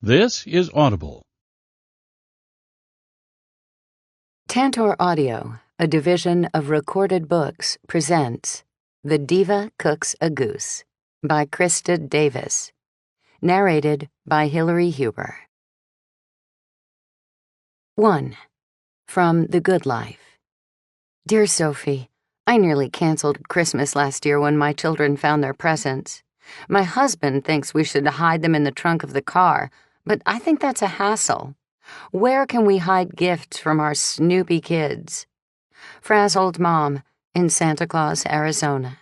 This is Audible. Tantor Audio, a division of Recorded Books, presents The Diva Cooks a Goose by Krista Davis, narrated by Hilary Huber. 1. From The Good Life. Dear Sophie, I nearly canceled Christmas last year when my children found their presents. My husband thinks we should hide them in the trunk of the car, but I think that's a hassle. Where can we hide gifts from our snoopy kids? Frazzled Mom in Santa Claus, Arizona.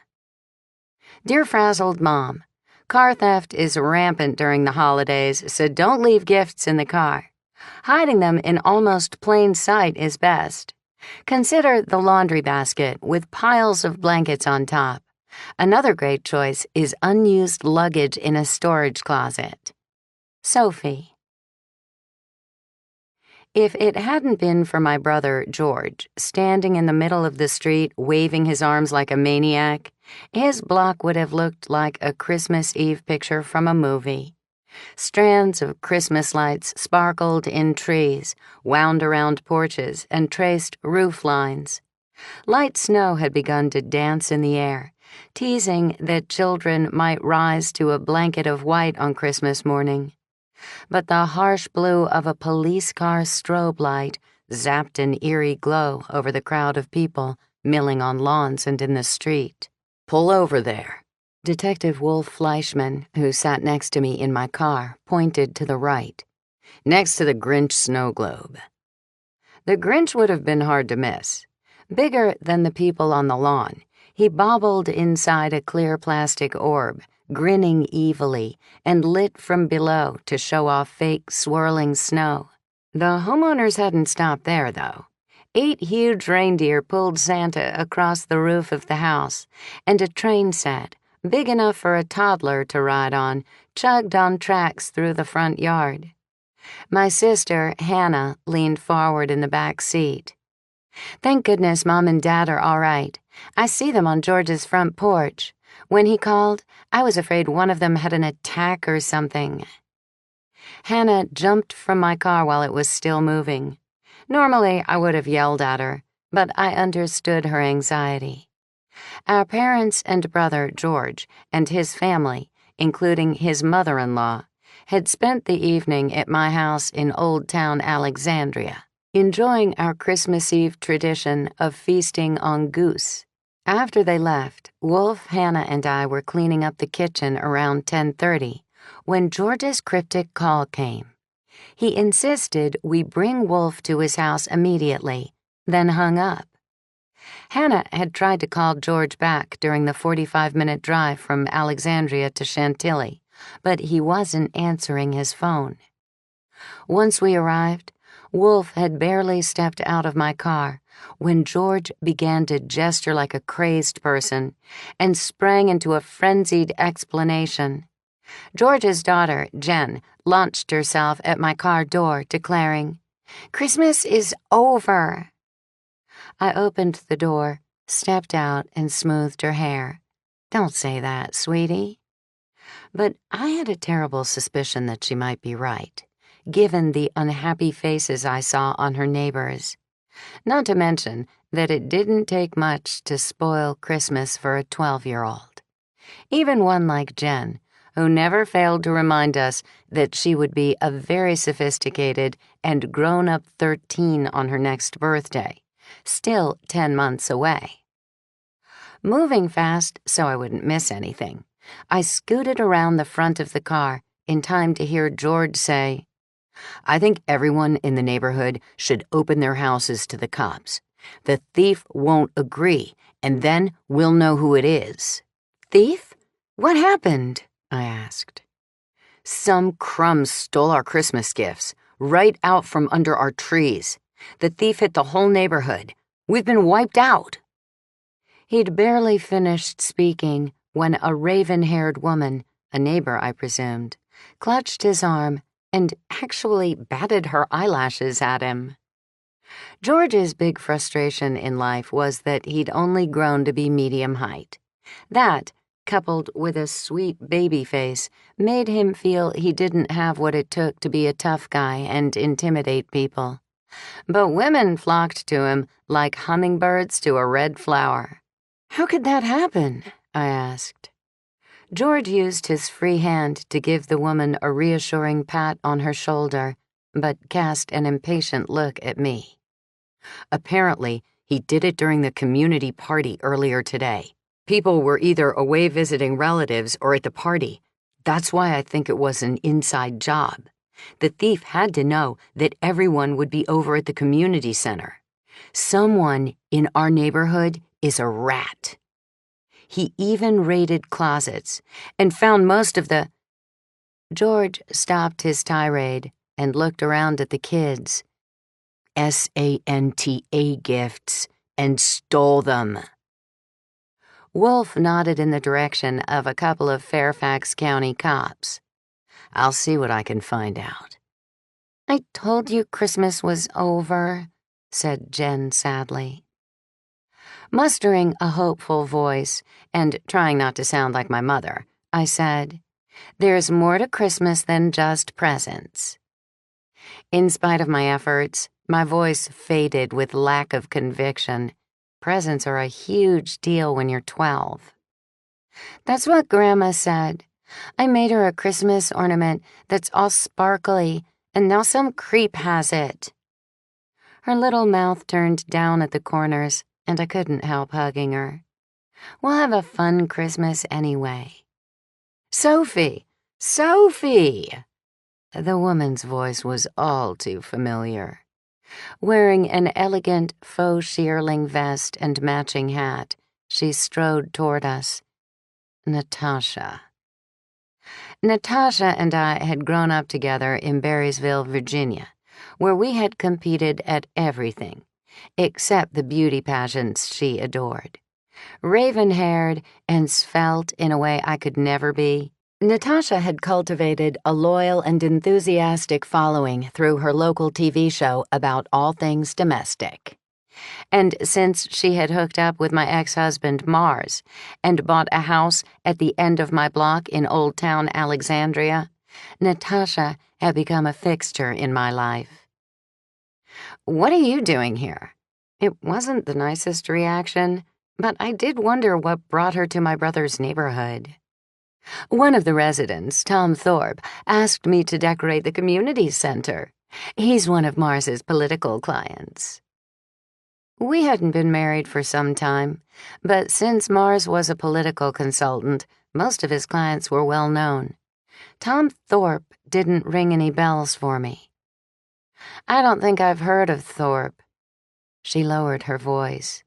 Dear Frazzled Mom, car theft is rampant during the holidays, so don't leave gifts in the car. Hiding them in almost plain sight is best. Consider the laundry basket with piles of blankets on top. Another great choice is unused luggage in a storage closet. Sophie. If it hadn't been for my brother, George, standing in the middle of the street waving his arms like a maniac, his block would have looked like a Christmas Eve picture from a movie. Strands of Christmas lights sparkled in trees, wound around porches, and traced roof lines. Light snow had begun to dance in the air, teasing that children might rise to a blanket of white on Christmas morning. But the harsh blue of a police car's strobe light zapped an eerie glow over the crowd of people milling on lawns and in the street. "Pull over there." Detective Wolf Fleischman, who sat next to me in my car, pointed to the right, next to the Grinch snow globe. The Grinch would have been hard to miss. Bigger than the people on the lawn, he bobbled inside a clear plastic orb, grinning evilly, and lit from below to show off fake swirling snow. The homeowners hadn't stopped there, though. 8 huge reindeer pulled Santa across the roof of the house, and a train set, big enough for a toddler to ride on, chugged on tracks through the front yard. My sister, Hannah, leaned forward in the back seat. "Thank goodness Mom and Dad are all right. I see them on George's front porch. When he called, I was afraid one of them had an attack or something." Hannah jumped from my car while it was still moving. Normally, I would have yelled at her, but I understood her anxiety. Our parents and brother, George, and his family, including his mother-in-law, had spent the evening at my house in Old Town Alexandria, enjoying our Christmas Eve tradition of feasting on Goose. After they left, Wolf, Hannah, and I were cleaning up the kitchen around 10:30 when George's cryptic call came. He insisted we bring Wolf to his house immediately, then hung up. Hannah had tried to call George back during the 45-minute drive from Alexandria to Chantilly, but he wasn't answering his phone. Once we arrived, Wolf had barely stepped out of my car when George began to gesture like a crazed person and sprang into a frenzied explanation. George's daughter, Jen, launched herself at my car door, declaring, "Christmas is over." I opened the door, stepped out, and smoothed her hair. "Don't say that, sweetie." But I had a terrible suspicion that she might be right, given the unhappy faces I saw on her neighbors. Not to mention that it didn't take much to spoil Christmas for a 12-year-old. Even one like Jen, who never failed to remind us that she would be a very sophisticated and grown-up 13 on her next birthday, still 10 months away. Moving fast so I wouldn't miss anything, I scooted around the front of the car in time to hear George say, "I think everyone in the neighborhood should open their houses to the cops. The thief won't agree, and then we'll know who it is." "Thief? What happened?" I asked. "Some crumbs stole our Christmas gifts, right out from under our trees. The thief hit the whole neighborhood. We've been wiped out." He'd barely finished speaking when a raven-haired woman, a neighbor I presumed, clutched his arm and actually batted her eyelashes at him. George's big frustration in life was that he'd only grown to be medium height. That, coupled with a sweet baby face, made him feel he didn't have what it took to be a tough guy and intimidate people. But women flocked to him like hummingbirds to a red flower. "How could that happen?" I asked. George used his free hand to give the woman a reassuring pat on her shoulder, but cast an impatient look at me. "Apparently, he did it during the community party earlier today. People were either away visiting relatives or at the party. That's why I think it was an inside job. The thief had to know that everyone would be over at the community center. Someone in our neighborhood is a rat. He even raided closets and found most of the—" George stopped his tirade and looked around at the kids. "SANTA gifts and stole them." Wolf nodded in the direction of a couple of Fairfax County cops. "I'll see what I can find out." "I told you Christmas was over," said Jen sadly. Mustering a hopeful voice and trying not to sound like my mother, I said, "There's more to Christmas than just presents." In spite of my efforts, my voice faded with lack of conviction. Presents are a huge deal when you're 12. "That's what Grandma said. I made her a Christmas ornament that's all sparkly, and now some creep has it." Her little mouth turned down at the corners, and I couldn't help hugging her. "We'll have a fun Christmas anyway." "Sophie! Sophie!" The woman's voice was all too familiar. Wearing an elegant faux shearling vest and matching hat, she strode toward us. Natasha. Natasha and I had grown up together in Berrysville, Virginia, where we had competed at everything, except the beauty pageants she adored. Raven-haired and svelte in a way I could never be, Natasha had cultivated a loyal and enthusiastic following through her local TV show about all things domestic. And since she had hooked up with my ex-husband Mars and bought a house at the end of my block in Old Town Alexandria, Natasha had become a fixture in my life. "What are you doing here?" It wasn't the nicest reaction, but I did wonder what brought her to my brother's neighborhood. "One of the residents, Tom Thorpe, asked me to decorate the community center. He's one of Mars's political clients." We hadn't been married for some time, but since Mars was a political consultant, most of his clients were well known. Tom Thorpe didn't ring any bells for me. "I don't think I've heard of Thorpe." She lowered her voice.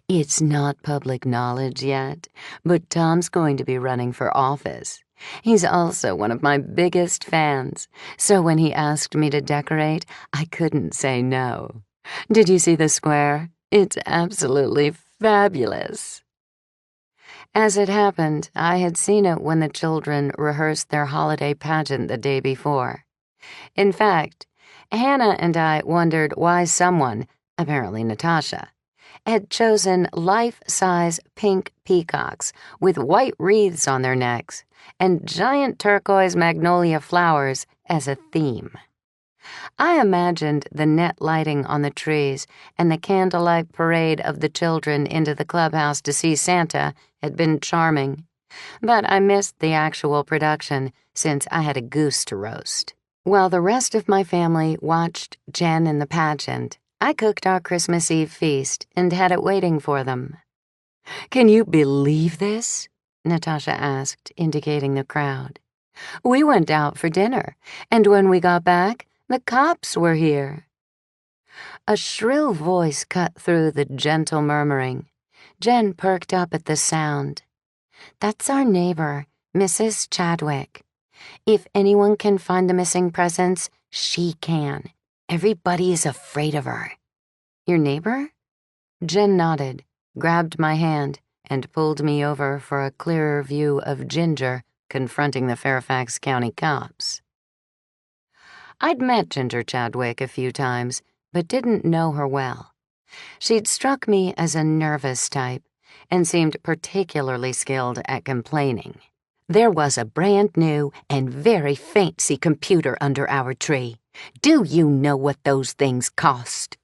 "It's not public knowledge yet, but Tom's going to be running for office. He's also one of my biggest fans, so when he asked me to decorate, I couldn't say no. Did you see the square? It's absolutely fabulous." As it happened, I had seen it when the children rehearsed their holiday pageant the day before. In fact, Hannah and I wondered why someone, apparently Natasha, had chosen life-size pink peacocks with white wreaths on their necks and giant turquoise magnolia flowers as a theme. I imagined the net lighting on the trees and the candlelight parade of the children into the clubhouse to see Santa had been charming, but I missed the actual production since I had a goose to roast. While the rest of my family watched Jen in the pageant, I cooked our Christmas Eve feast and had it waiting for them. "Can you believe this?" Natasha asked, indicating the crowd. "We went out for dinner, and when we got back, the cops were here." A shrill voice cut through the gentle murmuring. Jen perked up at the sound. "That's our neighbor, Mrs. Chadwick. If anyone can find the missing presents, she can. Everybody is afraid of her." "Your neighbor?" Jen nodded, grabbed my hand, and pulled me over for a clearer view of Ginger confronting the Fairfax County cops. I'd met Ginger Chadwick a few times, but didn't know her well. She'd struck me as a nervous type, and seemed particularly skilled at complaining. "There was a brand new and very fancy computer under our tree. Do you know what those things cost?"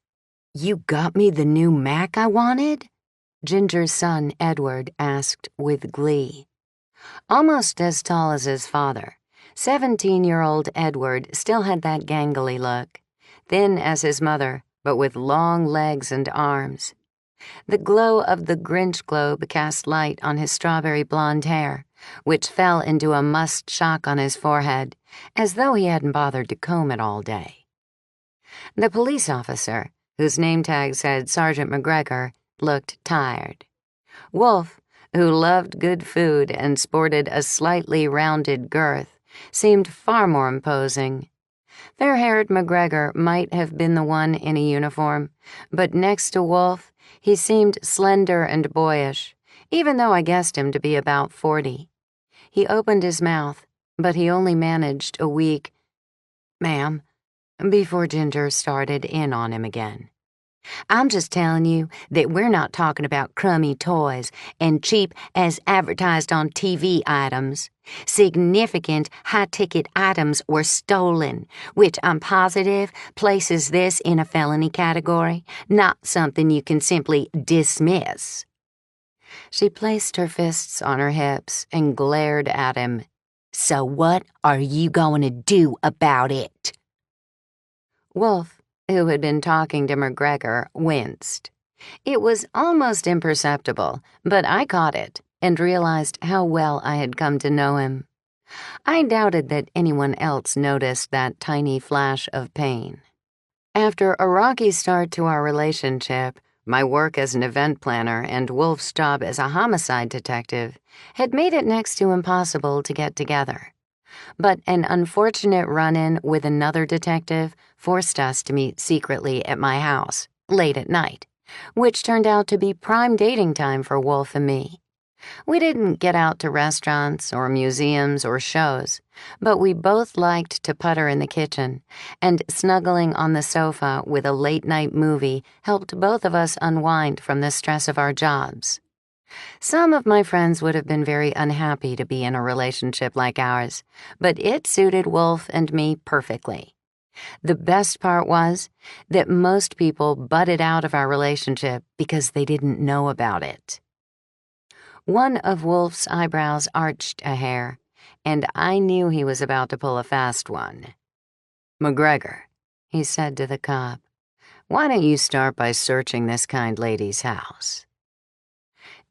"You got me the new Mac I wanted?" Ginger's son, Edward, asked with glee. Almost as tall as his father, 17-year-old Edward still had that gangly look, thin as his mother, but with long legs and arms. The glow of the Grinch globe cast light on his strawberry blonde hair, which fell into a mussed shock on his forehead, as though he hadn't bothered to comb it all day. The police officer, whose name tag said Sergeant McGregor, looked tired. Wolf, who loved good food and sported a slightly rounded girth, seemed far more imposing. Fair-haired McGregor might have been the one in a uniform, but next to Wolf, he seemed slender and boyish, even though I guessed him to be about 40. He opened his mouth, but he only managed a weak, "Ma'am," before Ginger started in on him again. "I'm just telling you that we're not talking about crummy toys and cheap as advertised on TV items. Significant high-ticket items were stolen, which I'm positive places this in a felony category, not something you can simply dismiss." She placed her fists on her hips and glared at him. "So what are you going to do about it?" Wolf, who had been talking to McGregor, winced. It was almost imperceptible, but I caught it and realized how well I had come to know him. I doubted that anyone else noticed that tiny flash of pain. After a rocky start to our relationship, my work as an event planner and Wolf's job as a homicide detective had made it next to impossible to get together. But an unfortunate run-in with another detective forced us to meet secretly at my house, late at night, which turned out to be prime dating time for Wolf and me. We didn't get out to restaurants or museums or shows, but we both liked to putter in the kitchen, and snuggling on the sofa with a late-night movie helped both of us unwind from the stress of our jobs. Some of my friends would have been very unhappy to be in a relationship like ours, but it suited Wolf and me perfectly. The best part was that most people butted out of our relationship because they didn't know about it. One of Wolf's eyebrows arched a hair, and I knew he was about to pull a fast one. "McGregor," he said to the cop, "why don't you start by searching this kind lady's house?"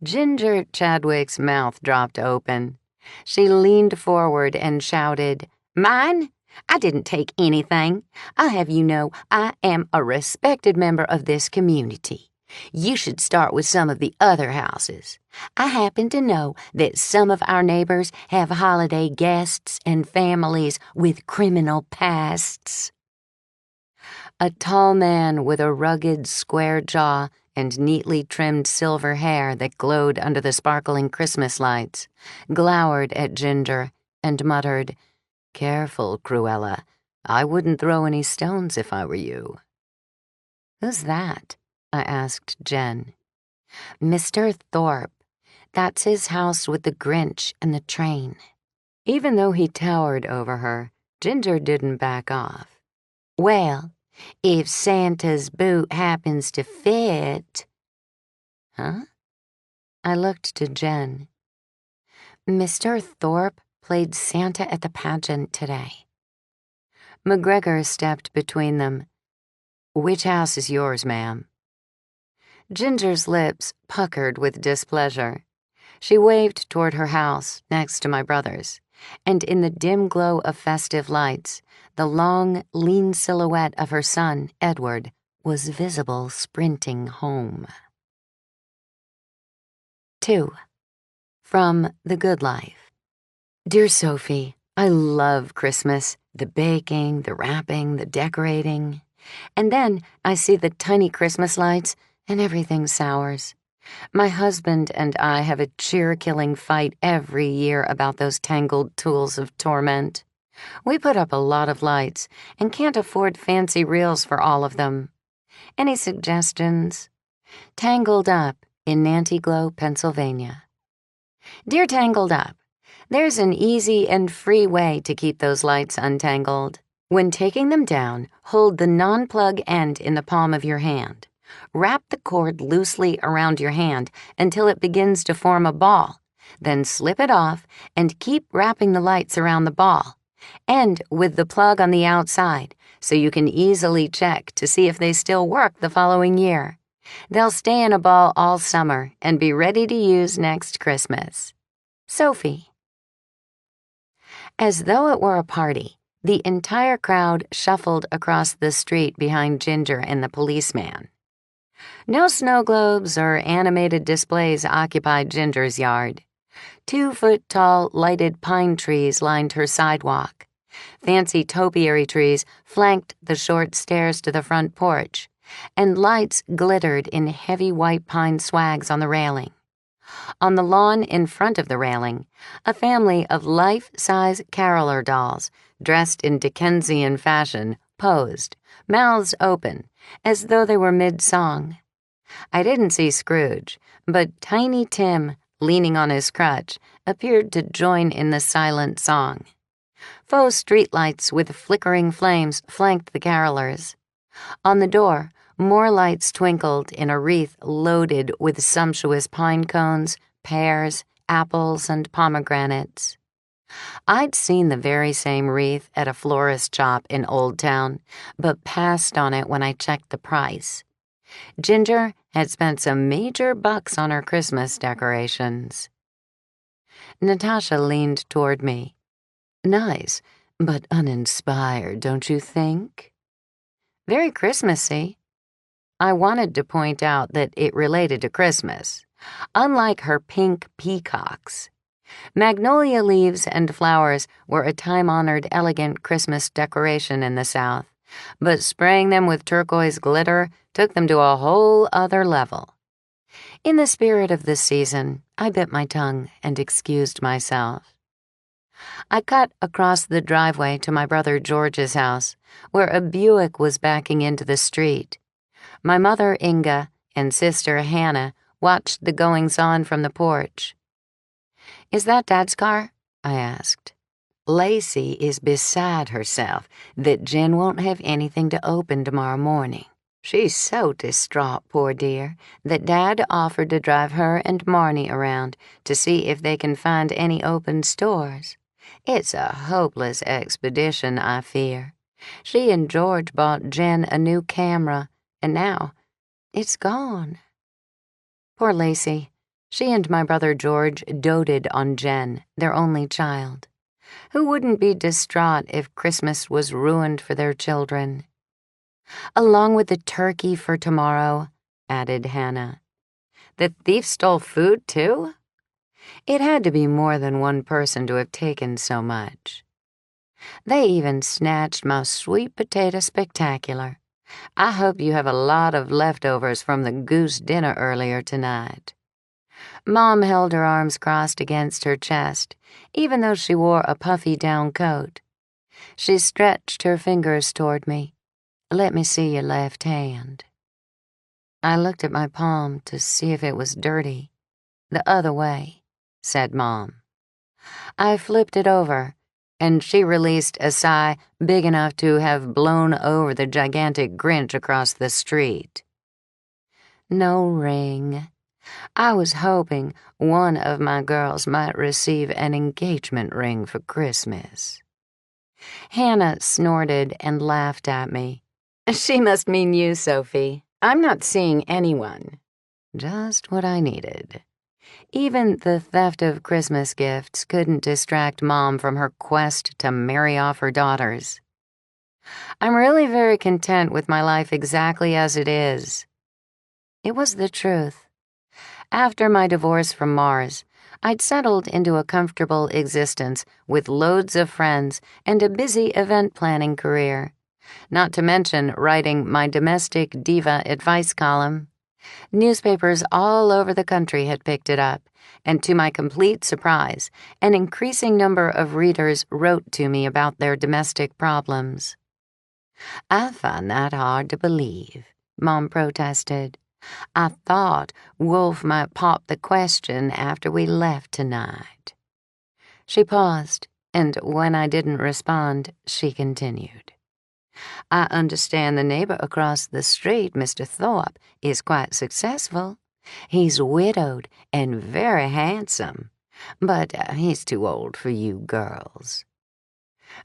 Ginger Chadwick's mouth dropped open. She leaned forward and shouted, "Mine? I didn't take anything. I'll have you know I am a respected member of this community. You should start with some of the other houses. I happen to know that some of our neighbors have holiday guests and families with criminal pasts." A tall man with a rugged, square jaw and neatly trimmed silver hair that glowed under the sparkling Christmas lights glowered at Ginger and muttered, "Careful, Cruella. I wouldn't throw any stones if I were you." "Who's that?" I asked Jen. "Mr. Thorpe. That's his house with the Grinch and the train." Even though he towered over her, Ginger didn't back off. "Well, if Santa's boot happens to fit—" "Huh?" I looked to Jen. "Mr. Thorpe played Santa at the pageant today." McGregor stepped between them. "Which house is yours, ma'am?" Ginger's lips puckered with displeasure. She waved toward her house next to my brother's, and in the dim glow of festive lights, the long, lean silhouette of her son, Edward, was visible sprinting home. 2. From The Good Life. Dear Sophie, I love Christmas, the baking, the wrapping, the decorating. And then I see the tiny Christmas lights and everything sours. My husband and I have a cheer-killing fight every year about those tangled tools of torment. We put up a lot of lights and can't afford fancy reels for all of them. Any suggestions? Tangled up in Nantiglow, Pennsylvania. Dear Tangled Up, there's an easy and free way to keep those lights untangled. When taking them down, hold the non-plug end in the palm of your hand. Wrap the cord loosely around your hand until it begins to form a ball. Then slip it off and keep wrapping the lights around the ball. End with the plug on the outside so you can easily check to see if they still work the following year. They'll stay in a ball all summer and be ready to use next Christmas. Sophie. As though it were a party, the entire crowd shuffled across the street behind Ginger and the policeman. No snow globes or animated displays occupied Ginger's yard. 2-foot-tall lighted pine trees lined her sidewalk. Fancy topiary trees flanked the short stairs to the front porch, and lights glittered in heavy white pine swags on the railing. On the lawn in front of the railing, a family of life-size caroler dolls, dressed in Dickensian fashion, posed, mouths open, as though they were mid-song. I didn't see Scrooge, but Tiny Tim, leaning on his crutch, appeared to join in the silent song. Faux streetlights with flickering flames flanked the carolers. On the door, more lights twinkled in a wreath loaded with sumptuous pine cones, pears, apples, and pomegranates. I'd seen the very same wreath at a florist shop in Old Town, but passed on it when I checked the price. Ginger had spent some major bucks on her Christmas decorations. Natasha leaned toward me. Nice, but uninspired, don't you think? Very Christmassy. I wanted to point out that it related to Christmas, unlike her pink peacocks. Magnolia leaves and flowers were a time-honored, elegant Christmas decoration in the South, but spraying them with turquoise glitter took them to a whole other level. In the spirit of this season, I bit my tongue and excused myself. I cut across the driveway to my brother George's house, where a Buick was backing into the street. My mother, Inga, and sister, Hannah, watched the goings-on from the porch. "Is that Dad's car?" I asked. "Lacey is beside herself that Jen won't have anything to open tomorrow morning. She's so distraught, poor dear, that Dad offered to drive her and Marnie around to see if they can find any open stores. It's a hopeless expedition, I fear. She and George bought Jen a new camera, and now it's gone." Poor Lacey. She and my brother George doted on Jen, their only child. Who wouldn't be distraught if Christmas was ruined for their children? "Along with the turkey for tomorrow," added Hannah. "The thief stole food, too?" It had to be more than one person to have taken so much. "They even snatched my sweet potato spectacular. I hope you have a lot of leftovers from the Goose dinner earlier tonight." Mom held her arms crossed against her chest, even though she wore a puffy down coat. She stretched her fingers toward me. "Let me see your left hand." I looked at my palm to see if it was dirty. "The other way," said Mom. I flipped it over, and she released a sigh big enough to have blown over the gigantic Grinch across the street. No ring. I was hoping one of my girls might receive an engagement ring for Christmas. Hannah snorted and laughed at me. "She must mean you, Sophie. I'm not seeing anyone." Just what I needed. Even the theft of Christmas gifts couldn't distract Mom from her quest to marry off her daughters. "I'm really very content with my life exactly as it is." It was the truth. After my divorce from Mars, I'd settled into a comfortable existence with loads of friends and a busy event planning career, not to mention writing my domestic diva advice column. Newspapers all over the country had picked it up, and to my complete surprise, an increasing number of readers wrote to me about their domestic problems. "I find that hard to believe," Mom protested. I thought Wolf might pop the question after we left tonight." She paused, and when I didn't respond, she continued. "I understand the neighbor across the street, Mr. Thorpe, is quite successful. He's widowed and very handsome, but he's too old for you girls."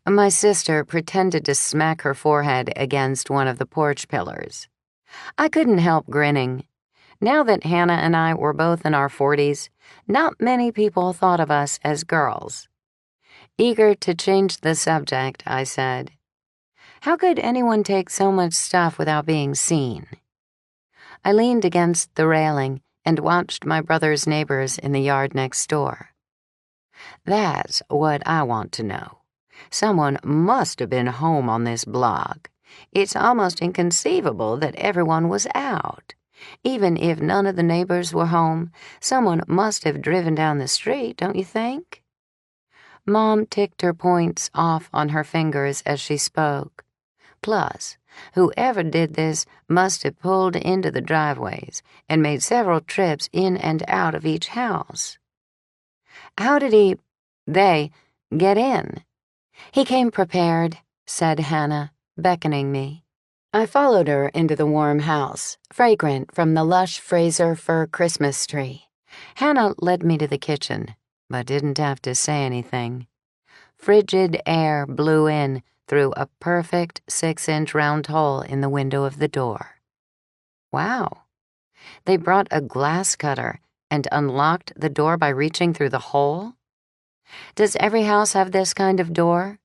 My sister pretended to smack her forehead against one of the porch pillars. I couldn't help grinning. Now that Hannah and I were both in our 40s, not many people thought of us as girls. Eager to change the subject, I said, "How could anyone take so much stuff without being seen?" I leaned against the railing and watched my brother's neighbors in the yard next door. "That's what I want to know. Someone must have been home on this block. It's almost inconceivable that everyone was out. Even if none of the neighbors were home, someone must have driven down the street, don't you think?" Mom ticked her points off on her fingers as she spoke. Plus, whoever did this must have pulled into the driveways and made several trips in and out of each house. "How did they get in?" "He came prepared," said Hannah, beckoning me. I followed her into the warm house, fragrant from the lush Fraser fir Christmas tree. Hannah led me to the kitchen, but didn't have to say anything. Frigid air blew in through a perfect 6-inch round hole in the window of the door. Wow. They brought a glass cutter and unlocked the door by reaching through the hole? Does every house have this kind of door?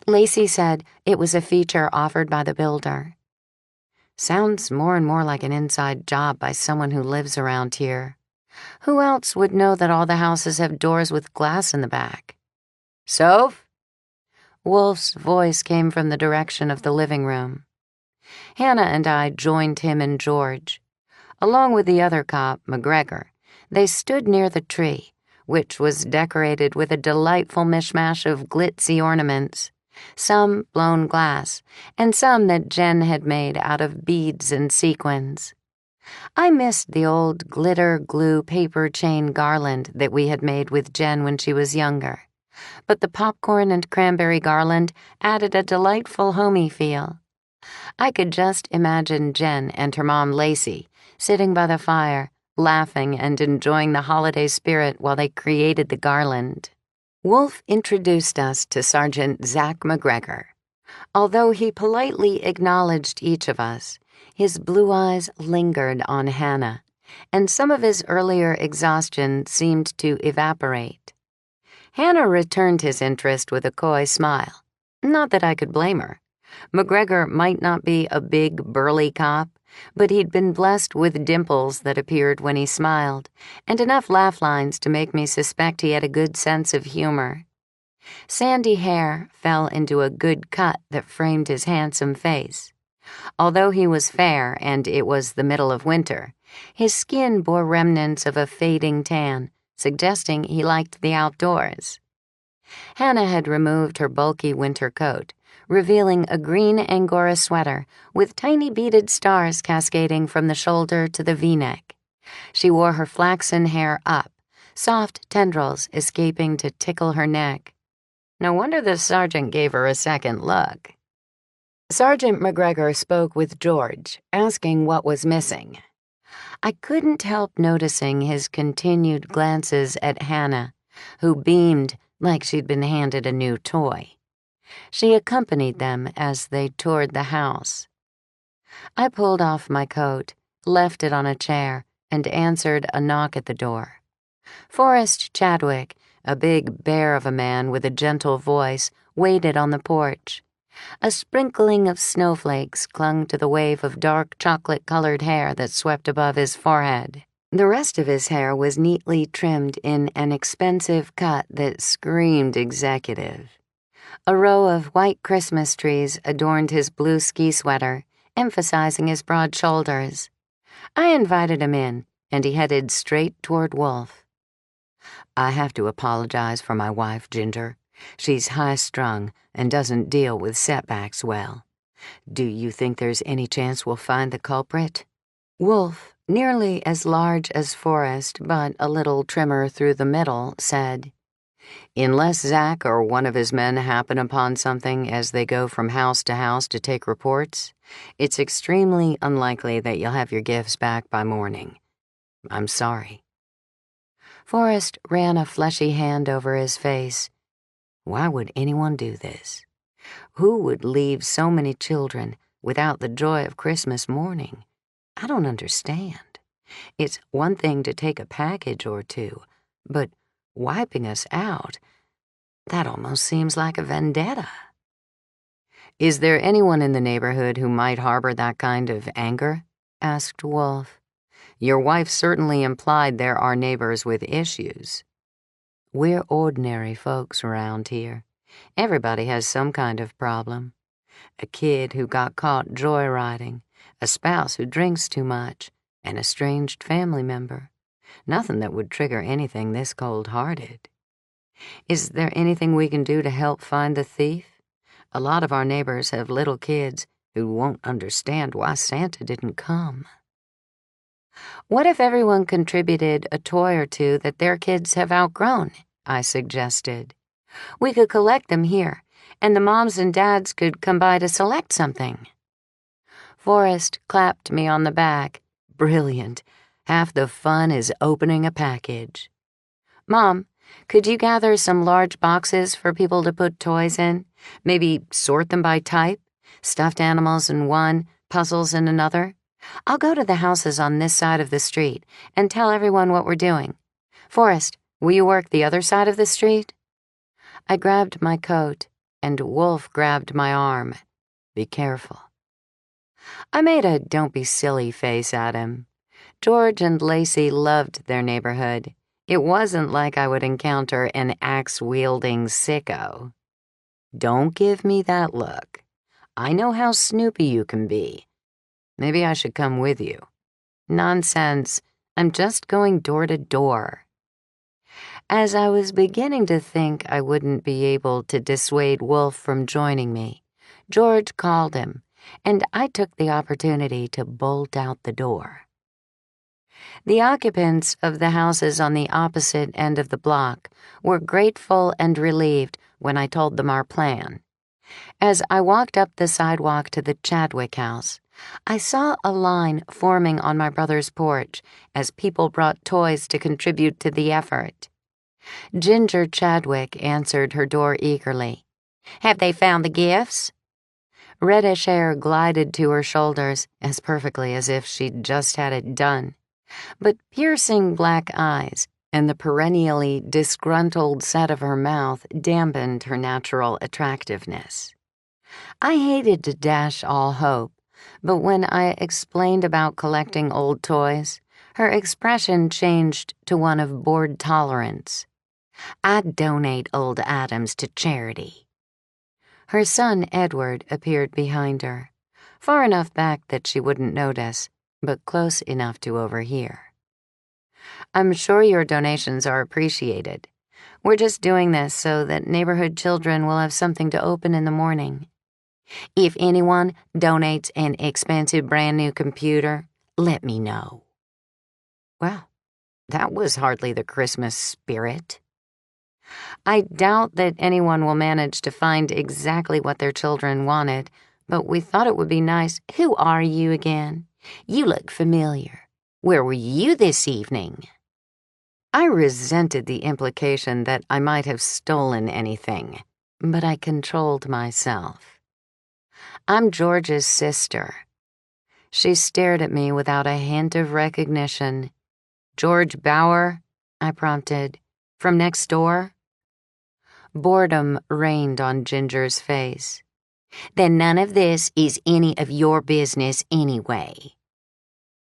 Lacey said it was a feature offered by the builder. Sounds more and more like an inside job by someone who lives around here. Who else would know that all the houses have doors with glass in the back? "Soph?" Wolf's voice came from the direction of the living room. Hannah and I joined him and George. Along with the other cop, McGregor, they stood near the tree, which was decorated with a delightful mishmash of glitzy ornaments, some blown glass, and some that Jen had made out of beads and sequins. I missed the old glitter glue paper chain garland that we had made with Jen when she was younger, but the popcorn and cranberry garland added a delightful homey feel. I could just imagine Jen and her mom Lacey sitting by the fire, laughing and enjoying the holiday spirit while they created the garland. Wolf introduced us to Sergeant Zach McGregor. Although he politely acknowledged each of us, his blue eyes lingered on Hannah, and some of his earlier exhaustion seemed to evaporate. Hannah returned his interest with a coy smile. Not that I could blame her. McGregor might not be a big, burly cop, but he'd been blessed with dimples that appeared when he smiled, and enough laugh lines to make me suspect he had a good sense of humor. Sandy hair fell into a good cut that framed his handsome face. Although he was fair and it was the middle of winter, his skin bore remnants of a fading tan, suggesting he liked the outdoors. Hannah had removed her bulky winter coat, revealing a green Angora sweater with tiny beaded stars cascading from the shoulder to the V-neck. She wore her flaxen hair up, soft tendrils escaping to tickle her neck. No wonder the sergeant gave her a second look. Sergeant McGregor spoke with George, asking what was missing. I couldn't help noticing his continued glances at Hannah, who beamed like she'd been handed a new toy. She accompanied them as they toured the house. I pulled off my coat, left it on a chair, and answered a knock at the door. Forrest Chadwick, a big bear of a man with a gentle voice, waited on the porch. A sprinkling of snowflakes clung to the wave of dark chocolate-colored hair that swept above his forehead. The rest of his hair was neatly trimmed in an expensive cut that screamed executive. A row of white Christmas trees adorned his blue ski sweater, emphasizing his broad shoulders. I invited him in, and he headed straight toward Wolf. "I have to apologize for my wife, Ginger. She's high-strung and doesn't deal with setbacks well. Do you think there's any chance we'll find the culprit?" Wolf, nearly as large as Forrest but a little trimmer through the middle, said, "Unless Zach or one of his men happen upon something as they go from house to house to take reports, it's extremely unlikely that you'll have your gifts back by morning. I'm sorry." Forrest ran a fleshy hand over his face. Why would anyone do this? Who would leave so many children without the joy of Christmas morning? I don't understand. It's one thing to take a package or two, but wiping us out, that almost seems like a vendetta. "Is there anyone in the neighborhood who might harbor that kind of anger?" asked Wolf. "Your wife certainly implied there are neighbors with issues." "We're ordinary folks around here. Everybody has some kind of problem. A kid who got caught joyriding, a spouse who drinks too much, an estranged family member. Nothing that would trigger anything this cold-hearted. Is there anything we can do to help find the thief? A lot of our neighbors have little kids who won't understand why Santa didn't come." "What if everyone contributed a toy or two that their kids have outgrown?" I suggested. "We could collect them here, and the moms and dads could come by to select something." Forrest clapped me on the back. "Brilliant. Half the fun is opening a package." "Mom, could you gather some large boxes for people to put toys in? Maybe sort them by type? Stuffed animals in one, puzzles in another? I'll go to the houses on this side of the street and tell everyone what we're doing. Forrest, will you work the other side of the street?" I grabbed my coat, and Wolf grabbed my arm. "Be careful." I made a don't-be-silly face at him. George and Lacey loved their neighborhood. It wasn't like I would encounter an axe-wielding sicko. "Don't give me that look. I know how snoopy you can be. Maybe I should come with you." "Nonsense. I'm just going door to door." As I was beginning to think I wouldn't be able to dissuade Wolf from joining me, George called him, and I took the opportunity to bolt out the door. The occupants of the houses on the opposite end of the block were grateful and relieved when I told them our plan. As I walked up the sidewalk to the Chadwick house, I saw a line forming on my brother's porch as people brought toys to contribute to the effort. Ginger Chadwick answered her door eagerly. "Have they found the gifts?" Reddish hair glided to her shoulders as perfectly as if she'd just had it done, but piercing black eyes and the perennially disgruntled set of her mouth dampened her natural attractiveness. I hated to dash all hope, but when I explained about collecting old toys, her expression changed to one of bored tolerance. "I donate old items to charity." Her son, Edward, appeared behind her, far enough back that she wouldn't notice, but close enough to overhear. "I'm sure your donations are appreciated. We're just doing this so that neighborhood children will have something to open in the morning. If anyone donates an expensive brand new computer, let me know." Well, that was hardly the Christmas spirit. I doubt that anyone will manage to find exactly what their children wanted, but we thought it would be nice. "Who are you again? You look familiar. Where were you this evening?" I resented the implication that I might have stolen anything, but I controlled myself. "I'm George's sister." She stared at me without a hint of recognition. "George Bauer?" I prompted. "From next door?" Boredom reigned on Ginger's face. "Then none of this is any of your business anyway."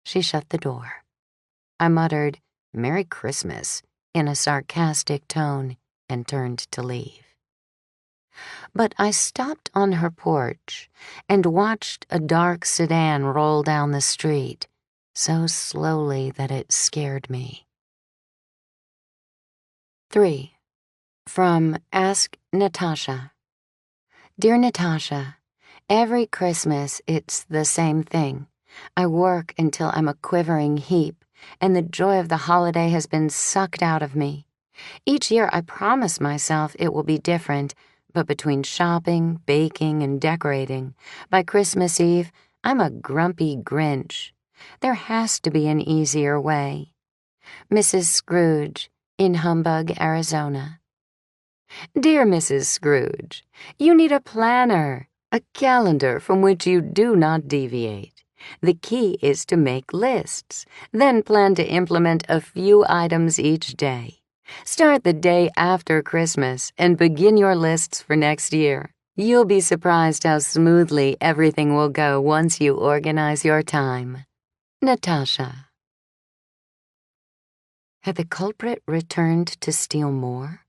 She shut the door. I muttered, "Merry Christmas," in a sarcastic tone, and turned to leave. But I stopped on her porch and watched a dark sedan roll down the street, so slowly that it scared me. 3. From Ask Natasha. Dear Natasha, every Christmas it's the same thing. I work until I'm a quivering heap, and the joy of the holiday has been sucked out of me. Each year I promise myself it will be different, but between shopping, baking, and decorating, by Christmas Eve, I'm a grumpy Grinch. There has to be an easier way. Mrs. Scrooge, in Humbug, Arizona. Dear Mrs. Scrooge, you need a planner, a calendar from which you do not deviate. The key is to make lists, then plan to implement a few items each day. Start the day after Christmas and begin your lists for next year. You'll be surprised how smoothly everything will go once you organize your time. Natasha. Had the culprit returned to steal more?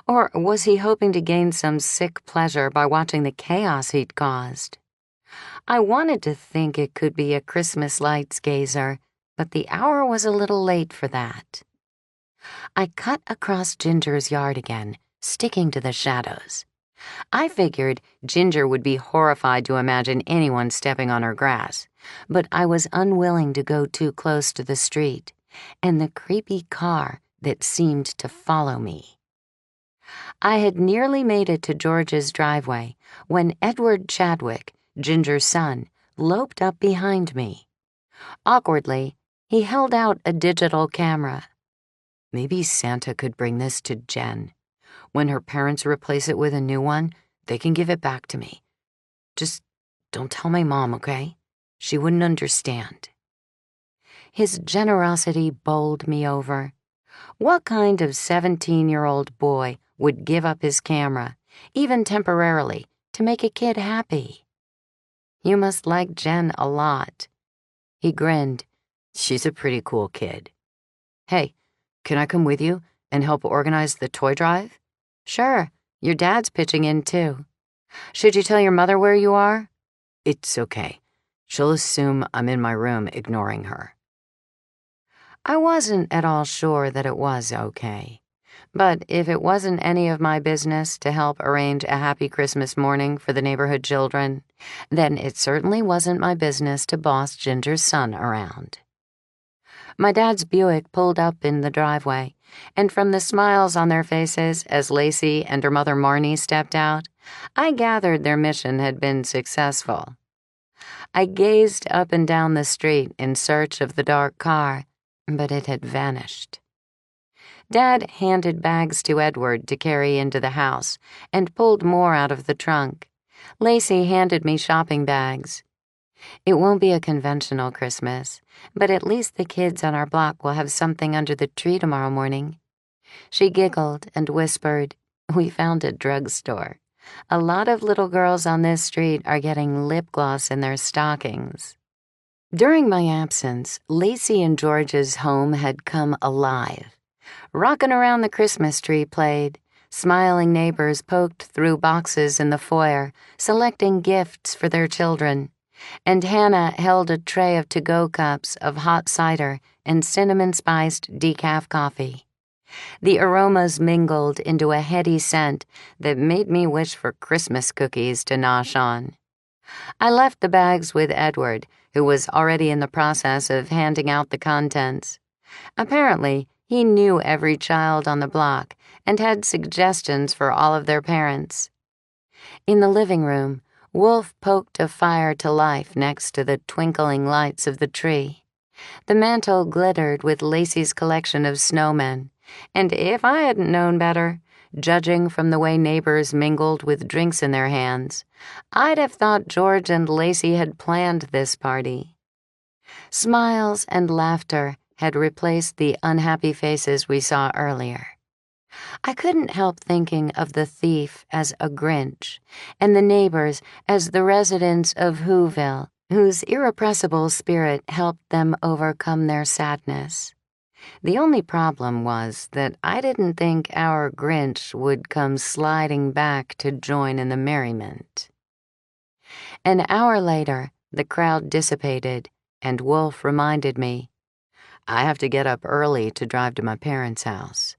Or was he hoping to gain some sick pleasure by watching the chaos he'd caused? I wanted to think it could be a Christmas lights gazer, but the hour was a little late for that. I cut across Ginger's yard again, sticking to the shadows. I figured Ginger would be horrified to imagine anyone stepping on her grass, but I was unwilling to go too close to the street and the creepy car that seemed to follow me. I had nearly made it to George's driveway when Edward Chadwick, Ginger's son, loped up behind me. Awkwardly, he held out a digital camera. Maybe Santa could bring this to Jen. When her parents replace it with a new one, they can give it back to me. Just don't tell my mom, okay? She wouldn't understand. His generosity bowled me over. What kind of 17-year-old boy would give up his camera, even temporarily, to make a kid happy? You must like Jen a lot. He grinned. She's a pretty cool kid. Hey, can I come with you and help organize the toy drive? Sure, your dad's pitching in too. Should you tell your mother where you are? It's okay. She'll assume I'm in my room ignoring her. I wasn't at all sure that it was okay. But if it wasn't any of my business to help arrange a happy Christmas morning for the neighborhood children, then it certainly wasn't my business to boss Ginger's son around. My dad's Buick pulled up in the driveway, and from the smiles on their faces as Lacey and her mother Marnie stepped out, I gathered their mission had been successful. I gazed up and down the street in search of the dark car, but it had vanished. Dad handed bags to Edward to carry into the house and pulled more out of the trunk. Lacey handed me shopping bags. It won't be a conventional Christmas, but at least the kids on our block will have something under the tree tomorrow morning. She giggled and whispered, "We found a drugstore. A lot of little girls on this street are getting lip gloss in their stockings." During my absence, Lacey and George's home had come alive. Rockin' Around the Christmas Tree played. Smiling neighbors poked through boxes in the foyer, selecting gifts for their children. And Hannah held a tray of to-go cups of hot cider and cinnamon-spiced decaf coffee. The aromas mingled into a heady scent that made me wish for Christmas cookies to nosh on. I left the bags with Edward, who was already in the process of handing out the contents. Apparently, he knew every child on the block and had suggestions for all of their parents. In the living room, Wolf poked a fire to life next to the twinkling lights of the tree. The mantel glittered with Lacey's collection of snowmen, and if I hadn't known better, judging from the way neighbors mingled with drinks in their hands, I'd have thought George and Lacey had planned this party. Smiles and laughter had replaced the unhappy faces we saw earlier. I couldn't help thinking of the thief as a Grinch and the neighbors as the residents of Whoville, whose irrepressible spirit helped them overcome their sadness. The only problem was that I didn't think our Grinch would come sliding back to join in the merriment. An hour later, the crowd dissipated, and Wolf reminded me, "I have to get up early to drive to my parents' house."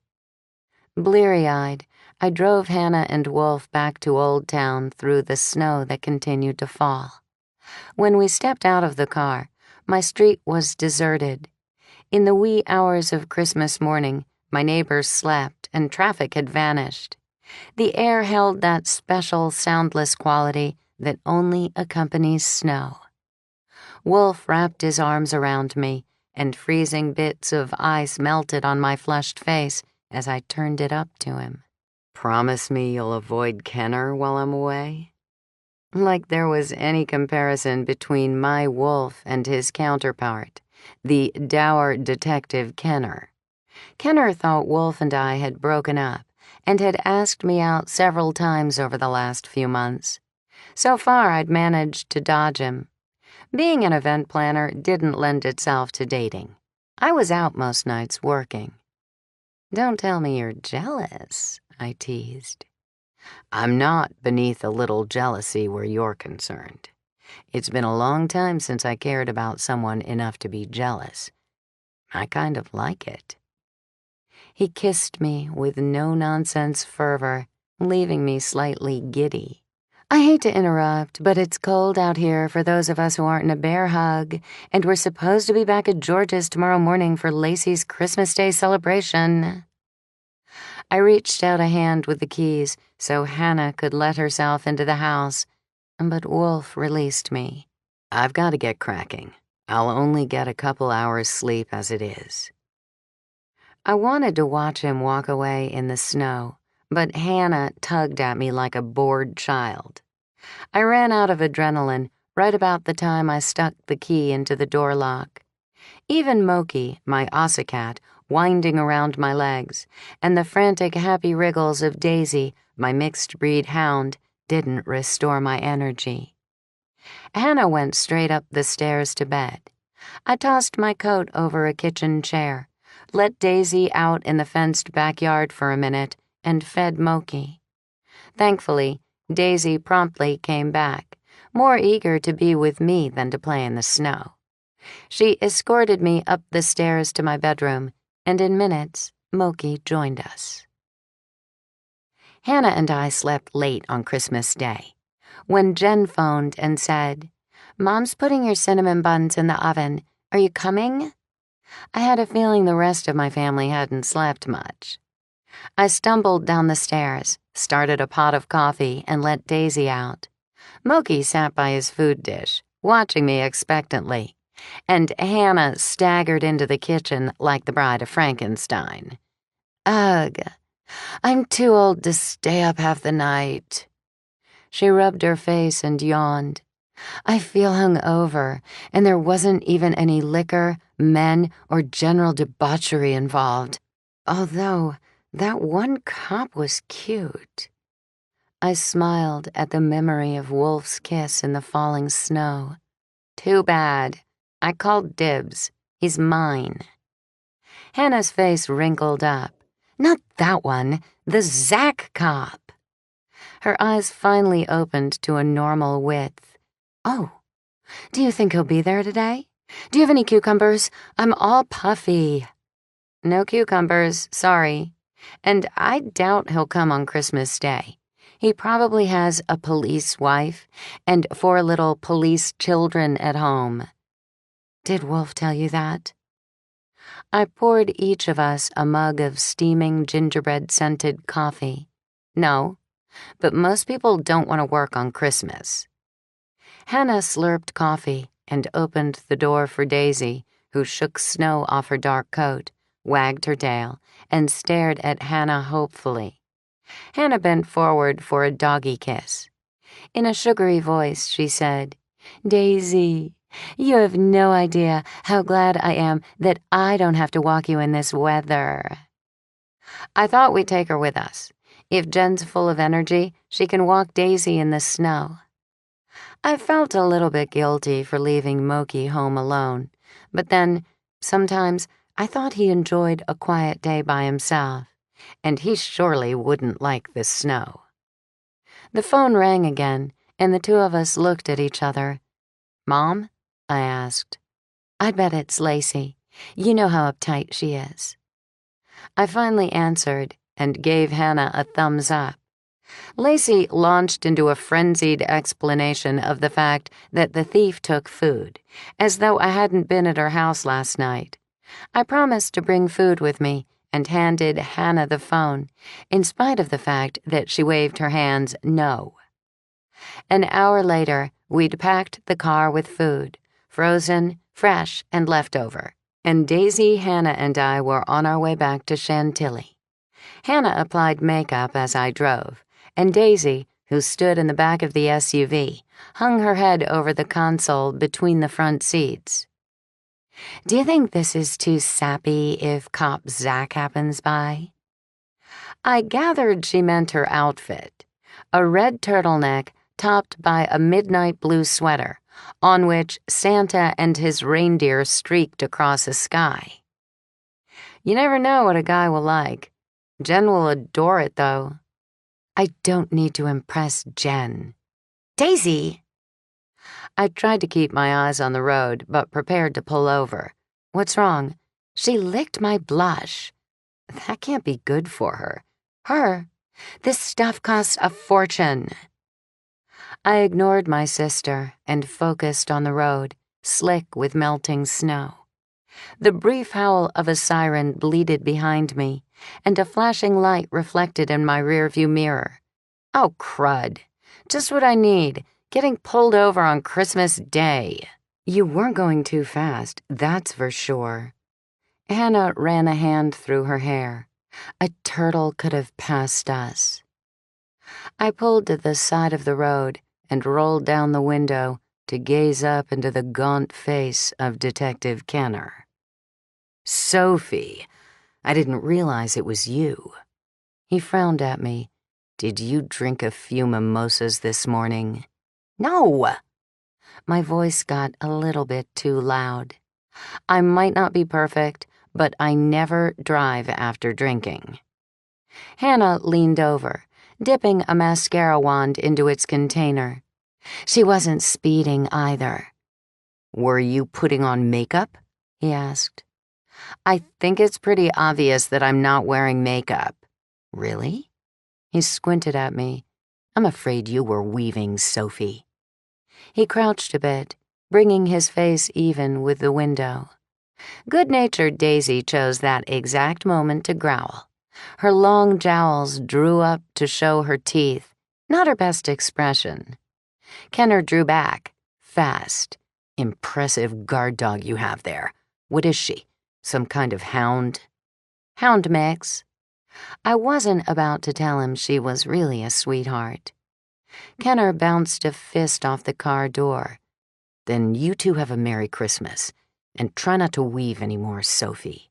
Bleary-eyed, I drove Hannah and Wolf back to Old Town through the snow that continued to fall. When we stepped out of the car, My street was deserted. In the wee hours of Christmas morning, my neighbors slept and traffic had vanished. The air held that special soundless quality that only accompanies snow. Wolf wrapped his arms around me, and freezing bits of ice melted on my flushed face as I turned it up to him. "Promise me you'll avoid Kenner while I'm away?" Like there was any comparison between my wolf and his counterpart, the dour detective Kenner. Kenner thought Wolf and I had broken up and had asked me out several times over the last few months. So far, I'd managed to dodge him. Being an event planner didn't lend itself to dating. I was out most nights working. "Don't tell me you're jealous," I teased. "I'm not beneath a little jealousy where you're concerned. It's been a long time since I cared about someone enough to be jealous. I kind of like it." He kissed me with no-nonsense fervor, leaving me slightly giddy. "I hate to interrupt, but it's cold out here for those of us who aren't in a bear hug, and we're supposed to be back at George's tomorrow morning for Lacey's Christmas Day celebration." I reached out a hand with the keys so Hannah could let herself into the house, but Wolf released me. "I've got to get cracking. I'll only get a couple hours sleep as it is." I wanted to watch him walk away in the snow, but Hannah tugged at me like a bored child. I ran out of adrenaline right about the time I stuck the key into the door lock. Even Moki, my Osicat, winding around my legs, and the frantic happy wriggles of Daisy, my mixed-breed hound, didn't restore my energy. Hannah went straight up the stairs to bed. I tossed my coat over a kitchen chair, let Daisy out in the fenced backyard for a minute, and fed Moki. Thankfully, Daisy promptly came back, more eager to be with me than to play in the snow. She escorted me up the stairs to my bedroom, and in minutes, Moki joined us. Hannah and I slept late on Christmas Day. When Jen phoned and said, "Mom's putting your cinnamon buns in the oven. Are you coming?" I had a feeling the rest of my family hadn't slept much. I stumbled down the stairs, started a pot of coffee, and let Daisy out. Moki sat by his food dish, watching me expectantly, and Hannah staggered into the kitchen like the Bride of Frankenstein. "Ugh, I'm too old to stay up half the night." She rubbed her face and yawned. "I feel hungover, and there wasn't even any liquor, men, or general debauchery involved. Although that one cop was cute." I smiled at the memory of Wolf's kiss in the falling snow. "Too bad. I called dibs. He's mine." Hannah's face wrinkled up. "Not that one, the Zach cop." Her eyes finally opened to a normal width. "Oh, do you think he'll be there today? Do you have any cucumbers? I'm all puffy." "No cucumbers, sorry. And I doubt he'll come on Christmas Day. He probably has a police wife and 4 little police children at home." "Did Wolf tell you that?" I poured each of us a mug of steaming gingerbread-scented coffee. "No, but most people don't want to work on Christmas." Hannah slurped coffee and opened the door for Daisy, who shook snow off her dark coat, wagged her tail, and stared at Hannah hopefully. Hannah bent forward for a doggy kiss. In a sugary voice, she said, "Daisy, you have no idea how glad I am that I don't have to walk you in this weather." I thought we'd take her with us. If Jen's full of energy, she can walk Daisy in the snow. I felt a little bit guilty for leaving Moki home alone, but then, sometimes, I thought he enjoyed a quiet day by himself, and he surely wouldn't like the snow. The phone rang again, and the two of us looked at each other. "Mom?" I asked. "I bet it's Lacey. You know how uptight she is." I finally answered and gave Hannah a thumbs up. Lacey launched into a frenzied explanation of the fact that the thief took food, as though I hadn't been at her house last night. I promised to bring food with me and handed Hannah the phone, in spite of the fact that she waved her hands no. An hour later, we'd packed the car with food, frozen, fresh, and leftover, and Daisy, Hannah, and I were on our way back to Chantilly. Hannah applied makeup as I drove, and Daisy, who stood in the back of the SUV, hung her head over the console between the front seats. "Do you think this is too sappy if Cop Zach happens by?" I gathered she meant her outfit, a red turtleneck topped by a midnight blue sweater, on which Santa and his reindeer streaked across a sky. You never know what a guy will like. Jen will adore it, though. I don't need to impress Jen. Daisy! I tried to keep my eyes on the road, but prepared to pull over. What's wrong? She licked my blush. That can't be good for her. Her? This stuff costs a fortune. I ignored my sister and focused on the road, slick with melting snow. The brief howl of a siren bleated behind me, and a flashing light reflected in my rearview mirror. Oh, crud. Just what I need, getting pulled over on Christmas Day. You weren't going too fast, that's for sure. Hannah ran a hand through her hair. A turtle could have passed us. I pulled to the side of the road and rolled down the window to gaze up into the gaunt face of Detective Kenner. Sophie, I didn't realize it was you. He frowned at me. Did you drink a few mimosas this morning? No! My voice got a little bit too loud. I might not be perfect, but I never drive after drinking. Hannah leaned over, dipping a mascara wand into its container. She wasn't speeding either. Were you putting on makeup? He asked. I think it's pretty obvious that I'm not wearing makeup. Really? He squinted at me. I'm afraid you were weaving, Sophie. He crouched a bit, bringing his face even with the window. Good-natured Daisy chose that exact moment to growl. Her long jowls drew up to show her teeth, not her best expression. Kenner drew back, fast. Impressive guard dog you have there. What is she? Some kind of hound? Hound mix. I wasn't about to tell him she was really a sweetheart. Kenner bounced a fist off the car door. Then you two have a Merry Christmas, and try not to weave anymore, Sophie.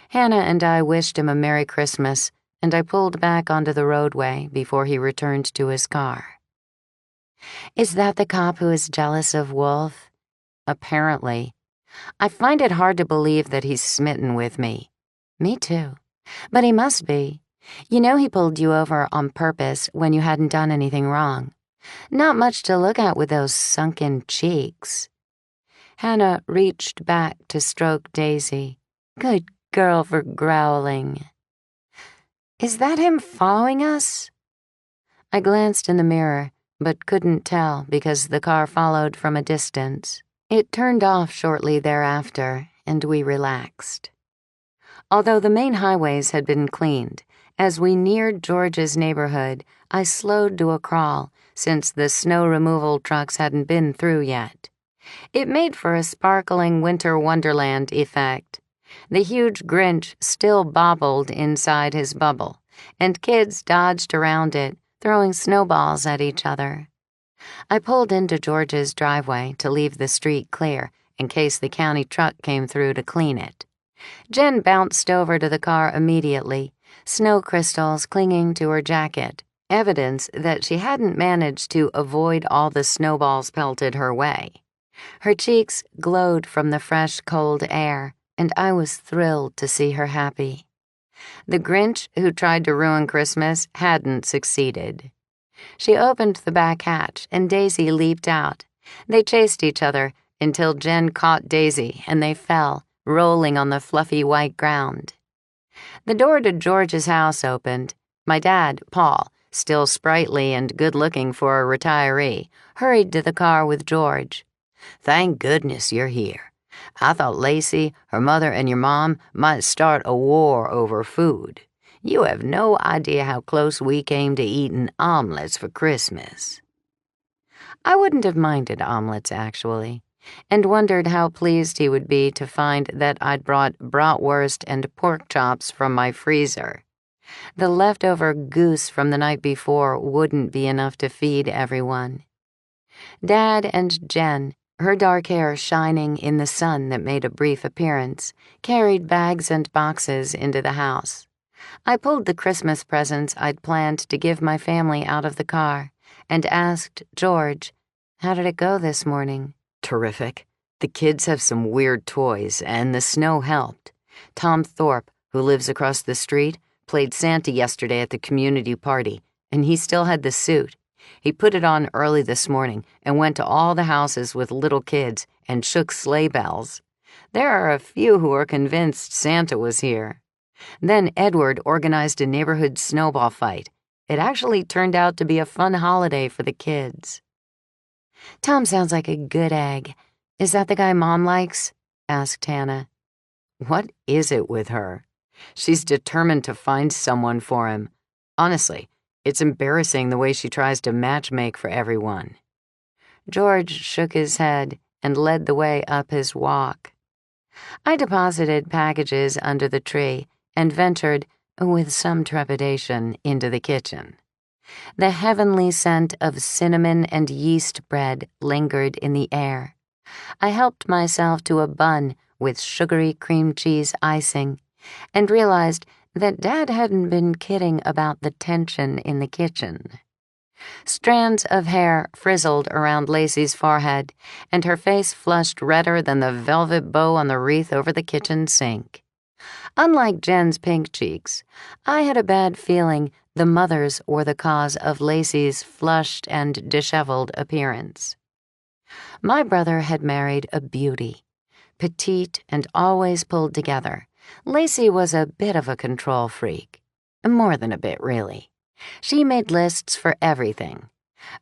Hannah and I wished him a Merry Christmas, and I pulled back onto the roadway before he returned to his car. Is that the cop who is jealous of Wolf? Apparently. I find it hard to believe that he's smitten with me. Me too. But he must be. You know he pulled you over on purpose when you hadn't done anything wrong. Not much to look at with those sunken cheeks. Hannah reached back to stroke Daisy. Good girl for growling. Is that him following us? I glanced in the mirror, but couldn't tell because the car followed from a distance. It turned off shortly thereafter, and we relaxed. Although the main highways had been cleaned, as we neared George's neighborhood, I slowed to a crawl since the snow removal trucks hadn't been through yet. It made for a sparkling winter wonderland effect. The huge Grinch still bobbled inside his bubble, and kids dodged around it, throwing snowballs at each other. I pulled into George's driveway to leave the street clear in case the county truck came through to clean it. Jen bounced over to the car immediately, snow crystals clinging to her jacket, evidence that she hadn't managed to avoid all the snowballs pelted her way. Her cheeks glowed from the fresh, cold air, and I was thrilled to see her happy. The Grinch who tried to ruin Christmas hadn't succeeded. She opened the back hatch, and Daisy leaped out. They chased each other until Jen caught Daisy, and they fell, rolling on the fluffy white ground. The door to George's house opened. My dad, Paul, still sprightly and good-looking for a retiree, hurried to the car with George. "Thank goodness you're here. I thought Lacey, her mother, and your mom might start a war over food. You have no idea how close we came to eating omelets for Christmas." I wouldn't have minded omelets, actually, and wondered how pleased he would be to find that I'd brought bratwurst and pork chops from my freezer. The leftover goose from the night before wouldn't be enough to feed everyone. Dad and Jen, her dark hair shining in the sun that made a brief appearance, carried bags and boxes into the house. I pulled the Christmas presents I'd planned to give my family out of the car and asked George, "How did it go this morning?" "Terrific. The kids have some weird toys, and the snow helped. Tom Thorpe, who lives across the street, played Santa yesterday at the community party, and he still had the suit. He put it on early this morning and went to all the houses with little kids and shook sleigh bells. There are a few who are convinced Santa was here. Then Edward organized a neighborhood snowball fight. It actually turned out to be a fun holiday for the kids." "Tom sounds like a good egg. Is that the guy Mom likes?" asked Hannah. "What is it with her? She's determined to find someone for him. Honestly, it's embarrassing the way she tries to matchmake for everyone." George shook his head and led the way up his walk. I deposited packages under the tree and ventured, with some trepidation, into the kitchen. The heavenly scent of cinnamon and yeast bread lingered in the air. I helped myself to a bun with sugary cream cheese icing and realized that Dad hadn't been kidding about the tension in the kitchen. Strands of hair frizzled around Lacey's forehead, and her face flushed redder than the velvet bow on the wreath over the kitchen sink. Unlike Jen's pink cheeks, I had a bad feeling the mothers were the cause of Lacey's flushed and disheveled appearance. My brother had married a beauty. Petite and always pulled together, Lacey was a bit of a control freak. More than a bit, really. She made lists for everything.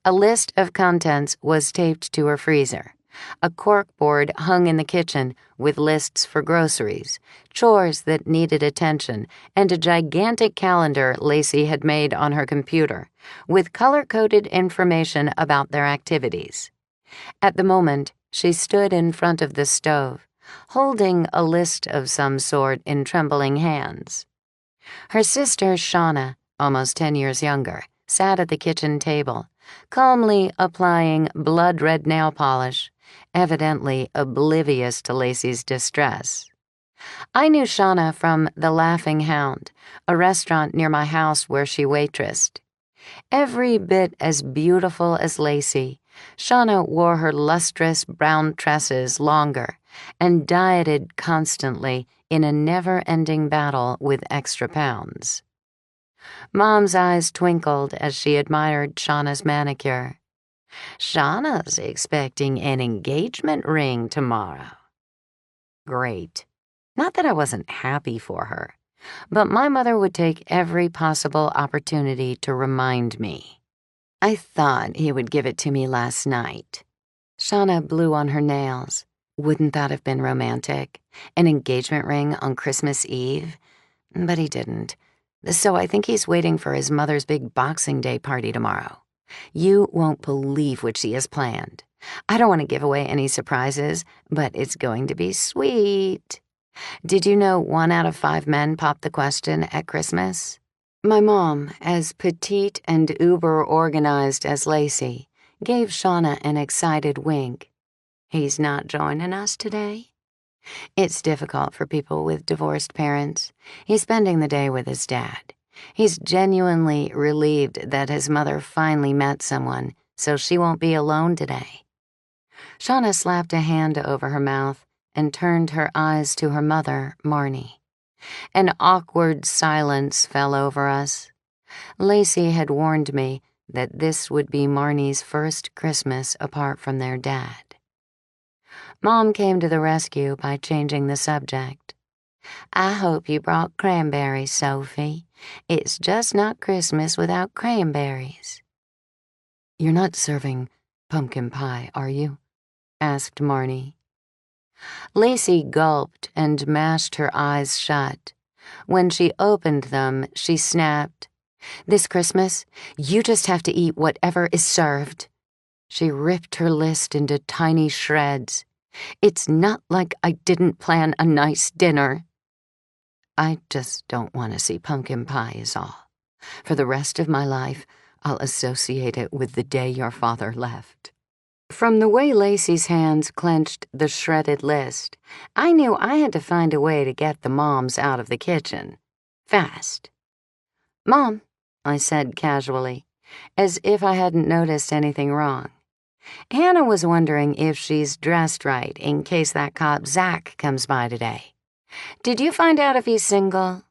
A list of contents was taped to her freezer. A corkboard hung in the kitchen with lists for groceries, chores that needed attention, and a gigantic calendar Lacey had made on her computer, with color-coded information about their activities. At the moment, she stood in front of the stove, holding a list of some sort in trembling hands. Her sister, Shauna, almost 10 years younger, sat at the kitchen table, calmly applying blood-red nail polish, evidently oblivious to Lacey's distress. I knew Shauna from The Laughing Hound, a restaurant near my house where she waitressed. Every bit as beautiful as Lacey, Shauna wore her lustrous brown tresses longer and dieted constantly in a never-ending battle with extra pounds. Mom's eyes twinkled as she admired Shauna's manicure. "Shauna's expecting an engagement ring tomorrow." Great. Not that I wasn't happy for her, but my mother would take every possible opportunity to remind me. "I thought he would give it to me last night." Shauna blew on her nails. Wouldn't that have been romantic? An engagement ring on Christmas Eve? But he didn't. So I think he's waiting for his mother's big Boxing Day party tomorrow. You won't believe what she has planned. I don't want to give away any surprises, but it's going to be sweet. Did you know 1 out of 5 men pop the question at Christmas? My mom, as petite and uber-organized as Lacey, gave Shauna an excited wink. "He's not joining us today?" It's difficult for people with divorced parents. He's spending the day with his dad. He's genuinely relieved that his mother finally met someone, so she won't be alone today. Shauna slapped a hand over her mouth and turned her eyes to her mother, Marnie. An awkward silence fell over us. Lacey had warned me that this would be Marnie's first Christmas apart from their dad. Mom came to the rescue by changing the subject. "I hope you brought cranberries, Sophie. It's just not Christmas without cranberries." "You're not serving pumpkin pie, are you?" asked Marnie. Lacey gulped and mashed her eyes shut. When she opened them, she snapped, "This Christmas, you just have to eat whatever is served." She ripped her list into tiny shreds. "It's not like I didn't plan a nice dinner." "I just don't want to see pumpkin pie is all. For the rest of my life, I'll associate it with the day your father left." From the way Lacey's hands clenched the shredded list, I knew I had to find a way to get the moms out of the kitchen. Fast. "Mom," I said casually, as if I hadn't noticed anything wrong. "Hannah was wondering if she's dressed right in case that cop Zach comes by today. Did you find out if he's single?"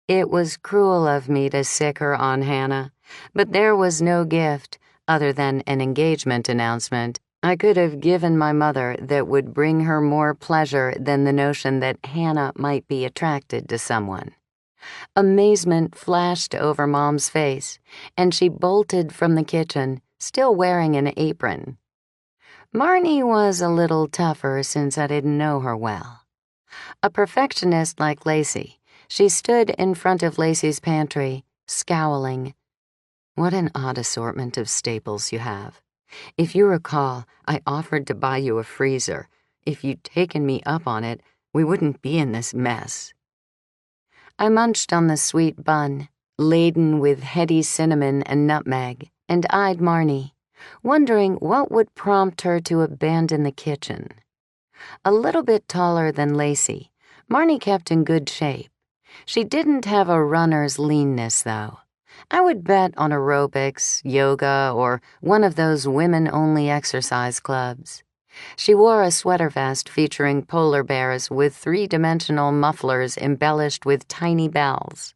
It was cruel of me to sick her on Hannah, but there was no gift, other than an engagement announcement, I could have given my mother that would bring her more pleasure than the notion that Hannah might be attracted to someone. Amazement flashed over Mom's face, and she bolted from the kitchen, still wearing an apron. Marnie was a little tougher since I didn't know her well. A perfectionist like Lacey, she stood in front of Lacey's pantry, scowling. "What an odd assortment of staples you have. If you recall, I offered to buy you a freezer. If you'd taken me up on it, we wouldn't be in this mess." I munched on the sweet bun, laden with heady cinnamon and nutmeg, and eyed Marnie, wondering what would prompt her to abandon the kitchen. A little bit taller than Lacey, Marnie kept in good shape. She didn't have a runner's leanness, though. I would bet on aerobics, yoga, or one of those women-only exercise clubs. She wore a sweater vest featuring polar bears with three-dimensional mufflers embellished with tiny bells.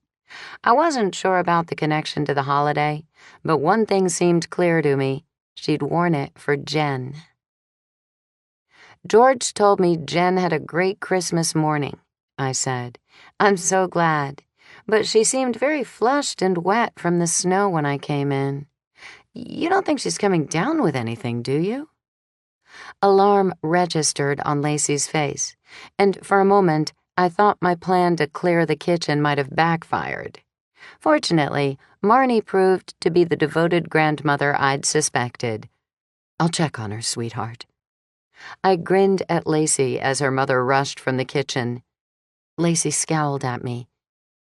I wasn't sure about the connection to the holiday, but one thing seemed clear to me. She'd worn it for Jen. "George told me Jen had a great Christmas morning," I said. "I'm so glad. But she seemed very flushed and wet from the snow when I came in. You don't think she's coming down with anything, do you?" Alarm registered on Lacey's face, and for a moment I thought my plan to clear the kitchen might have backfired. Fortunately, Marnie proved to be the devoted grandmother I'd suspected. "I'll check on her, sweetheart." I grinned at Lacey as her mother rushed from the kitchen. Lacey scowled at me.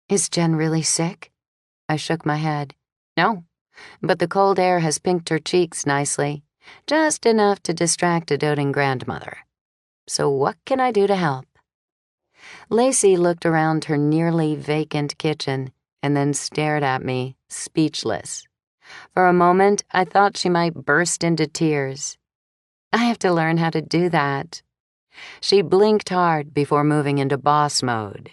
"Is Jen really sick?" I shook my head. "No, but the cold air has pinked her cheeks nicely, just enough to distract a doting grandmother. So what can I do to help?" Lacey looked around her nearly vacant kitchen and then stared at me, speechless. For a moment, I thought she might burst into tears. "I have to learn how to do that." She blinked hard before moving into boss mode.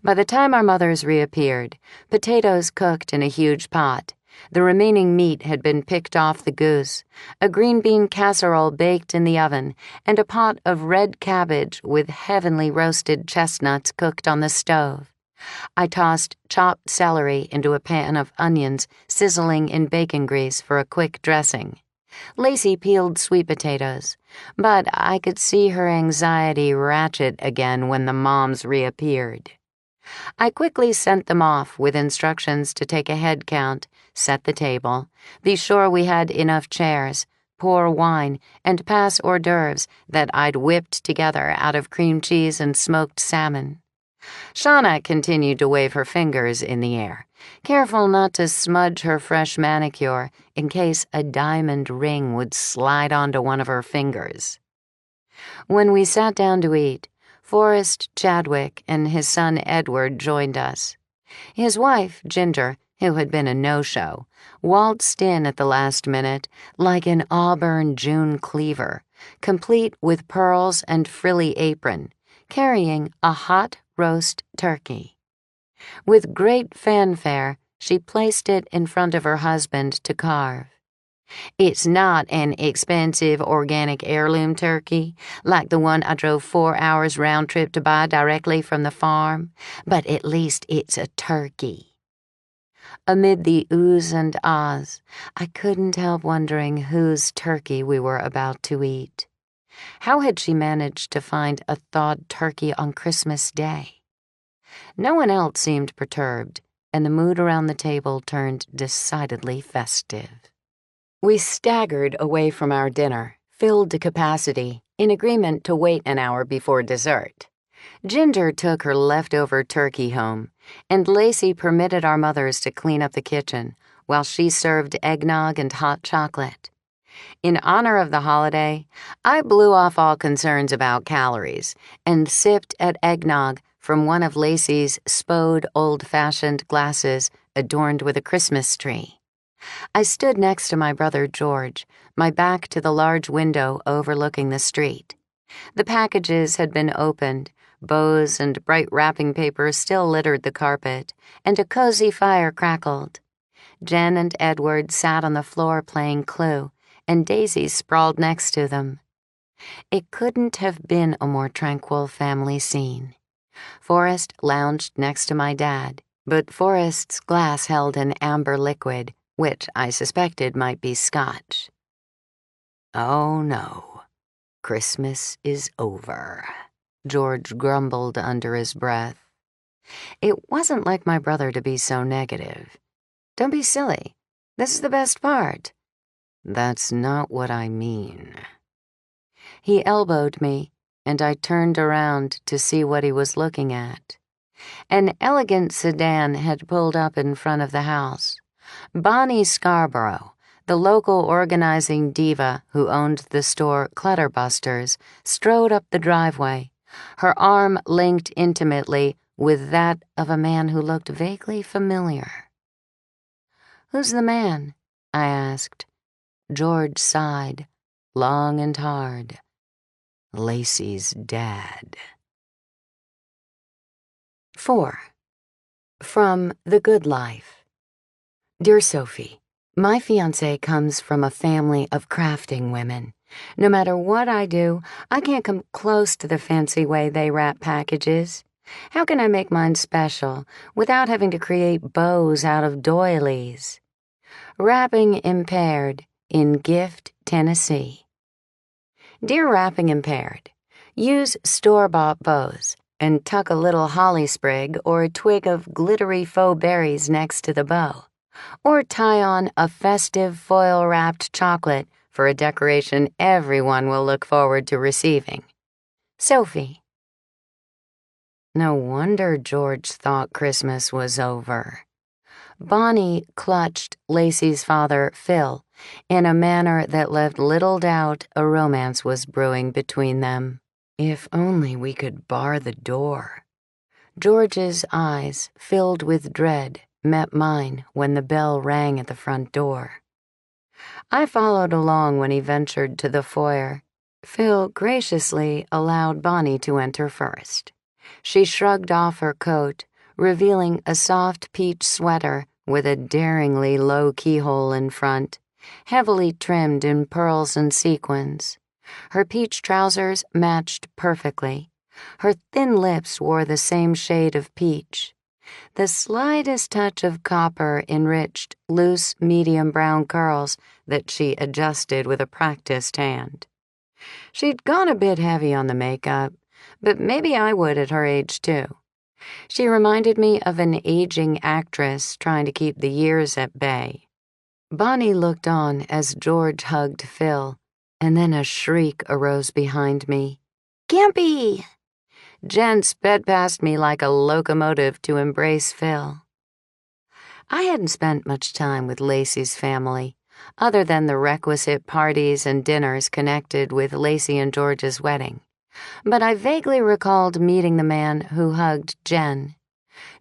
By the time our mothers reappeared, potatoes cooked in a huge pot, the remaining meat had been picked off the goose, a green bean casserole baked in the oven, and a pot of red cabbage with heavenly roasted chestnuts cooked on the stove. I tossed chopped celery into a pan of onions sizzling in bacon grease for a quick dressing. Lacey peeled sweet potatoes, but I could see her anxiety ratchet again when the moms reappeared. I quickly sent them off with instructions to take a head count, set the table, be sure we had enough chairs, pour wine, and pass hors d'oeuvres that I'd whipped together out of cream cheese and smoked salmon. Shauna continued to wave her fingers in the air, careful not to smudge her fresh manicure in case a diamond ring would slide onto one of her fingers. When we sat down to eat, Forrest Chadwick and his son Edward joined us. His wife, Ginger, who had been a no-show, waltzed in at the last minute like an auburn June cleaver, complete with pearls and frilly apron, carrying a hot roast turkey. With great fanfare, she placed it in front of her husband to carve. It's not an expensive organic heirloom turkey like the one I drove 4 hours round trip to buy directly from the farm, but at least it's a turkey. Amid the oohs and ahs, I couldn't help wondering whose turkey we were about to eat. How had she managed to find a thawed turkey on Christmas Day? No one else seemed perturbed, and the mood around the table turned decidedly festive. We staggered away from our dinner, filled to capacity, in agreement to wait an hour before dessert. Ginger took her leftover turkey home, and Lacey permitted our mothers to clean up the kitchen while she served eggnog and hot chocolate. In honor of the holiday, I blew off all concerns about calories and sipped at eggnog from one of Lacey's spode old-fashioned glasses adorned with a Christmas tree. I stood next to my brother George, my back to the large window overlooking the street. The packages had been opened, bows and bright wrapping paper still littered the carpet, and a cozy fire crackled. Jen and Edward sat on the floor playing Clue, and Daisy sprawled next to them. It couldn't have been a more tranquil family scene. Forrest lounged next to my dad, but Forrest's glass held an amber liquid, which I suspected might be scotch. "Oh no, Christmas is over," George grumbled under his breath. It wasn't like my brother to be so negative. "Don't be silly. This is the best part." "That's not what I mean." He elbowed me, and I turned around to see what he was looking at. An elegant sedan had pulled up in front of the house. Bonnie Scarborough, the local organizing diva who owned the store Clutterbusters, strode up the driveway, her arm linked intimately with that of a man who looked vaguely familiar. "Who's the man?" I asked. George sighed, long and hard. "Lacey's dad." 4. From The Good Life. Dear Sophie, my fiancé comes from a family of crafting women. No matter what I do, I can't come close to the fancy way they wrap packages. How can I make mine special without having to create bows out of doilies? Wrapping Impaired in Gift, Tennessee. Dear Wrapping Impaired, use store-bought bows and tuck a little holly sprig or a twig of glittery faux berries next to the bow, or tie on a festive foil-wrapped chocolate for a decoration everyone will look forward to receiving. Sophie. No wonder George thought Christmas was over. Bonnie clutched Lacey's father, Phil, in a manner that left little doubt a romance was brewing between them. If only we could bar the door. George's eyes, filled with dread, met mine when the bell rang at the front door. I followed along when he ventured to the foyer. Phil graciously allowed Bonnie to enter first. She shrugged off her coat, revealing a soft peach sweater with a daringly low keyhole in front, heavily trimmed in pearls and sequins. Her peach trousers matched perfectly. Her thin lips wore the same shade of peach. The slightest touch of copper enriched loose, medium brown curls that she adjusted with a practiced hand. She'd gone a bit heavy on the makeup, but maybe I would at her age too. She reminded me of an aging actress trying to keep the years at bay. Bonnie looked on as George hugged Phil, and then a shriek arose behind me. "Campy!" Jen sped past me like a locomotive to embrace Phil. I hadn't spent much time with Lacey's family, other than the requisite parties and dinners connected with Lacey and George's wedding, but I vaguely recalled meeting the man who hugged Jen.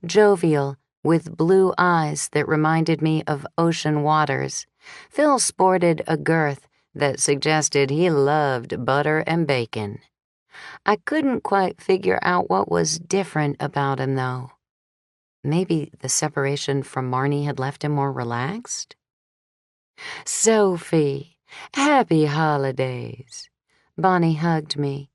Jovial, with blue eyes that reminded me of ocean waters, Phil sported a girth that suggested he loved butter and bacon. I couldn't quite figure out what was different about him, though. Maybe the separation from Marnie had left him more relaxed? Sophie, happy holidays. Bonnie hugged me.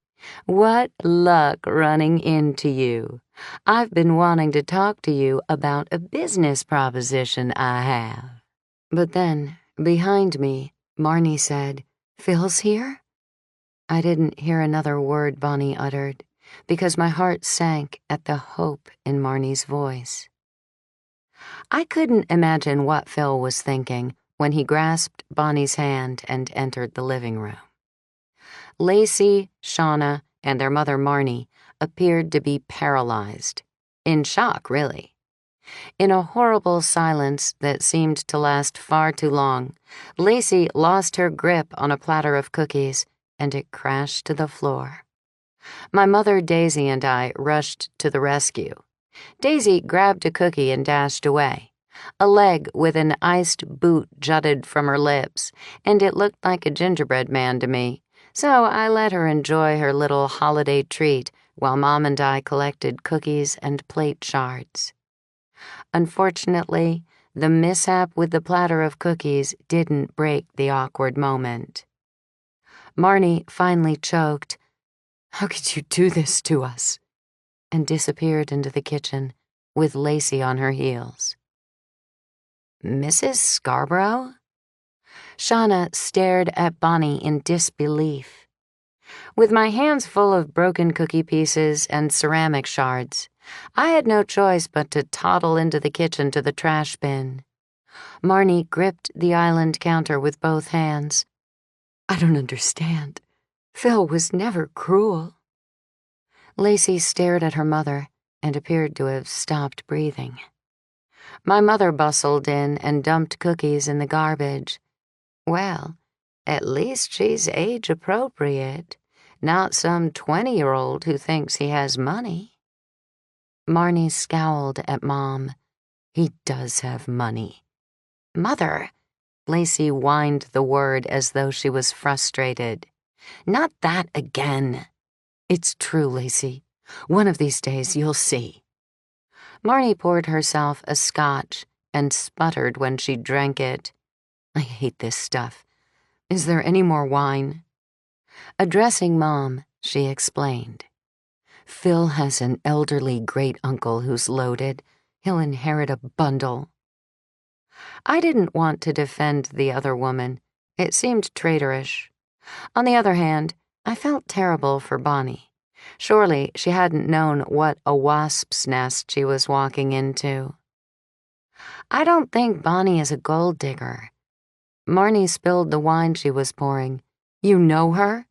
What luck running into you. I've been wanting to talk to you about a business proposition I have. But then, behind me, Marnie said, Phil's here? I didn't hear another word Bonnie uttered, because my heart sank at the hope in Marnie's voice. I couldn't imagine what Phil was thinking when he grasped Bonnie's hand and entered the living room. Lacey, Shauna, and their mother Marnie appeared to be paralyzed. In shock, really. In a horrible silence that seemed to last far too long, Lacey lost her grip on a platter of cookies, and it crashed to the floor. My mother, Daisy, and I rushed to the rescue. Daisy grabbed a cookie and dashed away. A leg with an iced boot jutted from her lips, and it looked like a gingerbread man to me, so I let her enjoy her little holiday treat while Mom and I collected cookies and plate shards. Unfortunately, the mishap with the platter of cookies didn't break the awkward moment. Marnie finally choked, "How could you do this to us?" and disappeared into the kitchen with Lacey on her heels. Mrs. Scarborough? Shauna stared at Bonnie in disbelief. With my hands full of broken cookie pieces and ceramic shards, I had no choice but to toddle into the kitchen to the trash bin. Marnie gripped the island counter with both hands. "I don't understand. Phil was never cruel." Lacey stared at her mother and appeared to have stopped breathing. My mother bustled in and dumped cookies in the garbage. Well, at least she's age-appropriate, not some 20-year-old who thinks he has money. Marnie scowled at Mom. "He does have money." "Mother," Lacey whined the word as though she was frustrated. "Not that again." "It's true, Lacey. One of these days you'll see." Marnie poured herself a scotch and sputtered when she drank it. "I hate this stuff. Is there any more wine?" Addressing Mom, she explained. "Phil has an elderly great-uncle who's loaded. He'll inherit a bundle." I didn't want to defend the other woman. It seemed traitorish. On the other hand, I felt terrible for Bonnie. Surely she hadn't known what a wasp's nest she was walking into. "I don't think Bonnie is a gold digger." Marnie spilled the wine she was pouring. "You know her?"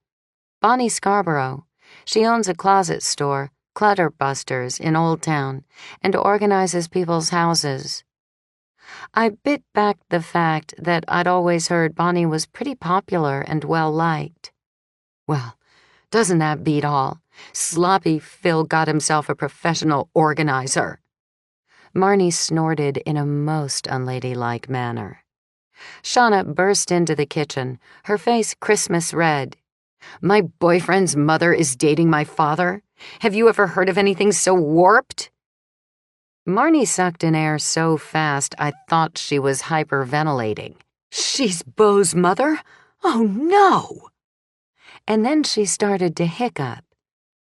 "Bonnie Scarborough. She owns a closet store, Clutter Busters, in Old Town, and organizes people's houses." I bit back the fact that I'd always heard Bonnie was pretty popular and well-liked. "Well, doesn't that beat all? Sloppy Phil got himself a professional organizer." Marnie snorted in a most unladylike manner. Shauna burst into the kitchen, her face Christmas red. "My boyfriend's mother is dating my father? Have you ever heard of anything so warped?" Marnie sucked in air so fast I thought she was hyperventilating. "She's Beau's mother? Oh, no!" And then she started to hiccup.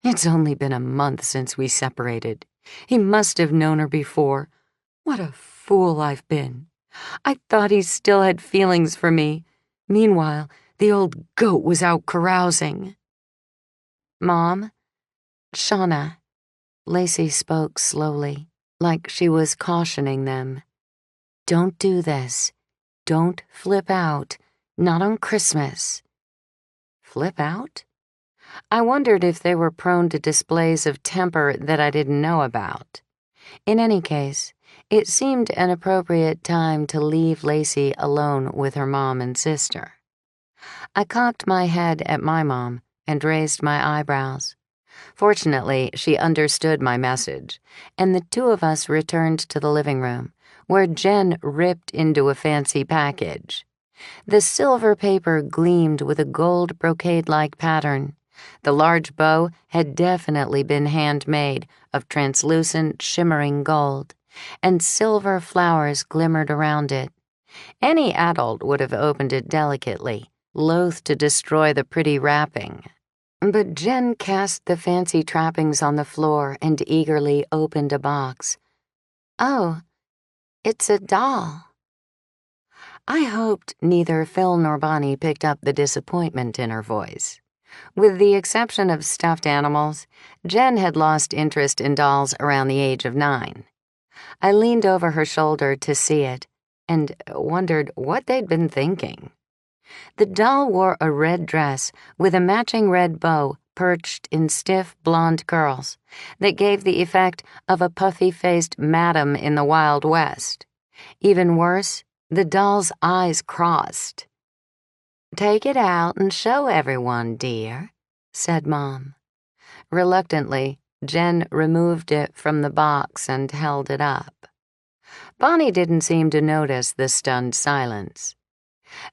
"It's only been a month since we separated. He must have known her before. What a fool I've been. I thought he still had feelings for me. Meanwhile, the old goat was out carousing." "Mom?" "Shauna." Lacey spoke slowly, like she was cautioning them. "Don't do this. Don't flip out. Not on Christmas." Flip out? I wondered if they were prone to displays of temper that I didn't know about. In any case, it seemed an appropriate time to leave Lacey alone with her mom and sister. I cocked my head at my mom and raised my eyebrows. Fortunately, she understood my message, and the two of us returned to the living room, where Jen ripped into a fancy package. The silver paper gleamed with a gold brocade-like pattern. The large bow had definitely been handmade of translucent, shimmering gold, and silver flowers glimmered around it. Any adult would have opened it delicately, loath to destroy the pretty wrapping. But Jen cast the fancy trappings on the floor and eagerly opened a box. "Oh, it's a doll." I hoped neither Phil nor Bonnie picked up the disappointment in her voice. With the exception of stuffed animals, Jen had lost interest in dolls around the age of 9. I leaned over her shoulder to see it and wondered what they'd been thinking. The doll wore a red dress with a matching red bow perched in stiff blonde curls that gave the effect of a puffy-faced madam in the Wild West. Even worse, the doll's eyes crossed. "Take it out and show everyone, dear," said Mom. Reluctantly, Jen removed it from the box and held it up. Bonnie didn't seem to notice the stunned silence.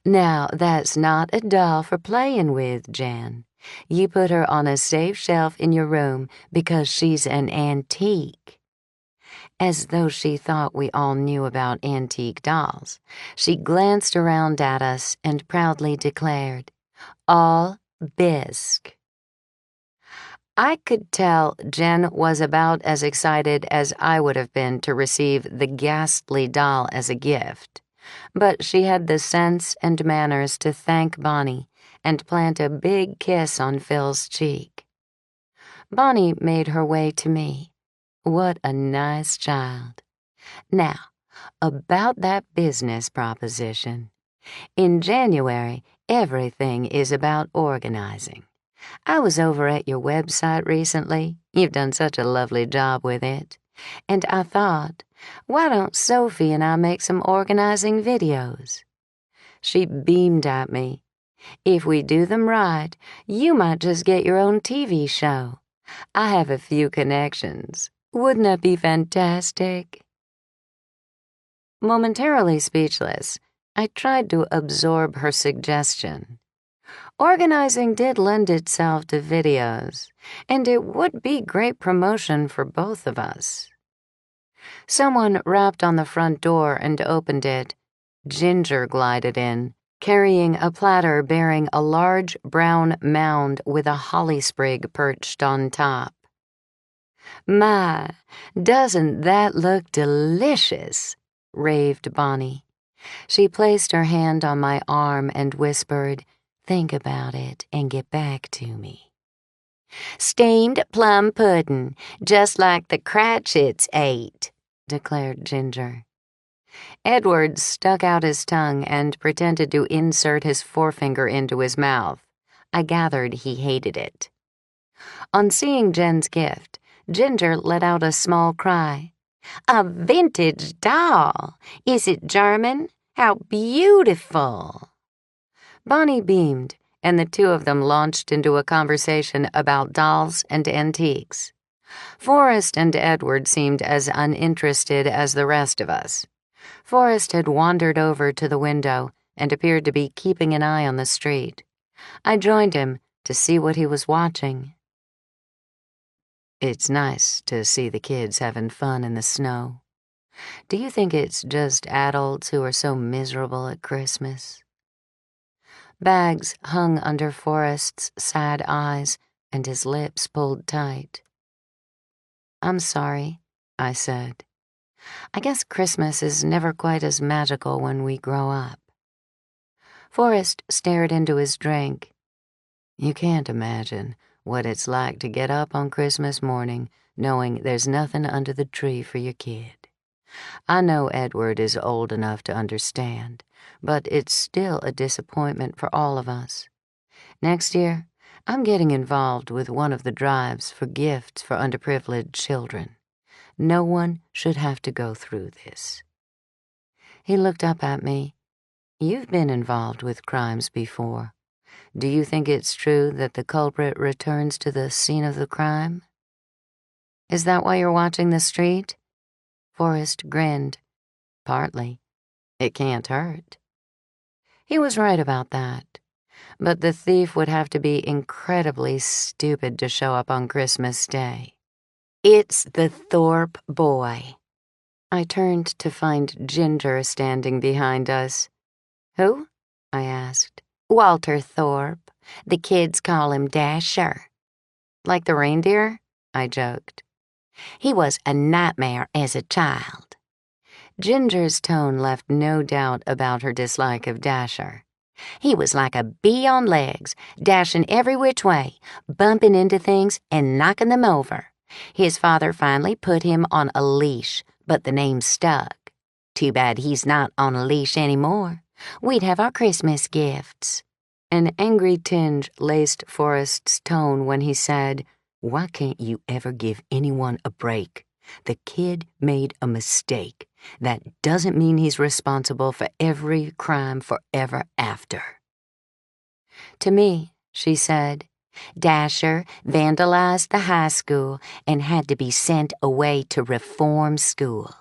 "Now, that's not a doll for playing with, Jen. You put her on a safe shelf in your room because she's an antique." As though she thought we all knew about antique dolls, she glanced around at us and proudly declared, "All bisque." I could tell Jen was about as excited as I would have been to receive the ghastly doll as a gift, but she had the sense and manners to thank Bonnie and plant a big kiss on Phil's cheek. Bonnie made her way to me. What a nice child. Now, about that business proposition. In January, everything is about organizing. I was over at your website recently. You've done such a lovely job with it. And I thought, why don't Sophie and I make some organizing videos? She beamed at me. If we do them right, you might just get your own TV show. I have a few connections. Wouldn't that be fantastic? Momentarily speechless, I tried to absorb her suggestion. Organizing did lend itself to videos, and it would be great promotion for both of us. Someone rapped on the front door and opened it. Ginger glided in, carrying a platter bearing a large brown mound with a holly sprig perched on top. "My, doesn't that look delicious?" raved Bonnie. She placed her hand on my arm and whispered, "Think about it and get back to me." "Steamed plum pudding, just like the Cratchits ate," declared Ginger. Edward stuck out his tongue and pretended to insert his forefinger into his mouth. I gathered he hated it. On seeing Jen's gift, Ginger let out a small cry. "A vintage doll! Is it German? How beautiful!" Bonnie beamed, and the two of them launched into a conversation about dolls and antiques. Forrest and Edward seemed as uninterested as the rest of us. Forrest had wandered over to the window and appeared to be keeping an eye on the street. I joined him to see what he was watching. It's nice to see the kids having fun in the snow. Do you think it's just adults who are so miserable at Christmas? Bags hung under Forrest's sad eyes, and his lips pulled tight. "I'm sorry," I said. "I guess Christmas is never quite as magical when we grow up." Forrest stared into his drink. "You can't imagine what it's like to get up on Christmas morning knowing there's nothing under the tree for your kid. I know Edward is old enough to understand, but it's still a disappointment for all of us. Next year, I'm getting involved with one of the drives for gifts for underprivileged children. No one should have to go through this." He looked up at me. "You've been involved with crimes before. Do you think it's true that the culprit returns to the scene of the crime?" "Is that why you're watching the street?" Forrest grinned. "Partly. It can't hurt." He was right about that. But the thief would have to be incredibly stupid to show up on Christmas Day. "It's the Thorpe boy." I turned to find Ginger standing behind us. "Who?" I asked. "Walter Thorpe. The kids call him Dasher." "Like the reindeer?" I joked. "He was a nightmare as a child." Ginger's tone left no doubt about her dislike of Dasher. "He was like a bee on legs, dashing every which way, bumping into things and knocking them over. His father finally put him on a leash, but the name stuck. Too bad he's not on a leash anymore. We'd have our Christmas gifts." An angry tinge laced Forrest's tone when he said, "Why can't you ever give anyone a break? The kid made a mistake. That doesn't mean he's responsible for every crime forever after." To me, she said, "Dasher vandalized the high school and had to be sent away to reform school.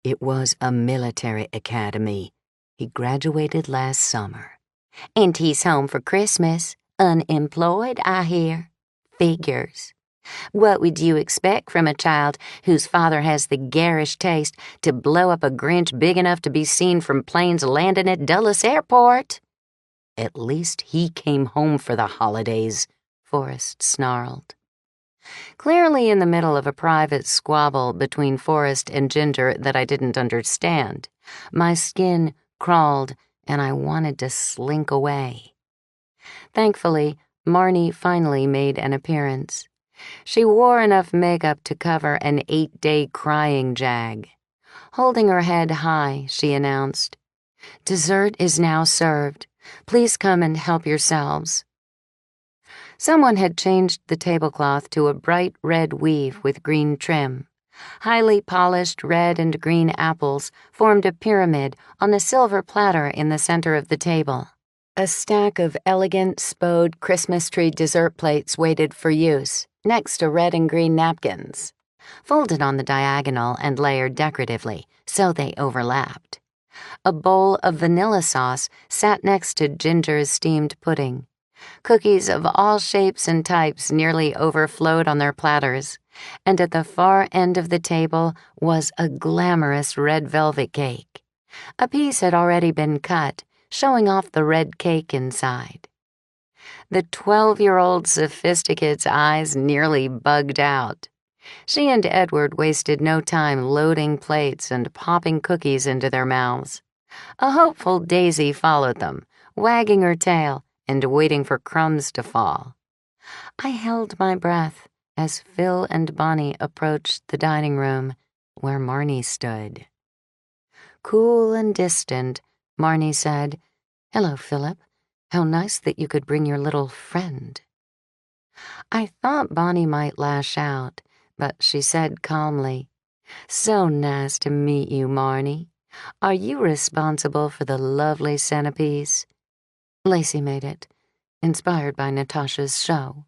It was a military academy. He graduated last summer. And he's home for Christmas, unemployed, I hear. Figures. What would you expect from a child whose father has the garish taste to blow up a Grinch big enough to be seen from planes landing at Dulles Airport?" "At least he came home for the holidays," Forrest snarled. Clearly in the middle of a private squabble between Forrest and Ginger that I didn't understand, my skin crawled and I wanted to slink away. Thankfully, Marnie finally made an appearance. She wore enough makeup to cover an 8-day crying jag. Holding her head high, she announced, "Dessert is now served. Please come and help yourselves." Someone had changed the tablecloth to a bright red weave with green trim. Highly polished red and green apples formed a pyramid on a silver platter in the center of the table. A stack of elegant, spode Christmas tree dessert plates waited for use, next to red and green napkins, folded on the diagonal and layered decoratively, so they overlapped. A bowl of vanilla sauce sat next to Ginger's steamed pudding. Cookies of all shapes and types nearly overflowed on their platters, and at the far end of the table was a glamorous red velvet cake. A piece had already been cut, showing off the red cake inside. The 12-year-old sophisticate's eyes nearly bugged out. She and Edward wasted no time loading plates and popping cookies into their mouths. A hopeful Daisy followed them, wagging her tail and waiting for crumbs to fall. I held my breath as Phil and Bonnie approached the dining room where Marnie stood. Cool and distant, Marnie said, "Hello, Philip. How nice that you could bring your little friend." I thought Bonnie might lash out, but she said calmly, "So nice to meet you, Marnie. Are you responsible for the lovely centerpiece?" "Lacey made it, inspired by Natasha's show."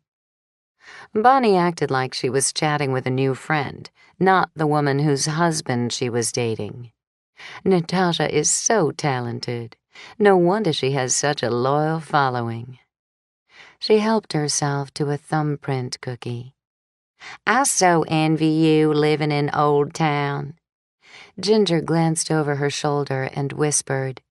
Bonnie acted like she was chatting with a new friend, not the woman whose husband she was dating. "Natasha is so talented. No wonder she has such a loyal following." She helped herself to a thumbprint cookie. "I so envy you living in Old Town." Ginger glanced over her shoulder and whispered,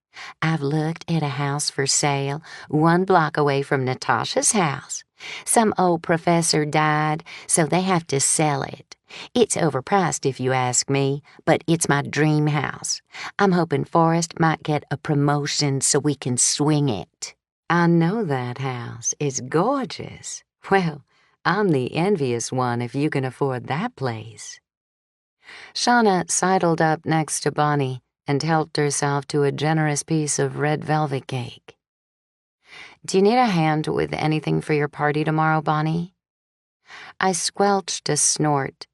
"I've looked at a house for sale 1 block away from Natasha's house. Some old professor died, so they have to sell it. It's overpriced if you ask me, but it's my dream house. I'm hoping Forrest might get a promotion so we can swing it." "I know that house. It's gorgeous. Well, I'm the envious one if you can afford that place." Shauna sidled up next to Bonnie and helped herself to a generous piece of red velvet cake. "Do you need a hand with anything for your party tomorrow, Bonnie?" I squelched a snort.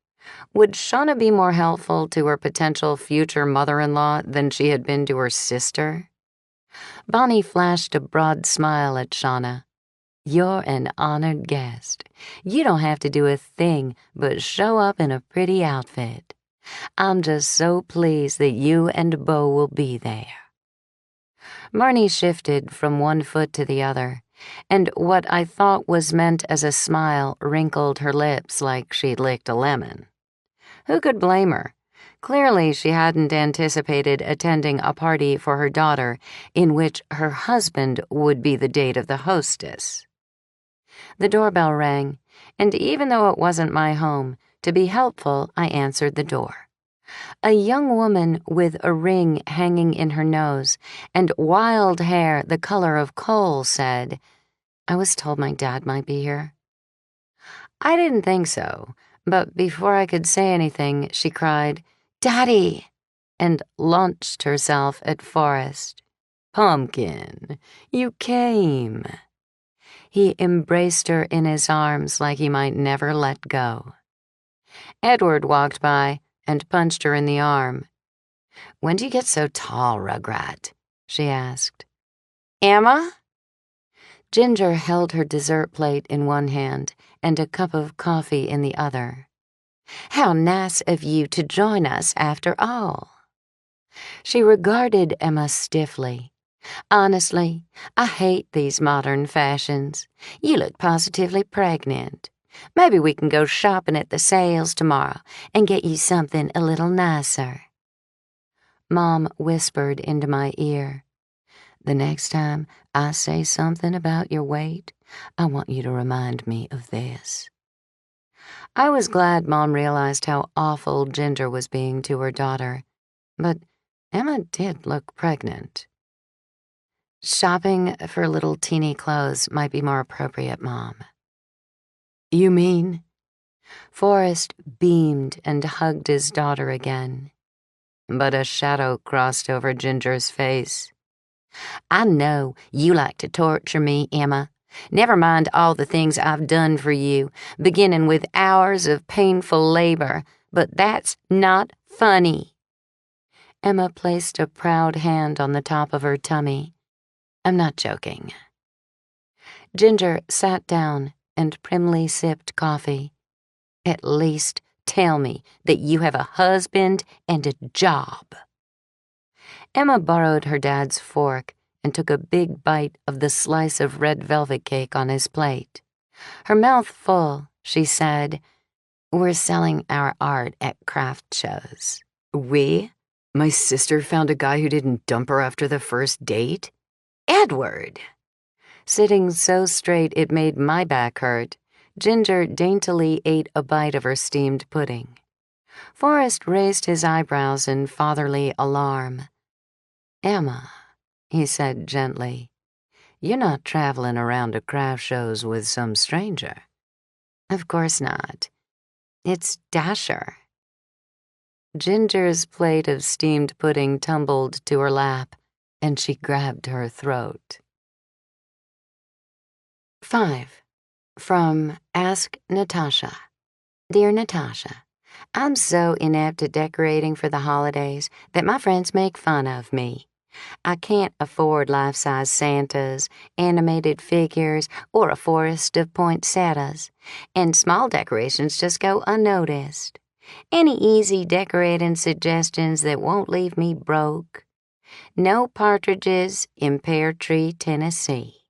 Would Shauna be more helpful to her potential future mother-in-law than she had been to her sister? Bonnie flashed a broad smile at Shauna. "You're an honored guest. You don't have to do a thing but show up in a pretty outfit. I'm just so pleased that you and Beau will be there." Marnie shifted from one foot to the other, and what I thought was meant as a smile wrinkled her lips like she'd licked a lemon. Who could blame her? Clearly, she hadn't anticipated attending a party for her daughter in which her husband would be the date of the hostess. The doorbell rang, and even though it wasn't my home, to be helpful, I answered the door. A young woman with a ring hanging in her nose and wild hair the color of coal said, "I was told my dad might be here." I didn't think so, but before I could say anything, she cried, "Daddy!" and launched herself at Forrest. "Pumpkin, you came." He embraced her in his arms like he might never let go. Edward walked by and punched her in the arm. "When do you get so tall, Rugrat?" she asked. "Emma?" Ginger held her dessert plate in one hand and a cup of coffee in the other. "How nice of you to join us after all." She regarded Emma stiffly. "Honestly, I hate these modern fashions. You look positively pregnant. Maybe we can go shopping at the sales tomorrow and get you something a little nicer." Mom whispered into my ear, "The next time I say something about your weight, I want you to remind me of this." I was glad Mom realized how awful Ginger was being to her daughter, but Emma did look pregnant. "Shopping for little teeny clothes might be more appropriate, Mom." "You mean?" Forrest beamed and hugged his daughter again. But a shadow crossed over Ginger's face. "I know you like to torture me, Emma. Never mind all the things I've done for you, beginning with hours of painful labor, but that's not funny." Emma placed a proud hand on the top of her tummy. "I'm not joking." Ginger sat down and primly sipped coffee. "At least tell me that you have a husband and a job." Emma borrowed her dad's fork and took a big bite of the slice of red velvet cake on his plate. Her mouth full, she said, "We're selling our art at craft shows." "We? My sister found a guy who didn't dump her after the first date?" "Edward!" Sitting so straight it made my back hurt, Ginger daintily ate a bite of her steamed pudding. Forrest raised his eyebrows in fatherly alarm. "Emma," he said gently, "you're not traveling around to craft shows with some stranger." "Of course not. It's Dasher." Ginger's plate of steamed pudding tumbled to her lap, and she grabbed her throat. 5. From Ask Natasha. Dear Natasha, I'm so inept at decorating for the holidays that my friends make fun of me. I can't afford life-size Santas, animated figures, or a forest of poinsettias, and small decorations just go unnoticed. Any easy decorating suggestions that won't leave me broke? No partridges in Pear Tree, Tennessee.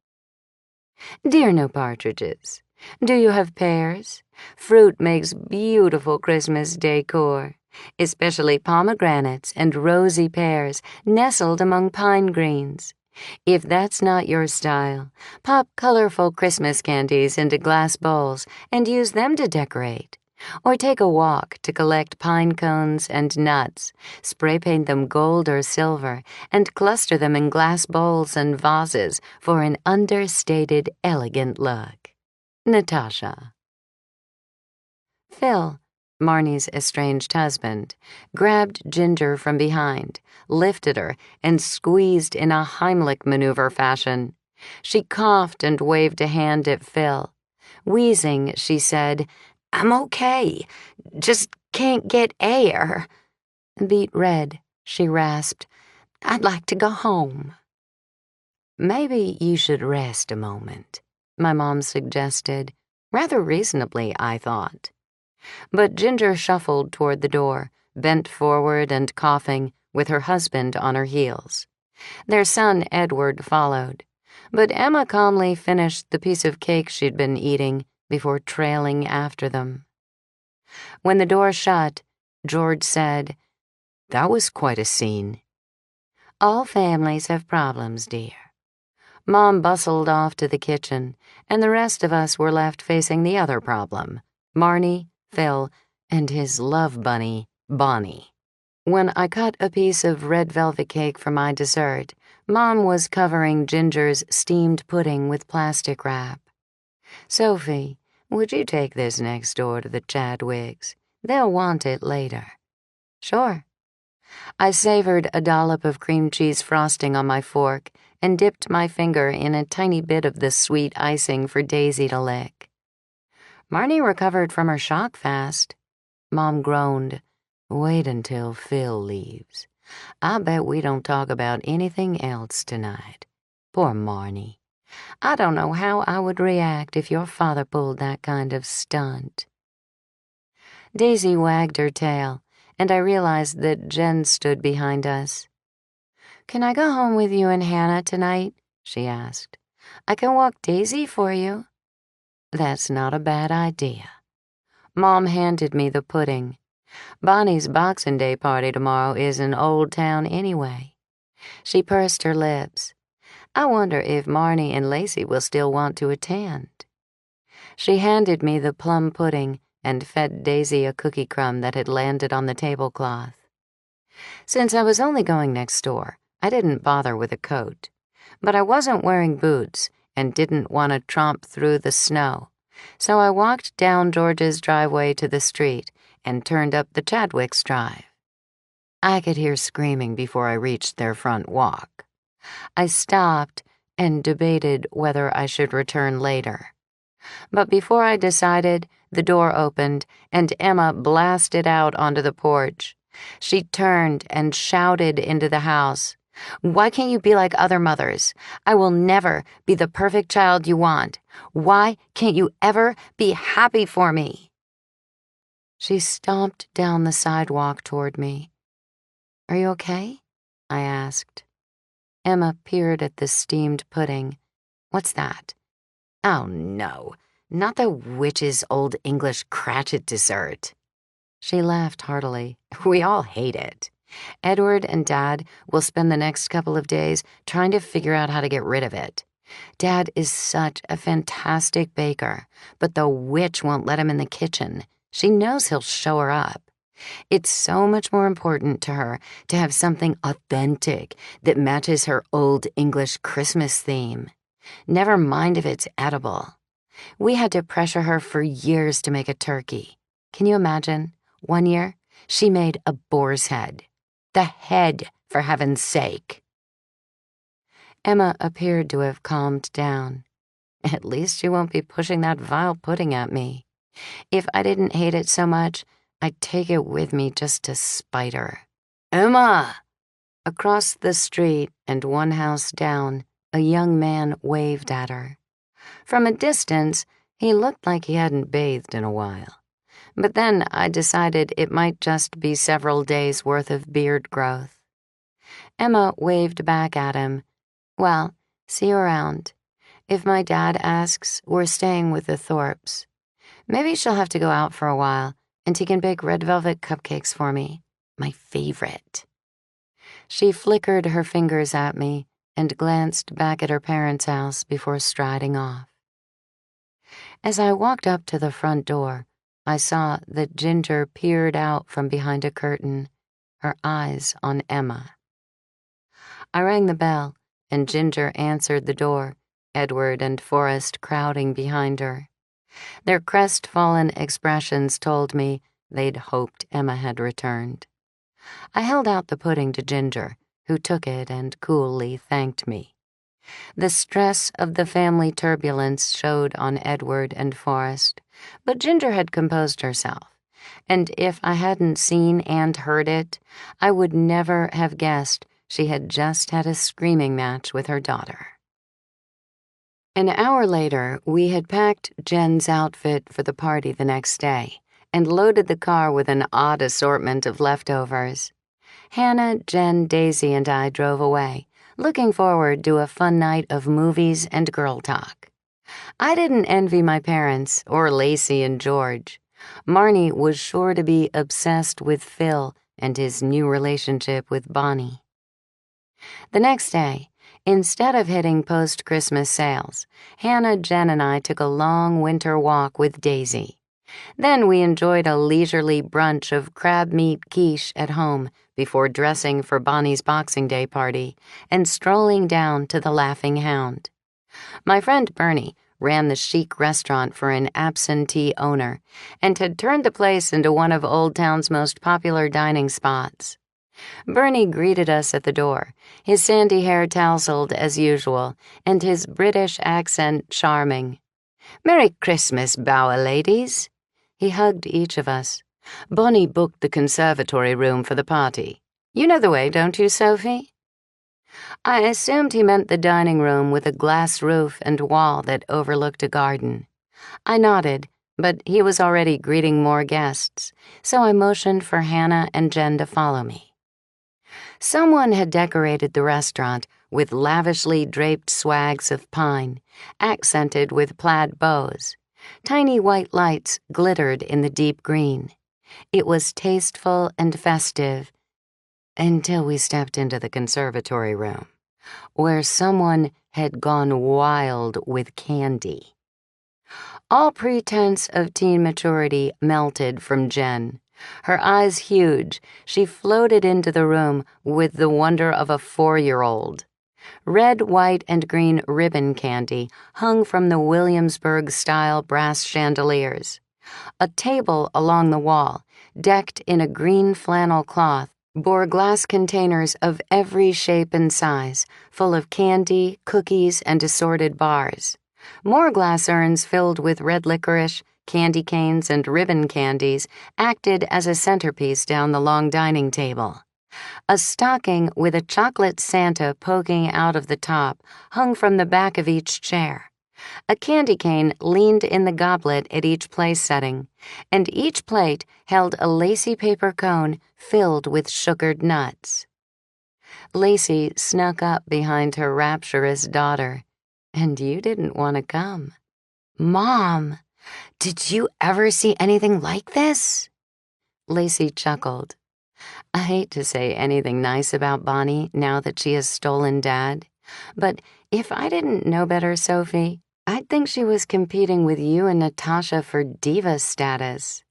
Dear No Partridges, do you have pears? Fruit makes beautiful Christmas decor, especially pomegranates and rosy pears nestled among pine greens. If that's not your style, pop colorful Christmas candies into glass bowls and use them to decorate. Or take a walk to collect pine cones and nuts, spray paint them gold or silver, and cluster them in glass bowls and vases for an understated, elegant look. Natasha. Phil, Marnie's estranged husband, grabbed Ginger from behind, lifted her, and squeezed in a Heimlich maneuver fashion. She coughed and waved a hand at Phil. Wheezing, she said, "I'm okay. Just can't get air." Beet red, she rasped, "I'd like to go home." "Maybe you should rest a moment," my mom suggested, rather reasonably, I thought. But Ginger shuffled toward the door, bent forward and coughing, with her husband on her heels. Their son Edward followed, but Emma calmly finished the piece of cake she'd been eating before trailing after them. When the door shut, George said, That was quite a scene. All families have problems, dear. Mom bustled off to the kitchen, and the rest of us were left facing the other problem, Marnie, Phil, and his love bunny, Bonnie. When I cut a piece of red velvet cake for my dessert, Mom was covering Ginger's steamed pudding with plastic wrap. Sophie, would you take this next door to the Chadwicks? They'll want it later. Sure. I savored a dollop of cream cheese frosting on my fork and dipped my finger in a tiny bit of the sweet icing for Daisy to lick. Marnie recovered from her shock fast. Mom groaned. Wait until Phil leaves. I bet we don't talk about anything else tonight. Poor Marnie. I don't know how I would react if your father pulled that kind of stunt. Daisy wagged her tail, and I realized that Jen stood behind us. Can I go home with you and Hannah tonight? She asked. I can walk Daisy for you. That's not a bad idea. Mom handed me the pudding. Bonnie's Boxing Day party tomorrow is in Old Town anyway. She pursed her lips. I wonder if Marnie and Lacey will still want to attend. She handed me the plum pudding and fed Daisy a cookie crumb that had landed on the tablecloth. Since I was only going next door, I didn't bother with a coat. But I wasn't wearing boots and didn't want to tromp through the snow, so I walked down George's driveway to the street and turned up the Chadwicks' drive. I could hear screaming before I reached their front walk. I stopped and debated whether I should return later. But before I decided, the door opened and Emma blasted out onto the porch. She turned and shouted into the house, "Why can't you be like other mothers? I will never be the perfect child you want. Why can't you ever be happy for me?" She stomped down the sidewalk toward me. Are you okay? I asked. Emma peered at the steamed pudding. What's that? Oh, no, not the witch's old English Cratchit dessert. She laughed heartily. We all hate it. Edward and Dad will spend the next couple of days trying to figure out how to get rid of it. Dad is such a fantastic baker, but the witch won't let him in the kitchen. She knows he'll show her up. It's so much more important to her to have something authentic that matches her old English Christmas theme. Never mind if it's edible. We had to pressure her for years to make a turkey. Can you imagine? One year, she made a boar's head. The head, for heaven's sake. Emma appeared to have calmed down. At least she won't be pushing that vile pudding at me. If I didn't hate it so much, I'd take it with me just to spite her. Emma! Across the street and one house down, a young man waved at her. From a distance, he looked like he hadn't bathed in a while. But then I decided it might just be several days' worth of beard growth. Emma waved back at him. Well, see you around. If my dad asks, we're staying with the Thorpes. Maybe she'll have to go out for a while, and he can bake red velvet cupcakes for me. My favorite. She flickered her fingers at me and glanced back at her parents' house before striding off. As I walked up to the front door, I saw that Ginger peered out from behind a curtain, her eyes on Emma. I rang the bell, and Ginger answered the door, Edward and Forrest crowding behind her. Their crestfallen expressions told me they'd hoped Emma had returned. I held out the pudding to Ginger, who took it and coolly thanked me. The stress of the family turbulence showed on Edward and Forrest, but Ginger had composed herself, and if I hadn't seen and heard it, I would never have guessed she had just had a screaming match with her daughter. An hour later, we had packed Jen's outfit for the party the next day and loaded the car with an odd assortment of leftovers. Hannah, Jen, Daisy, and I drove away, looking forward to a fun night of movies and girl talk. I didn't envy my parents or Lacey and George. Marnie was sure to be obsessed with Phil and his new relationship with Bonnie. The next day, instead of hitting post-Christmas sales, Hannah, Jen, and I took a long winter walk with Daisy. Then we enjoyed a leisurely brunch of crab meat quiche at home before dressing for Bonnie's Boxing Day party and strolling down to the Laughing Hound. My friend Bernie ran the chic restaurant for an absentee owner and had turned the place into one of Old Town's most popular dining spots. Bernie greeted us at the door, his sandy hair tousled as usual, and his British accent charming. "Merry Christmas, Bower ladies." He hugged each of us. "Bonnie booked the conservatory room for the party. You know the way, don't you, Sophie?" I assumed he meant the dining room with a glass roof and wall that overlooked a garden. I nodded, but he was already greeting more guests, so I motioned for Hannah and Jen to follow me. Someone had decorated the restaurant with lavishly draped swags of pine, accented with plaid bows. Tiny white lights glittered in the deep green. It was tasteful and festive until we stepped into the conservatory room, where someone had gone wild with candy. All pretense of teen maturity melted from Jen. Her eyes huge, she floated into the room with the wonder of a 4-year-old. Red, white, and green ribbon candy hung from the Williamsburg-style brass chandeliers. A table along the wall, decked in a green flannel cloth, bore glass containers of every shape and size, full of candy, cookies, and assorted bars. More glass urns filled with red licorice, candy canes, and ribbon candies acted as a centerpiece down the long dining table. A stocking with a chocolate Santa poking out of the top hung from the back of each chair. A candy cane leaned in the goblet at each place setting, and each plate held a lacy paper cone filled with sugared nuts. Lacey snuck up behind her rapturous daughter, and you didn't want to come. "Mom, did you ever see anything like this?" Lacey chuckled. I hate to say anything nice about Bonnie now that she has stolen Dad, but if I didn't know better, Sophie, I'd think she was competing with you and Natasha for diva status.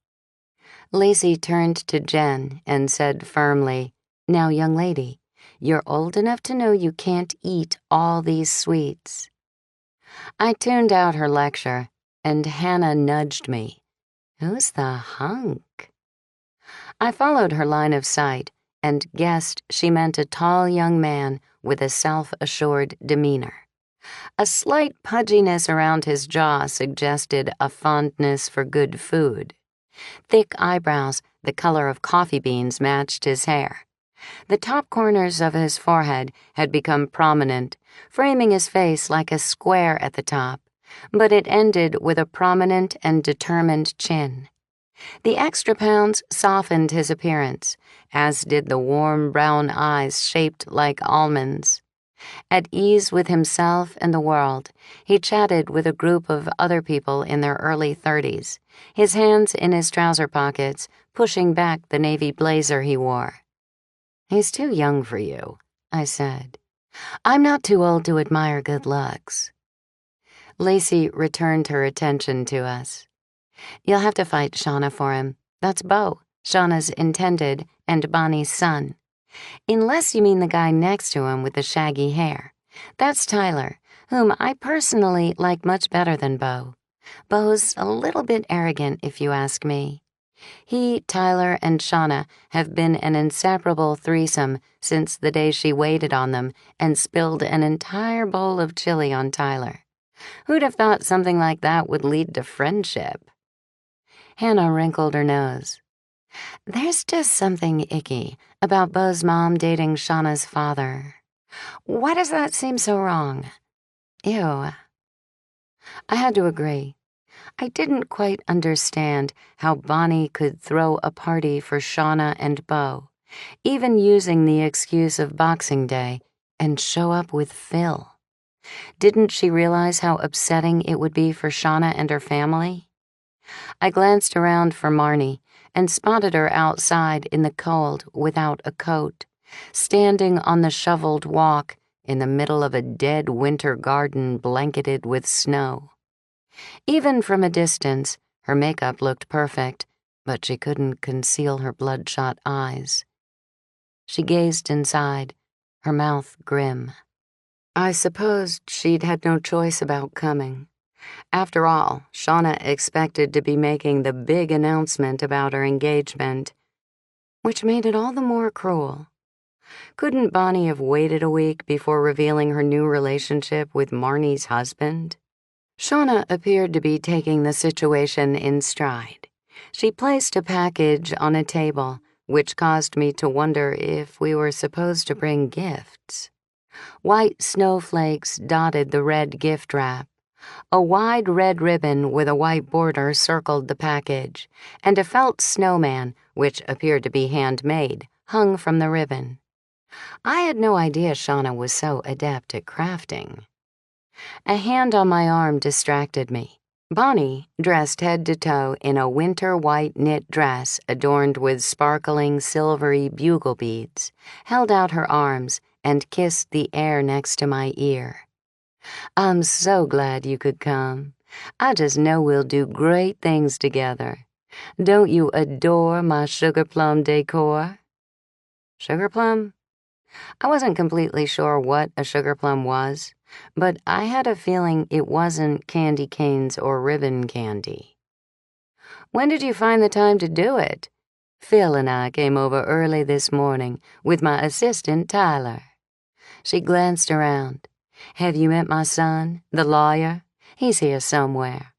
Lacey turned to Jen and said firmly, "Now, young lady, you're old enough to know you can't eat all these sweets." I tuned out her lecture, and Hannah nudged me. "Who's the hunk?" I followed her line of sight and guessed she meant a tall young man with a self-assured demeanor. A slight pudginess around his jaw suggested a fondness for good food. Thick eyebrows, the color of coffee beans, matched his hair. The top corners of his forehead had become prominent, framing his face like a square at the top, but it ended with a prominent and determined chin. The extra pounds softened his appearance, as did the warm brown eyes shaped like almonds. At ease with himself and the world, he chatted with a group of other people in their early 30s, his hands in his trouser pockets, pushing back the navy blazer he wore. "He's too young for you," I said. "I'm not too old to admire good looks." Lacey returned her attention to us. "You'll have to fight Shauna for him. That's Beau, Shauna's intended and Bonnie's son. Unless you mean the guy next to him with the shaggy hair. That's Tyler, whom I personally like much better than Beau. Beau's a little bit arrogant, if you ask me. He, Tyler, and Shauna have been an inseparable threesome since the day she waited on them and spilled an entire bowl of chili on Tyler. Who'd have thought something like that would lead to friendship?" Hannah wrinkled her nose. "There's just something icky about Beau's mom dating Shauna's father. Why does that seem so wrong? Ew." I had to agree. I didn't quite understand how Bonnie could throw a party for Shauna and Beau, even using the excuse of Boxing Day, and show up with Phil. Didn't she realize how upsetting it would be for Shauna and her family? I glanced around for Marnie and spotted her outside in the cold without a coat, standing on the shoveled walk in the middle of a dead winter garden blanketed with snow. Even from a distance, her makeup looked perfect, but she couldn't conceal her bloodshot eyes. She gazed inside, her mouth grim. I supposed she'd had no choice about coming. After all, Shauna expected to be making the big announcement about her engagement, which made it all the more cruel. Couldn't Bonnie have waited a week before revealing her new relationship with Marnie's husband? Shauna appeared to be taking the situation in stride. She placed a package on a table, which caused me to wonder if we were supposed to bring gifts. White snowflakes dotted the red gift wrap. A wide red ribbon with a white border circled the package, and a felt snowman, which appeared to be handmade, hung from the ribbon. I had no idea Shauna was so adept at crafting. A hand on my arm distracted me. Bonnie, dressed head to toe in a winter white knit dress adorned with sparkling silvery bugle beads, held out her arms and kissed the air next to my ear. I'm so glad you could come. I just know we'll do great things together. Don't you adore my sugar plum decor? Sugar plum? I wasn't completely sure what a sugar plum was, but I had a feeling it wasn't candy canes or ribbon candy. When did you find the time to do it? Phil and I came over early this morning with my assistant, Tyler. She glanced around. Have you met my son, the lawyer? He's here somewhere.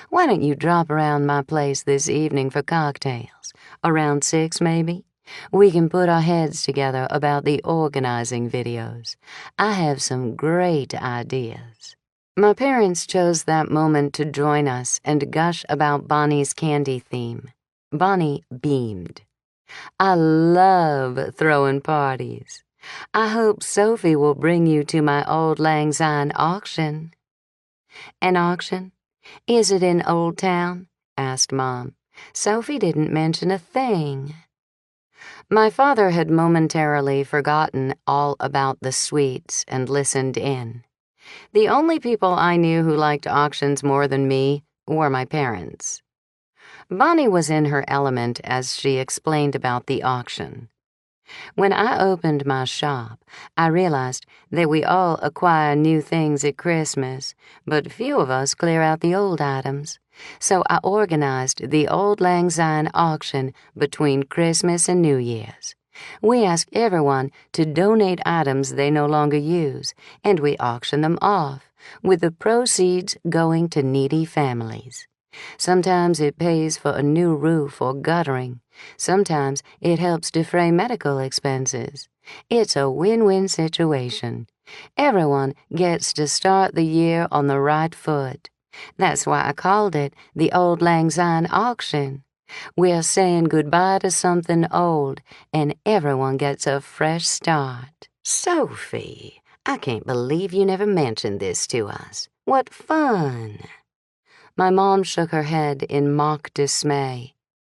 Why don't you drop around my place this evening for cocktails? Around 6, maybe? We can put our heads together about the organizing videos. I have some great ideas. My parents chose that moment to join us and gush about Bonnie's candy theme. Bonnie beamed. I love throwing parties. I hope Sophie will bring you to my Old Lang Syne auction. An auction? Is it in Old Town? Asked Mom. Sophie didn't mention a thing. My father had momentarily forgotten all about the sweets and listened in. The only people I knew who liked auctions more than me were my parents. Bonnie was in her element as she explained about the auction. When I opened my shop, I realized that we all acquire new things at Christmas, but few of us clear out the old items. So I organized the Old Lang Syne auction between Christmas and New Year's. We ask everyone to donate items they no longer use, and we auction them off, with the proceeds going to needy families. Sometimes it pays for a new roof or guttering. Sometimes it helps defray medical expenses. It's a win-win situation. Everyone gets to start the year on the right foot. That's why I called it the Old Lang Syne auction. We're saying goodbye to something old, and everyone gets a fresh start. Sophie, I can't believe you never mentioned this to us. What fun! My mom shook her head in mock dismay.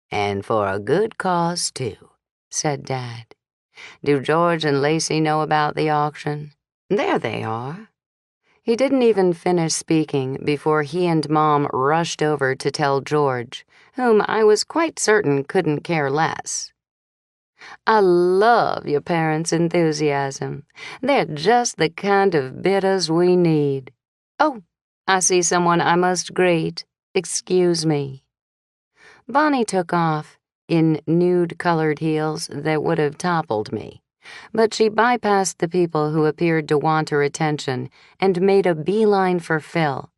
And for a good cause, too, said Dad. Do George and Lacey know about the auction? There they are. He didn't even finish speaking before he and Mom rushed over to tell George, whom I was quite certain couldn't care less. I love your parents' enthusiasm. They're just the kind of bidders we need. Oh, I see someone I must greet. Excuse me. Bonnie took off in nude-colored heels that would have toppled me, but she bypassed the people who appeared to want her attention and made a beeline for Phil,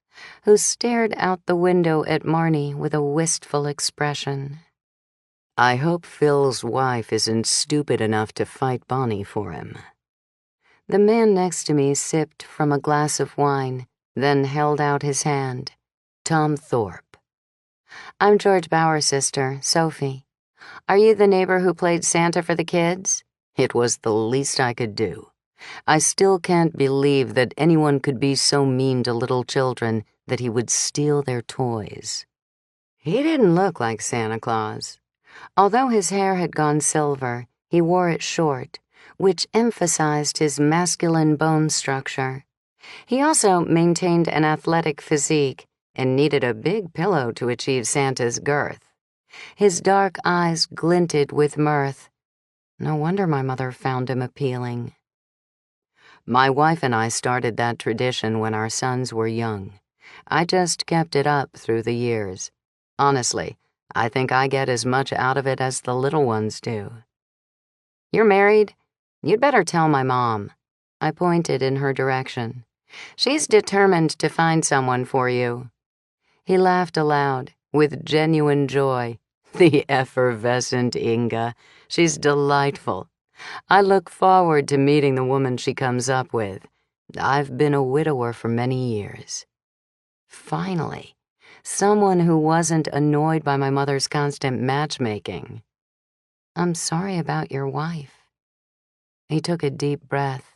who stared out the window at Marnie with a wistful expression. I hope Phil's wife isn't stupid enough to fight Bonnie for him. The man next to me sipped from a glass of wine, then held out his hand. Tom Thorpe. I'm George Bauer's sister, Sophie. Are you the neighbor who played Santa for the kids? It was the least I could do. I still can't believe that anyone could be so mean to little children that he would steal their toys. He didn't look like Santa Claus. Although his hair had gone silver, he wore it short, which emphasized his masculine bone structure. He also maintained an athletic physique and needed a big pillow to achieve Santa's girth. His dark eyes glinted with mirth. No wonder my mother found him appealing. My wife and I started that tradition when our sons were young. I just kept it up through the years. Honestly, I think I get as much out of it as the little ones do. You're married? You'd better tell my mom. I pointed in her direction. She's determined to find someone for you. He laughed aloud, with genuine joy. The effervescent Inga. She's delightful. I look forward to meeting the woman she comes up with. I've been a widower for many years. Finally, someone who wasn't annoyed by my mother's constant matchmaking. I'm sorry about your wife. He took a deep breath.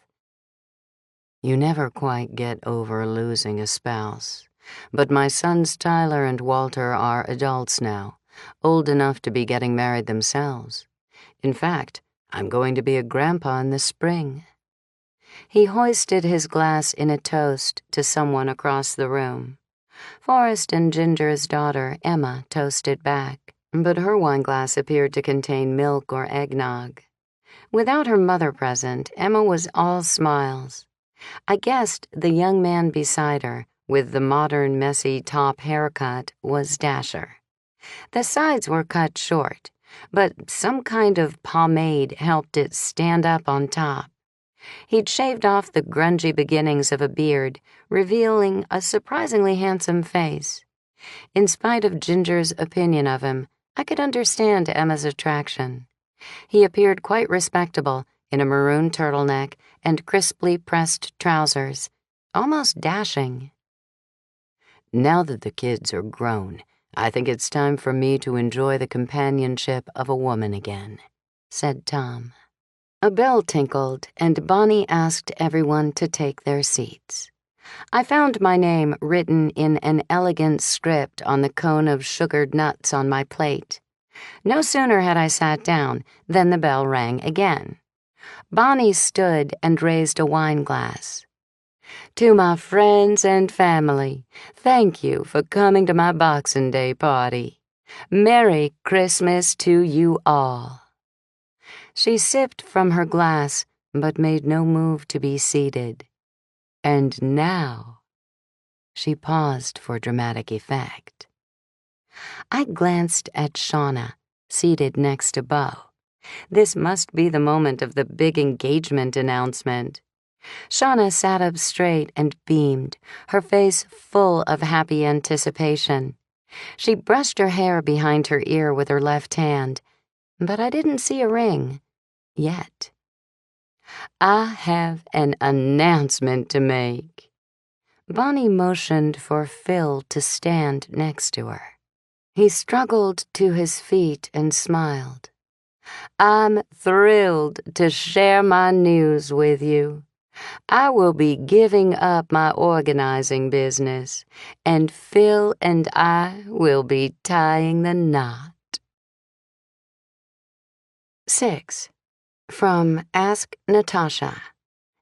You never quite get over losing a spouse. But my sons Tyler and Walter are adults now, old enough to be getting married themselves. In fact, I'm going to be a grandpa in the spring. He hoisted his glass in a toast to someone across the room. Forrest and Ginger's daughter, Emma, toasted back, but her wineglass appeared to contain milk or eggnog. Without her mother present, Emma was all smiles. I guessed the young man beside her, with the modern messy top haircut, was Dasher. The sides were cut short, but some kind of pomade helped it stand up on top. He'd shaved off the grungy beginnings of a beard, revealing a surprisingly handsome face. In spite of Ginger's opinion of him, I could understand Emma's attraction. He appeared quite respectable in a maroon turtleneck and crisply pressed trousers, almost dashing. Now that the kids are grown, I think it's time for me to enjoy the companionship of a woman again, said Tom. A bell tinkled, and Bonnie asked everyone to take their seats. I found my name written in an elegant script on the cone of sugared nuts on my plate. No sooner had I sat down than the bell rang again. Bonnie stood and raised a wine glass. To my friends and family, thank you for coming to my Boxing Day party. Merry Christmas to you all. She sipped from her glass, but made no move to be seated. And now, she paused for dramatic effect. I glanced at Shauna, seated next to Bo. This must be the moment of the big engagement announcement. Shauna sat up straight and beamed, her face full of happy anticipation. She brushed her hair behind her ear with her left hand, but I didn't see a ring. Yet. I have an announcement to make. Bonnie motioned for Phil to stand next to her. He struggled to his feet and smiled. I'm thrilled to share my news with you. I will be giving up my organizing business, and Phil and I will be tying the knot. 6. From Ask Natasha.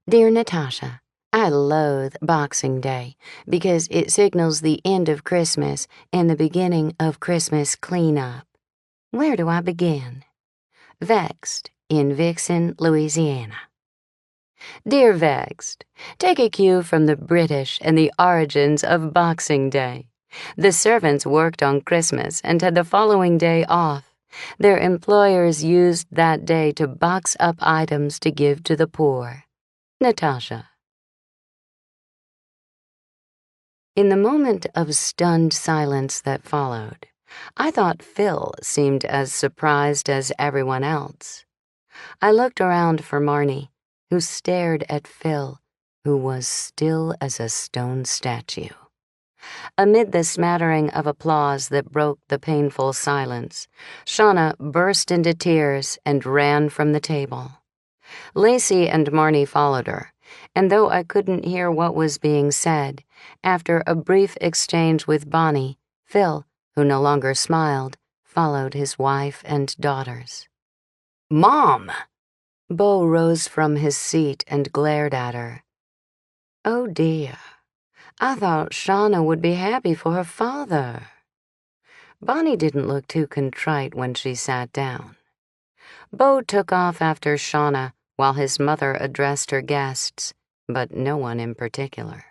Dear Natasha, I loathe Boxing Day because it signals the end of Christmas and the beginning of Christmas cleanup. Where do I begin? Vexed in Vixen, Louisiana. Dear Vexed, take a cue from the British and the origins of Boxing Day. The servants worked on Christmas and had the following day off. Their employers used that day to box up items to give to the poor. Natasha. In the moment of stunned silence that followed, I thought Phil seemed as surprised as everyone else. I looked around for Marnie, who stared at Phil, who was still as a stone statue. Amid the smattering of applause that broke the painful silence, Shauna burst into tears and ran from the table. Lacey and Marnie followed her, and though I couldn't hear what was being said, after a brief exchange with Bonnie, Phil, who no longer smiled, followed his wife and daughters. "Mom!" Bo rose from his seat and glared at her. "Oh dear, I thought Shauna would be happy for her father." Bonnie didn't look too contrite when she sat down. Bo took off after Shauna while his mother addressed her guests, but no one in particular.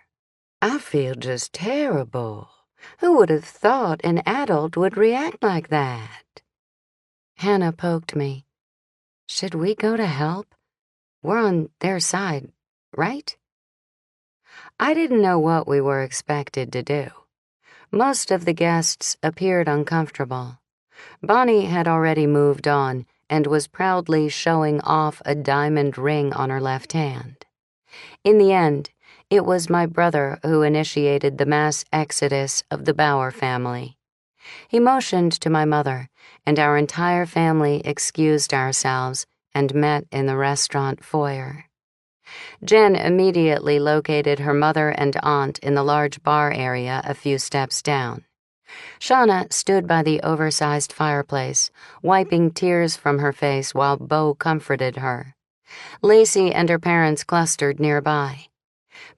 "I feel just terrible. Who would have thought an adult would react like that?" Hannah poked me. "Should we go to help? We're on their side, right?" I didn't know what we were expected to do. Most of the guests appeared uncomfortable. Bonnie had already moved on and was proudly showing off a diamond ring on her left hand. In the end, it was my brother who initiated the mass exodus of the Bauer family. He motioned to my mother, and our entire family excused ourselves and met in the restaurant foyer. Jen immediately located her mother and aunt in the large bar area a few steps down. Shauna stood by the oversized fireplace, wiping tears from her face while Bo comforted her. Lacey and her parents clustered nearby.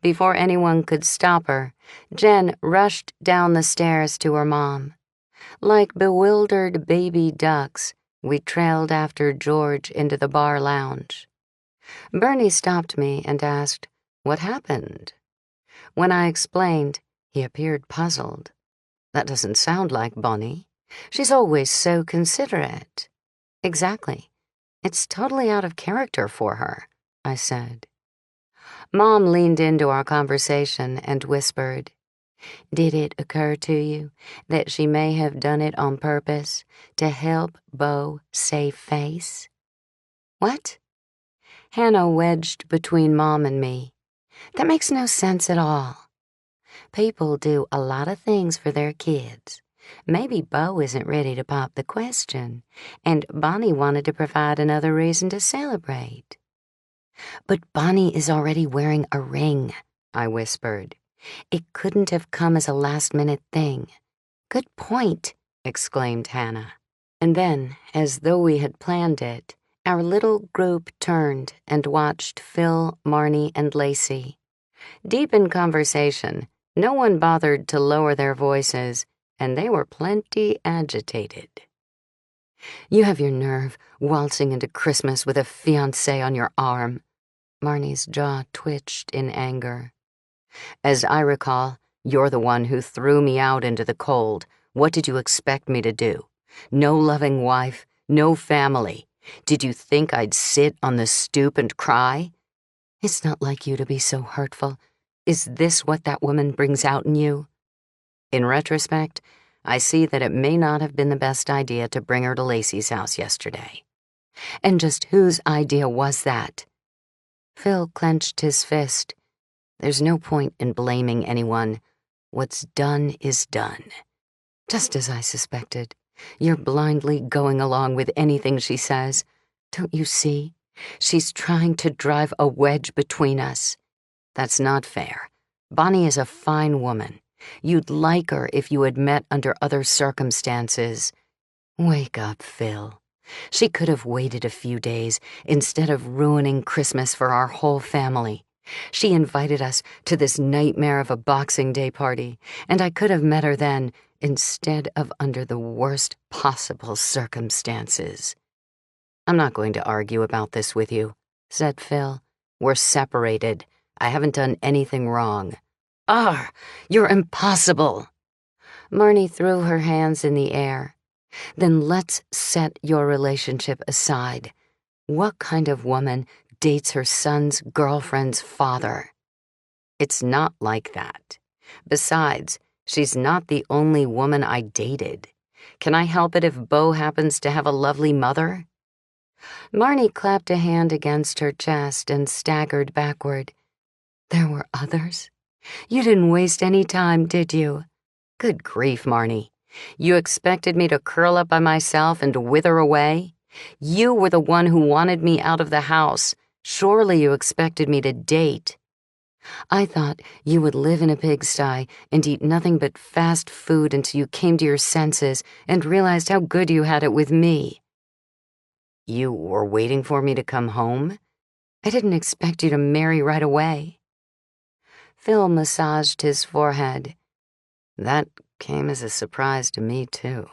Before anyone could stop her, Jen rushed down the stairs to her mom. Like bewildered baby ducks, we trailed after George into the bar lounge. Bernie stopped me and asked, "What happened?" When I explained, he appeared puzzled. "That doesn't sound like Bonnie. She's always so considerate." "Exactly. It's totally out of character for her," I said. Mom leaned into our conversation and whispered, "Did it occur to you that she may have done it on purpose to help Bo save face?" "What?" Hannah wedged between Mom and me. "That makes no sense at all. People do a lot of things for their kids. Maybe Bo isn't ready to pop the question, and Bonnie wanted to provide another reason to celebrate." "But Bonnie is already wearing a ring," I whispered. "It couldn't have come as a last-minute thing." "Good point," exclaimed Hannah. And then, as though we had planned it, our little group turned and watched Phil, Marnie, and Lacey. Deep in conversation, no one bothered to lower their voices, and they were plenty agitated. "You have your nerve, waltzing into Christmas with a fiancé on your arm." Marnie's jaw twitched in anger. "As I recall, you're the one who threw me out into the cold. What did you expect me to do? No loving wife, no family. Did you think I'd sit on the stoop and cry?" "It's not like you to be so hurtful. Is this what that woman brings out in you?" In retrospect, I see that it may not have been the best idea to bring her to Lacey's house yesterday. "And just whose idea was that?" Phil clenched his fist. "There's no point in blaming anyone. What's done is done." "Just as I suspected. You're blindly going along with anything she says. Don't you see? She's trying to drive a wedge between us." "That's not fair. Bonnie is a fine woman. You'd like her if you had met under other circumstances." "Wake up, Phil. She could have waited a few days instead of ruining Christmas for our whole family. She invited us to this nightmare of a Boxing Day party, and I could have met her then instead of under the worst possible circumstances." "I'm not going to argue about this with you," said Phil. "We're separated. I haven't done anything wrong." "Ah, you're impossible." Marnie threw her hands in the air. "Then let's set your relationship aside. What kind of woman dates her son's girlfriend's father?" "It's not like that. Besides, she's not the only woman I dated. Can I help it if Bo happens to have a lovely mother?" Marnie clapped a hand against her chest and staggered backward. "There were others? You didn't waste any time, did you?" "Good grief, Marnie. You expected me to curl up by myself and wither away? You were the one who wanted me out of the house. Surely you expected me to date." I thought you would live in a pigsty and eat nothing but fast food until you came to your senses and realized how good you had it with me." "You were waiting for me to come home? I didn't expect you to marry right away." Phil massaged his forehead. "That came as a surprise to me, too."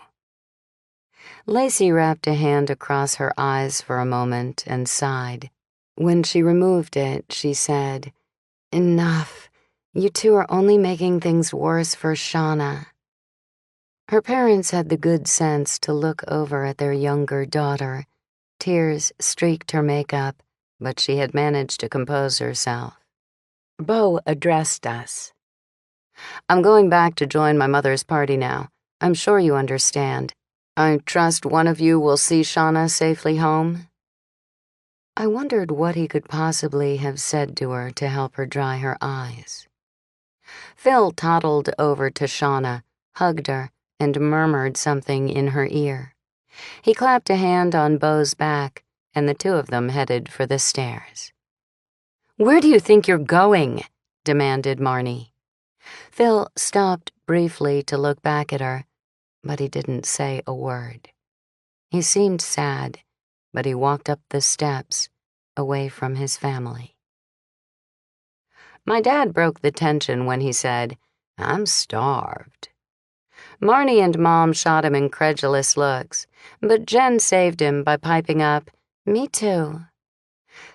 Lacey wrapped a hand across her eyes for a moment and sighed. When she removed it, she said, "Enough. You two are only making things worse for Shauna." Her parents had the good sense to look over at their younger daughter. Tears streaked her makeup, but she had managed to compose herself. Beau addressed us. "I'm going back to join my mother's party now. I'm sure you understand. I trust one of you will see Shauna safely home." I wondered what he could possibly have said to her to help her dry her eyes. Phil toddled over to Shauna, hugged her, and murmured something in her ear. He clapped a hand on Beau's back, and the two of them headed for the stairs. "Where do you think you're going?" demanded Marnie. Phil stopped briefly to look back at her, but he didn't say a word. He seemed sad, but he walked up the steps, away from his family. My dad broke the tension when he said, "I'm starved." Marnie and Mom shot him incredulous looks, but Jen saved him by piping up, "Me too."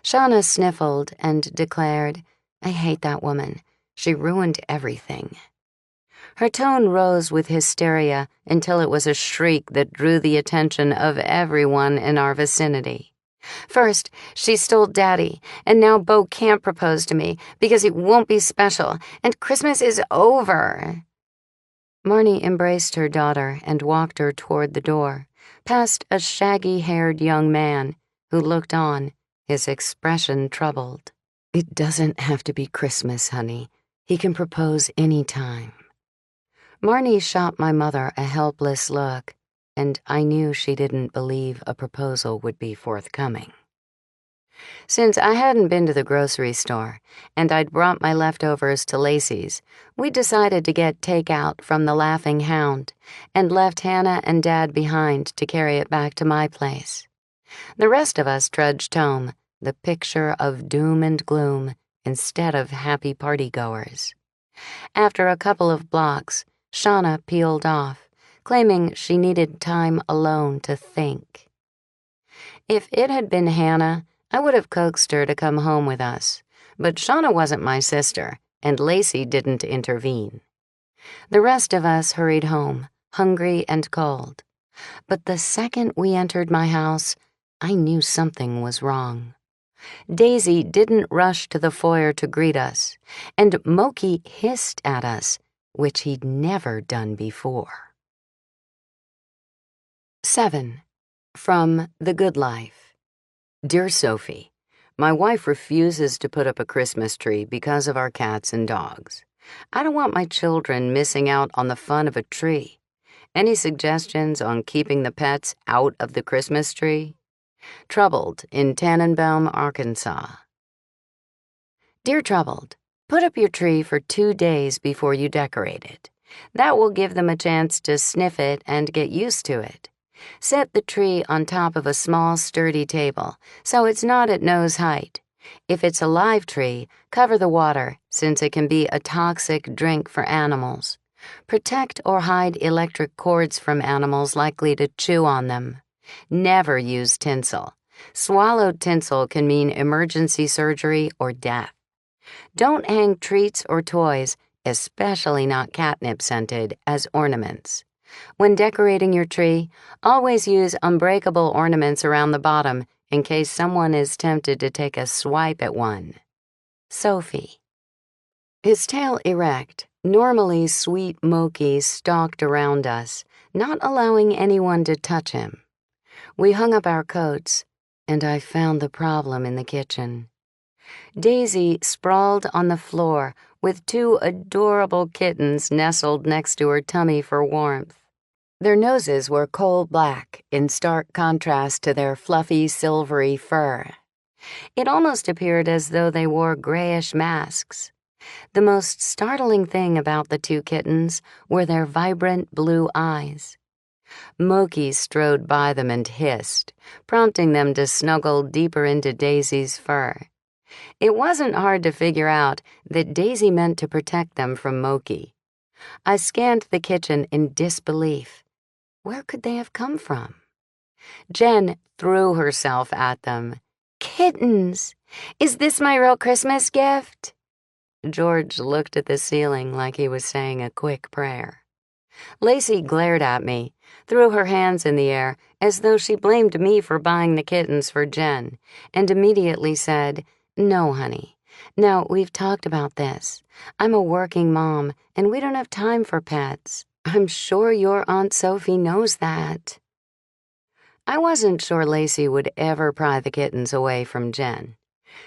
Shauna sniffled and declared, "I hate that woman. She ruined everything." Her tone rose with hysteria until it was a shriek that drew the attention of everyone in our vicinity. "First, she stole Daddy, and now Beau can't propose to me because it won't be special, and Christmas is over." Marnie embraced her daughter and walked her toward the door, past a shaggy-haired young man who looked on, his expression troubled. "It doesn't have to be Christmas, honey. He can propose any time." Marnie shot my mother a helpless look, and I knew she didn't believe a proposal would be forthcoming. Since I hadn't been to the grocery store, and I'd brought my leftovers to Lacey's, we decided to get takeout from the Laughing Hound and left Hannah and Dad behind to carry it back to my place. The rest of us trudged home, the picture of doom and gloom instead of happy partygoers. After a couple of blocks, Shauna peeled off, claiming she needed time alone to think. If it had been Hannah, I would have coaxed her to come home with us, but Shauna wasn't my sister, and Lacey didn't intervene. The rest of us hurried home, hungry and cold. But the second we entered my house, I knew something was wrong. Daisy didn't rush to the foyer to greet us, and Moki hissed at us, which he'd never done before. 7. From The Good Life. Dear Sophie, my wife refuses to put up a Christmas tree because of our cats and dogs. I don't want my children missing out on the fun of a tree. Any suggestions on keeping the pets out of the Christmas tree? Troubled in Tannenbaum, Arkansas. Dear Troubled, put up your tree for 2 days before you decorate it. That will give them a chance to sniff it and get used to it. Set the tree on top of a small, sturdy table, so it's not at nose height. If it's a live tree, cover the water, since it can be a toxic drink for animals. Protect or hide electric cords from animals likely to chew on them. Never use tinsel. Swallowed tinsel can mean emergency surgery or death. Don't hang treats or toys, especially not catnip-scented, as ornaments. When decorating your tree, always use unbreakable ornaments around the bottom in case someone is tempted to take a swipe at one. Sophie. His tail erect, normally sweet Moki stalked around us, not allowing anyone to touch him. We hung up our coats, and I found the problem in the kitchen. Daisy sprawled on the floor with 2 adorable kittens nestled next to her tummy for warmth. Their noses were coal black, in stark contrast to their fluffy, silvery fur. It almost appeared as though they wore grayish masks. The most startling thing about the two kittens were their vibrant blue eyes. Moki strode by them and hissed, prompting them to snuggle deeper into Daisy's fur. It wasn't hard to figure out that Daisy meant to protect them from Moki. I scanned the kitchen in disbelief. Where could they have come from? Jen threw herself at them. "Kittens! Is this my real Christmas gift?" George looked at the ceiling like he was saying a quick prayer. Lacey glared at me, threw her hands in the air as though she blamed me for buying the kittens for Jen, and immediately said, "No, honey. Now, we've talked about this. I'm a working mom, and we don't have time for pets. I'm sure your Aunt Sophie knows that." I wasn't sure Lacey would ever pry the kittens away from Jen.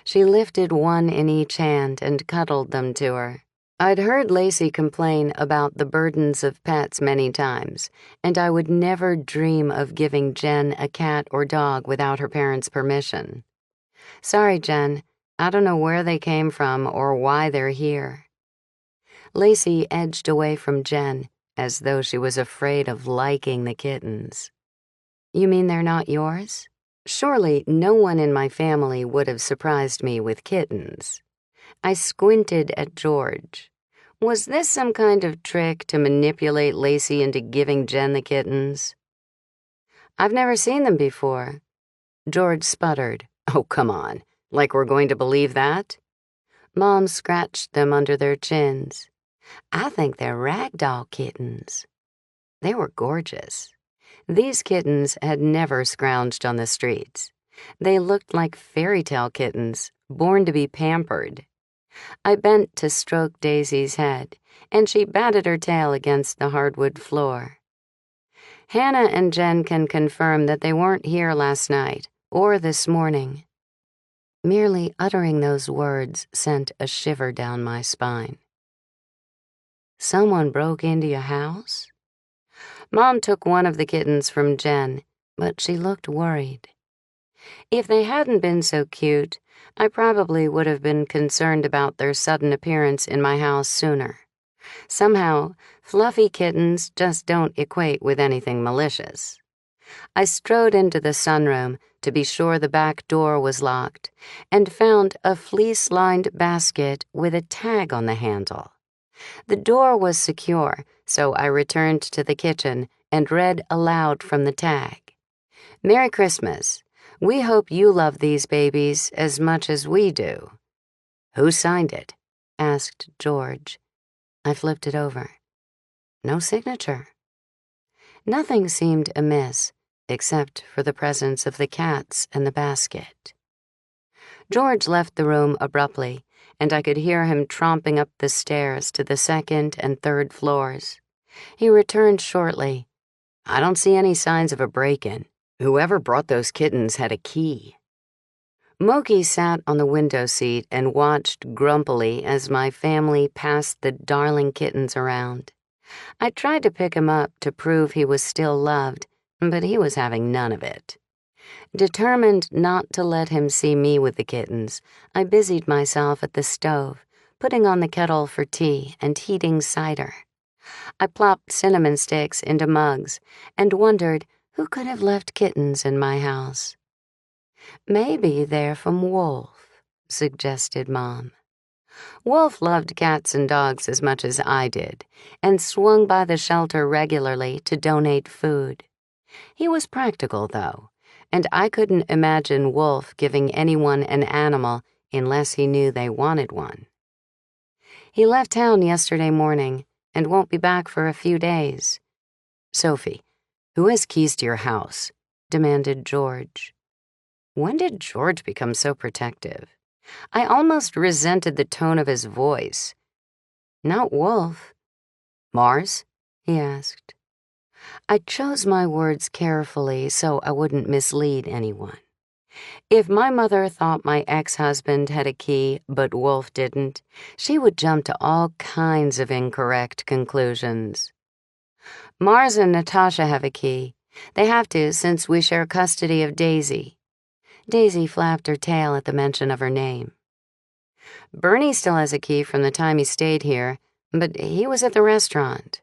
She lifted one in each hand and cuddled them to her. I'd heard Lacey complain about the burdens of pets many times, and I would never dream of giving Jen a cat or dog without her parents' permission. "Sorry, Jen. I don't know where they came from or why they're here." Lacey edged away from Jen, as though she was afraid of liking the kittens. "You mean they're not yours?" Surely no one in my family would have surprised me with kittens. I squinted at George. Was this some kind of trick to manipulate Lacey into giving Jen the kittens? "I've never seen them before." George sputtered. "Oh, come on. Like we're going to believe that?" Mom scratched them under their chins. "I think they're ragdoll kittens." They were gorgeous. These kittens had never scrounged on the streets. They looked like fairy tale kittens, born to be pampered. I bent to stroke Daisy's head, and she batted her tail against the hardwood floor. "Hannah and Jen can confirm that they weren't here last night, or this morning." Merely uttering those words sent a shiver down my spine. "Someone broke into your house?" Mom took one of the kittens from Jen, but she looked worried. If they hadn't been so cute, I probably would have been concerned about their sudden appearance in my house sooner. Somehow, fluffy kittens just don't equate with anything malicious. I strode into the sunroom to be sure the back door was locked and found a fleece-lined basket with a tag on the handle. The door was secure, so I returned to the kitchen and read aloud from the tag. "Merry Christmas. We hope you love these babies as much as we do." "Who signed it?" asked George. I flipped it over. No signature. Nothing seemed amiss, except for the presence of the cats and the basket. George left the room abruptly, and I could hear him tromping up the stairs to the second and third floors. He returned shortly. "I don't see any signs of a break-in. Whoever brought those kittens had a key." Moki sat on the window seat and watched grumpily as my family passed the darling kittens around. I tried to pick him up to prove he was still loved, but he was having none of it. Determined not to let him see me with the kittens, I busied myself at the stove, putting on the kettle for tea and heating cider. I plopped cinnamon sticks into mugs and wondered who could have left kittens in my house. "Maybe they're from Wolf," suggested Mom. Wolf loved cats and dogs as much as I did, and swung by the shelter regularly to donate food. He was practical, though, and I couldn't imagine Wolf giving anyone an animal unless he knew they wanted one. "He left town yesterday morning and won't be back for a few days." "Sophie, who has keys to your house?" demanded George. When did George become so protective? I almost resented the tone of his voice. "Not Wolf." "Mars?" he asked. I chose my words carefully so I wouldn't mislead anyone. If my mother thought my ex-husband had a key but Wolf didn't, she would jump to all kinds of incorrect conclusions. "Mars and Natasha have a key. They have to since we share custody of Daisy." Daisy flapped her tail at the mention of her name. Bernie still has a key from the time he stayed here, but he was at the restaurant.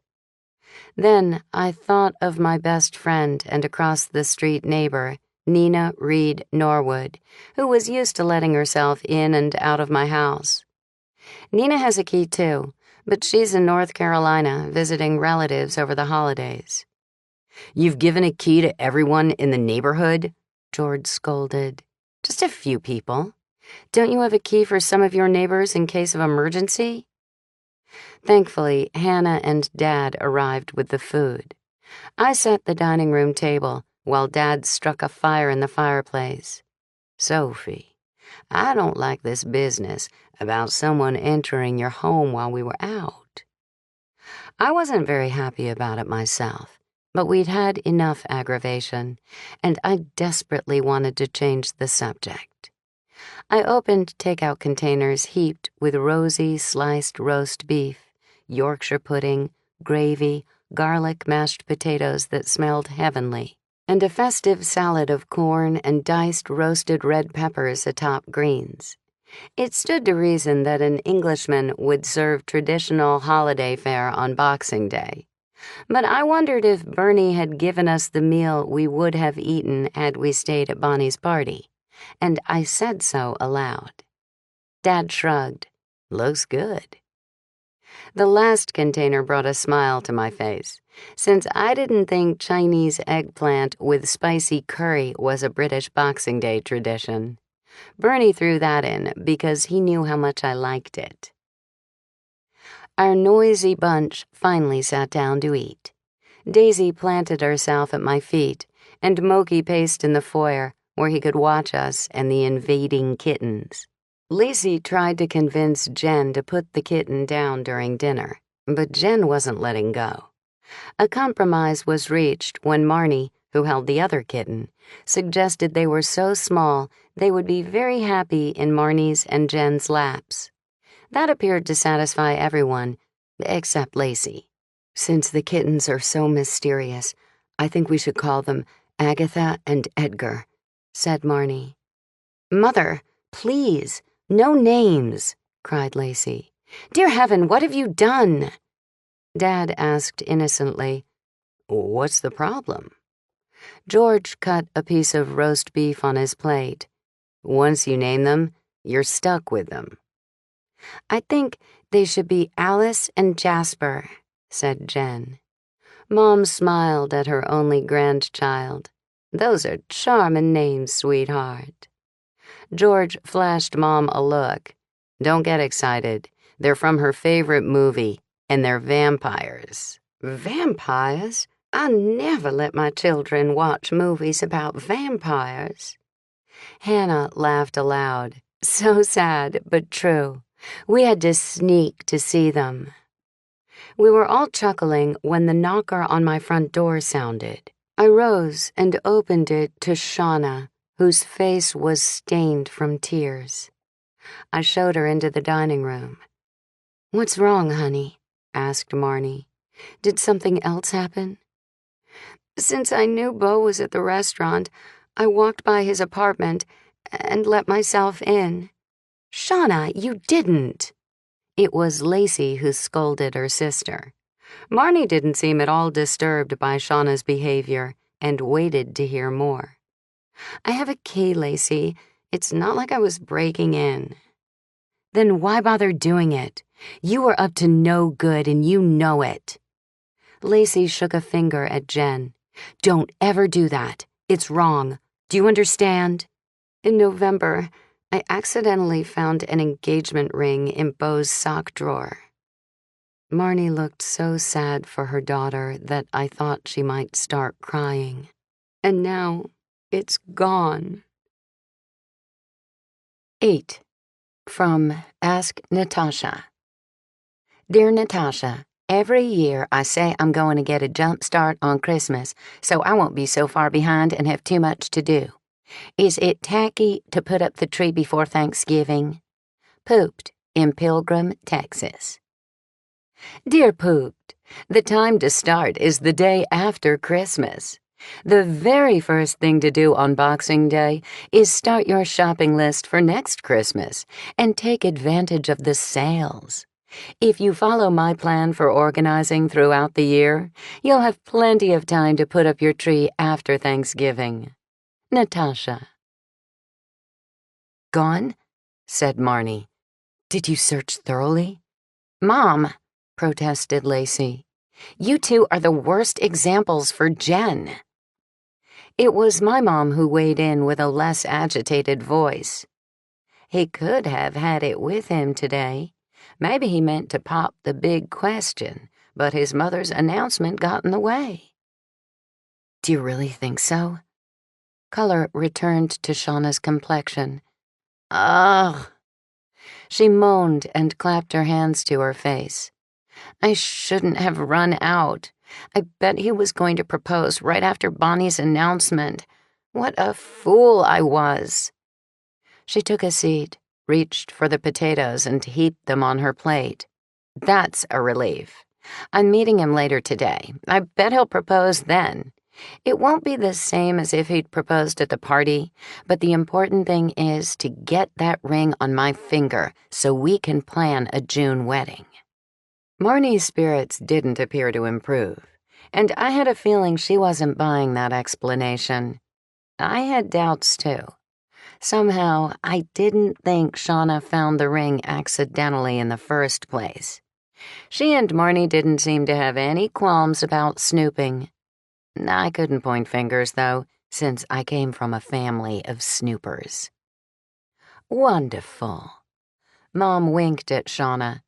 Then I thought of my best friend and across-the-street neighbor, Nina Reed Norwood, who was used to letting herself in and out of my house. Nina has a key too, but she's in North Carolina visiting relatives over the holidays. "You've given a key to everyone in the neighborhood?" George scolded. "Just a few people. Don't you have a key for some of your neighbors in case of emergency?" Thankfully, Hannah and Dad arrived with the food. I set the dining room table while Dad struck a fire in the fireplace. "Sophie, I don't like this business about someone entering your home while we were out." I wasn't very happy about it myself, but we'd had enough aggravation, and I desperately wanted to change the subject. I opened takeout containers heaped with rosy sliced roast beef, Yorkshire pudding, gravy, garlic mashed potatoes that smelled heavenly, and a festive salad of corn and diced roasted red peppers atop greens. It stood to reason that an Englishman would serve traditional holiday fare on Boxing Day. But I wondered if Bernie had given us the meal we would have eaten had we stayed at Bonnie's party, and I said so aloud. Dad shrugged. "Looks good." The last container brought a smile to my face, since I didn't think Chinese eggplant with spicy curry was a British Boxing Day tradition. Bernie threw that in because he knew how much I liked it. Our noisy bunch finally sat down to eat. Daisy planted herself at my feet, and Moki paced in the foyer where he could watch us and the invading kittens. Lacey tried to convince Jen to put the kitten down during dinner, but Jen wasn't letting go. A compromise was reached when Marnie, who held the other kitten, suggested they were so small they would be very happy in Marnie's and Jen's laps. That appeared to satisfy everyone, except Lacey. "Since the kittens are so mysterious, I think we should call them Agatha and Edgar," said Marnie. "Mother, please, no names," cried Lacey. "Dear heaven, what have you done?" Dad asked innocently, "What's the problem?" George cut a piece of roast beef on his plate. "Once you name them, you're stuck with them." "I think they should be Alice and Jasper," said Jen. Mom smiled at her only grandchild. "Those are charming names, sweetheart." George flashed Mom a look. "Don't get excited. They're from her favorite movie, and they're vampires." "Vampires? I never let my children watch movies about vampires." Hannah laughed aloud. So sad, but true. We had to sneak to see them. We were all chuckling when the knocker on my front door sounded. I rose and opened it to Shauna, whose face was stained from tears. I showed her into the dining room. "What's wrong, honey?" asked Marnie. "Did something else happen?" "Since I knew Beau was at the restaurant, I walked by his apartment and let myself in." "Shauna, you didn't!" It was Lacey who scolded her sister. Marnie didn't seem at all disturbed by Shauna's behavior and waited to hear more. "I have a key, Lacey. It's not like I was breaking in." "Then why bother doing it? You were up to no good and you know it." Lacey shook a finger at Jen. "Don't ever do that. It's wrong. Do you understand?" "In November, I accidentally found an engagement ring in Beau's sock drawer." Marnie looked so sad for her daughter that I thought she might start crying. "And now it's gone." 8. From Ask Natasha. Dear Natasha, every year I say I'm going to get a jump start on Christmas so I won't be so far behind and have too much to do. Is it tacky to put up the tree before Thanksgiving? Pooped in Pilgrim, Texas. Dear Pooped, the time to start is the day after Christmas. The very first thing to do on Boxing Day is start your shopping list for next Christmas and take advantage of the sales. If you follow my plan for organizing throughout the year, you'll have plenty of time to put up your tree after Thanksgiving. Natasha. "Gone?" said Marnie. "Did you search thoroughly?" "Mom," protested Lacey, "you two are the worst examples for Jen." It was my mom who weighed in with a less agitated voice. He could have had it with him today. Maybe he meant to pop the big question, but his mother's announcement got in the way. "Do you really think so?" Color returned to Shauna's complexion. "Ugh." She moaned and clapped her hands to her face. "I shouldn't have run out. I bet he was going to propose right after Bonnie's announcement. What a fool I was." She took a seat, reached for the potatoes, and heaped them on her plate. "That's a relief. I'm meeting him later today. I bet he'll propose then. It won't be the same as if he'd proposed at the party, but the important thing is to get that ring on my finger so we can plan a June wedding." Marnie's spirits didn't appear to improve, and I had a feeling she wasn't buying that explanation. I had doubts, too. Somehow, I didn't think Shauna found the ring accidentally in the first place. She and Marnie didn't seem to have any qualms about snooping. I couldn't point fingers, though, since I came from a family of snoopers. "Wonderful." Mom winked at Shauna.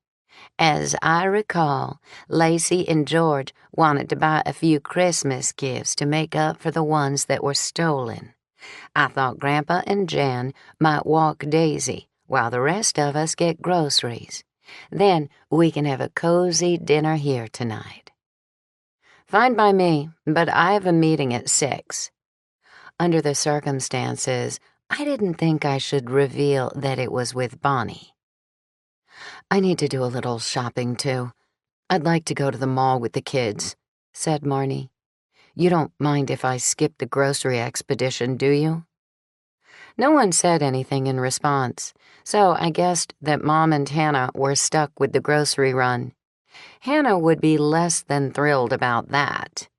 "As I recall, Lacey and George wanted to buy a few Christmas gifts to make up for the ones that were stolen. I thought Grandpa and Jan might walk Daisy while the rest of us get groceries. Then we can have a cozy dinner here tonight." "Fine by me, but I have a meeting at 6. Under the circumstances, I didn't think I should reveal that it was with Bonnie. "I need to do a little shopping, too. I'd like to go to the mall with the kids," said Marnie. "You don't mind if I skip the grocery expedition, do you?" No one said anything in response, so I guessed that Mom and Hannah were stuck with the grocery run. Hannah would be less than thrilled about that.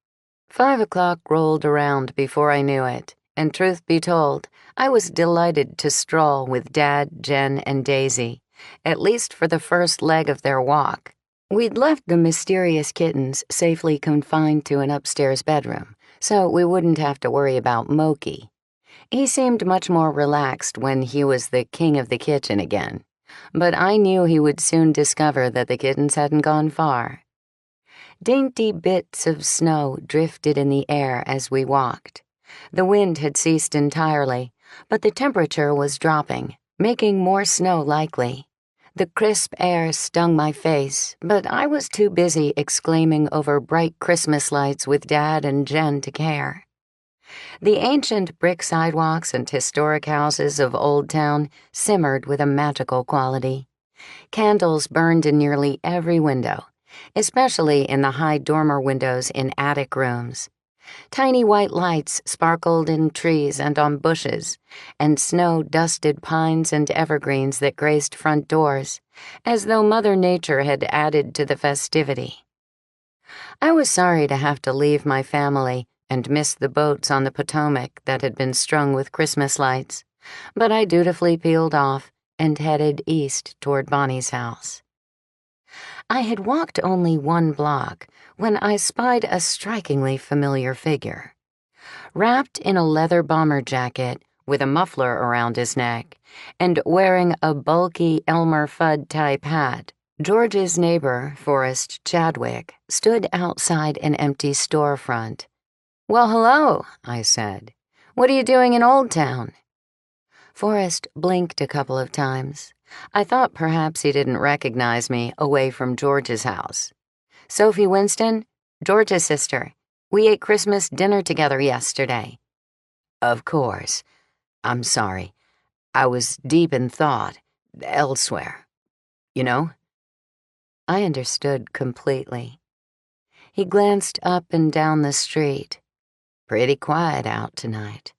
5 o'clock rolled around before I knew it, and truth be told, I was delighted to stroll with Dad, Jen, and Daisy, at least for the first leg of their walk. We'd left the mysterious kittens safely confined to an upstairs bedroom, so we wouldn't have to worry about Moki. He seemed much more relaxed when he was the king of the kitchen again, but I knew he would soon discover that the kittens hadn't gone far. Dainty bits of snow drifted in the air as we walked. The wind had ceased entirely, but the temperature was dropping, making more snow likely. The crisp air stung my face, but I was too busy exclaiming over bright Christmas lights with Dad and Jen to care. The ancient brick sidewalks and historic houses of Old Town simmered with a magical quality. Candles burned in nearly every window, especially in the high dormer windows in attic rooms. Tiny white lights sparkled in trees and on bushes, and snow dusted pines and evergreens that graced front doors, as though Mother Nature had added to the festivity. I was sorry to have to leave my family and miss the boats on the Potomac that had been strung with Christmas lights, but I dutifully peeled off and headed east toward Bonnie's house. I had walked only 1 block when I spied a strikingly familiar figure. Wrapped in a leather bomber jacket with a muffler around his neck and wearing a bulky Elmer Fudd-type hat, George's neighbor, Forrest Chadwick, stood outside an empty storefront. "Well, hello," I said. "What are you doing in Old Town?" Forrest blinked a couple of times. I thought perhaps he didn't recognize me away from George's house. "Sophie Winston, George's sister. We ate Christmas dinner together yesterday." "Of course. I'm sorry. I was deep in thought, elsewhere. You know?" I understood completely. He glanced up and down the street. Pretty quiet out tonight.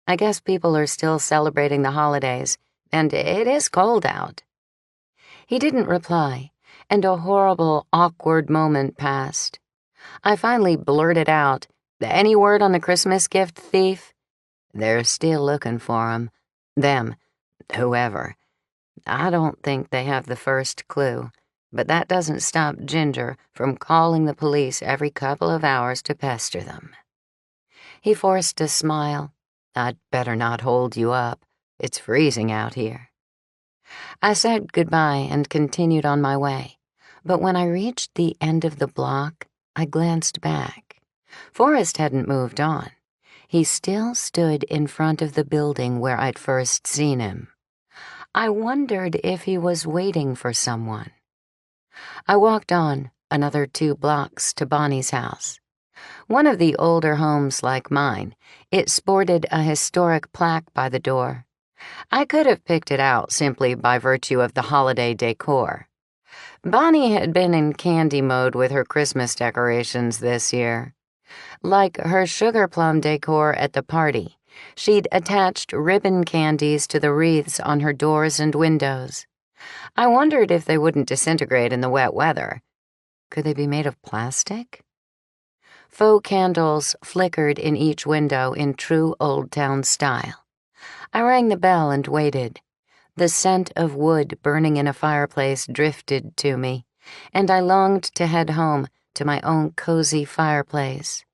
I guess people are still celebrating the holidays, and it is cold out." He didn't reply, and a horrible, awkward moment passed. I finally blurted out, "Any word on the Christmas gift thief?" "They're still looking for him. Them. Whoever. I don't think they have the first clue, but that doesn't stop Ginger from calling the police every couple of hours to pester them." He forced a smile. "I'd better not hold you up. It's freezing out here." I said goodbye and continued on my way, but when I reached the end of the block, I glanced back. Forrest hadn't moved on. He still stood in front of the building where I'd first seen him. I wondered if he was waiting for someone. I walked on another 2 blocks to Bonnie's house. One of the older homes like mine, it sported a historic plaque by the door. I could have picked it out simply by virtue of the holiday decor. Bonnie had been in candy mode with her Christmas decorations this year. Like her sugar plum decor at the party, she'd attached ribbon candies to the wreaths on her doors and windows. I wondered if they wouldn't disintegrate in the wet weather. Could they be made of plastic? Faux candles flickered in each window in true old-town style. I rang the bell and waited. The scent of wood burning in a fireplace drifted to me, and I longed to head home to my own cozy fireplace.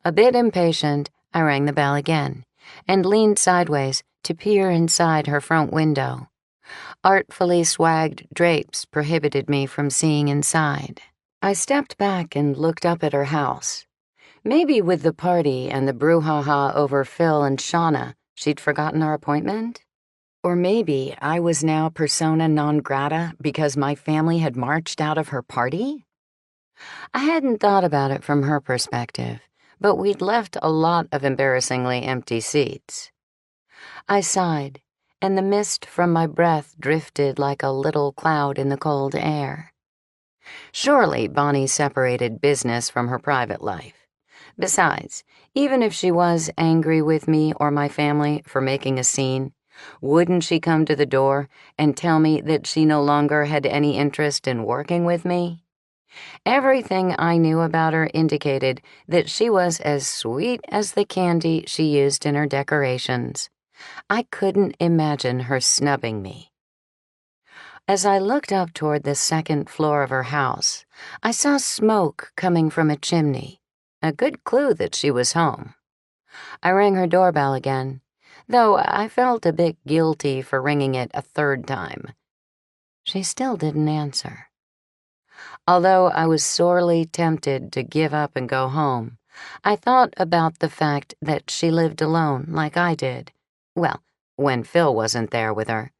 A bit impatient, I rang the bell again and leaned sideways to peer inside her front window. Artfully swagged drapes prohibited me from seeing inside. I stepped back and looked up at her house. Maybe with the party and the brouhaha over Phil and Shauna, she'd forgotten our appointment? Or maybe I was now persona non grata because my family had marched out of her party? I hadn't thought about it from her perspective, but we'd left a lot of embarrassingly empty seats. I sighed, and the mist from my breath drifted like a little cloud in the cold air. Surely Bonnie separated business from her private life. Besides, even if she was angry with me or my family for making a scene, wouldn't she come to the door and tell me that she no longer had any interest in working with me? Everything I knew about her indicated that she was as sweet as the candy she used in her decorations. I couldn't imagine her snubbing me. As I looked up toward the second floor of her house, I saw smoke coming from a chimney, a good clue that she was home. I rang her doorbell again, though I felt a bit guilty for ringing it a 3rd time. She still didn't answer. Although I was sorely tempted to give up and go home, I thought about the fact that she lived alone like I did. Well, when Phil wasn't there with her,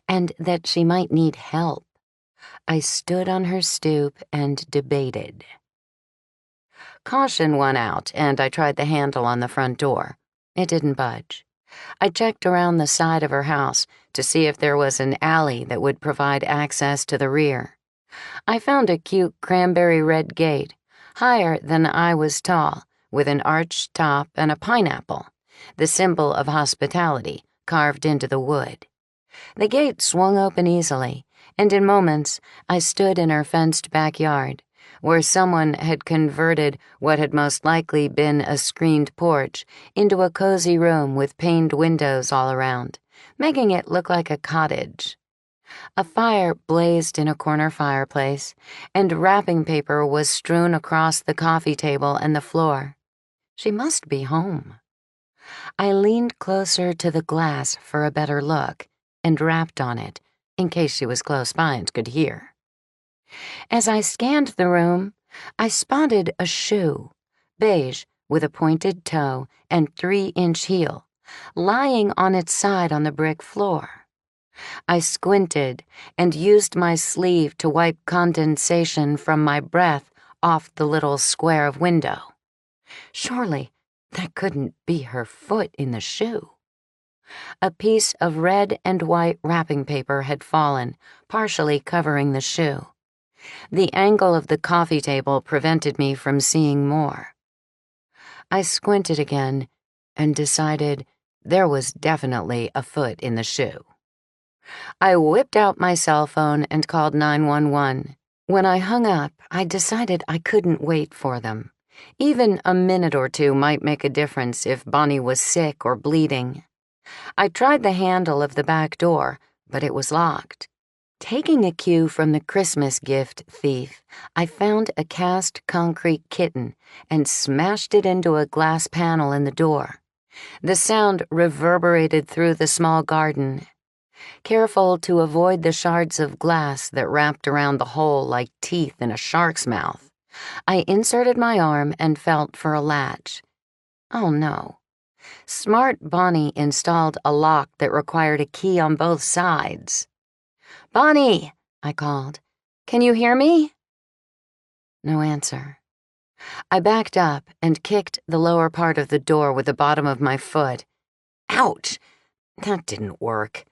and that she might need help. I stood on her stoop and debated. Caution won out, and I tried the handle on the front door. It didn't budge. I checked around the side of her house to see if there was an alley that would provide access to the rear. I found a cute cranberry red gate, higher than I was tall, with an arched top and a pineapple, the symbol of hospitality, carved into the wood. The gate swung open easily, and in moments I stood in her fenced backyard, where someone had converted what had most likely been a screened porch into a cozy room with paned windows all around, making it look like a cottage. A fire blazed in a corner fireplace, and wrapping paper was strewn across the coffee table and the floor. She must be home. I leaned closer to the glass for a better look and rapped on it, in case she was close by and could hear. As I scanned the room, I spotted a shoe, beige, with a pointed toe and 3-inch heel, lying on its side on the brick floor. I squinted and used my sleeve to wipe condensation from my breath off the little square of window. Surely that couldn't be her foot in the shoe. A piece of red and white wrapping paper had fallen, partially covering the shoe. The angle of the coffee table prevented me from seeing more. I squinted again and decided there was definitely a foot in the shoe. I whipped out my cell phone and called 911. When I hung up, I decided I couldn't wait for them. Even a minute or two might make a difference if Bonnie was sick or bleeding. I tried the handle of the back door, but it was locked. Taking a cue from the Christmas gift thief, I found a cast concrete kitten and smashed it into a glass panel in the door. The sound reverberated through the small garden. Careful to avoid the shards of glass that wrapped around the hole like teeth in a shark's mouth, I inserted my arm and felt for a latch. Oh no. Smart Bonnie installed a lock that required a key on both sides. "Bonnie," I called. "Can you hear me?" No answer. I backed up and kicked the lower part of the door with the bottom of my foot. Ouch! That didn't work.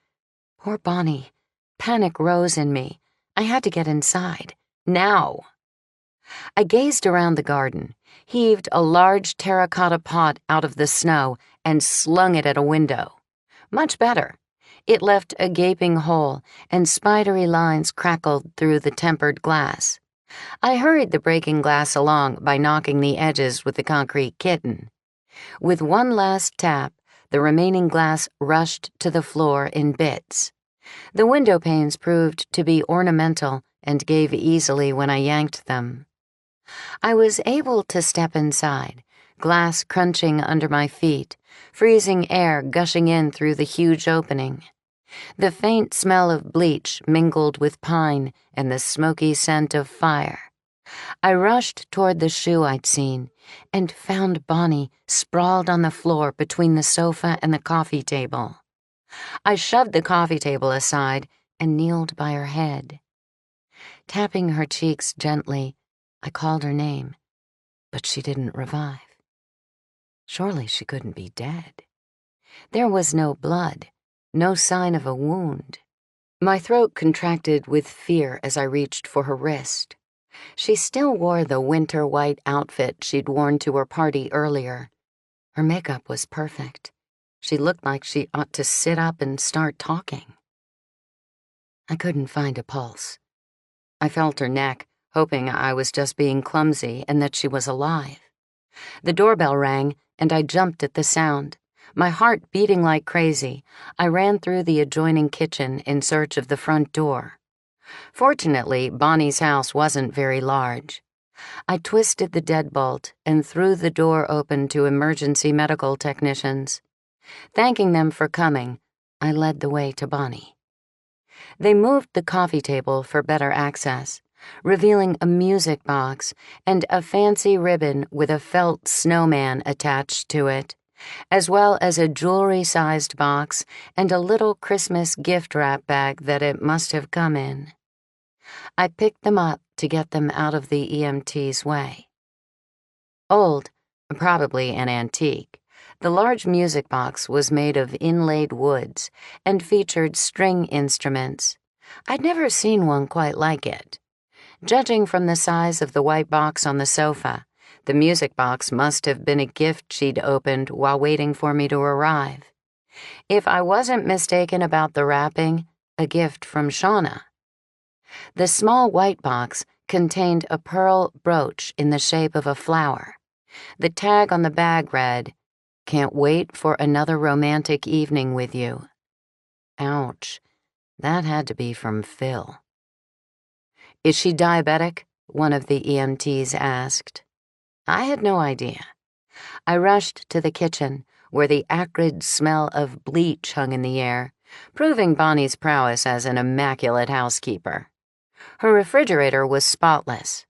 Poor Bonnie. Panic rose in me. I had to get inside. Now. I gazed around the garden, heaved a large terracotta pot out of the snow, and slung it at a window. Much better. It left a gaping hole, and spidery lines crackled through the tempered glass. I hurried the breaking glass along by knocking the edges with the concrete kitten. With one last tap, the remaining glass rushed to the floor in bits. The window panes proved to be ornamental and gave easily when I yanked them. I was able to step inside, glass crunching under my feet, freezing air gushing in through the huge opening. The faint smell of bleach mingled with pine and the smoky scent of fire. I rushed toward the shoe I'd seen and found Bonnie sprawled on the floor between the sofa and the coffee table. I shoved the coffee table aside and kneeled by her head. Tapping her cheeks gently, I called her name, but she didn't revive. Surely she couldn't be dead. There was no blood, no sign of a wound. My throat contracted with fear as I reached for her wrist. She still wore the winter white outfit she'd worn to her party earlier. Her makeup was perfect. She looked like she ought to sit up and start talking. I couldn't find a pulse. I felt her neck, hoping I was just being clumsy and that she was alive. The doorbell rang, and I jumped at the sound. My heart beating like crazy, I ran through the adjoining kitchen in search of the front door. Fortunately, Bonnie's house wasn't very large. I twisted the deadbolt and threw the door open to emergency medical technicians. Thanking them for coming, I led the way to Bonnie. They moved the coffee table for better access, revealing a music box and a fancy ribbon with a felt snowman attached to it, as well as a jewelry-sized box and a little Christmas gift wrap bag that it must have come in. I picked them up to get them out of the EMT's way. Old, probably an antique, the large music box was made of inlaid woods and featured string instruments. I'd never seen one quite like it. Judging from the size of the white box on the sofa, the music box must have been a gift she'd opened while waiting for me to arrive. If I wasn't mistaken about the wrapping, a gift from Shauna. The small white box contained a pearl brooch in the shape of a flower. The tag on the bag read, "Can't wait for another romantic evening with you." Ouch. That had to be from Phil. "Is she diabetic?" one of the EMTs asked. I had no idea. I rushed to the kitchen, where the acrid smell of bleach hung in the air, proving Bonnie's prowess as an immaculate housekeeper. Her refrigerator was spotless.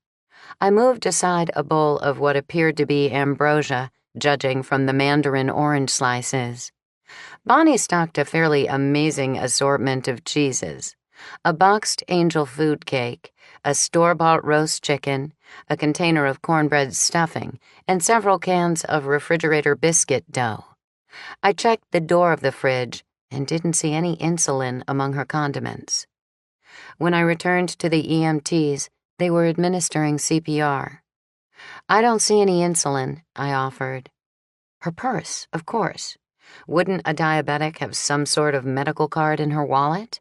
I moved aside a bowl of what appeared to be ambrosia, judging from the mandarin orange slices. Bonnie stocked a fairly amazing assortment of cheeses: a boxed angel food cake, a store-bought roast chicken, a container of cornbread stuffing, and several cans of refrigerator biscuit dough. I checked the door of the fridge and didn't see any insulin among her condiments. When I returned to the EMTs, they were administering CPR. "I don't see any insulin," I offered. Her purse, of course. Wouldn't a diabetic have some sort of medical card in her wallet?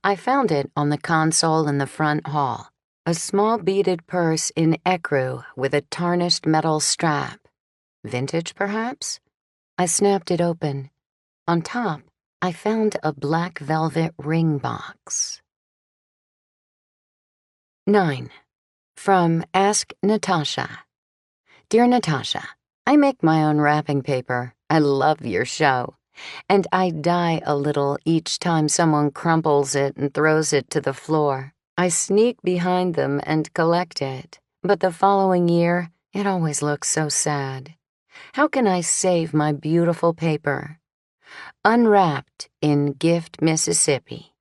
I found it on the console in the front hall, a small beaded purse in ecru with a tarnished metal strap. Vintage, perhaps? I snapped it open. On top, I found a black velvet ring box. 9. From Ask Natasha. Dear Natasha, I make my own wrapping paper. I love your show. And I die a little each time someone crumples it and throws it to the floor. I sneak behind them and collect it. But the following year, it always looks so sad. How can I save my beautiful paper? Unwrapped in Gift, Mississippi.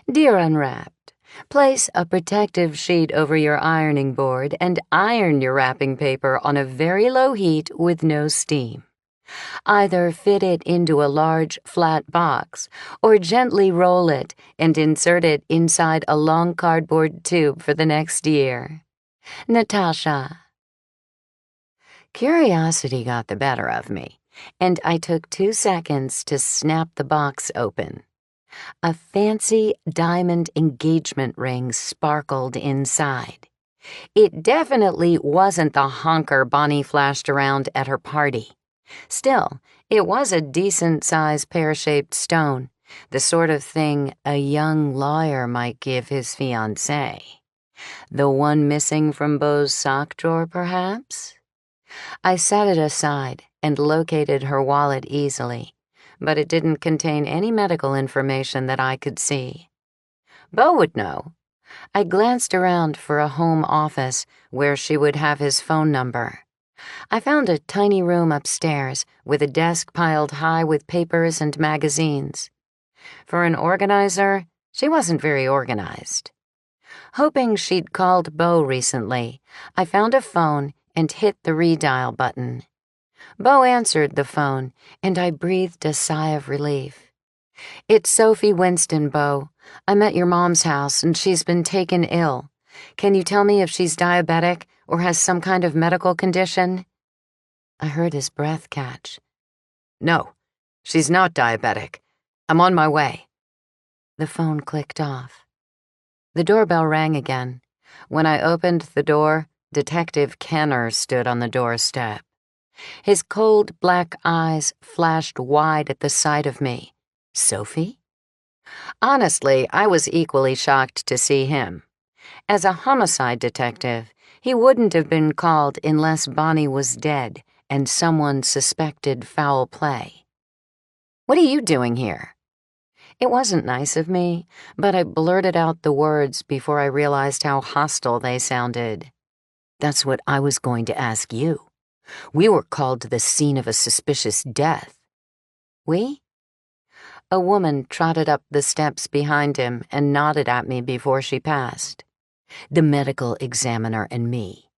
Dear Unwrapped, place a protective sheet over your ironing board and iron your wrapping paper on a very low heat with no steam. Either fit it into a large, flat box or gently roll it and insert it inside a long cardboard tube for the next year. Natasha. Curiosity got the better of me, and I took 2 seconds to snap the box open. A fancy diamond engagement ring sparkled inside. It definitely wasn't the honker Bonnie flashed around at her party. Still, it was a decent-sized pear-shaped stone, the sort of thing a young lawyer might give his fiancée. The one missing from Beau's sock drawer, perhaps? I set it aside and located her wallet easily, but it didn't contain any medical information that I could see. Beau would know. I glanced around for a home office where she would have his phone number. I found a tiny room upstairs with a desk piled high with papers and magazines. For an organizer, she wasn't very organized. Hoping she'd called Beau recently, I found a phone and hit the redial button. Beau answered the phone, and I breathed a sigh of relief. It's Sophie Winston, Beau. I'm at your mom's house, and she's been taken ill. Can you tell me if she's diabetic or has some kind of medical condition? I heard his breath catch. No, she's not diabetic. I'm on my way. The phone clicked off. The doorbell rang again. When I opened the door, Detective Kenner stood on the doorstep. His cold black eyes flashed wide at the sight of me. Sophie? Honestly, I was equally shocked to see him. As a homicide detective, he wouldn't have been called unless Bonnie was dead and someone suspected foul play. What are you doing here? It wasn't nice of me, but I blurted out the words before I realized how hostile they sounded. That's what I was going to ask you. We were called to the scene of a suspicious death. We? A woman trotted up the steps behind him and nodded at me before she passed. The medical examiner and me.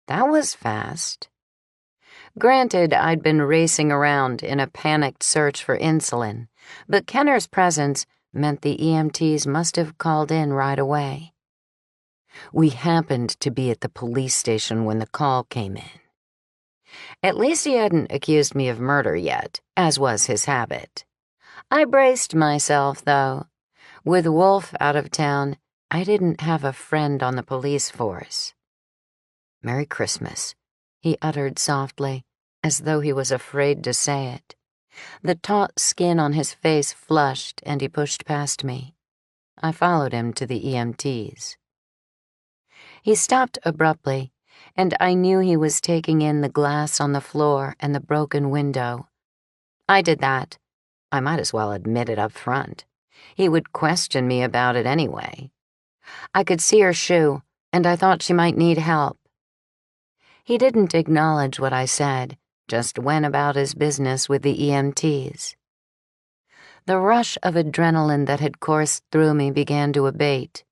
That was fast. Granted, I'd been racing around in a panicked search for insulin, but Kenner's presence meant the EMTs must have called in right away. We happened to be at the police station when the call came in. At least he hadn't accused me of murder yet, as was his habit. I braced myself, though. With Wolf out of town, I didn't have a friend on the police force. Merry Christmas, he uttered softly, as though he was afraid to say it. The taut skin on his face flushed, and he pushed past me. I followed him to the EMTs. He stopped abruptly, and I knew he was taking in the glass on the floor and the broken window. I did that. I might as well admit it up front. He would question me about it anyway. I could see her shoe, and I thought she might need help. He didn't acknowledge what I said, just went about his business with the EMTs. The rush of adrenaline that had coursed through me began to abate.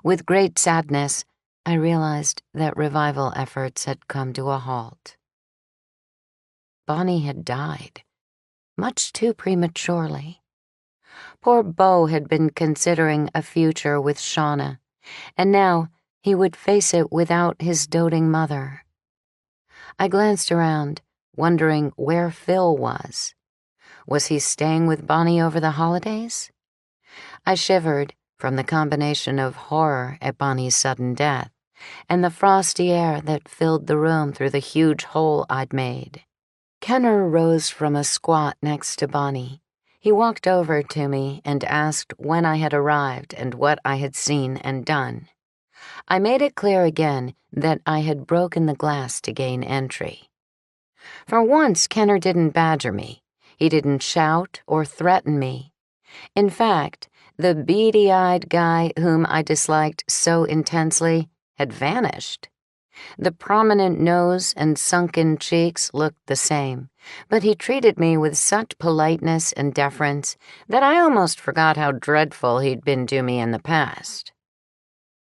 With great sadness, I realized that revival efforts had come to a halt. Bonnie had died, much too prematurely. Poor Beau had been considering a future with Shauna, and now he would face it without his doting mother. I glanced around, wondering where Phil was. Was he staying with Bonnie over the holidays? I shivered from the combination of horror at Bonnie's sudden death and the frosty air that filled the room through the huge hole I'd made. Kenner rose from a squat next to Bonnie. He walked over to me and asked when I had arrived and what I had seen and done. I made it clear again that I had broken the glass to gain entry. For once, Kenner didn't badger me. He didn't shout or threaten me. In fact, the beady-eyed guy whom I disliked so intensely had vanished. The prominent nose and sunken cheeks looked the same, but he treated me with such politeness and deference that I almost forgot how dreadful he'd been to me in the past.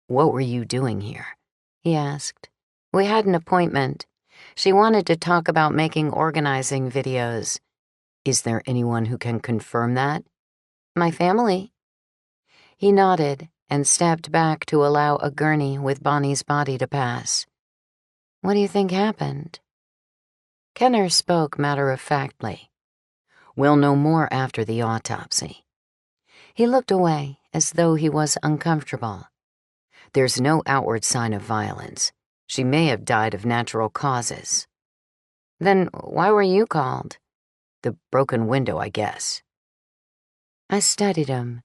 "What were you doing here?" he asked. "We had an appointment. She wanted to talk about making organizing videos." "Is there anyone who can confirm that?" "My family." He nodded and stepped back to allow a gurney with Bonnie's body to pass. "What do you think happened?" Kenner spoke matter-of-factly. "We'll know more after the autopsy." He looked away as though he was uncomfortable. "There's no outward sign of violence. She may have died of natural causes." "Then why were you called?" "The broken window, I guess." I studied him.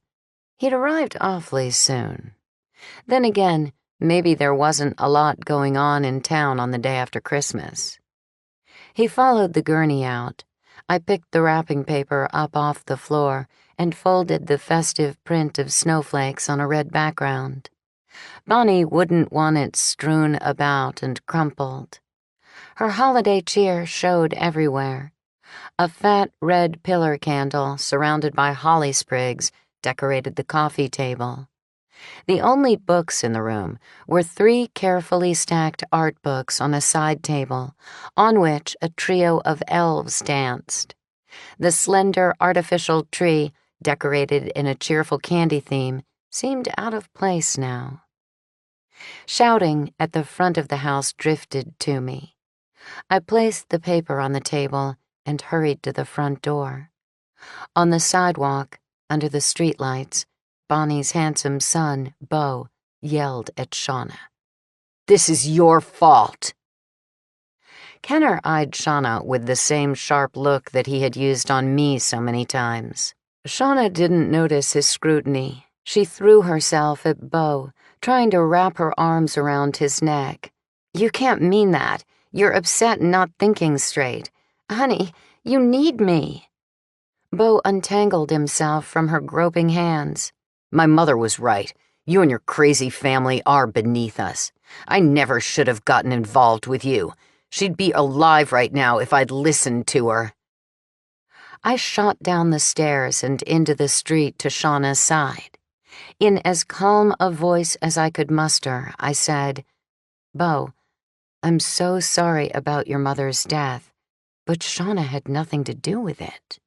He'd arrived awfully soon. Then again, maybe there wasn't a lot going on in town on the day after Christmas. He followed the gurney out. I picked the wrapping paper up off the floor and folded the festive print of snowflakes on a red background. Bonnie wouldn't want it strewn about and crumpled. Her holiday cheer showed everywhere. A fat red pillar candle surrounded by holly sprigs decorated the coffee table. The only books in the room were 3 carefully stacked art books on a side table, on which a trio of elves danced. The slender artificial tree, decorated in a cheerful candy theme, seemed out of place now. Shouting at the front of the house drifted to me. I placed the paper on the table and hurried to the front door. On the sidewalk, under the streetlights, Bonnie's handsome son, Beau, yelled at Shauna. "This is your fault!" Kenner eyed Shauna with the same sharp look that he had used on me so many times. Shauna didn't notice his scrutiny. She threw herself at Beau, trying to wrap her arms around his neck. "You can't mean that. You're upset and not thinking straight. Honey, you need me." Beau untangled himself from her groping hands. "My mother was right. You and your crazy family are beneath us. I never should have gotten involved with you. She'd be alive right now if I'd listened to her." I shot down the stairs and into the street to Shauna's side. In as calm a voice as I could muster, I said, "Beau, I'm so sorry about your mother's death, but Shauna had nothing to do with it."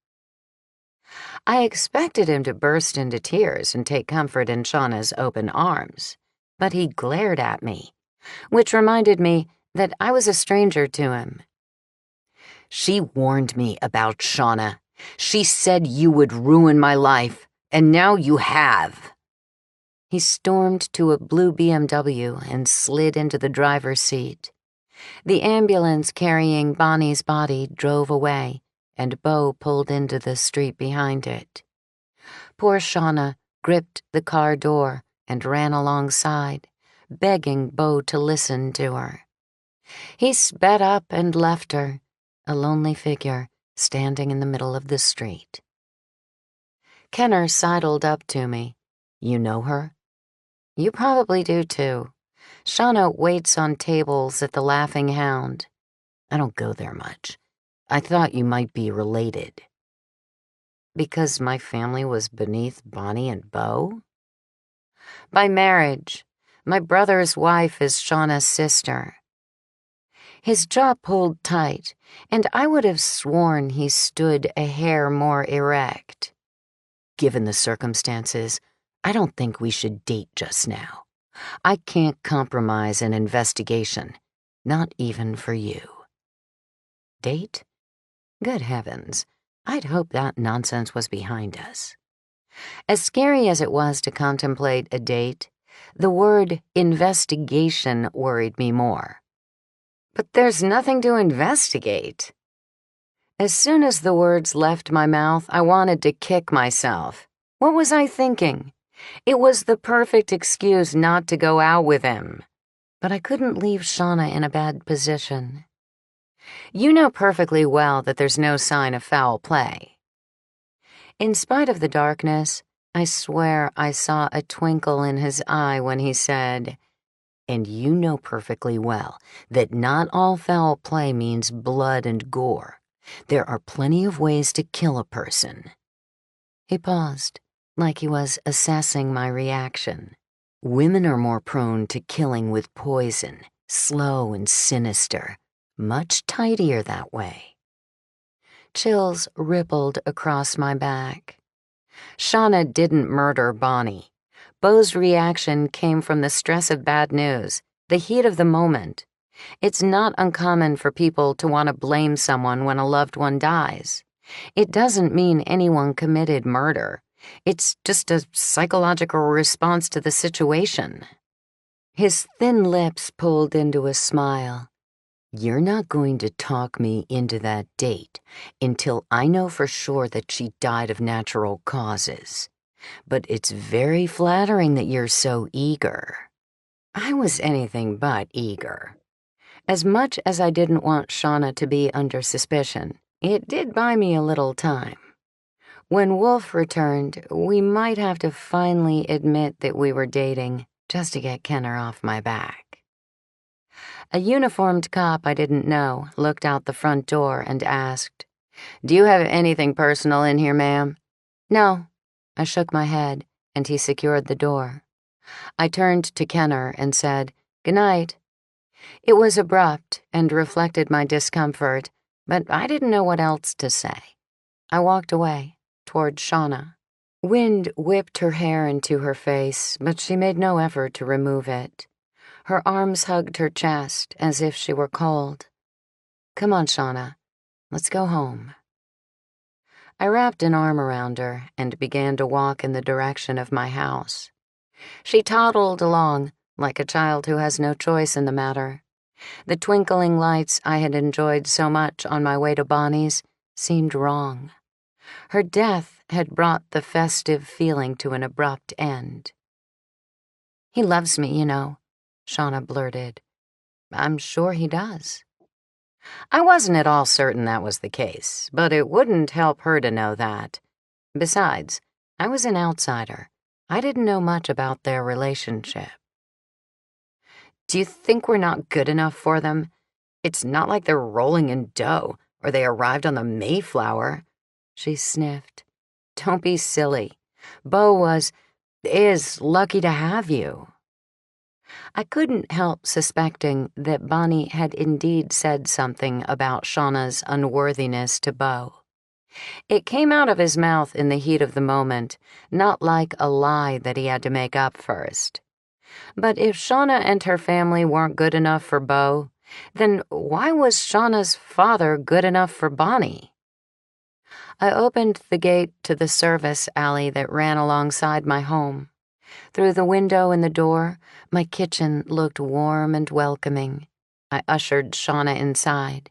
I expected him to burst into tears and take comfort in Shauna's open arms, but he glared at me, which reminded me that I was a stranger to him. "She warned me about Shauna. She said you would ruin my life, and now you have." He stormed to a blue BMW and slid into the driver's seat. The ambulance carrying Bonnie's body drove away, and Beau pulled into the street behind it. Poor Shauna gripped the car door and ran alongside, begging Beau to listen to her. He sped up and left her, a lonely figure standing in the middle of the street. Kenner sidled up to me. "You know her?" "You probably do, too. Shauna waits on tables at the Laughing Hound." "I don't go there much. I thought you might be related." "Because my family was beneath Bonnie and Beau?" "By marriage. My brother's wife is Shauna's sister." His jaw pulled tight, and I would have sworn he stood a hair more erect. "Given the circumstances, I don't think we should date just now. I can't compromise an investigation, not even for you." date? Good heavens, I'd hoped that nonsense was behind us. As scary as it was to contemplate a date, the word investigation worried me more. But there's nothing to investigate. As soon as the words left my mouth, I wanted to kick myself. What was I thinking? It was the perfect excuse not to go out with him. But I couldn't leave Shauna in a bad position. You know perfectly well that there's no sign of foul play. In spite of the darkness, I swear I saw a twinkle in his eye when he said, "And you know perfectly well that not all foul play means blood and gore. There are plenty of ways to kill a person." He paused, like he was assessing my reaction. Women are more prone to killing with poison, slow and sinister, much tidier that way. Chills rippled across my back. Shauna didn't murder Bonnie. Beau's reaction came from the stress of bad news, the heat of the moment. It's not uncommon for people to want to blame someone when a loved one dies. It doesn't mean anyone committed murder. It's just a psychological response to the situation. His thin lips pulled into a smile. "You're not going to talk me into that date until I know for sure that she died of natural causes. But it's very flattering that you're so eager." I was anything but eager. As much as I didn't want Shauna to be under suspicion, it did buy me a little time. When Wolf returned, we might have to finally admit that we were dating just to get Kenner off my back. A uniformed cop I didn't know looked out the front door and asked, "Do you have anything personal in here, ma'am?" "No." I shook my head, and he secured the door. I turned to Kenner and said, "Good night." It was abrupt and reflected my discomfort, but I didn't know what else to say. I walked away, toward Shauna. Wind whipped her hair into her face, but she made no effort to remove it. Her arms hugged her chest as if she were cold. "Come on, Shauna. Let's go home." I wrapped an arm around her and began to walk in the direction of my house. She toddled along, like a child who has no choice in the matter. The twinkling lights I had enjoyed so much on my way to Bonnie's seemed wrong. Her death had brought the festive feeling to an abrupt end. "He loves me, you know," Shauna blurted. "I'm sure he does." I wasn't at all certain that was the case, but it wouldn't help her to know that. Besides, I was an outsider. I didn't know much about their relationship. "Do you think we're not good enough for them? It's not like they're rolling in dough, or they arrived on the Mayflower." She sniffed. "Don't be silly. Beau is lucky to have you." I couldn't help suspecting that Bonnie had indeed said something about Shauna's unworthiness to Beau. It came out of his mouth in the heat of the moment, not like a lie that he had to make up first. But if Shauna and her family weren't good enough for Beau, then why was Shauna's father good enough for Bonnie? I opened the gate to the service alley that ran alongside my home. Through the window in the door, my kitchen looked warm and welcoming. I ushered Shauna inside.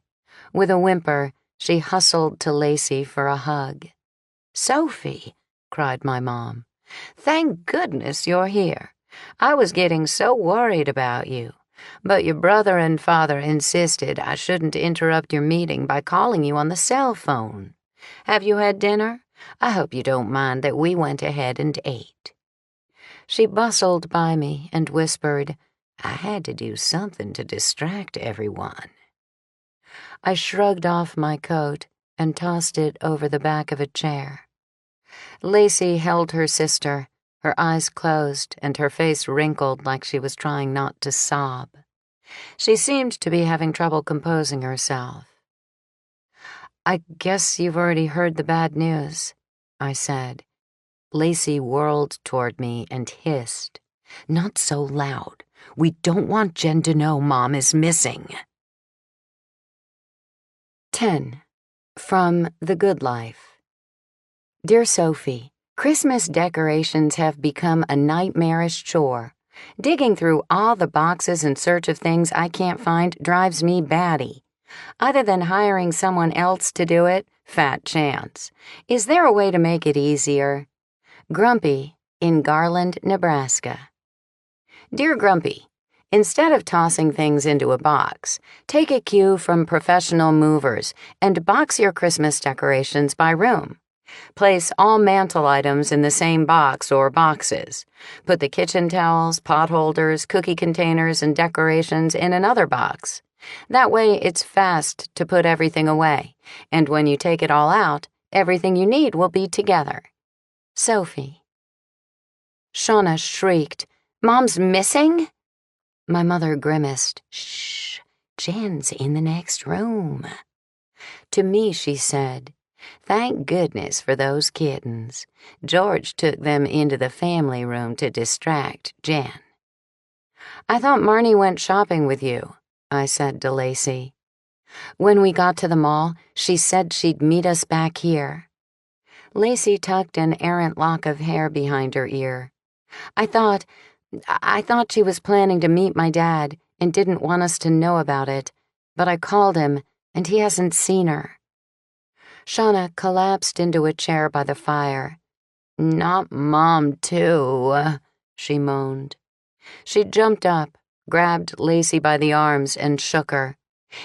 With a whimper, she hustled to Lacey for a hug. "Sophie," cried my mom, "thank goodness you're here. I was getting so worried about you, but your brother and father insisted I shouldn't interrupt your meeting by calling you on the cell phone. Have you had dinner? I hope you don't mind that we went ahead and ate." She bustled by me and whispered, "I had to do something to distract everyone." I shrugged off my coat and tossed it over the back of a chair. Lacey held her sister, her eyes closed and her face wrinkled like she was trying not to sob. She seemed to be having trouble composing herself. "I guess you've already heard the bad news," I said. Lacey whirled toward me and hissed, "Not so loud. We don't want Jen to know Mom is missing." 10. From The Good Life. Dear Sophie, Christmas decorations have become a nightmarish chore. Digging through all the boxes in search of things I can't find drives me batty. Other than hiring someone else to do it, fat chance. Is there a way to make it easier? Grumpy in Garland, Nebraska. Dear Grumpy, instead of tossing things into a box, take a cue from professional movers and box your Christmas decorations by room. Place all mantle items in the same box or boxes. Put the kitchen towels, pot holders, cookie containers, and decorations in another box. That way it's fast to put everything away, and when you take it all out, everything you need will be together. Sophie. Shauna shrieked, "Mom's missing?" My mother grimaced, "Shh, Jen's in the next room." To me, she said, "Thank goodness for those kittens. George took them into the family room to distract Jen." "I thought Marnie went shopping with you," I said to Lacey. "When we got to the mall, she said she'd meet us back here." Lacey tucked an errant lock of hair behind her ear. I thought she was planning to meet my dad and didn't want us to know about it, but I called him and he hasn't seen her." Shauna collapsed into a chair by the fire. "Not Mom, too," she moaned. She jumped up, grabbed Lacey by the arms, and shook her.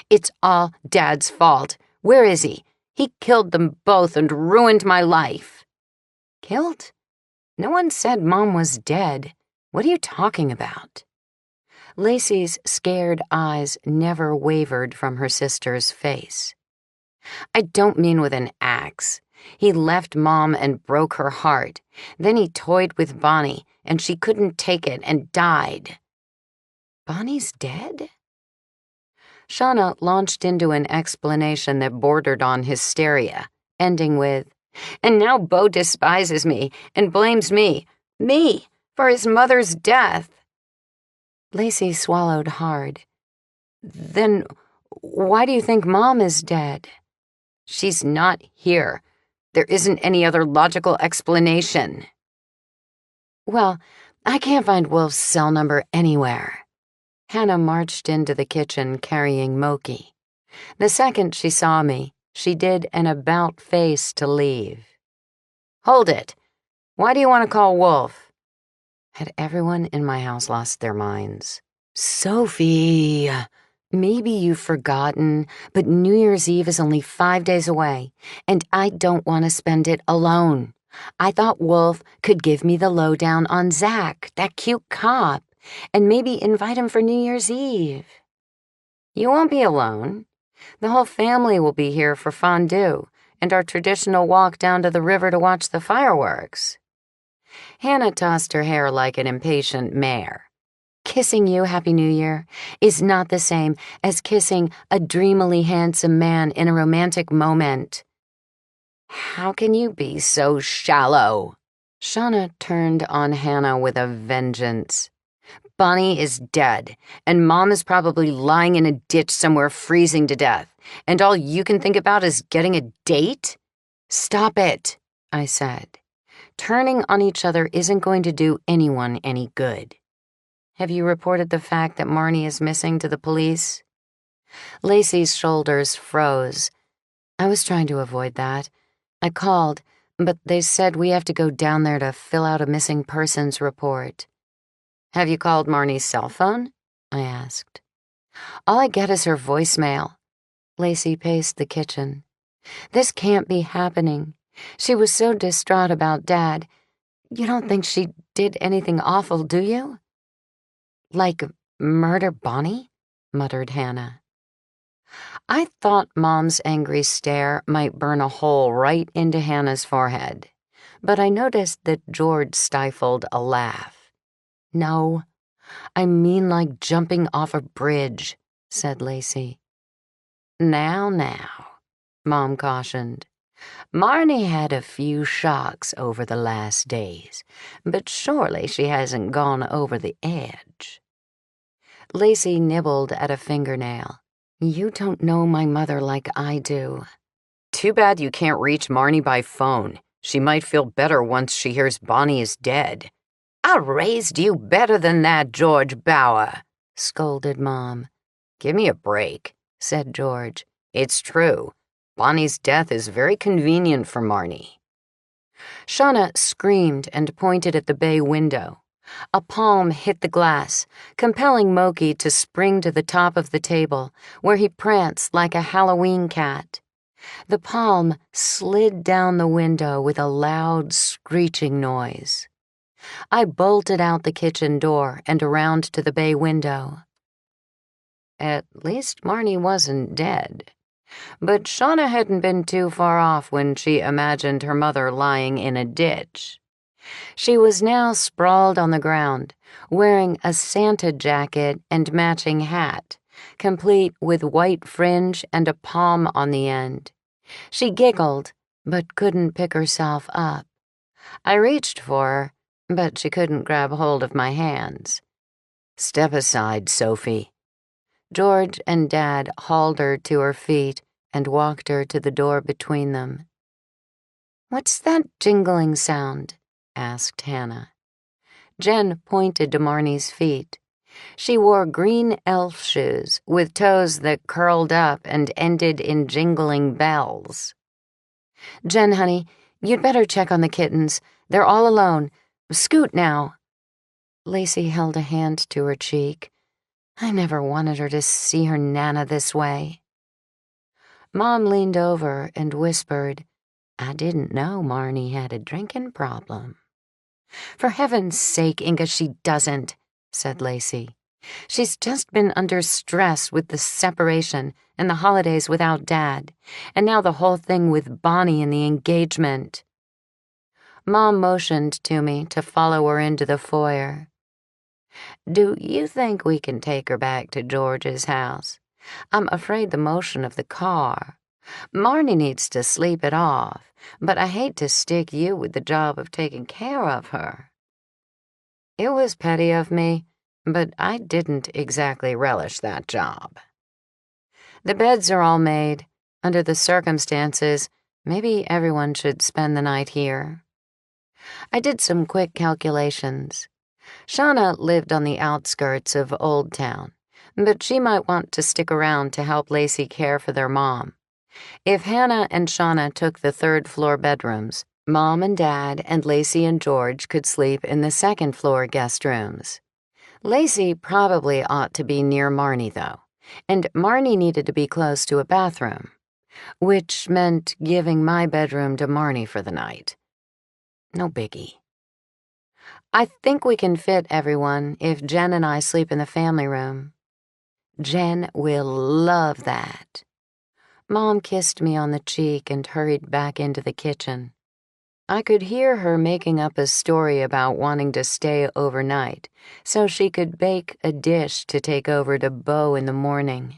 "It's all Dad's fault. Where is he? He killed them both and ruined my life." "Killed? No one said Mom was dead. What are you talking about?" Lacey's scared eyes never wavered from her sister's face. "I don't mean with an axe. He left Mom and broke her heart. Then he toyed with Bonnie, and she couldn't take it and died." "Bonnie's dead?" Shauna launched into an explanation that bordered on hysteria, ending with, "And now Beau despises me and blames me, for his mother's death." Lacey swallowed hard. "Then why do you think Mom is dead?" "She's not here. There isn't any other logical explanation." "Well, I can't find Wolf's cell number anywhere." Hannah marched into the kitchen carrying Moki. The second she saw me, she did an about face to leave. "Hold it. Why do you want to call Wolf?" Had everyone in my house lost their minds? "Sophie, maybe you've forgotten, but New Year's Eve is only 5 days away, and I don't want to spend it alone. I thought Wolf could give me the lowdown on Zach, that cute cop, and maybe invite him for New Year's Eve." "You won't be alone. The whole family will be here for fondue and our traditional walk down to the river to watch the fireworks." Hannah tossed her hair like an impatient mare. "Kissing you Happy New Year is not the same as kissing a dreamily handsome man in a romantic moment." "How can you be so shallow?" Shauna turned on Hannah with a vengeance. "Bonnie is dead, and Mom is probably lying in a ditch somewhere freezing to death, and all you can think about is getting a date?" "Stop it," I said. "Turning on each other isn't going to do anyone any good. Have you reported the fact that Marnie is missing to the police?" Lacey's shoulders froze. "I was trying to avoid that. I called, but they said we have to go down there to fill out a missing persons report." "Have you called Marnie's cell phone?" I asked. "All I get is her voicemail." Lacey paced the kitchen. "This can't be happening. She was so distraught about Dad. You don't think she did anything awful, do you?" "Like murder Bonnie?" muttered Hannah. I thought Mom's angry stare might burn a hole right into Hannah's forehead, but I noticed that George stifled a laugh. "No, I mean like jumping off a bridge," said Lacey. Now, Mom cautioned. "Marnie had a few shocks over the last days, but surely she hasn't gone over the edge." Lacey nibbled at a fingernail. You don't know my mother like I do. Too bad you can't reach Marnie by phone. She might feel better once she hears Bonnie is dead. I raised you better than that, George Bauer, scolded Mom. Give me a break, said George. It's true. Bonnie's death is very convenient for Marnie. Shauna screamed and pointed at the bay window. A palm hit the glass, compelling Moki to spring to the top of the table, where he pranced like a Halloween cat. The palm slid down the window with a loud, screeching noise. I bolted out the kitchen door and around to the bay window. At least Marnie wasn't dead. But Shauna hadn't been too far off when she imagined her mother lying in a ditch. She was now sprawled on the ground, wearing a Santa jacket and matching hat, complete with white fringe and a palm on the end. She giggled, but couldn't pick herself up. I reached for her, but she couldn't grab hold of my hands. Step aside, Sophie. George and Dad hauled her to her feet and walked her to the door between them. What's that jingling sound? Asked Hannah. Jen pointed to Marnie's feet. She wore green elf shoes with toes that curled up and ended in jingling bells. Jen, honey, you'd better check on the kittens. They're all alone. Scoot now. Lacey held a hand to her cheek. I never wanted her to see her Nana this way. Mom leaned over and whispered, I didn't know Marnie had a drinking problem. For heaven's sake, Inga, she doesn't, said Lacey. She's just been under stress with the separation and the holidays without Dad, and now the whole thing with Bonnie and the engagement. Mom motioned to me to follow her into the foyer. Do you think we can take her back to George's house? I'm afraid the motion of the car. Marnie needs to sleep it off, but I hate to stick you with the job of taking care of her. It was petty of me, but I didn't exactly relish that job. The beds are all made. Under the circumstances, maybe everyone should spend the night here. I did some quick calculations. Shauna lived on the outskirts of Old Town, but she might want to stick around to help Lacey care for their mom. If Hannah and Shauna took the third-floor bedrooms, Mom and Dad and Lacey and George could sleep in the second-floor guest rooms. Lacey probably ought to be near Marnie, though, and Marnie needed to be close to a bathroom, which meant giving my bedroom to Marnie for the night. No biggie. I think we can fit everyone if Jen and I sleep in the family room. Jen will love that. Mom kissed me on the cheek and hurried back into the kitchen. I could hear her making up a story about wanting to stay overnight so she could bake a dish to take over to Beau in the morning.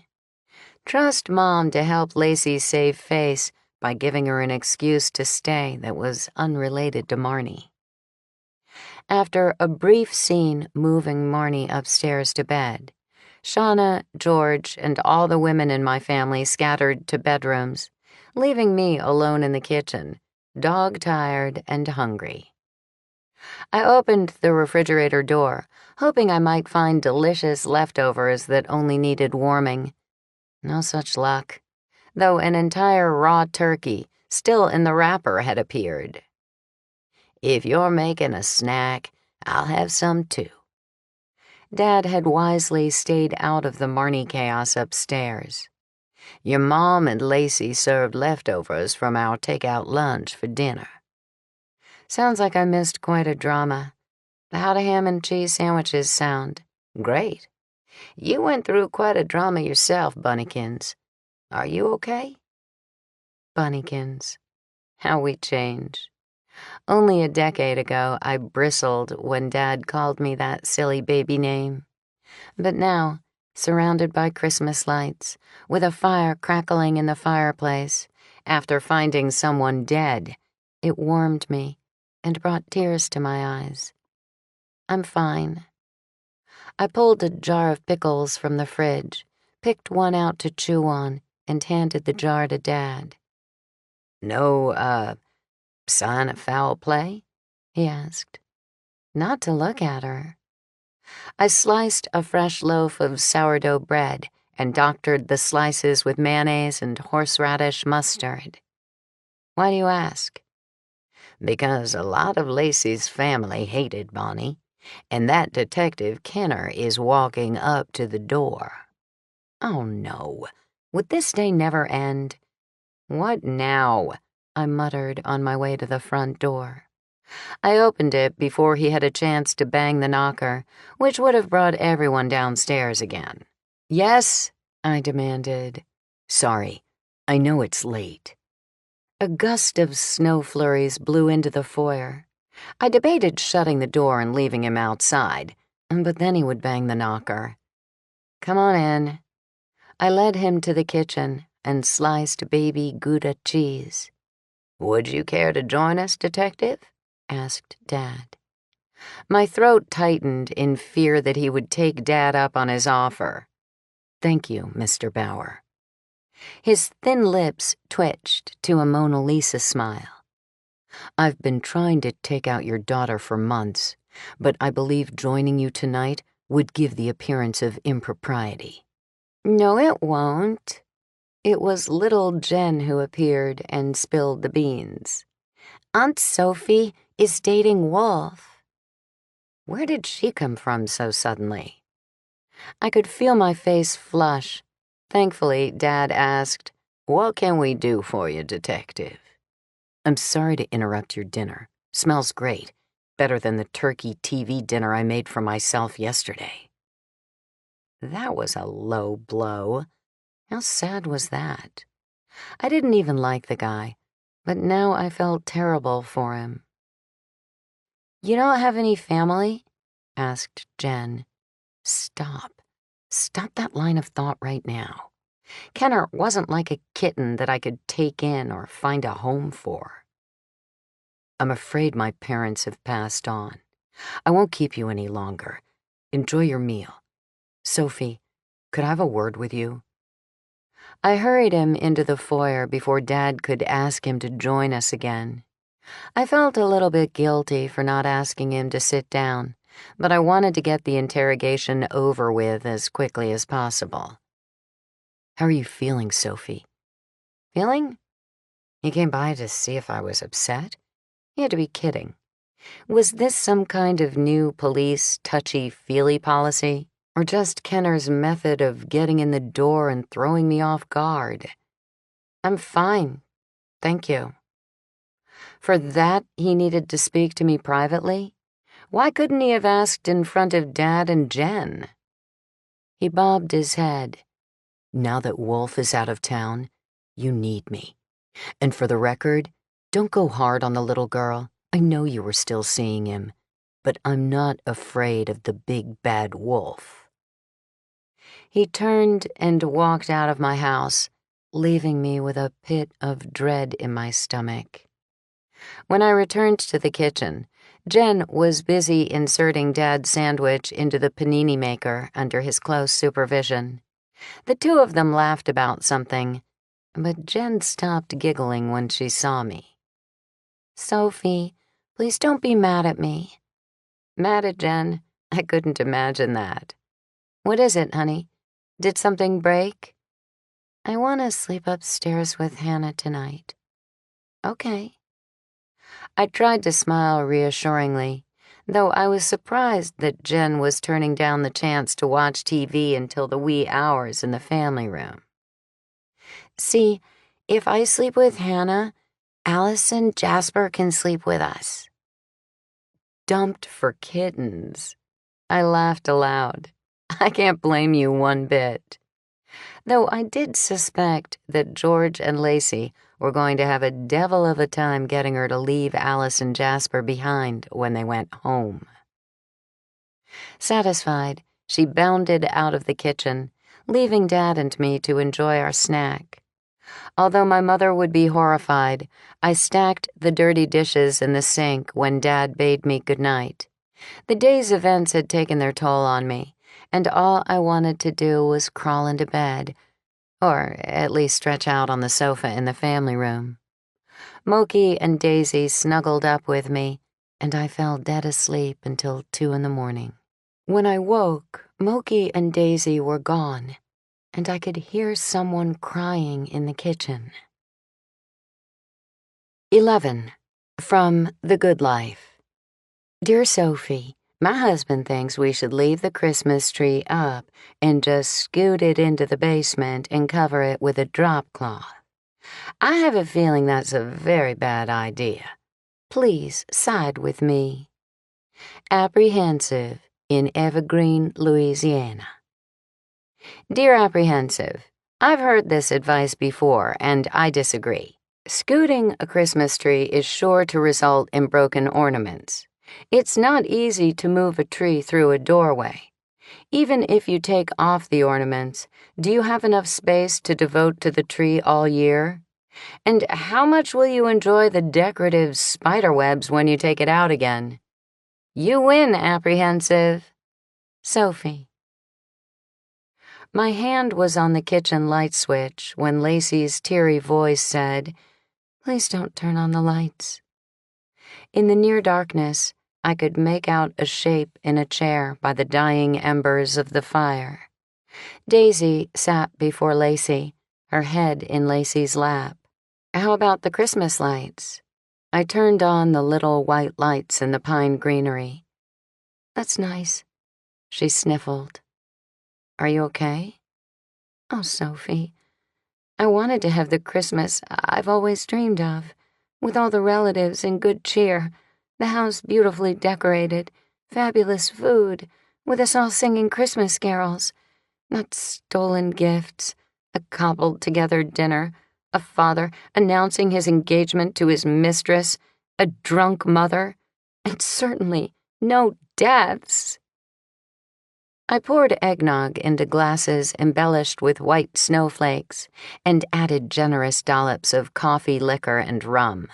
Trust Mom to help Lacey save face by giving her an excuse to stay that was unrelated to Marnie. After a brief scene moving Marnie upstairs to bed, Shauna, George, and all the women in my family scattered to bedrooms, leaving me alone in the kitchen, dog-tired and hungry. I opened the refrigerator door, hoping I might find delicious leftovers that only needed warming. No such luck, though an entire raw turkey, still in the wrapper, had appeared. If you're making a snack, I'll have some too. Dad had wisely stayed out of the Marnie chaos upstairs. Your mom and Lacey served leftovers from our takeout lunch for dinner. Sounds like I missed quite a drama. How do ham and cheese sandwiches sound? Great. You went through quite a drama yourself, Bunnykins. Are you okay? Bunnykins. How we change. Only a decade ago, I bristled when Dad called me that silly baby name. But now, surrounded by Christmas lights, with a fire crackling in the fireplace, after finding someone dead, it warmed me and brought tears to my eyes. I'm fine. I pulled a jar of pickles from the fridge, picked one out to chew on, and handed the jar to Dad. "No, sign of foul play?" he asked. "Not to look at her." I sliced a fresh loaf of sourdough bread and doctored the slices with mayonnaise and horseradish mustard. "Why do you ask?" "Because a lot of Lacey's family hated Bonnie, and that Detective Kenner is walking up to the door." "Oh, no. Would this day never end?" "What now?" I muttered on my way to the front door. I opened it before he had a chance to bang the knocker, which would have brought everyone downstairs again. "Yes?" I demanded. "Sorry, I know it's late." A gust of snow flurries blew into the foyer. I debated shutting the door and leaving him outside, but then he would bang the knocker. "Come on in." I led him to the kitchen and sliced baby Gouda cheese. "Would you care to join us, Detective?" asked Dad. My throat tightened in fear that he would take Dad up on his offer. "Thank you, Mr. Bauer." His thin lips twitched to a Mona Lisa smile. "I've been trying to take out your daughter for months, but I believe joining you tonight would give the appearance of impropriety." "No, it won't." It was little Jen who appeared and spilled the beans. "Aunt Sophie is dating Wolf." Where did she come from so suddenly? I could feel my face flush. Thankfully, Dad asked, "What can we do for you, Detective?" "I'm sorry to interrupt your dinner. Smells great. Better than the turkey TV dinner I made for myself yesterday." That was a low blow. How sad was that? I didn't even like the guy, but now I felt terrible for him. "You don't have any family?" asked Jen. Stop. Stop that line of thought right now. Kenner wasn't like a kitten that I could take in or find a home for. "I'm afraid my parents have passed on. I won't keep you any longer. Enjoy your meal. Sophie, could I have a word with you?" I hurried him into the foyer before Dad could ask him to join us again. I felt a little bit guilty for not asking him to sit down, but I wanted to get the interrogation over with as quickly as possible. "How are you feeling, Sophie?" "Feeling?" He came by to see if I was upset? He had to be kidding. Was this some kind of new police touchy-feely policy, or just Kenner's method of getting in the door and throwing me off guard? "I'm fine, thank you." For that, he needed to speak to me privately? Why couldn't he have asked in front of Dad and Jen? He bobbed his head. "Now that Wolf is out of town, you need me. And for the record, don't go hard on the little girl. I know you were still seeing him, but I'm not afraid of the big bad wolf." He turned and walked out of my house, leaving me with a pit of dread in my stomach. When I returned to the kitchen, Jen was busy inserting Dad's sandwich into the panini maker under his close supervision. The two of them laughed about something, but Jen stopped giggling when she saw me. "Sophie, please don't be mad at me." Mad at Jen? I couldn't imagine that. "What is it, honey? Did something break?" "I want to sleep upstairs with Hannah tonight." "Okay." I tried to smile reassuringly, though I was surprised that Jen was turning down the chance to watch TV until the wee hours in the family room. "See, if I sleep with Hannah, Alice and Jasper can sleep with us." Dumped for kittens. I laughed aloud. I can't blame you one bit. Though I did suspect that George and Lacey were going to have a devil of a time getting her to leave Alice and Jasper behind when they went home. Satisfied, she bounded out of the kitchen, leaving Dad and me to enjoy our snack. Although my mother would be horrified, I stacked the dirty dishes in the sink when Dad bade me good night. The day's events had taken their toll on me, and all I wanted to do was crawl into bed, or at least stretch out on the sofa in the family room. Moki and Daisy snuggled up with me, and I fell dead asleep until 2 in the morning. When I woke, Moki and Daisy were gone, and I could hear someone crying in the kitchen. 11. From The Good Life. Dear Sophie, my husband thinks we should leave the Christmas tree up and just scoot it into the basement and cover it with a drop cloth. I have a feeling that's a very bad idea. Please side with me. Apprehensive, in Evergreen, Louisiana. Dear Apprehensive, I've heard this advice before, and I disagree. Scooting a Christmas tree is sure to result in broken ornaments. It's not easy to move a tree through a doorway. Even if you take off the ornaments, do you have enough space to devote to the tree all year? And how much will you enjoy the decorative spider webs when you take it out again? You win, Apprehensive. Sophie. My hand was on the kitchen light switch when Lacey's teary voice said, "Please don't turn on the lights." In the near darkness, I could make out a shape in a chair by the dying embers of the fire. Daisy sat before Lacey, her head in Lacey's lap. How about the Christmas lights? I turned on the little white lights in the pine greenery. That's nice, she sniffled. Are you okay? Oh, Sophie, I wanted to have the Christmas I've always dreamed of, with all the relatives in good cheer, the house beautifully decorated, fabulous food, with us all singing Christmas carols, not stolen gifts, a cobbled-together dinner, a father announcing his engagement to his mistress, a drunk mother, and certainly no deaths. I poured eggnog into glasses embellished with white snowflakes and added generous dollops of coffee, liquor, and rum.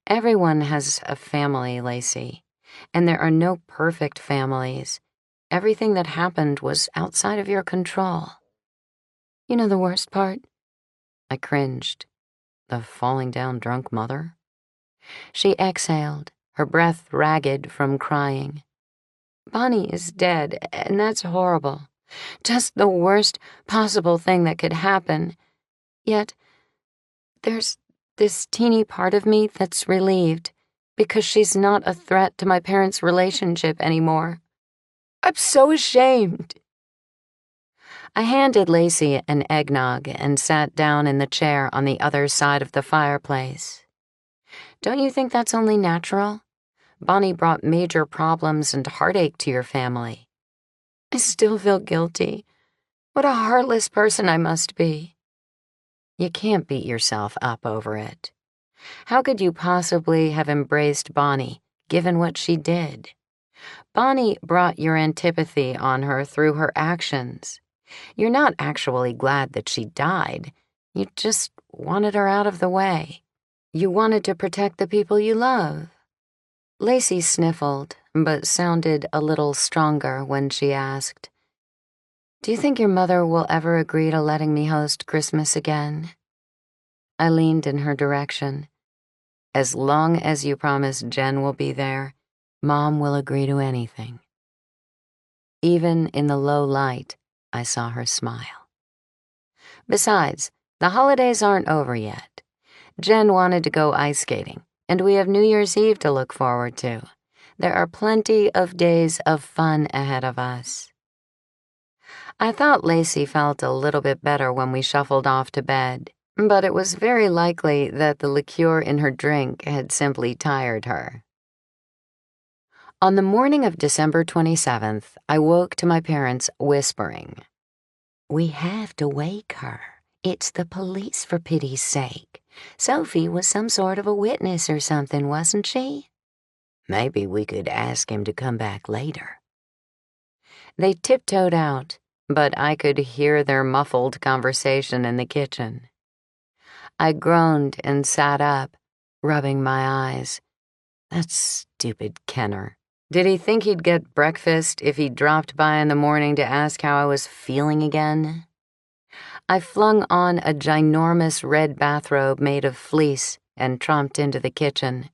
Everyone has a family, Lacey, and there are no perfect families. Everything that happened was outside of your control. You know the worst part? I cringed. The falling down drunk mother? She exhaled, her breath ragged from crying. Bonnie is dead, and that's horrible. Just the worst possible thing that could happen. Yet, there's this teeny part of me that's relieved, because she's not a threat to my parents' relationship anymore. I'm so ashamed. I handed Lacey an eggnog and sat down in the chair on the other side of the fireplace. Don't you think that's only natural? Bonnie brought major problems and heartache to your family. I still feel guilty. What a heartless person I must be. You can't beat yourself up over it. How could you possibly have embraced Bonnie, given what she did? Bonnie brought your antipathy on her through her actions. You're not actually glad that she died. You just wanted her out of the way. You wanted to protect the people you love. Lacey sniffled, but sounded a little stronger when she asked, "Do you think your mother will ever agree to letting me host Christmas again?" I leaned in her direction. As long as you promise Jen will be there, Mom will agree to anything. Even in the low light, I saw her smile. Besides, the holidays aren't over yet. Jen wanted to go ice skating, and we have New Year's Eve to look forward to. There are plenty of days of fun ahead of us. I thought Lacey felt a little bit better when we shuffled off to bed, but it was very likely that the liqueur in her drink had simply tired her. On the morning of December 27th, I woke to my parents whispering, "We have to wake her. It's the police, for pity's sake. Sophie was some sort of a witness or something, wasn't she? Maybe we could ask him to come back later." They tiptoed out, but I could hear their muffled conversation in the kitchen. I groaned and sat up, rubbing my eyes. That stupid Kenner. Did he think he'd get breakfast if he dropped by in the morning to ask how I was feeling again? I flung on a ginormous red bathrobe made of fleece and tromped into the kitchen.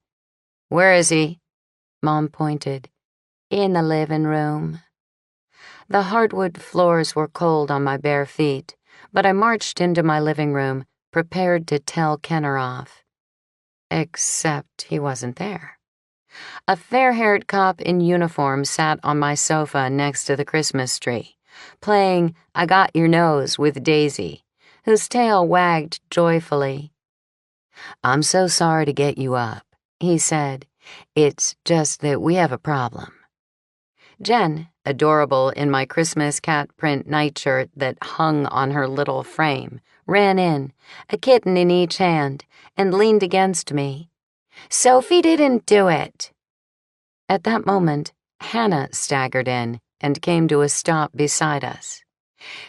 "Where is he?" Mom pointed. "In the living room." The hardwood floors were cold on my bare feet, but I marched into my living room, prepared to tell Kenner off. Except he wasn't there. A fair-haired cop in uniform sat on my sofa next to the Christmas tree, playing I Got Your Nose with Daisy, whose tail wagged joyfully. "I'm so sorry to get you up," he said. "It's just that we have a problem." Jen, adorable in my Christmas cat print nightshirt that hung on her little frame, ran in, a kitten in each hand, and leaned against me. "Sophie didn't do it." At that moment, Hannah staggered in and came to a stop beside us.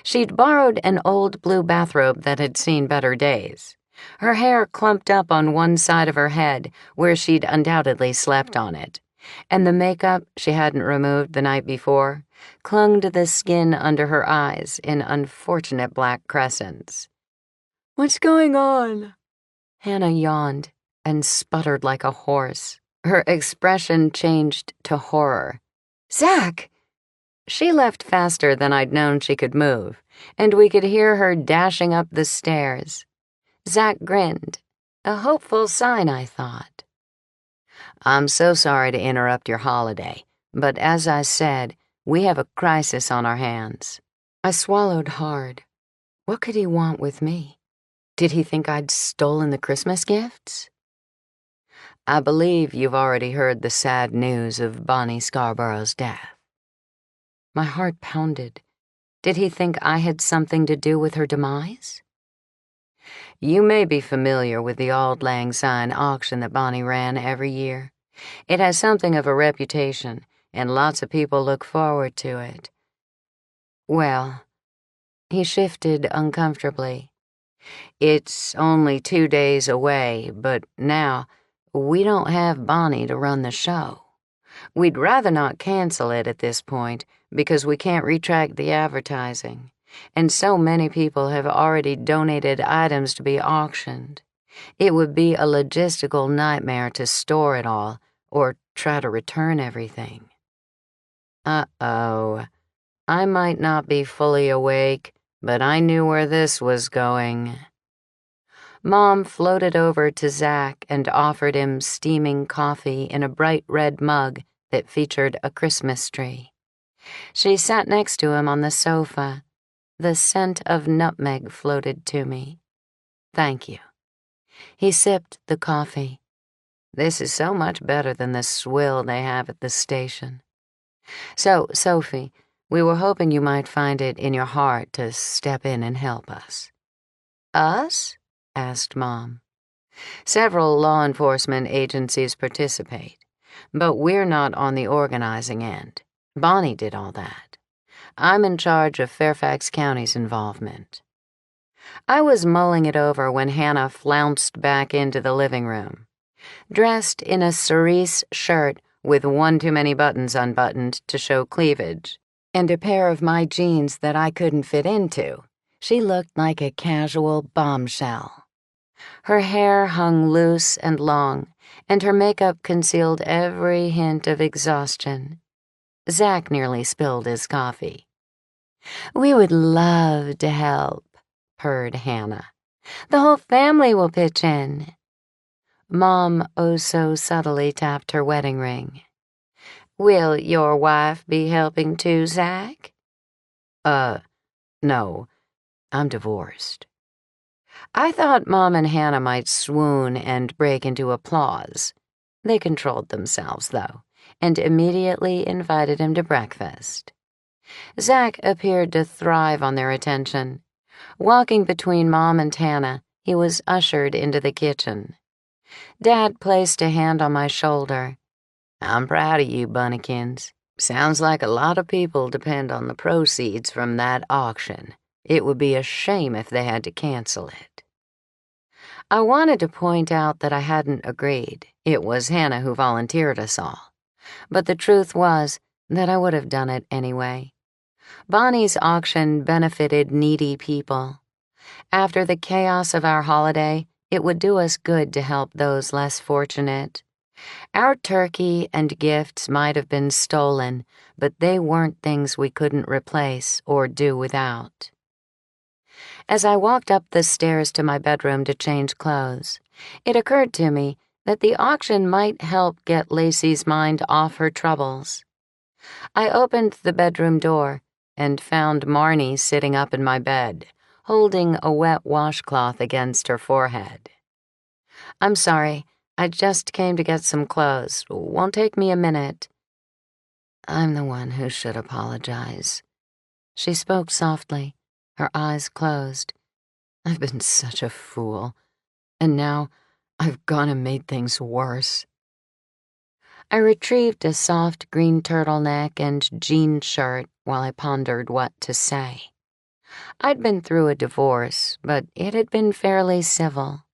She'd borrowed an old blue bathrobe that had seen better days. Her hair clumped up on one side of her head, where she'd undoubtedly slept on it, and the makeup she hadn't removed the night before clung to the skin under her eyes in unfortunate black crescents. "What's going on?" Hannah yawned and sputtered like a horse. Her expression changed to horror. "Zach!" She left faster than I'd known she could move, and we could hear her dashing up the stairs. Zach grinned. A hopeful sign, I thought. "I'm so sorry to interrupt your holiday, but as I said, we have a crisis on our hands." I swallowed hard. What could he want with me? Did he think I'd stolen the Christmas gifts? "I believe you've already heard the sad news of Bonnie Scarborough's death." My heart pounded. Did he think I had something to do with her demise? "You may be familiar with the Auld Lang Syne auction that Bonnie ran every year. It has something of a reputation, and lots of people look forward to it. Well," he shifted uncomfortably. "It's only 2 days away, but now we don't have Bonnie to run the show. We'd rather not cancel it at this point because we can't retract the advertising, and so many people have already donated items to be auctioned. It would be a logistical nightmare to store it all or try to return everything." Uh-oh. I might not be fully awake, but I knew where this was going. Mom floated over to Zach and offered him steaming coffee in a bright red mug that featured a Christmas tree. She sat next to him on the sofa. The scent of nutmeg floated to me. "Thank you." He sipped the coffee. "This is so much better than the swill they have at the station. So, Sophie, we were hoping you might find it in your heart to step in and help us." "Us?" asked Mom. "Several law enforcement agencies participate, but we're not on the organizing end. Bonnie did all that. I'm in charge of Fairfax County's involvement." I was mulling it over when Hannah flounced back into the living room. Dressed in a cerise shirt with one too many buttons unbuttoned to show cleavage, and a pair of my jeans that I couldn't fit into, she looked like a casual bombshell. Her hair hung loose and long, and her makeup concealed every hint of exhaustion. Zach nearly spilled his coffee. "We would love to help," purred Hannah. "The whole family will pitch in." Mom oh so subtly tapped her wedding ring. "Will your wife be helping too, Zach?" No, I'm divorced." I thought Mom and Hannah might swoon and break into applause. They controlled themselves, though, and immediately invited him to breakfast. Zach appeared to thrive on their attention. Walking between Mom and Hannah, he was ushered into the kitchen. Dad placed a hand on my shoulder. "I'm proud of you, Bunnykins. Sounds like a lot of people depend on the proceeds from that auction. It would be a shame if they had to cancel it." I wanted to point out that I hadn't agreed. It was Hannah who volunteered us all. But the truth was that I would have done it anyway. Bonnie's auction benefited needy people. After the chaos of our holiday, it would do us good to help those less fortunate. Our turkey and gifts might have been stolen, but they weren't things we couldn't replace or do without. As I walked up the stairs to my bedroom to change clothes, it occurred to me that the auction might help get Lacey's mind off her troubles. I opened the bedroom door and found Marnie sitting up in my bed, holding a wet washcloth against her forehead. "I'm sorry, I just came to get some clothes. Won't take me a minute." I'm the one who should apologize. She spoke softly, her eyes closed. I've been such a fool, and now I've gone and made things worse. I retrieved a soft green turtleneck and jean shirt while I pondered what to say. I'd been through a divorce, but it had been fairly civil.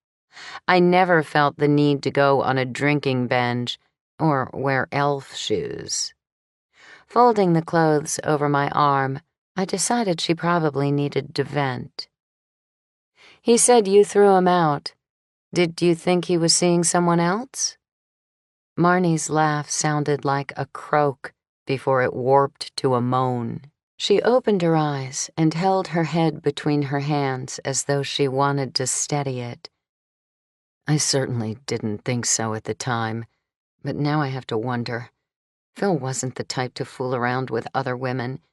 I never felt the need to go on a drinking binge or wear elf shoes. Folding the clothes over my arm, I decided she probably needed to vent. "He said you threw him out. Did you think he was seeing someone else?" Marnie's laugh sounded like a croak before it warped to a moan. She opened her eyes and held her head between her hands as though she wanted to steady it. I certainly didn't think so at the time, but now I have to wonder. Phil wasn't the type to fool around with other women.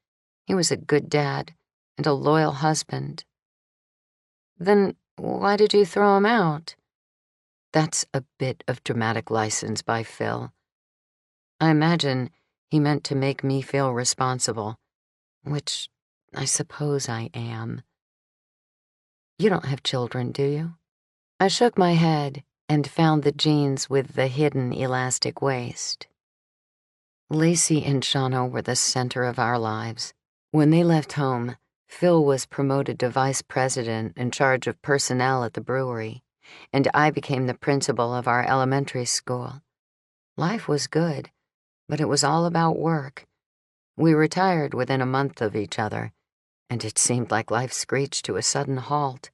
He was a good dad and a loyal husband. Then why did you throw him out? That's a bit of dramatic license by Phil. I imagine he meant to make me feel responsible, which I suppose I am. You don't have children, do you? I shook my head and found the jeans with the hidden elastic waist. Lacey and Shawno were the center of our lives. When they left home, Phil was promoted to vice president in charge of personnel at the brewery, and I became the principal of our elementary school. Life was good, but it was all about work. We retired within a month of each other, and it seemed like life screeched to a sudden halt.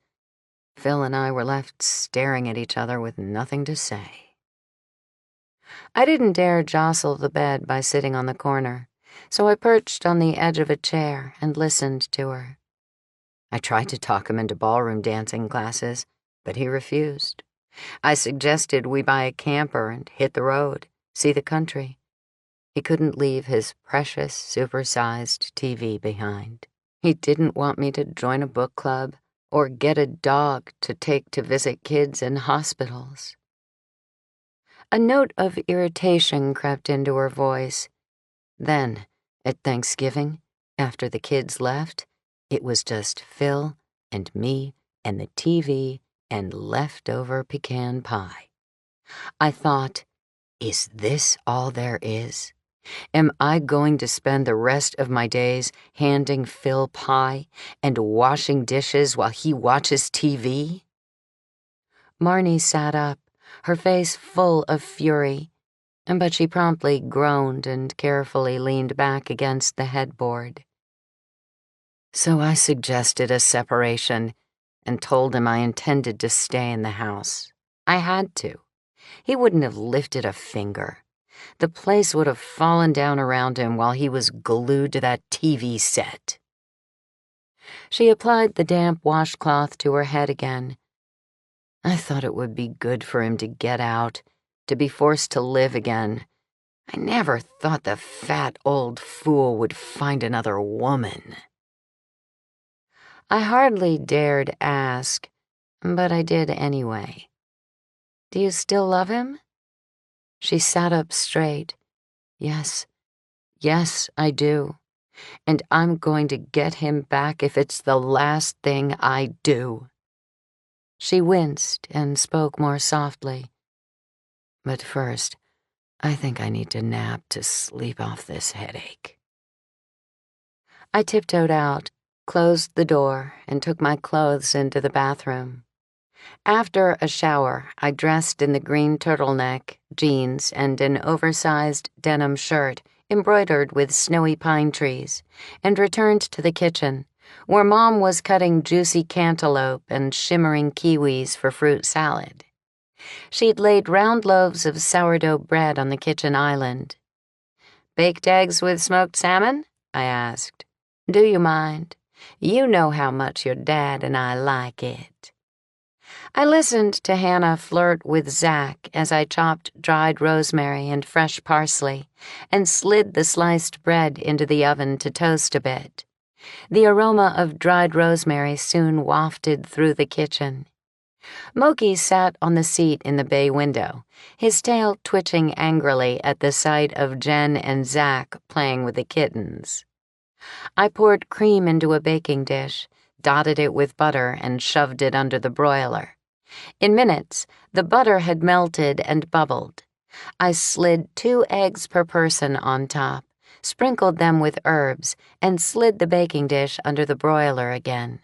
Phil and I were left staring at each other with nothing to say. I didn't dare jostle the bed by sitting on the corner, so I perched on the edge of a chair and listened to her. I tried to talk him into ballroom dancing classes, but he refused. I suggested we buy a camper and hit the road, see the country. He couldn't leave his precious, supersized TV behind. He didn't want me to join a book club or get a dog to take to visit kids in hospitals. A note of irritation crept into her voice. Then, at Thanksgiving, after the kids left, it was just Phil and me and the TV and leftover pecan pie. I thought, is this all there is? Am I going to spend the rest of my days handing Phil pie and washing dishes while he watches TV? Marnie sat up, her face full of fury, but she promptly groaned and carefully leaned back against the headboard. So I suggested a separation and told him I intended to stay in the house. I had to. He wouldn't have lifted a finger. The place would have fallen down around him while he was glued to that TV set. She applied the damp washcloth to her head again. I thought it would be good for him to get out, to be forced to live again. I never thought the fat old fool would find another woman. I hardly dared ask, but I did anyway. Do you still love him? She sat up straight. Yes, I do. And I'm going to get him back if it's the last thing I do. She winced and spoke more softly. But first, I think I need to nap to sleep off this headache. I tiptoed out, closed the door, and took my clothes into the bathroom. After a shower, I dressed in the green turtleneck, jeans, and an oversized denim shirt embroidered with snowy pine trees, and returned to the kitchen, where Mom was cutting juicy cantaloupe and shimmering kiwis for fruit salad. She'd laid round loaves of sourdough bread on the kitchen island. "Baked eggs with smoked salmon?" I asked. "Do you mind? You know how much your dad and I like it." I listened to Hannah flirt with Zach as I chopped dried rosemary and fresh parsley and slid the sliced bread into the oven to toast a bit. The aroma of dried rosemary soon wafted through the kitchen. Moki sat on the seat in the bay window, his tail twitching angrily at the sight of Jen and Zach playing with the kittens. I poured cream into a baking dish, dotted it with butter, and shoved it under the broiler. In minutes, the butter had melted and bubbled. I slid 2 eggs per person on top, sprinkled them with herbs, and slid the baking dish under the broiler again.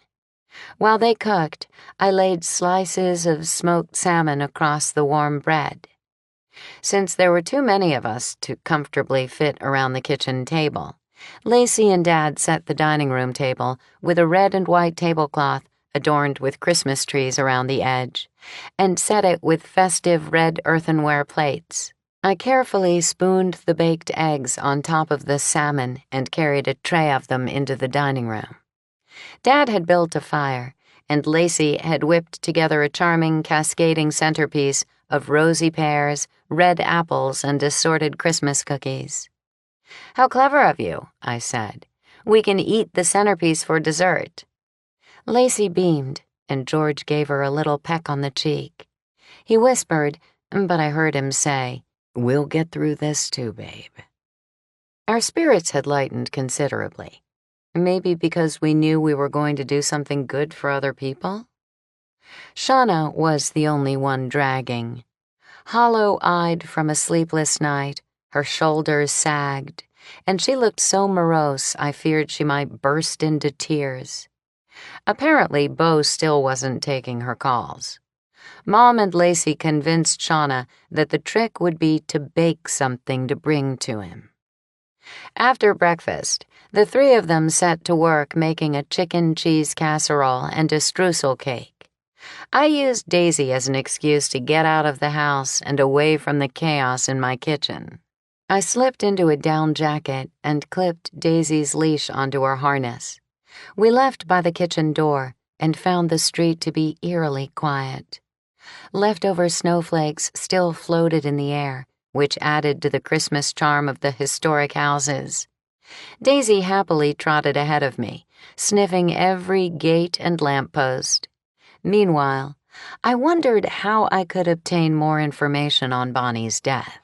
While they cooked, I laid slices of smoked salmon across the warm bread. Since there were too many of us to comfortably fit around the kitchen table, Lacey and Dad set the dining room table with a red and white tablecloth adorned with Christmas trees around the edge, and set it with festive red earthenware plates. I carefully spooned the baked eggs on top of the salmon and carried a tray of them into the dining room. Dad had built a fire, and Lacey had whipped together a charming cascading centerpiece of rosy pears, red apples, and assorted Christmas cookies. "How clever of you," I said. "We can eat the centerpiece for dessert." Lacey beamed, and George gave her a little peck on the cheek. He whispered, but I heard him say, "We'll get through this too, babe." Our spirits had lightened considerably. Maybe because we knew we were going to do something good for other people? Shauna was the only one dragging. Hollow-eyed from a sleepless night, her shoulders sagged, and she looked so morose I feared she might burst into tears. Apparently, Bo still wasn't taking her calls. Mom and Lacey convinced Shauna that the trick would be to bake something to bring to him. After breakfast, the 3 of them set to work making a chicken cheese casserole and a streusel cake. I used Daisy as an excuse to get out of the house and away from the chaos in my kitchen. I slipped into a down jacket and clipped Daisy's leash onto her harness. We left by the kitchen door and found the street to be eerily quiet. Leftover snowflakes still floated in the air, which added to the Christmas charm of the historic houses. Daisy happily trotted ahead of me, sniffing every gate and lamppost. Meanwhile, I wondered how I could obtain more information on Bonnie's death.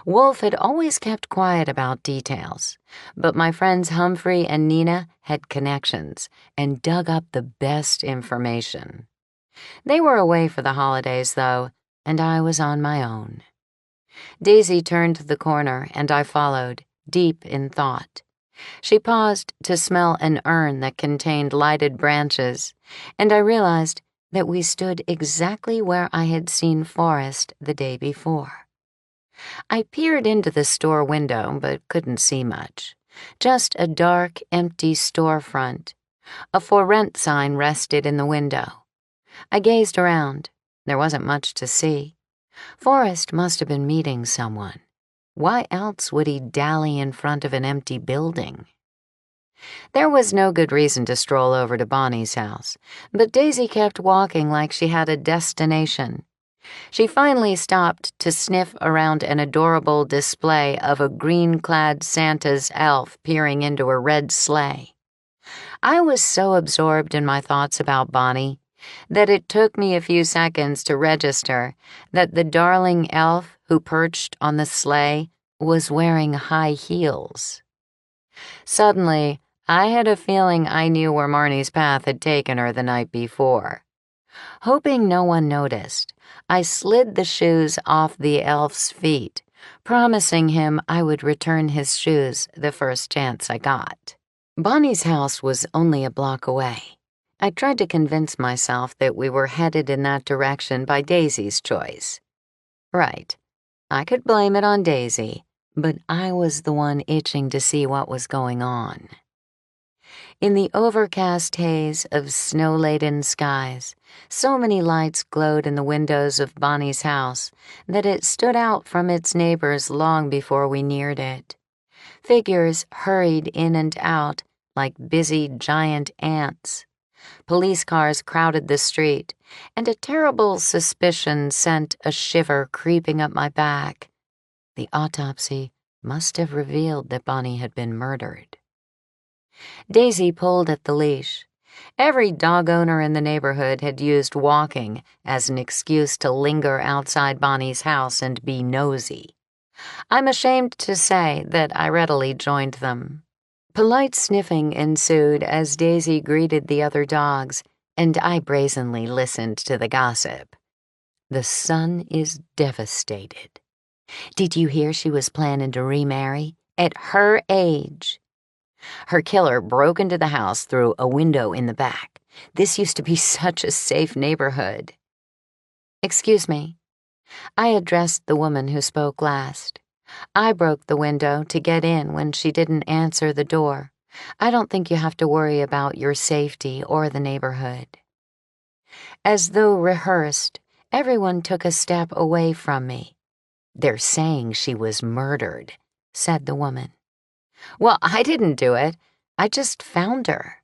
Wolf had always kept quiet about details, but my friends Humphrey and Nina had connections and dug up the best information. They were away for the holidays, though, and I was on my own. Daisy turned the corner, and I followed, deep in thought. She paused to smell an urn that contained lighted branches, and I realized that we stood exactly where I had seen Forrest the day before. I peered into the store window but couldn't see much. Just a dark, empty storefront. A for rent sign rested in the window. I gazed around. There wasn't much to see. Forrest must have been meeting someone. Why else would he dally in front of an empty building? There was no good reason to stroll over to Bonnie's house, but Daisy kept walking like she had a destination. She finally stopped to sniff around an adorable display of a green-clad Santa's elf peering into a red sleigh. I was so absorbed in my thoughts about Bonnie that it took me a few seconds to register that the darling elf who perched on the sleigh was wearing high heels. Suddenly, I had a feeling I knew where Marnie's path had taken her the night before. Hoping no one noticed, I slid the shoes off the elf's feet, promising him I would return his shoes the first chance I got. Bonnie's house was only a block away. I tried to convince myself that we were headed in that direction by Daisy's choice. Right. I could blame it on Daisy, but I was the one itching to see what was going on. In the overcast haze of snow-laden skies, so many lights glowed in the windows of Bonnie's house that it stood out from its neighbors long before we neared it. Figures hurried in and out like busy giant ants. Police cars crowded the street, and a terrible suspicion sent a shiver creeping up my back. The autopsy must have revealed that Bonnie had been murdered. Daisy pulled at the leash. Every dog owner in the neighborhood had used walking as an excuse to linger outside Bonnie's house and be nosy. I'm ashamed to say that I readily joined them. Polite sniffing ensued as Daisy greeted the other dogs, and I brazenly listened to the gossip. The son is devastated. Did you hear she was planning to remarry? At her age. Her killer broke into the house through a window in the back. This used to be such a safe neighborhood. Excuse me. I addressed the woman who spoke last. I broke the window to get in when she didn't answer the door. I don't think you have to worry about your safety or the neighborhood. As though rehearsed, everyone took a step away from me. They're saying she was murdered, said the woman. Well, I didn't do it. I just found her.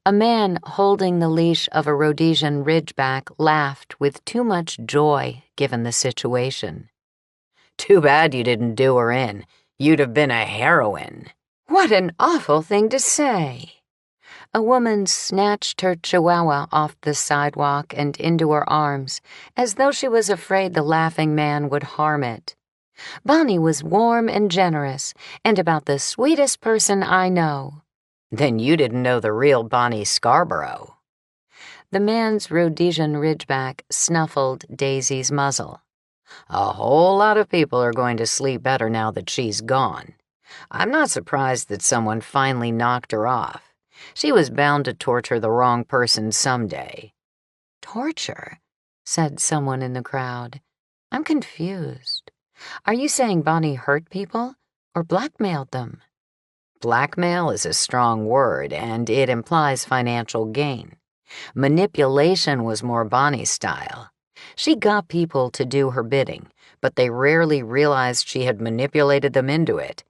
A man holding the leash of a Rhodesian Ridgeback laughed with too much joy given the situation. Too bad you didn't do her in. You'd have been a heroine. What an awful thing to say. A woman snatched her chihuahua off the sidewalk and into her arms, as though she was afraid the laughing man would harm it. Bonnie was warm and generous, and about the sweetest person I know. Then you didn't know the real Bonnie Scarborough. The man's Rhodesian Ridgeback snuffled Daisy's muzzle. A whole lot of people are going to sleep better now that she's gone. I'm not surprised that someone finally knocked her off. She was bound to torture the wrong person someday. Torture? Said someone in the crowd. I'm confused. Are you saying Bonnie hurt people or blackmailed them? Blackmail is a strong word, and it implies financial gain. Manipulation was more Bonnie's style. She got people to do her bidding, but they rarely realized she had manipulated them into it.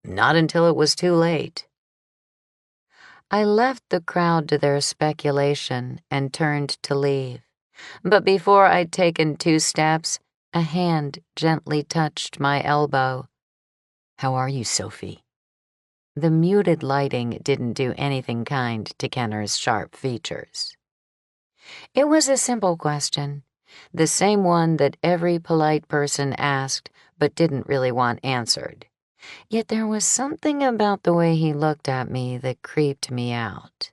Not until it was too late. I left the crowd to their speculation and turned to leave. But before I'd taken 2 steps, a hand gently touched my elbow. How are you, Sophie? The muted lighting didn't do anything kind to Kenner's sharp features. It was a simple question, the same one that every polite person asked but didn't really want answered. Yet there was something about the way he looked at me that creeped me out.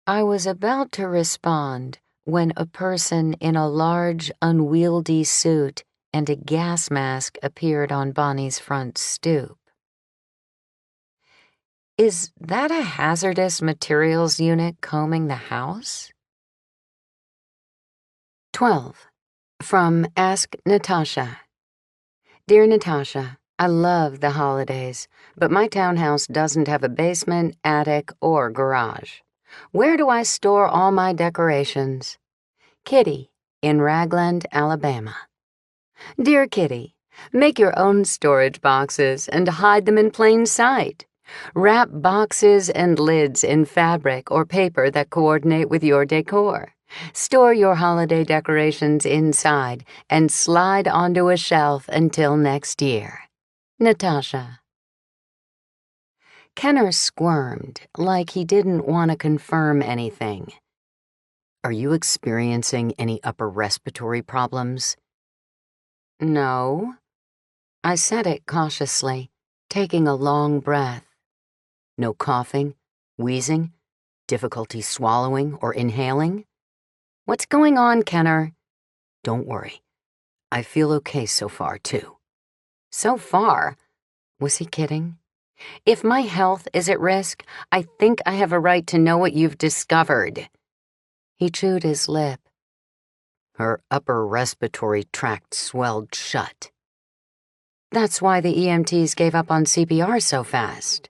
I was about to respond when a person in a large, unwieldy suit and a gas mask appeared on Bonnie's front stoop. Is that a hazardous materials unit combing the house? 12. From Ask Natasha. Dear Natasha, I love the holidays, but my townhouse doesn't have a basement, attic, or garage. Where do I store all my decorations? Kitty, in Ragland, Alabama. Dear Kitty, make your own storage boxes and hide them in plain sight. Wrap boxes and lids in fabric or paper that coordinate with your decor. Store your holiday decorations inside and slide onto a shelf until next year. Natasha. Kenner squirmed like he didn't want to confirm anything. Are you experiencing any upper respiratory problems? No. I said it cautiously, taking a long breath. No coughing, wheezing, difficulty swallowing or inhaling? What's going on, Kenner? Don't worry. I feel okay so far, too. So far? Was he kidding? If my health is at risk, I think I have a right to know what you've discovered. He chewed his lip. Her upper respiratory tract swelled shut. That's why the EMTs gave up on CPR so fast.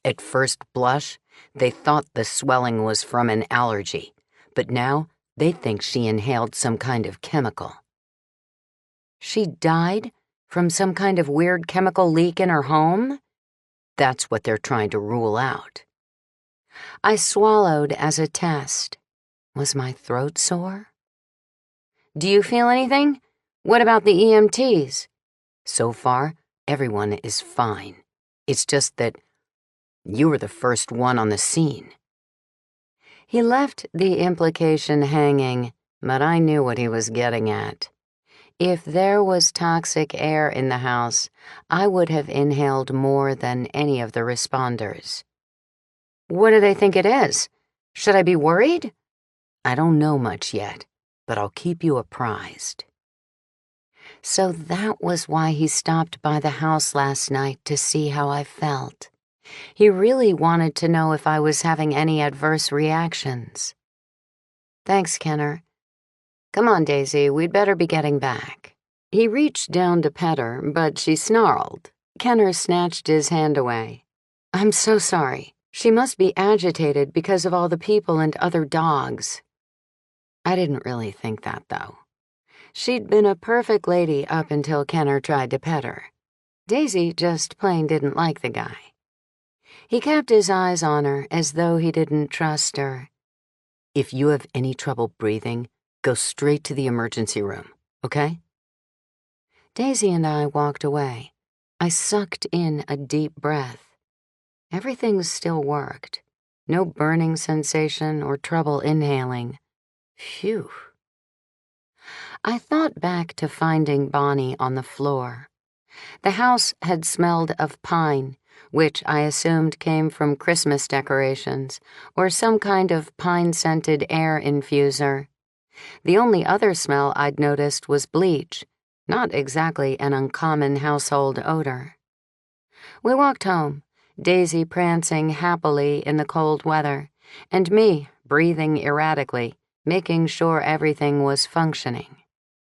At first blush, they thought the swelling was from an allergy, but now they think she inhaled some kind of chemical. She died from some kind of weird chemical leak in her home? That's what they're trying to rule out. I swallowed as a test. Was my throat sore? Do you feel anything? What about the EMTs? So far, everyone is fine. It's just that you were the first one on the scene. He left the implication hanging, but I knew what he was getting at. If there was toxic air in the house, I would have inhaled more than any of the responders. What do they think it is? Should I be worried? I don't know much yet, but I'll keep you apprised. So that was why he stopped by the house last night to see how I felt. He really wanted to know if I was having any adverse reactions. Thanks, Kenner. Come on, Daisy, we'd better be getting back. He reached down to pet her, but she snarled. Kenner snatched his hand away. I'm so sorry. She must be agitated because of all the people and other dogs. I didn't really think that, though. She'd been a perfect lady up until Kenner tried to pet her. Daisy just plain didn't like the guy. He kept his eyes on her as though he didn't trust her. If you have any trouble breathing, go straight to the emergency room, okay? Daisy and I walked away. I sucked in a deep breath. Everything still worked. No burning sensation or trouble inhaling. Phew. I thought back to finding Bonnie on the floor. The house had smelled of pine, which I assumed came from Christmas decorations or some kind of pine-scented air infuser. The only other smell I'd noticed was bleach, not exactly an uncommon household odor. We walked home, Daisy prancing happily in the cold weather, and me breathing erratically, making sure everything was functioning.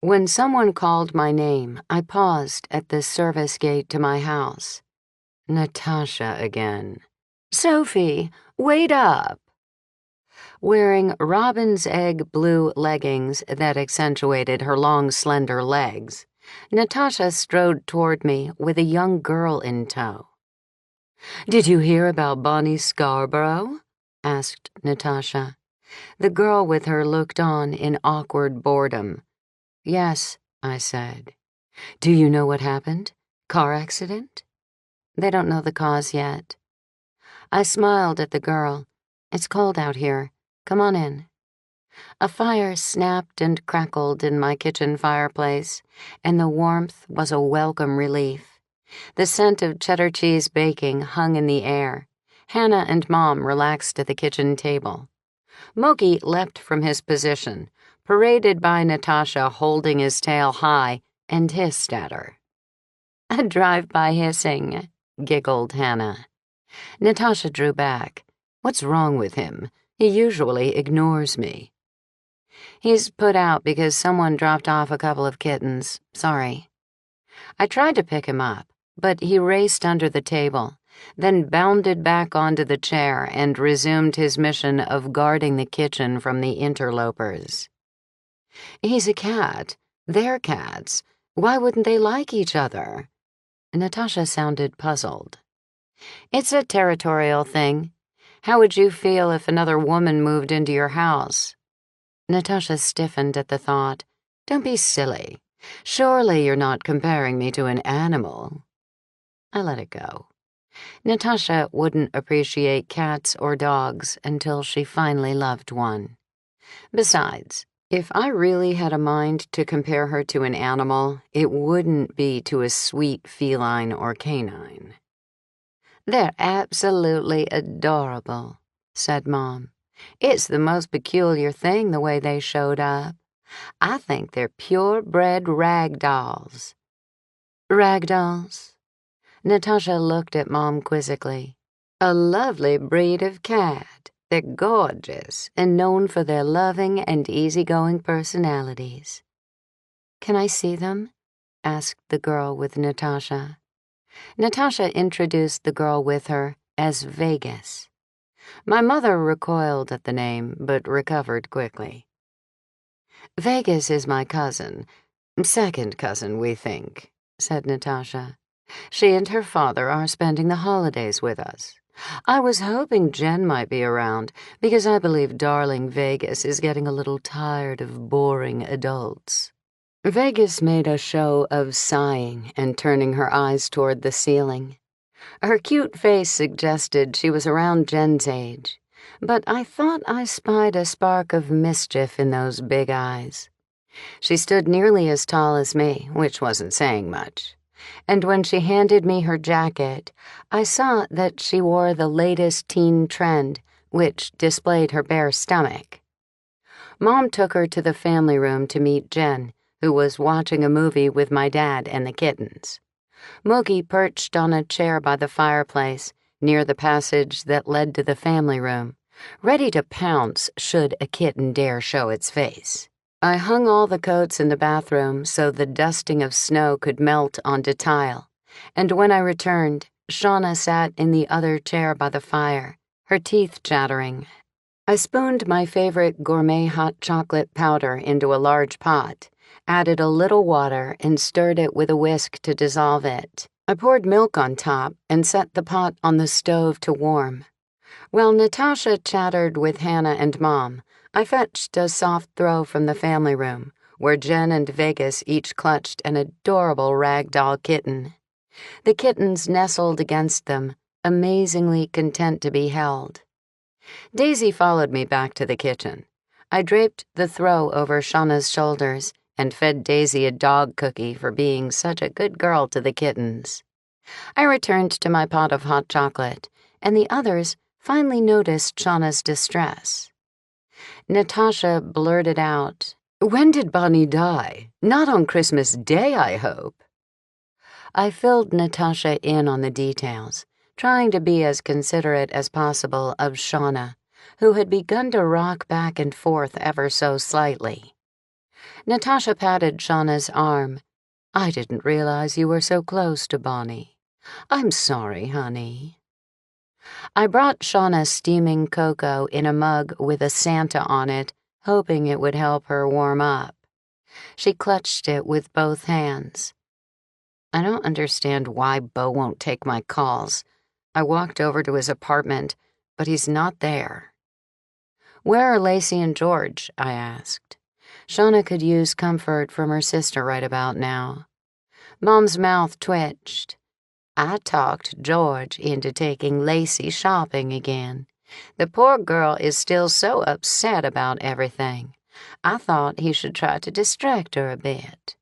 When someone called my name, I paused at the service gate to my house. Natasha again. Sophie, wait up! Wearing robin's egg blue leggings that accentuated her long, slender legs, Natasha strode toward me with a young girl in tow. Did you hear about Bonnie Scarborough? Asked Natasha. The girl with her looked on in awkward boredom. Yes, I said. Do you know what happened? Car accident? They don't know the cause yet. I smiled at the girl. It's cold out here. Come on in. A fire snapped and crackled in my kitchen fireplace, and the warmth was a welcome relief. The scent of cheddar cheese baking hung in the air. Hannah and Mom relaxed at the kitchen table. Moki leapt from his position, paraded by Natasha holding his tail high, and hissed at her. A drive-by hissing, giggled Hannah. Natasha drew back. What's wrong with him? He usually ignores me. He's put out because someone dropped off a couple of kittens. Sorry. I tried to pick him up, but he raced under the table, then bounded back onto the chair and resumed his mission of guarding the kitchen from the interlopers. He's a cat. They're cats. Why wouldn't they like each other? Natasha sounded puzzled. It's a territorial thing. How would you feel if another woman moved into your house? Natasha stiffened at the thought. Don't be silly. Surely you're not comparing me to an animal. I let it go. Natasha wouldn't appreciate cats or dogs until she finally loved one. Besides, if I really had a mind to compare her to an animal, it wouldn't be to a sweet feline or canine. They're absolutely adorable, said Mom. It's the most peculiar thing the way they showed up. I think they're purebred rag dolls. Rag dolls? Natasha looked at Mom quizzically. A lovely breed of cat, They're gorgeous and known for their loving and easygoing personalities. "Can I see them?" asked the girl with Natasha. Natasha introduced the girl with her as Vegas. My mother recoiled at the name, but recovered quickly. "Vegas is my cousin. Second cousin, we think," said Natasha. "She and her father are spending the holidays with us. I was hoping Jen might be around, because I believe darling Vegas is getting a little tired of boring adults." Vegas made a show of sighing and turning her eyes toward the ceiling. Her cute face suggested she was around Jen's age, but I thought I spied a spark of mischief in those big eyes. She stood nearly as tall as me, which wasn't saying much, and when she handed me her jacket, I saw that she wore the latest teen trend, which displayed her bare stomach. Mom took her to the family room to meet Jen, who was watching a movie with my dad and the kittens. Mookie perched on a chair by the fireplace, near the passage that led to the family room, ready to pounce should a kitten dare show its face. I hung all the coats in the bathroom so the dusting of snow could melt onto tile, and when I returned, Shauna sat in the other chair by the fire, her teeth chattering. I spooned my favorite gourmet hot chocolate powder into a large pot, added a little water, and stirred it with a whisk to dissolve it. I poured milk on top and set the pot on the stove to warm. While Natasha chattered with Hannah and Mom, I fetched a soft throw from the family room, where Jen and Vegas each clutched an adorable ragdoll kitten. The kittens nestled against them, amazingly content to be held. Daisy followed me back to the kitchen. I draped the throw over Shauna's shoulders and fed Daisy a dog cookie for being such a good girl to the kittens. I returned to my pot of hot chocolate, and the others finally noticed Shauna's distress. Natasha blurted out, "When did Bonnie die? Not on Christmas Day, I hope." I filled Natasha in on the details, trying to be as considerate as possible of Shauna, who had begun to rock back and forth ever so slightly. Natasha patted Shauna's arm. "I didn't realize you were so close to Bonnie. I'm sorry, honey." I brought Shauna steaming cocoa in a mug with a Santa on it, hoping it would help her warm up. She clutched it with both hands. "I don't understand why Bo won't take my calls. I walked over to his apartment, but he's not there." "Where are Lacey and George?" I asked. Shauna could use comfort from her sister right about now. Mom's mouth twitched. "I talked George into taking Lacey shopping again. The poor girl is still so upset about everything. I thought he should try to distract her a bit."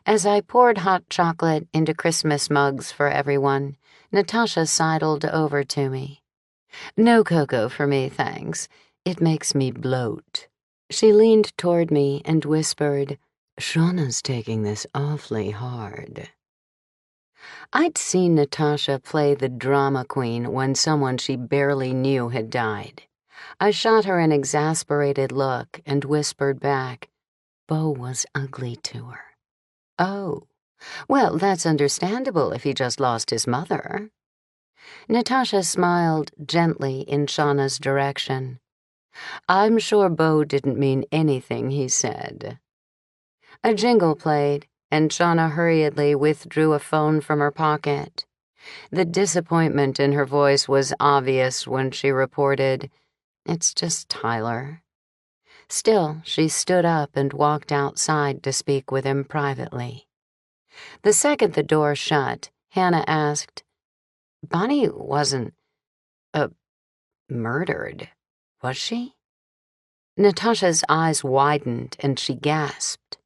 As I poured hot chocolate into Christmas mugs for everyone, Natasha sidled over to me. "No cocoa for me, thanks. It makes me bloat." She leaned toward me and whispered, "Shauna's taking this awfully hard." I'd seen Natasha play the drama queen when someone she barely knew had died. I shot her an exasperated look and whispered back, "Bo was ugly to her." "Oh, well, that's understandable if he just lost his mother." Natasha smiled gently in Shauna's direction. "I'm sure Bo didn't mean anything he said." A jingle played, and Shauna hurriedly withdrew a phone from her pocket. The disappointment in her voice was obvious when she reported, "It's just Tyler." Still, she stood up and walked outside to speak with him privately. The second the door shut, Hannah asked, "Bonnie wasn't, murdered, was she?" Natasha's eyes widened and she gasped.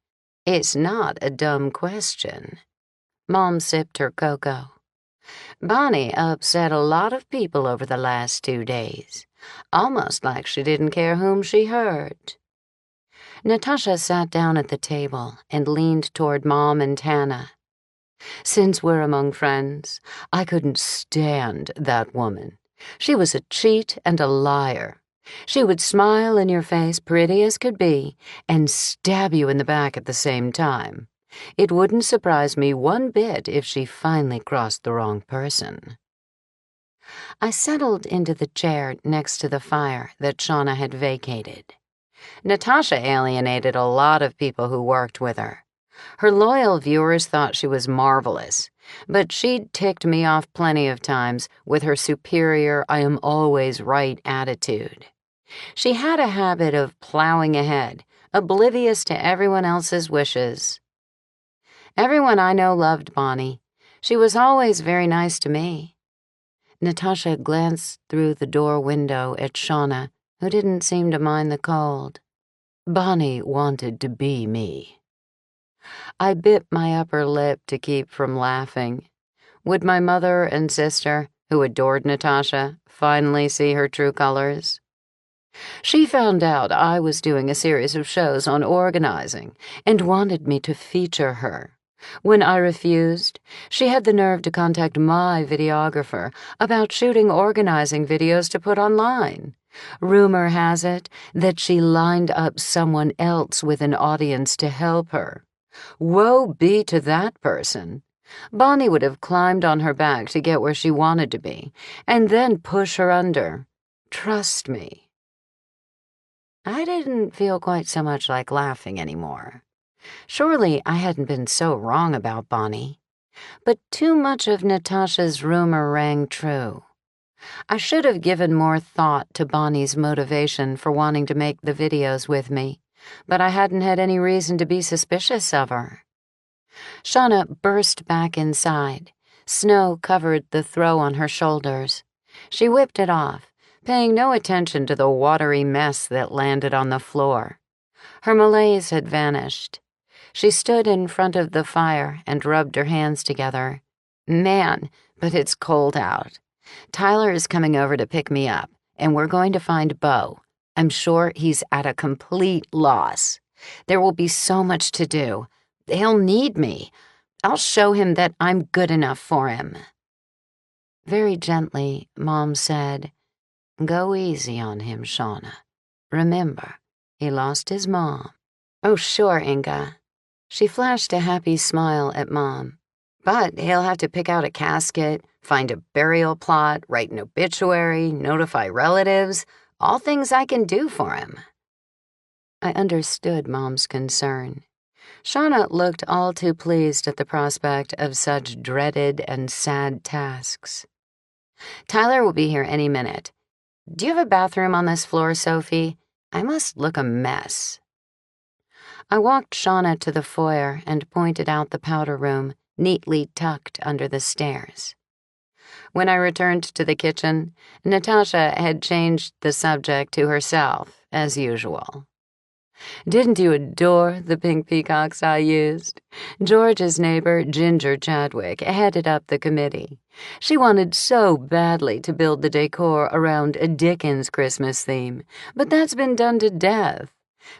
"It's not a dumb question." Mom sipped her cocoa. "Bonnie upset a lot of people over the last 2 days, almost like she didn't care whom she hurt." Natasha sat down at the table and leaned toward Mom and Hannah. "Since we're among friends, I couldn't stand that woman. She was a cheat and a liar. She would smile in your face, pretty as could be, and stab you in the back at the same time. It wouldn't surprise me one bit if she finally crossed the wrong person. I settled into the chair next to the fire that Shauna had vacated. Natasha alienated a lot of people who worked with her. Her loyal viewers thought she was marvelous, but she'd ticked me off plenty of times with her superior, I am always right attitude. She had a habit of plowing ahead, oblivious to everyone else's wishes. Everyone I know loved Bonnie. She was always very nice to me. Natasha glanced through the door window at Shauna, who didn't seem to mind the cold. Bonnie wanted to be me. I bit my upper lip to keep from laughing. Would my mother and sister, who adored Natasha, finally see her true colors? She found out I was doing a series of shows on organizing and wanted me to feature her. When I refused, she had the nerve to contact my videographer about shooting organizing videos to put online. Rumor has it that she lined up someone else with an audience to help her. Woe be to that person. Bonnie would have climbed on her back to get where she wanted to be, and then push her under. Trust me. I didn't feel quite so much like laughing anymore. Surely I hadn't been so wrong about Bonnie. But too much of Natasha's rumor rang true. I should have given more thought to Bonnie's motivation for wanting to make the videos with me, but I hadn't had any reason to be suspicious of her. Shauna burst back inside. Snow covered the throw on her shoulders. She whipped it off, paying no attention to the watery mess that landed on the floor. Her malaise had vanished. She stood in front of the fire and rubbed her hands together. Man, but it's cold out. Tyler is coming over to pick me up, and we're going to find Beau. I'm sure he's at a complete loss. There will be so much to do. He'll need me. I'll show him that I'm good enough for him. Very gently, Mom said, "Go easy on him, Shauna. Remember, he lost his mom." "Oh, sure, Inga." She flashed a happy smile at Mom. "But he'll have to pick out a casket, find a burial plot, write an obituary, notify relatives, all things I can do for him." I understood Mom's concern. Shauna looked all too pleased at the prospect of such dreaded and sad tasks. "Tyler will be here any minute. Do you have a bathroom on this floor, Sophie? I must look a mess." I walked Shauna to the foyer and pointed out the powder room, neatly tucked under the stairs. When I returned to the kitchen, Natasha had changed the subject to herself, as usual. "Didn't you adore the pink peacocks I used?" George's neighbor, Ginger Chadwick, headed up the committee. She wanted so badly to build the decor around a Dickens Christmas theme, but that's been done to death.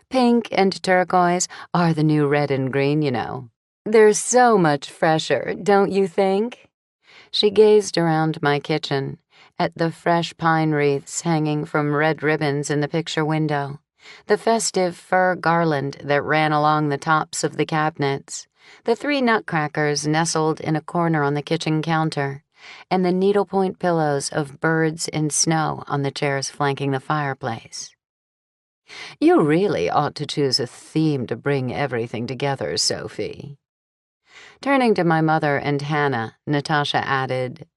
Pink and turquoise are the new red and green, you know. They're so much fresher, don't you think? She gazed around my kitchen, at the fresh pine wreaths hanging from red ribbons in the picture window, the festive fir garland that ran along the tops of the cabinets, the 3 nutcrackers nestled in a corner on the kitchen counter, and the needlepoint pillows of birds in snow on the chairs flanking the fireplace. "You really ought to choose a theme to bring everything together, Sophie." Turning to my mother and Hannah, Natasha added,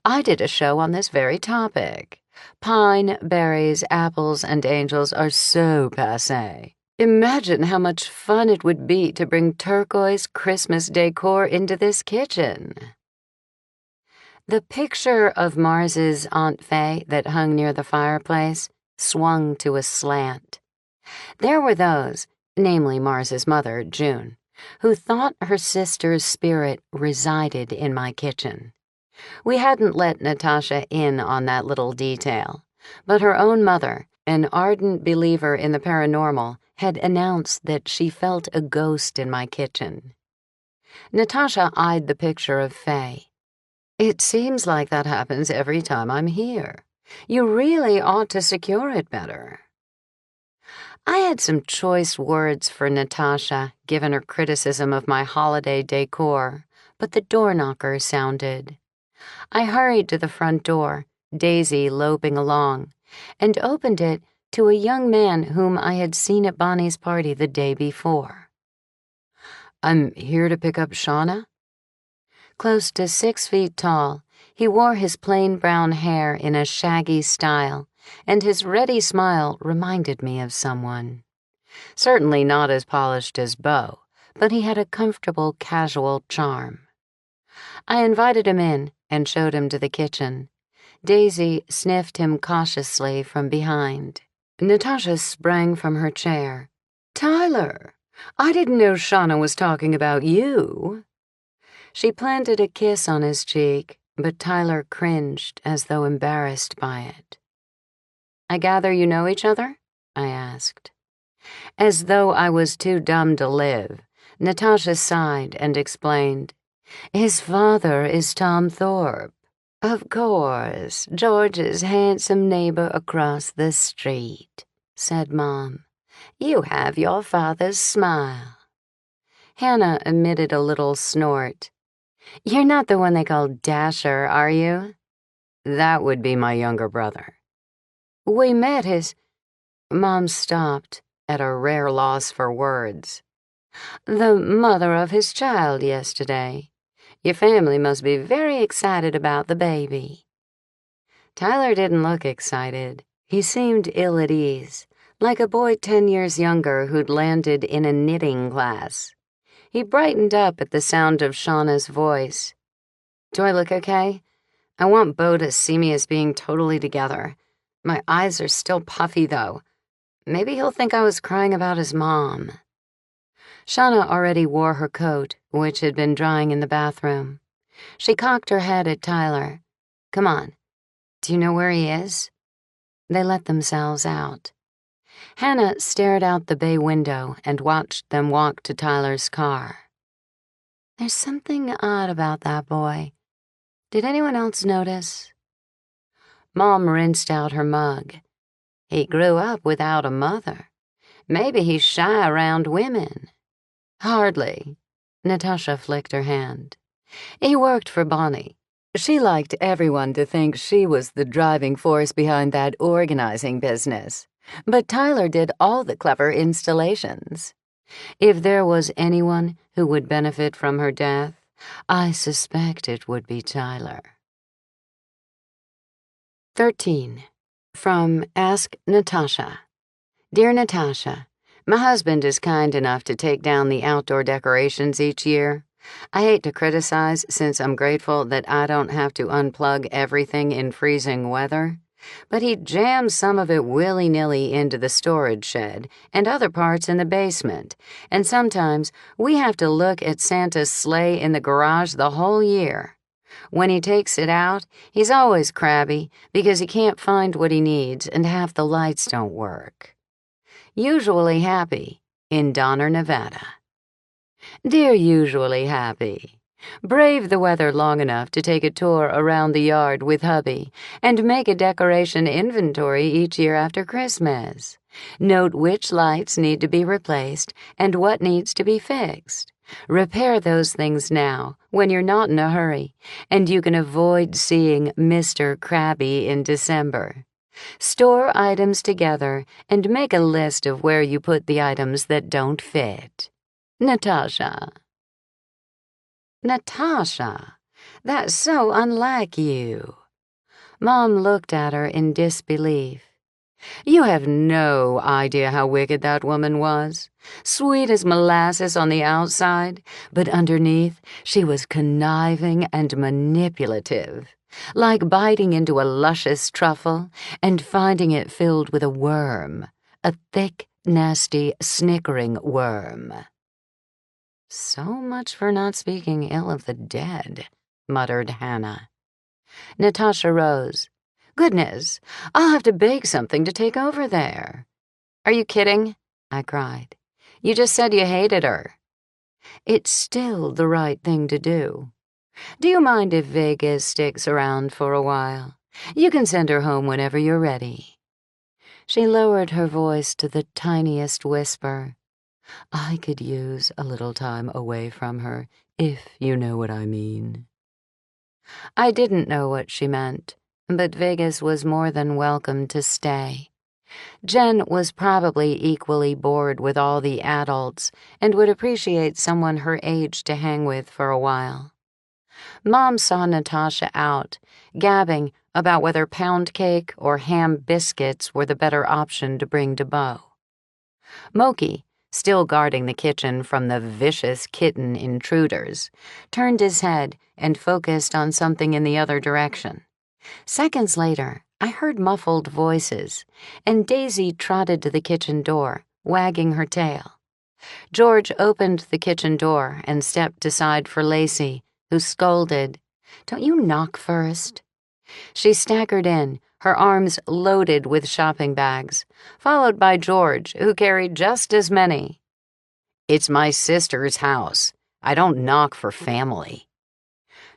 "I did a show on this very topic. Pine, berries, apples, and angels are so passé. Imagine how much fun it would be to bring turquoise Christmas decor into this kitchen." The picture of Mars's Aunt Fay that hung near the fireplace swung to a slant. There were those, namely Mars's mother, June, who thought her sister's spirit resided in my kitchen. We hadn't let Natasha in on that little detail, but her own mother, an ardent believer in the paranormal, had announced that she felt a ghost in my kitchen. Natasha eyed the picture of Fay. "It seems like that happens every time I'm here. You really ought to secure it better." I had some choice words for Natasha, given her criticism of my holiday decor, but the door knocker sounded. I hurried to the front door, Daisy loping along, and opened it to a young man whom I had seen at Bonnie's party the day before. "I'm here to pick up Shauna." Close to 6 feet tall, he wore his plain brown hair in a shaggy style, and his ready smile reminded me of someone. Certainly not as polished as Beau, but he had a comfortable, casual charm. I invited him in and showed him to the kitchen. Daisy sniffed him cautiously from behind. Natasha sprang from her chair. "Tyler, I didn't know Shauna was talking about you." She planted a kiss on his cheek, but Tyler cringed as though embarrassed by it. "I gather you know each other?" I asked. As though I was too dumb to live, Natasha sighed and explained, "His father is Tom Thorpe. Of course, George's handsome neighbor across the street," said Mom. "You have your father's smile." Hannah emitted a little snort. "You're not the one they call Dasher, are you?" "That would be my younger brother." "We met his—" Mom stopped, at a rare loss for words. "The mother of his child yesterday. Your family must be very excited about the baby." Tyler didn't look excited. He seemed ill at ease, like a boy 10 years younger who'd landed in a knitting class. He brightened up at the sound of Shauna's voice. "Do I look okay? I want Beau to see me as being totally together. My eyes are still puffy, though. Maybe he'll think I was crying about his mom." Shauna already wore her coat, which had been drying in the bathroom. She cocked her head at Tyler. "Come on. Do you know where he is?" They let themselves out. Hannah stared out the bay window and watched them walk to Tyler's car. "There's something odd about that boy. Did anyone else notice?" Mom rinsed out her mug. "He grew up without a mother. Maybe he's shy around women." "Hardly." Natasha flicked her hand. "He worked for Bonnie. She liked everyone to think she was the driving force behind that organizing business. But Tyler did all the clever installations. If there was anyone who would benefit from her death, I suspect it would be Tyler." 13. From Ask Natasha. Dear Natasha, my husband is kind enough to take down the outdoor decorations each year. I hate to criticize since I'm grateful that I don't have to unplug everything in freezing weather, but he jams some of it willy-nilly into the storage shed and other parts in the basement, and sometimes we have to look at Santa's sleigh in the garage the whole year. When he takes it out, he's always crabby because he can't find what he needs and half the lights don't work. Usually Happy, in Donner, Nevada. Dear Usually Happy, brave the weather long enough to take a tour around the yard with hubby and make a decoration inventory each year after Christmas. Note which lights need to be replaced and what needs to be fixed. Repair those things now when you're not in a hurry, and you can avoid seeing Mr. Krabby in December. Store items together and make a list of where you put the items that don't fit. Natasha. Natasha, that's so unlike you. Mom looked at her in disbelief. You have no idea how wicked that woman was. Sweet as molasses on the outside, but underneath she was conniving and manipulative, like biting into a luscious truffle and finding it filled with a worm, a thick, nasty, snickering worm. So much for not speaking ill of the dead, muttered Hannah. Natasha rose. Goodness, I'll have to bake something to take over there. Are you kidding? I cried. You just said you hated her. It's still the right thing to do. Do you mind if Vegas sticks around for a while? You can send her home whenever you're ready." She lowered her voice to the tiniest whisper. "I could use a little time away from her, if you know what I mean." I didn't know what she meant, but Vegas was more than welcome to stay. Jen was probably equally bored with all the adults and would appreciate someone her age to hang with for a while. Mom saw Natasha out, gabbing about whether pound cake or ham biscuits were the better option to bring to Beau. Moki, still guarding the kitchen from the vicious kitten intruders, turned his head and focused on something in the other direction. Seconds later, I heard muffled voices, and Daisy trotted to the kitchen door, wagging her tail. George opened the kitchen door and stepped aside for Lacey, who scolded, "Don't you knock first?" She staggered in, her arms loaded with shopping bags, followed by George, who carried just as many. "It's my sister's house. I don't knock for family."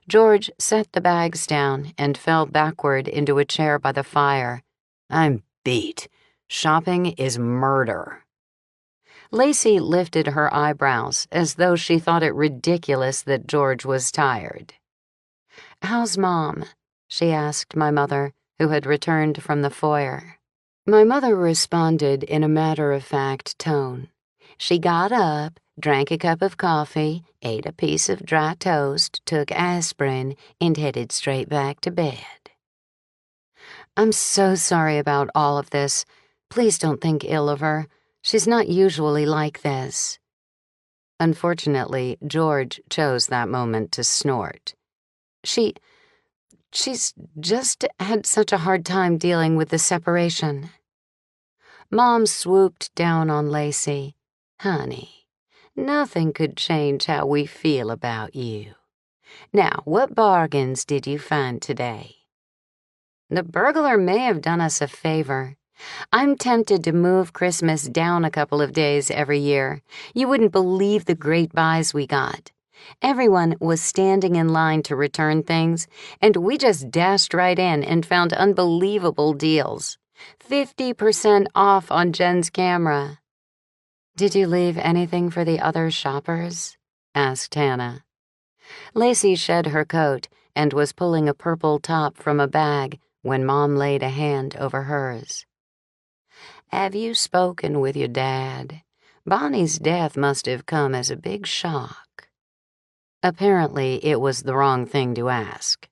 George set the bags down and fell backward into a chair by the fire. "I'm beat. Shopping is murder." Lacey lifted her eyebrows as though she thought it ridiculous that George was tired. "How's Mom?" she asked my mother, who had returned from the foyer. My mother responded in a matter-of-fact tone. She got up, drank a cup of coffee, ate a piece of dry toast, took aspirin, and headed straight back to bed. "I'm so sorry about all of this. Please don't think ill of her. She's not usually like this." Unfortunately, George chose that moment to snort. She's just had such a hard time dealing with the separation." Mom swooped down on Lacey. "Honey, nothing could change how we feel about you. Now, what bargains did you find today?" "The burglar may have done us a favor. I'm tempted to move Christmas down a couple of days every year. You wouldn't believe the great buys we got. Everyone was standing in line to return things, and we just dashed right in and found unbelievable deals. 50% off on Jen's camera." "Did you leave anything for the other shoppers?" asked Hannah. Lacey shed her coat and was pulling a purple top from a bag when Mom laid a hand over hers. "Have you spoken with your dad? Bonnie's death must have come as a big shock." Apparently, it was the wrong thing to ask.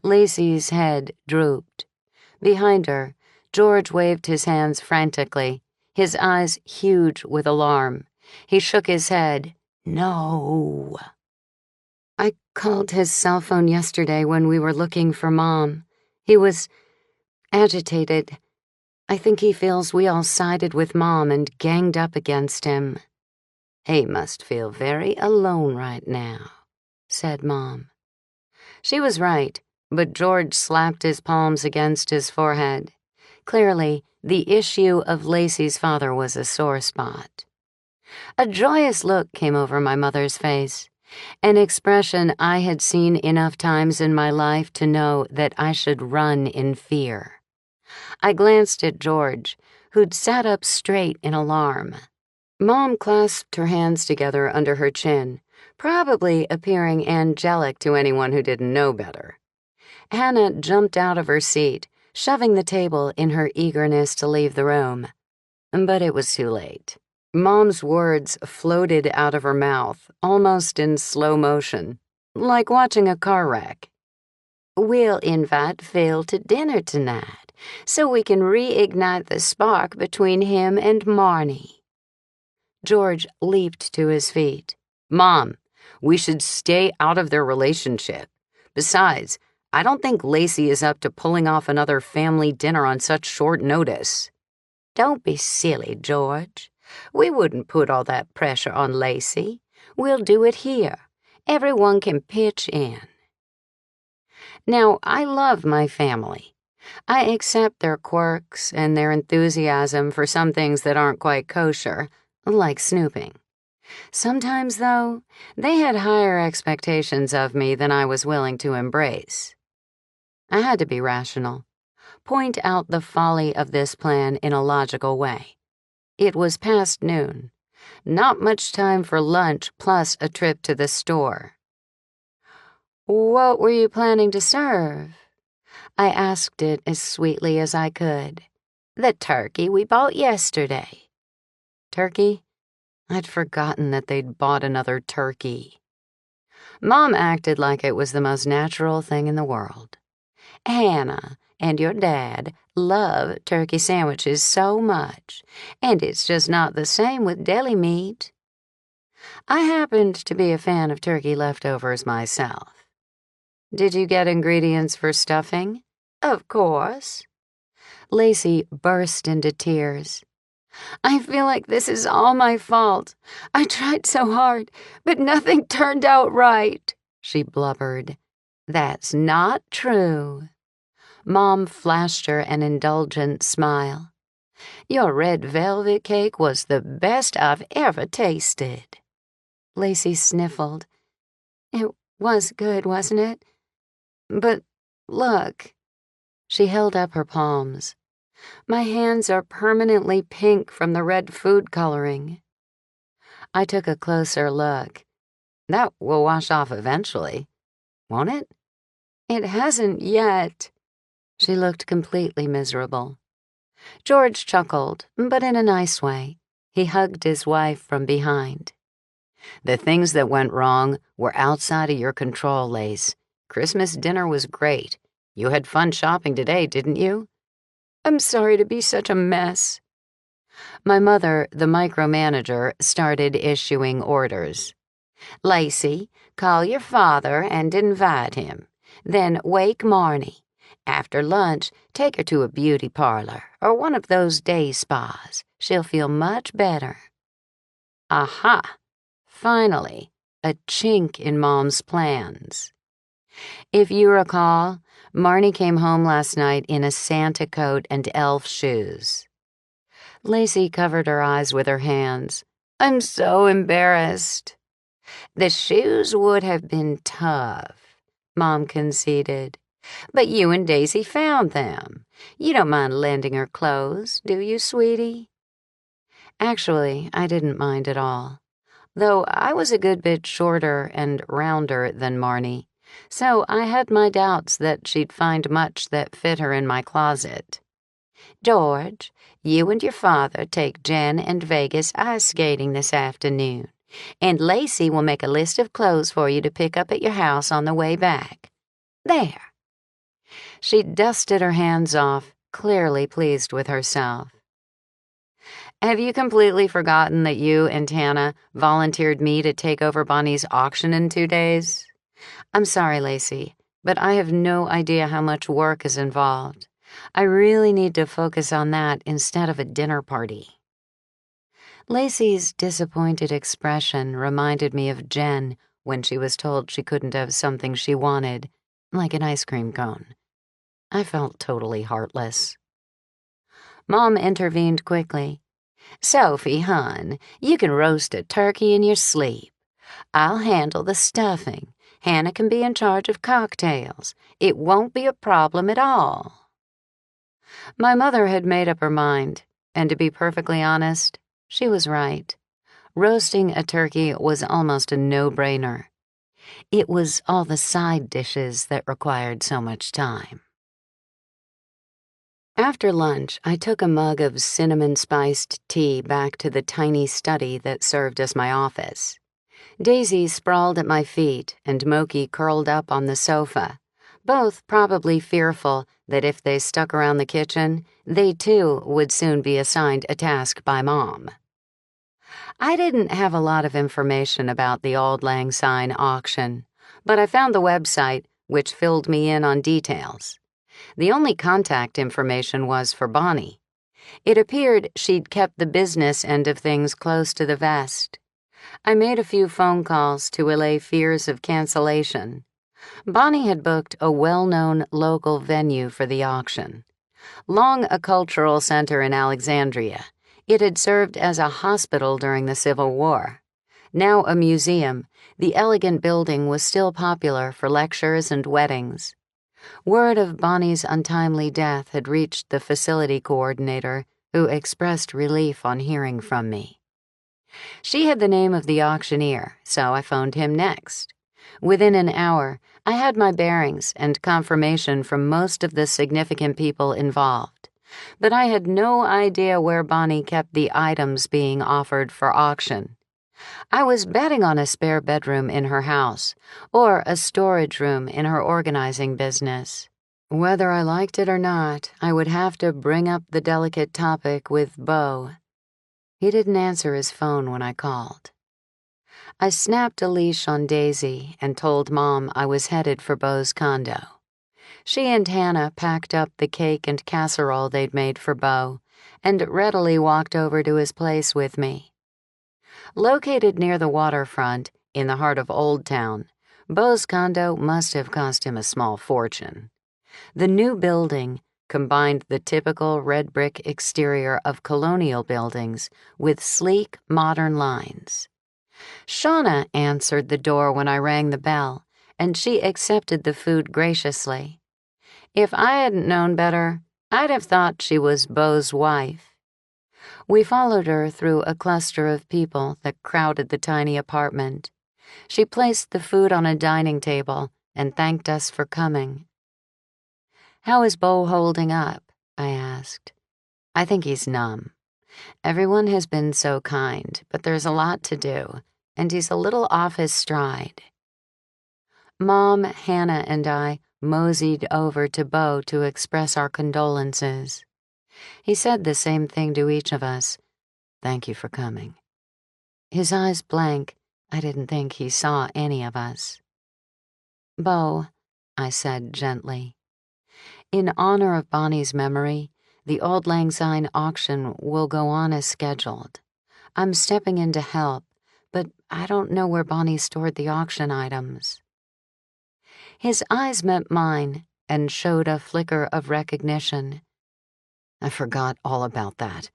Lacey's head drooped. Behind her, George waved his hands frantically, his eyes huge with alarm. He shook his head. "No." "I called his cell phone yesterday when we were looking for Mom. He was agitated. I think he feels we all sided with Mom and ganged up against him." "He must feel very alone right now," said Mom. She was right, but George slapped his palms against his forehead. Clearly, the issue of Lacey's father was a sore spot. A joyous look came over my mother's face, an expression I had seen enough times in my life to know that I should run in fear. I glanced at George, who'd sat up straight in alarm. Mom clasped her hands together under her chin, probably appearing angelic to anyone who didn't know better. Hannah jumped out of her seat, shoving the table in her eagerness to leave the room. But it was too late. Mom's words floated out of her mouth, almost in slow motion, like watching a car wreck. "We'll invite Phil to dinner tonight, so we can reignite the spark between him and Marnie." George leaped to his feet. "Mom, we should stay out of their relationship. Besides, I don't think Lacey is up to pulling off another family dinner on such short notice." "Don't be silly, George. We wouldn't put all that pressure on Lacey. We'll do it here. Everyone can pitch in." Now, I love my family. I accept their quirks and their enthusiasm for some things that aren't quite kosher, like snooping. Sometimes, though, they had higher expectations of me than I was willing to embrace. I had to be rational. Point out the folly of this plan in a logical way. It was past noon. Not much time for lunch plus a trip to the store. "What were you planning to serve?" I asked it as sweetly as I could. "The turkey we bought yesterday." Turkey? I'd forgotten that they'd bought another turkey. Mom acted like it was the most natural thing in the world. "Hannah and your dad love turkey sandwiches so much, and it's just not the same with deli meat." I happened to be a fan of turkey leftovers myself. "Did you get ingredients for stuffing?" "Of course." Lacey burst into tears. "I feel like this is all my fault. I tried so hard, but nothing turned out right," she blubbered. "That's not true." Mom flashed her an indulgent smile. "Your red velvet cake was the best I've ever tasted." Lacey sniffled. "It was good, wasn't it? But look." She held up her palms. "My hands are permanently pink from the red food coloring." I took a closer look. "That will wash off eventually, won't it?" "It hasn't yet." She looked completely miserable. George chuckled, but in a nice way. He hugged his wife from behind. "The things that went wrong were outside of your control, Lace. Christmas dinner was great. You had fun shopping today, didn't you?" "I'm sorry to be such a mess." My mother, the micromanager, started issuing orders. "Lacey, call your father and invite him. Then wake Marnie. After lunch, take her to a beauty parlor or one of those day spas. She'll feel much better." Aha! Finally, a chink in Mom's plans. If you recall, Marnie came home last night in a Santa coat and elf shoes. Lacey covered her eyes with her hands. "I'm so embarrassed." "The shoes would have been tough," Mom conceded. "But you and Daisy found them. You don't mind lending her clothes, do you, sweetie?" Actually, I didn't mind at all, though I was a good bit shorter and rounder than Marnie, so I had my doubts that she'd find much that fit her in my closet. "George, you and your father take Jen and Vegas ice skating this afternoon, and Lacey will make a list of clothes for you to pick up at your house on the way back. There." She dusted her hands off, clearly pleased with herself. "Have you completely forgotten that you and Hannah volunteered me to take over Bonnie's auction in 2 days? I'm sorry, Lacey, but I have no idea how much work is involved. I really need to focus on that instead of a dinner party." Lacey's disappointed expression reminded me of Jen when she was told she couldn't have something she wanted, like an ice cream cone. I felt totally heartless. Mom intervened quickly. "Sophie, hon, you can roast a turkey in your sleep. I'll handle the stuffing. Hannah can be in charge of cocktails. It won't be a problem at all." My mother had made up her mind, and to be perfectly honest, she was right. Roasting a turkey was almost a no-brainer. It was all the side dishes that required so much time. After lunch, I took a mug of cinnamon-spiced tea back to the tiny study that served as my office. Daisy sprawled at my feet and Moki curled up on the sofa, both probably fearful that if they stuck around the kitchen, they too would soon be assigned a task by Mom. I didn't have a lot of information about the Auld Lang Syne auction, but I found the website, which filled me in on details. The only contact information was for Bonnie. It appeared she'd kept the business end of things close to the vest. I made a few phone calls to allay fears of cancellation. Bonnie had booked a well-known local venue for the auction. Long a cultural center in Alexandria, it had served as a hospital during the Civil War. Now a museum, the elegant building was still popular for lectures and weddings. Word of Bonnie's untimely death had reached the facility coordinator, who expressed relief on hearing from me. She had the name of the auctioneer, so I phoned him next. Within an hour, I had my bearings and confirmation from most of the significant people involved, but I had no idea where Bonnie kept the items being offered for auction. I was betting on a spare bedroom in her house, or a storage room in her organizing business. Whether I liked it or not, I would have to bring up the delicate topic with Beau. He didn't answer his phone when I called. I snapped a leash on Daisy and told Mom I was headed for Beau's condo. She and Hannah packed up the cake and casserole they'd made for Beau and readily walked over to his place with me. Located near the waterfront, in the heart of Old Town, Beau's condo must have cost him a small fortune. The new building combined the typical red brick exterior of colonial buildings with sleek, modern lines. Shauna answered the door when I rang the bell, and she accepted the food graciously. If I hadn't known better, I'd have thought she was Beau's wife. We followed her through a cluster of people that crowded the tiny apartment. She placed the food on a dining table and thanked us for coming. "How is Beau holding up?" I asked. "I think he's numb. Everyone has been so kind, but there's a lot to do, and he's a little off his stride." Mom, Hannah, and I moseyed over to Beau to express our condolences. He said the same thing to each of us. "Thank you for coming." His eyes blank, I didn't think he saw any of us. "Beau," I said gently, "in honor of Bonnie's memory, the Auld Lang Syne auction will go on as scheduled. I'm stepping in to help, but I don't know where Bonnie stored the auction items." His eyes met mine and showed a flicker of recognition. "I forgot all about that.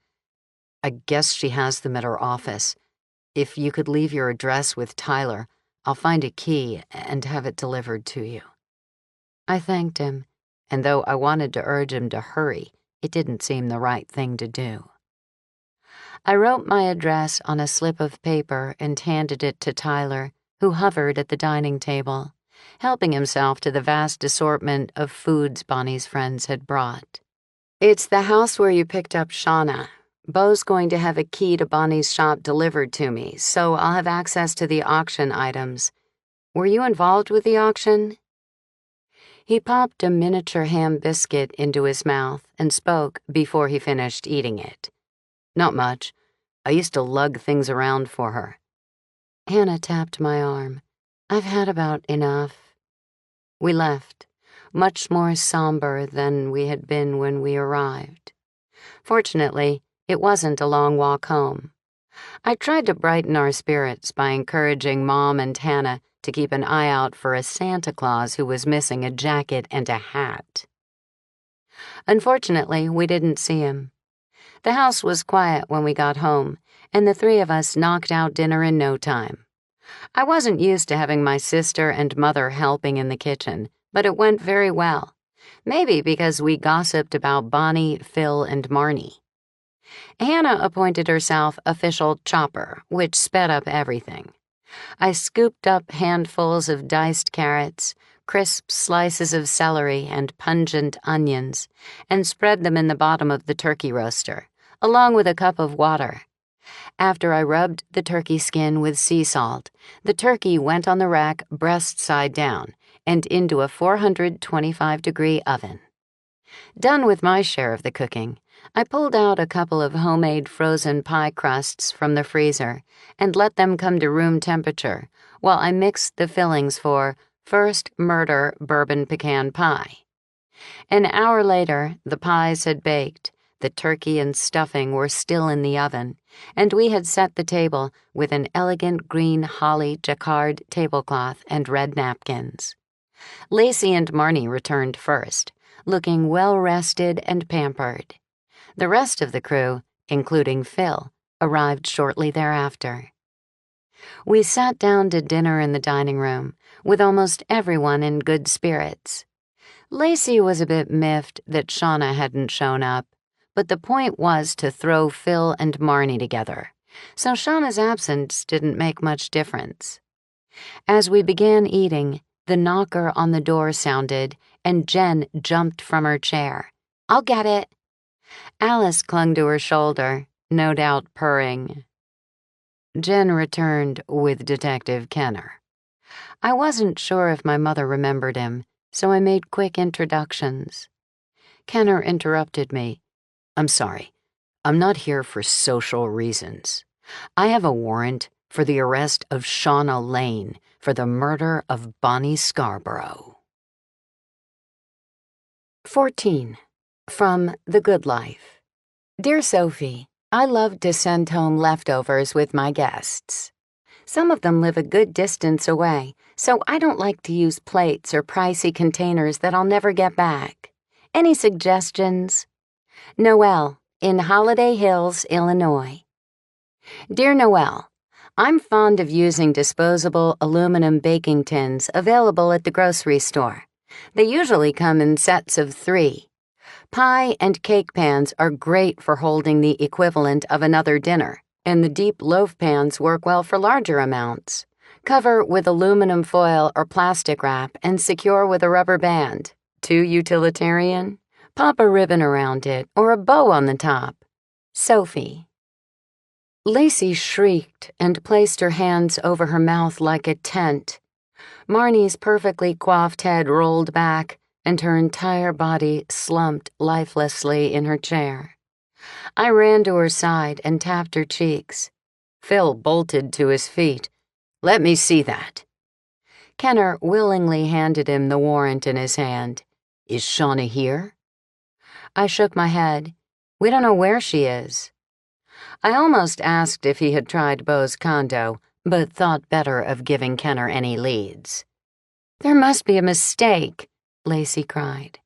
I guess she has them at her office. If you could leave your address with Tyler, I'll find a key and have it delivered to you." I thanked him, and though I wanted to urge him to hurry, it didn't seem the right thing to do. I wrote my address on a slip of paper and handed it to Tyler, who hovered at the dining table, helping himself to the vast assortment of foods Bonnie's friends had brought. "It's the house where you picked up Shauna. Beau's going to have a key to Bonnie's shop delivered to me, so I'll have access to the auction items. Were you involved with the auction?" He popped a miniature ham biscuit into his mouth and spoke before he finished eating it. "Not much. I used to lug things around for her." Hannah tapped my arm. "I've had about enough." We left, much more somber than we had been when we arrived. Fortunately, it wasn't a long walk home. I tried to brighten our spirits by encouraging Mom and Hannah to keep an eye out for a Santa Claus who was missing a jacket and a hat. Unfortunately, we didn't see him. The house was quiet when we got home, and the three of us knocked out dinner in no time. I wasn't used to having my sister and mother helping in the kitchen, but it went very well. Maybe because we gossiped about Bonnie, Phil, and Marnie. Hannah appointed herself official chopper, which sped up everything. I scooped up handfuls of diced carrots, crisp slices of celery, and pungent onions, and spread them in the bottom of the turkey roaster, along with a cup of water. After I rubbed the turkey skin with sea salt, the turkey went on the rack breast side down and into a 425-degree oven. Done with my share of the cooking, I pulled out a couple of homemade frozen pie crusts from the freezer and let them come to room temperature while I mixed the fillings for First Murder Bourbon Pecan Pie. An hour later, the pies had baked, the turkey and stuffing were still in the oven, and we had set the table with an elegant green holly jacquard tablecloth and red napkins. Lacey and Marnie returned first, looking well-rested and pampered. The rest of the crew, including Phil, arrived shortly thereafter. We sat down to dinner in the dining room, with almost everyone in good spirits. Lacey was a bit miffed that Shauna hadn't shown up, but the point was to throw Phil and Marnie together, so Shauna's absence didn't make much difference. As we began eating, the knocker on the door sounded, and Jen jumped from her chair. "I'll get it." Alice clung to her shoulder, no doubt purring. Jen returned with Detective Kenner. I wasn't sure if my mother remembered him, so I made quick introductions. Kenner interrupted me. "I'm sorry. I'm not here for social reasons. I have a warrant for the arrest of Shauna Lane for the murder of Bonnie Scarborough." 14. From The Good Life. Dear Sophie, I love to send home leftovers with my guests. Some of them live a good distance away, so I don't like to use plates or pricey containers that I'll never get back. Any suggestions? Noelle, in Holiday Hills, Illinois. Dear Noelle, I'm fond of using disposable aluminum baking tins available at the grocery store. They usually come in sets of 3. Pie and cake pans are great for holding the equivalent of another dinner, and the deep loaf pans work well for larger amounts. Cover with aluminum foil or plastic wrap and secure with a rubber band. Too utilitarian? Pop a ribbon around it or a bow on the top. Sophie. Lacey shrieked and placed her hands over her mouth like a tent. Marnie's perfectly coiffed head rolled back, and her entire body slumped lifelessly in her chair. I ran to her side and tapped her cheeks. Phil bolted to his feet. "Let me see that." Kenner willingly handed him the warrant in his hand. "Is Shauna here?" I shook my head. "We don't know where she is." I almost asked if he had tried Beau's condo, but thought better of giving Kenner any leads. "There must be a mistake," Lacey cried.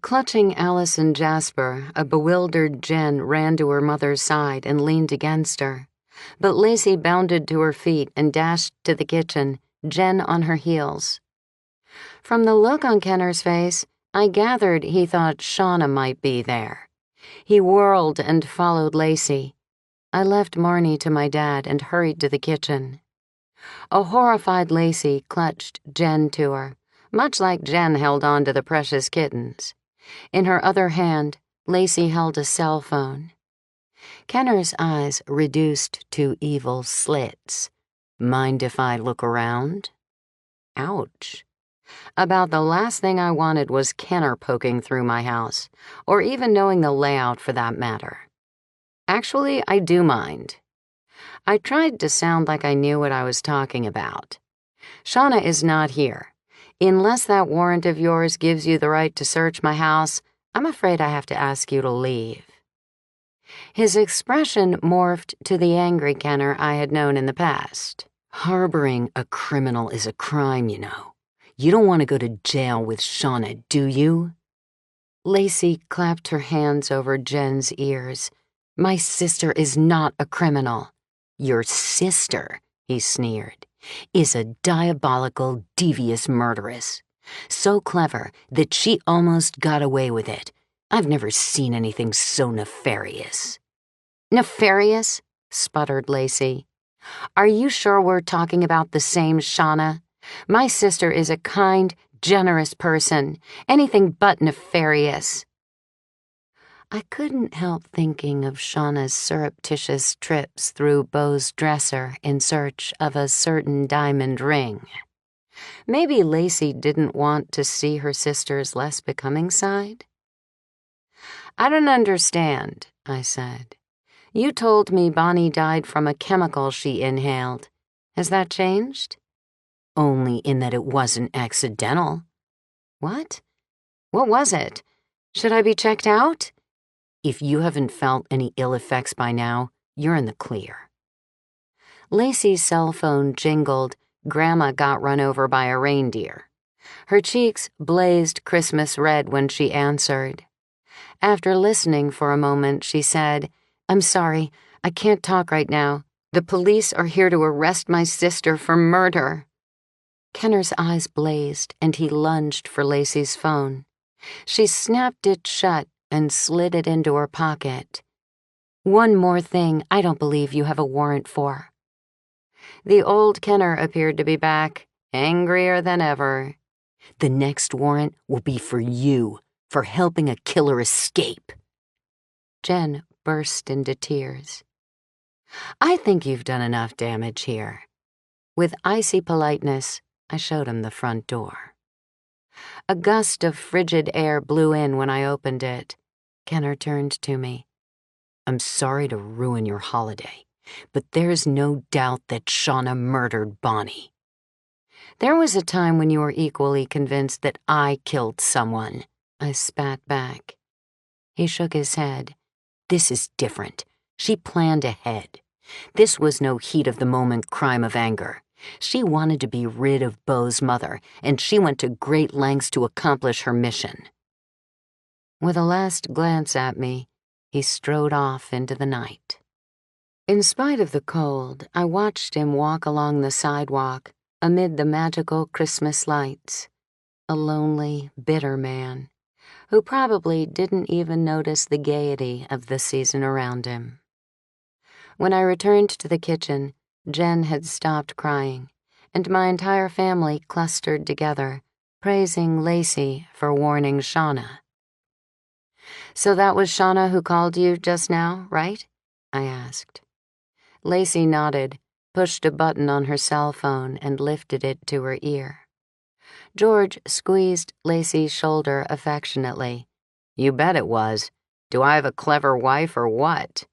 Clutching Alice and Jasper, a bewildered Jen ran to her mother's side and leaned against her. But Lacey bounded to her feet and dashed to the kitchen, Jen on her heels. From the look on Kenner's face, I gathered he thought Shauna might be there. He whirled and followed Lacey. I left Marnie to my dad and hurried to the kitchen. A horrified Lacey clutched Jen to her, much like Jen held on to the precious kittens. In her other hand, Lacey held a cell phone. Kenner's eyes reduced to evil slits. "Mind if I look around?" Ouch. About the last thing I wanted was Kenner poking through my house, or even knowing the layout for that matter. Actually, I do mind. I tried to sound like I knew what I was talking about. "Shauna is not here. Unless that warrant of yours gives you the right to search my house, I'm afraid I have to ask you to leave." His expression morphed to the angry Kenner I had known in the past. "Harboring a criminal is a crime, you know. You don't want to go to jail with Shauna, do you?" Lacey clapped her hands over Jen's ears. "My sister is not a criminal." "Your sister," he sneered, "is a diabolical, devious murderess. So clever that she almost got away with it. I've never seen anything so nefarious." "Nefarious?" sputtered Lacey. "Are you sure we're talking about the same Shauna? My sister is a kind, generous person, anything but nefarious." I couldn't help thinking of Shauna's surreptitious trips through Beau's dresser in search of a certain diamond ring. Maybe Lacey didn't want to see her sister's less becoming side? "I don't understand," I said. "You told me Bonnie died from a chemical she inhaled. Has that changed?" "Only in that it wasn't accidental." "What? What was it? Should I be checked out?" "If you haven't felt any ill effects by now, you're in the clear." Lacey's cell phone jingled. Grandma got run over by a reindeer. Her cheeks blazed Christmas red when she answered. After listening for a moment, she said, "I'm sorry, I can't talk right now. The police are here to arrest my sister for murder." Kenner's eyes blazed, and he lunged for Lacey's phone. She snapped it shut and slid it into her pocket. "One more thing I don't believe you have a warrant for." The old Kenner appeared to be back, angrier than ever. "The next warrant will be for you, for helping a killer escape." Jen burst into tears. "I think you've done enough damage here." With icy politeness, I showed him the front door. A gust of frigid air blew in when I opened it. Kenner turned to me. "I'm sorry to ruin your holiday, but there's no doubt that Shauna murdered Bonnie." "There was a time when you were equally convinced that I killed someone," I spat back. He shook his head. "This is different. She planned ahead. This was no heat-of-the-moment crime of anger. She wanted to be rid of Beau's mother, and she went to great lengths to accomplish her mission." With a last glance at me, he strode off into the night. In spite of the cold, I watched him walk along the sidewalk amid the magical Christmas lights, a lonely, bitter man who probably didn't even notice the gaiety of the season around him. When I returned to the kitchen, Jen had stopped crying, and my entire family clustered together, praising Lacey for warning Shauna. "So that was Shauna who called you just now, right?" I asked. Lacey nodded, pushed a button on her cell phone, and lifted it to her ear. George squeezed Lacey's shoulder affectionately. "You bet it was. Do I have a clever wife or what?"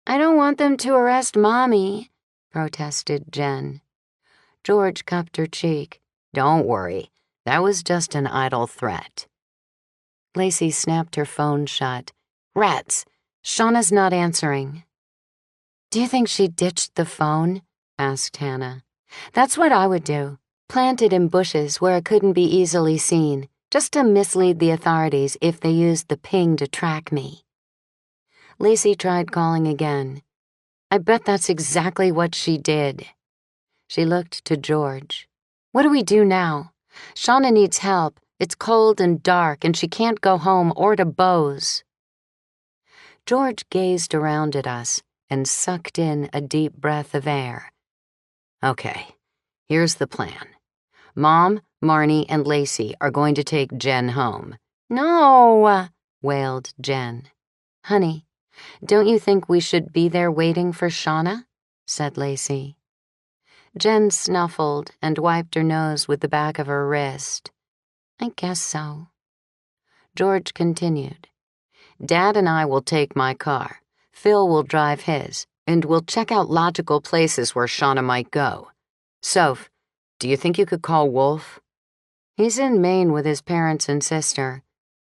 "I don't want them to arrest Mommy," protested Jen. George cupped her cheek. "Don't worry. That was just an idle threat." Lacey snapped her phone shut. "Rats! Shauna's not answering." "Do you think she ditched the phone?" asked Hannah. "That's what I would do. Plant it in bushes where it couldn't be easily seen, just to mislead the authorities if they used the ping to track me." Lacey tried calling again. "I bet that's exactly what she did." She looked to George. "What do we do now? Shauna needs help. It's cold and dark, and she can't go home or to Beau's." George gazed around at us and sucked in a deep breath of air. "Okay, here's the plan. Mom, Marnie, and Lacey are going to take Jen home." "No," wailed Jen. "Honey, don't you think we should be there waiting for Shauna?" said Lacey. Jen snuffled and wiped her nose with the back of her wrist. "I guess so." George continued. "Dad and I will take my car. Phil will drive his, and we'll check out logical places where Shauna might go. Soph, do you think you could call Wolf?" "He's in Maine with his parents and sister.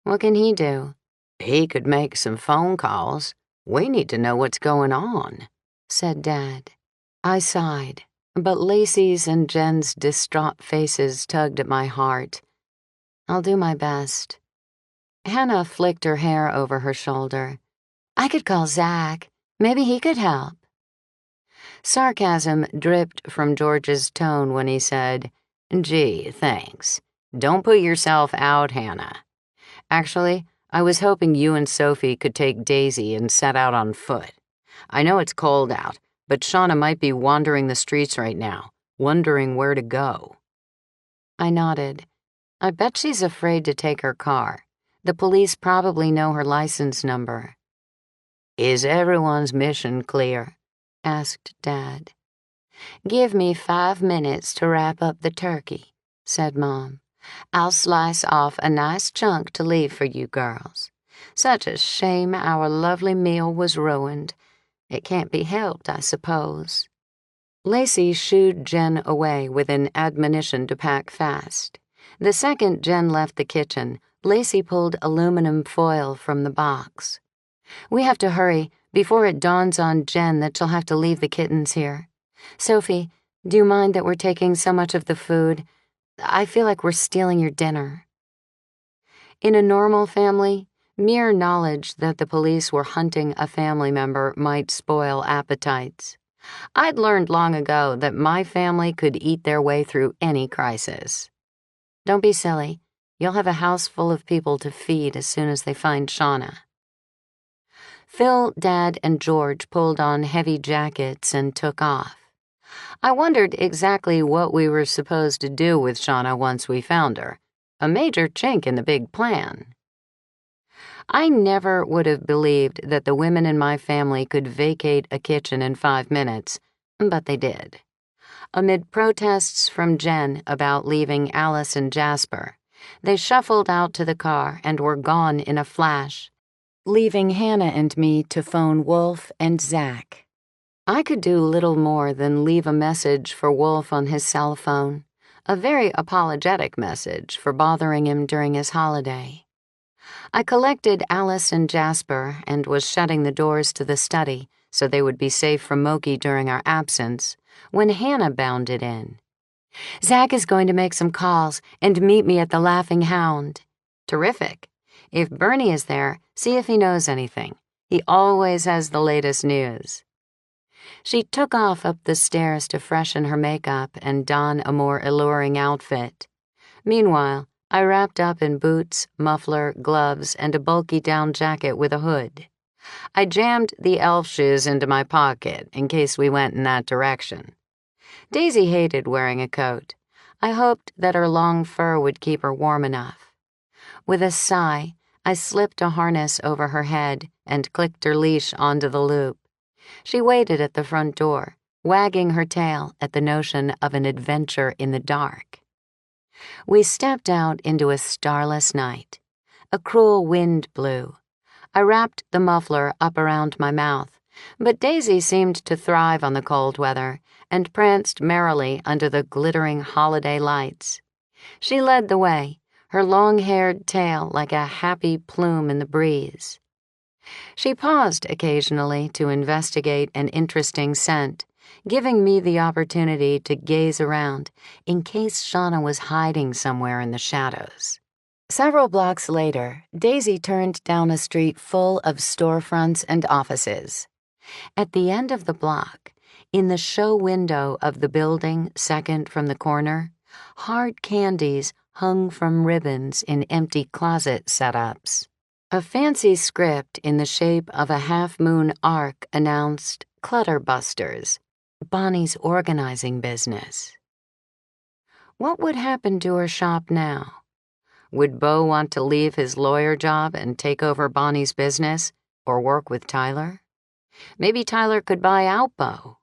What can he do?" "He could make some phone calls. We need to know what's going on," said Dad. I sighed, but Lacey's and Jen's distraught faces tugged at my heart. "I'll do my best." Hannah flicked her hair over her shoulder. "I could call Zach. Maybe he could help." Sarcasm dripped from George's tone when he said, "Gee, thanks. Don't put yourself out, Hannah. Actually, I was hoping you and Sophie could take Daisy and set out on foot. I know it's cold out, but Shauna might be wandering the streets right now, wondering where to go." I nodded. "I bet she's afraid to take her car. The police probably know her license number." "Is everyone's mission clear?" asked Dad. "Give me 5 minutes to wrap up the turkey," said Mom. "I'll slice off a nice chunk to leave for you girls. Such a shame our lovely meal was ruined. It can't be helped, I suppose." Lacey shooed Jen away with an admonition to pack fast. The second Jen left the kitchen, Lacey pulled aluminum foil from the box. "We have to hurry before it dawns on Jen that she'll have to leave the kittens here. Sophie, do you mind that we're taking so much of the food? I feel like we're stealing your dinner." In a normal family, mere knowledge that the police were hunting a family member might spoil appetites. I'd learned long ago that my family could eat their way through any crisis. "Don't be silly. You'll have a house full of people to feed as soon as they find Shauna." Phil, Dad, and George pulled on heavy jackets and took off. I wondered exactly what we were supposed to do with Shauna once we found her. A major chink in the big plan. I never would have believed that the women in my family could vacate a kitchen in 5 minutes, but they did. Amid protests from Jen about leaving Alice and Jasper, they shuffled out to the car and were gone in a flash, leaving Hannah and me to phone Wolf and Zach. I could do little more than leave a message for Wolf on his cell phone, a very apologetic message for bothering him during his holiday. I collected Alice and Jasper and was shutting the doors to the study so they would be safe from Moki during our absence when Hannah bounded in. "Zach is going to make some calls and meet me at the Laughing Hound." "Terrific. If Bernie is there, see if he knows anything. He always has the latest news." She took off up the stairs to freshen her makeup and don a more alluring outfit. Meanwhile, I wrapped up in boots, muffler, gloves, and a bulky down jacket with a hood. I jammed the elf shoes into my pocket in case we went in that direction. Daisy hated wearing a coat. I hoped that her long fur would keep her warm enough. With a sigh, I slipped a harness over her head and clicked her leash onto the loop. She waited at the front door, wagging her tail at the notion of an adventure in the dark. We stepped out into a starless night. A cruel wind blew. I wrapped the muffler up around my mouth, but Daisy seemed to thrive on the cold weather and pranced merrily under the glittering holiday lights. She led the way, her long-haired tail like a happy plume in the breeze. She paused occasionally to investigate an interesting scent, giving me the opportunity to gaze around in case Shauna was hiding somewhere in the shadows. Several blocks later, Daisy turned down a street full of storefronts and offices. At the end of the block, in the show window of the building second from the corner, hard candies hung from ribbons in empty closet setups. A fancy script in the shape of a half-moon arc announced Clutterbusters, Bonnie's organizing business. What would happen to her shop now? Would Bo want to leave his lawyer job and take over Bonnie's business, or work with Tyler? Maybe Tyler could buy out Bo.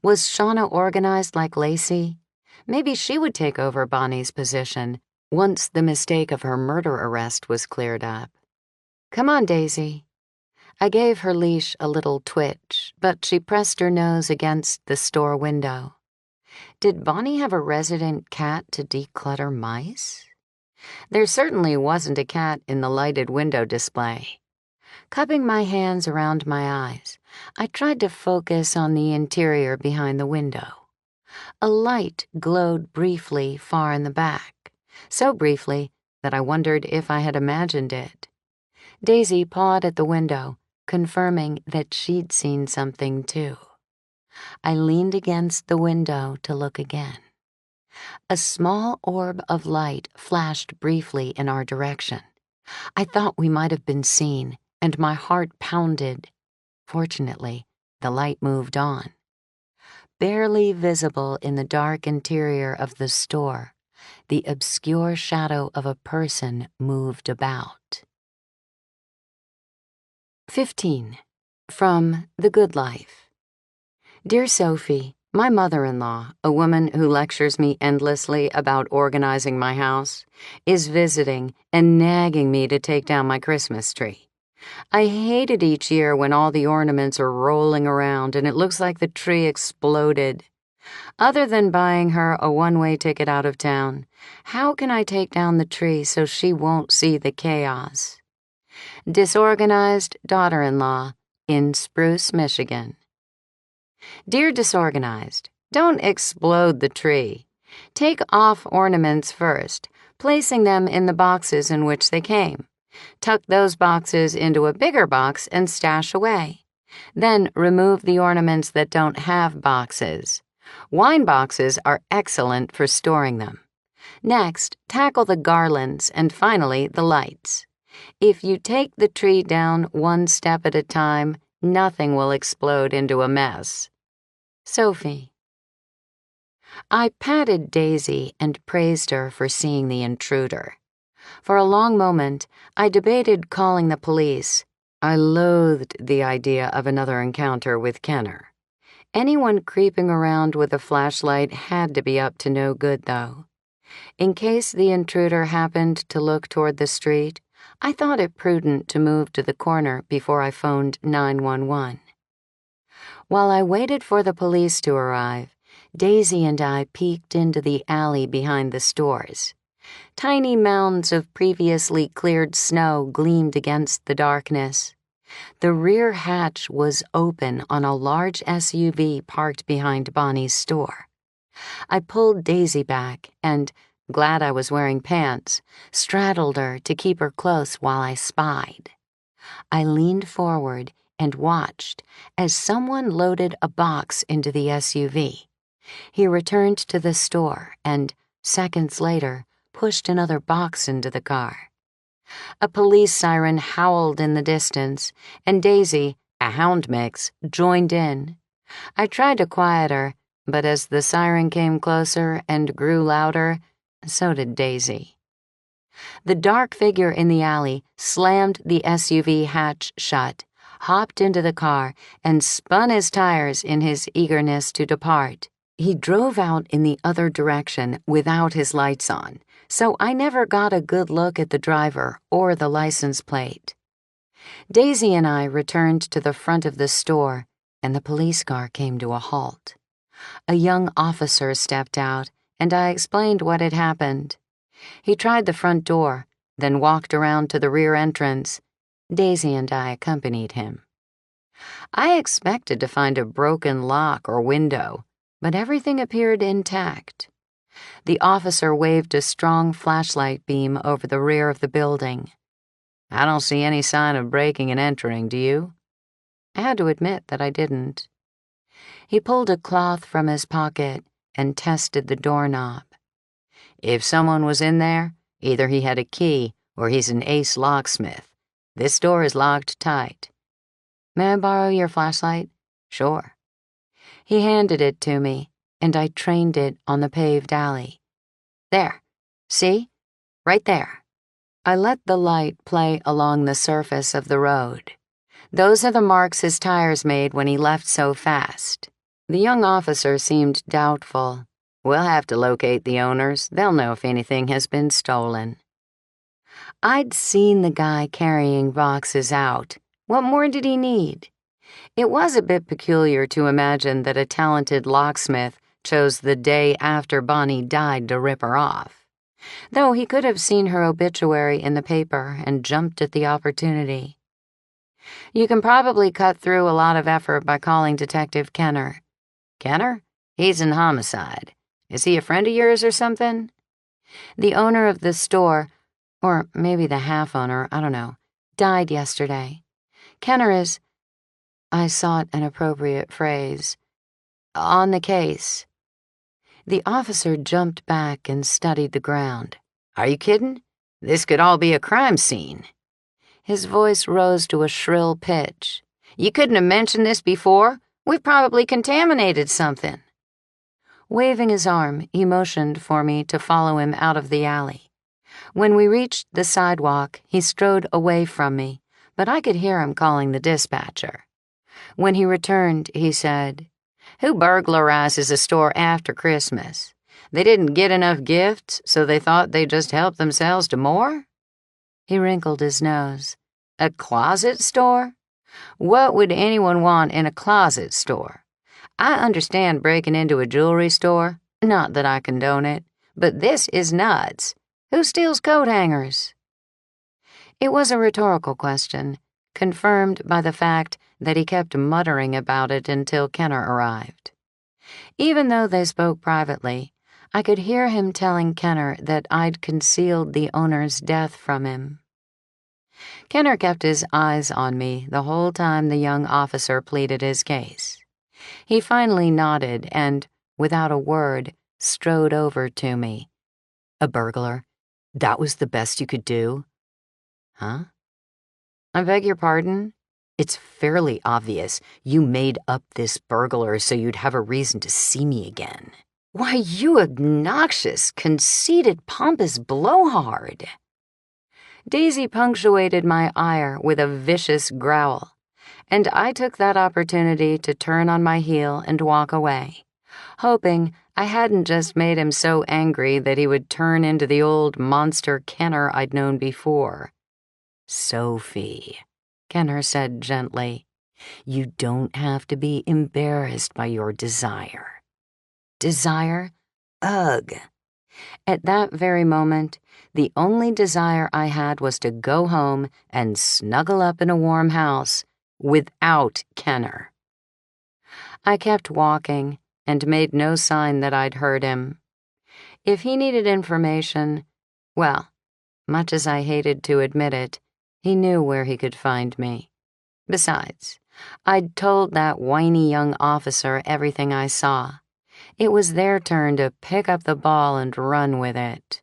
Was Shauna organized like Lacey? Maybe she would take over Bonnie's position once the mistake of her murder arrest was cleared up. "Come on, Daisy." I gave her leash a little twitch, but she pressed her nose against the store window. Did Bonnie have a resident cat to declutter mice? There certainly wasn't a cat in the lighted window display. Cupping my hands around my eyes, I tried to focus on the interior behind the window. A light glowed briefly far in the back, so briefly that I wondered if I had imagined it. Daisy pawed at the window, confirming that she'd seen something too. I leaned against the window to look again. A small orb of light flashed briefly in our direction. I thought we might have been seen, and my heart pounded. Fortunately, the light moved on. Barely visible in the dark interior of the store, the obscure shadow of a person moved about. 15. From The Good Life. Dear Sophie, my mother-in-law, a woman who lectures me endlessly about organizing my house, is visiting and nagging me to take down my Christmas tree. I hate it each year when all the ornaments are rolling around and it looks like the tree exploded. Other than buying her a one-way ticket out of town, how can I take down the tree so she won't see the chaos? Disorganized daughter-in-law in Spruce, Michigan. Dear Disorganized, don't explode the tree. Take off ornaments first, placing them in the boxes in which they came. Tuck those boxes into a bigger box and stash away. Then remove the ornaments that don't have boxes. Wine boxes are excellent for storing them. Next, tackle the garlands and finally the lights. If you take the tree down one step at a time, nothing will explode into a mess. Sophie. I patted Daisy and praised her for seeing the intruder. For a long moment, I debated calling the police. I loathed the idea of another encounter with Kenner. Anyone creeping around with a flashlight had to be up to no good, though. In case the intruder happened to look toward the street, I thought it prudent to move to the corner before I phoned 911. While I waited for the police to arrive, Daisy and I peeked into the alley behind the stores. Tiny mounds of previously cleared snow gleamed against the darkness. The rear hatch was open on a large SUV parked behind Bonnie's store. I pulled Daisy back and, glad I was wearing pants, straddled her to keep her close while I spied. I leaned forward and watched as someone loaded a box into the SUV. He returned to the store and, seconds later, pushed another box into the car. A police siren howled in the distance, and Daisy, a hound mix, joined in. I tried to quiet her, but as the siren came closer and grew louder, so did Daisy. The dark figure in the alley slammed the SUV hatch shut, hopped into the car, and spun his tires in his eagerness to depart. He drove out in the other direction without his lights on, so I never got a good look at the driver or the license plate. Daisy and I returned to the front of the store, and the police car came to a halt. A young officer stepped out, and I explained what had happened. He tried the front door, then walked around to the rear entrance. Daisy and I accompanied him. I expected to find a broken lock or window, but everything appeared intact. The officer waved a strong flashlight beam over the rear of the building. "I don't see any sign of breaking and entering, do you?" I had to admit that I didn't. He pulled a cloth from his pocket and tested the doorknob. "If someone was in there, either he had a key or he's an ace locksmith. This door is locked tight." "May I borrow your flashlight?" "Sure." He handed it to me, and I trained it on the paved alley. "There. See? Right there." I let the light play along the surface of the road. "Those are the marks his tires made when he left so fast." The young officer seemed doubtful. "We'll have to locate the owners. They'll know if anything has been stolen." I'd seen the guy carrying boxes out. What more did he need? It was a bit peculiar to imagine that a talented locksmith chose the day after Bonnie died to rip her off. Though he could have seen her obituary in the paper and jumped at the opportunity. "You can probably cut through a lot of effort by calling Detective Kenner." "Kenner? He's in homicide. Is he a friend of yours or something?" "The owner of the store, or maybe the half-owner, I don't know, died yesterday. Kenner is," I sought an appropriate phrase, "on the case." The officer jumped back and studied the ground. "Are you kidding? This could all be a crime scene." His voice rose to a shrill pitch. "You couldn't have mentioned this before? We've probably contaminated something." Waving his arm, he motioned for me to follow him out of the alley. When we reached the sidewalk, he strode away from me, but I could hear him calling the dispatcher. When he returned, he said, "Who burglarizes a store after Christmas? They didn't get enough gifts, so they thought they'd just help themselves to more?" He wrinkled his nose. "A closet store? What would anyone want in a closet store? I understand breaking into a jewelry store, not that I condone it, but this is nuts. Who steals coat hangers?" It was a rhetorical question, confirmed by the fact that he kept muttering about it until Kenner arrived. Even though they spoke privately, I could hear him telling Kenner that I'd concealed the owner's death from him. Kenner kept his eyes on me the whole time the young officer pleaded his case. He finally nodded and, without a word, strode over to me. A burglar? That was the best you could do? Huh? I beg your pardon? It's fairly obvious you made up this burglar so you'd have a reason to see me again. Why, you obnoxious, conceited, pompous blowhard. Daisy punctuated my ire with a vicious growl, and I took that opportunity to turn on my heel and walk away, hoping I hadn't just made him so angry that he would turn into the old monster Kenner I'd known before. Sophie, Kenner said gently, you don't have to be embarrassed by your desire. Desire? Ugh. At that very moment, the only desire I had was to go home and snuggle up in a warm house without Kenner. I kept walking and made no sign that I'd heard him. If he needed information, well, much as I hated to admit it, he knew where he could find me. Besides, I'd told that whiny young officer everything I saw. It was their turn to pick up the ball and run with it.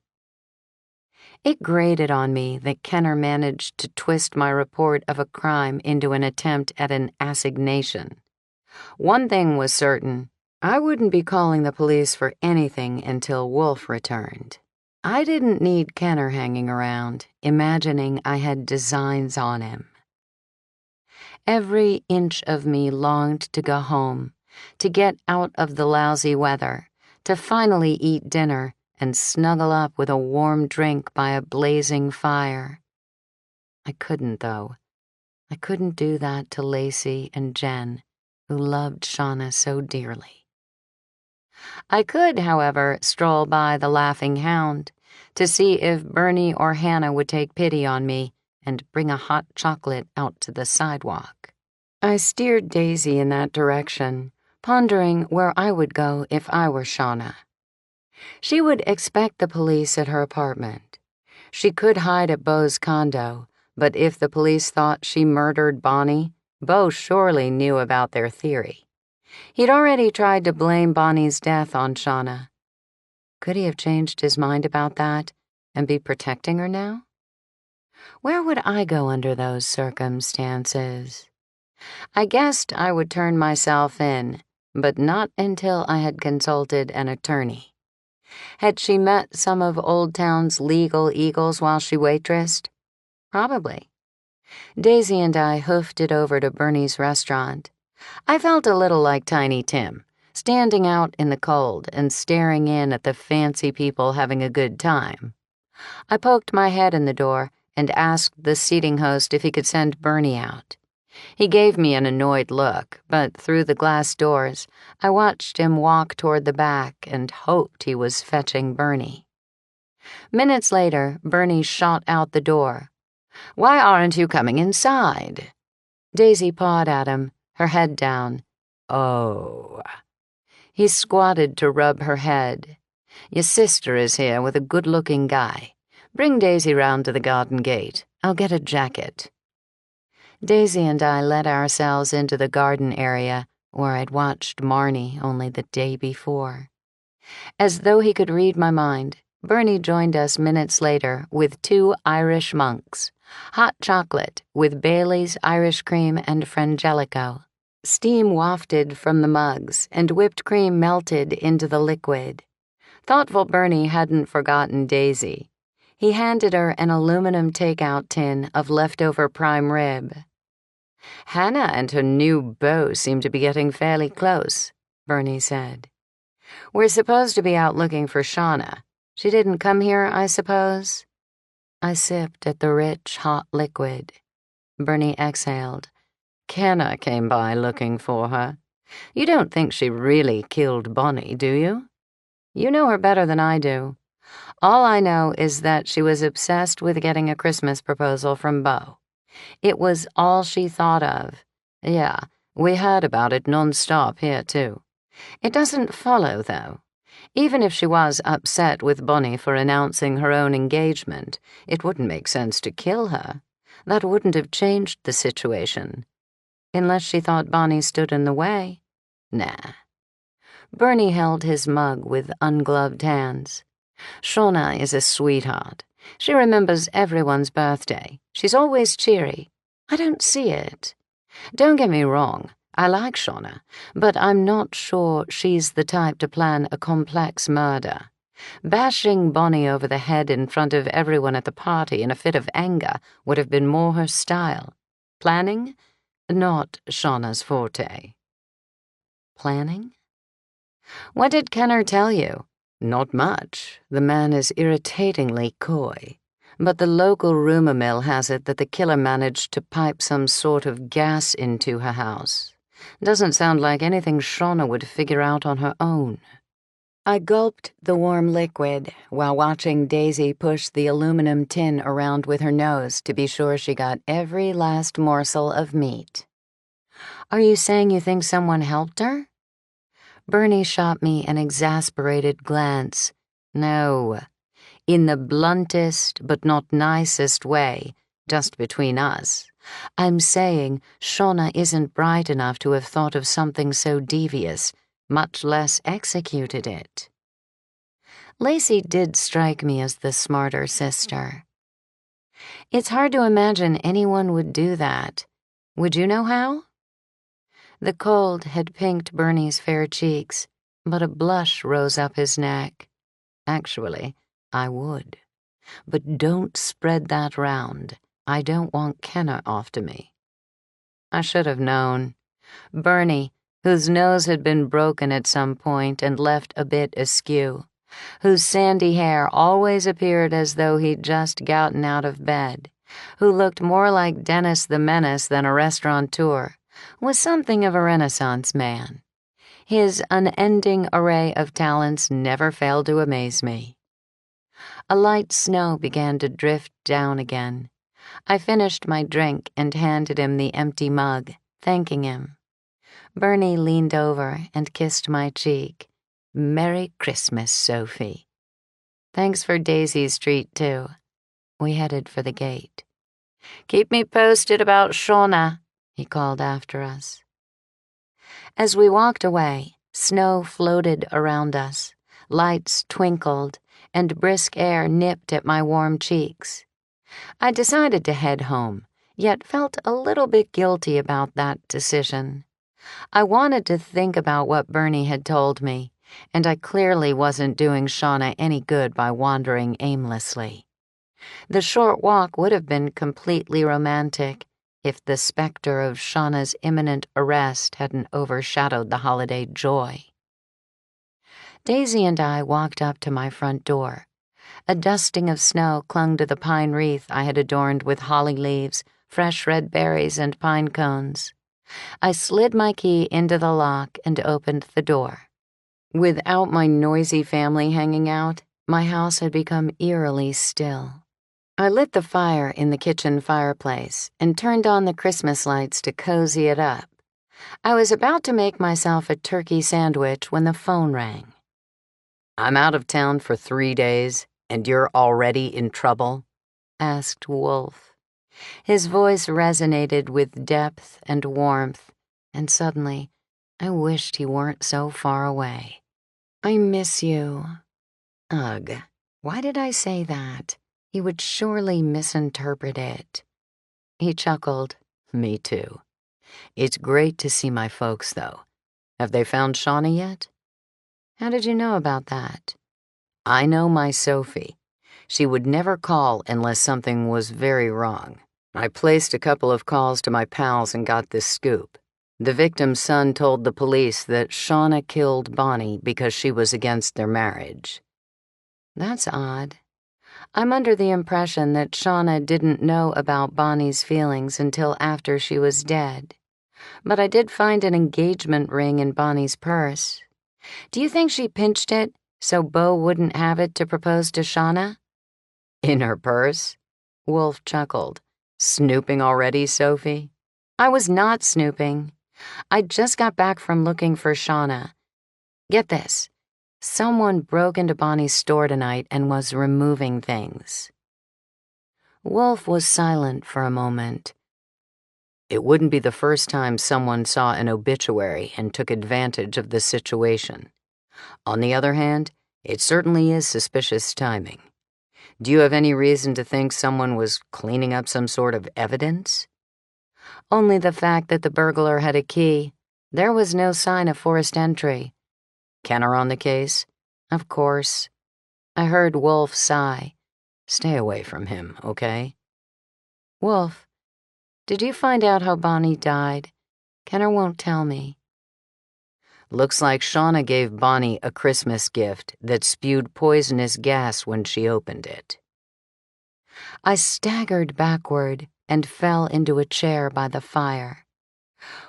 It grated on me that Kenner managed to twist my report of a crime into an attempt at an assignation. One thing was certain, I wouldn't be calling the police for anything until Wolf returned. I didn't need Kenner hanging around, imagining I had designs on him. Every inch of me longed to go home, to get out of the lousy weather, to finally eat dinner and snuggle up with a warm drink by a blazing fire. I couldn't, though. I couldn't do that to Lacey and Jen, who loved Shauna so dearly. I could, however, stroll by the Laughing Hound to see if Bernie or Hannah would take pity on me and bring a hot chocolate out to the sidewalk. I steered Daisy in that direction, pondering where I would go if I were Shauna. She would expect the police at her apartment. She could hide at Beau's condo, but if the police thought she murdered Bonnie, Beau surely knew about their theory. He'd already tried to blame Bonnie's death on Shauna. Could he have changed his mind about that and be protecting her now? Where would I go under those circumstances? I guessed I would turn myself in, but not until I had consulted an attorney. Had she met some of Old Town's legal eagles while she waitressed? Probably. Daisy and I hoofed it over to Bernie's restaurant. I felt a little like Tiny Tim, standing out in the cold and staring in at the fancy people having a good time. I poked my head in the door and asked the seating host if he could send Bernie out. He gave me an annoyed look, but through the glass doors, I watched him walk toward the back and hoped he was fetching Bernie. Minutes later, Bernie shot out the door. "Why aren't you coming inside?" Daisy pawed at him, her head down. "Oh." He squatted to rub her head. "Your sister is here with a good-looking guy. Bring Daisy round to the garden gate. I'll get a jacket." Daisy and I let ourselves into the garden area where I'd watched Marnie only the day before. As though he could read my mind, Bernie joined us minutes later with 2 Irish monks, hot chocolate with Bailey's Irish cream and Frangelico. Steam wafted from the mugs and whipped cream melted into the liquid. Thoughtful Bernie hadn't forgotten Daisy. He handed her an aluminum takeout tin of leftover prime rib. "Hannah and her new beau seem to be getting fairly close," Bernie said. "We're supposed to be out looking for Shauna. She didn't come here, I suppose?" I sipped at the rich, hot liquid. Bernie exhaled. "Kenna came by looking for her. You don't think she really killed Bonnie, do you? You know her better than I do. All I know is that she was obsessed with getting a Christmas proposal from Beau. It was all she thought of. Yeah, we heard about it non-stop here, too. It doesn't follow, though. Even if she was upset with Bonnie for announcing her own engagement, it wouldn't make sense to kill her. That wouldn't have changed the situation. Unless she thought Bonnie stood in the way. Nah." Bernie held his mug with ungloved hands. Shauna is a sweetheart. She remembers everyone's birthday. She's always cheery. I don't see it. Don't get me wrong, I like Shauna, but I'm not sure she's the type to plan a complex murder. Bashing Bonnie over the head in front of everyone at the party in a fit of anger would have been more her style. Planning? Not Shauna's forte. Planning? What did Kenner tell you? Not much. The man is irritatingly coy. But the local rumor mill has it that the killer managed to pipe some sort of gas into her house. Doesn't sound like anything Shauna would figure out on her own. I gulped the warm liquid while watching Daisy push the aluminum tin around with her nose to be sure she got every last morsel of meat. Are you saying you think someone helped her? Bernie shot me an exasperated glance. No. In the bluntest but not nicest way, just between us, I'm saying Shauna isn't bright enough to have thought of something so devious, much less executed it. Lacey did strike me as the smarter sister. It's hard to imagine anyone would do that. Would you know how? The cold had pinked Bernie's fair cheeks, but a blush rose up his neck. Actually, I would. But don't spread that round. I don't want Kenner after me. I should have known. Bernie, whose nose had been broken at some point and left a bit askew, whose sandy hair always appeared as though he'd just gotten out of bed, who looked more like Dennis the Menace than a restaurateur, was something of a Renaissance man. His unending array of talents never failed to amaze me. A light snow began to drift down again. I finished my drink and handed him the empty mug, thanking him. Bernie leaned over and kissed my cheek. Merry Christmas, Sophie. Thanks for Daisy's treat, too. We headed for the gate. Keep me posted about Shauna, he called after us. As we walked away, snow floated around us, lights twinkled, and brisk air nipped at my warm cheeks. I decided to head home, yet felt a little bit guilty about that decision. I wanted to think about what Bernie had told me, and I clearly wasn't doing Shauna any good by wandering aimlessly. The short walk would have been completely romantic if the specter of Shauna's imminent arrest hadn't overshadowed the holiday joy. Daisy and I walked up to my front door. A dusting of snow clung to the pine wreath I had adorned with holly leaves, fresh red berries, and pine cones. I slid my key into the lock and opened the door. Without my noisy family hanging out, my house had become eerily still. I lit the fire in the kitchen fireplace and turned on the Christmas lights to cozy it up. I was about to make myself a turkey sandwich when the phone rang. I'm out of town for 3 days, and you're already in trouble? Asked Wolf. His voice resonated with depth and warmth, and suddenly I wished he weren't so far away. I miss you. Ugh, why did I say that? He would surely misinterpret it. He chuckled. Me too. It's great to see my folks, though. Have they found Shauna yet? How did you know about that? I know my Sophie. She would never call unless something was very wrong. I placed a couple of calls to my pals and got this scoop. The victim's son told the police that Shauna killed Bonnie because she was against their marriage. That's odd. I'm under the impression that Shauna didn't know about Bonnie's feelings until after she was dead. But I did find an engagement ring in Bonnie's purse. Do you think she pinched it so Beau wouldn't have it to propose to Shauna? In her purse? Wolf chuckled. Snooping already, Sophie? I was not snooping. I just got back from looking for Shauna. Get this. Someone broke into Bonnie's store tonight and was removing things. Wolf was silent for a moment. It wouldn't be the first time someone saw an obituary and took advantage of the situation. On the other hand, It certainly is suspicious timing. Do you have any reason to think someone was cleaning up some sort of evidence? Only the fact that the burglar had a key. There was no sign of forced entry. Kenner on the case? Of course. I heard Wolf sigh. Stay away from him, okay? Wolf, did you find out how Bonnie died? Kenner won't tell me. Looks like Shauna gave Bonnie a Christmas gift that spewed poisonous gas when she opened it. I staggered backward and fell into a chair by the fire.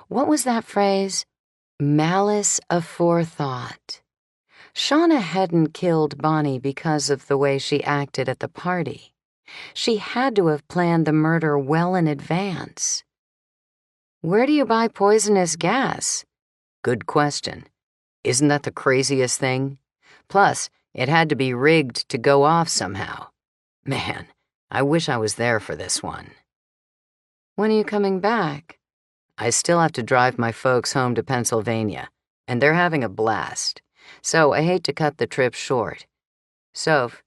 What was that phrase? Malice aforethought. Shauna hadn't killed Bonnie because of the way she acted at the party. She had to have planned the murder well in advance. Where do you buy poisonous gas? Good question. Isn't that the craziest thing? Plus, it had to be rigged to go off somehow. Man, I wish I was there for this one. When are you coming back? I still have to drive my folks home to Pennsylvania, and they're having a blast, so I hate to cut the trip short. Soph,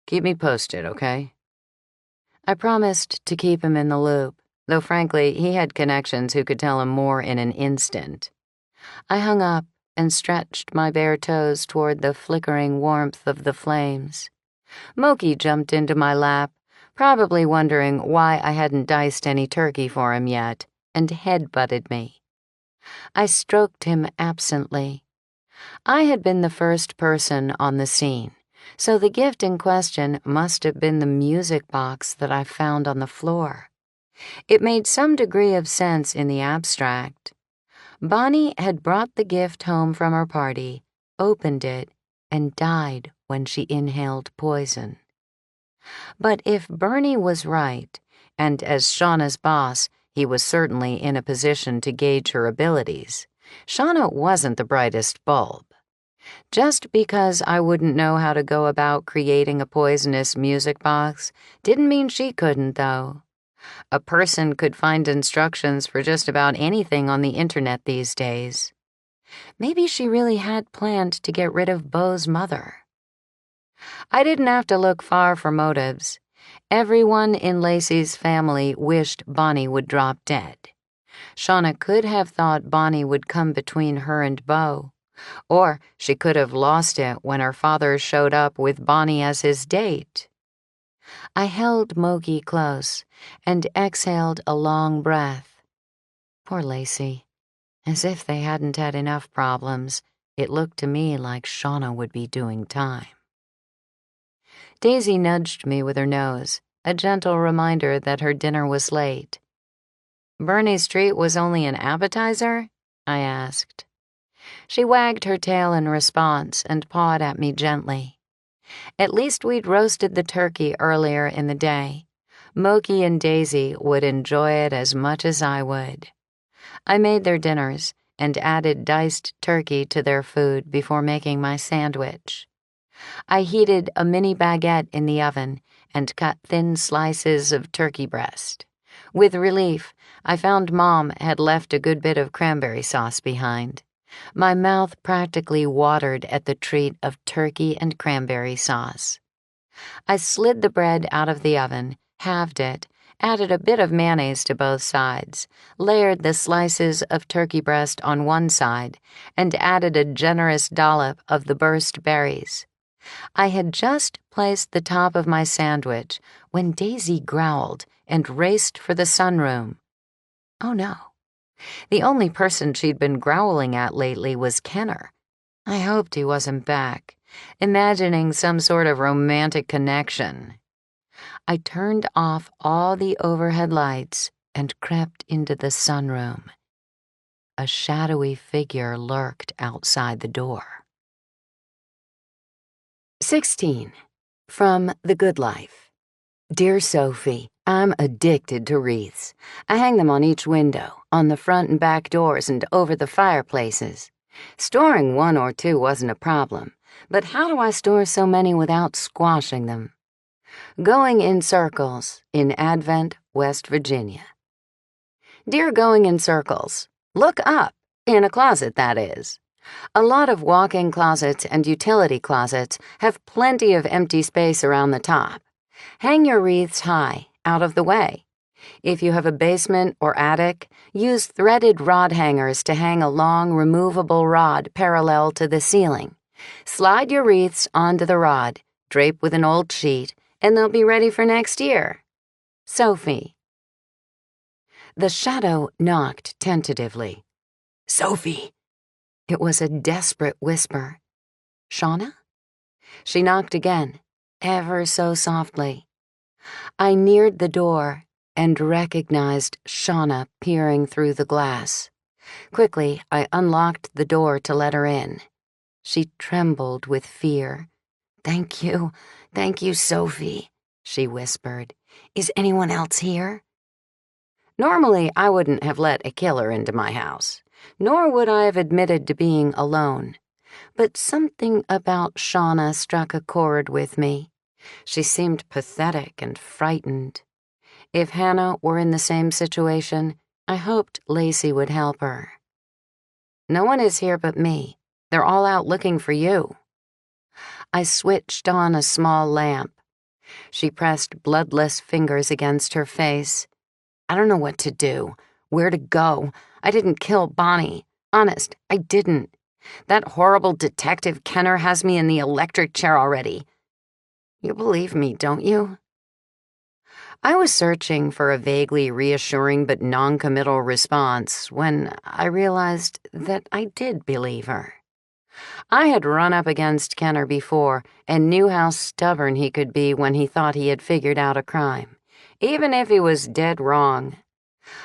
keep me posted, okay? I promised to keep him in the loop, though frankly, he had connections who could tell him more in an instant. I hung up and stretched my bare toes toward the flickering warmth of the flames. Moki jumped into my lap, probably wondering why I hadn't diced any turkey for him yet, and head-butted me. I stroked him absently. I had been the first person on the scene, so the gift in question must have been the music box that I found on the floor. It made some degree of sense in the abstract. Bonnie had brought the gift home from her party, opened it, and died when she inhaled poison. But if Bernie was right, and as Shauna's boss, he was certainly in a position to gauge her abilities, Shauna wasn't the brightest bulb. Just because I wouldn't know how to go about creating a poisonous music box didn't mean she couldn't, though. A person could find instructions for just about anything on the internet these days. Maybe she really had planned to get rid of Beau's mother. I didn't have to look far for motives. Everyone in Lacey's family wished Bonnie would drop dead. Shauna could have thought Bonnie would come between her and Beau, or she could have lost it when her father showed up with Bonnie as his date. I held Moki close and exhaled a long breath. Poor Lacey. As if they hadn't had enough problems, it looked to me like Shauna would be doing time. Daisy nudged me with her nose, a gentle reminder that her dinner was late. Bernie's treat was only an appetizer? I asked. She wagged her tail in response and pawed at me gently. At least we'd roasted the turkey earlier in the day. Moki and Daisy would enjoy it as much as I would. I made their dinners and added diced turkey to their food before making my sandwich. I heated a mini baguette in the oven and cut thin slices of turkey breast. With relief, I found Mom had left a good bit of cranberry sauce behind. My mouth practically watered at the treat of turkey and cranberry sauce. I slid the bread out of the oven, halved it, added a bit of mayonnaise to both sides, layered the slices of turkey breast on one side, and added a generous dollop of the burst berries. I had just placed the top of my sandwich when Daisy growled and raced for the sunroom. Oh no. The only person she'd been growling at lately was Kenner. I hoped he wasn't back, imagining some sort of romantic connection. I turned off all the overhead lights and crept into the sunroom. A shadowy figure lurked outside the door. 16. From The Good Life. Dear Sophie, I'm addicted to wreaths. I hang them on each window, on the front and back doors, and over the fireplaces. Storing one or two wasn't a problem, but how do I store so many without squashing them? Going in Circles, in Advent, West Virginia. Dear Going in Circles, look up, in a closet, that is. A lot of walk-in closets and utility closets have plenty of empty space around the top. Hang your wreaths high, out of the way. If you have a basement or attic, use threaded rod hangers to hang a long, removable rod parallel to the ceiling. Slide your wreaths onto the rod, drape with an old sheet, and they'll be ready for next year. Sophie. The shadow knocked tentatively. Sophie. It was a desperate whisper. Shauna? She knocked again, ever so softly. I neared the door and recognized Shauna peering through the glass. Quickly, I unlocked the door to let her in. She trembled with fear. Thank you, Sophie, she whispered. Is anyone else here? Normally, I wouldn't have let a killer into my house, nor would I have admitted to being alone. But something about Shauna struck a chord with me. She seemed pathetic and frightened. If Hannah were in the same situation, I hoped Lacey would help her. No one is here but me. They're all out looking for you. I switched on a small lamp. She pressed bloodless fingers against her face. I don't know what to do, where to go. I didn't kill Bonnie. Honest, I didn't. That horrible Detective Kenner has me in the electric chair already. You believe me, don't you? I was searching for a vaguely reassuring but non-committal response when I realized that I did believe her. I had run up against Kenner before and knew how stubborn he could be when he thought he had figured out a crime, even if he was dead wrong.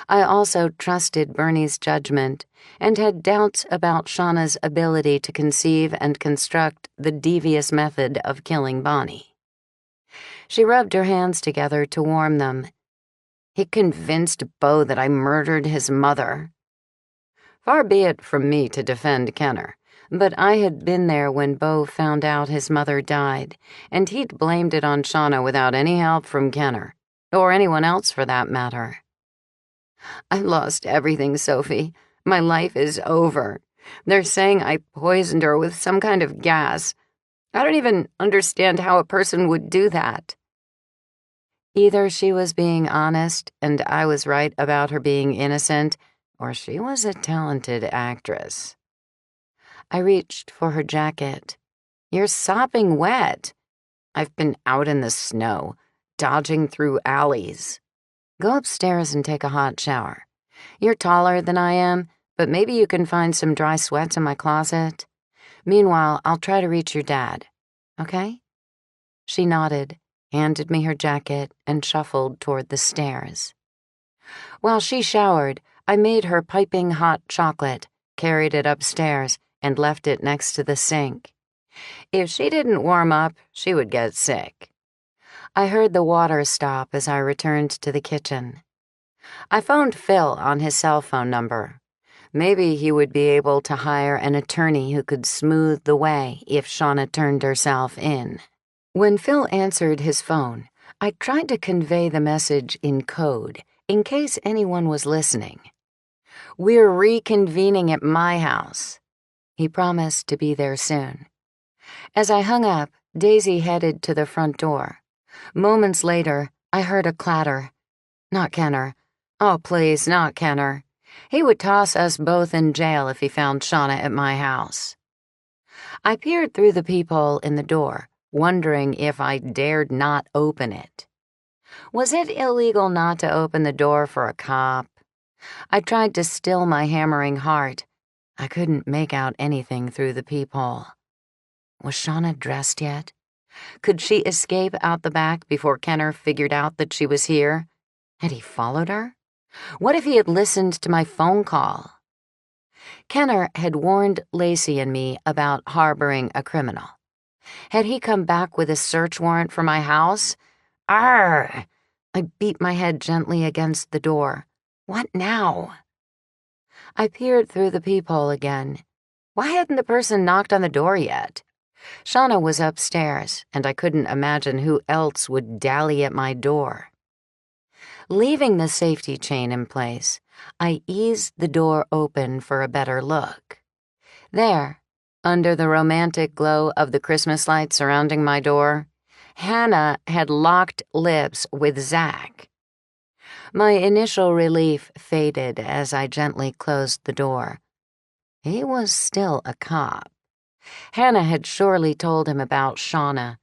I also trusted Bernie's judgment and had doubts about Shauna's ability to conceive and construct the devious method of killing Bonnie. She rubbed her hands together to warm them. He convinced Beau that I murdered his mother. Far be it from me to defend Kenner, but I had been there when Beau found out his mother died, and he'd blamed it on Shauna without any help from Kenner, or anyone else for that matter. I lost everything, Sophie. My life is over. They're saying I poisoned her with some kind of gas. I don't even understand how a person would do that. Either she was being honest and I was right about her being innocent, or she was a talented actress. I reached for her jacket. You're sopping wet. I've been out in the snow, dodging through alleys. Go upstairs and take a hot shower. You're taller than I am, but maybe you can find some dry sweats in my closet. Meanwhile, I'll try to reach your dad. Okay? She nodded, handed me her jacket, and shuffled toward the stairs. While she showered, I made her piping hot chocolate, carried it upstairs, and left it next to the sink. If she didn't warm up, she would get sick. I heard the water stop as I returned to the kitchen. I phoned Phil on his cell phone number. Maybe he would be able to hire an attorney who could smooth the way if Shauna turned herself in. When Phil answered his phone, I tried to convey the message in code in case anyone was listening. We're reconvening at my house. He promised to be there soon. As I hung up, Daisy headed to the front door. Moments later, I heard a clatter. Not Kenner. Oh, please, not Kenner. He would toss us both in jail if he found Shauna at my house. I peered through the peephole in the door, wondering if I dared not open it. Was it illegal not to open the door for a cop? I tried to still my hammering heart. I couldn't make out anything through the peephole. Was Shauna dressed yet? Could she escape out the back before Kenner figured out that she was here? Had he followed her? What if he had listened to my phone call? Kenner had warned Lacey and me about harboring a criminal. Had he come back with a search warrant for my house? Arr! I beat my head gently against the door. What now? I peered through the peephole again. Why hadn't the person knocked on the door yet? Shauna was upstairs, and I couldn't imagine who else would dally at my door. Leaving the safety chain in place, I eased the door open for a better look. There, under the romantic glow of the Christmas lights surrounding my door, Hannah had locked lips with Zach. My initial relief faded as I gently closed the door. He was still a cop. Hannah had surely told him about Shauna.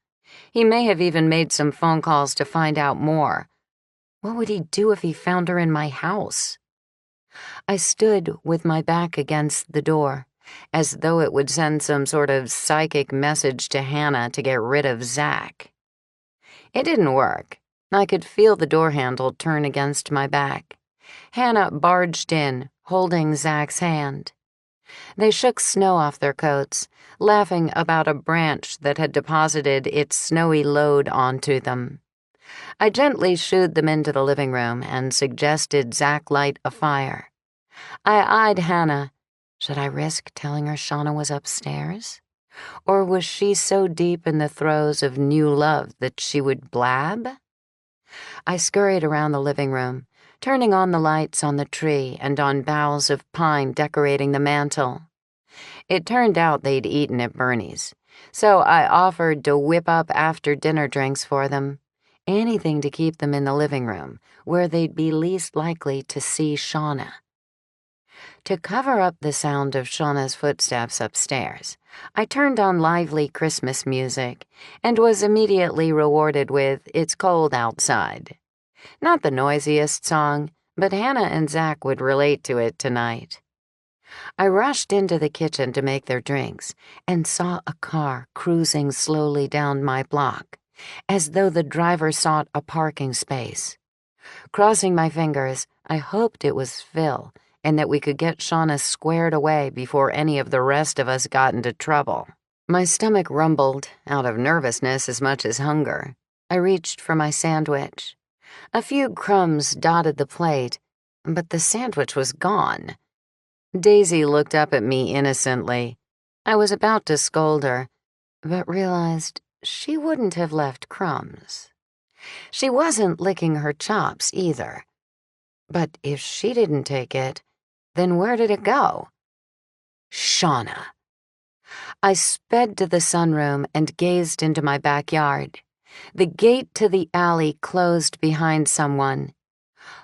He may have even made some phone calls to find out more. What would he do if he found her in my house? I stood with my back against the door, as though it would send some sort of psychic message to Hannah to get rid of Zach. It didn't work. I could feel the door handle turn against my back. Hannah barged in, holding Zach's hand. They shook snow off their coats, laughing about a branch that had deposited its snowy load onto them. I gently shooed them into the living room and suggested Zach light a fire. I eyed Hannah. Should I risk telling her Shauna was upstairs? Or was she so deep in the throes of new love that she would blab? I scurried around the living room, turning on the lights on the tree and on boughs of pine decorating the mantel. It turned out they'd eaten at Bernie's, so I offered to whip up after-dinner drinks for them, anything to keep them in the living room, where they'd be least likely to see Shauna. To cover up the sound of Shauna's footsteps upstairs, I turned on lively Christmas music and was immediately rewarded with It's Cold Outside. Not the noisiest song, but Hannah and Zach would relate to it tonight. I rushed into the kitchen to make their drinks and saw a car cruising slowly down my block, as though the driver sought a parking space. Crossing my fingers, I hoped it was Phil and that we could get Shauna squared away before any of the rest of us got into trouble. My stomach rumbled, out of nervousness as much as hunger. I reached for my sandwich. A few crumbs dotted the plate, but the sandwich was gone. Daisy looked up at me innocently. I was about to scold her, but realized she wouldn't have left crumbs. She wasn't licking her chops either. But if she didn't take it, then where did it go? Shauna. I sped to the sunroom and gazed into my backyard. The gate to the alley closed behind someone.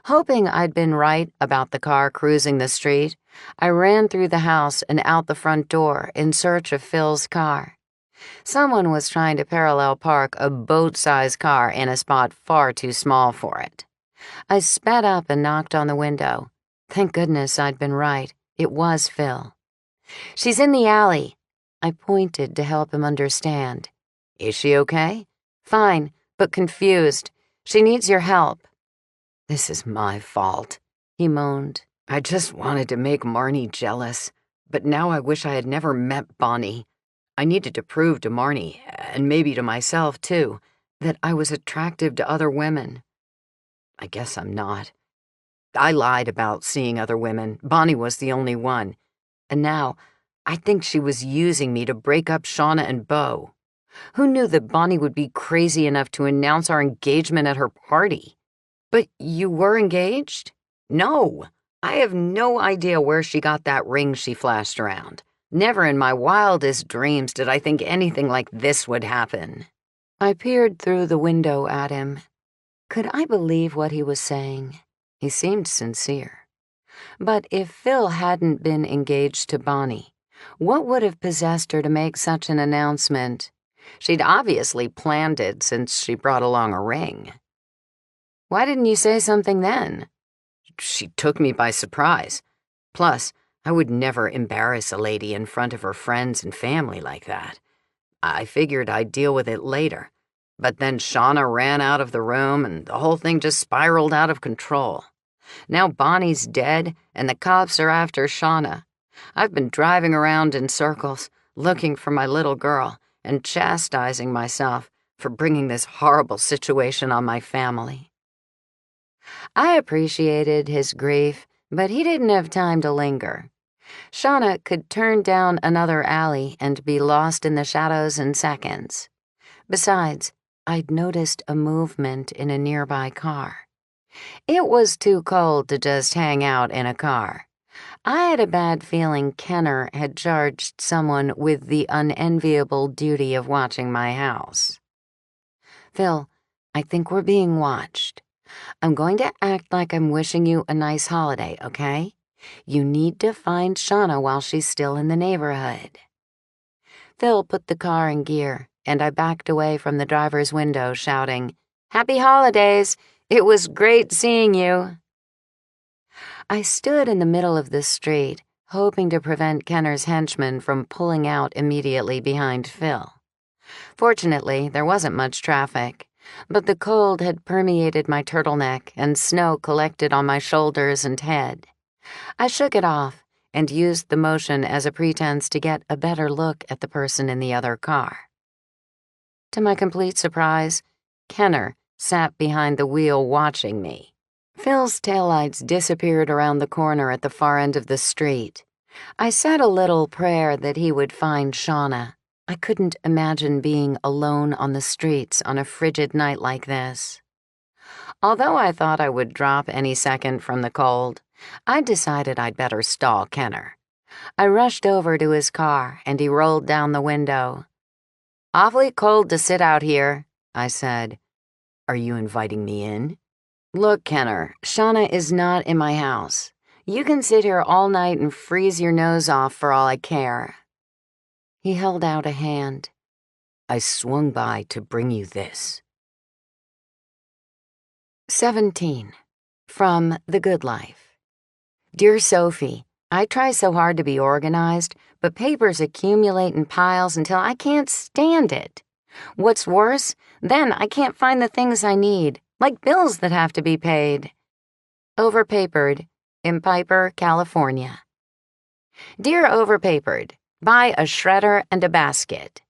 Hoping I'd been right about the car cruising the street, I ran through the house and out the front door in search of Phil's car. Someone was trying to parallel park a boat-sized car in a spot far too small for it. I sped up and knocked on the window. Thank goodness I'd been right. It was Phil. She's in the alley. I pointed to help him understand. Is she okay? Fine, but confused. She needs your help. This is my fault, he moaned. I just wanted to make Marnie jealous, but now I wish I had never met Bonnie. I needed to prove to Marnie, and maybe to myself too, that I was attractive to other women. I guess I'm not. I lied about seeing other women. Bonnie was the only one. And now, I think she was using me to break up Shauna and Beau. Who knew that Bonnie would be crazy enough to announce our engagement at her party? But you were engaged? No. I have no idea where she got that ring she flashed around. Never in my wildest dreams did I think anything like this would happen. I peered through the window at him. Could I believe what he was saying? He seemed sincere. But if Phil hadn't been engaged to Bonnie, what would have possessed her to make such an announcement? She'd obviously planned it since she brought along a ring. Why didn't you say something then? She took me by surprise. Plus, I would never embarrass a lady in front of her friends and family like that. I figured I'd deal with it later. But then Shauna ran out of the room and the whole thing just spiraled out of control. Now Bonnie's dead and the cops are after Shauna. I've been driving around in circles, looking for my little girl and chastising myself for bringing this horrible situation on my family. I appreciated his grief, but he didn't have time to linger. Shauna could turn down another alley and be lost in the shadows in seconds. Besides, I'd noticed a movement in a nearby car. It was too cold to just hang out in a car. I had a bad feeling Kenner had charged someone with the unenviable duty of watching my house. Phil, I think we're being watched. I'm going to act like I'm wishing you a nice holiday, okay? You need to find Shauna while she's still in the neighborhood. Phil put the car in gear, and I backed away from the driver's window, shouting, "Happy holidays! It was great seeing you." I stood in the middle of the street, hoping to prevent Kenner's henchmen from pulling out immediately behind Phil. Fortunately, there wasn't much traffic, but the cold had permeated my turtleneck and snow collected on my shoulders and head. I shook it off and used the motion as a pretense to get a better look at the person in the other car. To my complete surprise, Kenner sat behind the wheel watching me. Phil's taillights disappeared around the corner at the far end of the street. I said a little prayer that he would find Shauna. I couldn't imagine being alone on the streets on a frigid night like this. Although I thought I would drop any second from the cold, I decided I'd better stall Kenner. I rushed over to his car, and he rolled down the window. "Awfully cold to sit out here," I said. "Are you inviting me in?" "Look, Kenner, Shauna is not in my house. You can sit here all night and freeze your nose off for all I care." He held out a hand. "I swung by to bring you this." 17. From The Good Life. Dear Sophie, I try so hard to be organized, but papers accumulate in piles until I can't stand it. What's worse, then I can't find the things I need, like bills that have to be paid. Overpapered, in Piper, California. Dear Overpapered, buy a shredder and a basket.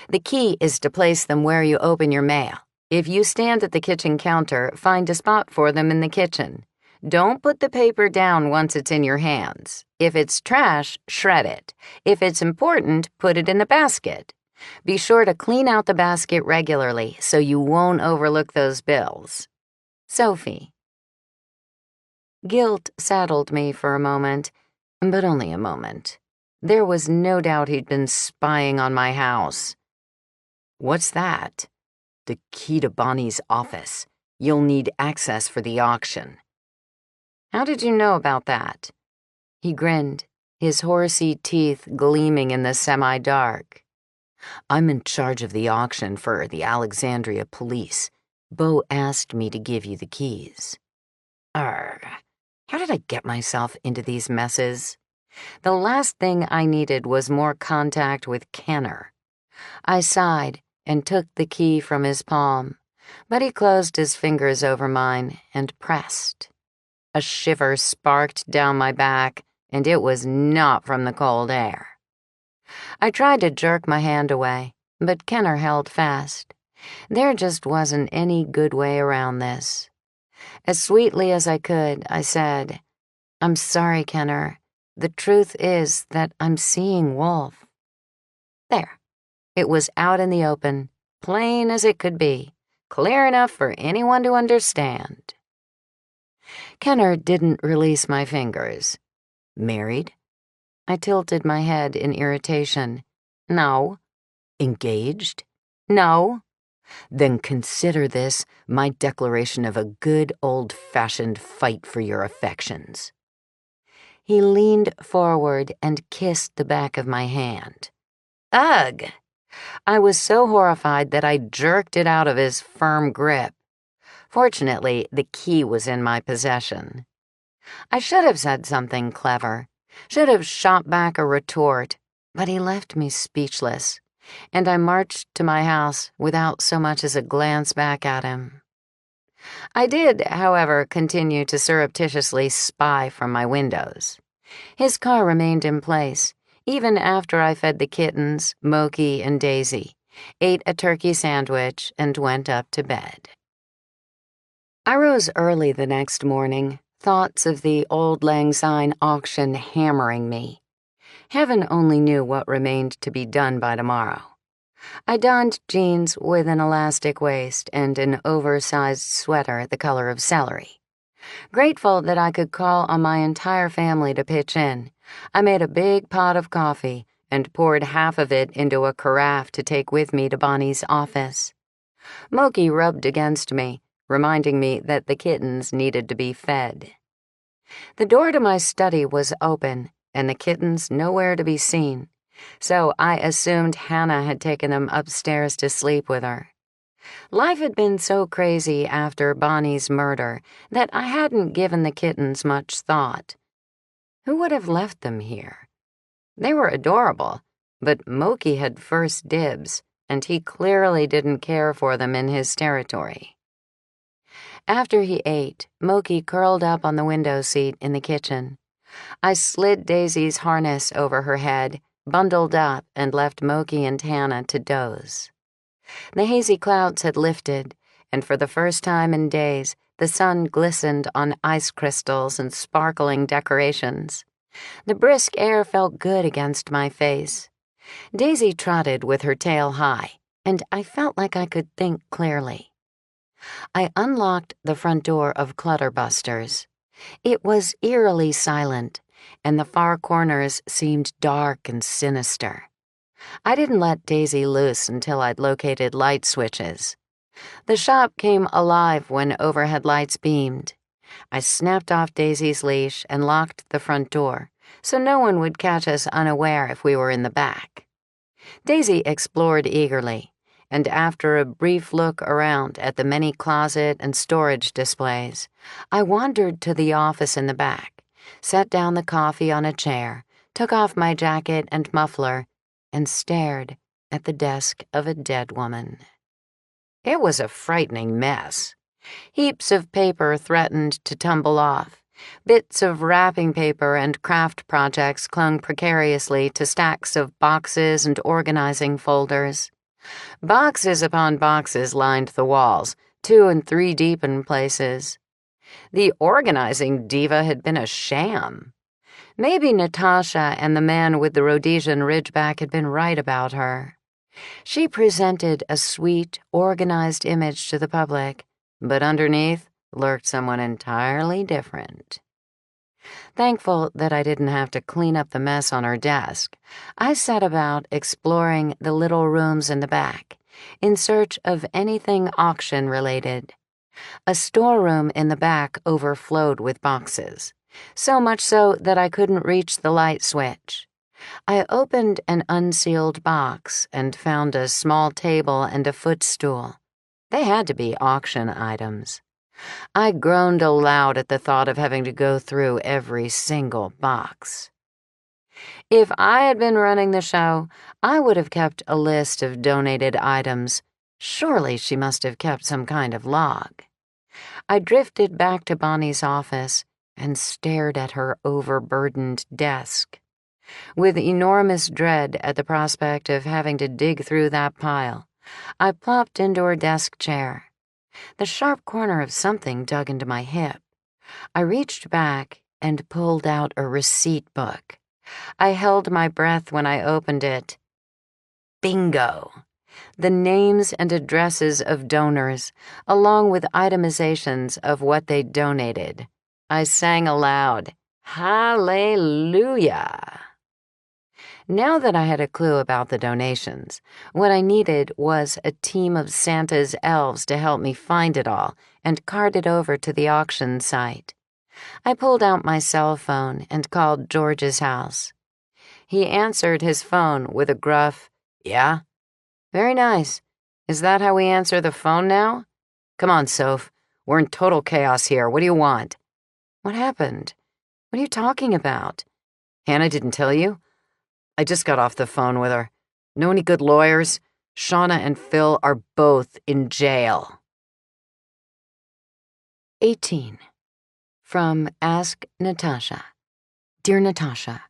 The key is to place them where you open your mail. If you stand at the kitchen counter, find a spot for them in the kitchen. Don't put the paper down once it's in your hands. If it's trash, shred it. If it's important, put it in the basket. Be sure to clean out the basket regularly so you won't overlook those bills. Sophie. Guilt saddled me for a moment, but only a moment. There was no doubt he'd been spying on my house. "What's that?" "The key to Bonnie's office. You'll need access for the auction." "How did you know about that?" He grinned, his horsey teeth gleaming in the semi-dark. "I'm in charge of the auction for the Alexandria police. Bo asked me to give you the keys." Arrgh. How did I get myself into these messes? The last thing I needed was more contact with Kenner. I sighed and took the key from his palm, but he closed his fingers over mine and pressed. A shiver sparked down my back, and it was not from the cold air. I tried to jerk my hand away, but Kenner held fast. There just wasn't any good way around this. As sweetly as I could, I said, "I'm sorry, Kenner. The truth is that I'm seeing Wolf." There. It was out in the open, plain as it could be, clear enough for anyone to understand. Kenner didn't release my fingers. "Married?" I tilted my head in irritation. "No." "Engaged?" "No." "Then consider this my declaration of a good old-fashioned fight for your affections." He leaned forward and kissed the back of my hand. Ugh! I was so horrified that I jerked it out of his firm grip. Fortunately, the key was in my possession. I should have said something clever, should have shot back a retort, but he left me speechless, and I marched to my house without so much as a glance back at him. I did, however, continue to surreptitiously spy from my windows. His car remained in place, even after I fed the kittens, Moki and Daisy, ate a turkey sandwich, and went up to bed. I rose early the next morning, thoughts of the Old Lang Syne auction hammering me. Heaven only knew what remained to be done by tomorrow. I donned jeans with an elastic waist and an oversized sweater the color of celery. Grateful that I could call on my entire family to pitch in, I made a big pot of coffee and poured half of it into a carafe to take with me to Bonnie's office. Moki rubbed against me, reminding me that the kittens needed to be fed. The door to my study was open, and the kittens nowhere to be seen, so I assumed Hannah had taken them upstairs to sleep with her. Life had been so crazy after Bonnie's murder that I hadn't given the kittens much thought. Who would have left them here? They were adorable, but Moki had first dibs, and he clearly didn't care for them in his territory. After he ate, Moki curled up on the window seat in the kitchen. I slid Daisy's harness over her head, bundled up, and left Moki and Hannah to doze. The hazy clouds had lifted, and for the first time in days, the sun glistened on ice crystals and sparkling decorations. The brisk air felt good against my face. Daisy trotted with her tail high, and I felt like I could think clearly. I unlocked the front door of Clutterbusters. It was eerily silent, and the far corners seemed dark and sinister. I didn't let Daisy loose until I'd located light switches. The shop came alive when overhead lights beamed. I snapped off Daisy's leash and locked the front door, so no one would catch us unaware if we were in the back. Daisy explored eagerly, and after a brief look around at the many closet and storage displays, I wandered to the office in the back, set down the coffee on a chair, took off my jacket and muffler, and stared at the desk of a dead woman. It was a frightening mess. Heaps of paper threatened to tumble off. Bits of wrapping paper and craft projects clung precariously to stacks of boxes and organizing folders. Boxes upon boxes lined the walls, 2 and 3 deep in places. The organizing diva had been a sham. Maybe Natasha and the man with the Rhodesian ridgeback had been right about her. She presented a sweet, organized image to the public, but underneath lurked someone entirely different. Thankful that I didn't have to clean up the mess on her desk, I set about exploring the little rooms in the back, in search of anything auction-related. A storeroom in the back overflowed with boxes, so much so that I couldn't reach the light switch. I opened an unsealed box and found a small table and a footstool. They had to be auction items. I groaned aloud at the thought of having to go through every single box. If I had been running the show, I would have kept a list of donated items. Surely she must have kept some kind of log. I drifted back to Bonnie's office and stared at her overburdened desk. With enormous dread at the prospect of having to dig through that pile, I plopped into her desk chair. The sharp corner of something dug into my hip. I reached back and pulled out a receipt book. I held my breath when I opened it. Bingo! The names and addresses of donors, along with itemizations of what they donated. I sang aloud, "Hallelujah!" Now that I had a clue about the donations, what I needed was a team of Santa's elves to help me find it all and cart it over to the auction site. I pulled out my cell phone and called George's house. He answered his phone with a gruff, "Yeah?" "Very nice. Is that how we answer the phone now?" "Come on, Soph. We're in total chaos here. What do you want?" "What happened? What are you talking about?" "Hannah didn't tell you? I just got off the phone with her. Know any good lawyers? Shauna and Phil are both in jail." 18. From Ask Natasha. Dear Natasha,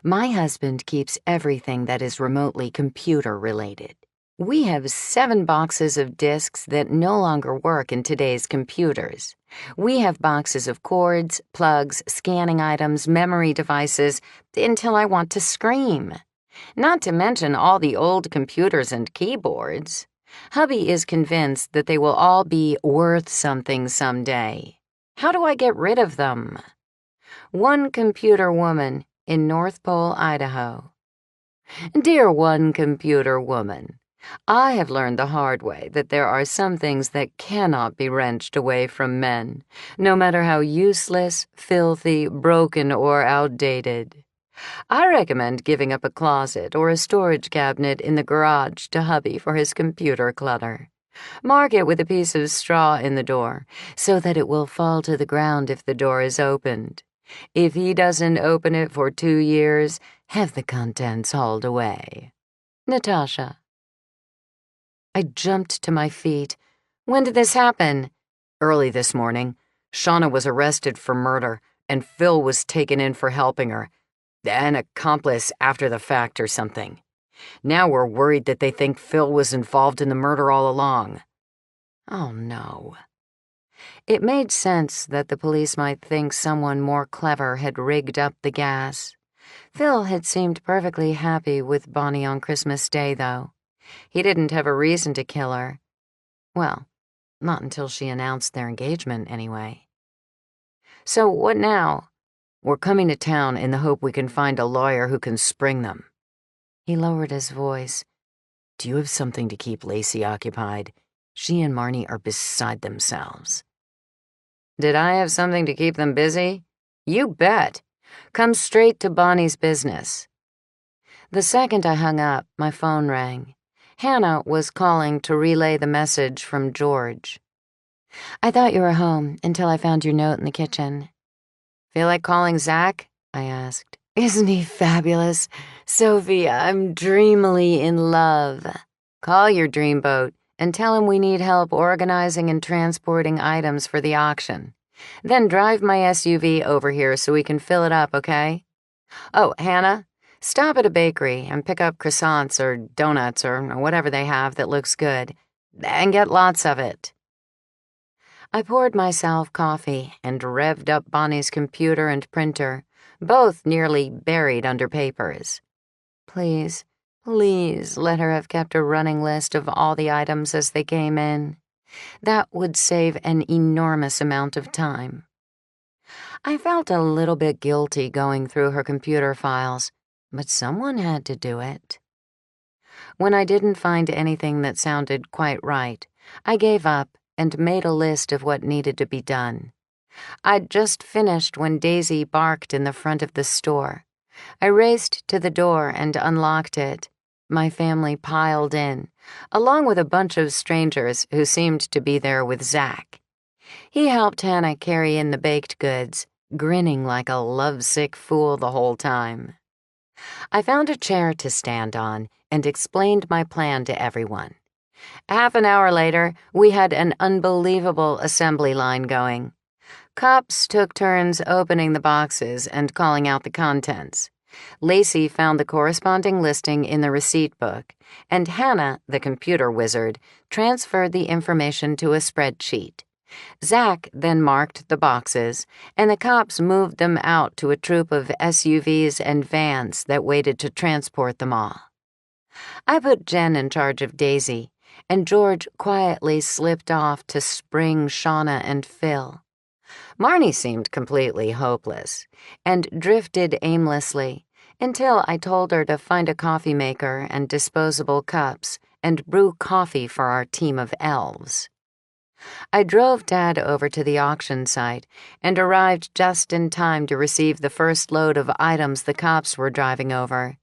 my husband keeps everything that is remotely computer-related. We have 7 boxes of disks that no longer work in today's computers. We have boxes of cords, plugs, scanning items, memory devices, until I want to scream. Not to mention all the old computers and keyboards. Hubby is convinced that they will all be worth something someday. How do I get rid of them? One computer woman in North Pole, Idaho. Dear one computer woman, I have learned the hard way that there are some things that cannot be wrenched away from men, no matter how useless, filthy, broken, or outdated. I recommend giving up a closet or a storage cabinet in the garage to hubby for his computer clutter. Mark it with a piece of straw in the door, so that it will fall to the ground if the door is opened. If he doesn't open it for 2 years, have the contents hauled away. Natasha. I jumped to my feet. When did this happen? Early this morning. Shauna was arrested for murder, and Phil was taken in for helping her. An accomplice after the fact or something. Now we're worried that they think Phil was involved in the murder all along. Oh, no. It made sense that the police might think someone more clever had rigged up the gas. Phil had seemed perfectly happy with Bonnie on Christmas Day, though. He didn't have a reason to kill her. Well, not until she announced their engagement, anyway. So what now? We're coming to town in the hope we can find a lawyer who can spring them. He lowered his voice. Do you have something to keep Lacey occupied? She and Marnie are beside themselves. Did I have something to keep them busy? You bet. Come straight to Bonnie's business. The second I hung up, my phone rang. Hannah was calling to relay the message from George. I thought you were home until I found your note in the kitchen. Feel like calling Zach? I asked. Isn't he fabulous? Sophie, I'm dreamily in love. Call your dreamboat and tell him we need help organizing and transporting items for the auction. Then drive my SUV over here so we can fill it up, okay? Oh, Hannah, stop at a bakery and pick up croissants or donuts or whatever they have that looks good, and get lots of it. I poured myself coffee and revved up Bonnie's computer and printer, both nearly buried under papers. Please, please let her have kept a running list of all the items as they came in. That would save an enormous amount of time. I felt a little bit guilty going through her computer files, but someone had to do it. When I didn't find anything that sounded quite right, I gave up and made a list of what needed to be done. I'd just finished when Daisy barked in the front of the store. I raced to the door and unlocked it. My family piled in, along with a bunch of strangers who seemed to be there with Zach. He helped Hannah carry in the baked goods, grinning like a lovesick fool the whole time. I found a chair to stand on and explained my plan to everyone. Half an hour later, we had an unbelievable assembly line going. Cops took turns opening the boxes and calling out the contents. Lacey found the corresponding listing in the receipt book, and Hannah, the computer wizard, transferred the information to a spreadsheet. Zach then marked the boxes, and the cops moved them out to a troop of SUVs and vans that waited to transport them all. I put Jen in charge of Daisy, and George quietly slipped off to spring Shauna and Phil. Marnie seemed completely hopeless, and drifted aimlessly until I told her to find a coffee maker and disposable cups and brew coffee for our team of elves. I drove Dad over to the auction site and arrived just in time to receive the first load of items the cops were driving over.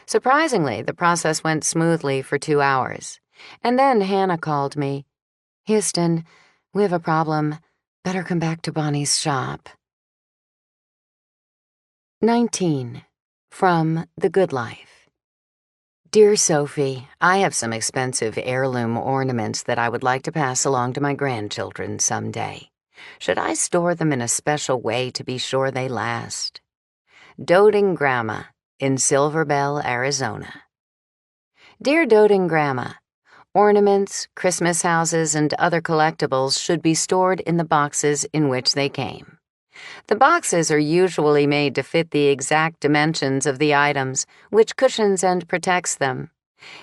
Surprisingly, the process went smoothly for 2 hours, and then Hannah called me. Houston, we have a problem. Better come back to Bonnie's shop. 19. From The Good Life. Dear Sophie, I have some expensive heirloom ornaments that I would like to pass along to my grandchildren someday. Should I store them in a special way to be sure they last? Doting Grandma in Silver Bell, Arizona. Dear Doting Grandma, ornaments, Christmas houses, and other collectibles should be stored in the boxes in which they came. The boxes are usually made to fit the exact dimensions of the items, which cushions and protects them.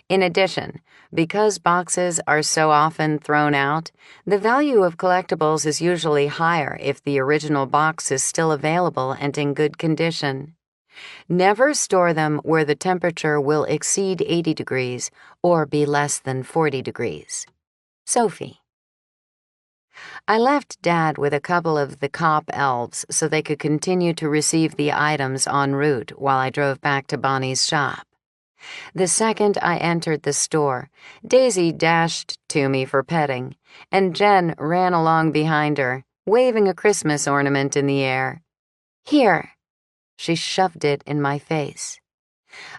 In addition, because boxes are so often thrown out, the value of collectibles is usually higher if the original box is still available and in good condition. Never store them where the temperature will exceed 80 degrees or be less than 40 degrees. Sophie. I left Dad with a couple of the cop elves so they could continue to receive the items en route while I drove back to Bonnie's shop. The second I entered the store, Daisy dashed to me for petting, and Jen ran along behind her, waving a Christmas ornament in the air. Here. She shoved it in my face.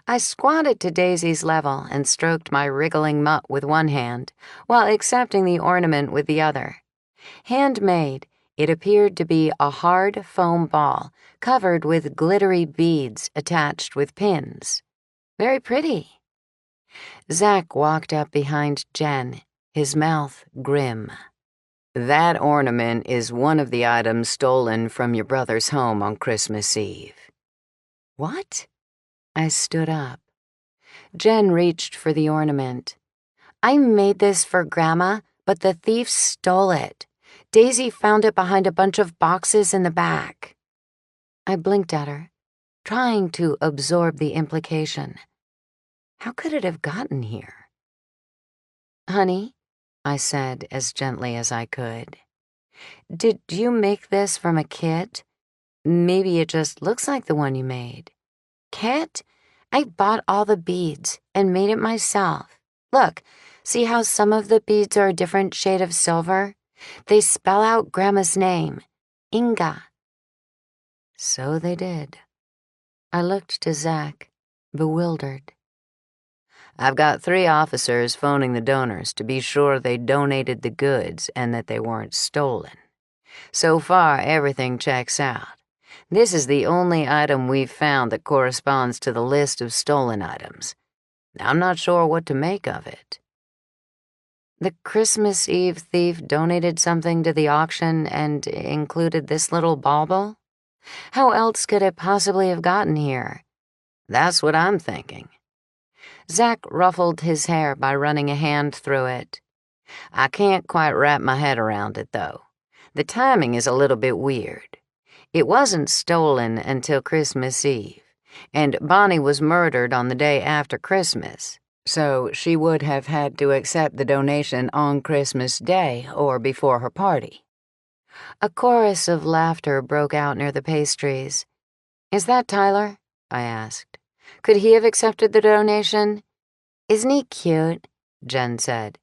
I squatted to Daisy's level and stroked my wriggling mutt with one hand, while accepting the ornament with the other. Handmade, it appeared to be a hard foam ball covered with glittery beads attached with pins. Very pretty. Zach walked up behind Jen, his mouth grim. That ornament is one of the items stolen from your brother's home on Christmas Eve. What? I stood up. Jen reached for the ornament. I made this for Grandma, but the thief stole it. Daisy found it behind a bunch of boxes in the back. I blinked at her, trying to absorb the implication. How could it have gotten here? Honey, I said as gently as I could, did you make this from a kit? Maybe it just looks like the one you made. Kit? I bought all the beads and made it myself. Look, see how some of the beads are a different shade of silver? They spell out Grandma's name, Inga. So they did. I looked to Zach, bewildered. I've got 3 officers phoning the donors to be sure they donated the goods and that they weren't stolen. So far, everything checks out. This is the only item we've found that corresponds to the list of stolen items. I'm not sure what to make of it. The Christmas Eve thief donated something to the auction and included this little bauble? How else could it possibly have gotten here? That's what I'm thinking. Zach ruffled his hair by running a hand through it. I can't quite wrap my head around it, though. The timing is a little bit weird. It wasn't stolen until Christmas Eve, and Bonnie was murdered on the day after Christmas, so she would have had to accept the donation on Christmas Day or before her party. A chorus of laughter broke out near the pastries. Is that Tyler? I asked. Could he have accepted the donation? Isn't he cute? Jen said.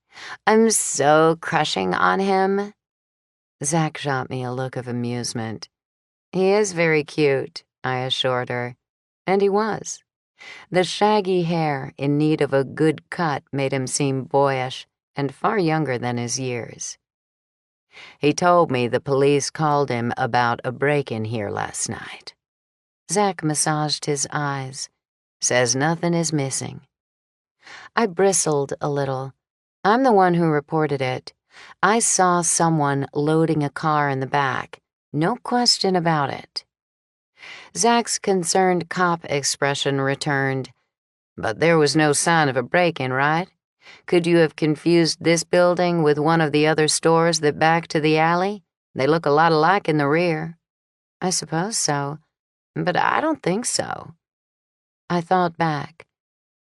I'm so crushing on him. Zach shot me a look of amusement. He is very cute, I assured her. And he was. The shaggy hair in need of a good cut made him seem boyish and far younger than his years. He told me the police called him about a break-in here last night. Zach massaged his eyes. Says nothing is missing. I bristled a little. I'm the one who reported it. I saw someone loading a car in the back. No question about it. Zach's concerned cop expression returned. But there was no sign of a break-in, right? Could you have confused this building with one of the other stores that back to the alley? They look a lot alike in the rear. I suppose so, but I don't think so. I thought back.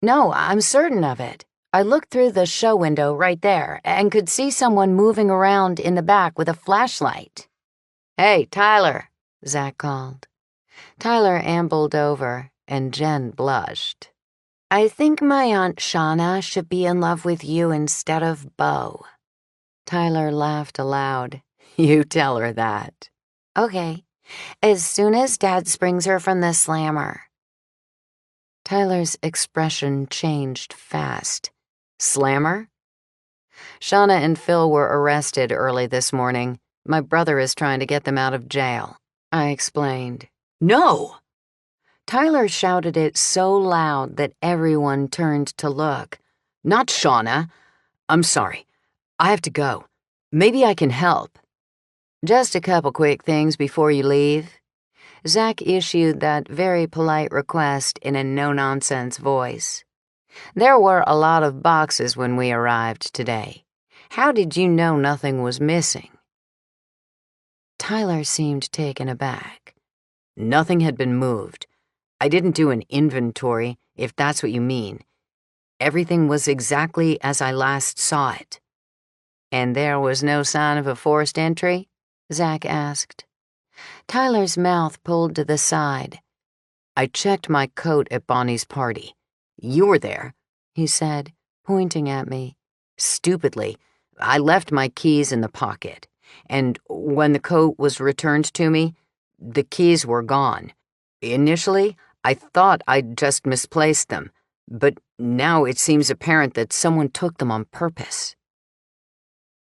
No, I'm certain of it. I looked through the show window right there and could see someone moving around in the back with a flashlight. Hey, Tyler, Zach called. Tyler ambled over, and Jen blushed. I think my Aunt Shauna should be in love with you instead of Bo. Tyler laughed aloud. You tell her that. Okay, as soon as Dad springs her from the slammer. Tyler's expression changed fast. Slammer? Shauna and Phil were arrested early this morning. My brother is trying to get them out of jail, I explained. No! Tyler shouted it so loud that everyone turned to look. Not Shauna. I'm sorry. I have to go. Maybe I can help. Just a couple quick things before you leave. Zach issued that very polite request in a no-nonsense voice. There were a lot of boxes when we arrived today. How did you know nothing was missing?" Tyler seemed taken aback. "Nothing had been moved. I didn't do an inventory, if that's what you mean. Everything was exactly as I last saw it." "And there was no sign of a forced entry?" Zach asked. Tyler's mouth pulled to the side. "I checked my coat at Bonnie's party. You were there," he said, pointing at me. "Stupidly, I left my keys in the pocket, and when the coat was returned to me, the keys were gone. Initially, I thought I'd just misplaced them, but now it seems apparent that someone took them on purpose."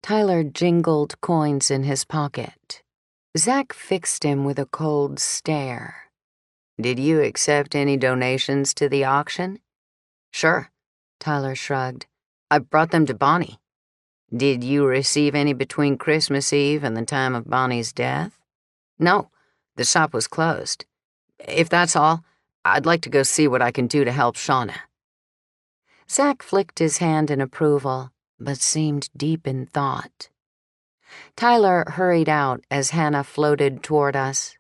Tyler jingled coins in his pocket. Zach fixed him with a cold stare. "Did you accept any donations to the auction?" "Sure," Tyler shrugged. "I brought them to Bonnie." "Did you receive any between Christmas Eve and the time of Bonnie's death?" "No, the shop was closed. If that's all, I'd like to go see what I can do to help Shauna." Zach flicked his hand in approval, but seemed deep in thought. Tyler hurried out as Hannah floated toward us.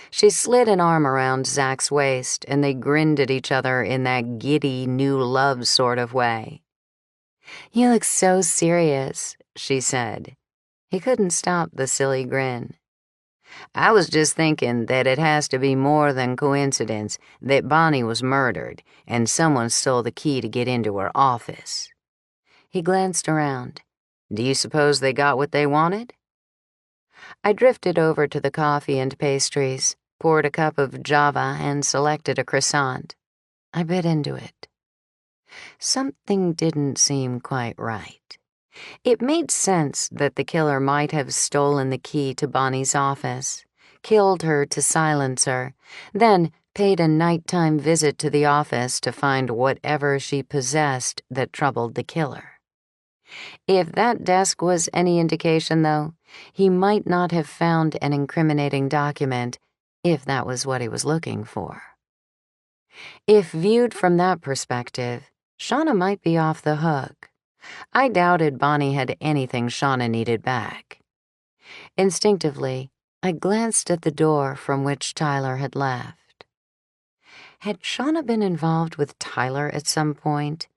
She slid an arm around Zach's waist, and they grinned at each other in that giddy new love sort of way. "You look so serious," she said. He couldn't stop the silly grin. "I was just thinking that it has to be more than coincidence that Bonnie was murdered and someone stole the key to get into her office." He glanced around. "Do you suppose they got what they wanted?" I drifted over to the coffee and pastries, poured a cup of Java, and selected a croissant. I bit into it. Something didn't seem quite right. It made sense that the killer might have stolen the key to Bonnie's office, killed her to silence her, then paid a nighttime visit to the office to find whatever she possessed that troubled the killer. If that desk was any indication, though, he might not have found an incriminating document, if that was what he was looking for. If viewed from that perspective, Shauna might be off the hook. I doubted Bonnie had anything Shauna needed back. Instinctively, I glanced at the door from which Tyler had left. Had Shauna been involved with Tyler at some point?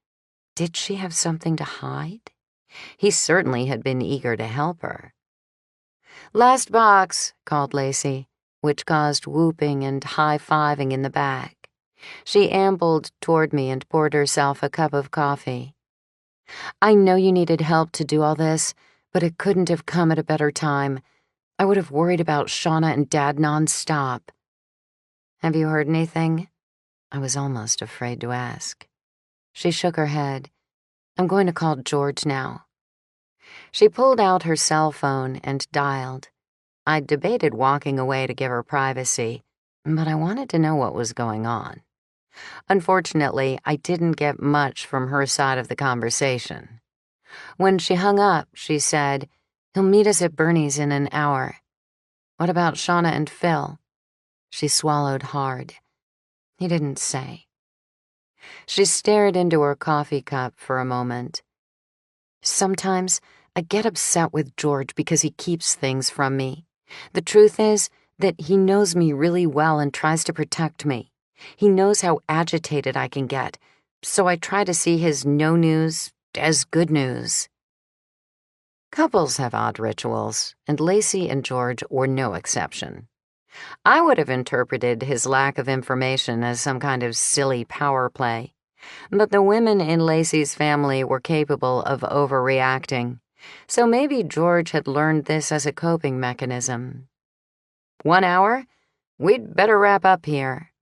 Did she have something to hide? He certainly had been eager to help her. "Last box," called Lacey, which caused whooping and high-fiving in the back. She ambled toward me and poured herself a cup of coffee. "I know you needed help to do all this, but it couldn't have come at a better time. I would have worried about Shauna and Dad nonstop." "Have you heard anything?" I was almost afraid to ask. She shook her head. "I'm going to call George now." She pulled out her cell phone and dialed. I debated walking away to give her privacy, but I wanted to know what was going on. Unfortunately, I didn't get much from her side of the conversation. When she hung up, she said, "He'll meet us at Bernie's in an hour." "What about Shauna and Phil?" She swallowed hard. "He didn't say." She stared into her coffee cup for a moment. "Sometimes I get upset with George because he keeps things from me. The truth is that he knows me really well and tries to protect me. He knows how agitated I can get, so I try to see his no news as good news." Couples have odd rituals, and Lacey and George were no exception. I would have interpreted his lack of information as some kind of silly power play, but the women in Lacey's family were capable of overreacting, so maybe George had learned this as a coping mechanism. 1 hour? We'd better wrap up here."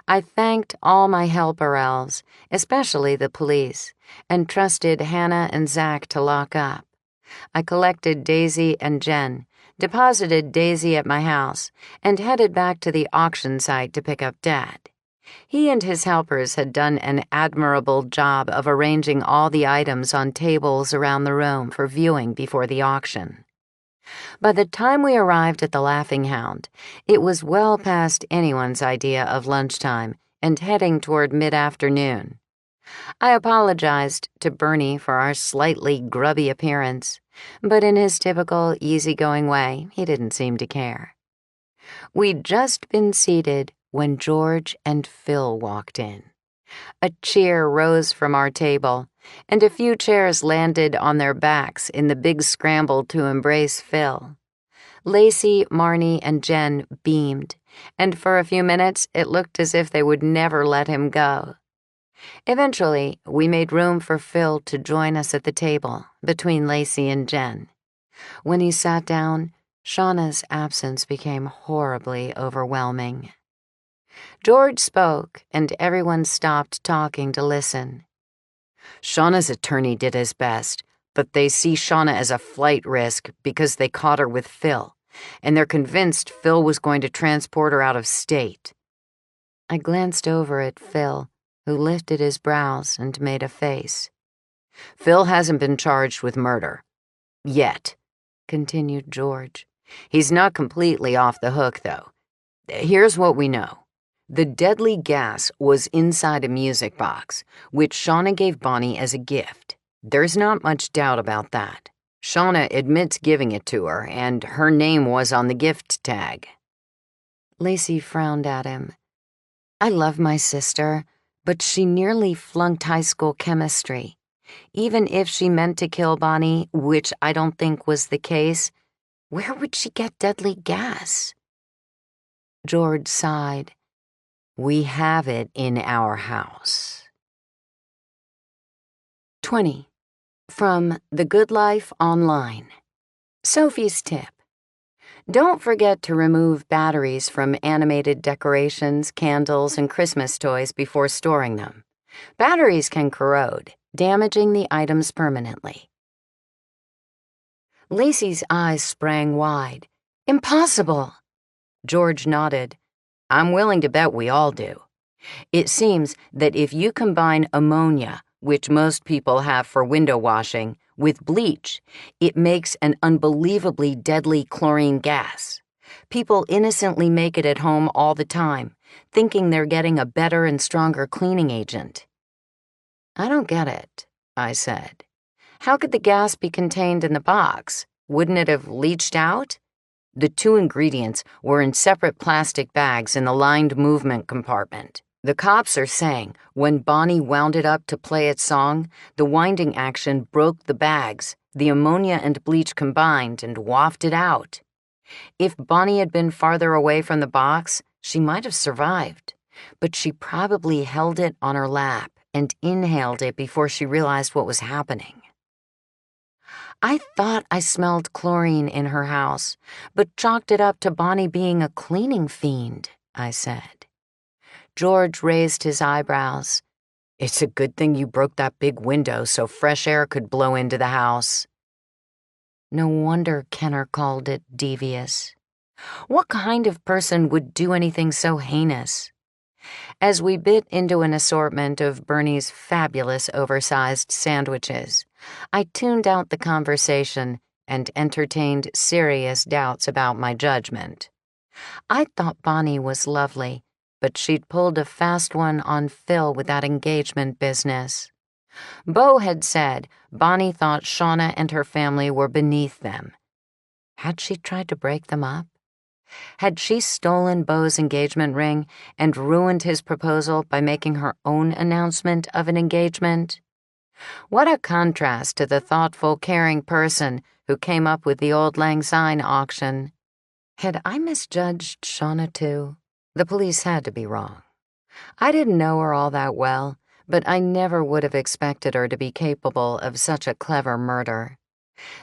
I thanked all my helper elves, especially the police, and trusted Hannah and Zach to lock up. I collected Daisy and Jen, deposited Daisy at my house, and headed back to the auction site to pick up Dad. He and his helpers had done an admirable job of arranging all the items on tables around the room for viewing before the auction. By the time we arrived at the Laughing Hound, it was well past anyone's idea of lunchtime and heading toward mid-afternoon. I apologized to Bernie for our slightly grubby appearance, but in his typical easygoing way, he didn't seem to care. We'd just been seated when George and Phil walked in. A cheer rose from our table, and a few chairs landed on their backs in the big scramble to embrace Phil. Lacey, Marnie, and Jen beamed, and for a few minutes it looked as if they would never let him go. Eventually, we made room for Phil to join us at the table, between Lacey and Jen. When he sat down, Shauna's absence became horribly overwhelming. George spoke, and everyone stopped talking to listen. Shauna's attorney did his best, but they see Shauna as a flight risk because they caught her with Phil, and they're convinced Phil was going to transport her out of state. I glanced over at Phil, who lifted his brows and made a face. Phil hasn't been charged with murder. Yet, continued George. He's not completely off the hook, though. Here's what we know. The deadly gas was inside a music box, which Shauna gave Bonnie as a gift. There's not much doubt about that. Shauna admits giving it to her, and her name was on the gift tag. Lacey frowned at him. I love my sister, but she nearly flunked high school chemistry. Even if she meant to kill Bonnie, which I don't think was the case, where would she get deadly gas? George sighed. We have it in our house. 20. From The Good Life Online. Sophie's tip. Don't forget to remove batteries from animated decorations, candles, and Christmas toys before storing them. Batteries can corrode, damaging the items permanently. Lacey's eyes sprang wide. Impossible! George nodded. I'm willing to bet we all do. It seems that if you combine ammonia, which most people have for window washing, with bleach, it makes an unbelievably deadly chlorine gas. People innocently make it at home all the time, thinking they're getting a better and stronger cleaning agent. I don't get it, I said. How could the gas be contained in the box? Wouldn't it have leached out? The two ingredients were in separate plastic bags in the lined movement compartment. The cops are saying when Bonnie wound it up to play its song, the winding action broke the bags, the ammonia and bleach combined, and wafted out. If Bonnie had been farther away from the box, she might have survived, but she probably held it on her lap and inhaled it before she realized what was happening. I thought I smelled chlorine in her house, but chalked it up to Bonnie being a cleaning fiend, I said. George raised his eyebrows. It's a good thing you broke that big window so fresh air could blow into the house. No wonder Kenner called it devious. What kind of person would do anything so heinous? As we bit into an assortment of Bernie's fabulous oversized sandwiches, I tuned out the conversation and entertained serious doubts about my judgment. I thought Bonnie was lovely, but she'd pulled a fast one on Phil with that engagement business. Beau had said Bonnie thought Shauna and her family were beneath them. Had she tried to break them up? Had she stolen Beau's engagement ring and ruined his proposal by making her own announcement of an engagement? What a contrast to the thoughtful, caring person who came up with the Auld Lang Syne auction. Had I misjudged Shauna too? The police had to be wrong. I didn't know her all that well, but I never would have expected her to be capable of such a clever murder.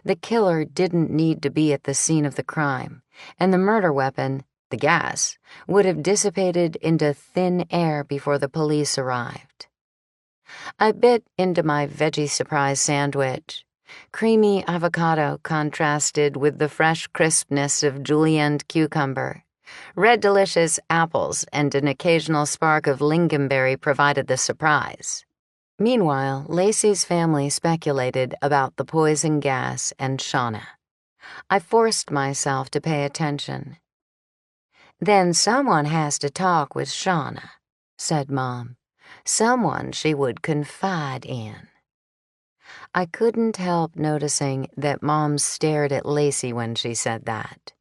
The killer didn't need to be at the scene of the crime, and the murder weapon, the gas, would have dissipated into thin air before the police arrived. I bit into my veggie surprise sandwich. Creamy avocado contrasted with the fresh crispness of julienned cucumber. Red delicious apples and an occasional spark of lingonberry provided the surprise. Meanwhile, Lacey's family speculated about the poison gas and Shauna. I forced myself to pay attention. Then someone has to talk with Shauna, said Mom. someone she would confide in. I couldn't help noticing that Mom stared at Lacey when she said that.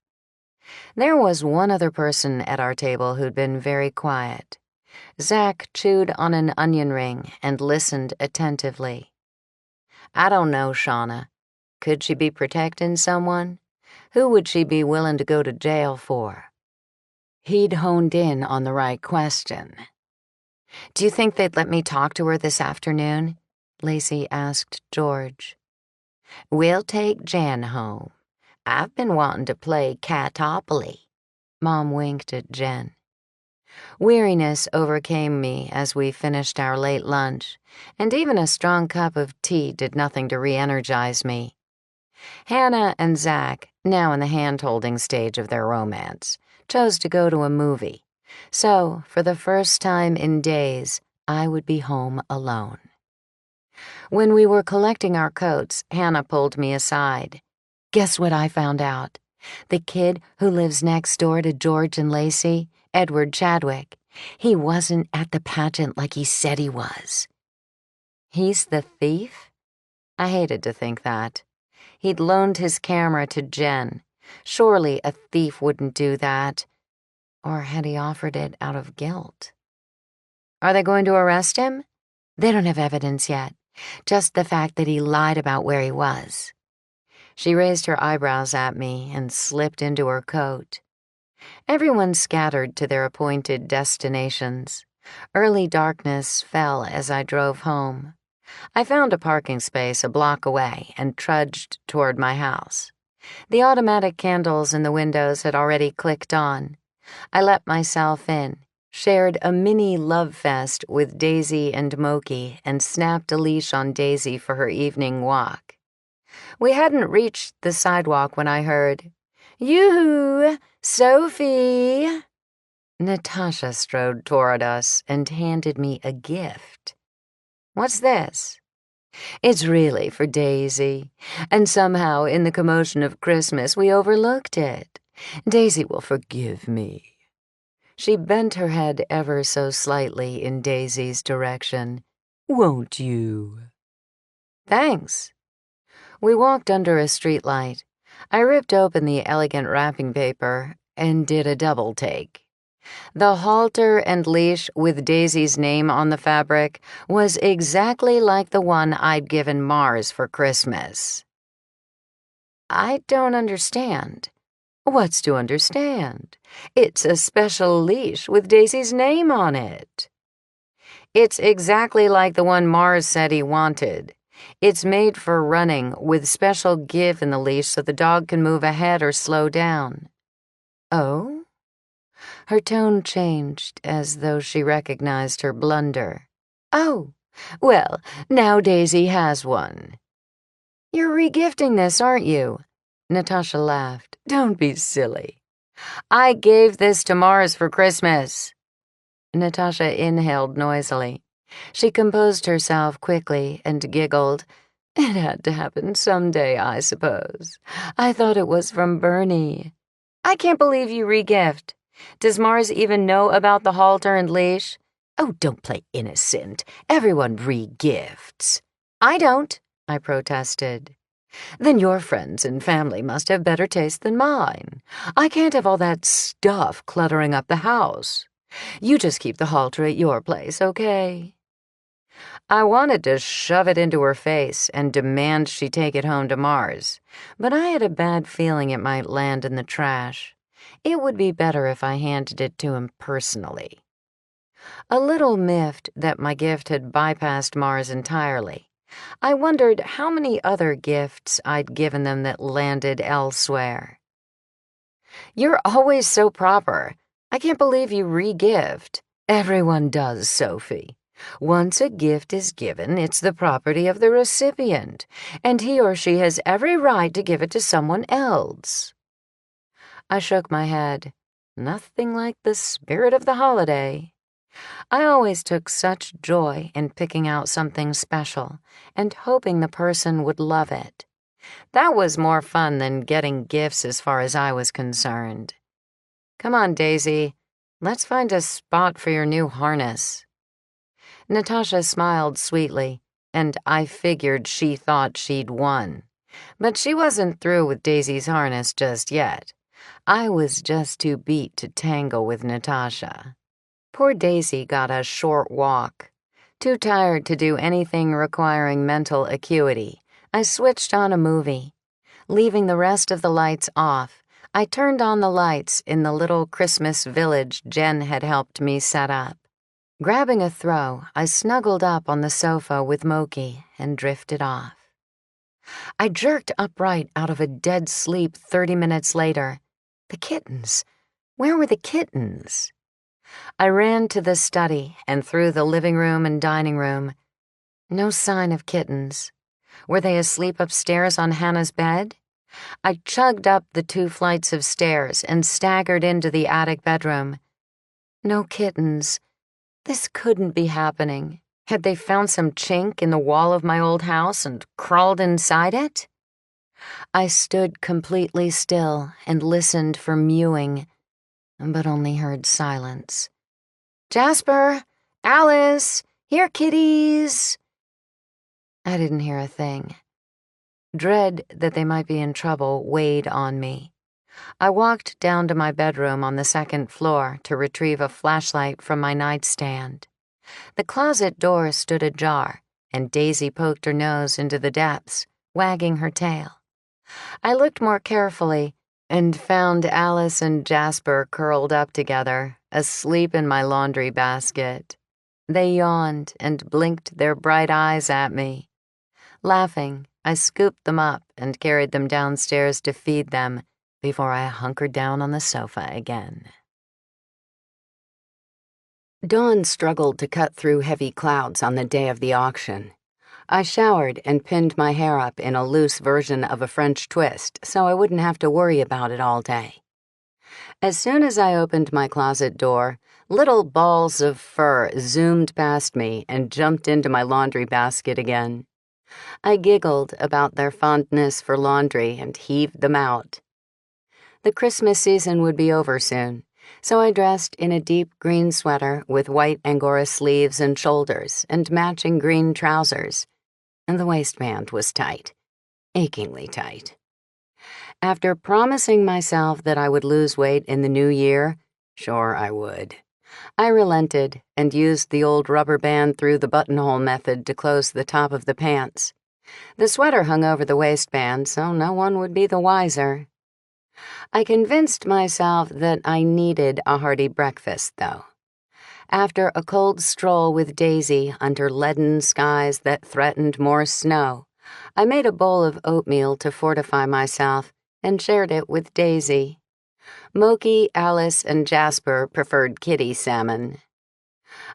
There was one other person at our table who'd been very quiet. Zach chewed on an onion ring and listened attentively. I don't know, Shauna. Could she be protecting someone? Who would she be willing to go to jail for? He'd honed in on the right question. Do you think they'd let me talk to her this afternoon? Lacey asked George. We'll take Jen home. I've been wanting to play Catopoly. Mom winked at Jen. Weariness overcame me as we finished our late lunch, and even a strong cup of tea did nothing to re-energize me. Hannah and Zach, now in the hand-holding stage of their romance, chose to go to a movie. So, for the first time in days, I would be home alone. When we were collecting our coats, Hannah pulled me aside. Guess what I found out? The kid who lives next door to George and Lacey, Edward Chadwick, he wasn't at the pageant like he said he was. He's the thief? I hated to think that. He'd loaned his camera to Jen. Surely a thief wouldn't do that. Or had he offered it out of guilt? Are they going to arrest him? They don't have evidence yet. Just the fact that he lied about where he was. She raised her eyebrows at me and slipped into her coat. Everyone scattered to their appointed destinations. Early darkness fell as I drove home. I found a parking space a block away and trudged toward my house. The automatic candles in the windows had already clicked on. I let myself in, shared a mini love fest with Daisy and Moki, and snapped a leash on Daisy for her evening walk. We hadn't reached the sidewalk when I heard, "Yoo-hoo, Sophie!" Natasha strode toward us and handed me a gift. What's this? It's really for Daisy, and somehow in the commotion of Christmas we overlooked it. Daisy will forgive me. She bent her head ever so slightly in Daisy's direction. Won't you? Thanks. We walked under a streetlight. I ripped open the elegant wrapping paper and did a double take. The halter and leash with Daisy's name on the fabric was exactly like the one I'd given Mars for Christmas. I don't understand. What's to understand? It's a special leash with Daisy's name on it. It's exactly like the one Mars said he wanted. It's made for running with special give in the leash so the dog can move ahead or slow down. Oh? Her tone changed as though she recognized her blunder. Oh, well, now Daisy has one. You're regifting this, aren't you? Natasha laughed. Don't be silly. I gave this to Mars for Christmas. Natasha inhaled noisily. She composed herself quickly and giggled. It had to happen someday, I suppose. I thought it was from Bernie. I can't believe you regift. Does Mars even know about the halter and leash? Oh, don't play innocent. Everyone regifts. I don't, I protested. Then your friends and family must have better taste than mine. I can't have all that stuff cluttering up the house. You just keep the halter at your place, okay? I wanted to shove it into her face and demand she take it home to Mars, but I had a bad feeling it might land in the trash. It would be better if I handed it to him personally. A little miffed that my gift had bypassed Mars entirely, I wondered how many other gifts I'd given them that landed elsewhere. You're always so proper. I can't believe you re-gift. Everyone does, Sophie. Once a gift is given, it's the property of the recipient, and he or she has every right to give it to someone else. I shook my head. Nothing like the spirit of the holiday. I always took such joy in picking out something special and hoping the person would love it. That was more fun than getting gifts as far as I was concerned. Come on, Daisy. Let's find a spot for your new harness. Natasha smiled sweetly, and I figured she thought she'd won. But she wasn't through with Daisy's harness just yet. I was just too beat to tangle with Natasha. Poor Daisy got a short walk. Too tired to do anything requiring mental acuity, I switched on a movie. Leaving the rest of the lights off, I turned on the lights in the little Christmas village Jen had helped me set up. Grabbing a throw, I snuggled up on the sofa with Moki and drifted off. I jerked upright out of a dead sleep 30 minutes later. The kittens. Where were the kittens? I ran to the study and through the living room and dining room. No sign of kittens. Were they asleep upstairs on Hannah's bed? I chugged up the 2 flights of stairs and staggered into the attic bedroom. No kittens. This couldn't be happening. Had they found some chink in the wall of my old house and crawled inside it? I stood completely still and listened for mewing, but only heard silence. Jasper! Alice! Here, kitties! I didn't hear a thing. Dread that they might be in trouble weighed on me. I walked down to my bedroom on the 2nd floor to retrieve a flashlight from my nightstand. The closet door stood ajar, and Daisy poked her nose into the depths, wagging her tail. I looked more carefully and found Alice and Jasper curled up together, asleep in my laundry basket. They yawned and blinked their bright eyes at me. Laughing, I scooped them up and carried them downstairs to feed them before I hunkered down on the sofa again. Dawn struggled to cut through heavy clouds on the day of the auction. I showered and pinned my hair up in a loose version of a French twist so I wouldn't have to worry about it all day. As soon as I opened my closet door, little balls of fur zoomed past me and jumped into my laundry basket again. I giggled about their fondness for laundry and heaved them out. The Christmas season would be over soon, so I dressed in a deep green sweater with white Angora sleeves and shoulders and matching green trousers, and the waistband was tight, achingly tight. After promising myself that I would lose weight in the new year, sure I would, I relented and used the old rubber band through the buttonhole method to close the top of the pants. The sweater hung over the waistband, so no one would be the wiser. I convinced myself that I needed a hearty breakfast, though. After a cold stroll with Daisy under leaden skies that threatened more snow, I made a bowl of oatmeal to fortify myself and shared it with Daisy. Moki, Alice, and Jasper preferred kitty salmon.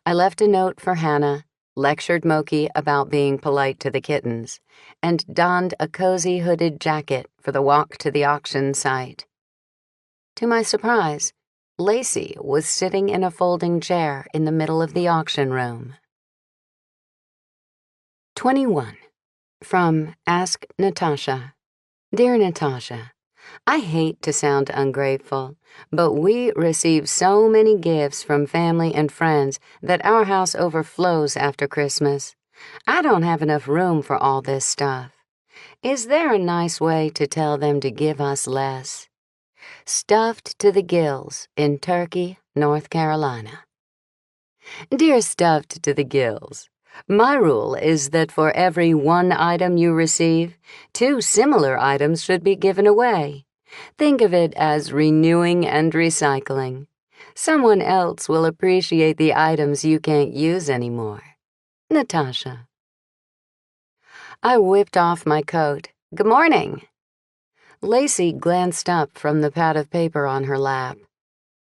I left a note for Hannah, lectured Moki about being polite to the kittens, and donned a cozy hooded jacket for the walk to the auction site. To my surprise, Lacey was sitting in a folding chair in the middle of the auction room. 21. From Ask Natasha. Dear Natasha, I hate to sound ungrateful, but we receive so many gifts from family and friends that our house overflows after Christmas. I don't have enough room for all this stuff. Is there a nice way to tell them to give us less? Stuffed to the gills in Turkey, North Carolina. Dear Stuffed to the Gills, my rule is that for every 1 item you receive, 2 similar items should be given away. Think of it as renewing and recycling. Someone else will appreciate the items you can't use anymore. Natasha. I whipped off my coat. Good morning. Lacey glanced up from the pad of paper on her lap.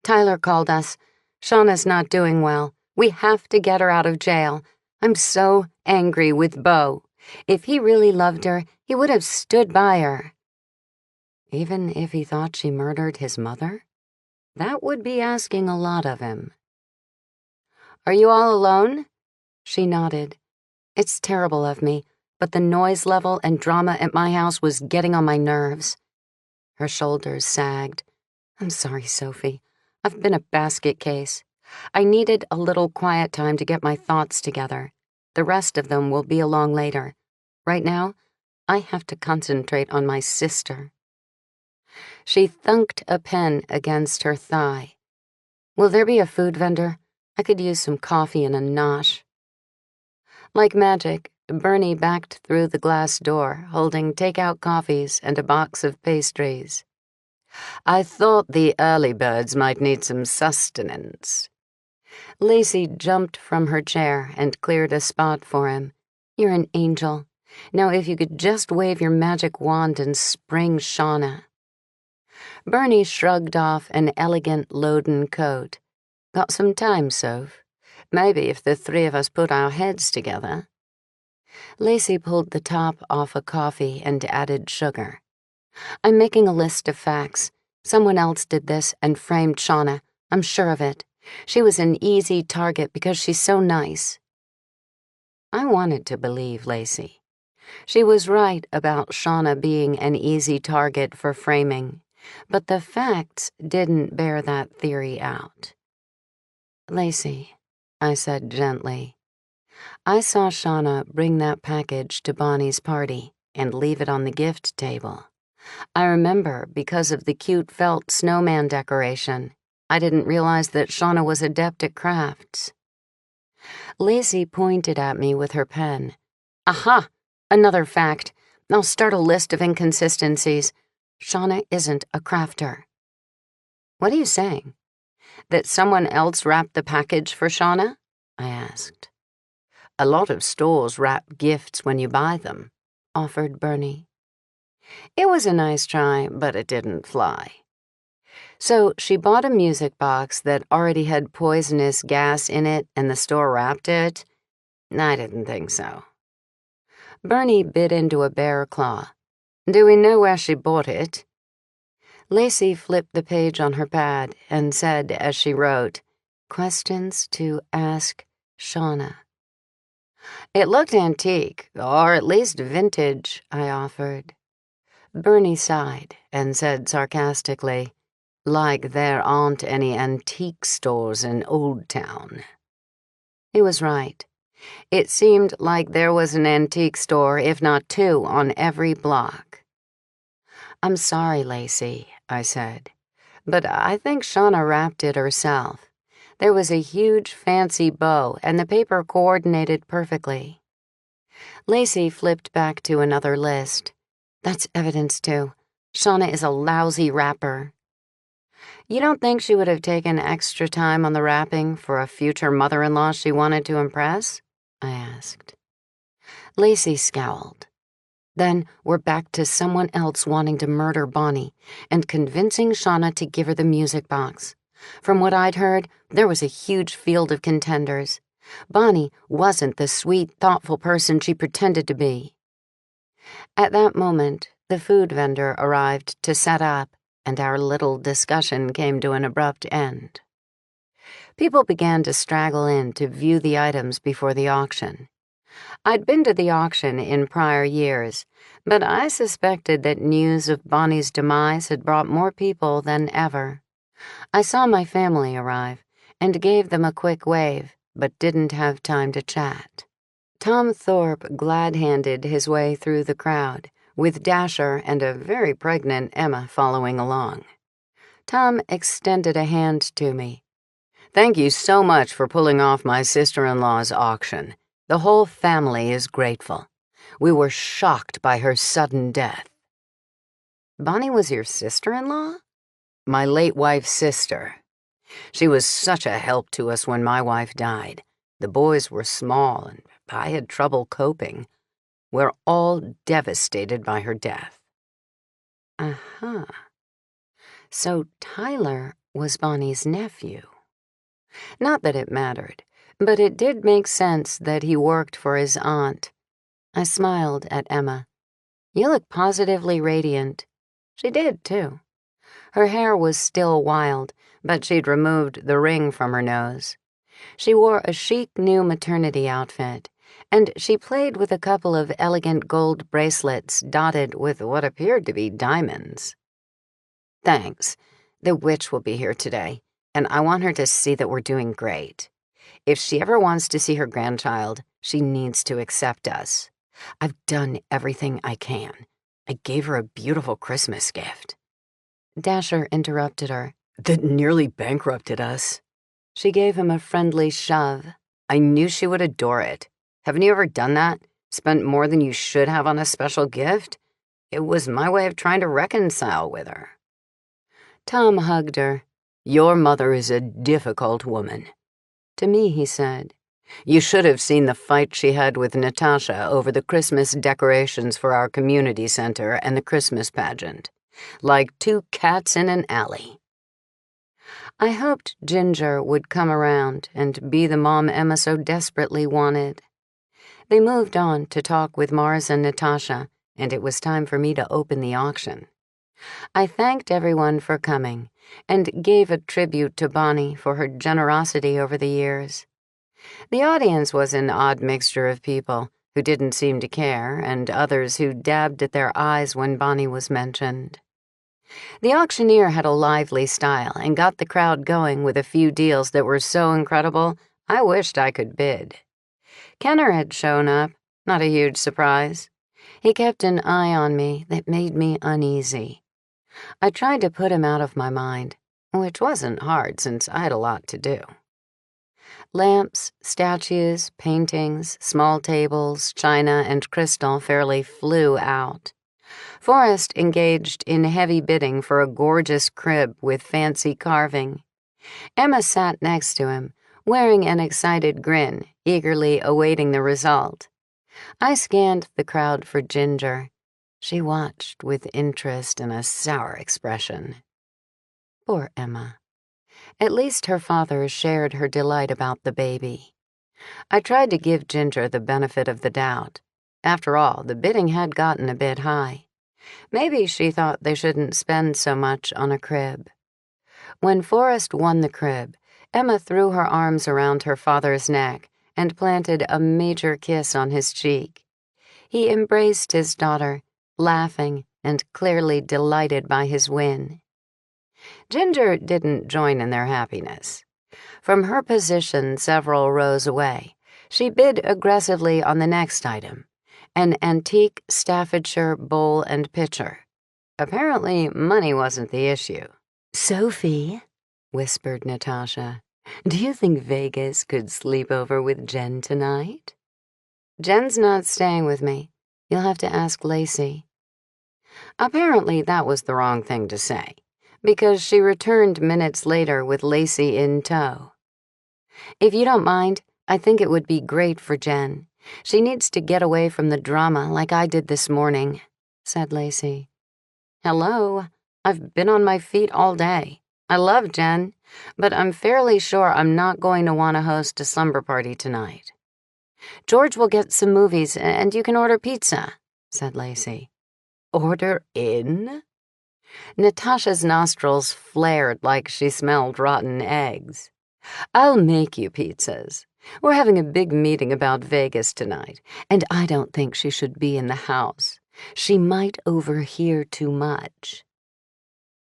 Tyler called us. Shauna's not doing well. We have to get her out of jail. I'm so angry with Beau. If he really loved her, he would have stood by her. Even if he thought she murdered his mother? That would be asking a lot of him. Are you all alone? She nodded. It's terrible of me, but the noise level and drama at my house was getting on my nerves. Her shoulders sagged. I'm sorry, Sophie. I've been a basket case. I needed a little quiet time to get my thoughts together. The rest of them will be along later. Right now, I have to concentrate on my sister. She thunked a pen against her thigh. Will there be a food vendor? I could use some coffee and a nosh. Like magic, Bernie backed through the glass door, holding takeout coffees and a box of pastries. I thought the early birds might need some sustenance. Lacey jumped from her chair and cleared a spot for him. You're an angel. Now if you could just wave your magic wand and spring Shauna. Bernie shrugged off an elegant Loden coat. Got some time, Soph? Maybe if the three of us put our heads together. Lacey pulled the top off a coffee and added sugar. I'm making a list of facts. Someone else did this and framed Shauna. I'm sure of it. She was an easy target because she's so nice. I wanted to believe Lacey. She was right about Shauna being an easy target for framing, but the facts didn't bear that theory out. Lacey, I said gently, I saw Shauna bring that package to Bonnie's party and leave it on the gift table. I remember because of the cute felt snowman decoration. I didn't realize that Shauna was adept at crafts. Lacey pointed at me with her pen. Aha! Another fact. I'll start a list of inconsistencies. Shauna isn't a crafter. What are you saying? That someone else wrapped the package for Shauna? I asked. A lot of stores wrap gifts when you buy them, offered Bernie. It was a nice try, but it didn't fly. So she bought a music box that already had poisonous gas in it and the store wrapped it? I didn't think so. Bernie bit into a bear claw. Do we know where she bought it? Lacey flipped the page on her pad and said as she wrote, Questions to ask Shauna. It looked antique, or at least vintage, I offered. Bernie sighed and said sarcastically, Like there aren't any antique stores in Old Town. He was right. It seemed like there was an antique store, if not two, on every block. I'm sorry, Lacey, I said, but I think Shauna wrapped it herself. There was a huge fancy bow, and the paper coordinated perfectly. Lacey flipped back to another list. That's evidence, too. Shauna is a lousy wrapper. You don't think she would have taken extra time on the wrapping for a future mother-in-law she wanted to impress? I asked. Lacey scowled. Then we're back to someone else wanting to murder Bonnie and convincing Shauna to give her the music box. From what I'd heard, there was a huge field of contenders. Bonnie wasn't the sweet, thoughtful person she pretended to be. At that moment, the food vendor arrived to set up, and our little discussion came to an abrupt end. People began to straggle in to view the items before the auction. I'd been to the auction in prior years, but I suspected that news of Bonnie's demise had brought more people than ever. I saw my family arrive and gave them a quick wave, but didn't have time to chat. Tom Thorpe glad-handed his way through the crowd, with Dasher and a very pregnant Emma following along. Tom extended a hand to me. Thank you so much for pulling off my sister-in-law's auction. The whole family is grateful. We were shocked by her sudden death. Bonnie was your sister-in-law? My late wife's sister. She was such a help to us when my wife died. The boys were small, and I had trouble coping. We're all devastated by her death. Uh-huh. So Tyler was Bonnie's nephew. Not that it mattered, but it did make sense that he worked for his aunt. I smiled at Emma. You look positively radiant. She did, too. Her hair was still wild, but she'd removed the ring from her nose. She wore a chic new maternity outfit, and she played with a couple of elegant gold bracelets dotted with what appeared to be diamonds. Thanks. The witch will be here today. and I want her to see that we're doing great. If she ever wants to see her grandchild, she needs to accept us. I've done everything I can. I gave her a beautiful Christmas gift." Dasher interrupted her. "That nearly bankrupted us." She gave him a friendly shove. "I knew she would adore it. Haven't you ever done that? Spent more than you should have on a special gift? It was my way of trying to reconcile with her." Tom hugged her. "Your mother is a difficult woman." To me, he said, "You should have seen the fight she had with Natasha over the Christmas decorations for our community center and the Christmas pageant. Like two cats in an alley." I hoped Ginger would come around and be the mom Emma so desperately wanted. They moved on to talk with Mars and Natasha, and it was time for me to open the auction. I thanked everyone for coming and gave a tribute to Bonnie for her generosity over the years. The audience was an odd mixture of people who didn't seem to care and others who dabbed at their eyes when Bonnie was mentioned. The auctioneer had a lively style and got the crowd going with a few deals that were so incredible I wished I could bid. Kenner had shown up, not a huge surprise. He kept an eye on me that made me uneasy. I tried to put him out of my mind, which wasn't hard since I had a lot to do. Lamps, statues, paintings, small tables, china, and crystal fairly flew out. Forrest engaged in heavy bidding for a gorgeous crib with fancy carving. Emma sat next to him, wearing an excited grin, eagerly awaiting the result. I scanned the crowd for Ginger. She watched with interest and a sour expression. Poor Emma. At least her father shared her delight about the baby. I tried to give Ginger the benefit of the doubt. After all, the bidding had gotten a bit high. Maybe she thought they shouldn't spend so much on a crib. When Forrest won the crib, Emma threw her arms around her father's neck and planted a major kiss on his cheek. He embraced his daughter, laughing and clearly delighted by his win. Ginger didn't join in their happiness. From her position several rows away, she bid aggressively on the next item, an antique Staffordshire bowl and pitcher. Apparently, money wasn't the issue. "Sophie," whispered Natasha, "do you think Vegas could sleep over with Jen tonight?" "Jen's not staying with me. You'll have to ask Lacey." Apparently, that was the wrong thing to say, because she returned minutes later with Lacey in tow. "If you don't mind, I think it would be great for Jen. She needs to get away from the drama like I did this morning," said Lacey. "Hello, I've been on my feet all day. I love Jen, but I'm fairly sure I'm not going to want to host a slumber party tonight." "George will get some movies and you can order pizza," said Lacey. "Order in?" Natasha's nostrils flared like she smelled rotten eggs. "I'll make you pizzas. We're having a big meeting about Vegas tonight, and I don't think she should be in the house. She might overhear too much."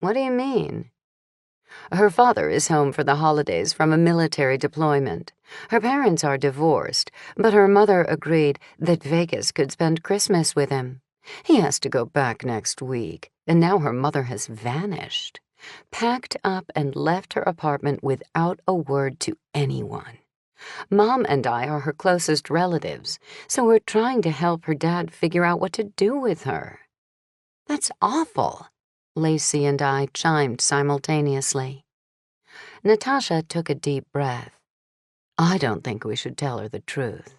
"What do you mean?" "Her father is home for the holidays from a military deployment. Her parents are divorced, but her mother agreed that Vegas could spend Christmas with him. He has to go back next week, and now her mother has vanished. Packed up and left her apartment without a word to anyone. Mom and I are her closest relatives, so we're trying to help her dad figure out what to do with her." "That's awful," Lacey and I chimed simultaneously. Natasha took a deep breath. "I don't think we should tell her the truth.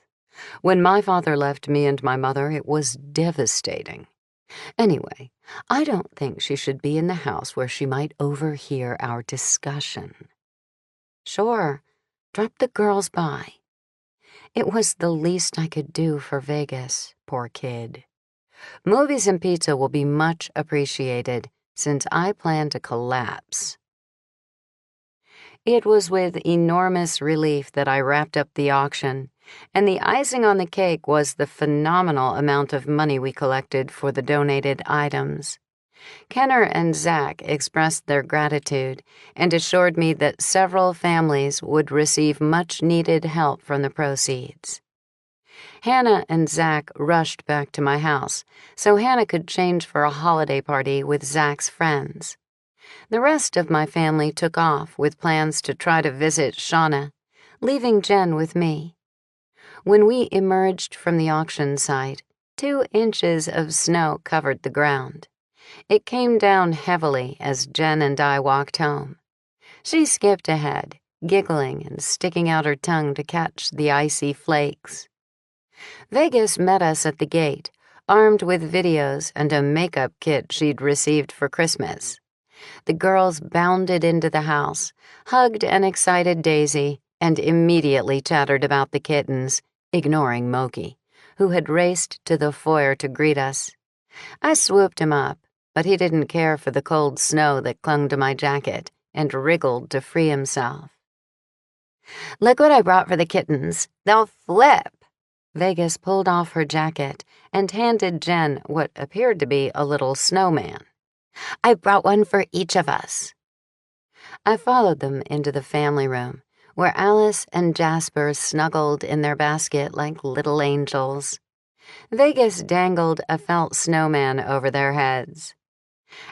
When my father left me and my mother, it was devastating. Anyway, I don't think she should be in the house where she might overhear our discussion." "Sure, drop the girls by." It was the least I could do for Vegas, poor kid. "Movies and pizza will be much appreciated, since I plan to collapse." It was with enormous relief that I wrapped up the auction, and the icing on the cake was the phenomenal amount of money we collected for the donated items. Kenner and Zach expressed their gratitude and assured me that several families would receive much-needed help from the proceeds. Hannah and Zach rushed back to my house so Hannah could change for a holiday party with Zach's friends. The rest of my family took off with plans to try to visit Shauna, leaving Jen with me. When we emerged from the auction site, 2 inches of snow covered the ground. It came down heavily as Jen and I walked home. She skipped ahead, giggling and sticking out her tongue to catch the icy flakes. Vegas met us at the gate, armed with videos and a makeup kit she'd received for Christmas. The girls bounded into the house, hugged an excited Daisy, and immediately chattered about the kittens, ignoring Moki, who had raced to the foyer to greet us. I swooped him up, but he didn't care for the cold snow that clung to my jacket and wriggled to free himself. "Look what I brought for the kittens. They'll flip." Vegas pulled off her jacket and handed Jen what appeared to be a little snowman. "I brought one for each of us." I followed them into the family room, where Alice and Jasper snuggled in their basket like little angels. Vegas dangled a felt snowman over their heads.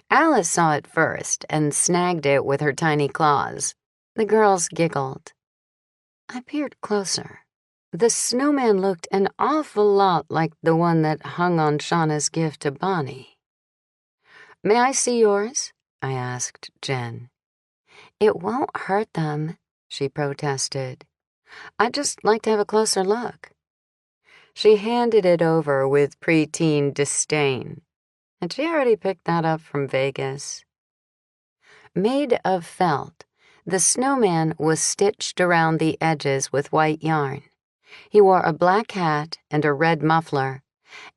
Alice saw it first and snagged it with her tiny claws. The girls giggled. I peered closer. The snowman looked an awful lot like the one that hung on Shauna's gift to Bonnie. "May I see yours?" I asked Jen. "It won't hurt them," she protested. "I'd just like to have a closer look." She handed it over with preteen disdain, and she already picked that up from Vegas. Made of felt, the snowman was stitched around the edges with white yarn. He wore a black hat and a red muffler,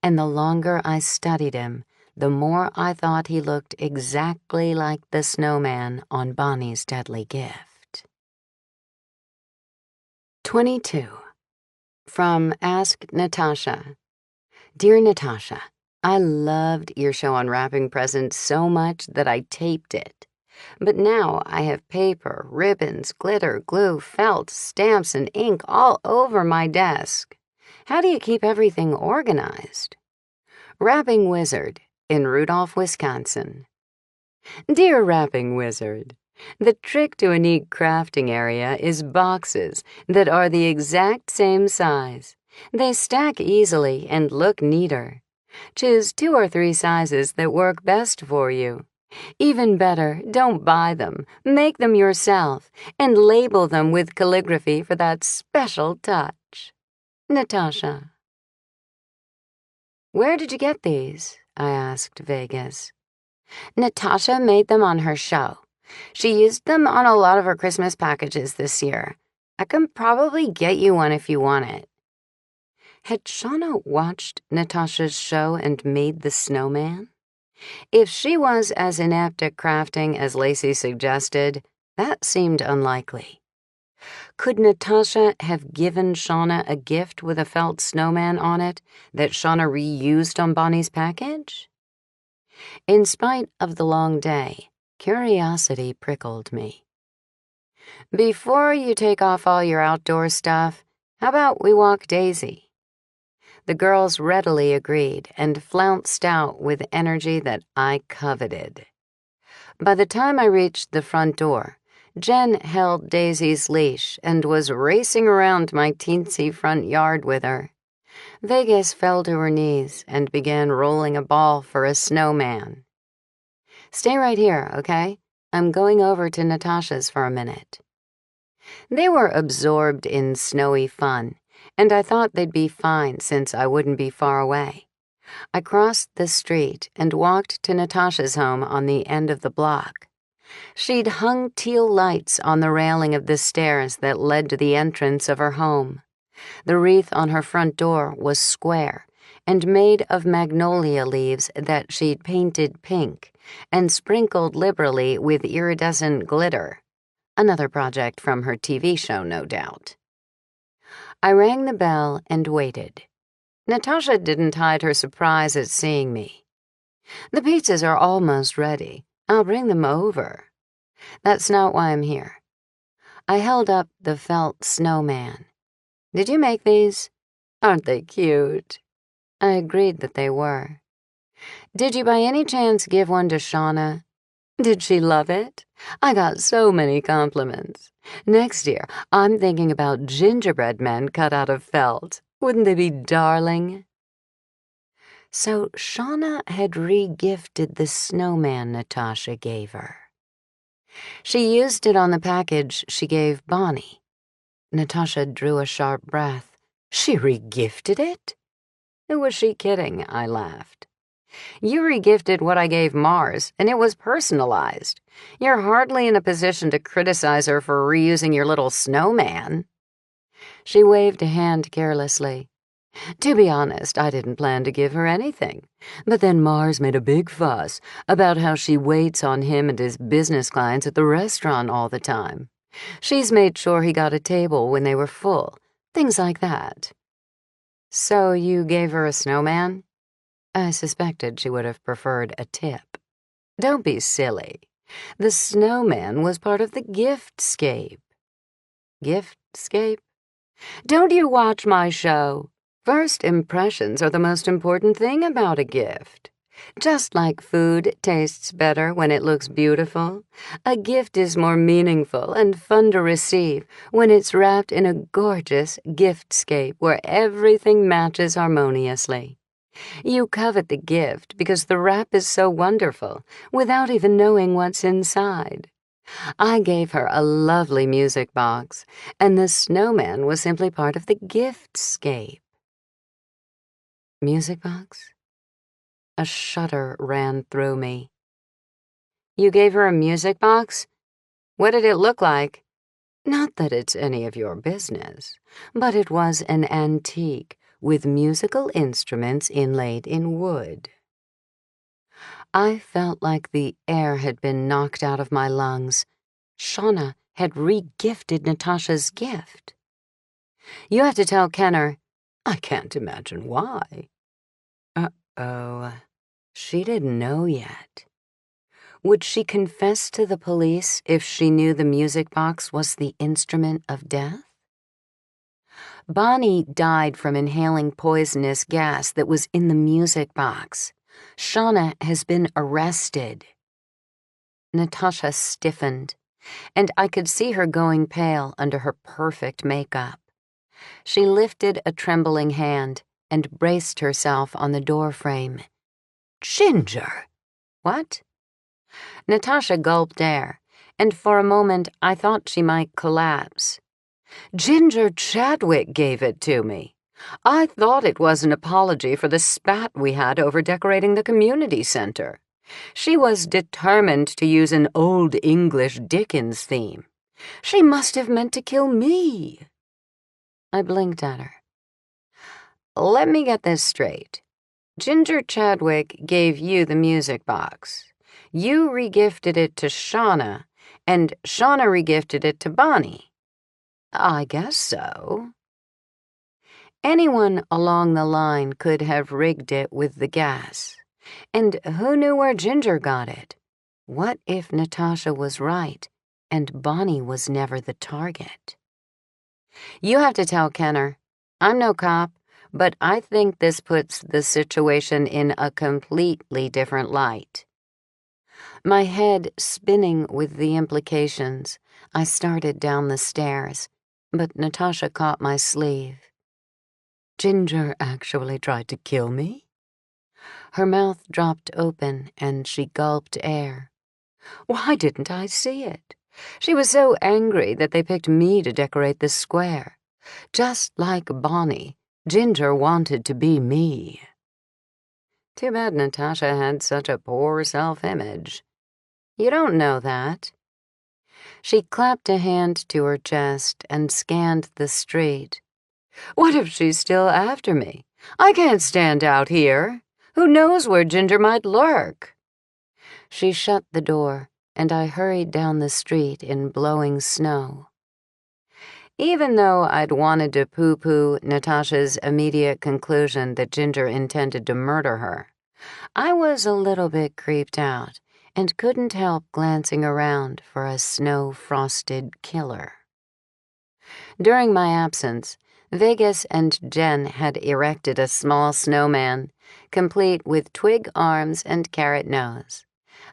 and the longer I studied him, the more I thought he looked exactly like the snowman on Bonnie's deadly gift. 22. From Ask Natasha. Dear Natasha, I loved your show on wrapping presents so much that I taped it. But now I have paper, ribbons, glitter, glue, felt, stamps, and ink all over my desk. How do you keep everything organized? Wrapping Wizard in Rudolph, Wisconsin. Dear Wrapping Wizard, the trick to a neat crafting area is boxes that are the exact same size. They stack easily and look neater. Choose 2 or 3 sizes that work best for you. Even better, don't buy them. Make them yourself and label them with calligraphy for that special touch. Natasha. Where did you get these? I asked Vegas. Natasha made them on her show. She used them on a lot of her Christmas packages this year. I can probably get you one if you want it. Had Shauna watched Natasha's show and made the snowman? If she was as inept at crafting as Lacey suggested, that seemed unlikely. Could Natasha have given Shauna a gift with a felt snowman on it that Shauna reused on Bonnie's package? In spite of the long day, curiosity prickled me. Before you take off all your outdoor stuff, how about we walk Daisy? The girls readily agreed and flounced out with energy that I coveted. By the time I reached the front door, Jen held Daisy's leash and was racing around my teensy front yard with her. Vegas fell to her knees and began rolling a ball for a snowman. Stay right here, okay? I'm going over to Natasha's for a minute. They were absorbed in snowy fun, and I thought they'd be fine since I wouldn't be far away. I crossed the street and walked to Natasha's home on the end of the block. She'd hung teal lights on the railing of the stairs that led to the entrance of her home. The wreath on her front door was square and made of magnolia leaves that she'd painted pink and sprinkled liberally with iridescent glitter. Another project from her TV show, no doubt. I rang the bell and waited. Natasha didn't hide her surprise at seeing me. The pizzas are almost ready. I'll bring them over. That's not why I'm here. I held up the felt snowman. Did you make these? Aren't they cute? I agreed that they were. Did you by any chance give one to Shauna? Did she love it? I got so many compliments. Next year, I'm thinking about gingerbread men cut out of felt. Wouldn't they be darling? So Shauna had re-gifted the snowman Natasha gave her. She used it on the package she gave Bonnie. Natasha drew a sharp breath. She re-gifted it? Who was she kidding? I laughed. You re-gifted what I gave Mars, and it was personalized. You're hardly in a position to criticize her for reusing your little snowman. She waved a hand carelessly. To be honest, I didn't plan to give her anything. But then Mars made a big fuss about how she waits on him and his business clients at the restaurant all the time. She's made sure he got a table when they were full. Things like that. So you gave her a snowman? I suspected she would have preferred a tip. Don't be silly. The snowman was part of the giftscape. Giftscape? Don't you watch my show? First impressions are the most important thing about a gift. Just like food tastes better when it looks beautiful, a gift is more meaningful and fun to receive when it's wrapped in a gorgeous giftscape where everything matches harmoniously. You covet the gift because the wrap is so wonderful without even knowing what's inside. I gave her a lovely music box, and the snowman was simply part of the giftscape. Music box? A shudder ran through me. You gave her a music box? What did it look like? Not that it's any of your business, but it was an antique with musical instruments inlaid in wood. I felt like the air had been knocked out of my lungs. Shauna had re-gifted Natasha's gift. You have to tell Kenner. I can't imagine why. Uh-oh. She didn't know yet. Would she confess to the police if she knew the music box was the instrument of death? Bonnie died from inhaling poisonous gas that was in the music box. Shauna has been arrested. Natasha stiffened, and I could see her going pale under her perfect makeup. She lifted a trembling hand and braced herself on the doorframe. Ginger! What? Natasha gulped air, and for a moment I thought she might collapse. Ginger Chadwick gave it to me. I thought it was an apology for the spat we had over decorating the community center. She was determined to use an old English Dickens theme. She must have meant to kill me. I blinked at her. Let me get this straight. Ginger Chadwick gave you the music box. You re-gifted it to Shauna, and Shauna re-gifted it to Bonnie. I guess so. Anyone along the line could have rigged it with the gas. And who knew where Ginger got it? What if Natasha was right, and Bonnie was never the target? You have to tell Kenner. I'm no cop, but I think this puts the situation in a completely different light. My head spinning with the implications, I started down the stairs, but Natasha caught my sleeve. Ginger actually tried to kill me? Her mouth dropped open and she gulped air. Why didn't I see it? She was so angry that they picked me to decorate the square. Just like Bonnie, Ginger wanted to be me. Too bad Natasha had such a poor self-image. You don't know that. She clapped a hand to her chest and scanned the street. What if she's still after me? I can't stand out here. Who knows where Ginger might lurk? She shut the door, and I hurried down the street in blowing snow. Even though I'd wanted to poo-poo Natasha's immediate conclusion that Ginger intended to murder her, I was a little bit creeped out and couldn't help glancing around for a snow-frosted killer. During my absence, Vegas and Jen had erected a small snowman, complete with twig arms and carrot nose.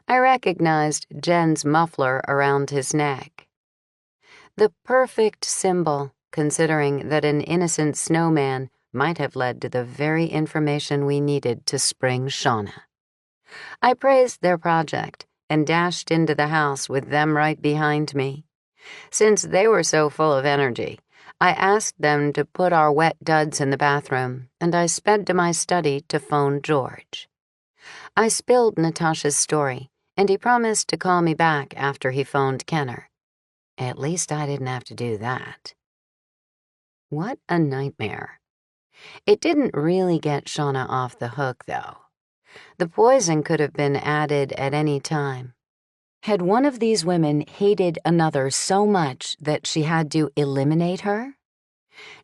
I recognized Jen's muffler around his neck. The perfect symbol, considering that an innocent snowman might have led to the very information we needed to spring Shauna. I praised their project and dashed into the house with them right behind me. Since they were so full of energy, I asked them to put our wet duds in the bathroom, and I sped to my study to phone George. I spilled Natasha's story, and he promised to call me back after he phoned Kenner. At least I didn't have to do that. What a nightmare. It didn't really get Shauna off the hook, though. The poison could have been added at any time. Had one of these women hated another so much that she had to eliminate her?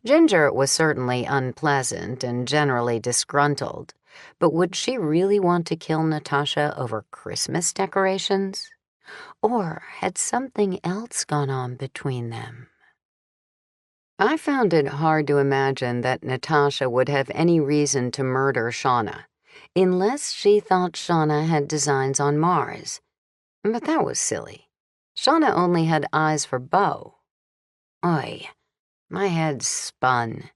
Ginger was certainly unpleasant and generally disgruntled, but would she really want to kill Natasha over Christmas decorations? Or had something else gone on between them? I found it hard to imagine that Natasha would have any reason to murder Shauna, unless she thought Shauna had designs on Mars. But that was silly. Shauna only had eyes for Beau. Oy, my head spun.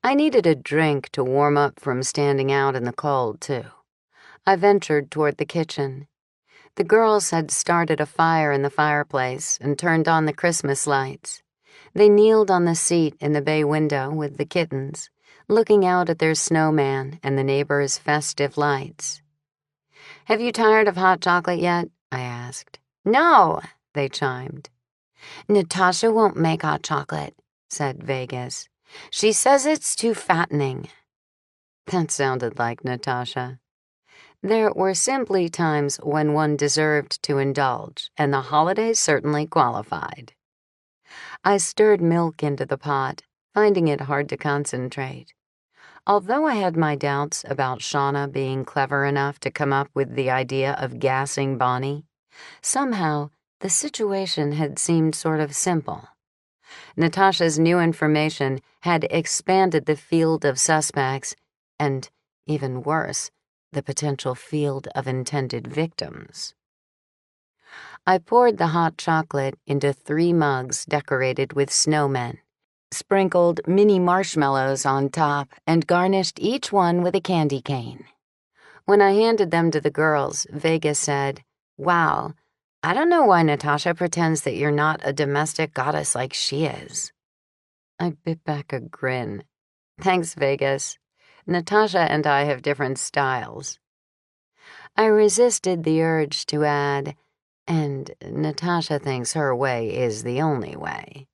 I needed a drink to warm up from standing out in the cold, too. I ventured toward the kitchen. The girls had started a fire in the fireplace and turned on the Christmas lights. They kneeled on the seat in the bay window with the kittens, looking out at their snowman and the neighbors' festive lights. "Have you tired of hot chocolate yet?" I asked. "No," they chimed. "Natasha won't make hot chocolate," said Vegas. "She says it's too fattening." That sounded like Natasha. There were simply times when one deserved to indulge, and the holidays certainly qualified. I stirred milk into the pot, finding it hard to concentrate. Although I had my doubts about Shauna being clever enough to come up with the idea of gassing Bonnie, somehow the situation had seemed sort of simple. Natasha's new information had expanded the field of suspects, and, even worse, the potential field of intended victims. I poured the hot chocolate into 3 mugs decorated with snowmen, sprinkled mini marshmallows on top, and garnished each one with a candy cane. When I handed them to the girls, Vegas said, "Wow, I don't know why Natasha pretends that you're not a domestic goddess like she is." I bit back a grin. "Thanks, Vegas. Natasha and I have different styles." I resisted the urge to add, "and Natasha thinks her way is the only way."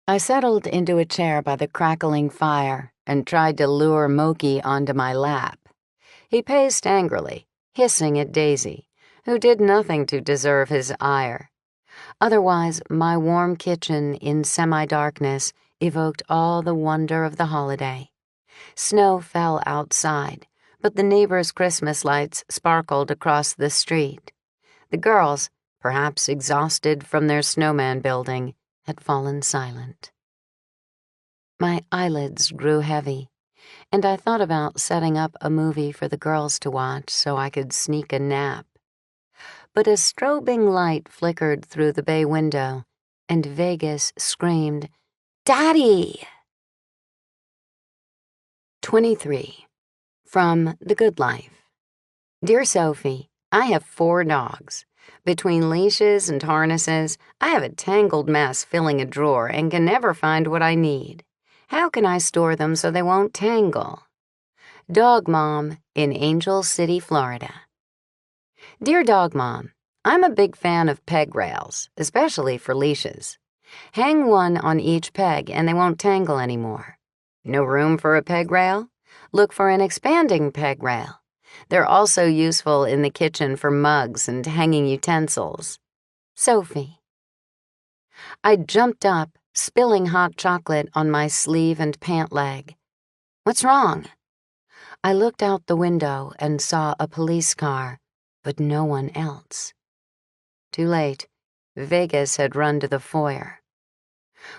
I settled into a chair by the crackling fire and tried to lure Moki onto my lap. He paced angrily, hissing at Daisy, who did nothing to deserve his ire. Otherwise, my warm kitchen in semi-darkness evoked all the wonder of the holiday. Snow fell outside, but the neighbors' Christmas lights sparkled across the street. The girls, perhaps exhausted from their snowman building, had fallen silent. My eyelids grew heavy, and I thought about setting up a movie for the girls to watch so I could sneak a nap. But a strobing light flickered through the bay window, and Vegas screamed, "Daddy!" 23. From The Good Life. Dear Sophie, I have 4 dogs. Between leashes and harnesses, I have a tangled mess filling a drawer and can never find what I need. How can I store them so they won't tangle? Dog Mom in Angel City, Florida. Dear Dog Mom, I'm a big fan of peg rails, especially for leashes. Hang one on each peg and they won't tangle anymore. No room for a peg rail? Look for an expanding peg rail. They're also useful in the kitchen for mugs and hanging utensils. Sophie. I jumped up, spilling hot chocolate on my sleeve and pant leg. What's wrong? I looked out the window and saw a police car, but no one else. Too late. Vegas had run to the foyer.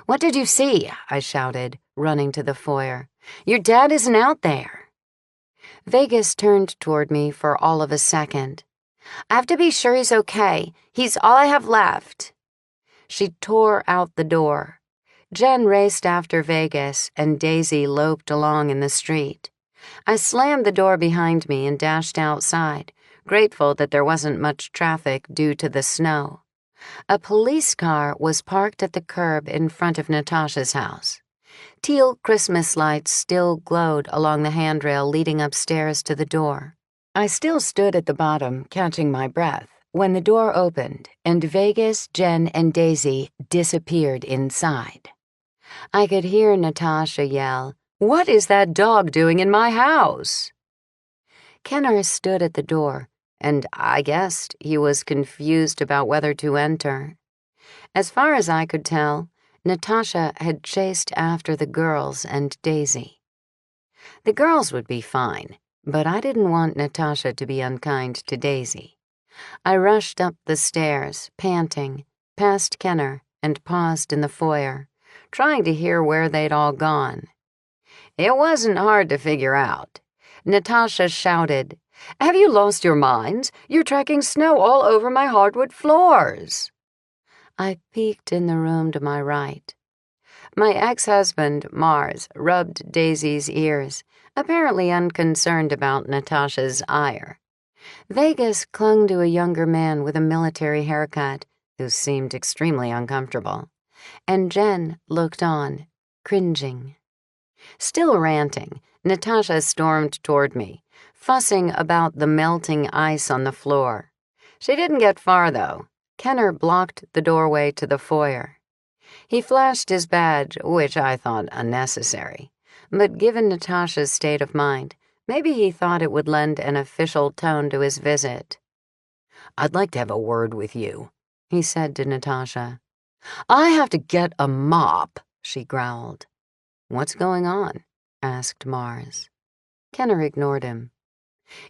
"What did you see?" I shouted, running to the foyer. "Your dad isn't out there." Vegas turned toward me for all of a second. "I have to be sure he's okay. He's all I have left." She tore out the door. Jen raced after Vegas, and Daisy loped along in the street. I slammed the door behind me and dashed outside, grateful that there wasn't much traffic due to the snow. A police car was parked at the curb in front of Natasha's house. Teal Christmas lights still glowed along the handrail leading upstairs to the door. I still stood at the bottom, catching my breath, when the door opened and Vegas, Jen, and Daisy disappeared inside. I could hear Natasha yell, "What is that dog doing in my house?" Kenner stood at the door, and I guessed he was confused about whether to enter. As far as I could tell, Natasha had chased after the girls and Daisy. The girls would be fine, but I didn't want Natasha to be unkind to Daisy. I rushed up the stairs, panting, past Kenner, and paused in the foyer, trying to hear where they'd all gone. It wasn't hard to figure out. Natasha shouted, "Have you lost your minds? You're tracking snow all over my hardwood floors." I peeked in the room to my right. My ex-husband, Mars, rubbed Daisy's ears, apparently unconcerned about Natasha's ire. Vegas clung to a younger man with a military haircut, who seemed extremely uncomfortable, and Jen looked on, cringing. Still ranting, Natasha stormed toward me, fussing about the melting ice on the floor. She didn't get far, though. Kenner blocked the doorway to the foyer. He flashed his badge, which I thought unnecessary, but given Natasha's state of mind, maybe he thought it would lend an official tone to his visit. "I'd like to have a word with you," he said to Natasha. "I have to get a mop," she growled. "What's going on?" asked Mars. Kenner ignored him.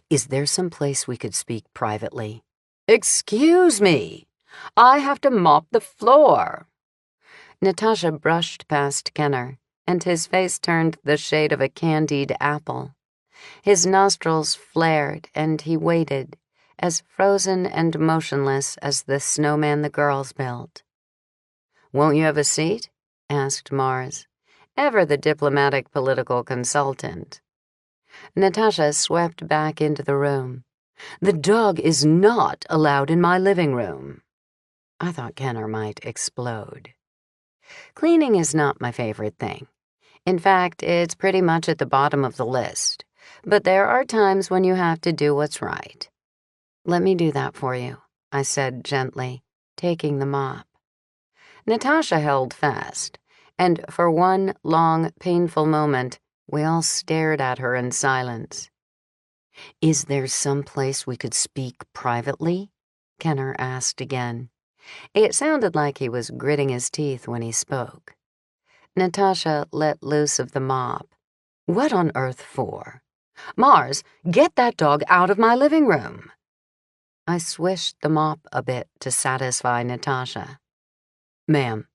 "Is there some place we could speak privately?" "Excuse me, I have to mop the floor." Natasha brushed past Kenner, and his face turned the shade of a candied apple. His nostrils flared, and he waited, as frozen and motionless as the snowman the girls built. "Won't you have a seat?" asked Mars, ever the diplomatic political consultant. Natasha swept back into the room. "The dog is not allowed in my living room." I thought Kenner might explode. Cleaning is not my favorite thing. In fact, it's pretty much at the bottom of the list. But there are times when you have to do what's right. "Let me do that for you," I said gently, taking the mop. Natasha held fast, and for one long, painful moment, we all stared at her in silence. "Is there some place we could speak privately?" Kenner asked again. It sounded like he was gritting his teeth when he spoke. Natasha let loose of the mop. "What on earth for? Mars, get that dog out of my living room." I swished the mop a bit to satisfy Natasha. "Ma'am,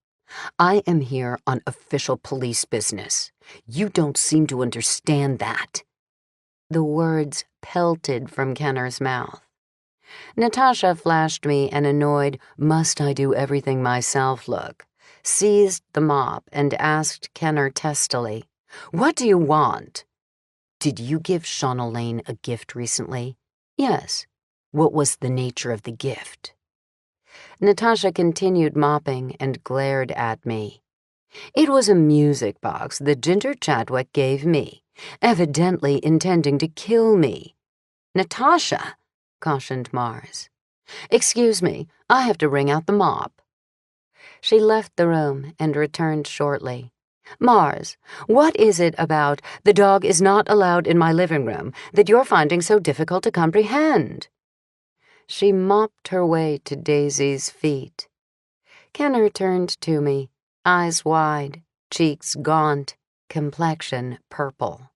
I am here on official police business. You don't seem to understand that." The words pelted from Kenner's mouth. Natasha flashed me an annoyed, must-I-do-everything myself look, seized the mop, and asked Kenner testily, "What do you want?" "Did you give Shauna Lane a gift recently?" "Yes." "What was the nature of the gift?" Natasha continued mopping and glared at me. "It was a music box that Ginger Chadwick gave me, evidently intending to kill me." "Natasha," cautioned Mars. "Excuse me, I have to wring out the mop." She left the room and returned shortly. "Mars, what is it about 'the dog is not allowed in my living room' that you're finding so difficult to comprehend?" She mopped her way to Daisy's feet. Kenner turned to me, eyes wide, cheeks gaunt, complexion purple.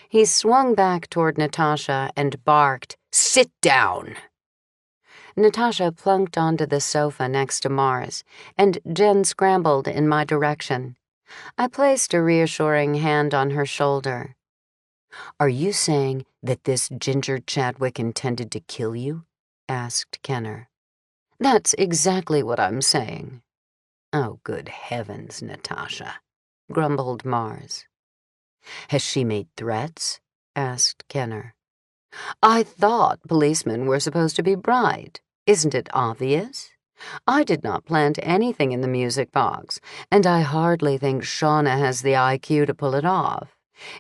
He swung back toward Natasha and barked, "Sit down!" Natasha plunked onto the sofa next to Mars, and Jen scrambled in my direction. I placed a reassuring hand on her shoulder. "Are you saying that this Ginger Chadwick intended to kill you?" asked Kenner. "That's exactly what I'm saying." "Oh, good heavens, Natasha," grumbled Mars. "Has she made threats?" asked Kenner. "I thought policemen were supposed to be bright. Isn't it obvious? I did not plant anything in the music box, and I hardly think Shauna has the IQ to pull it off.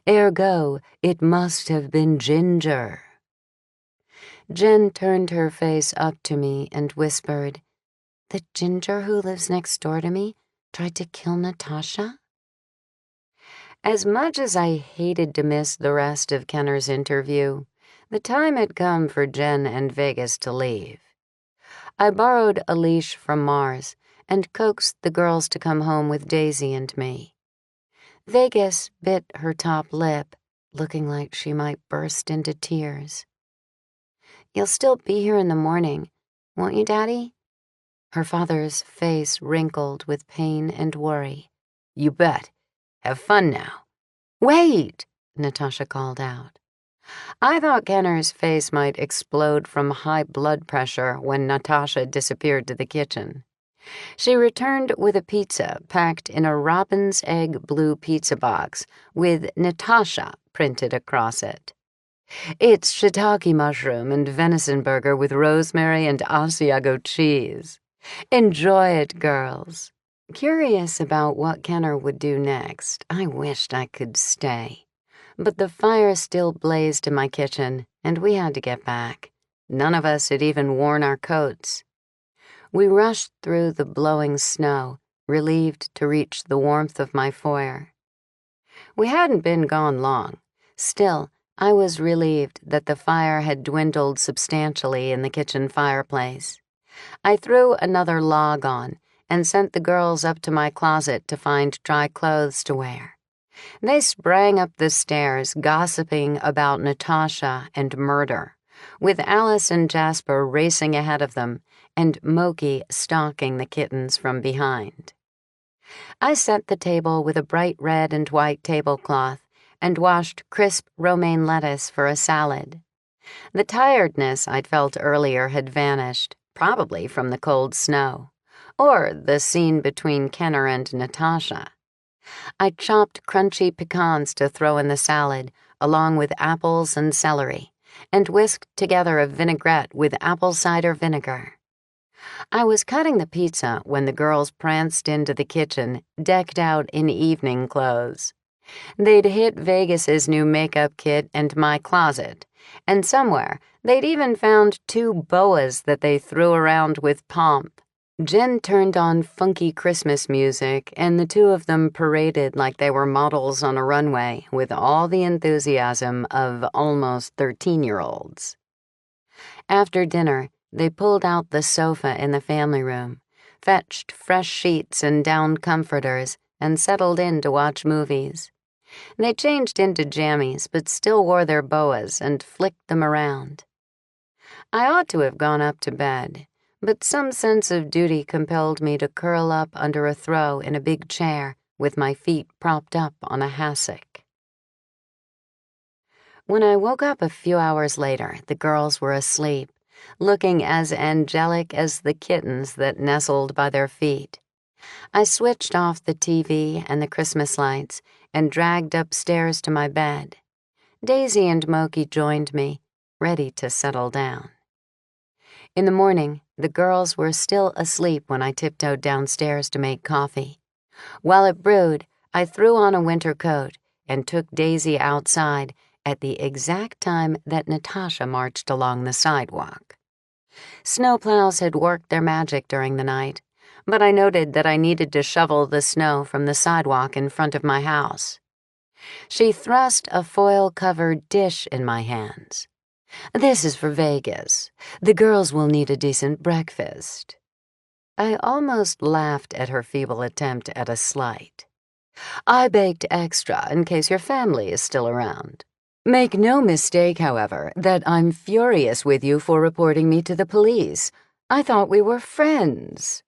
Ergo, it must have been Ginger." Jen turned her face up to me and whispered, "The Ginger who lives next door to me tried to kill Natasha?" As much as I hated to miss the rest of Kenner's interview, the time had come for Jen and Vegas to leave. I borrowed a leash from Mars and coaxed the girls to come home with Daisy and me. Vegas bit her top lip, looking like she might burst into tears. "You'll still be here in the morning, won't you, Daddy?" Her father's face wrinkled with pain and worry. "You bet. Have fun now." "Wait!" Natasha called out. I thought Kenner's face might explode from high blood pressure when Natasha disappeared to the kitchen. She returned with a pizza packed in a robin's egg blue pizza box with Natasha printed across it. "It's shiitake mushroom and venison burger with rosemary and Asiago cheese. Enjoy it, girls." Curious about what Kenner would do next, I wished I could stay. But the fire still blazed in my kitchen, and we had to get back. None of us had even worn our coats. We rushed through the blowing snow, relieved to reach the warmth of my foyer. We hadn't been gone long. Still, I was relieved that the fire had dwindled substantially in the kitchen fireplace. I threw another log on and sent the girls up to my closet to find dry clothes to wear. They sprang up the stairs, gossiping about Natasha and murder, with Alice and Jasper racing ahead of them and Moki stalking the kittens from behind. I set the table with a bright red and white tablecloth and washed crisp romaine lettuce for a salad. The tiredness I'd felt earlier had vanished, probably from the cold snow, or the scene between Kenner and Natasha. I chopped crunchy pecans to throw in the salad, along with apples and celery, and whisked together a vinaigrette with apple cider vinegar. I was cutting the pizza when the girls pranced into the kitchen, decked out in evening clothes. They'd hit Vegas's new makeup kit and my closet, and somewhere they'd even found 2 boas that they threw around with pomp. Jen turned on funky Christmas music, and the 2 of them paraded like they were models on a runway with all the enthusiasm of almost 13-year-olds. After dinner, they pulled out the sofa in the family room, fetched fresh sheets and down comforters, and settled in to watch movies. They changed into jammies, but still wore their boas and flicked them around. I ought to have gone up to bed, but some sense of duty compelled me to curl up under a throw in a big chair with my feet propped up on a hassock. When I woke up a few hours later, the girls were asleep, looking as angelic as the kittens that nestled by their feet. I switched off the TV and the Christmas lights and dragged upstairs to my bed. Daisy and Moki joined me, ready to settle down. In the morning, the girls were still asleep when I tiptoed downstairs to make coffee. While it brewed, I threw on a winter coat and took Daisy outside at the exact time that Natasha marched along the sidewalk. Snowplows had worked their magic during the night, but I noted that I needed to shovel the snow from the sidewalk in front of my house. She thrust a foil-covered dish in my hands. "This is for Vegas. The girls will need a decent breakfast." I almost laughed at her feeble attempt at a slight. "I baked extra in case your family is still around. Make no mistake, however, that I'm furious with you for reporting me to the police. I thought we were friends.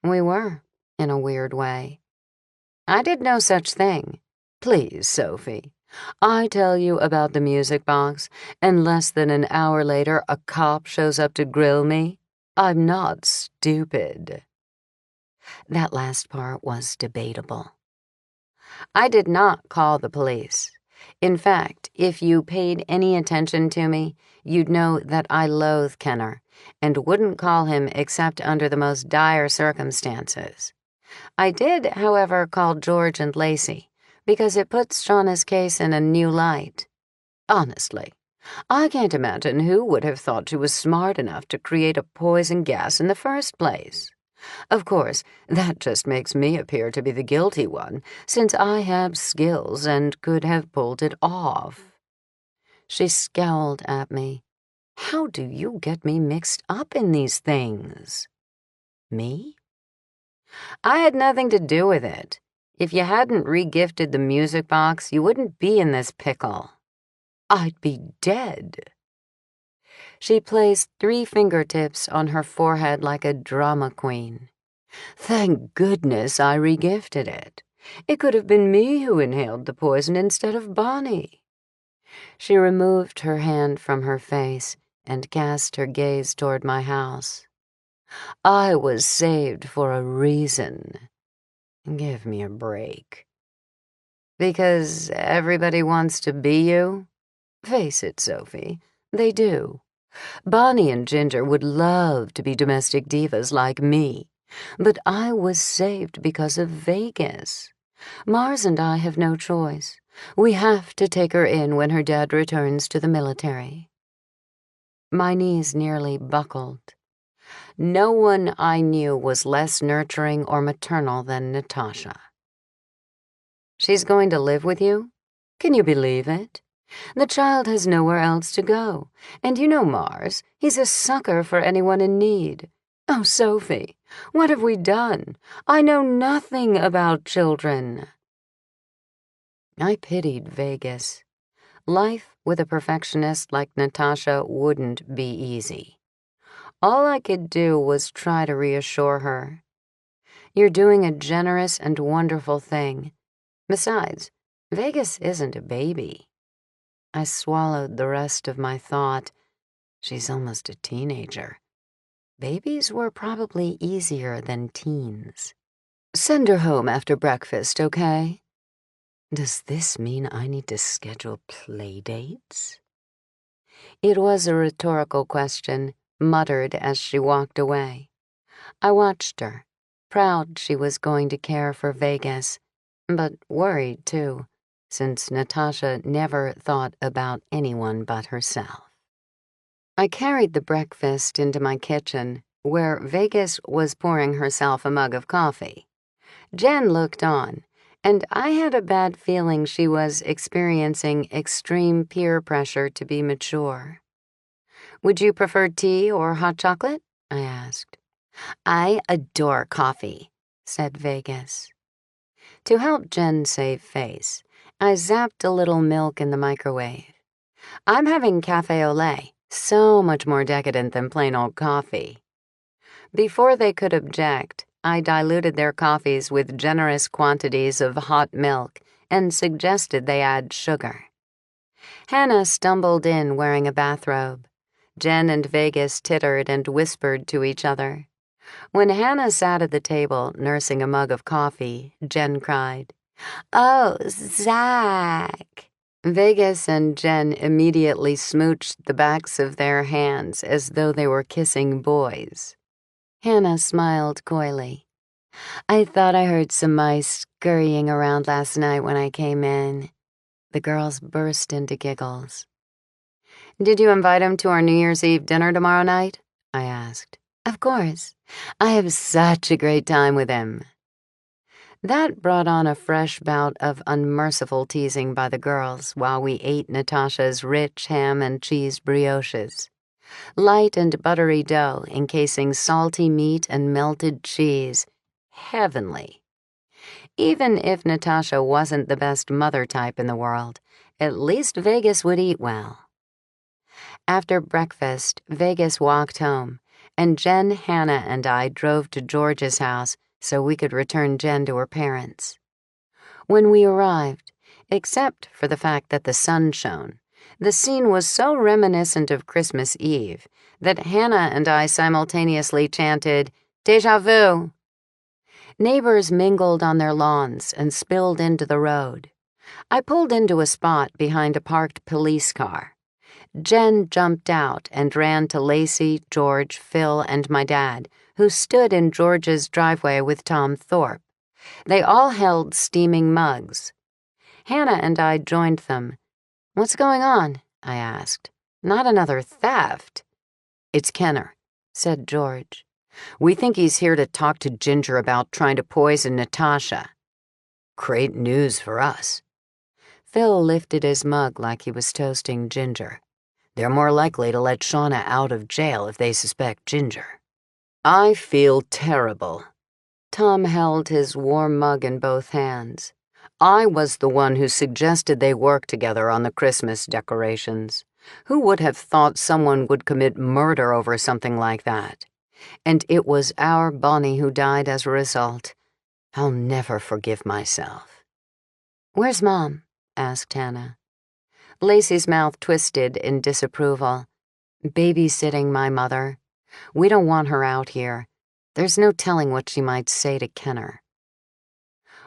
We were, in a weird way. I did no such thing. Please, Sophie. I tell you about the music box, and less than an hour later a cop shows up to grill me. I'm not stupid. That last part was debatable. I did not call the police. In fact, if you paid any attention to me, you'd know that I loathe Kenner and wouldn't call him except under the most dire circumstances. I did, however, call George and Lacey because it puts Shauna's case in a new light. Honestly, I can't imagine who would have thought she was smart enough to create a poison gas in the first place. Of course, that just makes me appear to be the guilty one, since I have skills and could have pulled it off. She scowled at me. How do you get me mixed up in these things? Me? I had nothing to do with it. If you hadn't regifted the music box, you wouldn't be in this pickle. I'd be dead. She placed 3 fingertips on her forehead like a drama queen. Thank goodness I regifted it. It could have been me who inhaled the poison instead of Bonnie. She removed her hand from her face and cast her gaze toward my house. I was saved for a reason. Give me a break. Because everybody wants to be you? Face it, Sophie, they do. Bonnie and Ginger would love to be domestic divas like me. But I was saved because of Vegas. Mars and I have no choice. We have to take her in when her dad returns to the military. My knees nearly buckled. No one I knew was less nurturing or maternal than Natasha. She's going to live with you? Can you believe it? The child has nowhere else to go. And you know Mars, he's a sucker for anyone in need. Oh, Sophie, what have we done? I know nothing about children. I pitied Vegas. Life with a perfectionist like Natasha wouldn't be easy. All I could do was try to reassure her. You're doing a generous and wonderful thing. Besides, Vegas isn't a baby. I swallowed the rest of my thought. She's almost a teenager. Babies were probably easier than teens. Send her home after breakfast, okay? Does this mean I need to schedule play dates? It was a rhetorical question, muttered as she walked away. I watched her, proud she was going to care for Vegas, but worried too, since Natasha never thought about anyone but herself. I carried the breakfast into my kitchen, where Vegas was pouring herself a mug of coffee. Jen looked on, and I had a bad feeling she was experiencing extreme peer pressure to be mature. Would you prefer tea or hot chocolate? I asked. I adore coffee, said Vegas. To help Jen save face, I zapped a little milk in the microwave. I'm having cafe au lait, so much more decadent than plain old coffee. Before they could object, I diluted their coffees with generous quantities of hot milk and suggested they add sugar. Hannah stumbled in wearing a bathrobe. Jen and Vegas tittered and whispered to each other. When Hannah sat at the table nursing a mug of coffee, Jen cried, "Oh, Zach!" Vegas and Jen immediately smooched the backs of their hands as though they were kissing boys. Hannah smiled coyly. I thought I heard some mice scurrying around last night when I came in. The girls burst into giggles. Did you invite him to our New Year's Eve dinner tomorrow night? I asked. Of course. I have such a great time with him. That brought on a fresh bout of unmerciful teasing by the girls while we ate Natasha's rich ham and cheese brioches. Light and buttery dough encasing salty meat and melted cheese. Heavenly. Even if Natasha wasn't the best mother type in the world, At least Vegas would eat well. After breakfast, Vegas walked home, and Jen, Hannah, and I drove to George's house so we could return Jen to her parents. When we arrived, except for the fact that the sun shone, the scene was so reminiscent of Christmas Eve that Hannah and I simultaneously chanted, "Déjà vu!" Neighbors mingled on their lawns and spilled into the road. I pulled into a spot behind a parked police car. Jen jumped out and ran to Lacey, George, Phil, and my dad, who stood in George's driveway with Tom Thorpe. They all held steaming mugs. Hannah and I joined them. "What's going on?" I asked. "Not another theft?" "It's Kenner," said George. "We think he's here to talk to Ginger about trying to poison Natasha." "Great news for us." Phil lifted his mug like he was toasting Ginger. "They're more likely to let Shauna out of jail if they suspect Ginger." "I feel terrible." Tom held his warm mug in both hands. "I was the one who suggested they work together on the Christmas decorations. Who would have thought someone would commit murder over something like that? And it was our Bonnie who died as a result. I'll never forgive myself." "Where's Mom?" asked Hannah. Lacey's mouth twisted in disapproval. "Babysitting my mother. We don't want her out here. There's no telling what she might say to Kenner."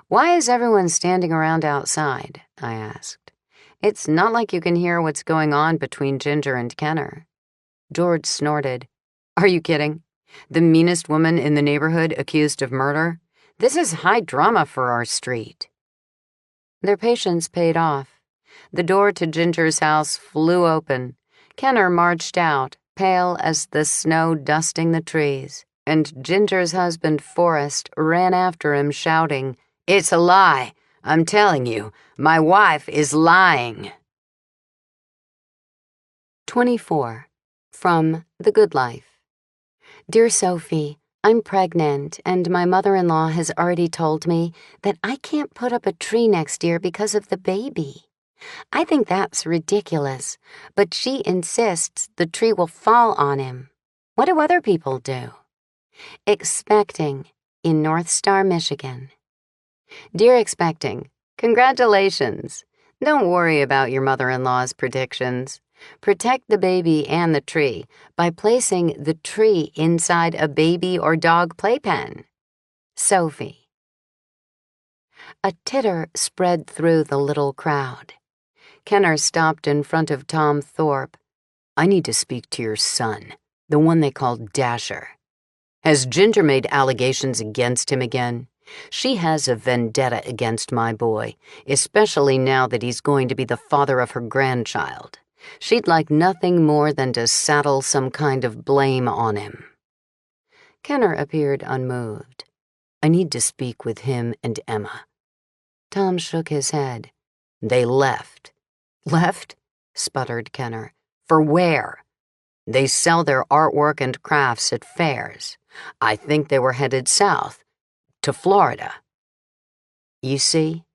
"Why is everyone standing around outside?" I asked. "It's not like you can hear what's going on between Ginger and Kenner." George snorted. "Are you kidding? The meanest woman in the neighborhood accused of murder? This is high drama for our street." Their patience paid off. The door to Ginger's house flew open. Kenner marched out, pale as the snow dusting the trees, and Ginger's husband, Forrest, ran after him, shouting, "It's a lie. I'm telling you, my wife is lying." 24. From The Good Life. Dear Sophie, I'm pregnant, and my mother-in-law has already told me that I can't put up a tree next year because of the baby. I think that's ridiculous, but she insists the tree will fall on him. What do other people do? Expecting, in North Star, Michigan. Dear Expecting, congratulations. Don't worry about your mother-in-law's predictions. Protect the baby and the tree by placing the tree inside a baby or dog playpen. Sophie. A titter spread through the little crowd. Kenner stopped in front of Tom Thorpe. "I need to speak to your son, the one they called Dasher. Has Ginger made allegations against him again? She has a vendetta against my boy, especially now that he's going to be the father of her grandchild. She'd like nothing more than to saddle some kind of blame on him." Kenner appeared unmoved. "I need to speak with him and Emma." Tom shook his head. "They left." "Left?" sputtered Kenner. "For where?" "They sell their artwork and crafts at fairs. I think they were headed south, to Florida." "You see?"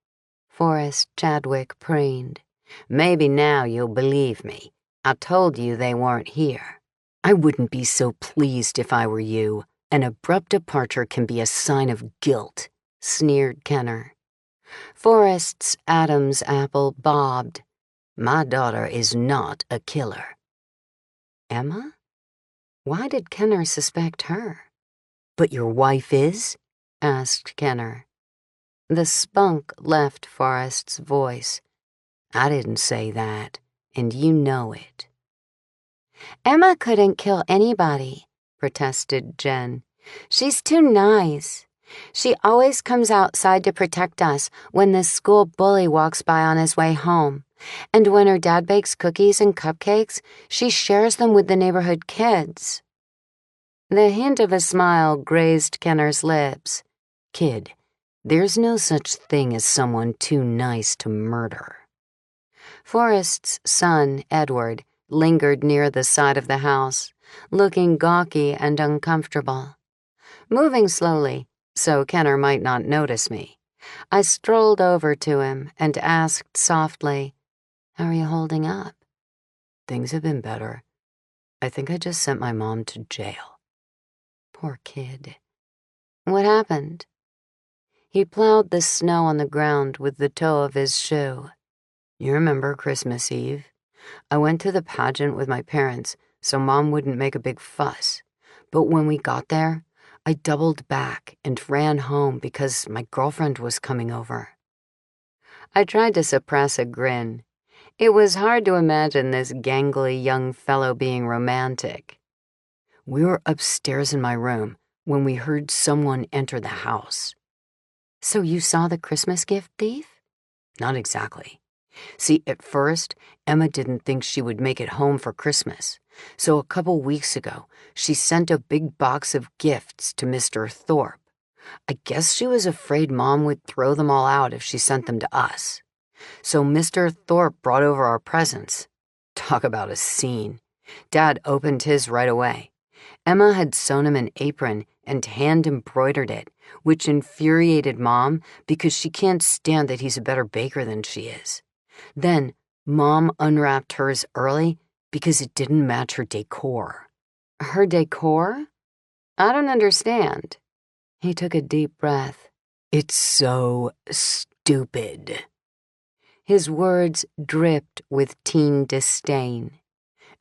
Forrest Chadwick preened. "Maybe now you'll believe me. I told you they weren't here. I wouldn't be so pleased if I were you. An abrupt departure can be a sign of guilt," sneered Kenner. Forrest's Adam's apple bobbed. "My daughter is not a killer." Emma? Why did Kenner suspect her? "But your wife is?" asked Kenner. The spunk left Forrest's voice. "I didn't say that, and you know it." "Emma couldn't kill anybody," protested Jen. "She's too nice. She always comes outside to protect us when the school bully walks by on his way home. And when her dad bakes cookies and cupcakes, she shares them with the neighborhood kids." The hint of a smile grazed Kenner's lips. "Kid, there's no such thing as someone too nice to murder." Forrest's son, Edward, lingered near the side of the house, looking gawky and uncomfortable. Moving slowly, so Kenner might not notice me, I strolled over to him and asked softly, How are you holding up? Things have been better. I think I just sent my mom to jail. Poor kid. What happened? He plowed the snow on the ground with the toe of his shoe. You remember Christmas Eve? I went to the pageant with my parents so Mom wouldn't make a big fuss. But when we got there, I doubled back and ran home because my girlfriend was coming over. I tried to suppress a grin. It was hard to imagine this gangly young fellow being romantic. We were upstairs in my room when we heard someone enter the house. So you saw the Christmas gift thief? Not exactly. See, at first, Emma didn't think she would make it home for Christmas. So a couple weeks ago, she sent a big box of gifts to Mr. Thorpe. I guess she was afraid Mom would throw them all out if she sent them to us. So Mr. Thorpe brought over our presents. Talk about a scene. Dad opened his right away. Emma had sewn him an apron and hand-embroidered it, which infuriated Mom because she can't stand that he's a better baker than she is. Then, Mom unwrapped hers early because it didn't match her decor. Her decor? I don't understand. He took a deep breath. It's so stupid. His words dripped with teen disdain.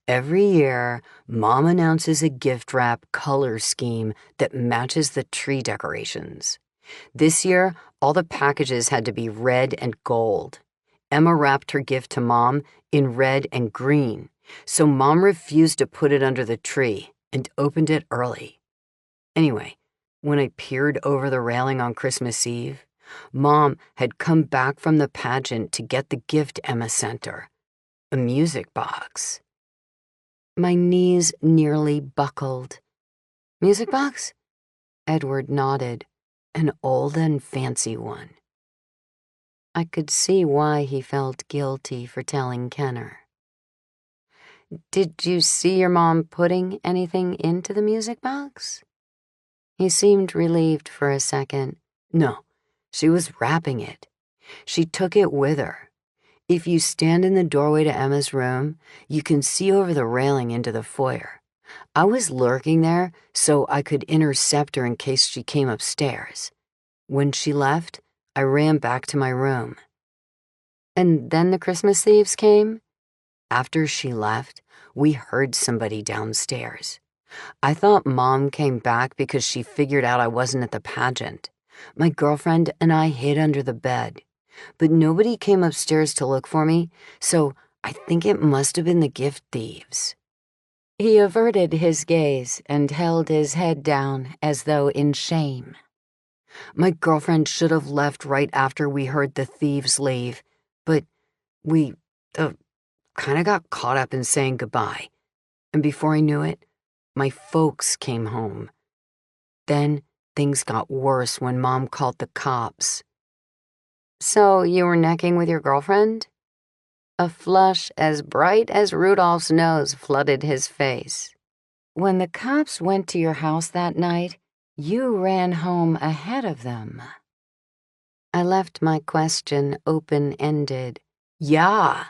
Every year, Mom announces a gift wrap color scheme that matches the tree decorations. This year, all the packages had to be red and gold. Emma wrapped her gift to Mom in red and green, so Mom refused to put it under the tree and opened it early. Anyway, when I peered over the railing on Christmas Eve, Mom had come back from the pageant to get the gift Emma sent her, a music box. My knees nearly buckled. Music box? Edward nodded. An old and fancy one. I could see why he felt guilty for telling Kenner. Did you see your mom putting anything into the music box? He seemed relieved for a second. No, she was wrapping it. She took it with her. If you stand in the doorway to Emma's room, you can see over the railing into the foyer. I was lurking there so I could intercept her in case she came upstairs. When she left, I ran back to my room. And then the Christmas thieves came? After she left, we heard somebody downstairs. I thought Mom came back because she figured out I wasn't at the pageant. My girlfriend and I hid under the bed. But nobody came upstairs to look for me, so I think it must have been the gift thieves. He averted his gaze and held his head down as though in shame. My girlfriend should have left right after we heard the thieves leave, but we kind of got caught up in saying goodbye. And before I knew it, my folks came home. Then things got worse when Mom called the cops. So you were necking with your girlfriend? A flush as bright as Rudolph's nose flooded his face. When the cops went to your house that night, you ran home ahead of them. I left my question open-ended. Yeah,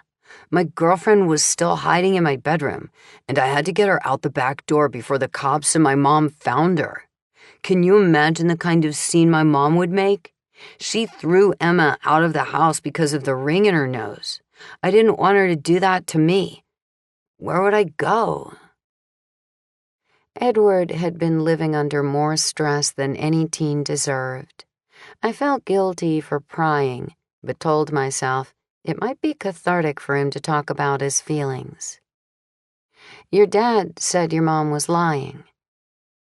my girlfriend was still hiding in my bedroom, and I had to get her out the back door before the cops and my mom found her. Can you imagine the kind of scene my mom would make? She threw Emma out of the house because of the ring in her nose. I didn't want her to do that to me. Where would I go? Edward had been living under more stress than any teen deserved. I felt guilty for prying, but told myself it might be cathartic for him to talk about his feelings. Your dad said your mom was lying.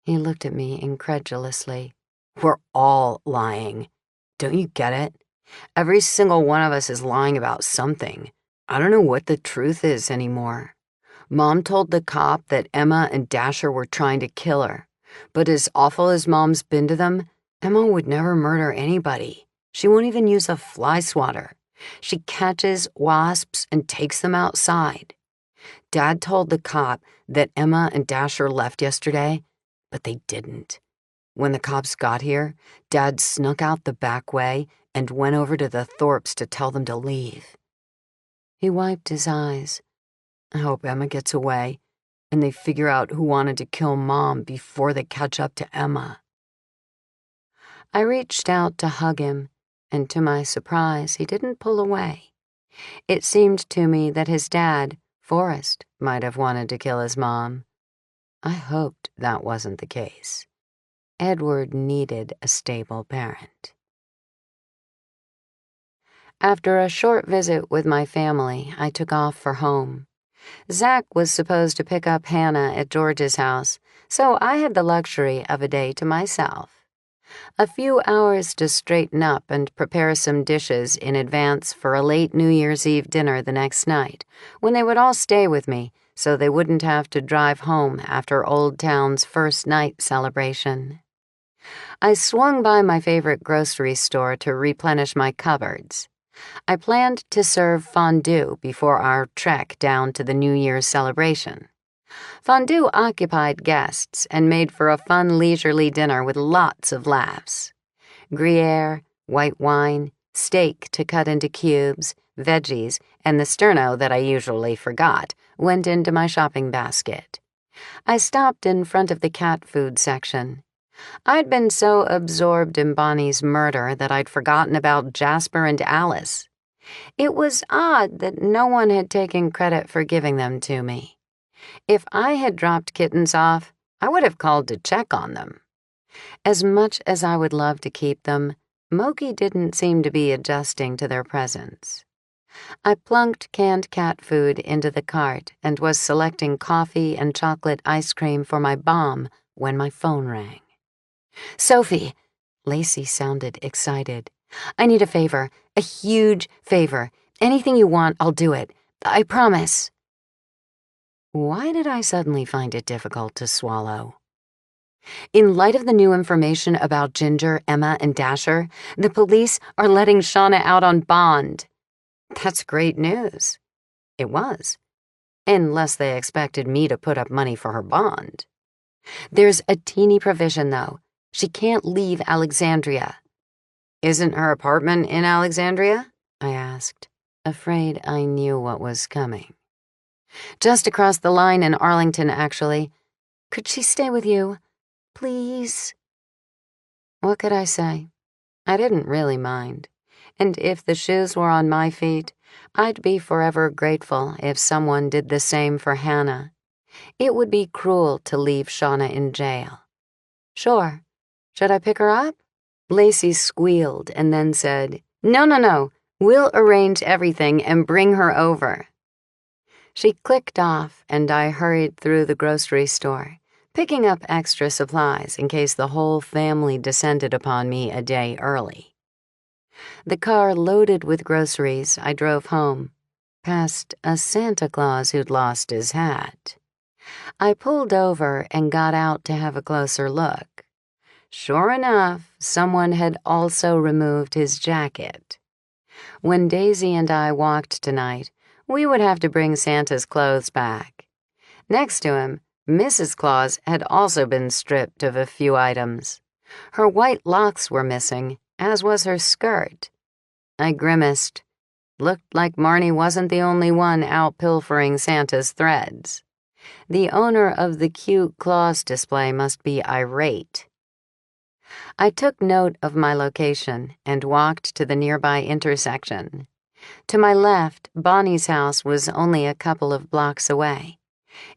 He looked at me incredulously. We're all lying. Don't you get it? Every single one of us is lying about something. I don't know what the truth is anymore. Mom told the cop that Emma and Dasher were trying to kill her. But as awful as Mom's been to them, Emma would never murder anybody. She won't even use a fly swatter. She catches wasps and takes them outside. Dad told the cop that Emma and Dasher left yesterday, but they didn't. When the cops got here, Dad snuck out the back way and went over to the Thorpes to tell them to leave. He wiped his eyes. I hope Emma gets away, and they figure out who wanted to kill Mom before they catch up to Emma. I reached out to hug him, and to my surprise, he didn't pull away. It seemed to me that his dad, Forrest, might have wanted to kill his mom. I hoped that wasn't the case. Edward needed a stable parent. After a short visit with my family, I took off for home. Zach was supposed to pick up Hannah at George's house, so I had the luxury of a day to myself. A few hours to straighten up and prepare some dishes in advance for a late New Year's Eve dinner the next night, when they would all stay with me so they wouldn't have to drive home after Old Town's first night celebration. I swung by my favorite grocery store to replenish my cupboards. I planned to serve fondue before our trek down to the New Year's celebration. Fondue occupied guests and made for a fun, leisurely dinner with lots of laughs. Gruyere, white wine, steak to cut into cubes, veggies, and the sterno that I usually forgot went into my shopping basket. I stopped in front of the cat food section. I'd been so absorbed in Bonnie's murder that I'd forgotten about Jasper and Alice. It was odd that no one had taken credit for giving them to me. If I had dropped kittens off, I would have called to check on them. As much as I would love to keep them, Moki didn't seem to be adjusting to their presence. I plunked canned cat food into the cart and was selecting coffee and chocolate ice cream for my bomb when my phone rang. "Sophie," Lacey sounded excited. "I need a favor, a huge favor. Anything you want, I'll do it. I promise." Why did I suddenly find it difficult to swallow? "In light of the new information about Ginger, Emma, and Dasher, the police are letting Shauna out on bond." That's great news. It was. Unless they expected me to put up money for her bond. There's a teeny provision, though. She can't leave Alexandria. "Isn't her apartment in Alexandria?" I asked, afraid I knew what was coming. "Just across the line in Arlington, actually. Could she stay with you? Please?" What could I say? I didn't really mind. And if the shoes were on my feet, I'd be forever grateful if someone did the same for Hannah. It would be cruel to leave Shauna in jail. "Sure. Should I pick her up?" Lacey squealed and then said, No. We'll arrange everything and bring her over." She clicked off, and I hurried through the grocery store, picking up extra supplies in case the whole family descended upon me a day early. The car loaded with groceries, I drove home, past a Santa Claus who'd lost his hat. I pulled over and got out to have a closer look. Sure enough, someone had also removed his jacket. When Daisy and I walked tonight, we would have to bring Santa's clothes back. Next to him, Mrs. Claus had also been stripped of a few items. Her white locks were missing, as was her skirt. I grimaced. Looked like Marnie wasn't the only one out pilfering Santa's threads. The owner of the cute Claus display must be irate. I took note of my location and walked to the nearby intersection. To my left, Bonnie's house was only a couple of blocks away.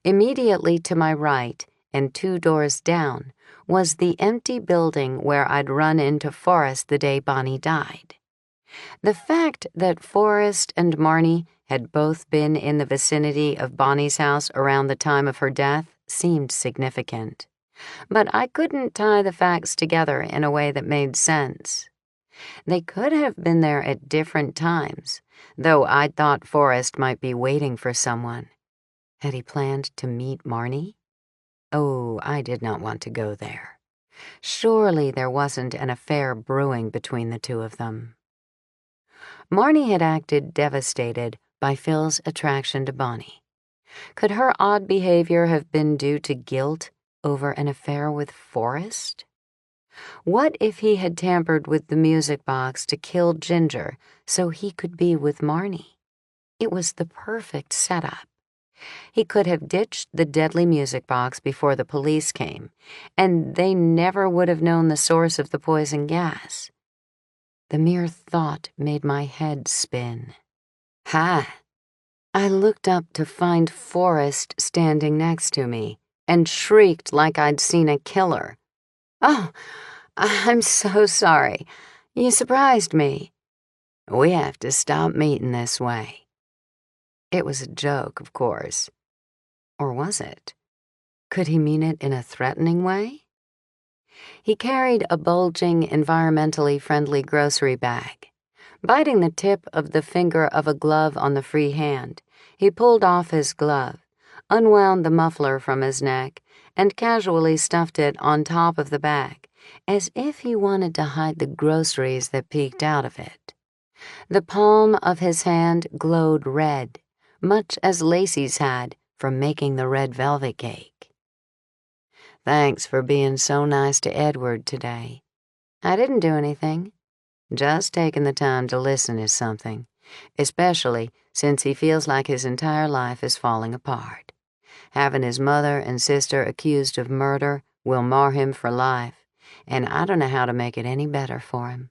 Immediately to my right, and 2 doors down, was the empty building where I'd run into Forrest the day Bonnie died. The fact that Forrest and Marnie had both been in the vicinity of Bonnie's house around the time of her death seemed significant. But I couldn't tie the facts together in a way that made sense. They could have been there at different times, though I'd thought Forrest might be waiting for someone. Had he planned to meet Marnie? Oh, I did not want to go there. Surely there wasn't an affair brewing between the two of them. Marnie had acted devastated by Phil's attraction to Bonnie. Could her odd behavior have been due to guilt over an affair with Forrest? What if he had tampered with the music box to kill Ginger so he could be with Marnie? It was the perfect setup. He could have ditched the deadly music box before the police came, and they never would have known the source of the poison gas. The mere thought made my head spin. Ha! I looked up to find Forrest standing next to me and shrieked like I'd seen a killer. "Oh, I'm so sorry. You surprised me. We have to stop meeting this way." It was a joke, of course. Or was it? Could he mean it in a threatening way? He carried a bulging, environmentally friendly grocery bag. Biting the tip of the finger of a glove on the free hand, he pulled off his glove, unwound the muffler from his neck, and casually stuffed it on top of the bag, as if he wanted to hide the groceries that peeked out of it. The palm of his hand glowed red, much as Lacey's had from making the red velvet cake. "Thanks for being so nice to Edward today." "I didn't do anything. Just taking the time to listen is something, especially since he feels like his entire life is falling apart. Having his mother and sister accused of murder will mar him for life, and I don't know how to make it any better for him."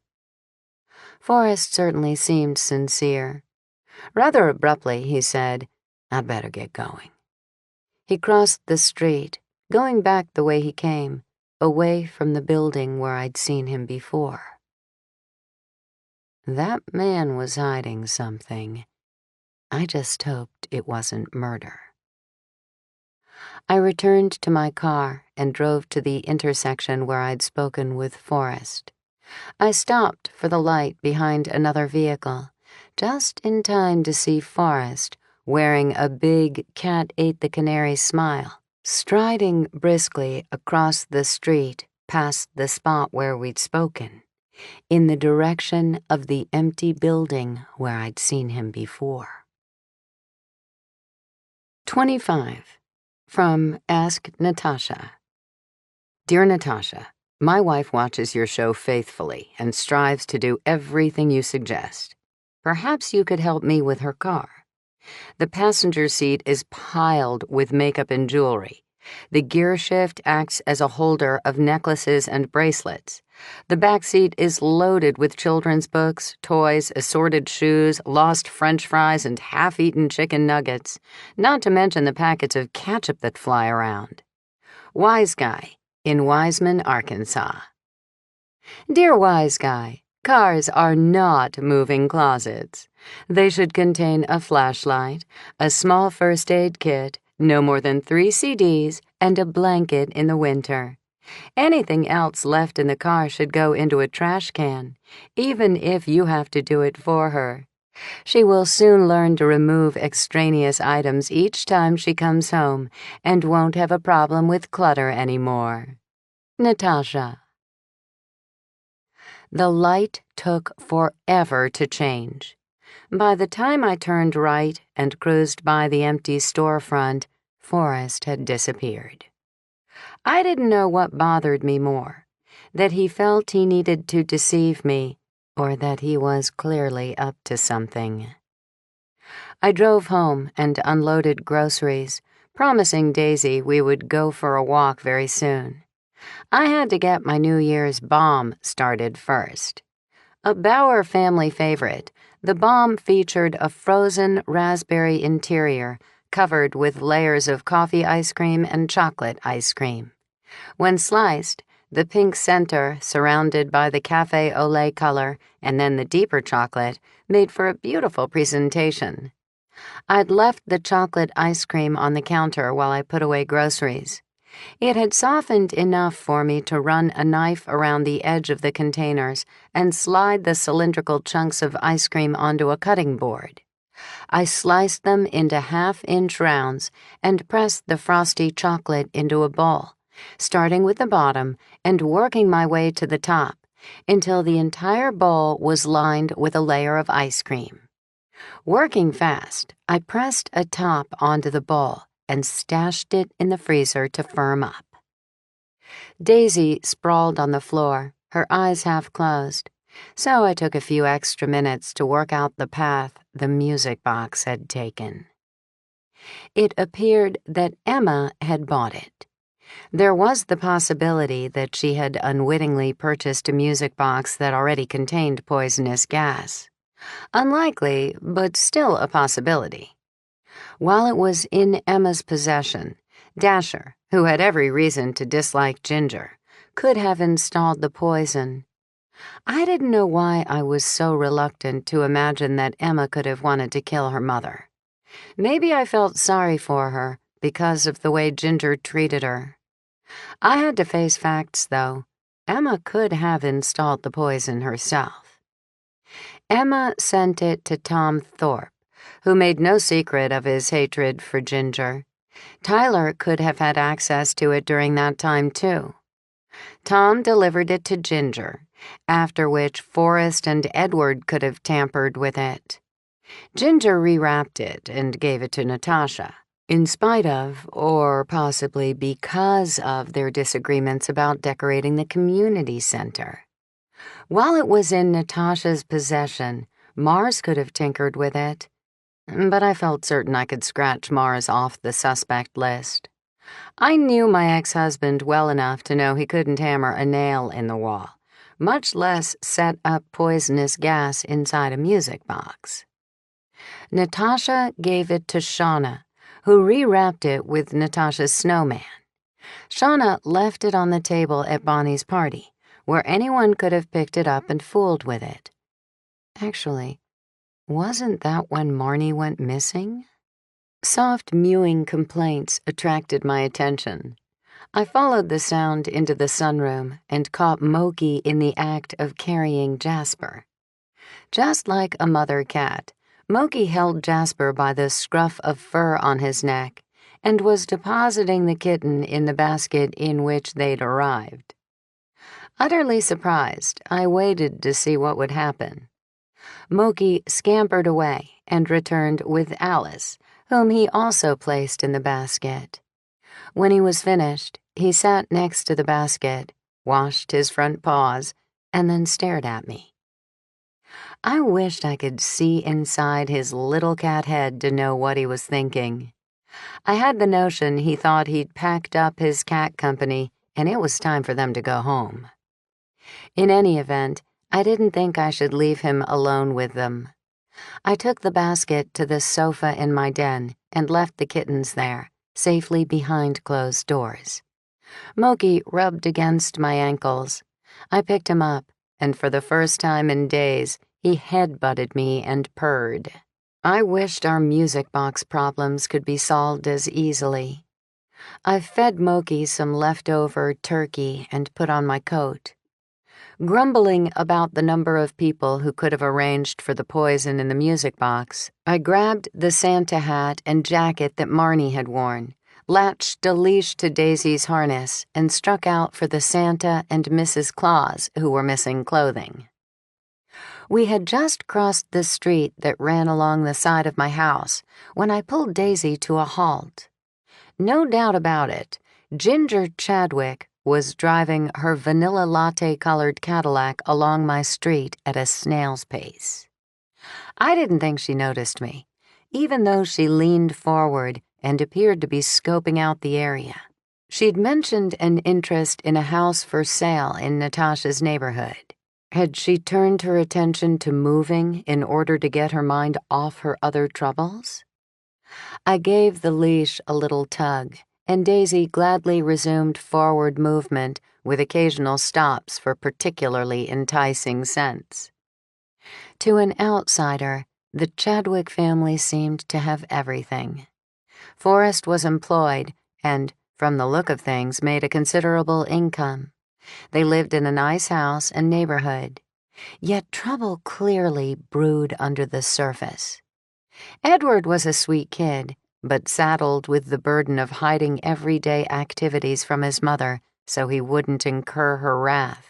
Forrest certainly seemed sincere. Rather abruptly, he said, "I'd better get going." He crossed the street, going back the way he came, away from the building where I'd seen him before. That man was hiding something. I just hoped it wasn't murder. I returned to my car and drove to the intersection where I'd spoken with Forrest. I stopped for the light behind another vehicle, just in time to see Forrest, wearing a big cat-ate-the-canary smile, striding briskly across the street past the spot where we'd spoken, in the direction of the empty building where I'd seen him before. 25. From Ask Natasha. Dear Natasha, my wife watches your show faithfully and strives to do everything you suggest. Perhaps you could help me with her car. The passenger seat is piled with makeup and jewelry. The gear shift acts as a holder of necklaces and bracelets. The back seat is loaded with children's books, toys, assorted shoes, lost French fries, and half-eaten chicken nuggets, not to mention the packets of ketchup that fly around. Wise Guy, in Wiseman, Arkansas. Dear Wise Guy, cars are not moving closets. They should contain a flashlight, a small first aid kit, no more than 3 CDs, and a blanket in the winter. Anything else left in the car should go into a trash can, even if you have to do it for her. She will soon learn to remove extraneous items each time she comes home and won't have a problem with clutter anymore. Natasha. The light took forever to change. By the time I turned right and cruised by the empty storefront, Forrest had disappeared. I didn't know what bothered me more, that he felt he needed to deceive me, or that he was clearly up to something. I drove home and unloaded groceries, promising Daisy we would go for a walk very soon. I had to get my New Year's bomb started first. A Bauer family favorite, the bomb featured a frozen raspberry interior covered with layers of coffee ice cream and chocolate ice cream. When sliced, the pink center, surrounded by the cafe au lait color and then the deeper chocolate, made for a beautiful presentation. I'd left the chocolate ice cream on the counter while I put away groceries. It had softened enough for me to run a knife around the edge of the containers and slide the cylindrical chunks of ice cream onto a cutting board. I sliced them into half-inch rounds and pressed the frosty chocolate into a bowl, starting with the bottom and working my way to the top until the entire bowl was lined with a layer of ice cream. Working fast, I pressed a top onto the bowl and stashed it in the freezer to firm up. Daisy sprawled on the floor, her eyes half closed. So I took a few extra minutes to work out the path the music box had taken. It appeared that Emma had bought it. There was the possibility that she had unwittingly purchased a music box that already contained poisonous gas. Unlikely, but still a possibility. While it was in Emma's possession, Dasher, who had every reason to dislike Ginger, could have installed the poison. I didn't know why I was so reluctant to imagine that Emma could have wanted to kill her mother. Maybe I felt sorry for her because of the way Ginger treated her. I had to face facts, though. Emma could have installed the poison herself. Emma sent it to Tom Thorpe, who made no secret of his hatred for Ginger. Tyler could have had access to it during that time, too. Tom delivered it to Ginger, after which Forrest and Edward could have tampered with it. Ginger rewrapped it and gave it to Natasha, in spite of, or possibly because of, their disagreements about decorating the community center. While it was in Natasha's possession, Mars could have tinkered with it, but I felt certain I could scratch Mars off the suspect list. I knew my ex-husband well enough to know he couldn't hammer a nail in the wall, much less set up poisonous gas inside a music box. Natasha gave it to Shauna, who rewrapped it with Natasha's snowman. Shauna left it on the table at Bonnie's party, where anyone could have picked it up and fooled with it. Actually, wasn't that when Marnie went missing? Soft mewing complaints attracted my attention. I followed the sound into the sunroom and caught Moki in the act of carrying Jasper. Just like a mother cat, Moki held Jasper by the scruff of fur on his neck and was depositing the kitten in the basket in which they'd arrived. Utterly surprised, I waited to see what would happen. Moki scampered away and returned with Alice, whom he also placed in the basket. When he was finished, he sat next to the basket, washed his front paws, and then stared at me. I wished I could see inside his little cat head to know what he was thinking. I had the notion he thought he'd packed up his cat company and it was time for them to go home. In any event, I didn't think I should leave him alone with them. I took the basket to the sofa in my den and left the kittens there, safely behind closed doors. Moki rubbed against my ankles. I picked him up, and for the first time in days, he head-butted me and purred. I wished our music box problems could be solved as easily. I fed Moki some leftover turkey and put on my coat. Grumbling about the number of people who could have arranged for the poison in the music box, I grabbed the Santa hat and jacket that Marnie had worn, latched a leash to Daisy's harness, and struck out for the Santa and Mrs. Claus who were missing clothing. We had just crossed the street that ran along the side of my house when I pulled Daisy to a halt. No doubt about it, Ginger Chadwick was driving her vanilla latte-colored Cadillac along my street at a snail's pace. I didn't think she noticed me, even though she leaned forward and appeared to be scoping out the area. She'd mentioned an interest in a house for sale in Natasha's neighborhood. Had she turned her attention to moving in order to get her mind off her other troubles? I gave the leash a little tug, and Daisy gladly resumed forward movement with occasional stops for particularly enticing scents. To an outsider, the Chadwick family seemed to have everything. Forrest was employed and, from the look of things, made a considerable income. They lived in a nice house and neighborhood, yet trouble clearly brewed under the surface. Edward was a sweet kid, but saddled with the burden of hiding everyday activities from his mother so he wouldn't incur her wrath.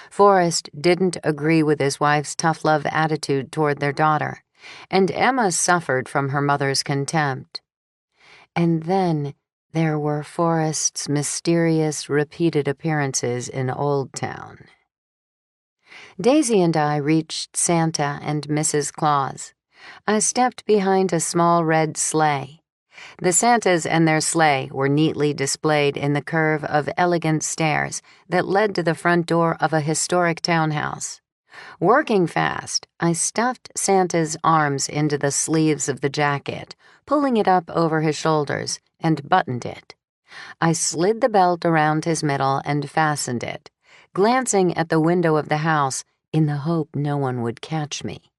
Forrest didn't agree with his wife's tough-love attitude toward their daughter, and Emma suffered from her mother's contempt. And then there were Forrest's mysterious, repeated appearances in Old Town. Daisy and I reached Santa and Mrs. Claus. I stepped behind a small red sleigh. The Santas and their sleigh were neatly displayed in the curve of elegant stairs that led to the front door of a historic townhouse. Working fast, I stuffed Santa's arms into the sleeves of the jacket, pulling it up over his shoulders, and buttoned it. I slid the belt around his middle and fastened it, glancing at the window of the house in the hope no one would catch me.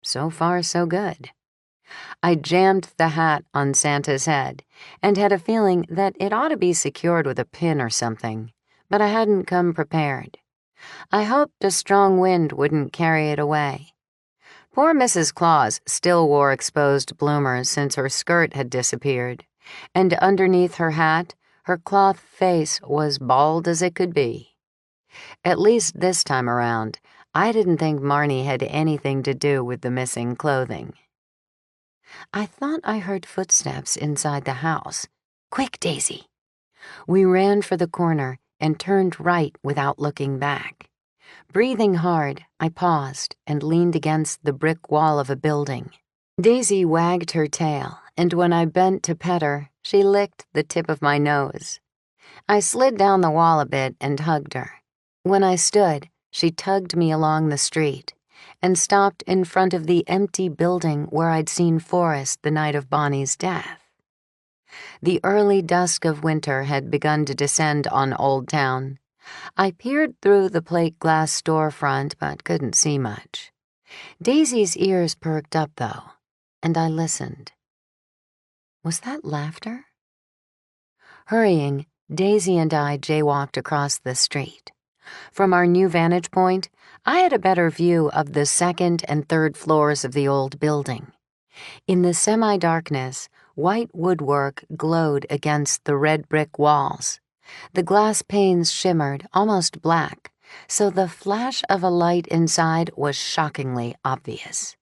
So far, so good. I jammed the hat on Santa's head and had a feeling that it ought to be secured with a pin or something, but I hadn't come prepared. I hoped a strong wind wouldn't carry it away. Poor Mrs. Claus still wore exposed bloomers since her skirt had disappeared, and underneath her hat, her cloth face was bald as it could be. At least this time around, I didn't think Marnie had anything to do with the missing clothing. I thought I heard footsteps inside the house. Quick, Daisy. We ran for the corner and turned right without looking back. Breathing hard, I paused and leaned against the brick wall of a building. Daisy wagged her tail, and when I bent to pet her, she licked the tip of my nose. I slid down the wall a bit and hugged her. When I stood, she tugged me along the street and stopped in front of the empty building where I'd seen Forrest the night of Bonnie's death. The early dusk of winter had begun to descend on Old Town. I peered through the plate glass storefront but couldn't see much. Daisy's ears perked up, though, and I listened. Was that laughter? Hurrying, Daisy and I jaywalked across the street. From our new vantage point, I had a better view of the second and third floors of the old building. In the semi-darkness, white woodwork glowed against the red brick walls. The glass panes shimmered almost black, so the flash of a light inside was shockingly obvious.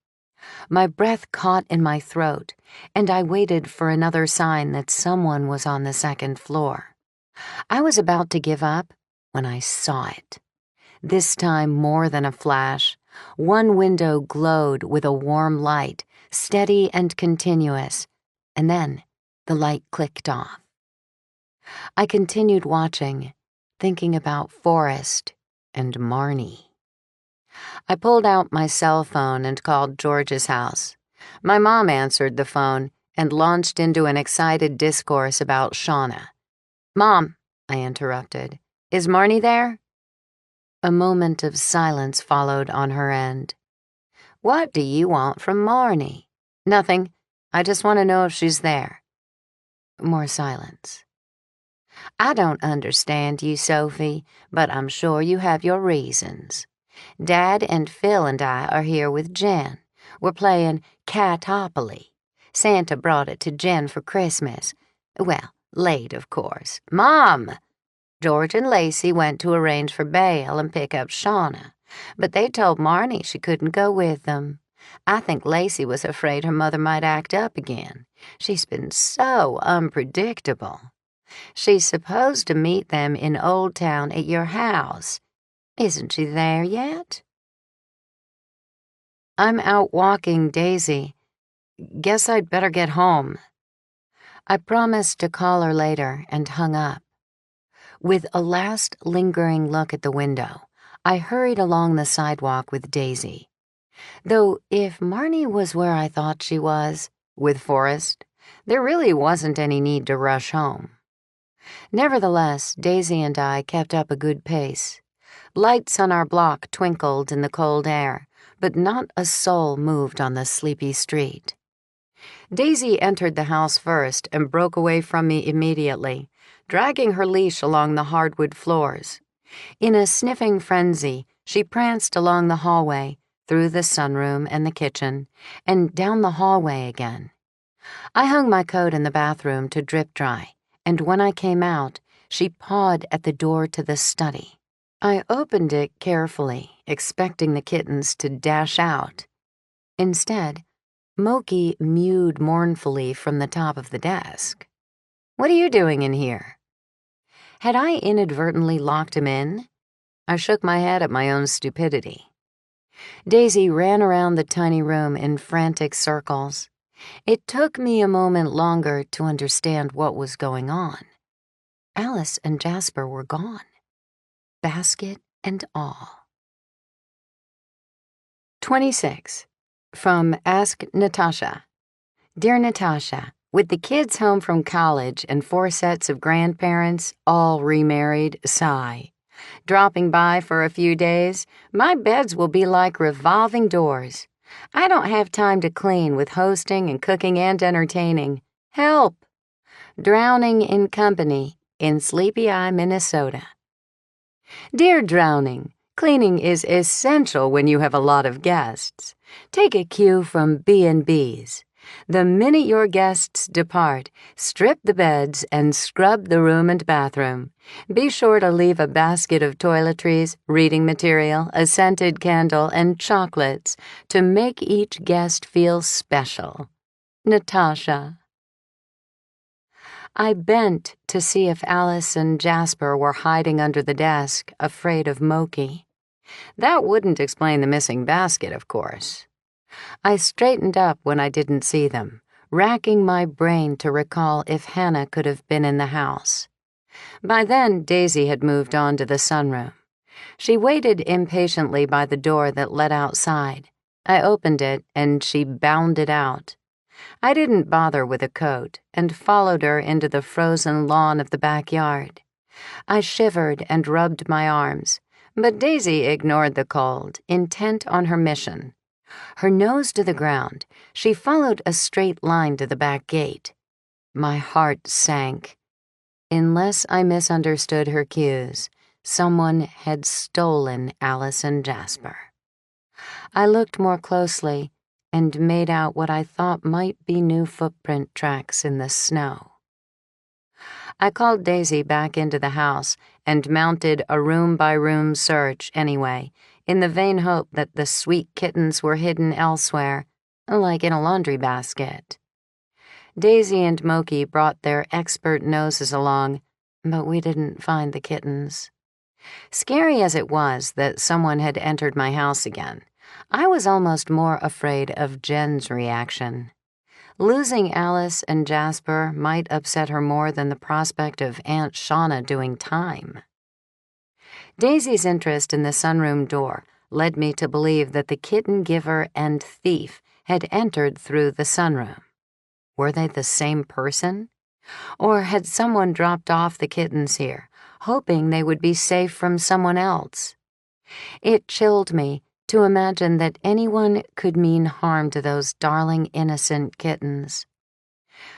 My breath caught in my throat, and I waited for another sign that someone was on the second floor. I was about to give up when I saw it. This time more than a flash, one window glowed with a warm light, steady and continuous, and then the light clicked off. I continued watching, thinking about Forrest and Marnie. I pulled out my cell phone and called George's house. My mom answered the phone and launched into an excited discourse about Shauna. "Mom," I interrupted, "is Marnie there?" A moment of silence followed on her end. "What do you want from Marnie?" "Nothing. I just want to know if she's there." More silence. "I don't understand you, Sophie, but I'm sure you have your reasons. Dad and Phil and I are here with Jen. We're playing Catopoly. Santa brought it to Jen for Christmas. Well, late, of course. Mom! George and Lacey went to arrange for Bale and pick up Shauna, but they told Marnie she couldn't go with them. I think Lacey was afraid her mother might act up again. She's been so unpredictable. She's supposed to meet them in Old Town at your house. Isn't she there yet?" "I'm out walking, Daisy. Guess I'd better get home." I promised to call her later and hung up. With a last lingering look at the window, I hurried along the sidewalk with Daisy. Though if Marnie was where I thought she was, with Forrest, there really wasn't any need to rush home. Nevertheless, Daisy and I kept up a good pace. Lights on our block twinkled in the cold air, but not a soul moved on the sleepy street. Daisy entered the house first and broke away from me immediately, dragging her leash along the hardwood floors. In a sniffing frenzy, she pranced along the hallway, through the sunroom and the kitchen, and down the hallway again. I hung my coat in the bathroom to drip dry, and when I came out, she pawed at the door to the study. I opened it carefully, expecting the kittens to dash out. Instead, Moki mewed mournfully from the top of the desk. "What are you doing in here?" Had I inadvertently locked him in? I shook my head at my own stupidity. Daisy ran around the tiny room in frantic circles. It took me a moment longer to understand what was going on. Alice and Jasper were gone, basket and all. 26. From Ask Natasha. Dear Natasha, with the kids home from college and 4 sets of grandparents, all remarried, sigh. Dropping by for a few days, my beds will be like revolving doors. I don't have time to clean with hosting and cooking and entertaining. Help! Drowning in company in Sleepy Eye, Minnesota. Dear Drowning, cleaning is essential when you have a lot of guests. Take a cue from B&Bs. The minute your guests depart, strip the beds and scrub the room and bathroom. Be sure to leave a basket of toiletries, reading material, a scented candle, and chocolates to make each guest feel special. Natasha. I bent to see if Alice and Jasper were hiding under the desk, afraid of Moki. That wouldn't explain the missing basket, of course. I straightened up when I didn't see them, racking my brain to recall if Hannah could have been in the house. By then, Daisy had moved on to the sunroom. She waited impatiently by the door that led outside. I opened it, and she bounded out. I didn't bother with a coat and followed her into the frozen lawn of the backyard. I shivered and rubbed my arms, but Daisy ignored the cold, intent on her mission. Her nose to the ground, she followed a straight line to the back gate. My heart sank. Unless I misunderstood her cues, someone had stolen Alice and Jasper. I looked more closely and made out what I thought might be new footprint tracks in the snow. I called Daisy back into the house and mounted a room-by-room search anyway, in the vain hope that the sweet kittens were hidden elsewhere, like in a laundry basket. Daisy and Moki brought their expert noses along, but we didn't find the kittens. Scary as it was that someone had entered my house again, I was almost more afraid of Jen's reaction. Losing Alice and Jasper might upset her more than the prospect of Aunt Shauna doing time. Daisy's interest in the sunroom door led me to believe that the kitten giver and thief had entered through the sunroom. Were they the same person? Or had someone dropped off the kittens here, hoping they would be safe from someone else? It chilled me to imagine that anyone could mean harm to those darling, innocent kittens.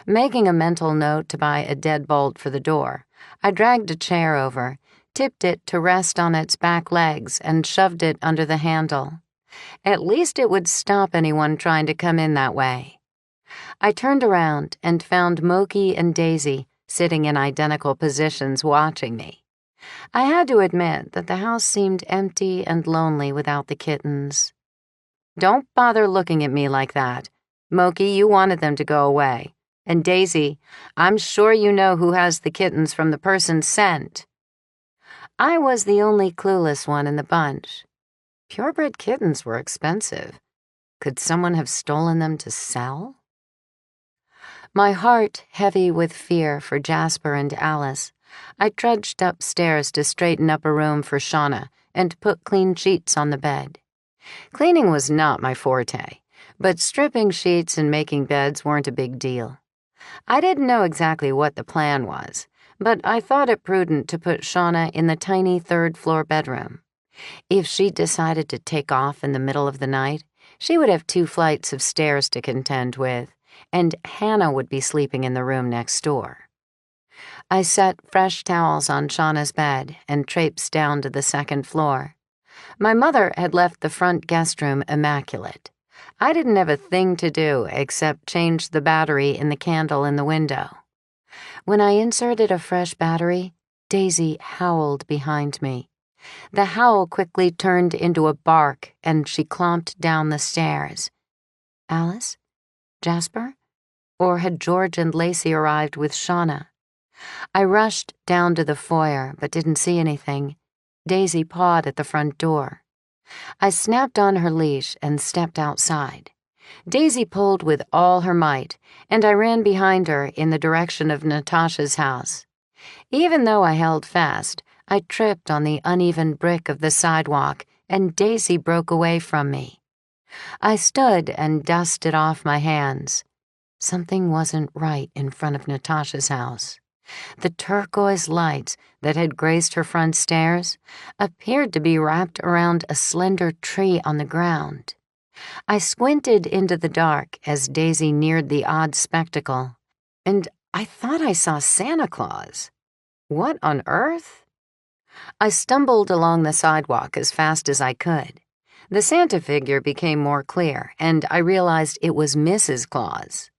Making a mental note to buy a deadbolt for the door, I dragged a chair over, tipped it to rest on its back legs, and shoved it under the handle. At least it would stop anyone trying to come in that way. I turned around and found Moki and Daisy sitting in identical positions watching me. I had to admit that the house seemed empty and lonely without the kittens. Don't bother looking at me like that. Moki, you wanted them to go away. And Daisy, I'm sure you know who has the kittens from the person sent. I was the only clueless one in the bunch. Purebred kittens were expensive. Could someone have stolen them to sell? My heart heavy with fear for Jasper and Alice, I trudged upstairs to straighten up a room for Shauna and put clean sheets on the bed. Cleaning was not my forte, but stripping sheets and making beds weren't a big deal. I didn't know exactly what the plan was, but I thought it prudent to put Shauna in the tiny third-floor bedroom. If she decided to take off in the middle of the night, she would have 2 flights of stairs to contend with, and Hannah would be sleeping in the room next door. I set fresh towels on Shauna's bed and traipsed down to the 2nd floor. My mother had left the front guest room immaculate. I didn't have a thing to do except change the battery in the candle in the window. When I inserted a fresh battery, Daisy howled behind me. The howl quickly turned into a bark, and she clomped down the stairs. Alice? Jasper? Or had George and Lacey arrived with Shauna? I rushed down to the foyer, but didn't see anything. Daisy pawed at the front door. I snapped on her leash and stepped outside. Daisy pulled with all her might, and I ran behind her in the direction of Natasha's house. Even though I held fast, I tripped on the uneven brick of the sidewalk, and Daisy broke away from me. I stood and dusted off my hands. Something wasn't right in front of Natasha's house. The turquoise lights that had graced her front stairs appeared to be wrapped around a slender tree on the ground. I squinted into the dark as Daisy neared the odd spectacle, and I thought I saw Santa Claus. What on earth? I stumbled along the sidewalk as fast as I could. The Santa figure became more clear, and I realized it was Mrs. Claus.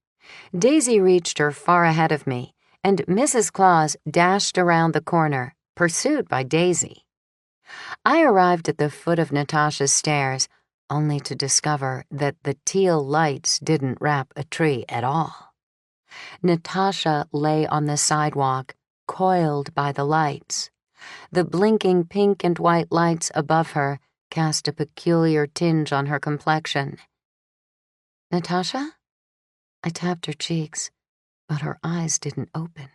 Daisy reached her far ahead of me, and Mrs. Claus dashed around the corner, pursued by Daisy. I arrived at the foot of Natasha's stairs, only to discover that the teal lights didn't wrap a tree at all. Natasha lay on the sidewalk, coiled by the lights. The blinking pink and white lights above her cast a peculiar tinge on her complexion. "Natasha?" I tapped her cheeks, but her eyes didn't open.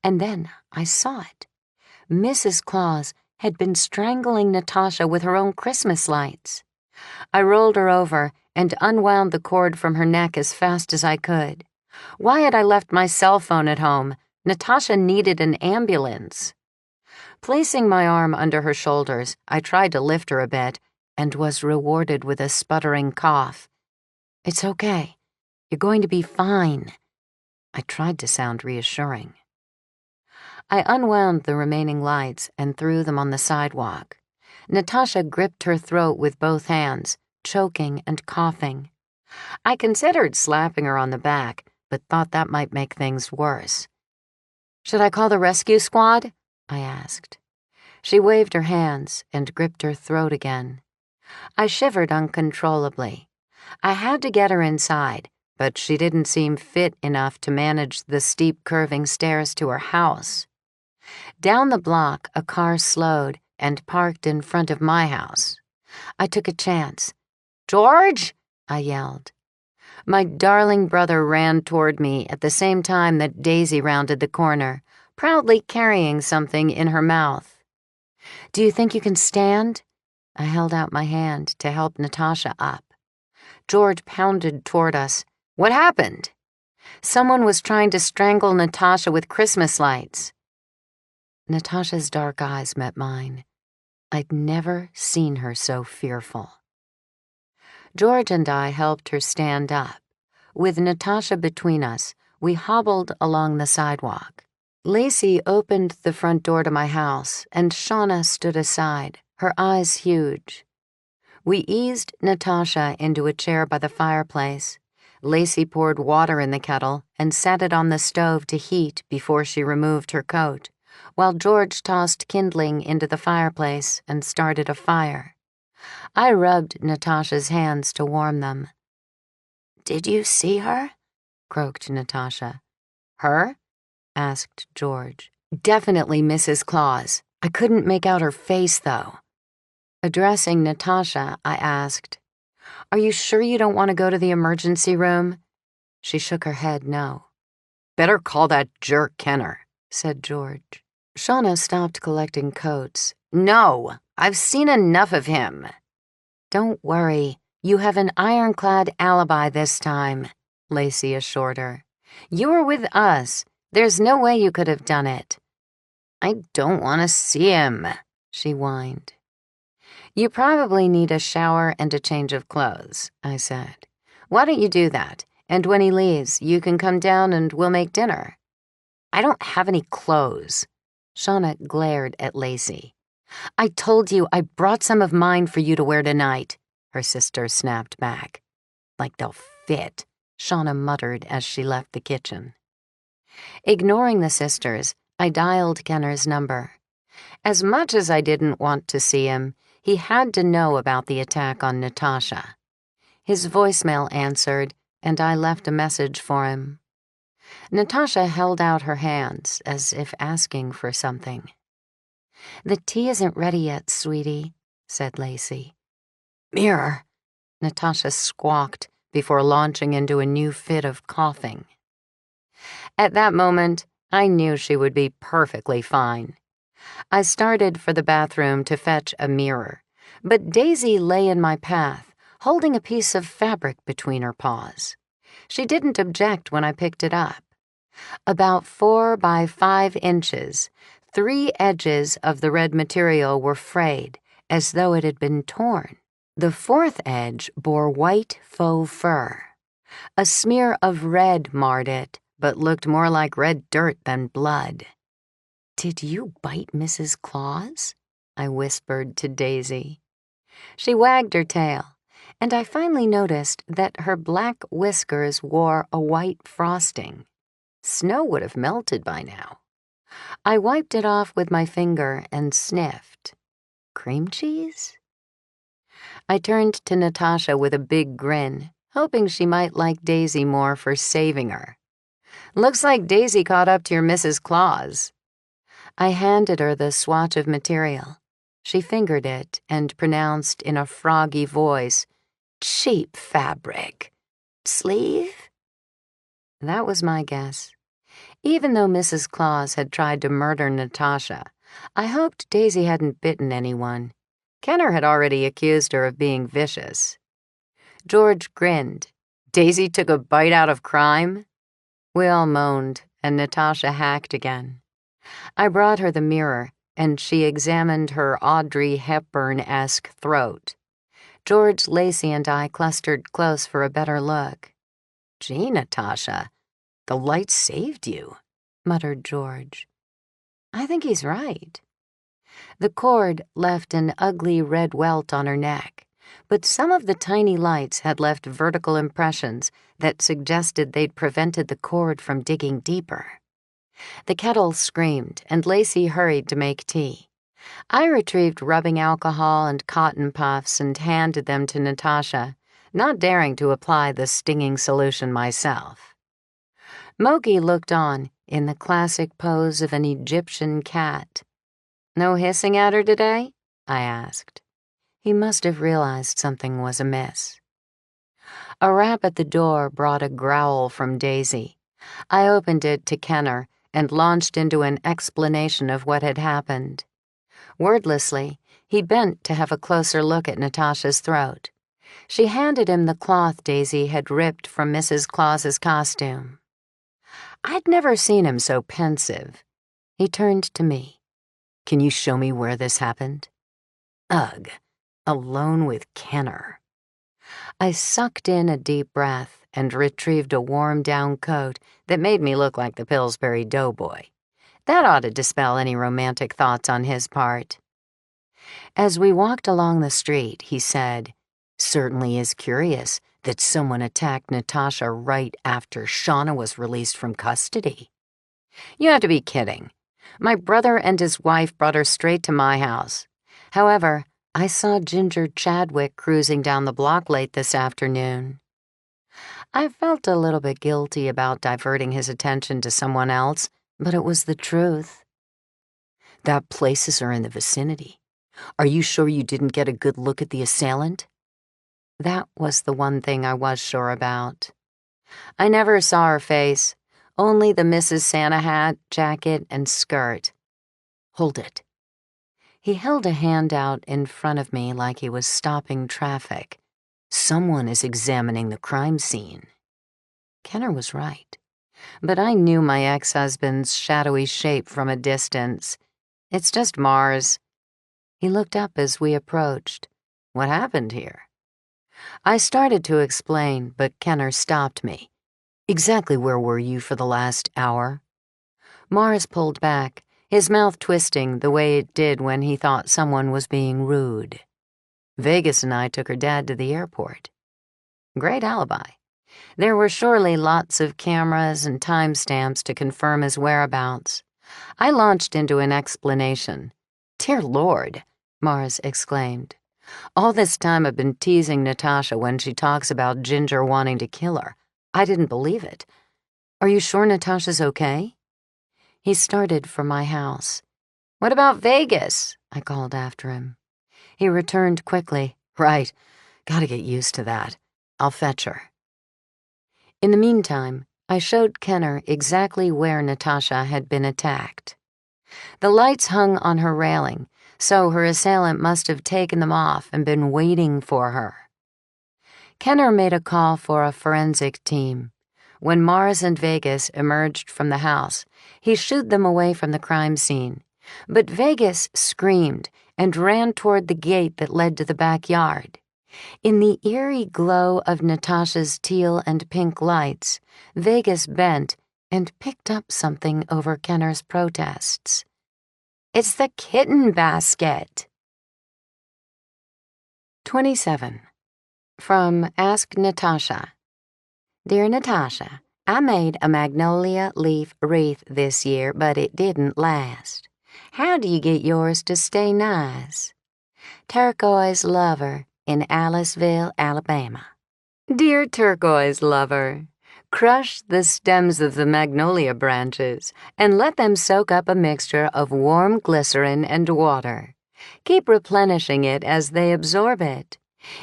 And then I saw it. Mrs. Claus had been strangling Natasha with her own Christmas lights. I rolled her over and unwound the cord from her neck as fast as I could. Why had I left my cell phone at home? Natasha needed an ambulance. Placing my arm under her shoulders, I tried to lift her a bit and was rewarded with a sputtering cough. "It's okay. You're going to be fine." I tried to sound reassuring. I unwound the remaining lights and threw them on the sidewalk. Natasha gripped her throat with both hands, choking and coughing. I considered slapping her on the back, but thought that might make things worse. "Should I call the rescue squad?" I asked. She waved her hands and gripped her throat again. I shivered uncontrollably. I had to get her inside, but she didn't seem fit enough to manage the steep curving stairs to her house. Down the block, a car slowed and parked in front of my house. I took a chance. "George!" I yelled. My darling brother ran toward me at the same time that Daisy rounded the corner, proudly carrying something in her mouth. "Do you think you can stand?" I held out my hand to help Natasha up. George pounded toward us. "What happened?" "Someone was trying to strangle Natasha with Christmas lights." Natasha's dark eyes met mine. I'd never seen her so fearful. George and I helped her stand up. With Natasha between us, we hobbled along the sidewalk. Lacey opened the front door to my house, and Shauna stood aside, her eyes huge. We eased Natasha into a chair by the fireplace. Lacey poured water in the kettle and set it on the stove to heat before she removed her coat, while George tossed kindling into the fireplace and started a fire. I rubbed Natasha's hands to warm them. "Did you see her?" croaked Natasha. "Her?" asked George. "Definitely Mrs. Claus. I couldn't make out her face, though." Addressing Natasha, I asked, "Are you sure you don't want to go to the emergency room?" She shook her head no. "Better call that jerk Kenner," said George. Shauna stopped collecting coats. "No, I've seen enough of him." "Don't worry. You have an ironclad alibi this time," Lacey assured her. "You were with us. There's no way you could have done it." "I don't want to see him," she whined. "You probably need a shower and a change of clothes," I said. "Why don't you do that? And when he leaves, you can come down and we'll make dinner." "I don't have any clothes." Shauna glared at Lacey. "I told you I brought some of mine for you to wear tonight," her sister snapped back. "Like they'll fit," Shauna muttered as she left the kitchen. Ignoring the sisters, I dialed Kenner's number. As much as I didn't want to see him, he had to know about the attack on Natasha. His voicemail answered, and I left a message for him. Natasha held out her hands as if asking for something. "The tea isn't ready yet, sweetie," said Lacey. "Mirror," Natasha squawked before launching into a new fit of coughing. At that moment, I knew she would be perfectly fine. I started for the bathroom to fetch a mirror, but Daisy lay in my path, holding a piece of fabric between her paws. She didn't object when I picked it up. About 4 by 5 inches, 3 edges of the red material were frayed, as though it had been torn. The 4th edge bore white faux fur. A smear of red marred it, but looked more like red dirt than blood. "Did you bite Mrs. Claus?" I whispered to Daisy. She wagged her tail, and I finally noticed that her black whiskers wore a white frosting. Snow would have melted by now. I wiped it off with my finger and sniffed. Cream cheese? I turned to Natasha with a big grin, hoping she might like Daisy more for saving her. "Looks like Daisy caught up to your Mrs. Claus." I handed her the swatch of material. She fingered it and pronounced in a froggy voice, "Cheap fabric. Sleeve?" That was my guess. Even though Mrs. Claus had tried to murder Natasha, I hoped Daisy hadn't bitten anyone. Kenner had already accused her of being vicious. George grinned. Daisy took a bite out of crime? We all moaned, and Natasha hacked again. I brought her the mirror, and she examined her Audrey Hepburn-esque throat. George, Lacey, and I clustered close for a better look. "Gee, Natasha, the light saved you," muttered George. I think he's right. The cord left an ugly red welt on her neck, but some of the tiny lights had left vertical impressions that suggested they'd prevented the cord from digging deeper. The kettle screamed, and Lacey hurried to make tea. I retrieved rubbing alcohol and cotton puffs and handed them to Natasha, not daring to apply the stinging solution myself. Moki looked on in the classic pose of an Egyptian cat. "No hissing at her today?" I asked. He must have realized something was amiss. A rap at the door brought a growl from Daisy. I opened it to Kenner and launched into an explanation of what had happened. Wordlessly, he bent to have a closer look at Natasha's throat. She handed him the cloth Daisy had ripped from Mrs. Claus's costume. I'd never seen him so pensive. He turned to me. "Can you show me where this happened?" Ugh, alone with Kenner. I sucked in a deep breath and retrieved a warm down coat that made me look like the Pillsbury Doughboy. That ought to dispel any romantic thoughts on his part. As we walked along the street, he said, "Certainly is curious that someone attacked Natasha right after Shauna was released from custody." "You have to be kidding. My brother and his wife brought her straight to my house. However, I saw Ginger Chadwick cruising down the block late this afternoon." I felt a little bit guilty about diverting his attention to someone else, but it was the truth. "That places are in the vicinity. Are you sure you didn't get a good look at the assailant?" That was the one thing I was sure about. I never saw her face, only the Mrs. Santa hat, jacket, and skirt. "Hold it." He held a hand out in front of me like he was stopping traffic. "Someone is examining the crime scene." Kenner was right, but I knew my ex-husband's shadowy shape from a distance. "It's just Mars." He looked up as we approached. "What happened here?" I started to explain, but Kenner stopped me. "Exactly where were you for the last hour?" Mars pulled back, his mouth twisting the way it did when he thought someone was being rude. "Vegas and I took her dad to the airport." Great alibi. There were surely lots of cameras and timestamps to confirm his whereabouts. I launched into an explanation. "Dear Lord," Mars exclaimed. "All this time I've been teasing Natasha when she talks about Ginger wanting to kill her. I didn't believe it. Are you sure Natasha's okay?" He started for my house. "What about Vegas?" I called after him. He returned quickly. "Right. Gotta get used to that. I'll fetch her." In the meantime, I showed Kenner exactly where Natasha had been attacked. The lights hung on her railing, so her assailant must have taken them off and been waiting for her. Kenner made a call for a forensic team. When Mars and Vegas emerged from the house, he shooed them away from the crime scene. But Vegas screamed and ran toward the gate that led to the backyard. In the eerie glow of Natasha's teal and pink lights, Vegas bent and picked up something over Kenner's protests. "It's the kitten basket." 27. From Ask Natasha. Dear Natasha, I made a magnolia leaf wreath this year, but it didn't last. How do you get yours to stay nice? Turquoise Lover in Aliceville, Alabama. Dear Turquoise Lover, crush the stems of the magnolia branches and let them soak up a mixture of warm glycerin and water. Keep replenishing it as they absorb it.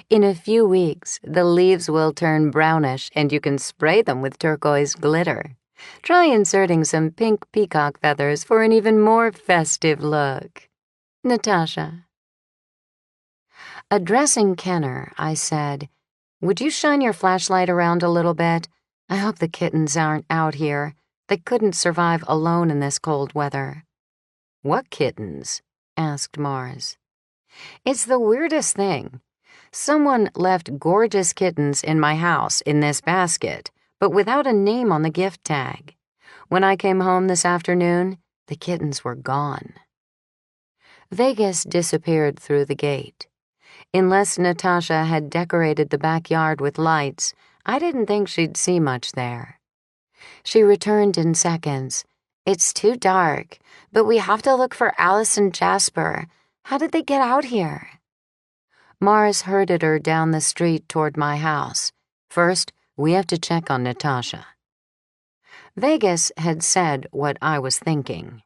In a few weeks, the leaves will turn brownish and you can spray them with turquoise glitter. Try inserting some pink peacock feathers for an even more festive look. Natasha. Addressing Kenner, I said, "Would you shine your flashlight around a little bit? I hope the kittens aren't out here. They couldn't survive alone in this cold weather." "What kittens?" asked Mars. "It's the weirdest thing. Someone left gorgeous kittens in my house in this basket, but without a name on the gift tag. When I came home this afternoon, the kittens were gone." Vegas disappeared through the gate. Unless Natasha had decorated the backyard with lights, I didn't think she'd see much there. She returned in seconds. "It's too dark, but we have to look for Alice and Jasper. How did they get out here?" Mars herded her down the street toward my house. "First, we have to check on Natasha." Vegas had said what I was thinking.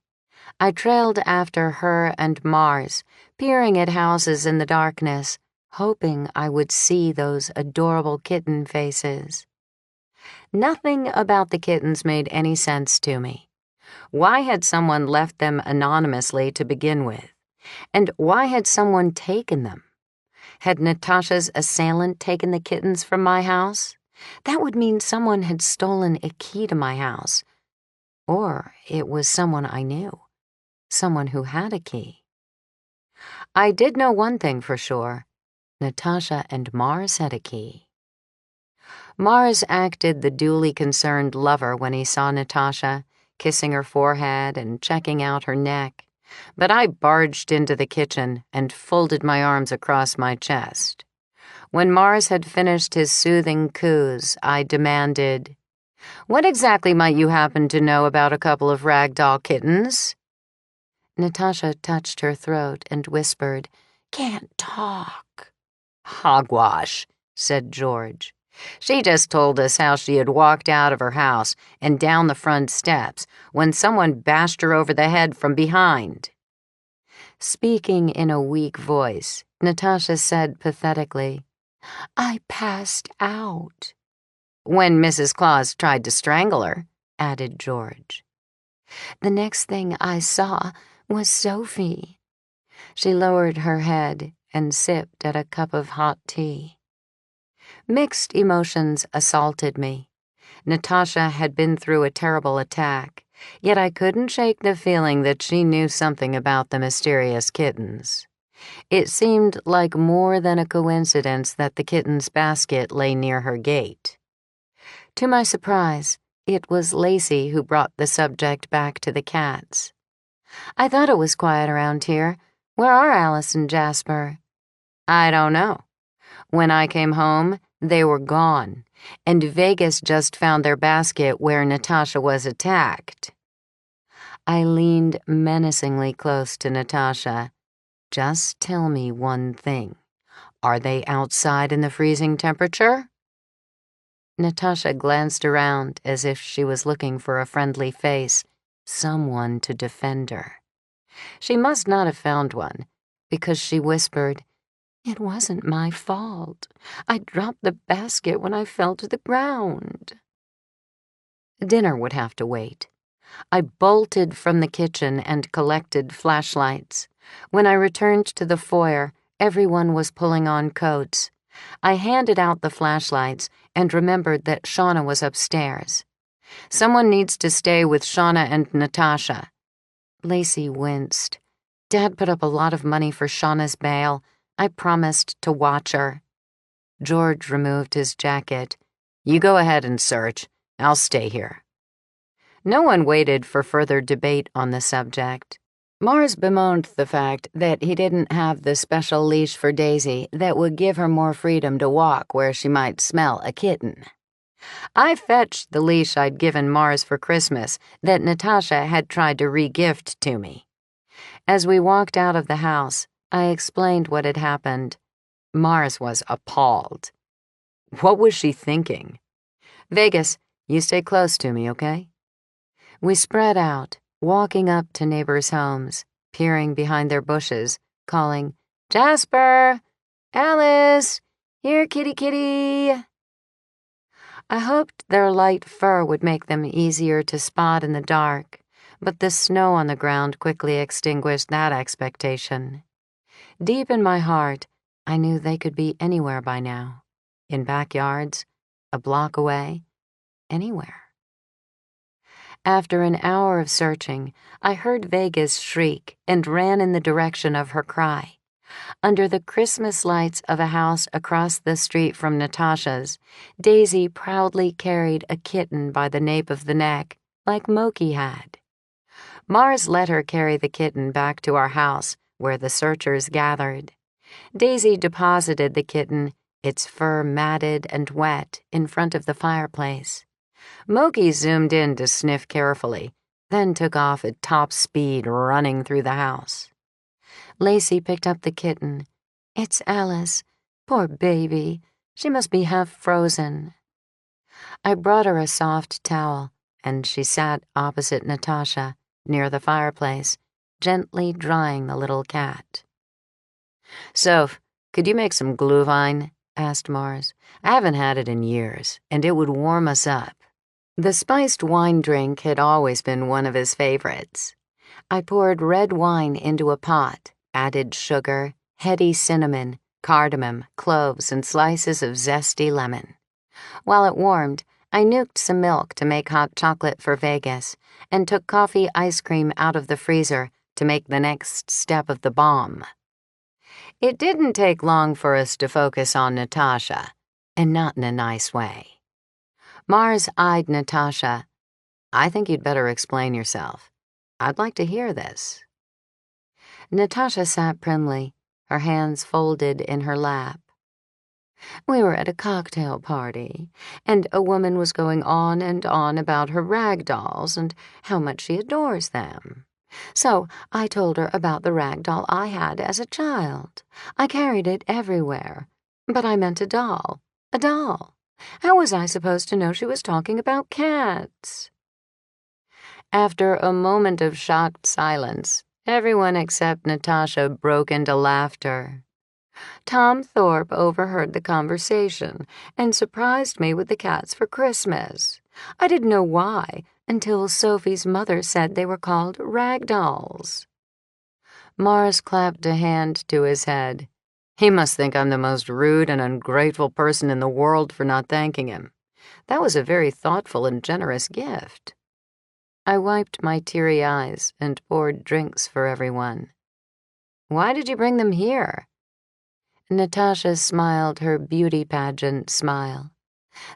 I trailed after her and Mars, peering at houses in the darkness, hoping I would see those adorable kitten faces. Nothing about the kittens made any sense to me. Why had someone left them anonymously to begin with? And why had someone taken them? Had Natasha's assailant taken the kittens from my house? That would mean someone had stolen a key to my house. Or it was someone I knew. Someone who had a key. I did know one thing for sure. Natasha and Mars had a key. Mars acted the duly concerned lover when he saw Natasha, kissing her forehead and checking out her neck. But I barged into the kitchen and folded my arms across my chest. When Mars had finished his soothing coos, I demanded, "What exactly might you happen to know about a couple of ragdoll kittens?" Natasha touched her throat and whispered, "Can't talk." "Hogwash," said George. "She just told us how she had walked out of her house and down the front steps when someone bashed her over the head from behind." Speaking in a weak voice, Natasha said pathetically, "I passed out." "When Mrs. Claus tried to strangle her," added George. "The next thing I saw was Sophie." She lowered her head and sipped at a cup of hot tea. Mixed emotions assaulted me. Natasha had been through a terrible attack, yet I couldn't shake the feeling that she knew something about the mysterious kittens. It seemed like more than a coincidence that the kitten's basket lay near her gate. To my surprise, it was Lacey who brought the subject back to the cats. "I thought it was quiet around here. Where are Alice and Jasper?" "I don't know. When I came home, they were gone, and Vegas just found their basket where Natasha was attacked." I leaned menacingly close to Natasha. "Just tell me one thing. Are they outside in the freezing temperature?" Natasha glanced around as if she was looking for a friendly face, someone to defend her. She must not have found one, because she whispered, "It wasn't my fault. I dropped the basket when I fell to the ground." Dinner would have to wait. I bolted from the kitchen and collected flashlights. When I returned to the foyer, everyone was pulling on coats. I handed out the flashlights and remembered that Shauna was upstairs. "Someone needs to stay with Shauna and Natasha." Lacey winced. Dad put up a lot of money for Shauna's bail. I promised to watch her. George removed his jacket. "You go ahead and search. I'll stay here." No one waited for further debate on the subject. Mars bemoaned the fact that he didn't have the special leash for Daisy that would give her more freedom to walk where she might smell a kitten. I fetched the leash I'd given Mars for Christmas that Natasha had tried to re-gift to me. As we walked out of the house, I explained what had happened. Mars was appalled. What was she thinking? "Vegas, you stay close to me, okay?" We spread out, walking up to neighbors' homes, peering behind their bushes, calling, "Jasper! Alice! Here, kitty kitty!" I hoped their light fur would make them easier to spot in the dark, but the snow on the ground quickly extinguished that expectation. Deep in my heart, I knew they could be anywhere by now. In backyards, a block away, anywhere. After an hour of searching, I heard Vegas shriek and ran in the direction of her cry. Under the Christmas lights of a house across the street from Natasha's, Daisy proudly carried a kitten by the nape of the neck, like Moki had. Mars let her carry the kitten back to our house, where the searchers gathered. Daisy deposited the kitten, its fur matted and wet, in front of the fireplace. Moki zoomed in to sniff carefully, then took off at top speed, running through the house. Lacey picked up the kitten. "It's Alice. Poor baby. She must be half frozen." I brought her a soft towel, and she sat opposite Natasha, near the fireplace, gently drying the little cat. "Soph, could you make some glühwein?" asked Mars. "I haven't had it in years, and it would warm us up." The spiced wine drink had always been one of his favorites. I poured red wine into a pot, added sugar, heady cinnamon, cardamom, cloves, and slices of zesty lemon. While it warmed, I nuked some milk to make hot chocolate for Vegas and took coffee ice cream out of the freezer to make the next step of the bomb. It didn't take long for us to focus on Natasha, and not in a nice way. Mars eyed Natasha. "I think you'd better explain yourself. I'd like to hear this." Natasha sat primly, her hands folded in her lap. "We were at a cocktail party, and a woman was going on and on about her rag dolls and how much she adores them. So I told her about the rag doll I had as a child. I carried it everywhere. But I meant a doll. A doll. How was I supposed to know she was talking about cats?" After a moment of shocked silence, everyone except Natasha broke into laughter. "Tom Thorpe overheard the conversation and surprised me with the cats for Christmas. I didn't know why until Sophie's mother said they were called rag dolls." Mars clapped a hand to his head. "He must think I'm the most rude and ungrateful person in the world for not thanking him. That was a very thoughtful and generous gift." I wiped my teary eyes and poured drinks for everyone. "Why did you bring them here?" Natasha smiled her beauty pageant smile.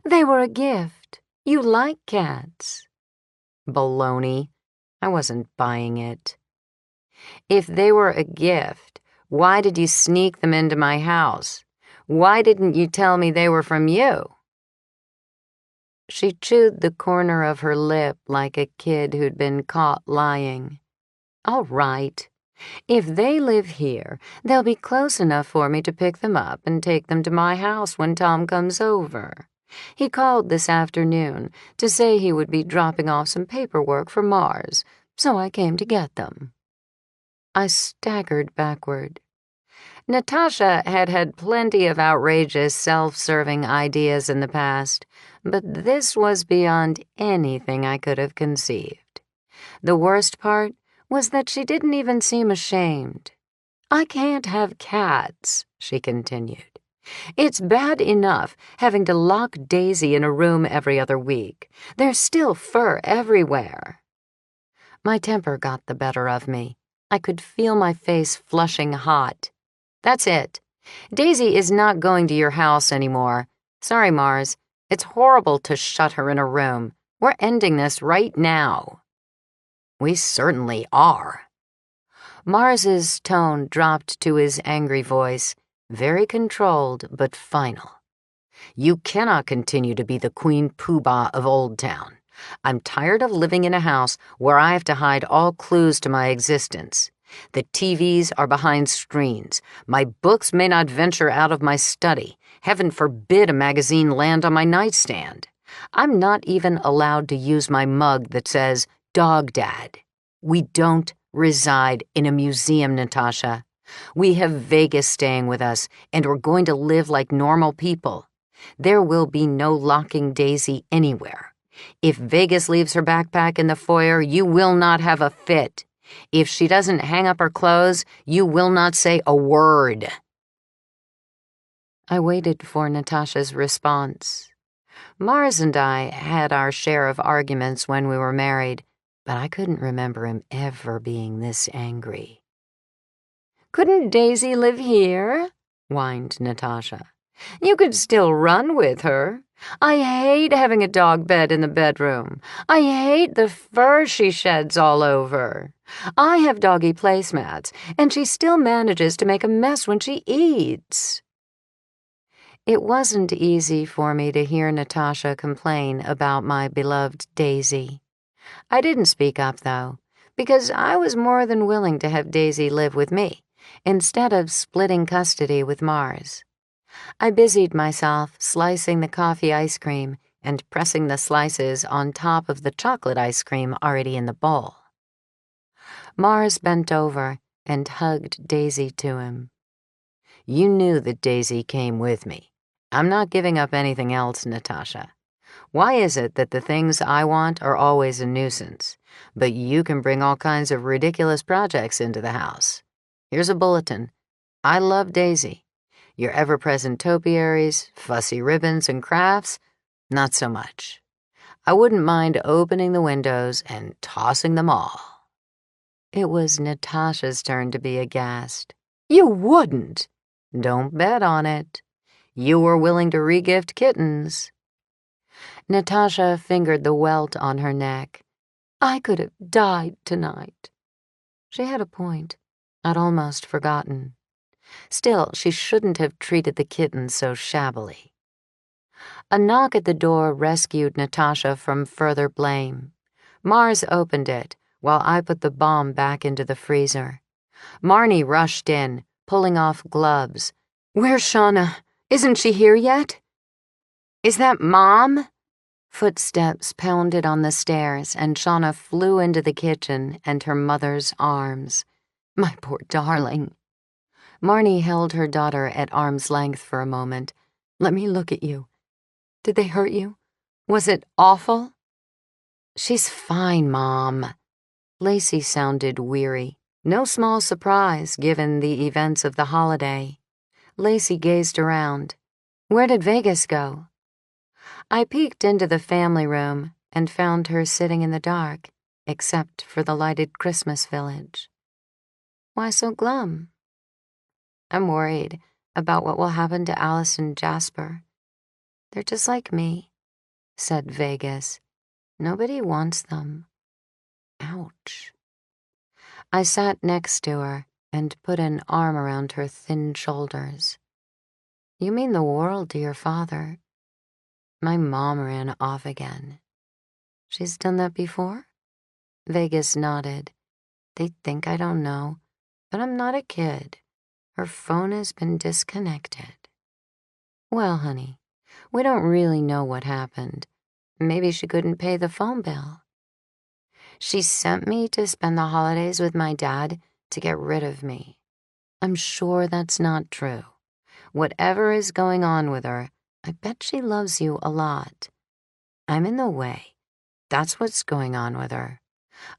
"They were a gift. You like cats." Baloney. I wasn't buying it. "If they were a gift, why did you sneak them into my house? Why didn't you tell me they were from you?" She chewed the corner of her lip like a kid who'd been caught lying. "All right. If they live here, they'll be close enough for me to pick them up and take them to my house when Tom comes over. He called this afternoon to say he would be dropping off some paperwork for Mars, so I came to get them." I staggered backward. Natasha had had plenty of outrageous, self-serving ideas in the past, but this was beyond anything I could have conceived. The worst part was that she didn't even seem ashamed. "I can't have cats," she continued. "It's bad enough having to lock Daisy in a room every other week. There's still fur everywhere." My temper got the better of me. I could feel my face flushing hot. "That's it. Daisy is not going to your house anymore. Sorry, Mars. It's horrible to shut her in a room. We're ending this right now." "We certainly are." Mars's tone dropped to his angry voice, very controlled but final. "You cannot continue to be the Queen Poobah of Old Town. I'm tired of living in a house where I have to hide all clues to my existence. The TVs are behind screens. My books may not venture out of my study. Heaven forbid a magazine land on my nightstand. I'm not even allowed to use my mug that says, 'Dog Dad.' We don't reside in a museum, Natasha. We have Vegas staying with us, and we're going to live like normal people. There will be no locking Daisy anywhere. If Vegas leaves her backpack in the foyer, you will not have a fit. If she doesn't hang up her clothes, you will not say a word." I waited for Natasha's response. Mars and I had our share of arguments when we were married, but I couldn't remember him ever being this angry. "Couldn't Daisy live here?" whined Natasha. "You could still run with her. I hate having a dog bed in the bedroom. I hate the fur she sheds all over. I have doggy placemats, and she still manages to make a mess when she eats." It wasn't easy for me to hear Natasha complain about my beloved Daisy. I didn't speak up, though, because I was more than willing to have Daisy live with me, instead of splitting custody with Mars. I busied myself slicing the coffee ice cream and pressing the slices on top of the chocolate ice cream already in the bowl. Mars bent over and hugged Daisy to him. "You knew that Daisy came with me. I'm not giving up anything else, Natasha. Why is it that the things I want are always a nuisance, but you can bring all kinds of ridiculous projects into the house? Here's a bulletin. I love Daisy. Your ever-present topiaries, fussy ribbons, and crafts, not so much. I wouldn't mind opening the windows and tossing them all." It was Natasha's turn to be aghast. "You wouldn't?" "Don't bet on it. You were willing to regift kittens." Natasha fingered the welt on her neck. "I could have died tonight." She had a point. I'd almost forgotten. Still, she shouldn't have treated the kittens so shabbily. A knock at the door rescued Natasha from further blame. Mars opened it while I put the bomb back into the freezer. Marnie rushed in, pulling off gloves. "Where's Shauna? Isn't she here yet?" "Is that Mom?" Footsteps pounded on the stairs, and Shauna flew into the kitchen and her mother's arms. My poor darling. Marnie held her daughter at arm's length for a moment. "Let me look at you. Did they hurt you? Was it awful?" "She's fine, Mom." Lacey sounded weary. No small surprise, given the events of the holiday. Lacey gazed around. "Where did Vegas go?" I peeked into the family room and found her sitting in the dark, except for the lighted Christmas village. "Why so glum?" "I'm worried about what will happen to Alice and Jasper. They're just like me," said Vegas. "Nobody wants them." Ouch. I sat next to her and put an arm around her thin shoulders. "You mean the world to your father." My mom ran off again. "She's done that before?" Vegas nodded. "They think I don't know, but I'm not a kid. Her phone has been disconnected." "Well, honey, we don't really know what happened. Maybe she couldn't pay the phone bill." "She sent me to spend the holidays with my dad to get rid of me. I'm sure that's not true. Whatever is going on with her, I bet she loves you a lot. I'm in the way. That's what's going on with her.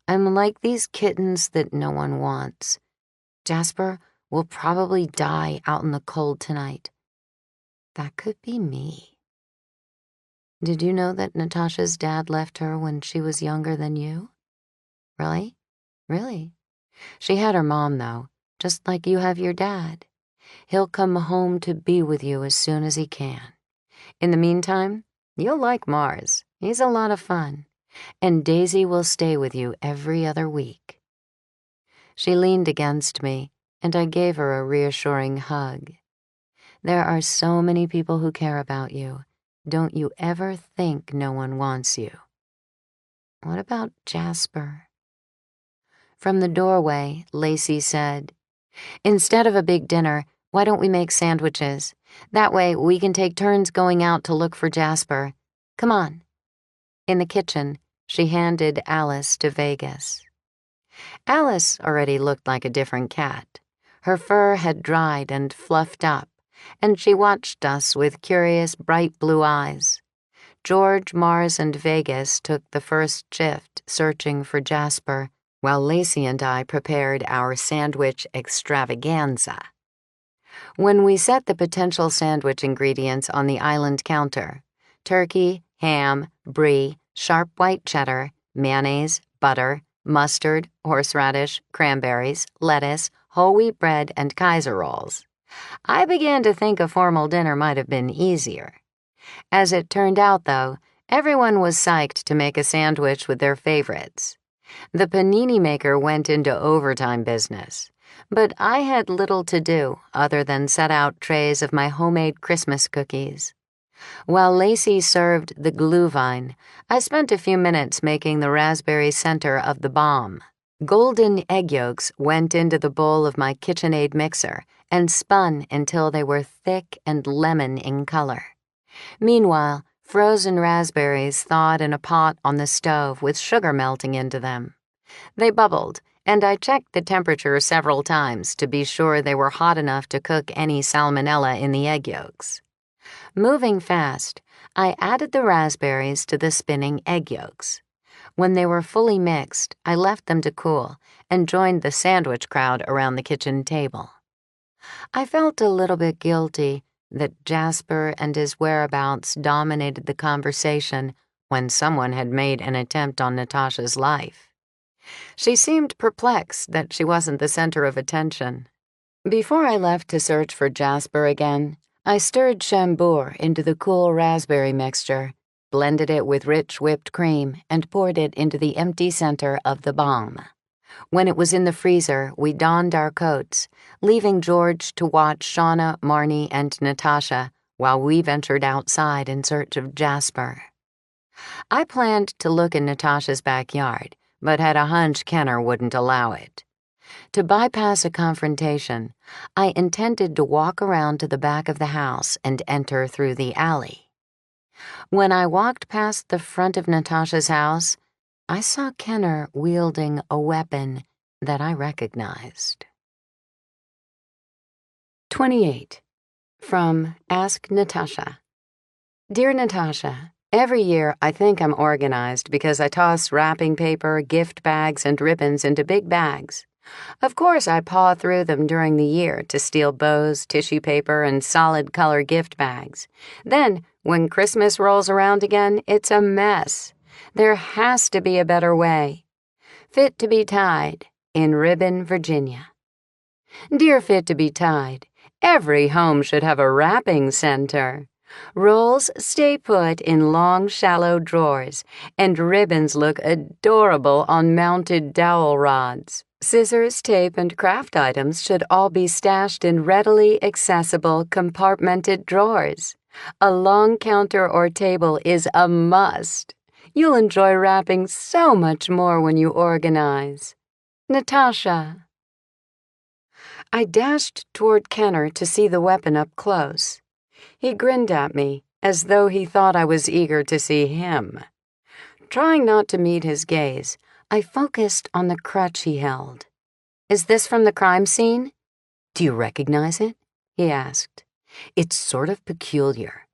I'm like these kittens that no one wants. Jasper will probably die out in the cold tonight. That could be me. Did you know that Natasha's dad left her when she was younger than you? Really? Really? She had her mom, though, just like you have your dad. He'll come home to be with you as soon as he can. In the meantime, you'll like Mars. He's a lot of fun. And Daisy will stay with you every other week. She leaned against me, and I gave her a reassuring hug. There are so many people who care about you. Don't you ever think no one wants you. What about Jasper? From the doorway, Lacey said, "Instead of a big dinner, why don't we make sandwiches? That way we can take turns going out to look for Jasper. Come on." In the kitchen, she handed Alice to Vegas. Alice already looked like a different cat. Her fur had dried and fluffed up, and she watched us with curious, bright blue eyes. George, Mars, and Vegas took the first shift searching for Jasper, while Lacey and I prepared our sandwich extravaganza. When we set the potential sandwich ingredients on the island counter, turkey, ham, brie, sharp white cheddar, mayonnaise, butter, mustard, horseradish, cranberries, lettuce, whole wheat bread, and Kaiser rolls, I began to think a formal dinner might have been easier. As it turned out, though, everyone was psyched to make a sandwich with their favorites. The panini maker went into overtime business, but I had little to do other than set out trays of my homemade Christmas cookies. While Lacey served the glühwein, I spent a few minutes making the raspberry center of the bomb. Golden egg yolks went into the bowl of my KitchenAid mixer and spun until they were thick and lemon in color. Meanwhile, frozen raspberries thawed in a pot on the stove with sugar melting into them. They bubbled, and I checked the temperature several times to be sure they were hot enough to cook any salmonella in the egg yolks. Moving fast, I added the raspberries to the spinning egg yolks. When they were fully mixed, I left them to cool and joined the sandwich crowd around the kitchen table. I felt a little bit guilty that Jasper and his whereabouts dominated the conversation when someone had made an attempt on Natasha's life. She seemed perplexed that she wasn't the center of attention. Before I left to search for Jasper again, I stirred Chambour into the cool raspberry mixture, blended it with rich whipped cream, and poured it into the empty center of the bomb. When it was in the freezer, we donned our coats, leaving George to watch Shauna, Marnie, and Natasha while we ventured outside in search of Jasper. I planned to look in Natasha's backyard, but had a hunch Kenner wouldn't allow it. To bypass a confrontation, I intended to walk around to the back of the house and enter through the alley. When I walked past the front of Natasha's house, I saw Kenner wielding a weapon that I recognized. 28. From Ask Natasha. Dear Natasha, every year I think I'm organized because I toss wrapping paper, gift bags, and ribbons into big bags. Of course, I paw through them during the year to steal bows, tissue paper, and solid color gift bags. Then, when Christmas rolls around again, it's a mess. There has to be a better way. Fit to be Tied, in Ribbon, Virginia. Dear Fit to be Tied, every home should have a wrapping center. Rolls stay put in long, shallow drawers, and ribbons look adorable on mounted dowel rods. Scissors, tape, and craft items should all be stashed in readily accessible, compartmented drawers. A long counter or table is a must. You'll enjoy wrapping so much more when you organize. Natasha. I dashed toward Kenner to see the weapon up close. He grinned at me, as though he thought I was eager to see him. Trying not to meet his gaze, I focused on the crutch he held. Is this from the crime scene? Do you recognize it? He asked. It's sort of peculiar.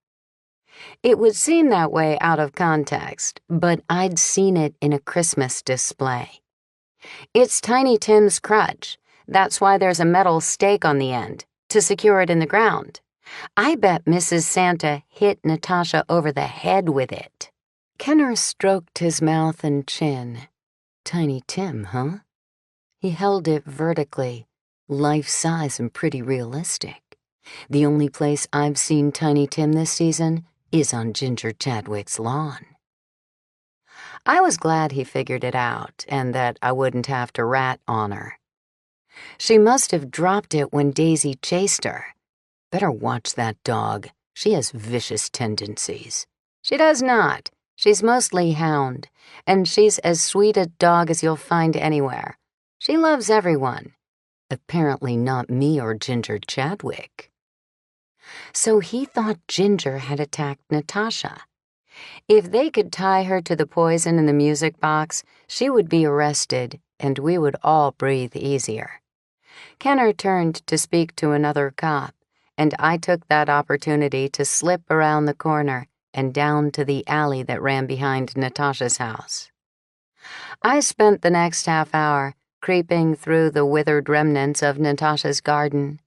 It would seem that way out of context, but I'd seen it in a Christmas display. It's Tiny Tim's crutch. That's why there's a metal stake on the end, to secure it in the ground. I bet Mrs. Santa hit Natasha over the head with it. Kenner stroked his mouth and chin. Tiny Tim, huh? He held it vertically, life-size and pretty realistic. The only place I've seen Tiny Tim this season is on Ginger Chadwick's lawn. I was glad he figured it out and that I wouldn't have to rat on her. She must have dropped it when Daisy chased her. Better watch that dog. She has vicious tendencies. She does not. She's mostly hound, and she's as sweet a dog as you'll find anywhere. She loves everyone. Apparently not me or Ginger Chadwick. So he thought Ginger had attacked Natasha. If they could tie her to the poison in the music box, she would be arrested, and we would all breathe easier. Kenner turned to speak to another cop, and I took that opportunity to slip around the corner and down to the alley that ran behind Natasha's house. I spent the next half hour creeping through the withered remnants of Natasha's garden.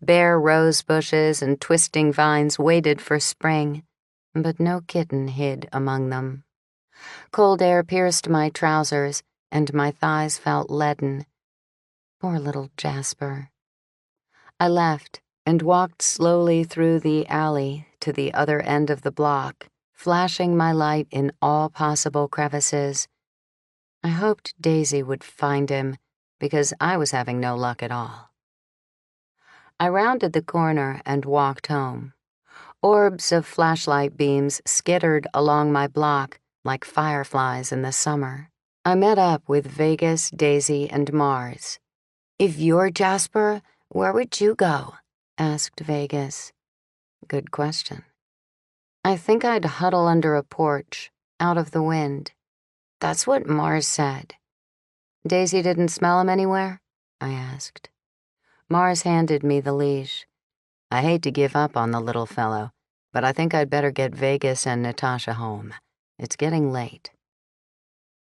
Bare rose bushes and twisting vines waited for spring, but no kitten hid among them. Cold air pierced my trousers, and my thighs felt leaden. Poor little Jasper. I left and walked slowly through the alley to the other end of the block, flashing my light in all possible crevices. I hoped Daisy would find him, because I was having no luck at all. I rounded the corner and walked home. Orbs of flashlight beams skittered along my block like fireflies in the summer. I met up with Vegas, Daisy, and Mars. If you're Jasper, where would you go? Asked Vegas. Good question. I think I'd huddle under a porch, out of the wind. That's what Mars said. Daisy didn't smell him anywhere? I asked. Mars handed me the leash. I hate to give up on the little fellow, but I think I'd better get Vegas and Natasha home. It's getting late.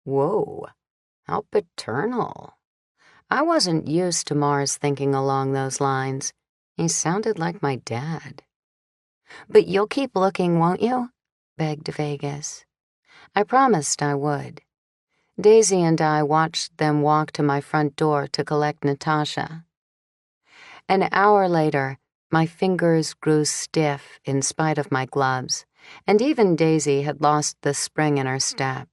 Whoa, how paternal. I wasn't used to Mars thinking along those lines. He sounded like my dad. But you'll keep looking, won't you? Begged Vegas. I promised I would. Daisy and I watched them walk to my front door to collect Natasha. An hour later, my fingers grew stiff in spite of my gloves, and even Daisy had lost the spring in her step.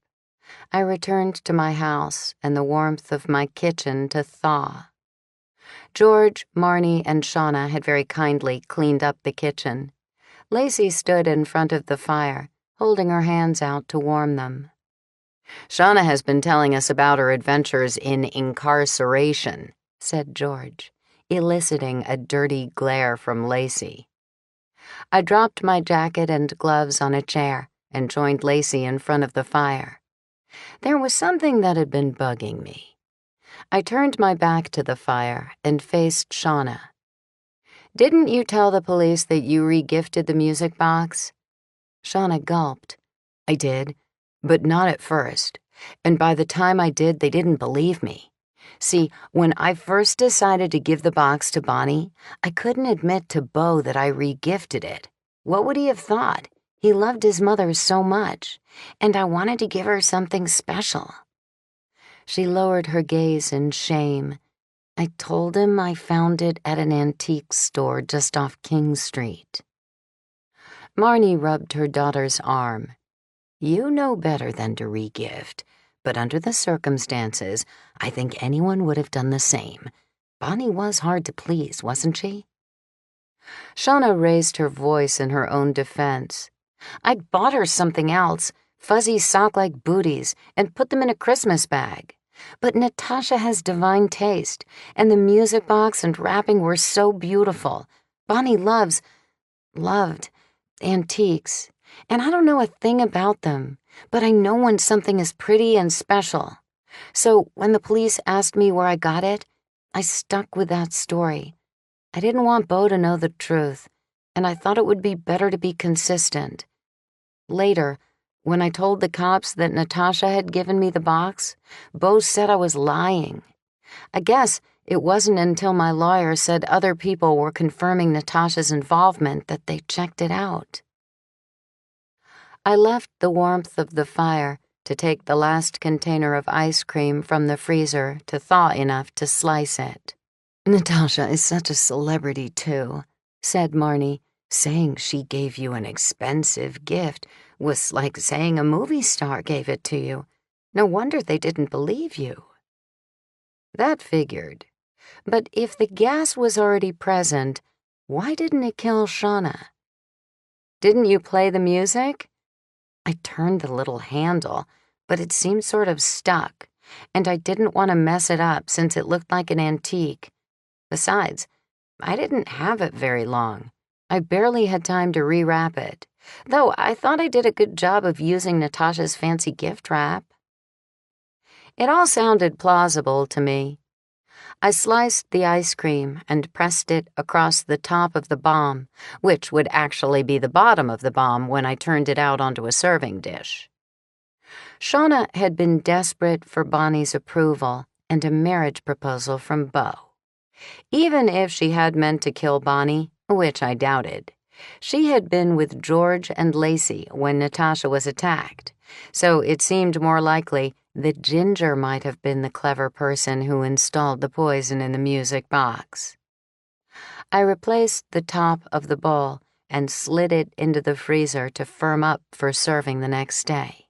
I returned to my house and the warmth of my kitchen to thaw. George, Marnie, and Shauna had very kindly cleaned up the kitchen. Lacey stood in front of the fire, holding her hands out to warm them. Shauna has been telling us about her adventures in incarceration, said George, eliciting a dirty glare from Lacey. I dropped my jacket and gloves on a chair and joined Lacey in front of the fire. There was something that had been bugging me. I turned my back to the fire and faced Shauna. Didn't you tell the police that you regifted the music box? Shauna gulped. I did, but not at first, and by the time I did, they didn't believe me. See, when I first decided to give the box to Bonnie, I couldn't admit to Beau that I regifted it. What would he have thought? He loved his mother so much, and I wanted to give her something special. She lowered her gaze in shame. I told him I found it at an antique store just off King Street. Marnie rubbed her daughter's arm. You know better than to regift, but under the circumstances, I think anyone would have done the same. Bonnie was hard to please, wasn't she? Shauna raised her voice in her own defense. I'd bought her something else, fuzzy sock-like booties, and put them in a Christmas bag. But Natasha has divine taste, and the music box and wrapping were so beautiful. Bonnie loved antiques, and I don't know a thing about them, but I know when something is pretty and special. So when the police asked me where I got it, I stuck with that story. I didn't want Bo to know the truth, and I thought it would be better to be consistent. Later, when I told the cops that Natasha had given me the box, Bo said I was lying. I guess it wasn't until my lawyer said other people were confirming Natasha's involvement that they checked it out. I left the warmth of the fire to take the last container of ice cream from the freezer to thaw enough to slice it. "Natasha is such a celebrity, too," said Marnie. "Saying she gave you an expensive gift was like saying a movie star gave it to you. No wonder they didn't believe you." That figured. But if the gas was already present, why didn't it kill Shauna? "Didn't you play the music?" I turned the little handle, but it seemed sort of stuck, and I didn't want to mess it up since it looked like an antique. Besides, I didn't have it very long. I barely had time to rewrap it, though I thought I did a good job of using Natasha's fancy gift wrap. It all sounded plausible to me. I sliced the ice cream and pressed it across the top of the bomb, which would actually be the bottom of the bomb when I turned it out onto a serving dish. Shauna had been desperate for Bonnie's approval and a marriage proposal from Bo. Even if she had meant to kill Bonnie, which I doubted, she had been with George and Lacey when Natasha was attacked, so it seemed more likely that Ginger might have been the clever person who installed the poison in the music box. I replaced the top of the bowl and slid it into the freezer to firm up for serving the next day.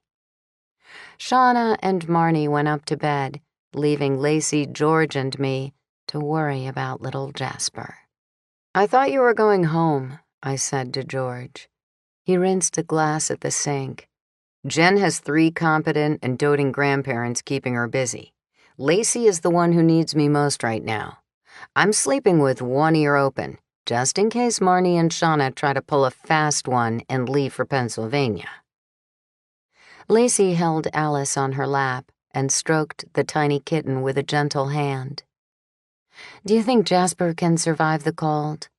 Shauna and Marnie went up to bed, leaving Lacey, George, and me to worry about little Jasper. "I thought you were going home," I said to George. He rinsed a glass at the sink. "Jen has 3 competent and doting grandparents keeping her busy. Lacey is the one who needs me most right now. I'm sleeping with one ear open, just in case Marnie and Shauna try to pull a fast one and leave for Pennsylvania." Lacey held Alice on her lap and stroked the tiny kitten with a gentle hand. "Do you think Jasper can survive the cold?"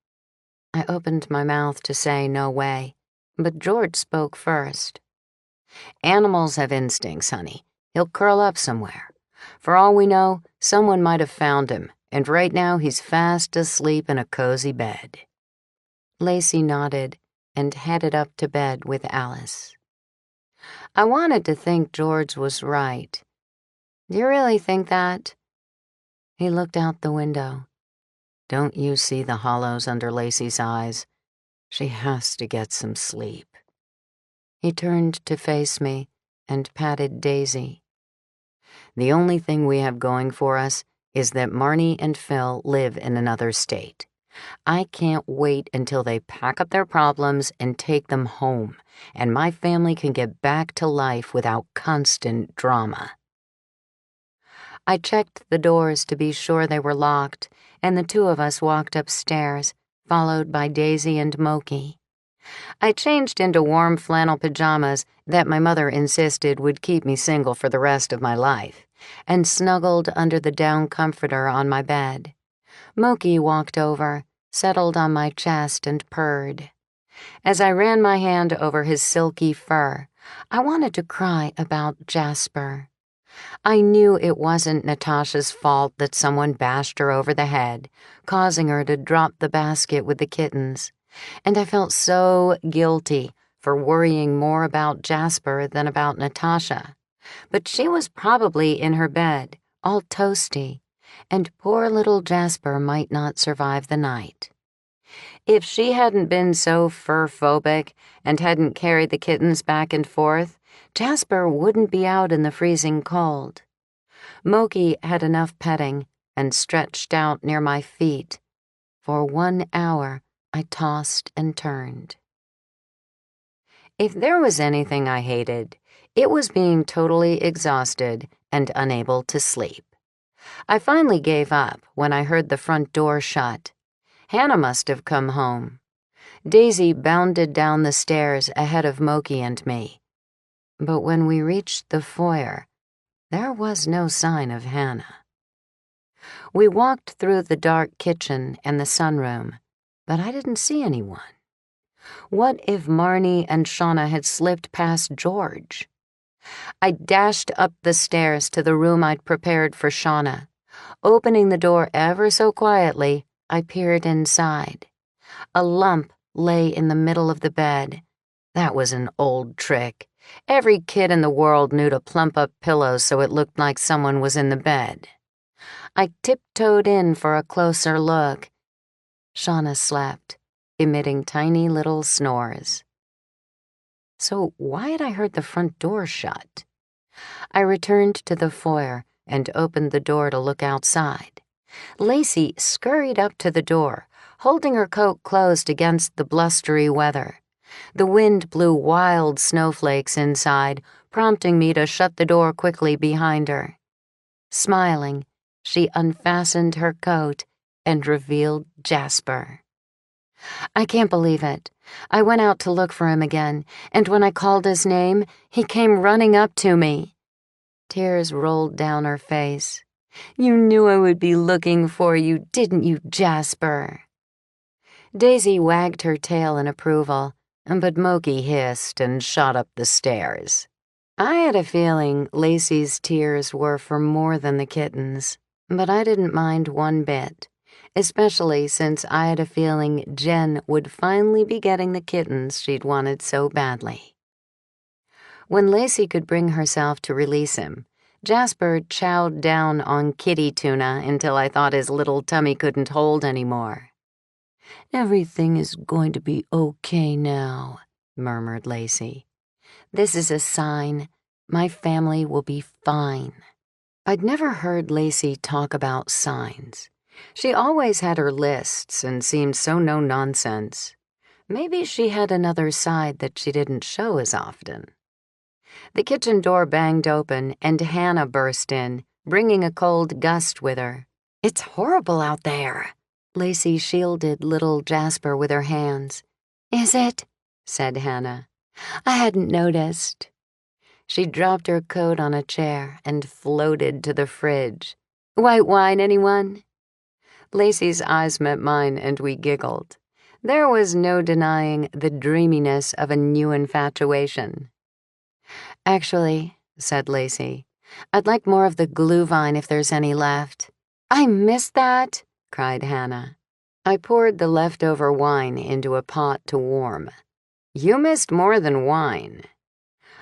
I opened my mouth to say no way, but George spoke first. "Animals have instincts, honey. He'll curl up somewhere. For all we know, someone might have found him, and right now he's fast asleep in a cozy bed." Lacey nodded and headed up to bed with Alice. I wanted to think George was right. "Do you really think that?" He looked out the window. "Don't you see the hollows under Lacey's eyes? She has to get some sleep." He turned to face me and patted Daisy. "The only thing we have going for us is that Marnie and Phil live in another state. I can't wait until they pack up their problems and take them home, and my family can get back to life without constant drama." I checked the doors to be sure they were locked, and the 2 of us walked upstairs, followed by Daisy and Moki. I changed into warm flannel pajamas that my mother insisted would keep me single for the rest of my life, and snuggled under the down comforter on my bed. Moki walked over, settled on my chest, and purred. As I ran my hand over his silky fur, I wanted to cry about Jasper. I knew it wasn't Natasha's fault that someone bashed her over the head, causing her to drop the basket with the kittens, and I felt so guilty for worrying more about Jasper than about Natasha. But she was probably in her bed, all toasty, and poor little Jasper might not survive the night. If she hadn't been so fur-phobic and hadn't carried the kittens back and forth, Jasper wouldn't be out in the freezing cold. Moki had enough petting and stretched out near my feet. For 1 hour, I tossed and turned. If there was anything I hated, it was being totally exhausted and unable to sleep. I finally gave up when I heard the front door shut. Hannah must have come home. Daisy bounded down the stairs ahead of Moki and me. But when we reached the foyer, there was no sign of Hannah. We walked through the dark kitchen and the sunroom, but I didn't see anyone. What if Marnie and Shauna had slipped past George? I dashed up the stairs to the room I'd prepared for Shauna. Opening the door ever so quietly, I peered inside. A lump lay in the middle of the bed. That was an old trick. Every kid in the world knew to plump up pillows so it looked like someone was in the bed. I tiptoed in for a closer look. Shauna slept, emitting tiny little snores. So why had I heard the front door shut? I returned to the foyer and opened the door to look outside. Lacey scurried up to the door, holding her coat closed against the blustery weather. The wind blew wild snowflakes inside, prompting me to shut the door quickly behind her. Smiling, she unfastened her coat and revealed Jasper. I can't believe it. I went out to look for him again, and when I called his name, he came running up to me. Tears rolled down her face. "You knew I would be looking for you, didn't you, Jasper?" Daisy wagged her tail in approval, but Moki hissed and shot up the stairs. I had a feeling Lacey's tears were for more than the kittens, but I didn't mind one bit, especially since I had a feeling Jen would finally be getting the kittens she'd wanted so badly. When Lacey could bring herself to release him, Jasper chowed down on kitty tuna until I thought his little tummy couldn't hold anymore. "Everything is going to be okay now," murmured Lacey. "This is a sign. My family will be fine." I'd never heard Lacey talk about signs. She always had her lists and seemed so no-nonsense. Maybe she had another side that she didn't show as often. The kitchen door banged open and Hannah burst in, bringing a cold gust with her. "It's horrible out there." Lacey shielded little Jasper with her hands. "Is it?" said Hannah. "I hadn't noticed." She dropped her coat on a chair and floated to the fridge. "White wine, anyone?" Lacey's eyes met mine and we giggled. There was no denying the dreaminess of a new infatuation. "Actually," said Lacey, "I'd like more of the glühwein if there's any left." "I missed that," cried Hannah. I poured the leftover wine into a pot to warm. "You missed more than wine."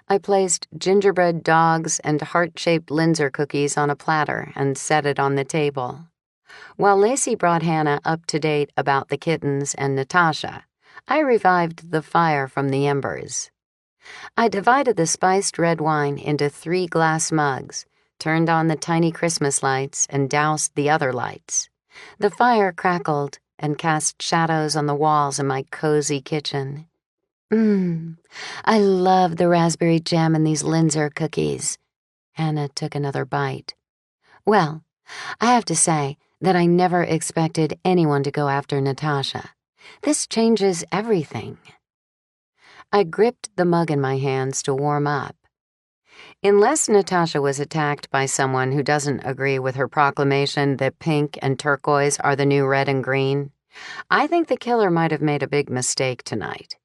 I placed gingerbread dogs and heart-shaped Linzer cookies on a platter and set it on the table. While Lacey brought Hannah up to date about the kittens and Natasha, I revived the fire from the embers. I divided the spiced red wine into 3 glass mugs, turned on the tiny Christmas lights, and doused the other lights. The fire crackled and cast shadows on the walls in my cozy kitchen. I love the raspberry jam in these Linzer cookies." Hannah took another bite. "Well, I have to say that I never expected anyone to go after Natasha. This changes everything." I gripped the mug in my hands to warm up. Unless Natasha was attacked by someone who doesn't agree with her proclamation that pink and turquoise are the new red and green, I think the killer might have made a big mistake tonight.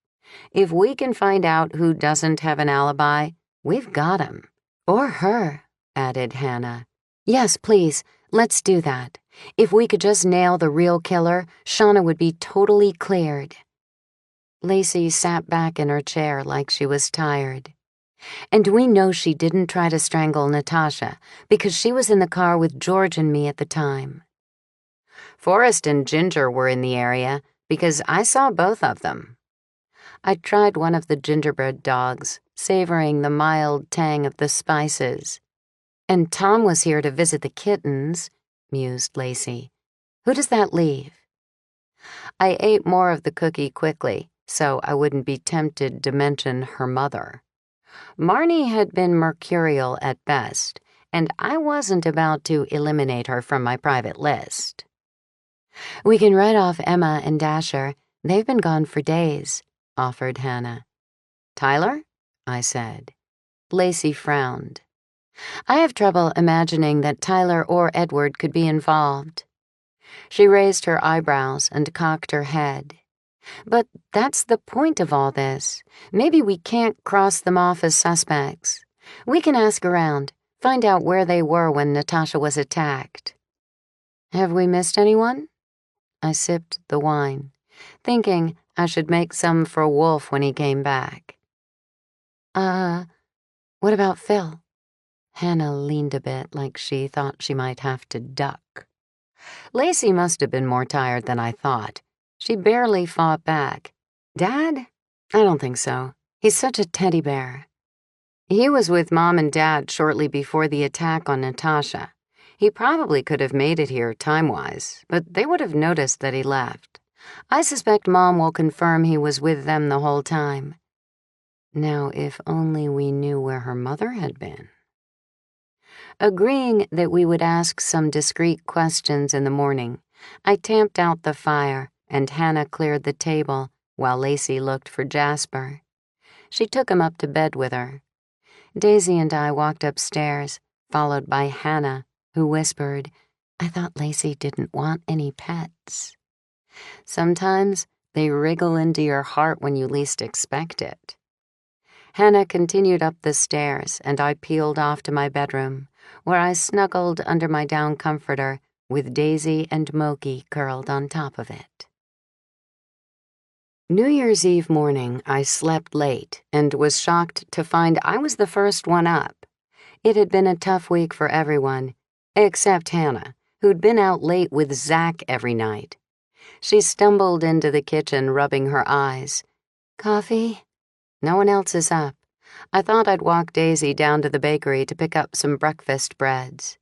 If we can find out who doesn't have an alibi, we've got him. "Or her," added Hannah. "Yes, please, let's do that. If we could just nail the real killer, Shauna would be totally cleared." Lacey sat back in her chair like she was tired. "And we know she didn't try to strangle Natasha because she was in the car with George and me at the time." "Forrest and Ginger were in the area because I saw both of them." I tried one of the gingerbread dogs, savoring the mild tang of the spices. "And Tom was here to visit the kittens," mused Lacey. "Who does that leave?" I ate more of the cookie quickly, so I wouldn't be tempted to mention her mother. Marnie had been mercurial at best, and I wasn't about to eliminate her from my private list. "We can write off Emma and Dasher. They've been gone for days," offered Hannah. "Tyler?" I said. Lacey frowned. I have trouble imagining that Tyler or Edward could be involved. She raised her eyebrows and cocked her head. But that's the point of all this. Maybe we can't cross them off as suspects. We can ask around, find out where they were when Natasha was attacked. Have we missed anyone? I sipped the wine, thinking I should make some for Wolf when he came back. What about Phil? Hannah leaned a bit like she thought she might have to duck. Lacey must have been more tired than I thought. She barely fought back. Dad? I don't think so. He's such a teddy bear. He was with Mom and Dad shortly before the attack on Natasha. He probably could have made it here time-wise, but they would have noticed that he left. I suspect Mom will confirm he was with them the whole time. Now, if only we knew where her mother had been. Agreeing that we would ask some discreet questions in the morning, I tamped out the fire and Hannah cleared the table while Lacey looked for Jasper. She took him up to bed with her. Daisy and I walked upstairs, followed by Hannah, who whispered, "I thought Lacey didn't want any pets." Sometimes they wriggle into your heart when you least expect it. Hannah continued up the stairs, and I peeled off to my bedroom, where I snuggled under my down comforter with Daisy and Moki curled on top of it. New Year's Eve morning, I slept late and was shocked to find I was the first one up. It had been a tough week for everyone, except Hannah, who'd been out late with Zach every night. She stumbled into the kitchen, rubbing her eyes. "Coffee?" No one else is up. I thought I'd walk Daisy down to the bakery to pick up some breakfast breads.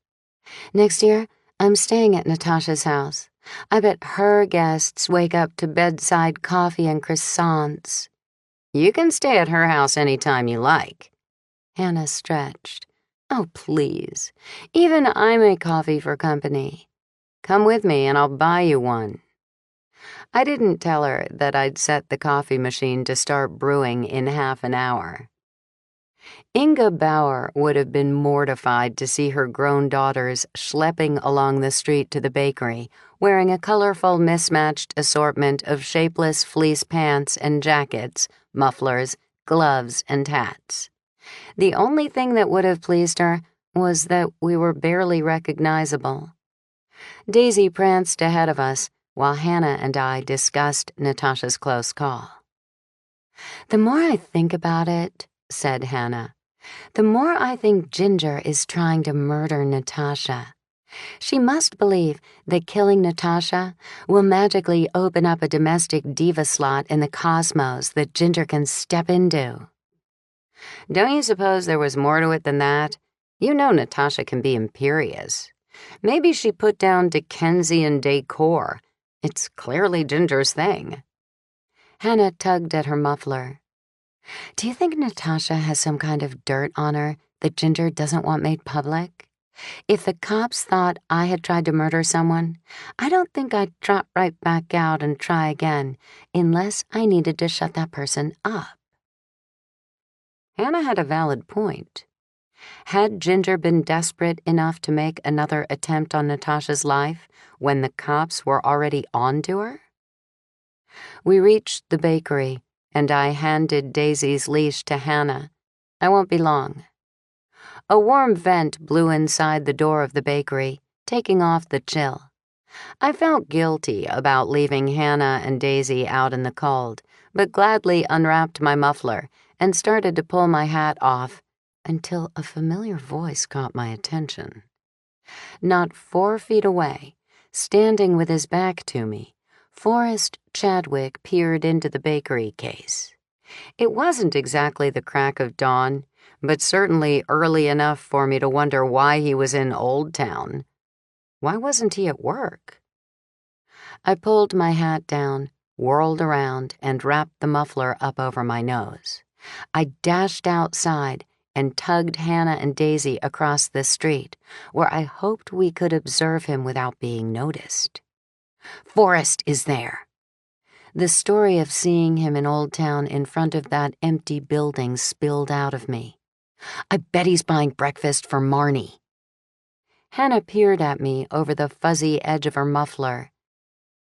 Next year, I'm staying at Natasha's house. I bet her guests wake up to bedside coffee and croissants. You can stay at her house any time you like. Hannah stretched. Oh, please. Even I make coffee for company. Come with me and I'll buy you one. I didn't tell her that I'd set the coffee machine to start brewing in half an hour. Inga Bauer would have been mortified to see her grown daughters schlepping along the street to the bakery, wearing a colorful mismatched assortment of shapeless fleece pants and jackets, mufflers, gloves, and hats. The only thing that would have pleased her was that we were barely recognizable. Daisy pranced ahead of us, while Hannah and I discussed Natasha's close call. "The more I think about it," said Hannah, "the more I think Ginger is trying to murder Natasha. She must believe that killing Natasha will magically open up a domestic diva slot in the cosmos that Ginger can step into." Don't you suppose there was more to it than that? You know Natasha can be imperious. Maybe she put down Dickensian decor. It's clearly Ginger's thing. Hannah tugged at her muffler. "Do you think Natasha has some kind of dirt on her that Ginger doesn't want made public? If the cops thought I had tried to murder someone, I don't think I'd drop right back out and try again unless I needed to shut that person up." Hannah had a valid point. Had Ginger been desperate enough to make another attempt on Natasha's life when the cops were already on to her? We reached the bakery, and I handed Daisy's leash to Hannah. I won't be long. A warm vent blew inside the door of the bakery, taking off the chill. I felt guilty about leaving Hannah and Daisy out in the cold, but gladly unwrapped my muffler and started to pull my hat off until a familiar voice caught my attention. Not 4 feet away, standing with his back to me, Forrest Chadwick peered into the bakery case. It wasn't exactly the crack of dawn, but certainly early enough for me to wonder why he was in Old Town. Why wasn't he at work? I pulled my hat down, whirled around, and wrapped the muffler up over my nose. I dashed outside and tugged Hannah and Daisy across the street, where I hoped we could observe him without being noticed. Forrest is there. The story of seeing him in Old Town in front of that empty building spilled out of me. I bet he's buying breakfast for Marnie. Hannah peered at me over the fuzzy edge of her muffler.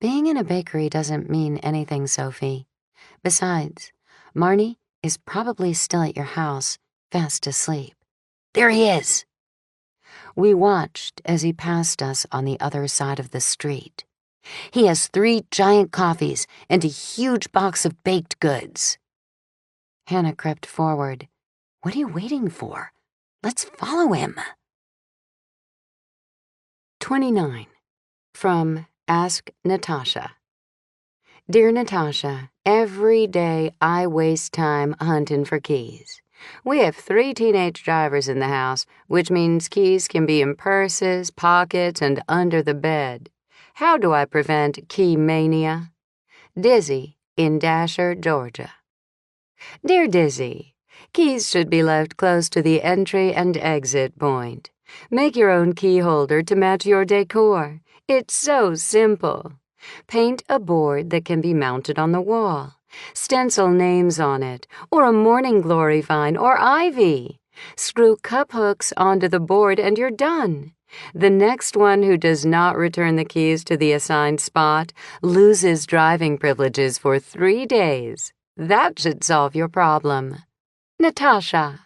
Being in a bakery doesn't mean anything, Sophie. Besides, Marnie is probably still at your house, fast asleep. There he is! We watched as he passed us on the other side of the street. He has 3 giant coffees and a huge box of baked goods. Hannah crept forward. What are you waiting for? Let's follow him. 29. From Ask Natasha. Dear Natasha, every day I waste time hunting for keys. We have 3 teenage drivers in the house, which means keys can be in purses, pockets, and under the bed. How do I prevent key mania? Dizzy in Dasher, Georgia. Dear Dizzy, keys should be left close to the entry and exit point. Make your own key holder to match your decor. It's so simple. Paint a board that can be mounted on the wall. Stencil names on it, or a morning glory vine or ivy. Screw cup hooks onto the board and you're done. The next one who does not return the keys to the assigned spot loses driving privileges for 3 days. That should solve your problem. Natasha.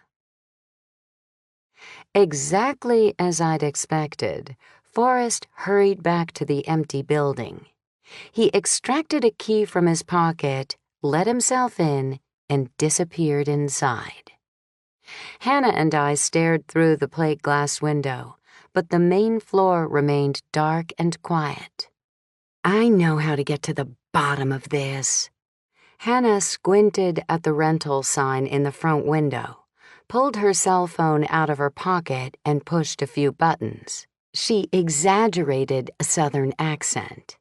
Exactly as I'd expected, Forrest hurried back to the empty building. He extracted a key from his pocket, let himself in, and disappeared inside. Hannah and I stared through the plate glass window, but the main floor remained dark and quiet. I know how to get to the bottom of this. Hannah squinted at the rental sign in the front window, pulled her cell phone out of her pocket, and pushed a few buttons. She exaggerated a Southern accent.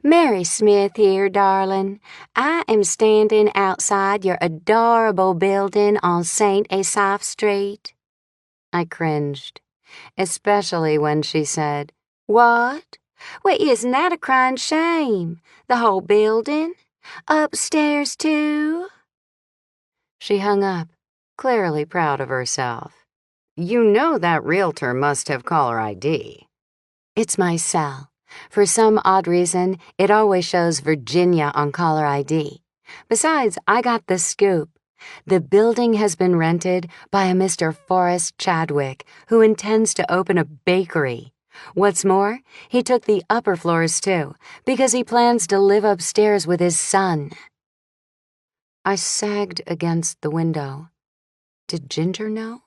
Mary Smith here, darling. I am standing outside your adorable building on St. Asaph Street. I cringed, especially when she said, What? Well, isn't that a crying shame? The whole building? Upstairs, too? She hung up, clearly proud of herself. You know that realtor must have caller ID. It's my cell. For some odd reason, it always shows Virginia on caller ID. Besides, I got the scoop. The building has been rented by a Mr. Forrest Chadwick, who intends to open a bakery. What's more, he took the upper floors too, because he plans to live upstairs with his son. I sagged against the window. Did Ginger know?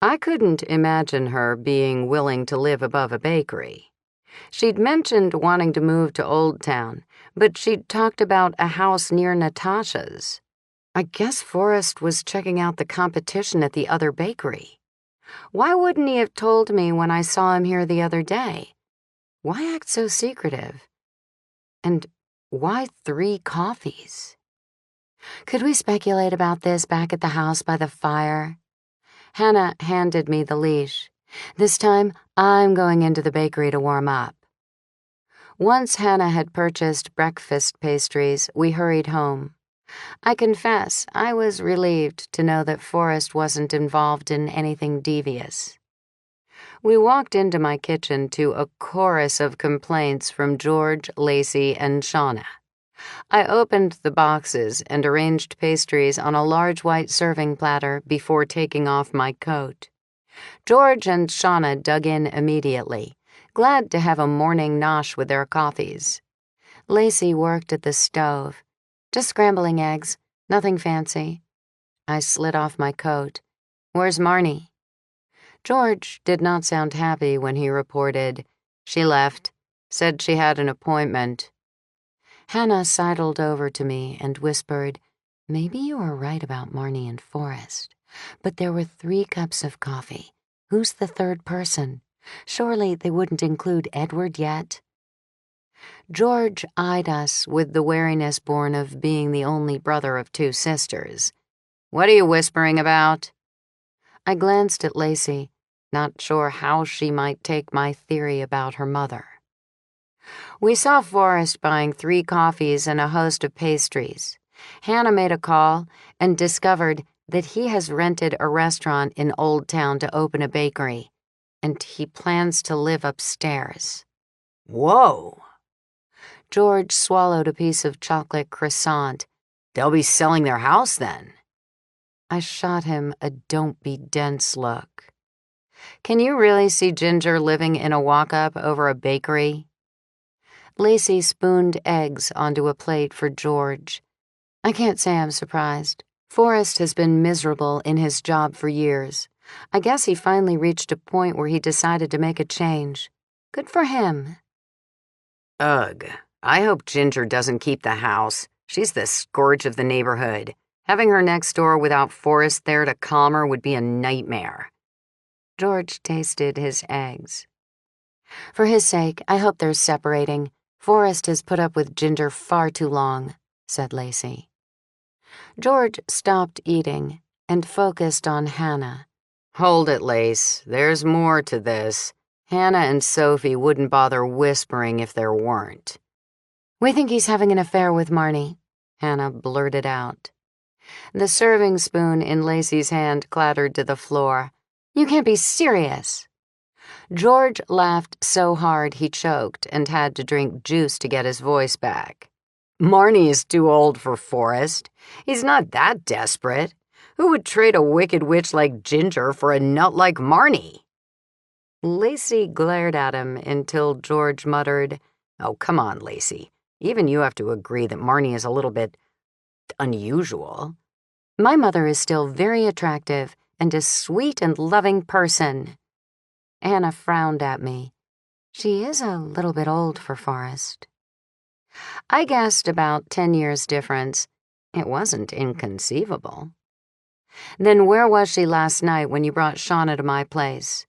I couldn't imagine her being willing to live above a bakery. She'd mentioned wanting to move to Old Town, but she'd talked about a house near Natasha's. I guess Forrest was checking out the competition at the other bakery. Why wouldn't he have told me when I saw him here the other day? Why act so secretive? And why 3 coffees? Could we speculate about this back at the house by the fire? Hannah handed me the leash. This time, I'm going into the bakery to warm up. Once Hannah had purchased breakfast pastries, we hurried home. I confess, I was relieved to know that Forrest wasn't involved in anything devious. We walked into my kitchen to a chorus of complaints from George, Lacey, and Shauna. I opened the boxes and arranged pastries on a large white serving platter before taking off my coat. George and Shauna dug in immediately, glad to have a morning nosh with their coffees. Lacey worked at the stove. Just scrambling eggs, nothing fancy. I slid off my coat. Where's Marnie? George did not sound happy when he reported. She left, said she had an appointment. Hannah sidled over to me and whispered, Maybe you were right about Marnie and Forrest, but there were 3 cups of coffee. Who's the 3rd person? Surely they wouldn't include Edward yet? George eyed us with the wariness born of being the only brother of 2 sisters. What are you whispering about? I glanced at Lacey, not sure how she might take my theory about her mother. We saw Forrest buying 3 coffees and a host of pastries. Hannah made a call and discovered that he has rented a restaurant in Old Town to open a bakery, and he plans to live upstairs. Whoa. George swallowed a piece of chocolate croissant. They'll be selling their house then. I shot him a don't be dense look. Can you really see Ginger living in a walk-up over a bakery? Lacey spooned eggs onto a plate for George. I can't say I'm surprised. Forrest has been miserable in his job for years. I guess he finally reached a point where he decided to make a change. Good for him. Ugh. I hope Ginger doesn't keep the house. She's the scourge of the neighborhood. Having her next door without Forrest there to calm her would be a nightmare. George tasted his eggs. For his sake, I hope they're separating. Forrest has put up with Ginger far too long, said Lacey. George stopped eating and focused on Hannah. Hold it, Lace. There's more to this. Hannah and Sophie wouldn't bother whispering if there weren't. We think he's having an affair with Marnie, Hannah blurted out. The serving spoon in Lacey's hand clattered to the floor. You can't be serious. George laughed so hard he choked and had to drink juice to get his voice back. Marnie is too old for Forrest. He's not that desperate. Who would trade a wicked witch like Ginger for a nut like Marnie? Lacey glared at him until George muttered, Oh, come on, Lacey. Even you have to agree that Marnie is a little bit unusual. My mother is still very attractive and a sweet and loving person. Hannah frowned at me. She is a little bit old for Forrest. I guessed about 10 years difference. It wasn't inconceivable. Then where was she last night when you brought Shauna to my place?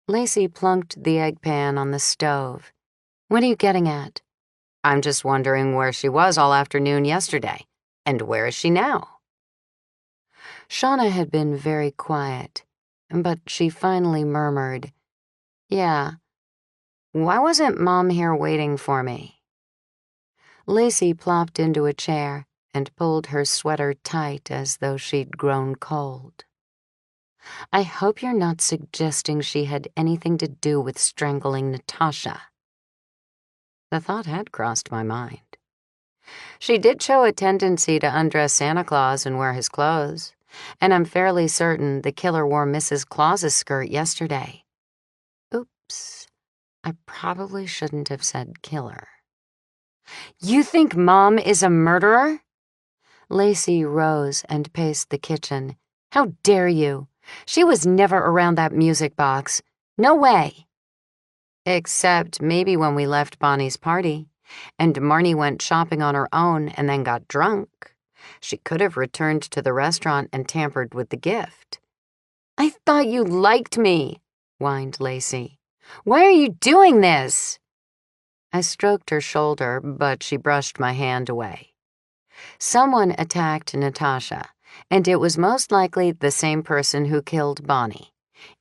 Lacey plunked the egg pan on the stove. What are you getting at? I'm just wondering where she was all afternoon yesterday. And where is she now? Shauna had been very quiet, but she finally murmured, Yeah. Why wasn't Mom here waiting for me? Lacey plopped into a chair and pulled her sweater tight as though she'd grown cold. I hope you're not suggesting she had anything to do with strangling Natasha. The thought had crossed my mind. She did show a tendency to undress Santa Claus and wear his clothes, and I'm fairly certain the killer wore Mrs. Claus's skirt yesterday. Oops, I probably shouldn't have said killer. You think Mom is a murderer? Lacey rose and paced the kitchen. How dare you? She was never around that music box. No way. Except maybe when we left Bonnie's party, and Marnie went shopping on her own and then got drunk. She could have returned to the restaurant and tampered with the gift. I thought you liked me, whined Lacey. Why are you doing this? I stroked her shoulder, but she brushed my hand away. Someone attacked Natasha, and it was most likely the same person who killed Bonnie.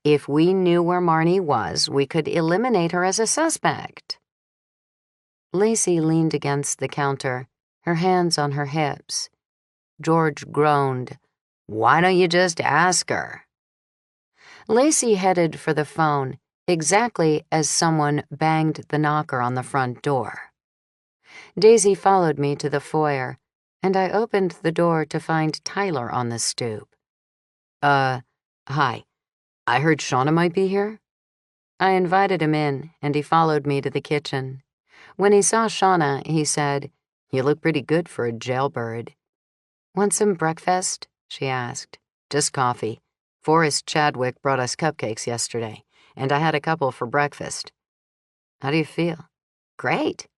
If we knew where Marnie was, we could eliminate her as a suspect. Lacey leaned against the counter, her hands on her hips. George groaned. Why don't you just ask her? Lacey headed for the phone, exactly as someone banged the knocker on the front door. Daisy followed me to the foyer, and I opened the door to find Tyler on the stoop. Hi. I heard Shauna might be here. I invited him in, and he followed me to the kitchen. When he saw Shauna, he said, You look pretty good for a jailbird. Want some breakfast? She asked. Just coffee. Forrest Chadwick brought us cupcakes yesterday, and I had a couple for breakfast. How do you feel? Great.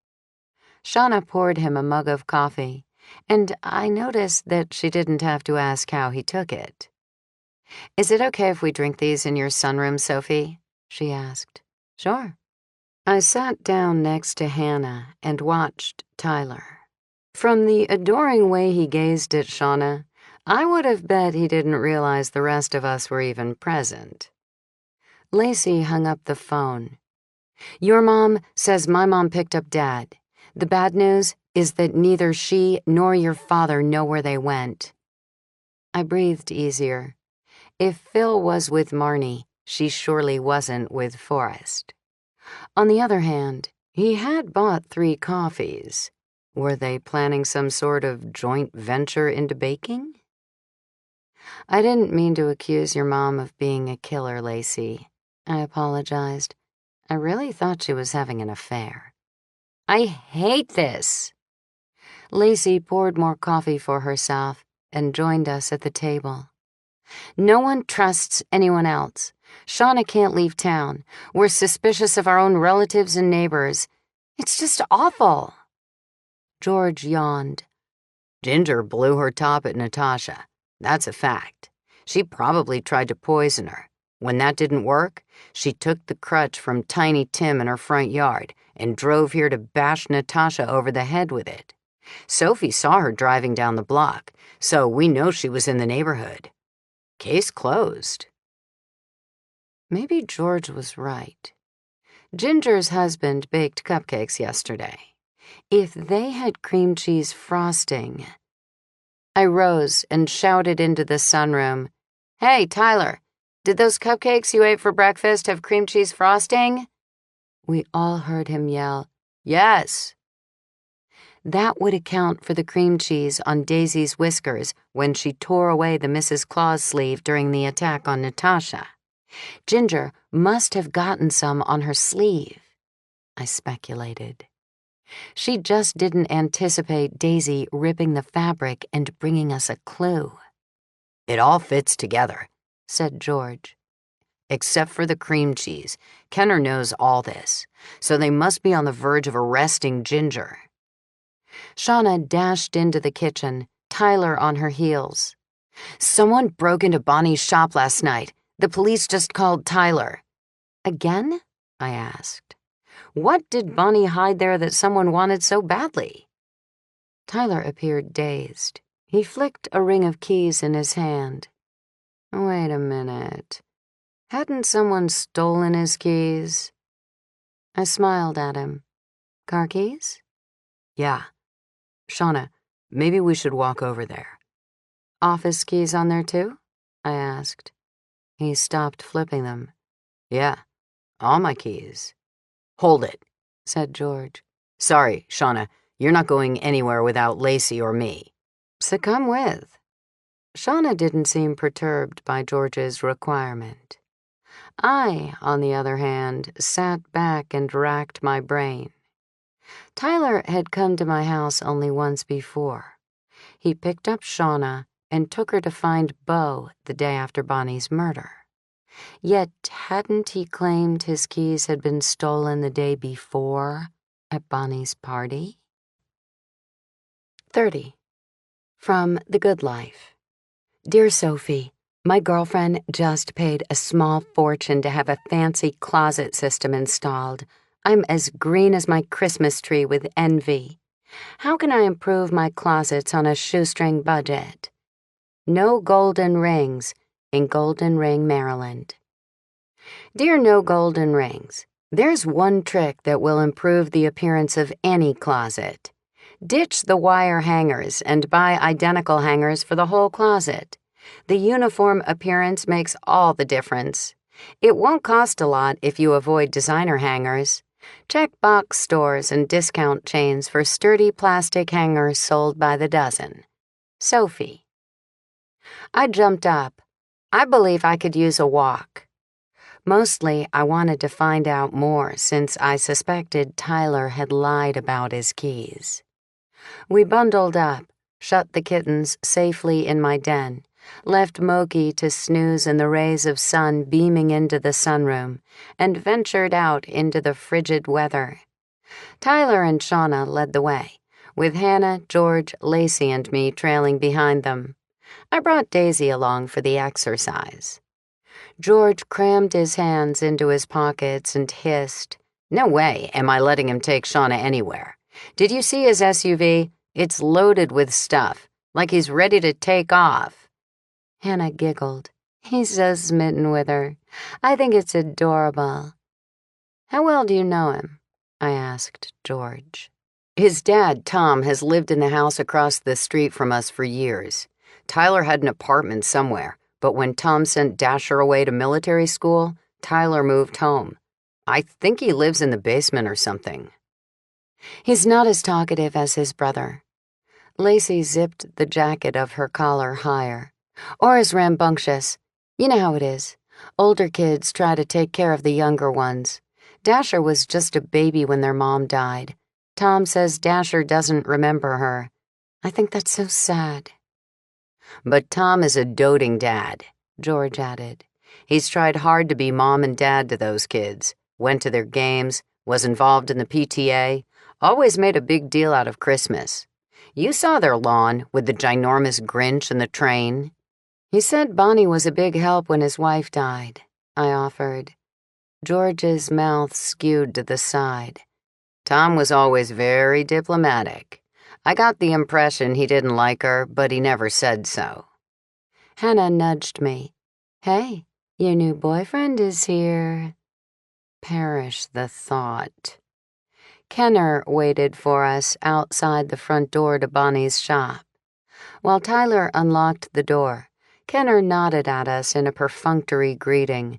Shauna poured him a mug of coffee, and I noticed that she didn't have to ask how he took it. Is it okay if we drink these in your sunroom, Sophie? She asked. Sure. I sat down next to Hannah and watched Tyler. From the adoring way he gazed at Shauna, I would have bet he didn't realize the rest of us were even present. Lacey hung up the phone. Your mom says my mom picked up Dad. The bad news is that neither she nor your father know where they went. I breathed easier. If Phil was with Marnie, she surely wasn't with Forrest. On the other hand, he had bought 3 coffees. Were they planning some sort of joint venture into baking? I didn't mean to accuse your mom of being a killer, Lacey. I apologized. I really thought she was having an affair. I hate this. Lacey poured more coffee for herself and joined us at the table. No one trusts anyone else. Shauna can't leave town. We're suspicious of our own relatives and neighbors. It's just awful. George yawned. Ginger blew her top at Natasha. That's a fact. She probably tried to poison her. When that didn't work, she took the crutch from Tiny Tim in her front yard and drove here to bash Natasha over the head with it. Sophie saw her driving down the block, so we know she was in the neighborhood. Case closed. Maybe George was right. Ginger's husband baked cupcakes yesterday. If they had cream cheese frosting... I rose and shouted into the sunroom, "Hey, Tyler, did those cupcakes you ate for breakfast have cream cheese frosting?" We all heard him yell, "Yes." That would account for the cream cheese on Daisy's whiskers when she tore away the Mrs. Claus sleeve during the attack on Natasha. Ginger must have gotten some on her sleeve, I speculated. She just didn't anticipate Daisy ripping the fabric and bringing us a clue. It all fits together, said George. Except for the cream cheese. Kenner knows all this, so they must be on the verge of arresting Ginger. Shauna dashed into the kitchen, Tyler on her heels. "Someone broke into Bonnie's shop last night. The police just called Tyler." "Again?" I asked. What did Bonnie hide there that someone wanted so badly? Tyler appeared dazed. He flicked a ring of keys in his hand. Wait a minute. Hadn't someone stolen his keys? I smiled at him. Car keys? Yeah. Shauna, maybe we should walk over there. Office keys on there too? I asked. He stopped flipping them. Yeah, all my keys. Hold it, said George. Sorry, Shauna, you're not going anywhere without Lacey or me. So come with. Shauna didn't seem perturbed by George's requirement. I, on the other hand, sat back and racked my brain. Tyler had come to my house only once before. He picked up Shauna and took her to find Beau the day after Bonnie's murder. Yet hadn't he claimed his keys had been stolen the day before at Bonnie's party? 30. From The Good Life. Dear Sophie, my girlfriend just paid a small fortune to have a fancy closet system installed. I'm as green as my Christmas tree with envy. How can I improve my closets on a shoestring budget? No golden rings in Golden Ring, Maryland. Dear No Golden Rings, there's one trick that will improve the appearance of any closet. Ditch the wire hangers and buy identical hangers for the whole closet. The uniform appearance makes all the difference. It won't cost a lot if you avoid designer hangers. Check box stores and discount chains for sturdy plastic hangers sold by the dozen. Sophie. I jumped up. I believe I could use a walk. Mostly, I wanted to find out more since I suspected Tyler had lied about his keys. We bundled up, shut the kittens safely in my den, left Moki to snooze in the rays of sun beaming into the sunroom, and ventured out into the frigid weather. Tyler and Shauna led the way, with Hannah, George, Lacey, and me trailing behind them. I brought Daisy along for the exercise. George crammed his hands into his pockets and hissed, "No way am I letting him take Shauna anywhere. Did you see his SUV? It's loaded with stuff, like he's ready to take off." Hannah giggled. He's so smitten with her. I think it's adorable. How well do you know him? I asked George. His dad, Tom, has lived in the house across the street from us for years. Tyler had an apartment somewhere, but when Tom sent Dasher away to military school, Tyler moved home. I think he lives in the basement or something. He's not as talkative as his brother. Lacey zipped the jacket of her collar higher. Or as rambunctious. You know how it is. Older kids try to take care of the younger ones. Dasher was just a baby when their mom died. Tom says Dasher doesn't remember her. I think that's so sad. But Tom is a doting dad, George added. He's tried hard to be mom and dad to those kids, went to their games, was involved in the PTA, always made a big deal out of Christmas. You saw their lawn with the ginormous Grinch and the train. He said Bonnie was a big help when his wife died, I offered. George's mouth skewed to the side. Tom was always very diplomatic. I got the impression he didn't like her, but he never said so. Hannah nudged me. Hey, your new boyfriend is here. Perish the thought. Kenner waited for us outside the front door to Bonnie's shop. While Tyler unlocked the door, Kenner nodded at us in a perfunctory greeting.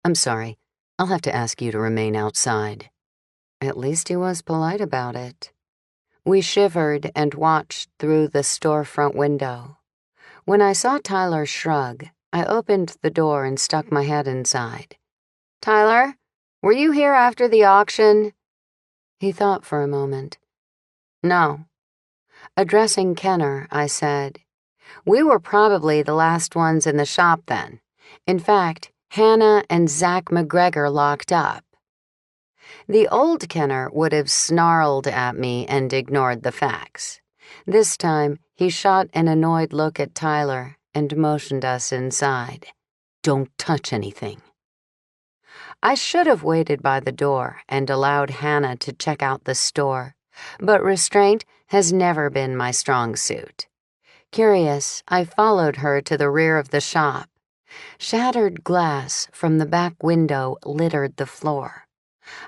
I'm sorry, I'll have to ask you to remain outside. At least he was polite about it. We shivered and watched through the storefront window. When I saw Tyler shrug, I opened the door and stuck my head inside. Tyler, were you here after the auction? He thought for a moment. No. Addressing Kenner, I said, we were probably the last ones in the shop then. In fact, Hannah and Zach McGregor locked up. The old Kenner would have snarled at me and ignored the facts. This time, he shot an annoyed look at Tyler and motioned us inside. Don't touch anything. I should have waited by the door and allowed Hannah to check out the store, but restraint has never been my strong suit. Curious, I followed her to the rear of the shop. Shattered glass from the back window littered the floor.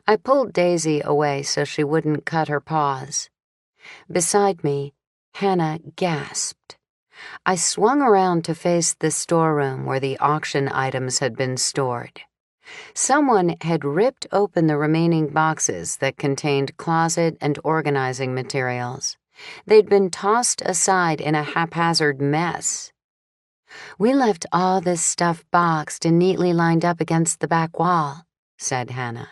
I pulled Daisy away so she wouldn't cut her paws. Beside me, Hannah gasped. I swung around to face the storeroom where the auction items had been stored. Someone had ripped open the remaining boxes that contained closet and organizing materials. They'd been tossed aside in a haphazard mess. We left all this stuff boxed and neatly lined up against the back wall, said Hannah.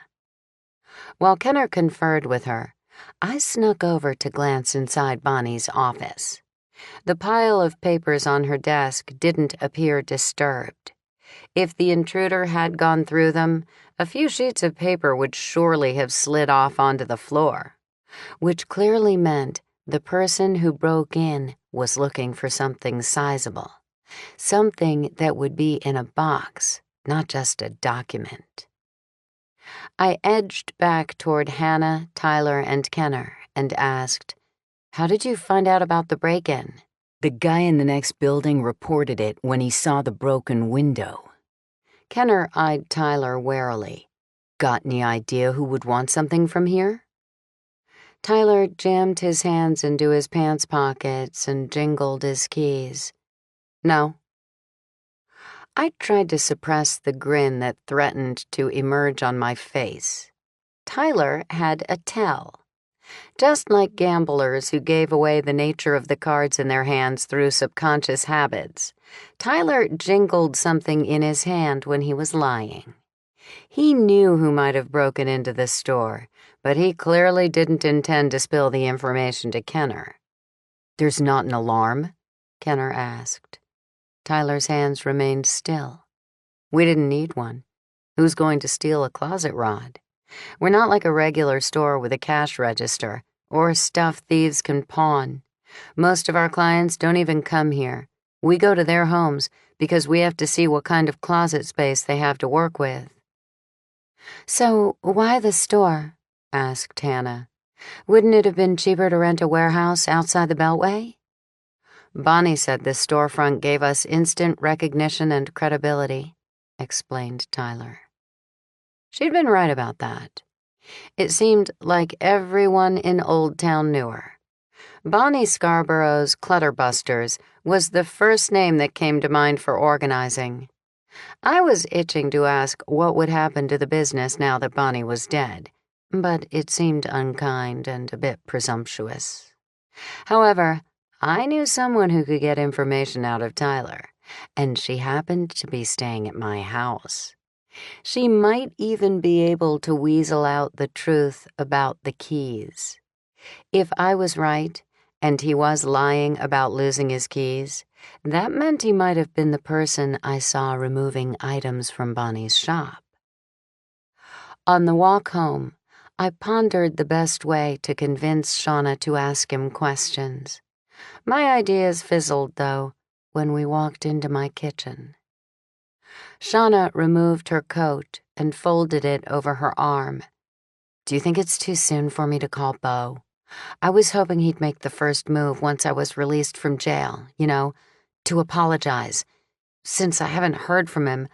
While Kenner conferred with her, I snuck over to glance inside Bonnie's office. The pile of papers on her desk didn't appear disturbed. If the intruder had gone through them, a few sheets of paper would surely have slid off onto the floor, which clearly meant the person who broke in was looking for something sizable, something that would be in a box, not just a document. I edged back toward Hannah, Tyler, and Kenner and asked, "How did you find out about the break-in?" The guy in the next building reported it when he saw the broken window. Kenner eyed Tyler warily. Got any idea who would want something from here? Tyler jammed his hands into his pants pockets and jingled his keys. No. I tried to suppress the grin that threatened to emerge on my face. Tyler had a tell. Just like gamblers who gave away the nature of the cards in their hands through subconscious habits, Tyler jingled something in his hand when he was lying. He knew who might have broken into the store, but he clearly didn't intend to spill the information to Kenner. "There's not an alarm?" Kenner asked. Tyler's hands remained still. We didn't need one. Who's going to steal a closet rod? We're not like a regular store with a cash register or stuff thieves can pawn. Most of our clients don't even come here. We go to their homes because we have to see what kind of closet space they have to work with. So why the store? Asked Hannah. Wouldn't it have been cheaper to rent a warehouse outside the Beltway? Bonnie said the storefront gave us instant recognition and credibility, explained Tyler. She'd been right about that. It seemed like everyone in Old Town knew her. Bonnie Scarborough's Clutterbusters was the first name that came to mind for organizing. I was itching to ask what would happen to the business now that Bonnie was dead, but it seemed unkind and a bit presumptuous. However, I knew someone who could get information out of Tyler, and she happened to be staying at my house. She might even be able to weasel out the truth about the keys. If I was right, and he was lying about losing his keys, that meant he might have been the person I saw removing items from Bonnie's shop. On the walk home, I pondered the best way to convince Shauna to ask him questions. My ideas fizzled, though, when we walked into my kitchen. Shauna removed her coat and folded it over her arm. "Do you think it's too soon for me to call Beau? I was hoping he'd make the first move once I was released from jail, to apologize. Since I haven't heard from him,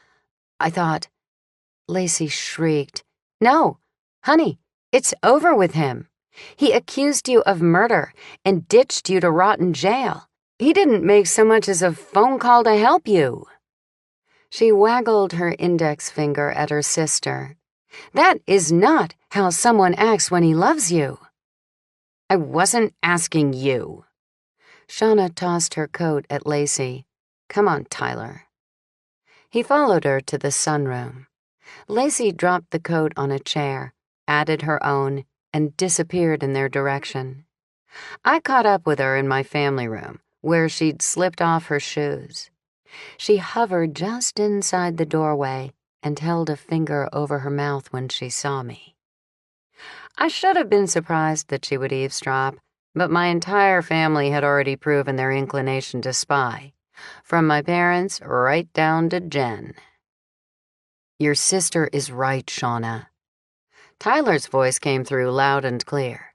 I thought—" Lacey shrieked. "No, honey, it's over with him. He accused you of murder and ditched you to rot in jail. He didn't make so much as a phone call to help you." She waggled her index finger at her sister. "That is not how someone acts when he loves you." "I wasn't asking you." Shauna tossed her coat at Lacey. "Come on, Tyler." He followed her to the sunroom. Lacey dropped the coat on a chair, added her own, and disappeared in their direction. I caught up with her in my family room, where she'd slipped off her shoes. She hovered just inside the doorway and held a finger over her mouth when she saw me. I should have been surprised that she would eavesdrop, but my entire family had already proven their inclination to spy, from my parents right down to Jen. "Your sister is right, Shauna." Tyler's voice came through loud and clear.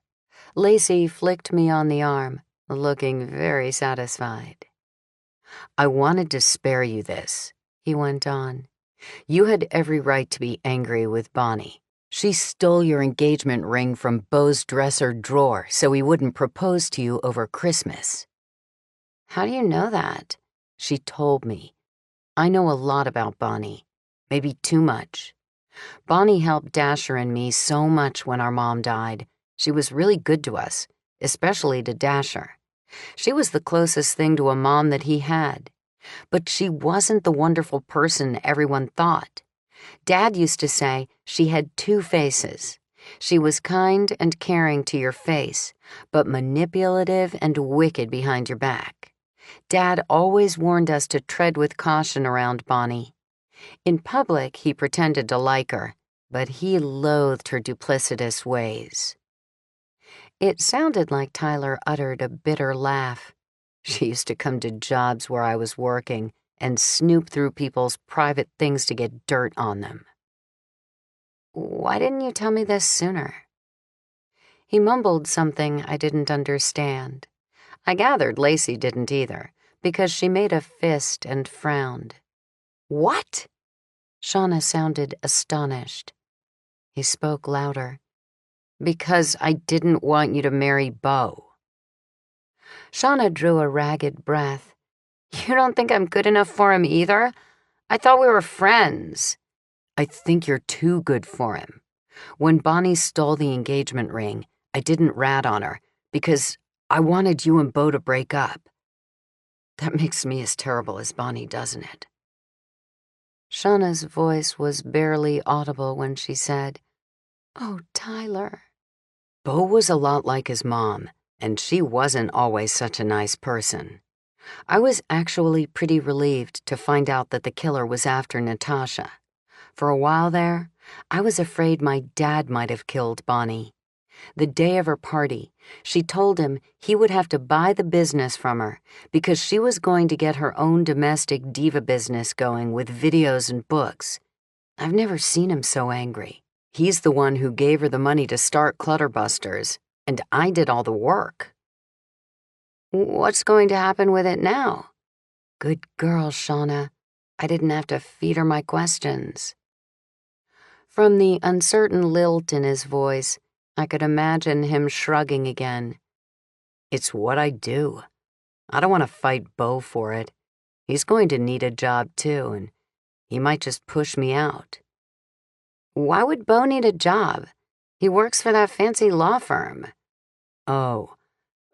Lacey flicked me on the arm, looking very satisfied. "I wanted to spare you this," he went on. "You had every right to be angry with Bonnie. She stole your engagement ring from Beau's dresser drawer so he wouldn't propose to you over Christmas." "How do you know that?" "She told me. I know a lot about Bonnie. Maybe too much. Bonnie helped Dasher and me so much when our mom died. She was really good to us, especially to Dasher. She was the closest thing to a mom that he had. But she wasn't the wonderful person everyone thought. Dad used to say she had two faces. She was kind and caring to your face, but manipulative and wicked behind your back. Dad always warned us to tread with caution around Bonnie. In public, he pretended to like her, but he loathed her duplicitous ways." It sounded like Tyler uttered a bitter laugh. "She used to come to jobs where I was working and snoop through people's private things to get dirt on them." "Why didn't you tell me this sooner?" He mumbled something I didn't understand. I gathered Lacey didn't either, because she made a fist and frowned. "What?" Shauna sounded astonished. He spoke louder. "Because I didn't want you to marry Beau." Shauna drew a ragged breath. "You don't think I'm good enough for him either? I thought we were friends." "I think you're too good for him. When Bonnie stole the engagement ring, I didn't rat on her because I wanted you and Beau to break up. That makes me as terrible as Bonnie, doesn't it?" Shauna's voice was barely audible when she said, "Oh, Tyler." Beau was a lot like his mom, and she wasn't always such a nice person. I was actually pretty relieved to find out that the killer was after Natasha. For a while there, I was afraid my dad might have killed Bonnie. The day of her party, she told him he would have to buy the business from her because she was going to get her own domestic diva business going with videos and books. I've never seen him so angry. He's the one who gave her the money to start Clutterbusters, and I did all the work. "What's going to happen with it now?" "Good girl, Shauna. I didn't have to feed her my questions." From the uncertain lilt in his voice, I could imagine him shrugging again. It's what I do. I don't want to fight Beau for it. He's going to need a job too, and he might just push me out. Why would Beau need a job? He works for that fancy law firm. Oh,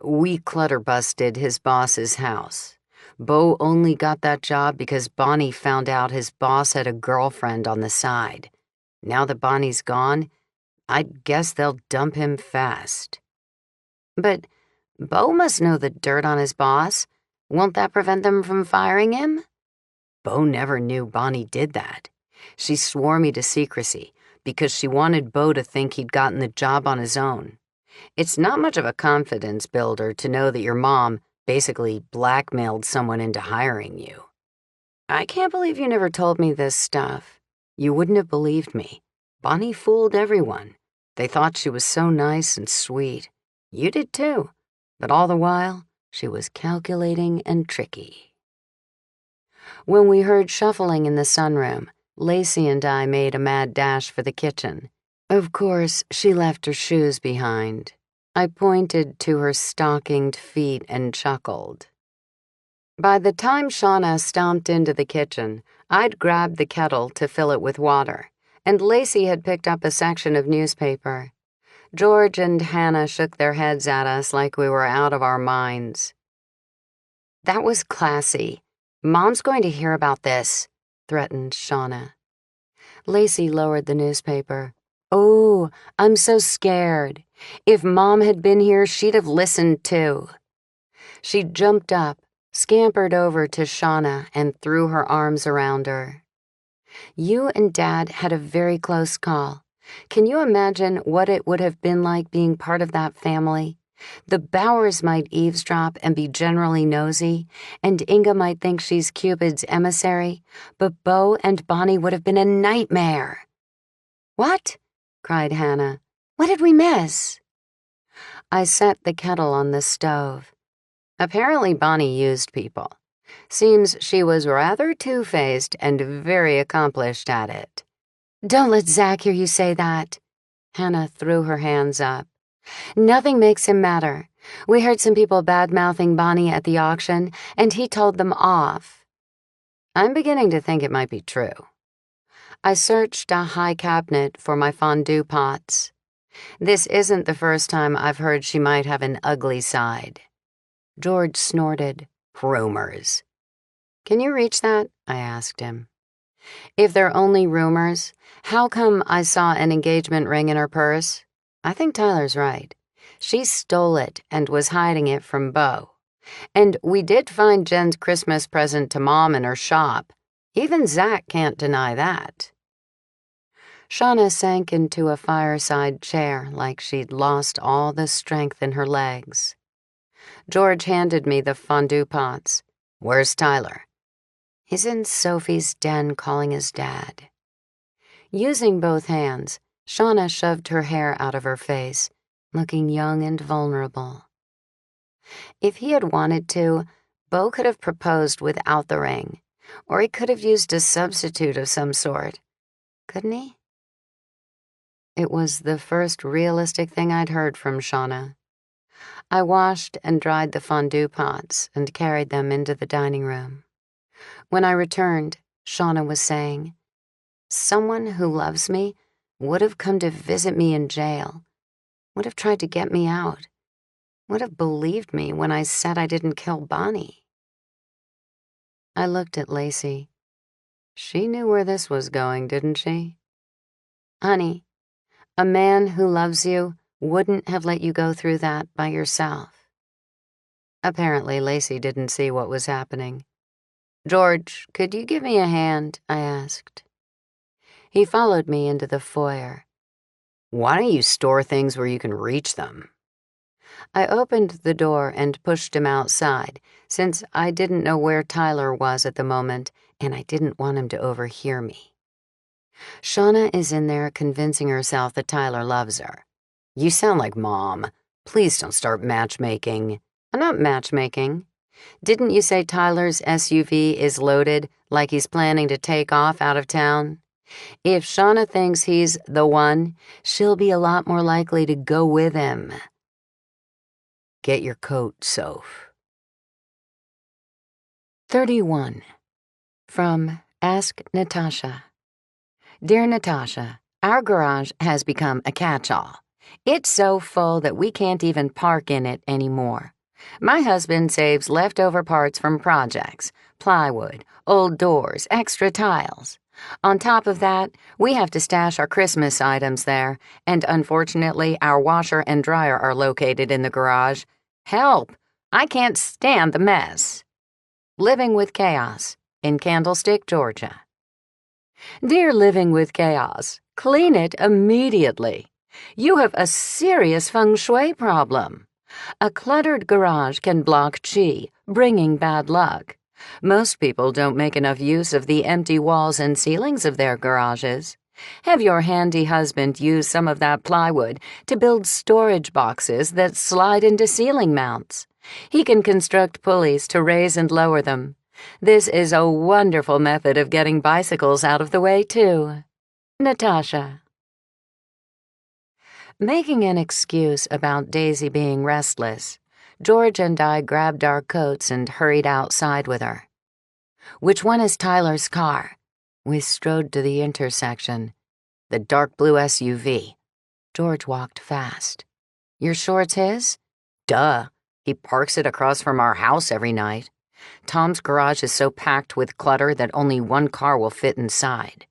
we clutter busted his boss's house. Beau only got that job because Bonnie found out his boss had a girlfriend on the side. Now that Bonnie's gone, I guess they'll dump him fast. But Beau must know the dirt on his boss. Won't that prevent them from firing him? Beau never knew Bonnie did that. She swore me to secrecy because she wanted Beau to think he'd gotten the job on his own. It's not much of a confidence builder to know that your mom basically blackmailed someone into hiring you. I can't believe you never told me this stuff. You wouldn't have believed me. Bonnie fooled everyone. They thought she was so nice and sweet. You did too. But all the while, she was calculating and tricky. When we heard shuffling in the sunroom, Lacey and I made a mad dash for the kitchen. Of course, she left her shoes behind. I pointed to her stockinged feet and chuckled. By the time Shauna stomped into the kitchen, I'd grabbed the kettle to fill it with water, and Lacey had picked up a section of newspaper. George and Hannah shook their heads at us like we were out of our minds. That was classy. Mom's going to hear about this, threatened Shauna. Lacey lowered the newspaper. Oh, I'm so scared. If Mom had been here, she'd have listened too. She jumped up, scampered over to Shauna, and threw her arms around her. You and Dad had a very close call. Can you imagine what it would have been like being part of that family? The Bowers might eavesdrop and be generally nosy, and Inga might think she's Cupid's emissary, but Beau and Bonnie would have been a nightmare. What? Cried Hannah. What did we miss? I set the kettle on the stove. Apparently Bonnie used people. Seems she was rather two-faced and very accomplished at it. Don't let Zach hear you say that. Hannah threw her hands up. Nothing makes him matter. We heard some people bad-mouthing Bonnie at the auction, and he told them off. I'm beginning to think it might be true. I searched a high cabinet for my fondue pots. This isn't the first time I've heard she might have an ugly side. George snorted. Rumors. Can you reach that? I asked him. If they're only rumors, how come I saw an engagement ring in her purse? I think Tyler's right. She stole it and was hiding it from Beau. And we did find Jen's Christmas present to Mom in her shop. Even Zach can't deny that. Shauna sank into a fireside chair like she'd lost all the strength in her legs. George handed me the fondue pots. Where's Tyler? He's in Sophie's den calling his dad. Using both hands, Shauna shoved her hair out of her face, looking young and vulnerable. If he had wanted to, Beau could have proposed without the ring, or he could have used a substitute of some sort. Couldn't he? It was the first realistic thing I'd heard from Shauna. I washed and dried the fondue pots and carried them into the dining room. When I returned, Shauna was saying, "Someone who loves me would have come to visit me in jail, would have tried to get me out, would have believed me when I said I didn't kill Bonnie." I looked at Lacey. She knew where this was going, didn't she? Honey, a man who loves you wouldn't have let you go through that by yourself. Apparently, Lacey didn't see what was happening. George, could you give me a hand? I asked. He followed me into the foyer. Why don't you store things where you can reach them? I opened the door and pushed him outside, since I didn't know where Tyler was at the moment, and I didn't want him to overhear me. Shauna is in there convincing herself that Tyler loves her. You sound like Mom. Please don't start matchmaking. I'm not matchmaking. Didn't you say Tyler's SUV is loaded, like he's planning to take off out of town? If Shauna thinks he's the one, she'll be a lot more likely to go with him. Get your coat, Soph. 31. From Ask Natasha. Dear Natasha, our garage has become a catch-all. It's so full that we can't even park in it anymore. My husband saves leftover parts from projects, plywood, old doors, extra tiles. On top of that, we have to stash our Christmas items there, and unfortunately, our washer and dryer are located in the garage. Help! I can't stand the mess. Living with Chaos, in Candlestick, Georgia. Dear Living with Chaos, clean it immediately. You have a serious feng shui problem. A cluttered garage can block qi, bringing bad luck. Most people don't make enough use of the empty walls and ceilings of their garages. Have your handy husband use some of that plywood to build storage boxes that slide into ceiling mounts. He can construct pulleys to raise and lower them. This is a wonderful method of getting bicycles out of the way, too. Natasha. Making an excuse about Daisy being restless, George and I grabbed our coats and hurried outside with her. Which one is Tyler's car? We strode to the intersection. The dark blue SUV. George walked fast. You're sure it's his? Duh. He parks it across from our house every night. Tom's garage is so packed with clutter that only one car will fit inside.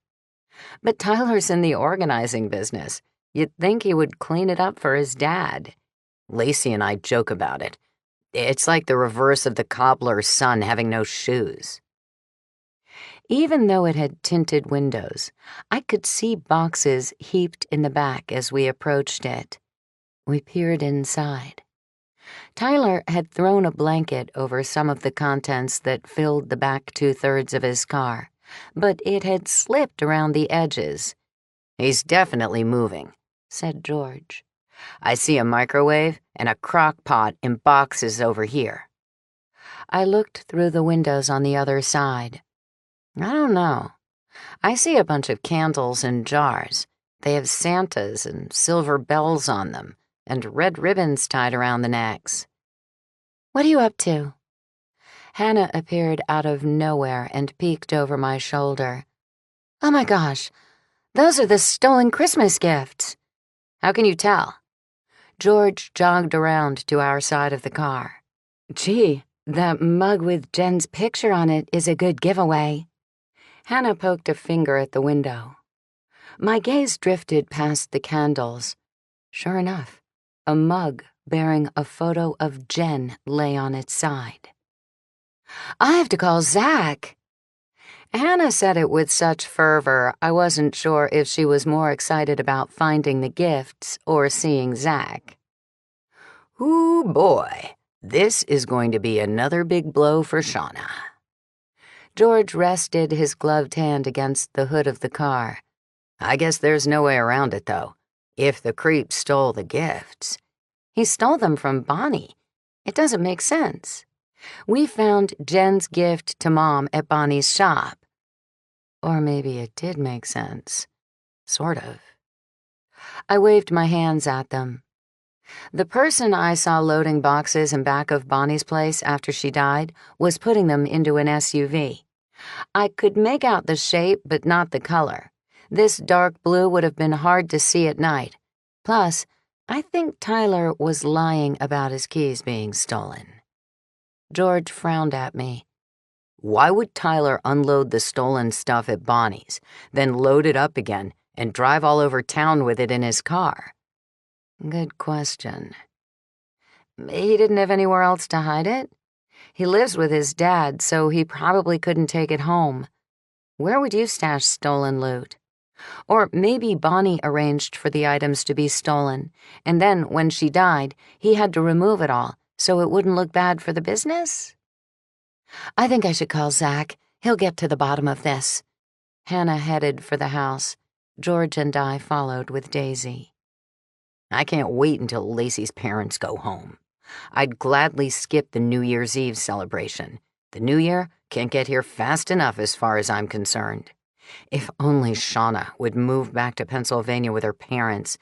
But Tyler's in the organizing business. You'd think he would clean it up for his dad. Lacey and I joke about it. It's like the reverse of the cobbler's son having no shoes. Even though it had tinted windows, I could see boxes heaped in the back as we approached it. We peered inside. Tyler had thrown a blanket over some of the contents that filled the back 2/3 of his car, but it had slipped around the edges. He's definitely moving, said George. I see a microwave and a crock pot in boxes over here. I looked through the windows on the other side. I don't know. I see a bunch of candles in jars. They have Santas and silver bells on them, and red ribbons tied around the necks. What are you up to? Hannah appeared out of nowhere and peeked over my shoulder. Oh my gosh, those are the stolen Christmas gifts. How can you tell? George jogged around to our side of the car. Gee, that mug with Jen's picture on it is a good giveaway. Hannah poked a finger at the window. My gaze drifted past the candles. Sure enough, a mug bearing a photo of Jen lay on its side. I have to call Zach. Hannah said it with such fervor, I wasn't sure if she was more excited about finding the gifts or seeing Zach. Ooh, boy, this is going to be another big blow for Shauna. George rested his gloved hand against the hood of the car. I guess there's no way around it, though. If the creep stole the gifts. He stole them from Bonnie. It doesn't make sense. We found Jen's gift to Mom at Bonnie's shop. Or maybe it did make sense. Sort of. I waved my hands at them. The person I saw loading boxes in back of Bonnie's place after she died was putting them into an SUV. I could make out the shape, but not the color. This dark blue would have been hard to see at night. Plus, I think Tyler was lying about his keys being stolen. George frowned at me. Why would Tyler unload the stolen stuff at Bonnie's, then load it up again and drive all over town with it in his car? Good question. He didn't have anywhere else to hide it. He lives with his dad, so he probably couldn't take it home. Where would you stash stolen loot? Or maybe Bonnie arranged for the items to be stolen, and then when she died, he had to remove it all so it wouldn't look bad for the business? I think I should call Zach. He'll get to the bottom of this. Hannah headed for the house. George and I followed with Daisy. I can't wait until Lacey's parents go home. I'd gladly skip the New Year's Eve celebration. The New Year can't get here fast enough as far as I'm concerned. If only Shauna would move back to Pennsylvania with her parents.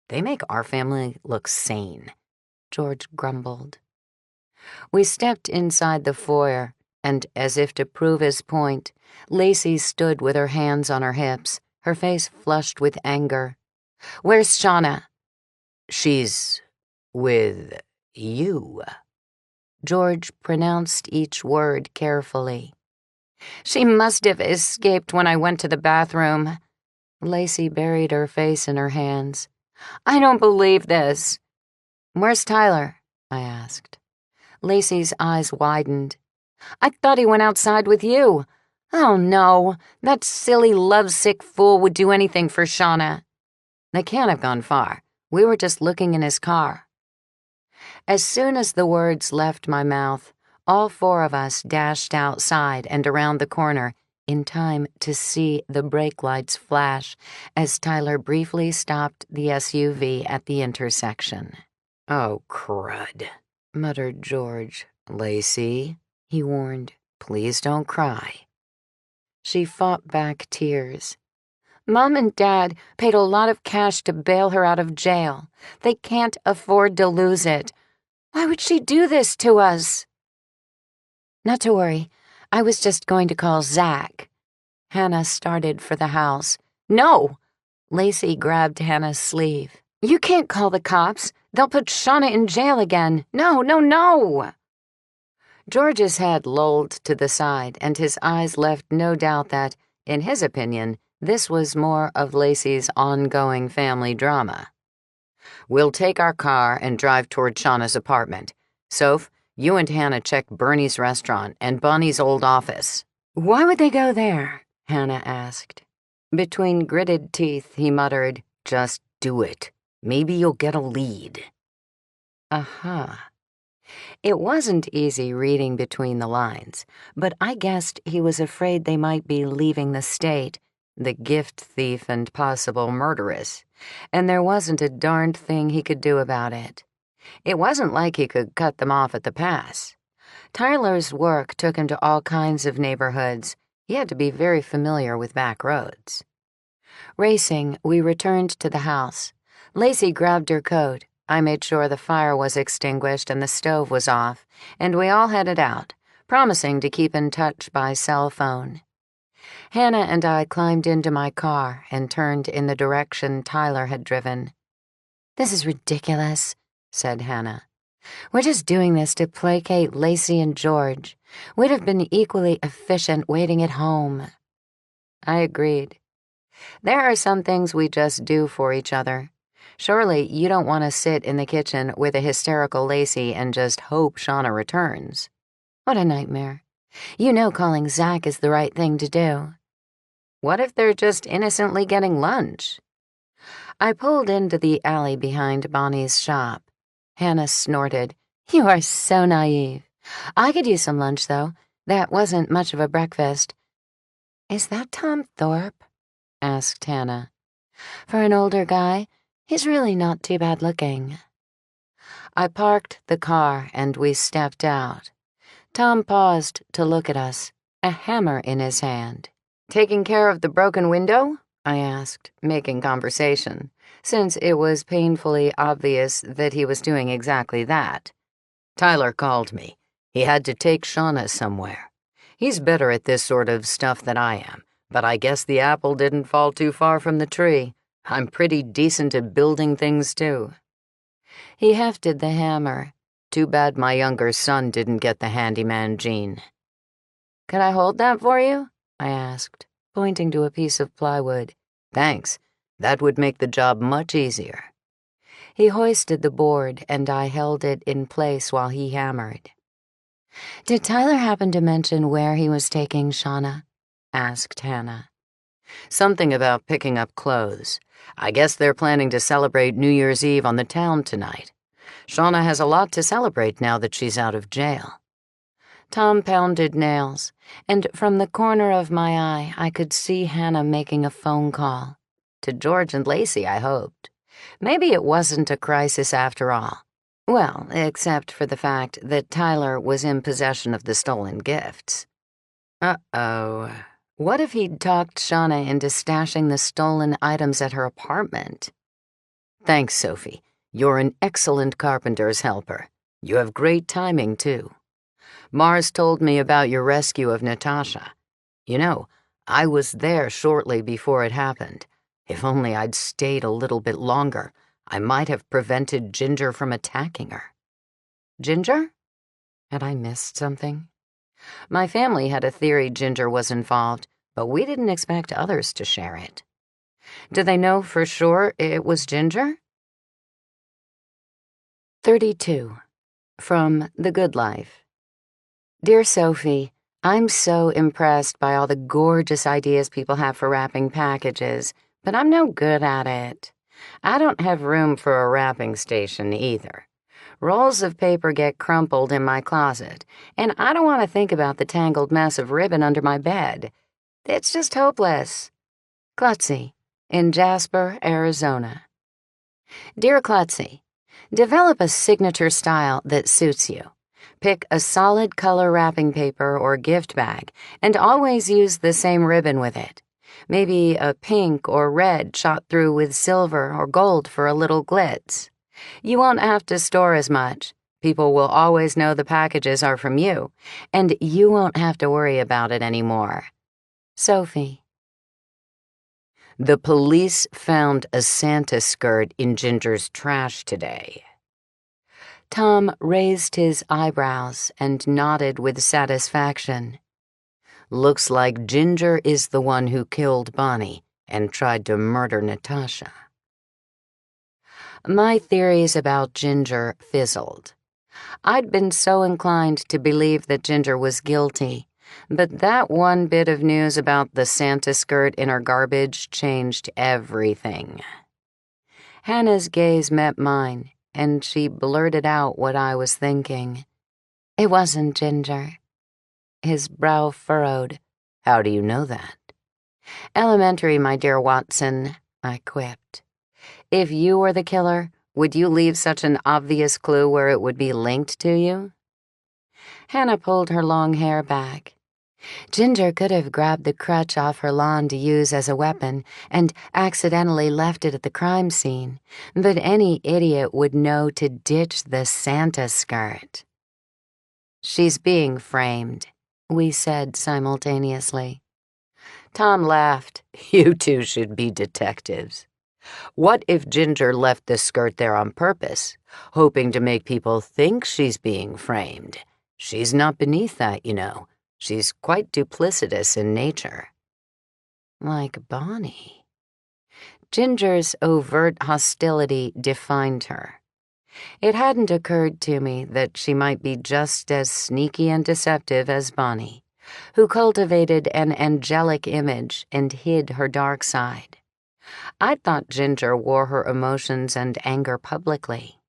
They make our family look sane. George grumbled. We stepped inside the foyer, and as if to prove his point, Lacey stood with her hands on her hips, her face flushed with anger. "Where's Shauna?" "She's with you." George pronounced each word carefully. "She must have escaped when I went to the bathroom." Lacey buried her face in her hands. "I don't believe this." "Where's Tyler?" I asked. Lacey's eyes widened. "I thought he went outside with you." "Oh, no. That silly, lovesick fool would do anything for Shauna." "They can't have gone far. We were just looking in his car." As soon as the words left my mouth, all four of us dashed outside and around the corner in time to see the brake lights flash as Tyler briefly stopped the SUV at the intersection. "Oh, crud," muttered George. "Lacey," he warned, "please don't cry." She fought back tears. "Mom and Dad paid a lot of cash to bail her out of jail. They can't afford to lose it. Why would she do this to us?" "Not to worry. I was just going to call Zach." Hannah started for the house. "No!" Lacey grabbed Hannah's sleeve. "You can't call the cops. They'll put Shauna in jail again. No, no, no!" George's head lolled to the side, and his eyes left no doubt that, in his opinion, this was more of Lacey's ongoing family drama. "We'll take our car and drive toward Shauna's apartment. Soph, you and Hannah check Bernie's restaurant and Bonnie's old office." "Why would they go there?" Hannah asked. Between gritted teeth, he muttered, "Just do it. Maybe you'll get a lead." Aha. It wasn't easy reading between the lines, but I guessed he was afraid they might be leaving the state, the gift thief and possible murderess, and there wasn't a darned thing he could do about it. It wasn't like he could cut them off at the pass. Tyler's work took him to all kinds of neighborhoods. He had to be very familiar with back roads. Racing, we returned to the house. Lacey grabbed her coat. I made sure the fire was extinguished and the stove was off, and we all headed out, promising to keep in touch by cell phone. Hannah and I climbed into my car and turned in the direction Tyler had driven. "This is ridiculous," said Hannah. "We're just doing this to placate Lacey and George. We'd have been equally efficient waiting at home." I agreed. There are some things we just do for each other. Surely you don't want to sit in the kitchen with a hysterical Lacey and just hope Shauna returns. What a nightmare. You know calling Zach is the right thing to do. What if they're just innocently getting lunch? I pulled into the alley behind Bonnie's shop. Hannah snorted. "You are so naive. I could use some lunch, though. That wasn't much of a breakfast." "Is that Tom Thorpe?" asked Hannah. "For an older guy, he's really not too bad looking." I parked the car and we stepped out. Tom paused to look at us, a hammer in his hand. "Taking care of the broken window?" I asked, making conversation, since it was painfully obvious that he was doing exactly that. "Tyler called me. He had to take Shauna somewhere. He's better at this sort of stuff than I am, but I guess the apple didn't fall too far from the tree. I'm pretty decent at building things, too." He hefted the hammer. Too bad my younger son didn't get the handyman gene. "Could I hold that for you?" I asked, pointing to a piece of plywood. "Thanks. That would make the job much easier." He hoisted the board, and I held it in place while he hammered. "Did Tyler happen to mention where he was taking Shauna?" asked Hannah. "Something about picking up clothes. I guess they're planning to celebrate New Year's Eve on the town tonight. Shauna has a lot to celebrate now that she's out of jail." Tom pounded nails, and from the corner of my eye, I could see Hannah making a phone call. To George and Lacey, I hoped. Maybe it wasn't a crisis after all. Well, except for the fact that Tyler was in possession of the stolen gifts. Uh-oh. What if he'd talked Shauna into stashing the stolen items at her apartment? "Thanks, Sophie. You're an excellent carpenter's helper. You have great timing, too. Mars told me about your rescue of Natasha. You know, I was there shortly before it happened. If only I'd stayed a little bit longer, I might have prevented Ginger from attacking her. Ginger? Had I missed something? My family had a theory Ginger was involved, but we didn't expect others to share it. Do they know for sure it was Ginger? 32. From The Good Life. Dear Sophie, I'm so impressed by all the gorgeous ideas people have for wrapping packages, but I'm no good at it. I don't have room for a wrapping station either. Rolls of paper get crumpled in my closet, and I don't want to think about the tangled mess of ribbon under my bed. It's just hopeless. Klutzy, in Jasper, Arizona. Dear Klutzy, develop a signature style that suits you. Pick a solid color wrapping paper or gift bag, and always use the same ribbon with it. Maybe a pink or red shot through with silver or gold for a little glitz. You won't have to store as much. People will always know the packages are from you, and you won't have to worry about it anymore. Sophie. The police found a Santa skirt in Ginger's trash today. Tom raised his eyebrows and nodded with satisfaction. Looks like Ginger is the one who killed Bonnie and tried to murder Natasha. My theories about Ginger fizzled. I'd been so inclined to believe that Ginger was guilty, but that one bit of news about the Santa skirt in her garbage changed everything. Hannah's gaze met mine, and she blurted out what I was thinking. It wasn't Ginger. His brow furrowed. How do you know that? Elementary, my dear Watson, I quipped. If you were the killer, would you leave such an obvious clue where it would be linked to you? Hannah pulled her long hair back. Ginger could have grabbed the crutch off her lawn to use as a weapon and accidentally left it at the crime scene, but any idiot would know to ditch the Santa skirt. She's being framed, we said simultaneously. Tom laughed. You two should be detectives. What if Ginger left the skirt there on purpose, hoping to make people think she's being framed? She's not beneath that, you know. She's quite duplicitous in nature. Like Bonnie. Ginger's overt hostility defined her. It hadn't occurred to me that she might be just as sneaky and deceptive as Bonnie, who cultivated an angelic image and hid her dark side. I thought Ginger wore her emotions and anger publicly.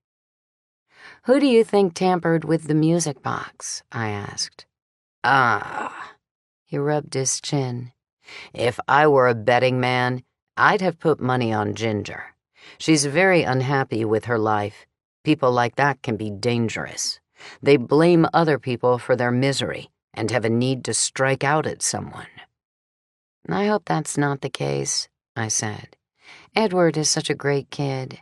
Who do you think tampered with the music box? I asked. He rubbed his chin. If I were a betting man, I'd have put money on Ginger. She's very unhappy with her life. People like that can be dangerous. They blame other people for their misery and have a need to strike out at someone. I hope that's not the case, I said. Edward is such a great kid.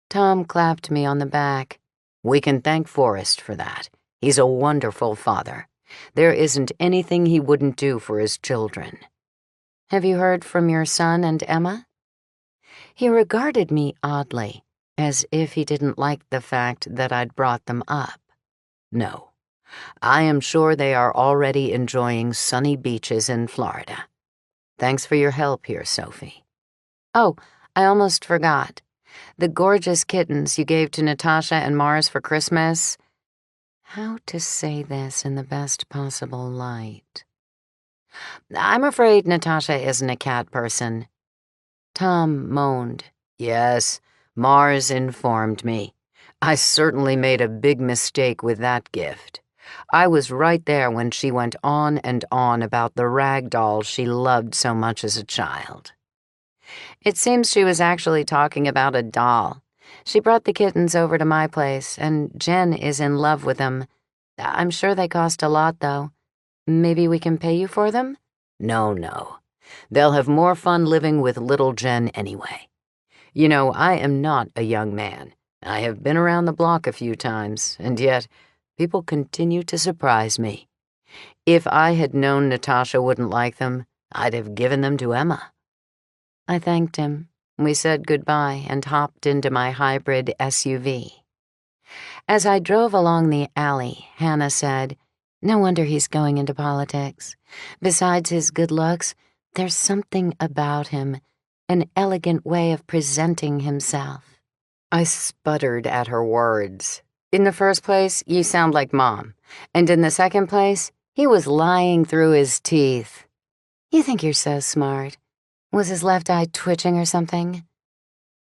Tom clapped me on the back. We can thank Forrest for that. He's a wonderful father. There isn't anything he wouldn't do for his children. Have you heard from your son and Emma? He regarded me oddly, as if he didn't like the fact that I'd brought them up. No. I am sure they are already enjoying sunny beaches in Florida. Thanks for your help here, Sophie. Oh, I almost forgot. The gorgeous kittens you gave to Natasha and Mars for Christmas. How to say this in the best possible light? I'm afraid Natasha isn't a cat person. Tom moaned. Yes, Mars informed me. I certainly made a big mistake with that gift. I was right there when she went on and on about the rag doll she loved so much as a child. It seems she was actually talking about a doll. She brought the kittens over to my place, and Jen is in love with them. I'm sure they cost a lot, though. Maybe we can pay you for them? No. They'll have more fun living with little Jen anyway. You know, I am not a young man, I have been around the block a few times, and yet people continue to surprise me. If I had known Natasha wouldn't like them, I'd have given them to Emma." I thanked him. We said goodbye and hopped into my hybrid SUV. As I drove along the alley, Hannah said, "No wonder he's going into politics. Besides his good looks, there's something about him, an elegant way of presenting himself." I sputtered at her words. "In the first place, you sound like Mom. And in the second place, he was lying through his teeth." "You think you're so smart. Was his left eye twitching or something?"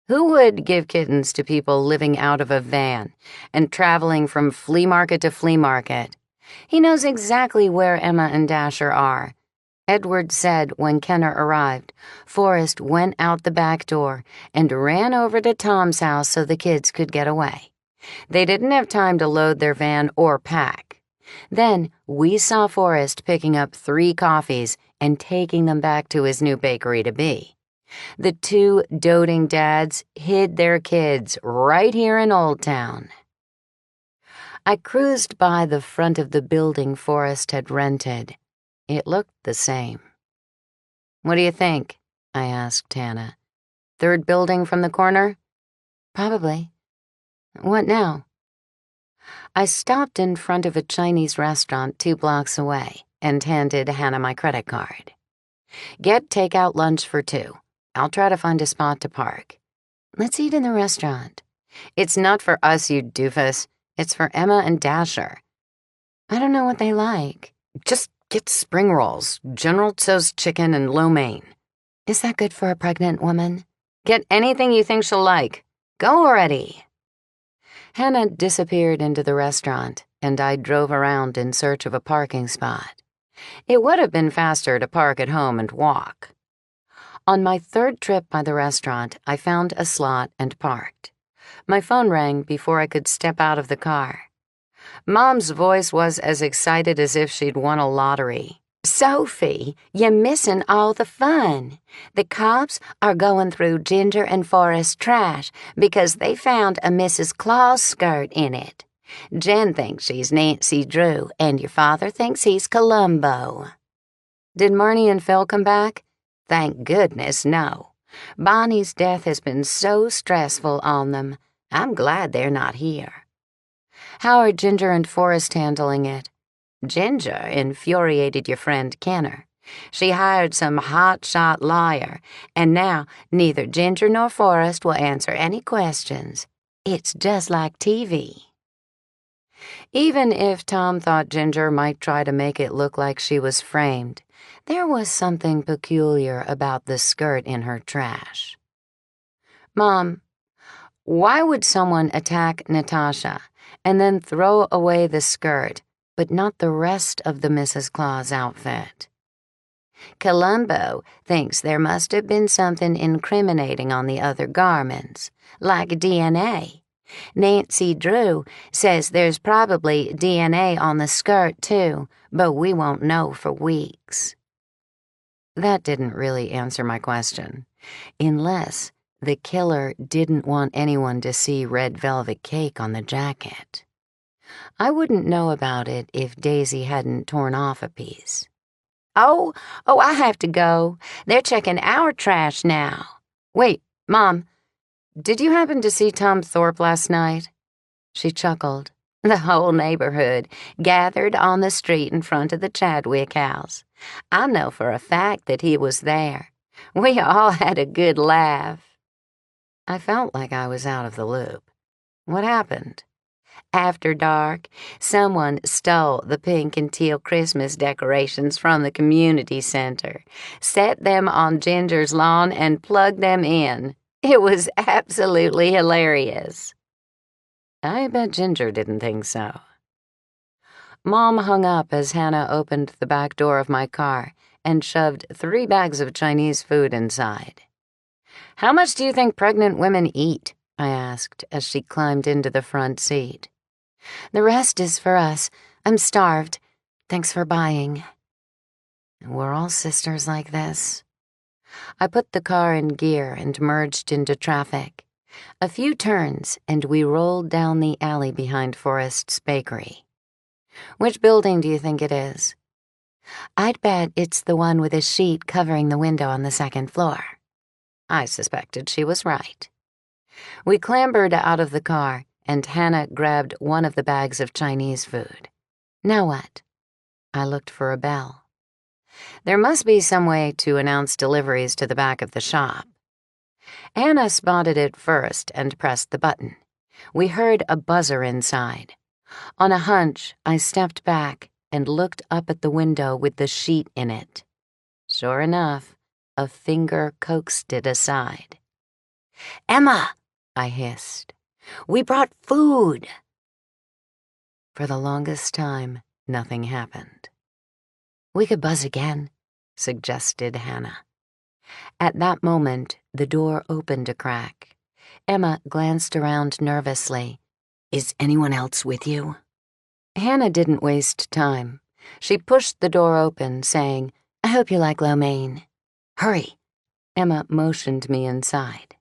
Who would give kittens to people living out of a van and traveling from flea market to flea market? He knows exactly where Emma and Dasher are. Edward said when Kenner arrived, Forrest went out the back door and ran over to Tom's house so the kids could get away. They didn't have time to load their van or pack. Then we saw Forrest picking up 3 coffees and taking them back to his new bakery-to-be. The 2 doting dads hid their kids right here in Old Town. I cruised by the front of the building Forrest had rented. It looked the same. "What do you think?" I asked Hannah. "Third building from the corner?" "Probably. What now?" I stopped in front of a Chinese restaurant 2 blocks away and handed Hannah my credit card. "Get takeout lunch for 2. I'll try to find a spot to park." "Let's eat in the restaurant." "It's not for us, you doofus. It's for Emma and Dasher." "I don't know what they like." "Just get spring rolls, General Tso's chicken and lo mein." "Is that good for a pregnant woman?" "Get anything you think she'll like. Go already." Hannah disappeared into the restaurant, and I drove around in search of a parking spot. It would have been faster to park at home and walk. On my 3rd trip by the restaurant, I found a slot and parked. My phone rang before I could step out of the car. Mom's voice was as excited as if she'd won a lottery. "Sophie, you're missing all the fun. The cops are going through Ginger and Forrest's trash because they found a Mrs. Claus skirt in it. Jen thinks she's Nancy Drew, and your father thinks he's Columbo." "Did Marnie and Phil come back?" "Thank goodness, no. Bonnie's death has been so stressful on them. I'm glad they're not here." "How are Ginger and Forrest handling it?" "Ginger infuriated your friend Kenner. She hired some hotshot liar, and now neither Ginger nor Forrest will answer any questions. It's just like TV." Even if Tom thought Ginger might try to make it look like she was framed, there was something peculiar about the skirt in her trash. "Mom, why would someone attack Natasha and then throw away the skirt, but not the rest of the Mrs. Claus outfit?" "Columbo thinks there must have been something incriminating on the other garments, like DNA. Nancy Drew says there's probably DNA on the skirt, too, but we won't know for weeks." That didn't really answer my question, unless the killer didn't want anyone to see red velvet cake on the jacket. I wouldn't know about it if Daisy hadn't torn off a piece. Oh, I have to go. They're checking our trash now." "Wait, Mom, did you happen to see Tom Thorpe last night?" She chuckled. "The whole neighborhood gathered on the street in front of the Chadwick house. I know for a fact that he was there. We all had a good laugh." I felt like I was out of the loop. What happened? "After dark, someone stole the pink and teal Christmas decorations from the community center, set them on Ginger's lawn, and plugged them in. It was absolutely hilarious." I bet Ginger didn't think so. Mom hung up as Hannah opened the back door of my car and shoved 3 bags of Chinese food inside. "How much do you think pregnant women eat?" I asked as she climbed into the front seat. "The rest is for us. I'm starved. Thanks for buying." We're all sisters like this. I put the car in gear and merged into traffic. A few turns, and we rolled down the alley behind Forrest's bakery. Which building do you think it is? I'd bet it's the one with a sheet covering the window on the second floor. I suspected she was right. We clambered out of the car, and Hannah grabbed one of the bags of Chinese food. Now what? I looked for a bell. There must be some way to announce deliveries to the back of the shop. Hannah spotted it first and pressed the button. We heard a buzzer inside. On a hunch, I stepped back and looked up at the window with the sheet in it. Sure enough, a finger coaxed it aside. "Emma," I hissed, "we brought food." For the longest time, nothing happened. "We could buzz again," suggested Hannah. At that moment, the door opened a crack. Emma glanced around nervously. "Is anyone else with you?" Hannah didn't waste time. She pushed the door open, saying, "I hope you like lo mein." "Hurry." Emma motioned me inside.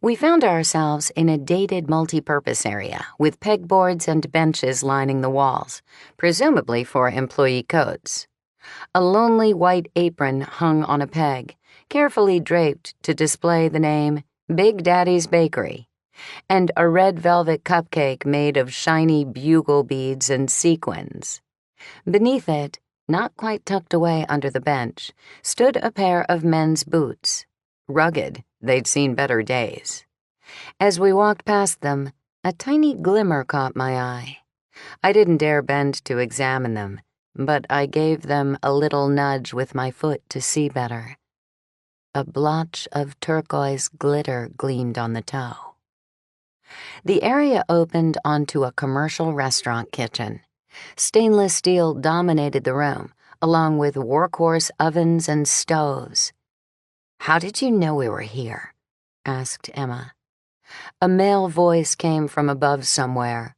We found ourselves in a dated multi-purpose area with pegboards and benches lining the walls, presumably for employee coats. A lonely white apron hung on a peg, carefully draped to display the name Big Daddy's Bakery, and a red velvet cupcake made of shiny bugle beads and sequins. Beneath it, not quite tucked away under the bench, stood a pair of men's boots. Rugged, they'd seen better days. As we walked past them, a tiny glimmer caught my eye. I didn't dare bend to examine them, but I gave them a little nudge with my foot to see better. A blotch of turquoise glitter gleamed on the toe. The area opened onto a commercial restaurant kitchen. Stainless steel dominated the room, along with workhorse ovens and stoves. "How did you know we were here?" asked Emma. A male voice came from above somewhere.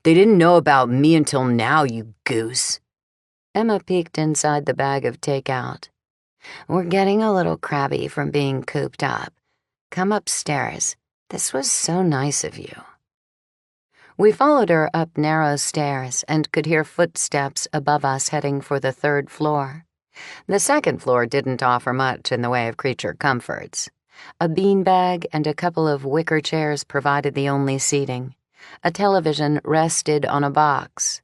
"They didn't know about me until now, you goose." Emma peeked inside the bag of takeout. "We're getting a little crabby from being cooped up. Come upstairs. This was so nice of you." We followed her up narrow stairs and could hear footsteps above us heading for the third floor. The second floor didn't offer much in the way of creature comforts. A beanbag and a couple of wicker chairs provided the only seating. A television rested on a box.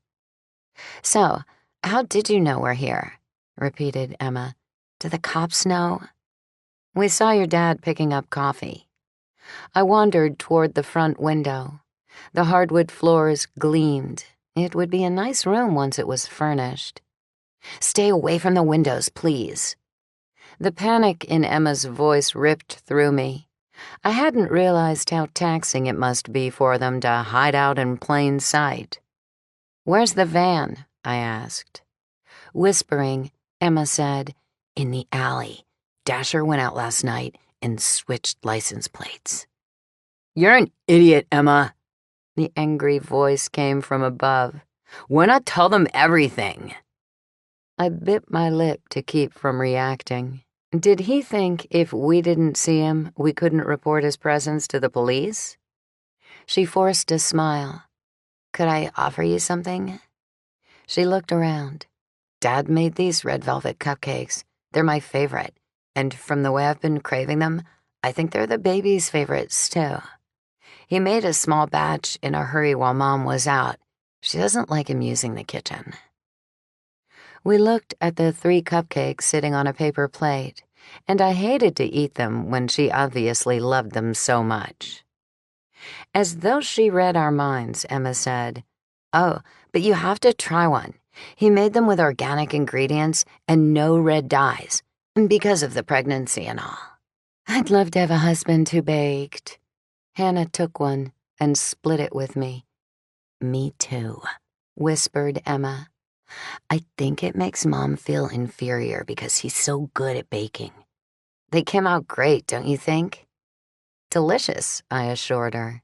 "So, how did you know we're here?" repeated Emma. "Do the cops know?" "We saw your dad picking up coffee." I wandered toward the front window. The hardwood floors gleamed. It would be a nice room once it was furnished. "Stay away from the windows, please." The panic in Emma's voice ripped through me. I hadn't realized how taxing it must be for them to hide out in plain sight. "Where's the van?" I asked. Whispering, Emma said, "In the alley. Dasher went out last night and switched license plates." "You're an idiot, Emma." The angry voice came from above. "Why not tell them everything?" I bit my lip to keep from reacting. Did he think if we didn't see him, we couldn't report his presence to the police? She forced a smile. "Could I offer you something?" She looked around. "Dad made these red velvet cupcakes. They're my favorite, and from the way I've been craving them, I think they're the baby's favorites, too. He made a small batch in a hurry while Mom was out. She doesn't like him using the kitchen." We looked at the 3 cupcakes sitting on a paper plate, and I hated to eat them when she obviously loved them so much. As though she read our minds, Emma said, "Oh, but you have to try one. He made them with organic ingredients and no red dyes, because of the pregnancy and all." "I'd love to have a husband who baked." Hannah took one and split it with me. "Me too," whispered Emma. "I think it makes Mom feel inferior because he's so good at baking." "They came out great, don't you think?" "Delicious," I assured her.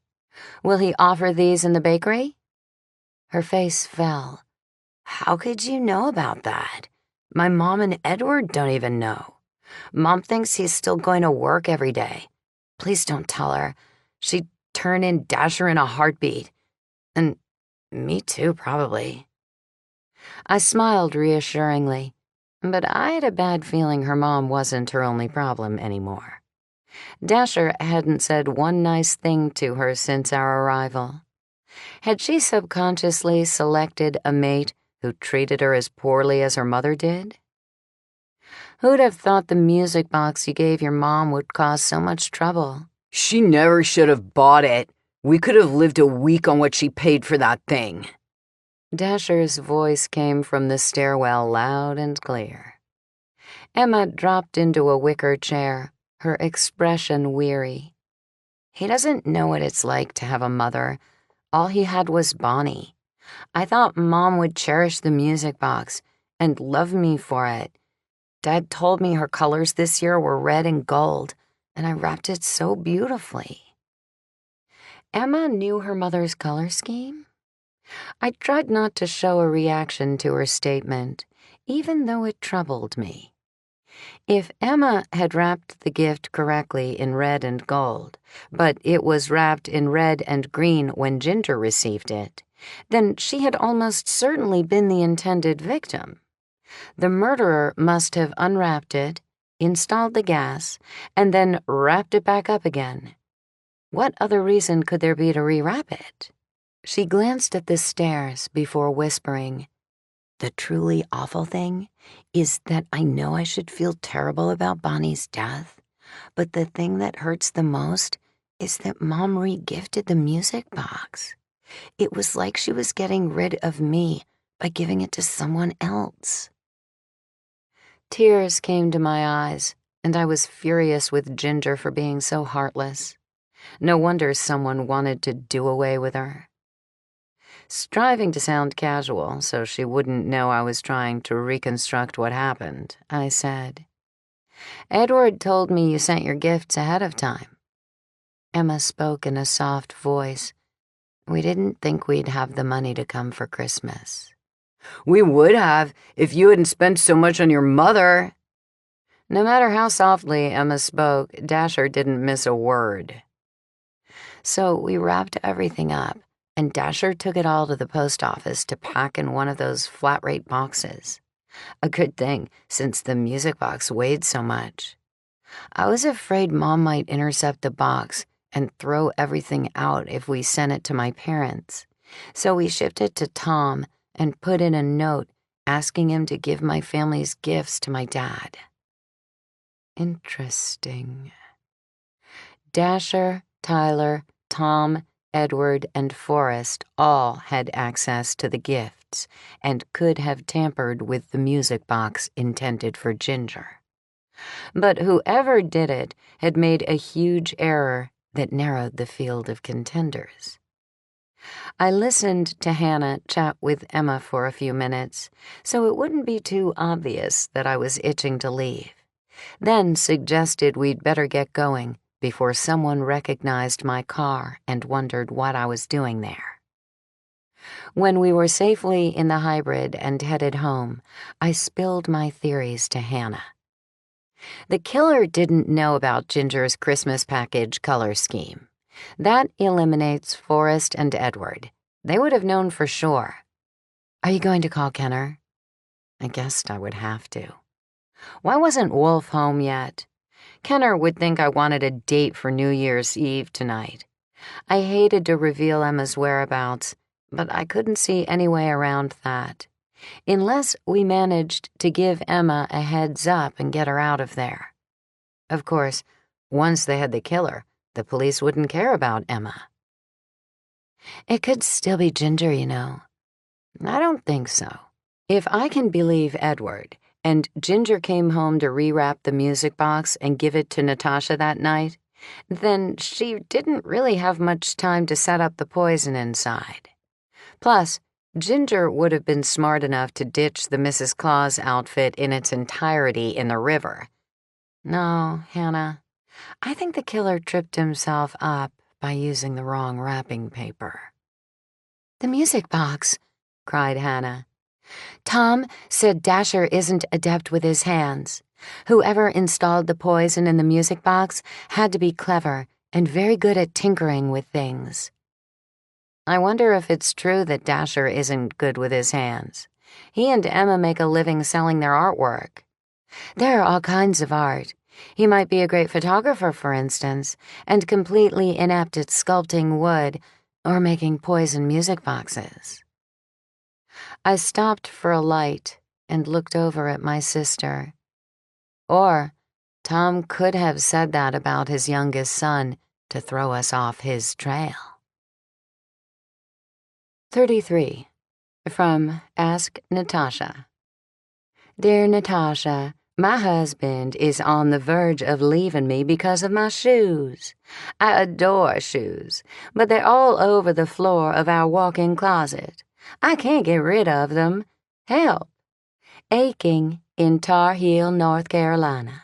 "Will he offer these in the bakery?" Her face fell. "How could you know about that? My Mom and Edward don't even know. Mom thinks he's still going to work every day. Please don't tell her. She'd turn in Dasher in a heartbeat. And me too, probably. I smiled reassuringly, but I had a bad feeling her mom wasn't her only problem anymore. Dasher hadn't said one nice thing to her since our arrival. Had she subconsciously selected a mate who treated her as poorly as her mother did? Who'd have thought the music box you gave your mom would cause so much trouble? She never should have bought it. We could have lived a week on what she paid for that thing. Dasher's voice came from the stairwell loud and clear. Emma dropped into a wicker chair, her expression weary. He doesn't know what it's like to have a mother. All he had was Bonnie. I thought Mom would cherish the music box and love me for it. Dad told me her colors this year were red and gold, and I wrapped it so beautifully. Emma knew her mother's color scheme? I tried not to show a reaction to her statement, even though it troubled me. If Emma had wrapped the gift correctly in red and gold, but it was wrapped in red and green when Ginger received it, then she had almost certainly been the intended victim. The murderer must have unwrapped it, installed the gas, and then wrapped it back up again. What other reason could there be to rewrap it? She glanced at the stairs before whispering, "The truly awful thing is that I know I should feel terrible about Bonnie's death, but the thing that hurts the most is that Mom re-gifted the music box. It was like she was getting rid of me by giving it to someone else." Tears came to my eyes, and I was furious with Ginger for being so heartless. No wonder someone wanted to do away with her. Striving to sound casual so she wouldn't know I was trying to reconstruct what happened, I said, "Edward told me you sent your gifts ahead of time." Emma spoke in a soft voice. "We didn't think we'd have the money to come for Christmas." We would have if you hadn't spent so much on your mother. No matter how softly Emma spoke, Dasher didn't miss a word. So we wrapped everything up, and Dasher took it all to the post office to pack in one of those flat-rate boxes. A good thing, since the music box weighed so much. I was afraid Mom might intercept the box and throw everything out if we sent it to my parents, so we shipped it to Tom and put in a note asking him to give my family's gifts to my dad. Interesting. Dasher, Tyler, Tom, Edward, and Forrest all had access to the gifts and could have tampered with the music box intended for Ginger. But whoever did it had made a huge error that narrowed the field of contenders. I listened to Hannah chat with Emma for a few minutes, so it wouldn't be too obvious that I was itching to leave, then suggested we'd better get going before someone recognized my car and wondered what I was doing there. When we were safely in the hybrid and headed home, I spilled my theories to Hannah. The killer didn't know about Ginger's Christmas package color scheme. That eliminates Forrest and Edward. They would have known for sure. Are you going to call Kenner? I guessed I would have to. Why wasn't Wolf home yet? Kenner would think I wanted a date for New Year's Eve tonight. I hated to reveal Emma's whereabouts, but I couldn't see any way around that. Unless we managed to give Emma a heads up and get her out of there. Of course, once they had the killer, the police wouldn't care about Emma. It could still be Ginger, you know. I don't think so. If I can believe Edward, and Ginger came home to rewrap the music box and give it to Natasha that night, then she didn't really have much time to set up the poison inside. Plus, Ginger would have been smart enough to ditch the Mrs. Claus outfit in its entirety in the river. No, Hannah, I think the killer tripped himself up by using the wrong wrapping paper. The music box, cried Hannah. Tom said Dasher isn't adept with his hands. Whoever installed the poison in the music box had to be clever and very good at tinkering with things. I wonder if it's true that Dasher isn't good with his hands. He and Emma make a living selling their artwork. There are all kinds of art. He might be a great photographer, for instance, and completely inept at sculpting wood or making poison music boxes. I stopped for a light and looked over at my sister. Or Tom could have said that about his youngest son to throw us off his trail. 33. From Ask Natasha. Dear Natasha, my husband is on the verge of leaving me because of my shoes. I adore shoes, but they're all over the floor of our walk-in closet. I can't get rid of them. Help. Aching in Tar Heel, North Carolina.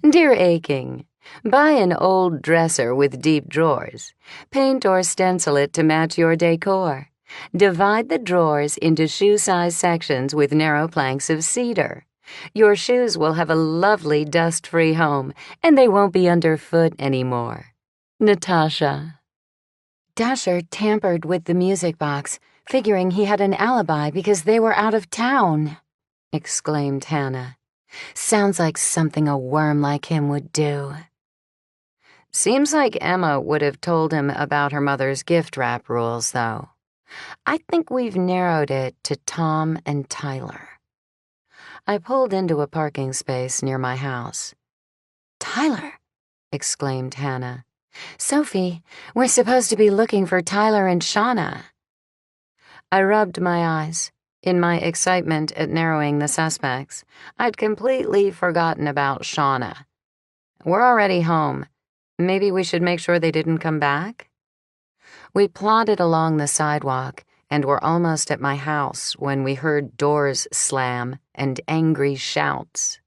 Dear Aching, buy an old dresser with deep drawers. Paint or stencil it to match your decor. Divide the drawers into shoe-size sections with narrow planks of cedar. Your shoes will have a lovely dust-free home, and they won't be underfoot anymore. Natasha. Dasher tampered with the music box, figuring he had an alibi because they were out of town, exclaimed Hannah. Sounds like something a worm like him would do. Seems like Emma would have told him about her mother's gift wrap rules, though. I think we've narrowed it to Tom and Tyler. I pulled into a parking space near my house. Tyler, exclaimed Hannah. Sophie, we're supposed to be looking for Tyler and Shauna. I rubbed my eyes. In my excitement at narrowing the suspects, I'd completely forgotten about Shauna. We're already home. Maybe we should make sure they didn't come back? We plodded along the sidewalk and were almost at my house when we heard doors slam and angry shouts.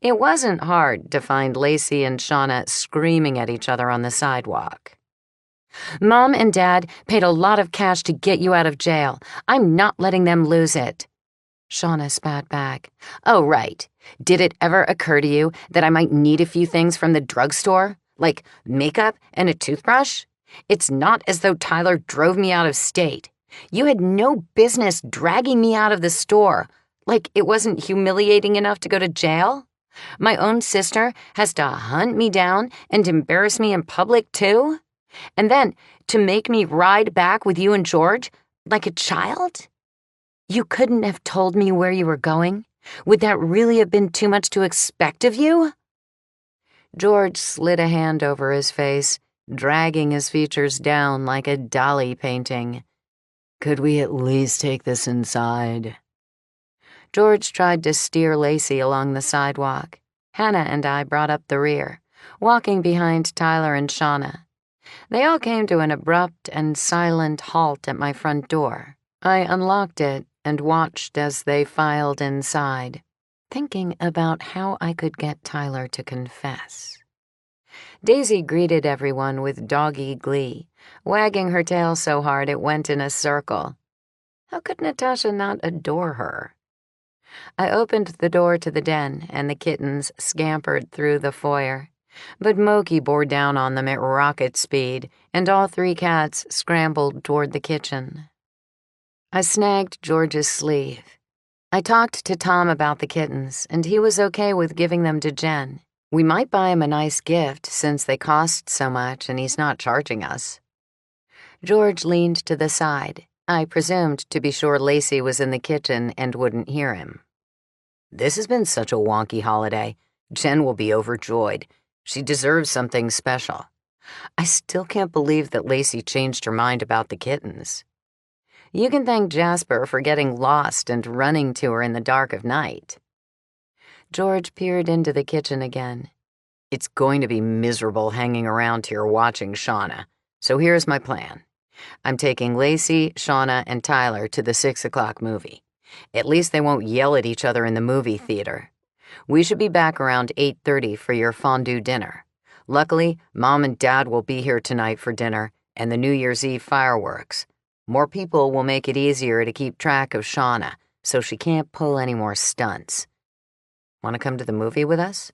It wasn't hard to find Lacey and Shauna screaming at each other on the sidewalk. Mom and Dad paid a lot of cash to get you out of jail. I'm not letting them lose it. Shauna spat back. Oh, right. Did it ever occur to you that I might need a few things from the drugstore? Like makeup and a toothbrush? It's not as though Tyler drove me out of state. You had no business dragging me out of the store. Like it wasn't humiliating enough to go to jail? My own sister has to hunt me down and embarrass me in public, too? And then to make me ride back with you and George like a child? You couldn't have told me where you were going? Would that really have been too much to expect of you? George slid a hand over his face, dragging his features down like a Dali painting. Could we at least take this inside? George tried to steer Lacey along the sidewalk. Hannah and I brought up the rear, walking behind Tyler and Shauna. They all came to an abrupt and silent halt at my front door. I unlocked it and watched as they filed inside, thinking about how I could get Tyler to confess. Daisy greeted everyone with doggy glee, wagging her tail so hard it went in a circle. How could Natasha not adore her? I opened the door to the den, and the kittens scampered through the foyer. But Moki bore down on them at rocket speed, and all three cats scrambled toward the kitchen. I snagged George's sleeve. I talked to Tom about the kittens, and he was okay with giving them to Jen. We might buy him a nice gift since they cost so much and he's not charging us. George leaned to the side. I presumed to be sure Lacey was in the kitchen and wouldn't hear him. This has been such a wonky holiday. Jen will be overjoyed. She deserves something special. I still can't believe that Lacey changed her mind about the kittens. You can thank Jasper for getting lost and running to her in the dark of night. George peered into the kitchen again. It's going to be miserable hanging around here watching Shauna, so here's my plan. I'm taking Lacey, Shauna, and Tyler to the 6 o'clock movie. At least they won't yell at each other in the movie theater. We should be back around 8:30 for your fondue dinner. Luckily, Mom and Dad will be here tonight for dinner and the New Year's Eve fireworks. More people will make it easier to keep track of Shauna, so she can't pull any more stunts. Want to come to the movie with us?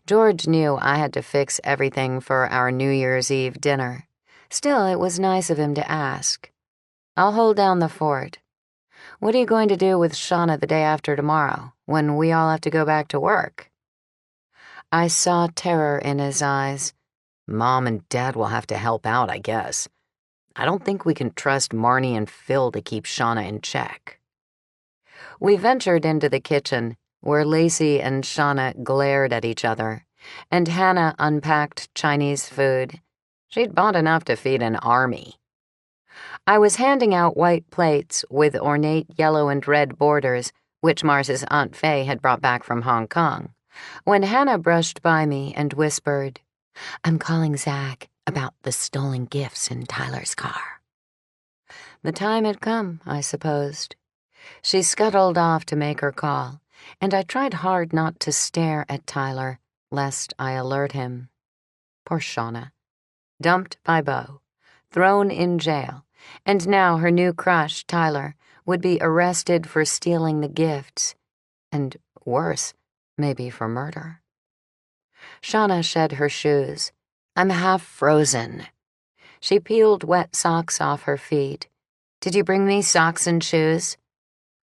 George knew I had to fix everything for our New Year's Eve dinner. Still, it was nice of him to ask. I'll hold down the fort. What are you going to do with Shauna the day after tomorrow, when we all have to go back to work? I saw terror in his eyes. Mom and Dad will have to help out, I guess. I don't think we can trust Marnie and Phil to keep Shauna in check. We ventured into the kitchen, where Lacey and Shauna glared at each other, and Hannah unpacked Chinese food. She'd bought enough to feed an army. I was handing out white plates with ornate yellow and red borders, which Mars's Aunt Fay had brought back from Hong Kong, when Hannah brushed by me and whispered, "I'm calling Zach about the stolen gifts in Tyler's car." The time had come, I supposed. She scuttled off to make her call, and I tried hard not to stare at Tyler, lest I alert him. Poor Shauna. Dumped by Beau, thrown in jail, and now her new crush, Tyler, would be arrested for stealing the gifts, and worse, maybe for murder. Shauna shed her shoes. I'm half frozen. She peeled wet socks off her feet. Did you bring me socks and shoes?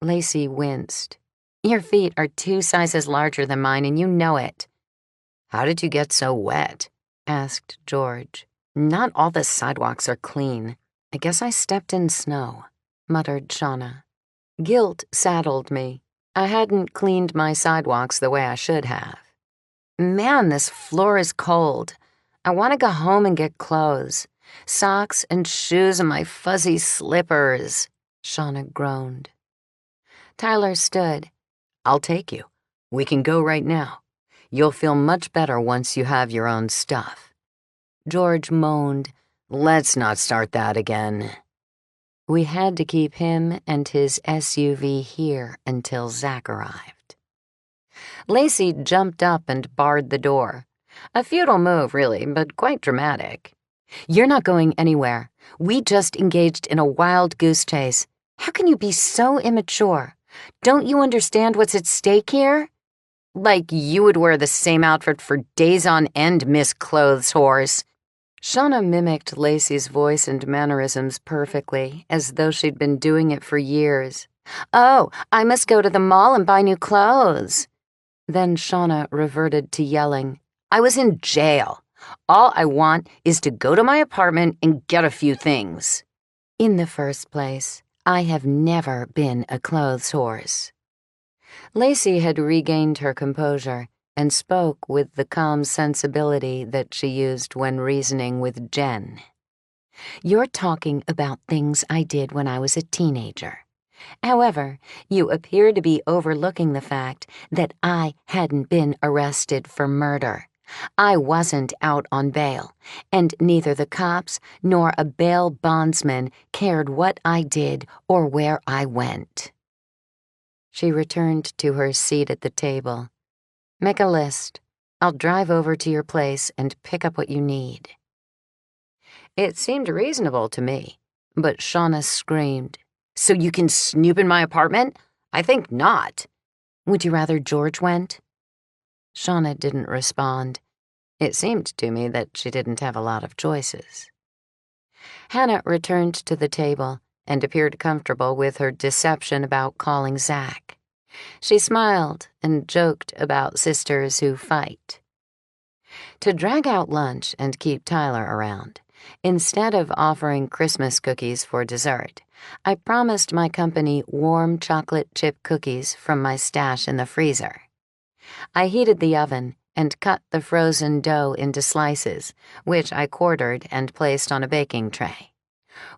Lacey winced. Your feet are 2 sizes larger than mine, and you know it. How did you get so wet? Asked George. Not all the sidewalks are clean. I guess I stepped in snow, muttered Shauna. Guilt saddled me. I hadn't cleaned my sidewalks the way I should have. Man, this floor is cold. I want to go home and get clothes. Socks and shoes and my fuzzy slippers, Shauna groaned. Tyler stood. I'll take you. We can go right now. You'll feel much better once you have your own stuff. George moaned. Let's not start that again. We had to keep him and his SUV here until Zach arrived. Lacey jumped up and barred the door. A futile move, really, but quite dramatic. You're not going anywhere. We just engaged in a wild goose chase. How can you be so immature? Don't you understand what's at stake here? Like you would wear the same outfit for days on end, Miss Clothes Horse. Shauna mimicked Lacey's voice and mannerisms perfectly, as though she'd been doing it for years. Oh, I must go to the mall and buy new clothes. Then Shauna reverted to yelling. I was in jail. All I want is to go to my apartment and get a few things. In the first place, I have never been a clothes horse. Lacey had regained her composure and spoke with the calm sensibility that she used when reasoning with Jen. You're talking about things I did when I was a teenager. However, you appear to be overlooking the fact that I hadn't been arrested for murder. I wasn't out on bail, and neither the cops nor a bail bondsman cared what I did or where I went. She returned to her seat at the table. Make a list. I'll drive over to your place and pick up what you need. It seemed reasonable to me, but Shauna screamed. So you can snoop in my apartment? I think not. Would you rather George went? Shauna didn't respond. It seemed to me that she didn't have a lot of choices. Hannah returned to the table and appeared comfortable with her deception about calling Zach. She smiled and joked about sisters who fight. To drag out lunch and keep Tyler around, instead of offering Christmas cookies for dessert, I promised my company warm chocolate chip cookies from my stash in the freezer. I heated the oven and cut the frozen dough into slices, which I quartered and placed on a baking tray.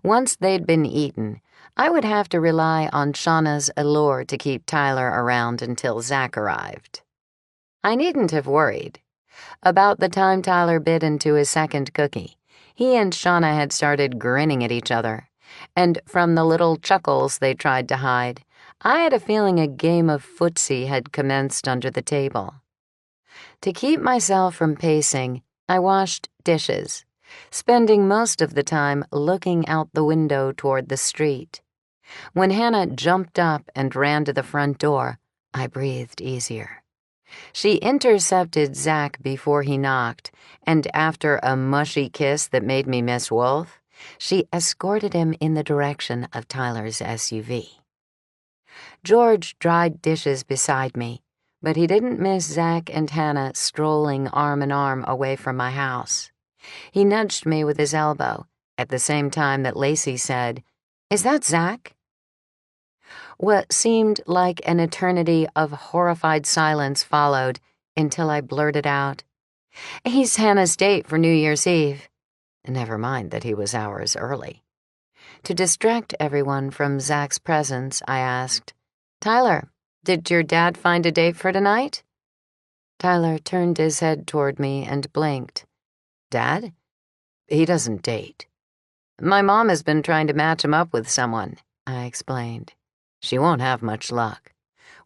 Once they'd been eaten, I would have to rely on Shauna's allure to keep Tyler around until Zach arrived. I needn't have worried. About the time Tyler bit into his second cookie, he and Shauna had started grinning at each other, and from the little chuckles they tried to hide, I had a feeling a game of footsie had commenced under the table. To keep myself from pacing, I washed dishes, spending most of the time looking out the window toward the street. When Hannah jumped up and ran to the front door, I breathed easier. She intercepted Zach before he knocked, and after a mushy kiss that made me miss Wolf, she escorted him in the direction of Tyler's SUV. George dried dishes beside me, but he didn't miss Zach and Hannah strolling arm in arm away from my house. He nudged me with his elbow, at the same time that Lacey said, "Is that Zach?" What seemed like an eternity of horrified silence followed until I blurted out, "He's Hannah's date for New Year's Eve." Never mind that he was hours early. To distract everyone from Zach's presence, I asked, "Tyler, did your dad find a date for tonight?" Tyler turned his head toward me and blinked. "Dad? He doesn't date." "My mom has been trying to match him up with someone," I explained. "She won't have much luck.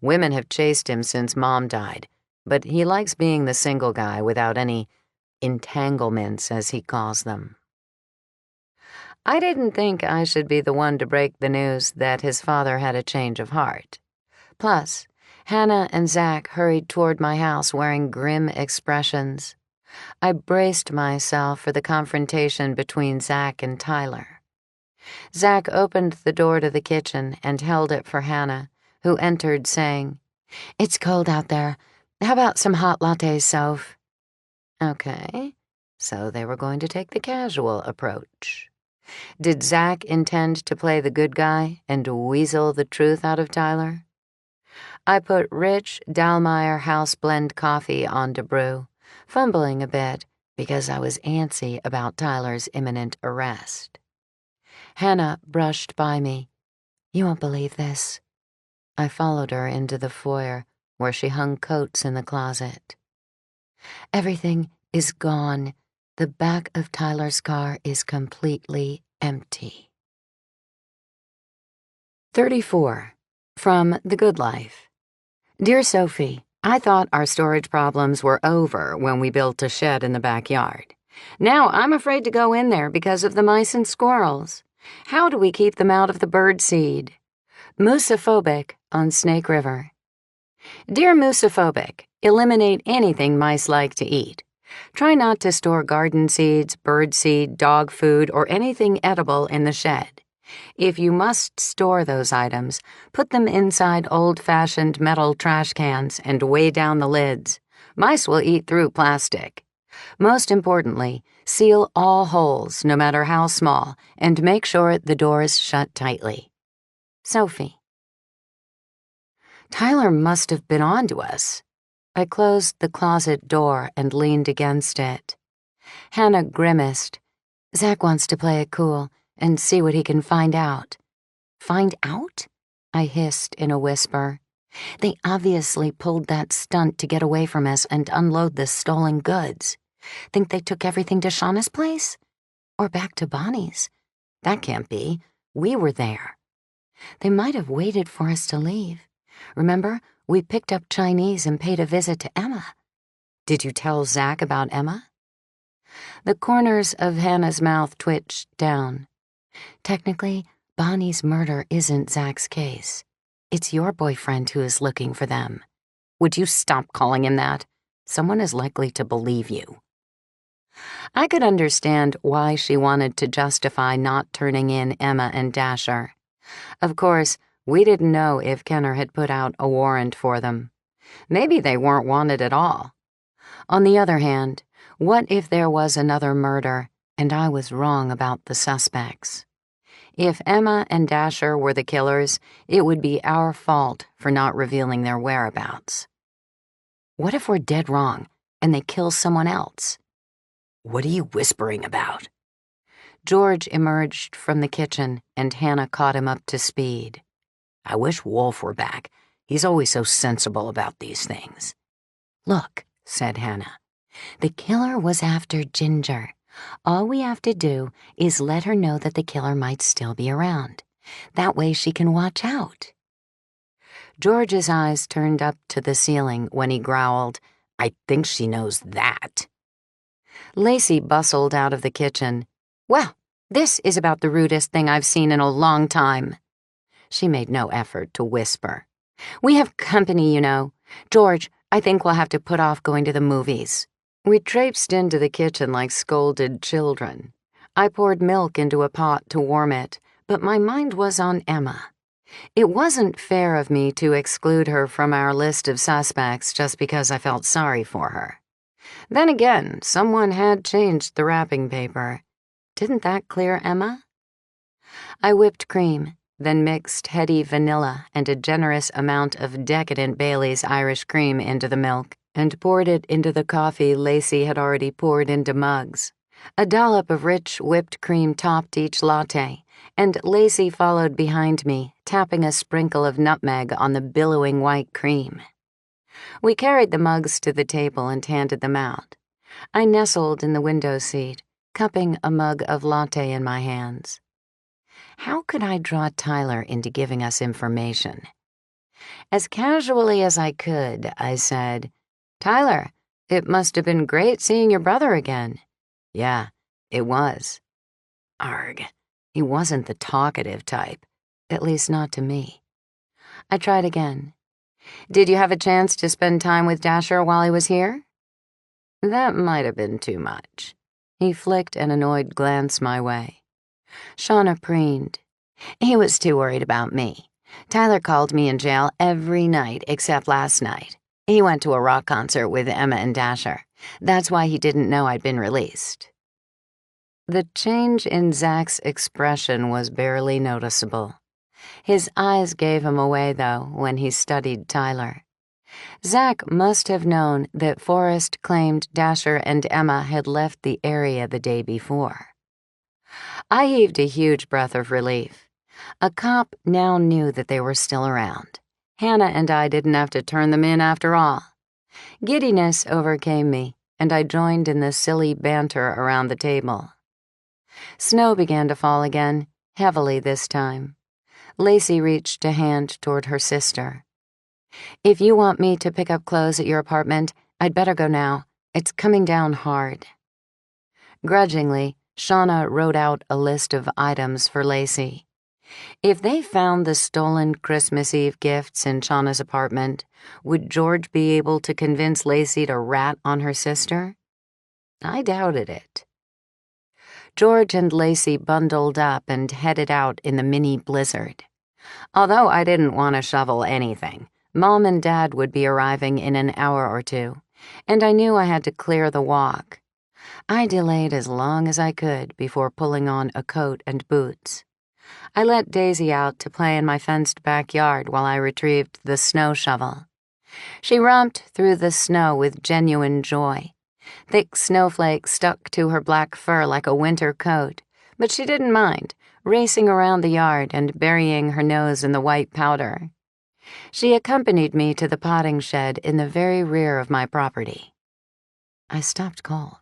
Women have chased him since Mom died, but he likes being the single guy without any entanglements, as he calls them." I didn't think I should be the one to break the news that his father had a change of heart. Plus, Hannah and Zach hurried toward my house wearing grim expressions. I braced myself for the confrontation between Zach and Tyler. Zach opened the door to the kitchen and held it for Hannah, who entered saying, "It's cold out there. How about some hot lattes, Soph?" Okay, so they were going to take the casual approach. Did Zach intend to play the good guy and weasel the truth out of Tyler? I put rich Dalmeyer house blend coffee on to brew, fumbling a bit because I was antsy about Tyler's imminent arrest. Hannah brushed by me. "You won't believe this." I followed her into the foyer, where she hung coats in the closet. "Everything is gone. The back of Tyler's car is completely empty." 34. From The Good Life. Dear Sophie, I thought our storage problems were over when we built a shed in the backyard. Now I'm afraid to go in there because of the mice and squirrels. How do we keep them out of the birdseed? Mousophobic on Snake River. Dear Mousophobic, eliminate anything mice like to eat. Try not to store garden seeds, birdseed, dog food, or anything edible in the shed. If you must store those items, put them inside old-fashioned metal trash cans and weigh down the lids. Mice will eat through plastic. Most importantly, seal all holes, no matter how small, and make sure the doors shut tightly. Sophie. Tyler must have been on to us. I closed the closet door and leaned against it. Hannah grimaced. Zach wants to play it cool and see what he can find out. Find out? I hissed in a whisper. They obviously pulled that stunt to get away from us and unload the stolen goods. Think they took everything to Shauna's place? Or back to Bonnie's? That can't be. We were there. They might have waited for us to leave. Remember, we picked up Chinese and paid a visit to Emma. Did you tell Zach about Emma? The corners of Hannah's mouth twitched down. Technically, Bonnie's murder isn't Zach's case. It's your boyfriend who is looking for them. Would you stop calling him that? Someone is likely to believe you. I could understand why she wanted to justify not turning in Emma and Dasher. Of course, we didn't know if Kenner had put out a warrant for them. Maybe they weren't wanted at all. On the other hand, what if there was another murder and I was wrong about the suspects? If Emma and Dasher were the killers, it would be our fault for not revealing their whereabouts. What if we're dead wrong and they kill someone else? What are you whispering about? George emerged from the kitchen and Hannah caught him up to speed. I wish Wolf were back. He's always so sensible about these things. Look, said Hannah, the killer was after Ginger. All we have to do is let her know that the killer might still be around. That way she can watch out. George's eyes turned up to the ceiling when he growled, I think she knows that. Lacey bustled out of the kitchen. Well, this is about the rudest thing I've seen in a long time. She made no effort to whisper. We have company, you know. George, I think we'll have to put off going to the movies." We traipsed into the kitchen like scolded children. I poured milk into a pot to warm it, but my mind was on Emma. It wasn't fair of me to exclude her from our list of suspects just because I felt sorry for her. Then again, someone had changed the wrapping paper. Didn't that clear Emma? I whipped cream, then mixed heady vanilla and a generous amount of decadent Bailey's Irish cream into the milk, and poured it into the coffee Lacey had already poured into mugs. A dollop of rich whipped cream topped each latte, and Lacey followed behind me, tapping a sprinkle of nutmeg on the billowing white cream. We carried the mugs to the table and handed them out. I nestled in the window seat, cupping a mug of latte in my hands. How could I draw Tyler into giving us information? As casually as I could, I said, "Tyler, it must have been great seeing your brother again." "Yeah, it was." Arg, he wasn't the talkative type, at least not to me. I tried again. "Did you have a chance to spend time with Dasher while he was here?" That might have been too much. He flicked an annoyed glance my way. Shauna preened. "He was too worried about me. Tyler called me in jail every night except last night. He went to a rock concert with Emma and Dasher. That's why he didn't know I'd been released." The change in Zach's expression was barely noticeable. His eyes gave him away, though, when he studied Tyler. Zach must have known that Forrest claimed Dasher and Emma had left the area the day before. I heaved a huge breath of relief. A cop now knew that they were still around. Hannah and I didn't have to turn them in after all. Giddiness overcame me, and I joined in the silly banter around the table. Snow began to fall again, heavily this time. Lacey reached a hand toward her sister. "If you want me to pick up clothes at your apartment, I'd better go now. It's coming down hard." Grudgingly, Shauna wrote out a list of items for Lacey. If they found the stolen Christmas Eve gifts in Shauna's apartment, would George be able to convince Lacey to rat on her sister? I doubted it. George and Lacey bundled up and headed out in the mini blizzard. Although I didn't want to shovel anything, Mom and Dad would be arriving in an hour or two, and I knew I had to clear the walk. I delayed as long as I could before pulling on a coat and boots. I let Daisy out to play in my fenced backyard while I retrieved the snow shovel. She romped through the snow with genuine joy. Thick snowflakes stuck to her black fur like a winter coat, but she didn't mind, racing around the yard and burying her nose in the white powder. She accompanied me to the potting shed in the very rear of my property. I stopped cold.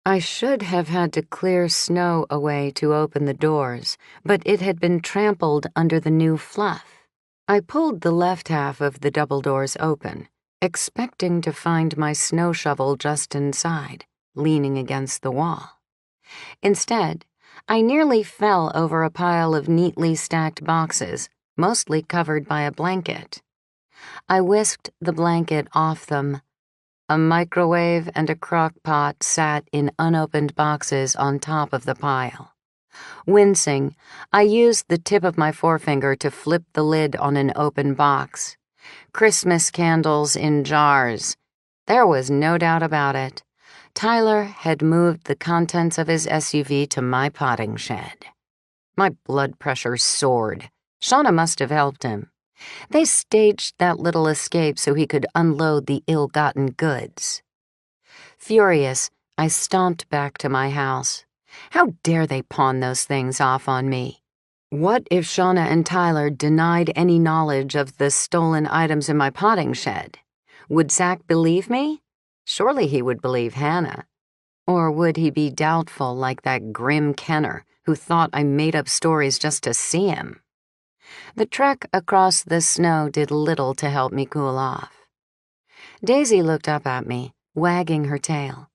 I should have had to clear snow away to open the doors, but it had been trampled under the new fluff. I pulled the left half of the double doors open, expecting to find my snow shovel just inside, leaning against the wall. Instead, I nearly fell over a pile of neatly stacked boxes, mostly covered by a blanket. I whisked the blanket off them. A microwave and a crock pot sat in unopened boxes on top of the pile. Wincing, I used the tip of my forefinger to flip the lid on an open box. Christmas candles in jars. There was no doubt about it. Tyler had moved the contents of his SUV to my potting shed. My blood pressure soared. Shauna must have helped him. They staged that little escape so he could unload the ill-gotten goods. Furious, I stomped back to my house. How dare they pawn those things off on me? What if Shauna and Tyler denied any knowledge of the stolen items in my potting shed? Would Zach believe me? Surely he would believe Hannah. Or would he be doubtful like that grim Kenner who thought I made up stories just to see him? The trek across the snow did little to help me cool off. Daisy looked up at me, wagging her tail.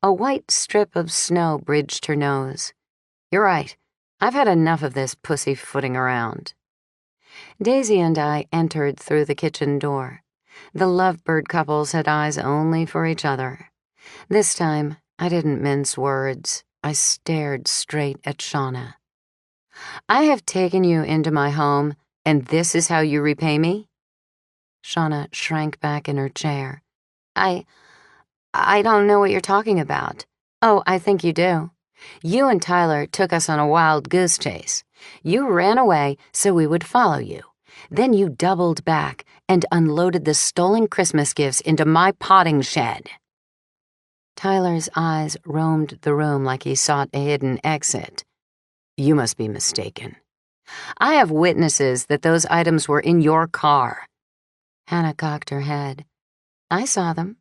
A white strip of snow bridged her nose. "You're right. I've had enough of this pussyfooting around." Daisy and I entered through the kitchen door. The lovebird couples had eyes only for each other. This time, I didn't mince words. I stared straight at Shauna. "I have taken you into my home, and this is how you repay me?" Shauna shrank back in her chair. I don't know what you're talking about." "Oh, I think you do. You and Tyler took us on a wild goose chase. You ran away so we would follow you. Then you doubled back and unloaded the stolen Christmas gifts into my potting shed." Tyler's eyes roamed the room like he sought a hidden exit. "You must be mistaken. I have witnesses that those items were in your car." Hannah cocked her head. "I saw them."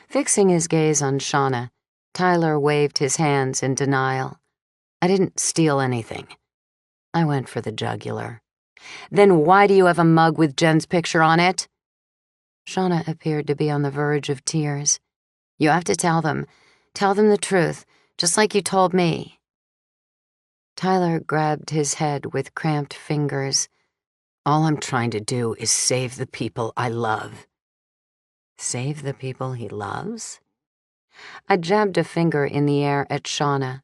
Fixing his gaze on Shauna, Tyler waved his hands in denial. "I didn't steal anything." I went for the jugular. "Then why do you have a mug with Jen's picture on it?" Shauna appeared to be on the verge of tears. "You have to tell them. Tell them the truth, just like you told me." Tyler grabbed his head with cramped fingers. "All I'm trying to do is save the people I love." Save the people he loves? I jabbed a finger in the air at Shauna.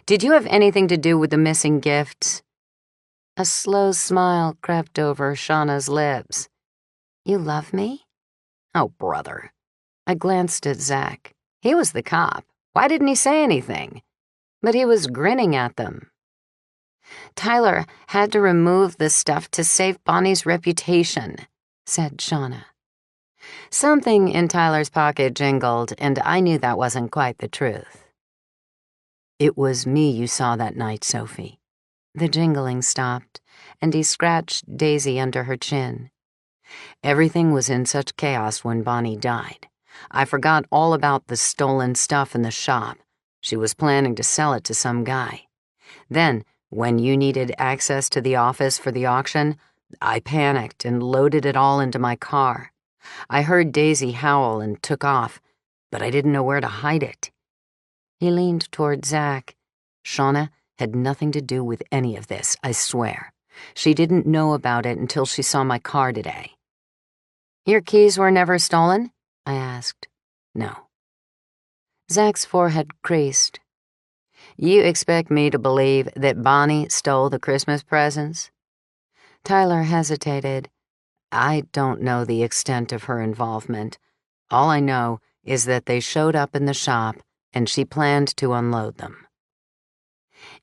"Did you have anything to do with the missing gifts?" A slow smile crept over Shauna's lips. "You love me?" "Oh, brother." I glanced at Zach. He was the cop. Why didn't he say anything? But he was grinning at them. "Tyler had to remove the stuff to save Bonnie's reputation," said Shauna. Something in Tyler's pocket jingled, and I knew that wasn't quite the truth. "It was me you saw that night, Sophie." The jingling stopped, and he scratched Daisy under her chin. "Everything was in such chaos when Bonnie died. I forgot all about the stolen stuff in the shop. She was planning to sell it to some guy. Then, when you needed access to the office for the auction, I panicked and loaded it all into my car. I heard Daisy howl and took off, but I didn't know where to hide it." He leaned toward Zach. "Shauna had nothing to do with any of this, I swear. She didn't know about it until she saw my car today." "Your keys were never stolen?" I asked. "No." Zach's forehead creased. "You expect me to believe that Bonnie stole the Christmas presents?" Tyler hesitated. "I don't know the extent of her involvement. All I know is that they showed up in the shop and she planned to unload them."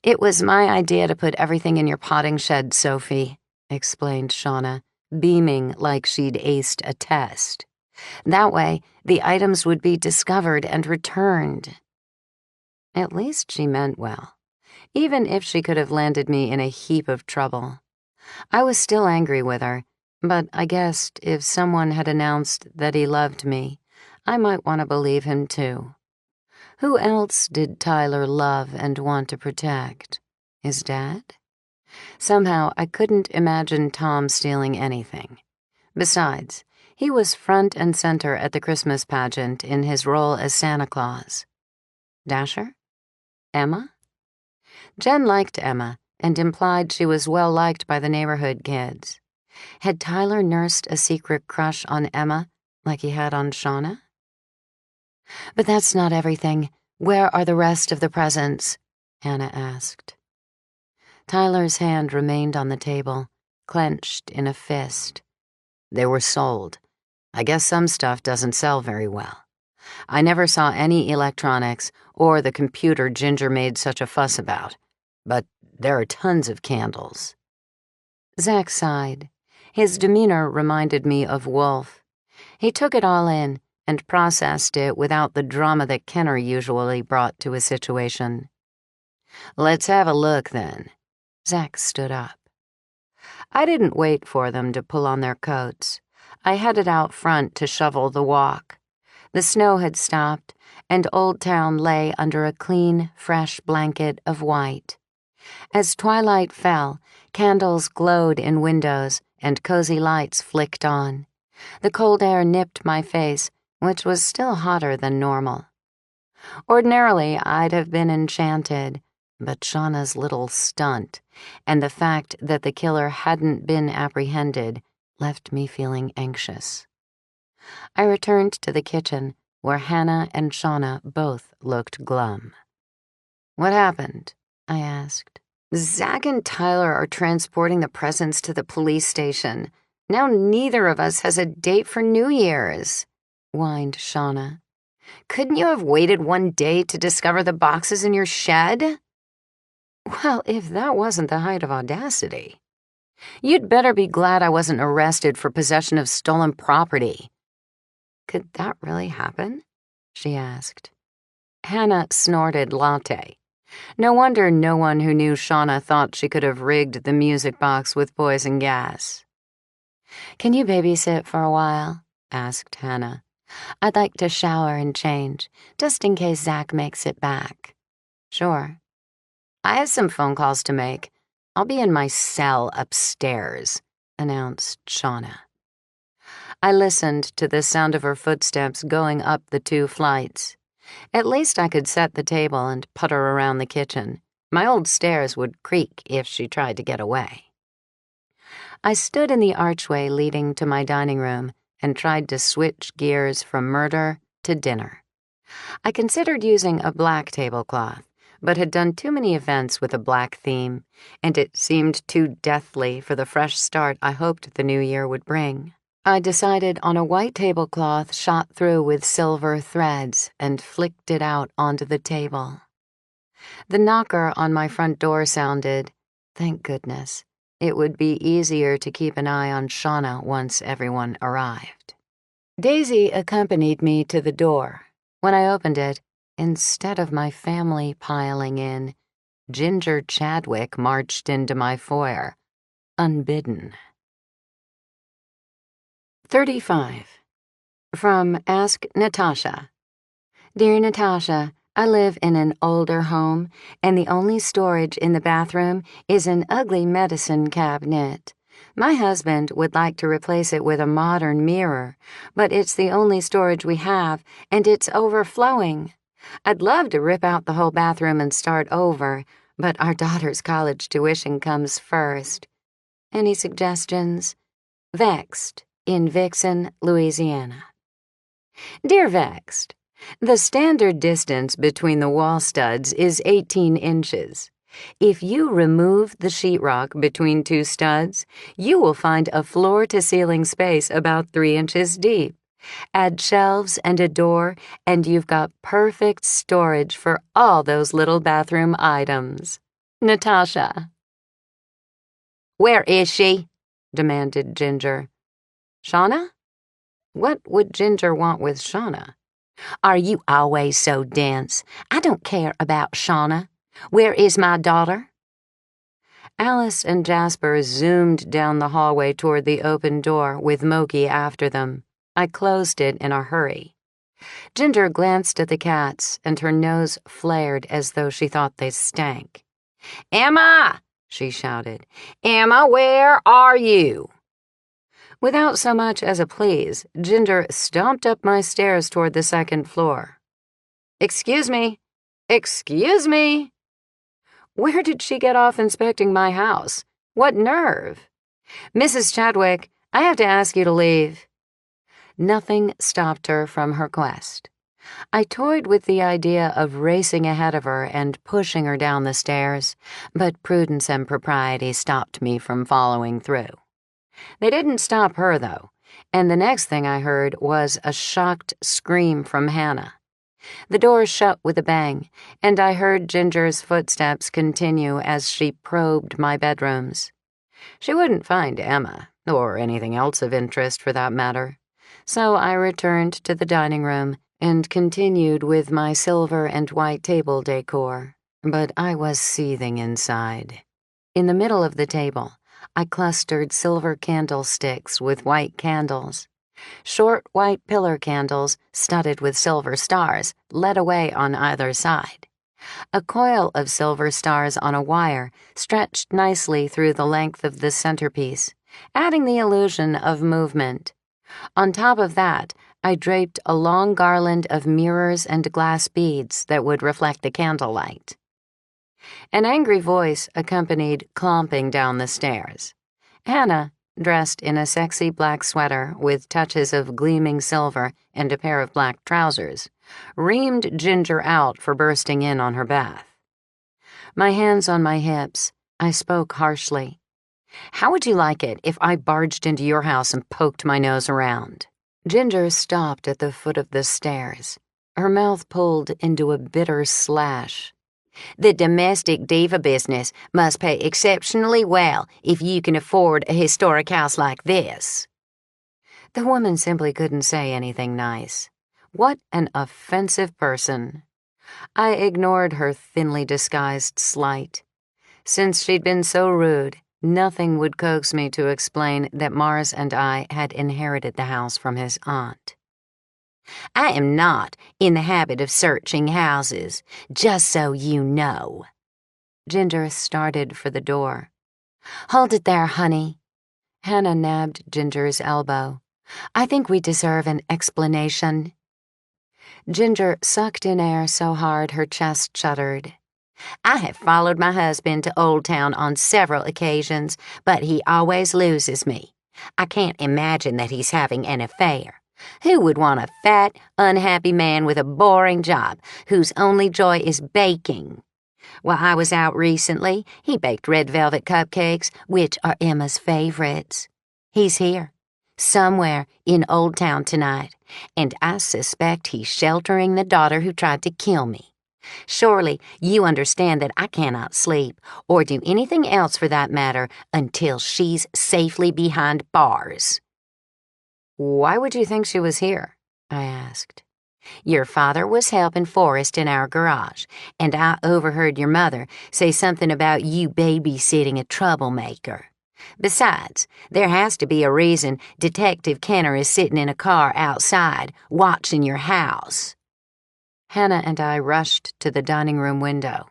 "It was my idea to put everything in your potting shed, Sophie," explained Shauna, beaming like she'd aced a test. "That way, the items would be discovered and returned." At least she meant well, even if she could have landed me in a heap of trouble. I was still angry with her, but I guessed if someone had announced that he loved me, I might want to believe him too. Who else did Tyler love and want to protect? His dad? Somehow, I couldn't imagine Tom stealing anything. Besides, he was front and center at the Christmas pageant in his role as Santa Claus. Dasher? Emma? Jen liked Emma and implied she was well liked by the neighborhood kids. Had Tyler nursed a secret crush on Emma like he had on Shauna? "But that's not everything. Where are the rest of the presents?" Hannah asked. Tyler's hand remained on the table, clenched in a fist. "They were sold. I guess some stuff doesn't sell very well. I never saw any electronics or the computer Ginger made such a fuss about. But there are tons of candles." Zach sighed. His demeanor reminded me of Wolf. He took it all in and processed it without the drama that Kenner usually brought to a situation. "Let's have a look, then." Zach stood up. I didn't wait for them to pull on their coats. I headed out front to shovel the walk. The snow had stopped, and Old Town lay under a clean, fresh blanket of white. As twilight fell, candles glowed in windows and cozy lights flicked on. The cold air nipped my face, which was still hotter than normal. Ordinarily, I'd have been enchanted, but Shauna's little stunt, and the fact that the killer hadn't been apprehended, left me feeling anxious. I returned to the kitchen, where Hannah and Shauna both looked glum. "What happened?" I asked. "Zach and Tyler are transporting the presents to the police station. Now neither of us has a date for New Year's," whined Shauna. "Couldn't you have waited one day to discover the boxes in your shed?" Well, if that wasn't the height of audacity. "You'd better be glad I wasn't arrested for possession of stolen property." "Could that really happen?" she asked. Hannah snorted latte. No wonder no one who knew Shauna thought she could have rigged the music box with poison gas. "Can you babysit for a while?" asked Hannah. "I'd like to shower and change, just in case Zach makes it back." "Sure. I have some phone calls to make. I'll be in my cell upstairs," announced Shauna. I listened to the sound of her footsteps going up the 2 flights. At least I could set the table and putter around the kitchen. My old stairs would creak if she tried to get away. I stood in the archway leading to my dining room and tried to switch gears from murder to dinner. I considered using a black tablecloth, but had done too many events with a black theme, and it seemed too deathly for the fresh start I hoped the new year would bring. I decided on a white tablecloth shot through with silver threads and flicked it out onto the table. The knocker on my front door sounded. Thank goodness. It would be easier to keep an eye on Shauna once everyone arrived. Daisy accompanied me to the door. When I opened it, instead of my family piling in, Ginger Chadwick marched into my foyer, unbidden. 35. From Ask Natasha. Dear Natasha, I live in an older home, and the only storage in the bathroom is an ugly medicine cabinet. My husband would like to replace it with a modern mirror, but it's the only storage we have, and it's overflowing. I'd love to rip out the whole bathroom and start over, but our daughter's college tuition comes first. Any suggestions? Vexed, in Vixen, Louisiana. Dear Vexed, the standard distance between the wall studs is 18 inches. If you remove the sheetrock between 2 studs, you will find a floor-to-ceiling space about 3 inches deep. Add shelves and a door, and you've got perfect storage for all those little bathroom items. Natasha. Where is she? Demanded Ginger. Shauna? What would Ginger want with Shauna? Are you always so dense? I don't care about Shauna. Where is my daughter? Alice and Jasper zoomed down the hallway toward the open door with Moki after them. I closed it in a hurry. Ginger glanced at the cats, and her nose flared as though she thought they stank. Emma! She shouted. Emma, where are you? Without so much as a please, Ginger stomped up my stairs toward the 2nd floor. Excuse me. Excuse me. Where did she get off inspecting my house? What nerve? Mrs. Chadwick, I have to ask you to leave. Nothing stopped her from her quest. I toyed with the idea of racing ahead of her and pushing her down the stairs, but prudence and propriety stopped me from following through. They didn't stop her, though, and the next thing I heard was a shocked scream from Hannah. The door shut with a bang, and I heard Ginger's footsteps continue as she probed my bedrooms. She wouldn't find Emma, or anything else of interest for that matter, so I returned to the dining room and continued with my silver and white table decor, but I was seething inside. In the middle of the table, I clustered silver candlesticks with white candles. Short white pillar candles, studded with silver stars, led away on either side. A coil of silver stars on a wire stretched nicely through the length of the centerpiece, adding the illusion of movement. On top of that, I draped a long garland of mirrors and glass beads that would reflect the candlelight. An angry voice accompanied clomping down the stairs. Hannah, dressed in a sexy black sweater with touches of gleaming silver and a pair of black trousers, reamed Ginger out for bursting in on her bath. My hands on my hips, I spoke harshly. "How would you like it if I barged into your house and poked my nose around?" Ginger stopped at the foot of the stairs, her mouth pulled into a bitter slash. "The domestic diva business must pay exceptionally well if you can afford a historic house like this." The woman simply couldn't say anything nice. What an offensive person. I ignored her thinly disguised slight. Since she'd been so rude, nothing would coax me to explain that Mars and I had inherited the house from his aunt. "I am not in the habit of searching houses, just so you know." Ginger started for the door. "Hold it there, honey." Hannah nabbed Ginger's elbow. "I think we deserve an explanation." Ginger sucked in air so hard her chest shuddered. "I have followed my husband to Old Town on several occasions, but he always loses me. I can't imagine that he's having an affair. Who would want a fat, unhappy man with a boring job whose only joy is baking? While I was out recently, he baked red velvet cupcakes, which are Emma's favorites. He's here, somewhere in Old Town tonight, and I suspect he's sheltering the daughter who tried to kill me. Surely you understand that I cannot sleep, or do anything else for that matter, until she's safely behind bars." "Why would you think she was here?" I asked. "Your father was helping Forrest in our garage, and I overheard your mother say something about you babysitting a troublemaker. Besides, there has to be a reason Detective Kenner is sitting in a car outside, watching your house." Hannah and I rushed to the dining room window.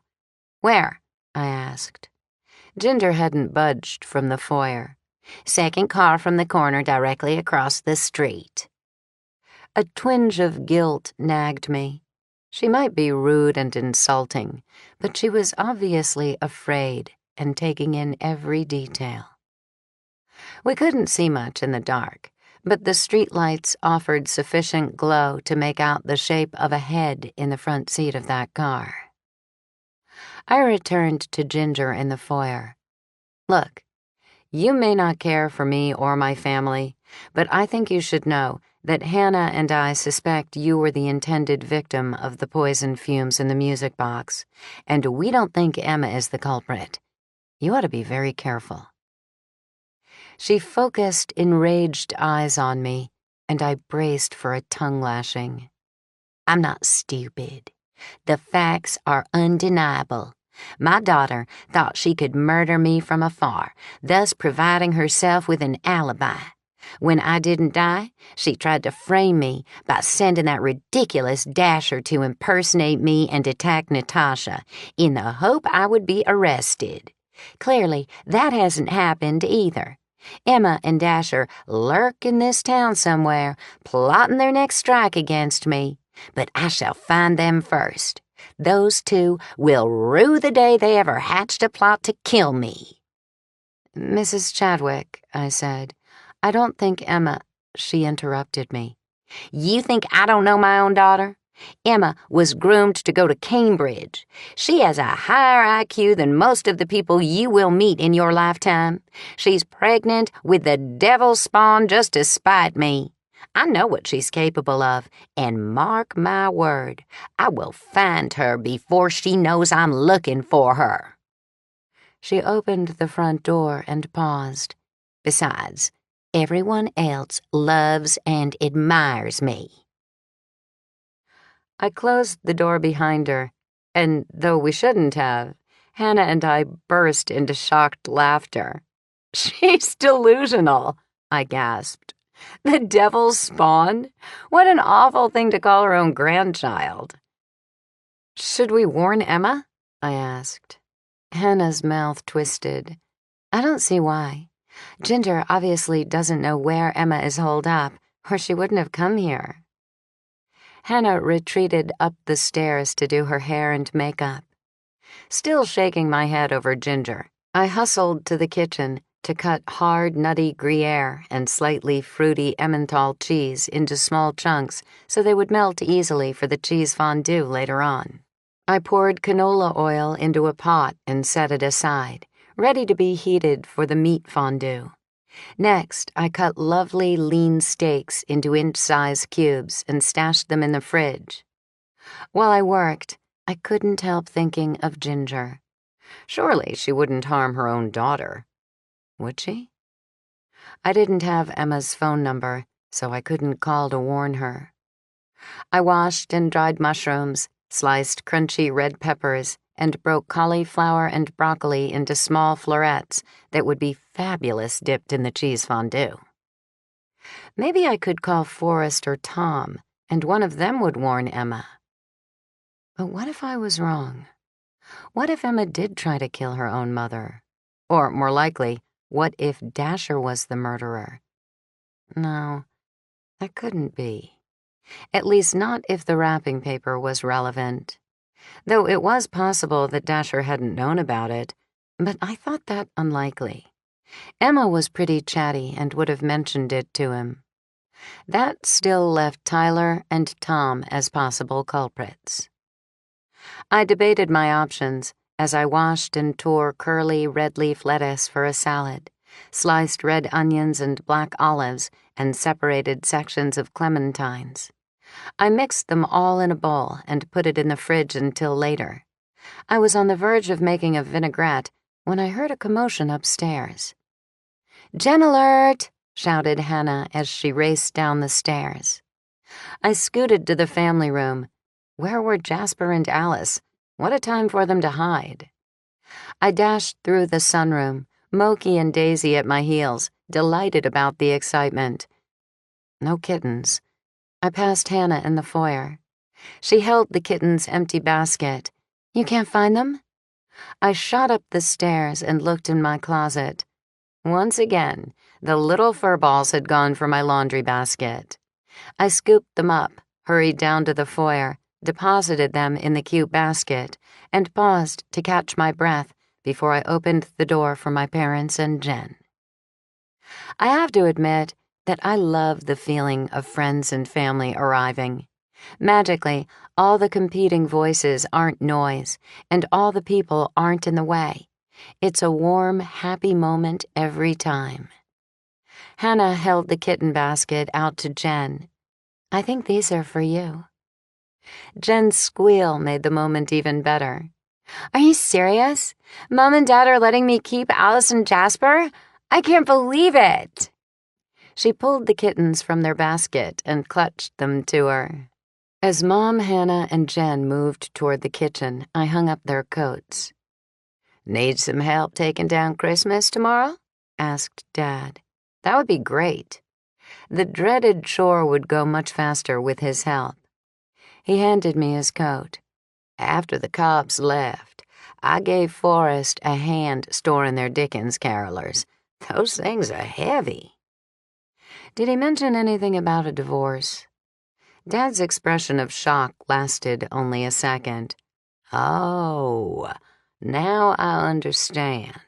"Where?" I asked. Ginger hadn't budged from the foyer. "Second car from the corner directly across the street." A twinge of guilt nagged me. She might be rude and insulting, but she was obviously afraid and taking in every detail. We couldn't see much in the dark, but the streetlights offered sufficient glow to make out the shape of a head in the front seat of that car. I returned to Ginger in the foyer. "Look, you may not care for me or my family, but I think you should know that Hannah and I suspect you were the intended victim of the poison fumes in the music box, and we don't think Emma is the culprit. You ought to be very careful." She focused enraged eyes on me, and I braced for a tongue lashing. "I'm not stupid. The facts are undeniable. My daughter thought she could murder me from afar, thus providing herself with an alibi. When I didn't die, she tried to frame me by sending that ridiculous Dasher to impersonate me and attack Natasha, in the hope I would be arrested. Clearly, that hasn't happened either. Emma and Dasher lurk in this town somewhere, plotting their next strike against me, but I shall find them first. Those two will rue the day they ever hatched a plot to kill me." "Mrs. Chadwick," I said, "I don't think Emma—" She interrupted me. "You think I don't know my own daughter? Emma was groomed to go to Cambridge. She has a higher IQ than most of the people you will meet in your lifetime. She's pregnant with the devil's spawn just to spite me. I know what she's capable of, and mark my word, I will find her before she knows I'm looking for her." She opened the front door and paused. "Besides, everyone else loves and admires me." I closed the door behind her, and though we shouldn't have, Hannah and I burst into shocked laughter. "She's delusional," I gasped. "The devil's spawn? What an awful thing to call her own grandchild." "Should we warn Emma?" I asked. Hannah's mouth twisted. "I don't see why. Ginger obviously doesn't know where Emma is holed up, or she wouldn't have come here." Hannah retreated up the stairs to do her hair and makeup. Still shaking my head over Ginger, I hustled to the kitchen to cut hard, nutty Gruyere and slightly fruity Emmental cheese into small chunks so they would melt easily for the cheese fondue later on. I poured canola oil into a pot and set it aside, ready to be heated for the meat fondue. Next, I cut lovely lean steaks into inch-size cubes and stashed them in the fridge. While I worked, I couldn't help thinking of Ginger. Surely she wouldn't harm her own daughter. Would she? I didn't have Emma's phone number, so I couldn't call to warn her. I washed and dried mushrooms, sliced crunchy red peppers, and broke cauliflower and broccoli into small florets that would be fabulous dipped in the cheese fondue. Maybe I could call Forrest or Tom, and one of them would warn Emma. But what if I was wrong? What if Emma did try to kill her own mother? Or, more likely, what if Dasher was the murderer? No, that couldn't be. At least not if the wrapping paper was relevant. Though it was possible that Dasher hadn't known about it, but I thought that unlikely. Emma was pretty chatty and would have mentioned it to him. That still left Tyler and Tom as possible culprits. I debated my options as I washed and tore curly red-leaf lettuce for a salad, sliced red onions and black olives, and separated sections of clementines. I mixed them all in a bowl and put it in the fridge until later. I was on the verge of making a vinaigrette when I heard a commotion upstairs. "Jen alert!" shouted Hannah as she raced down the stairs. I scooted to the family room. Where were Jasper and Alice? What a time for them to hide. I dashed through the sunroom, Moki and Daisy at my heels, delighted about the excitement. No kittens. I passed Hannah in the foyer. She held the kitten's empty basket. "You can't find them?" I shot up the stairs and looked in my closet. Once again, the little furballs had gone for my laundry basket. I scooped them up, hurried down to the foyer, deposited them in the cute basket, and paused to catch my breath before I opened the door for my parents and Jen. I have to admit that I love the feeling of friends and family arriving. Magically, all the competing voices aren't noise, and all the people aren't in the way. It's a warm, happy moment every time. Hannah held the kitten basket out to Jen. "I think these are for you." Jen's squeal made the moment even better. "Are you serious? Mom and Dad are letting me keep Alice and Jasper? I can't believe it!" She pulled the kittens from their basket and clutched them to her. As Mom, Hannah, and Jen moved toward the kitchen, I hung up their coats. "Need some help taking down Christmas tomorrow?" asked Dad. That would be great. The dreaded chore would go much faster with his help. He handed me his coat. "After the cops left, I gave Forrest a hand storing their Dickens carolers. Those things are heavy." Did he mention anything about a divorce? Dad's expression of shock lasted only a second. "Oh, now I understand.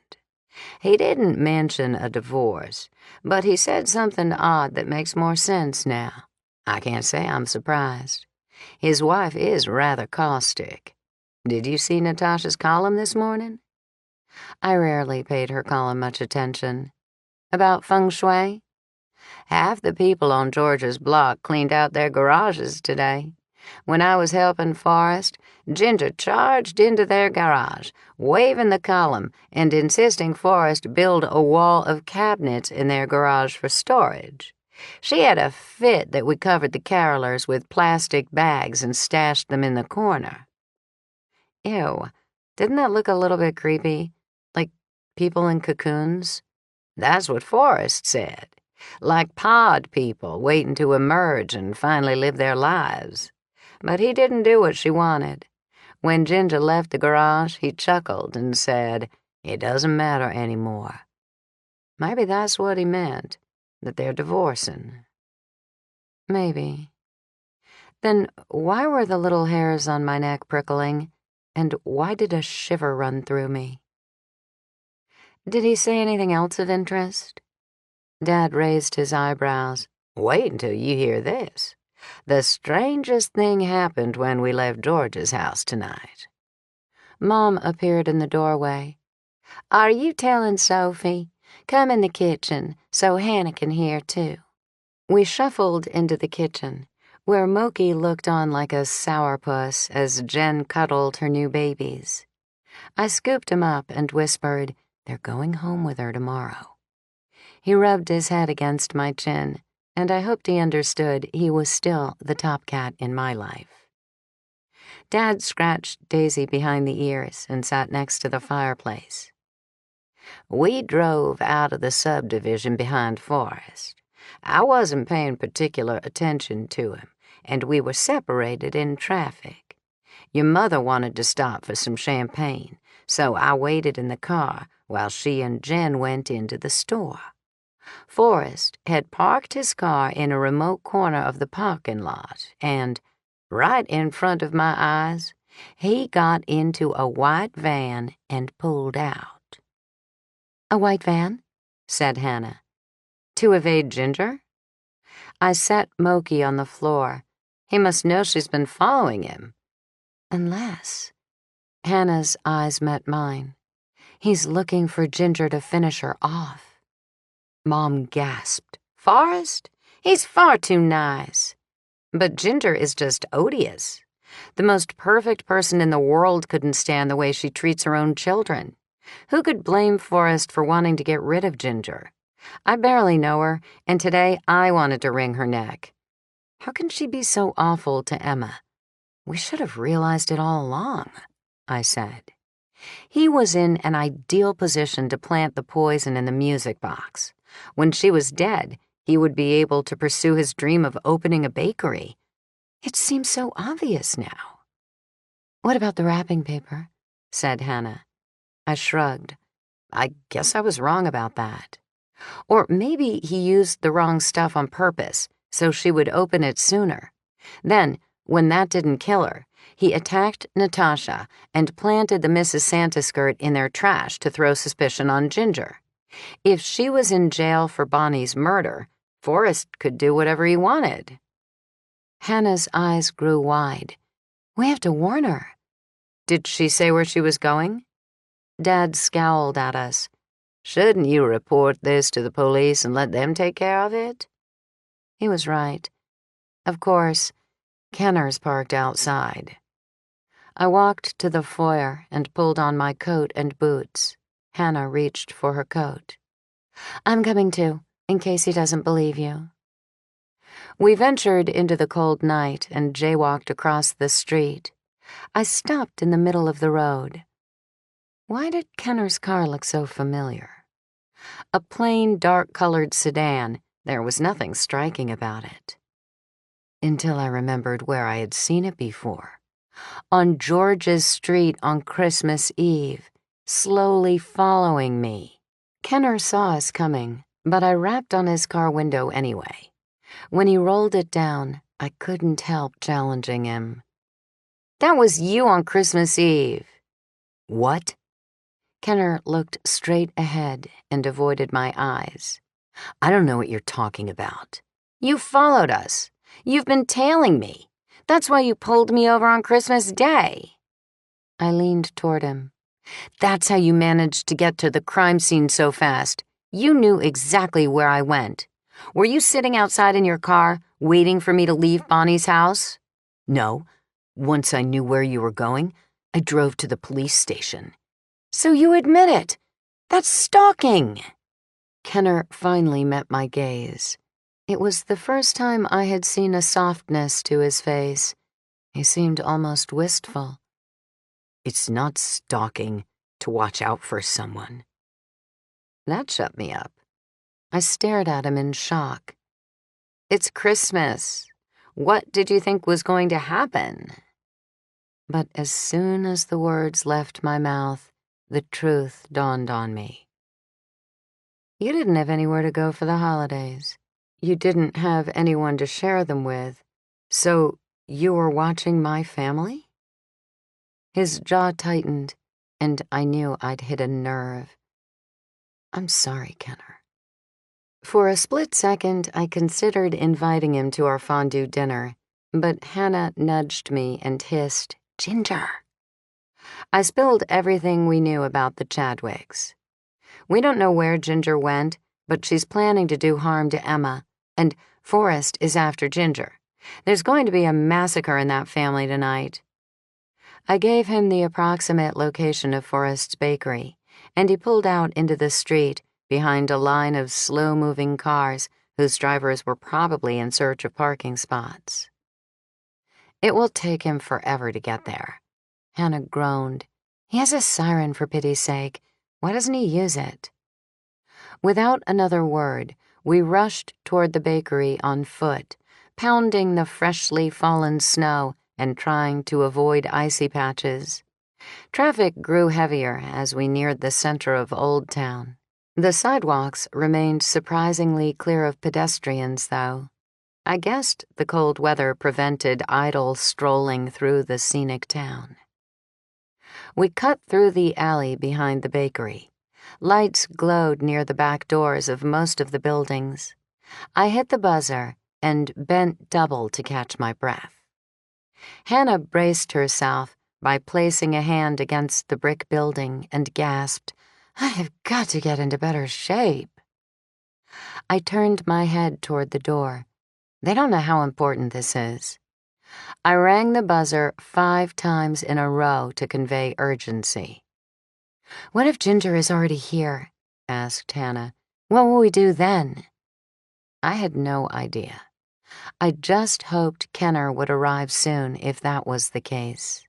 He didn't mention a divorce, but he said something odd that makes more sense now. I can't say I'm surprised. His wife is rather caustic. Did you see Natasha's column this morning?" I rarely paid her column much attention. "About feng shui?" "Half the people on George's block cleaned out their garages today. When I was helping Forrest, Ginger charged into their garage, waving the column and insisting Forrest build a wall of cabinets in their garage for storage. She had a fit that we covered the carolers with plastic bags and stashed them in the corner." Ew, didn't that look a little bit creepy? Like people in cocoons? "That's what Forrest said. Like pod people waiting to emerge and finally live their lives. But he didn't do what she wanted. When Ginger left the garage, he chuckled and said, 'It doesn't matter anymore.' Maybe that's what he meant, that they're divorcing." Maybe. Then why were the little hairs on my neck prickling, and why did a shiver run through me? Did he say anything else of interest? Dad raised his eyebrows. Wait until you hear this. The strangest thing happened when we left George's house tonight. Mom appeared in the doorway. Are you telling Sophie? Come in the kitchen so Hannah can hear too. We shuffled into the kitchen, where Moki looked on like a sourpuss as Jen cuddled her new babies. I scooped him up and whispered, "They're going home with her tomorrow." He rubbed his head against my chin, and I hoped he understood he was still the top cat in my life. Dad scratched Daisy behind the ears and sat next to the fireplace. We drove out of the subdivision behind Forest. I wasn't paying particular attention to him, and we were separated in traffic. Your mother wanted to stop for some champagne, so I waited in the car while she and Jen went into the store. Forrest had parked his car in a remote corner of the parking lot, and, right in front of my eyes, he got into a white van and pulled out. "A white van?" said Hannah. "To evade Ginger?" I set Moki on the floor. He must know she's been following him. Unless... Hannah's eyes met mine. He's looking for Ginger to finish her off. Mom gasped. Forrest? He's far too nice. But Ginger is just odious. The most perfect person in the world couldn't stand the way she treats her own children. Who could blame Forrest for wanting to get rid of Ginger? I barely know her, and today I wanted to wring her neck. How can she be so awful to Emma? We should have realized it all along, I said. He was in an ideal position to plant the poison in the music box. When she was dead, he would be able to pursue his dream of opening a bakery. It seems so obvious now. "What about the wrapping paper?" said Hannah. I shrugged. I guess I was wrong about that. Or maybe he used the wrong stuff on purpose, so she would open it sooner. Then, when that didn't kill her, he attacked Natasha and planted the Mrs. Santa skirt in their trash to throw suspicion on Ginger. If she was in jail for Bonnie's murder, Forrest could do whatever he wanted. Hannah's eyes grew wide. "We have to warn her." "Did she say where she was going?" Dad scowled at us. "Shouldn't you report this to the police and let them take care of it?" He was right. Of course, Kenner's parked outside. I walked to the foyer and pulled on my coat and boots. Hannah reached for her coat. "I'm coming too, in case he doesn't believe you." We ventured into the cold night and jaywalked across the street. I stopped in the middle of the road. Why did Kenner's car look so familiar? A plain, dark-colored sedan. There was nothing striking about it. Until I remembered where I had seen it before. On George's street on Christmas Eve, slowly following me. Kenner saw us coming, but I rapped on his car window anyway. When he rolled it down, I couldn't help challenging him. "That was you on Christmas Eve." "What?" Kenner looked straight ahead and avoided my eyes. "I don't know what you're talking about. You followed us. You've been tailing me. That's why you pulled me over on Christmas Day." I leaned toward him. "That's how you managed to get to the crime scene so fast. You knew exactly where I went. Were you sitting outside in your car, waiting for me to leave Bonnie's house?" "No. Once I knew where you were going, I drove to the police station." "So you admit it. That's stalking." Kenner finally met my gaze. It was the first time I had seen a softness to his face. He seemed almost wistful. "It's not stalking to watch out for someone." That shut me up. I stared at him in shock. "It's Christmas. What did you think was going to happen?" But as soon as the words left my mouth, the truth dawned on me. You didn't have anywhere to go for the holidays. You didn't have anyone to share them with. So you were watching my family? His jaw tightened, and I knew I'd hit a nerve. I'm sorry, Kenner. For a split second, I considered inviting him to our fondue dinner, but Hannah nudged me and hissed, "Ginger." I spilled everything we knew about the Chadwicks. We don't know where Ginger went, but she's planning to do harm to Emma, and Forrest is after Ginger. There's going to be a massacre in that family tonight. I gave him the approximate location of Forrest's bakery, and he pulled out into the street behind a line of slow-moving cars whose drivers were probably in search of parking spots. It will take him forever to get there. Hannah groaned. He has a siren, for pity's sake. Why doesn't he use it? Without another word, we rushed toward the bakery on foot, pounding the freshly fallen snow and trying to avoid icy patches. Traffic grew heavier as we neared the center of Old Town. The sidewalks remained surprisingly clear of pedestrians, though. I guessed the cold weather prevented idle strolling through the scenic town. We cut through the alley behind the bakery. Lights glowed near the back doors of most of the buildings. I hit the buzzer and bent double to catch my breath. Hannah braced herself by placing a hand against the brick building and gasped, "I have got to get into better shape." I turned my head toward the door. They don't know how important this is. I rang the buzzer 5 times in a row to convey urgency. "What if Ginger is already here?" asked Hannah. "What will we do then?" I had no idea. I just hoped Kenner would arrive soon if that was the case.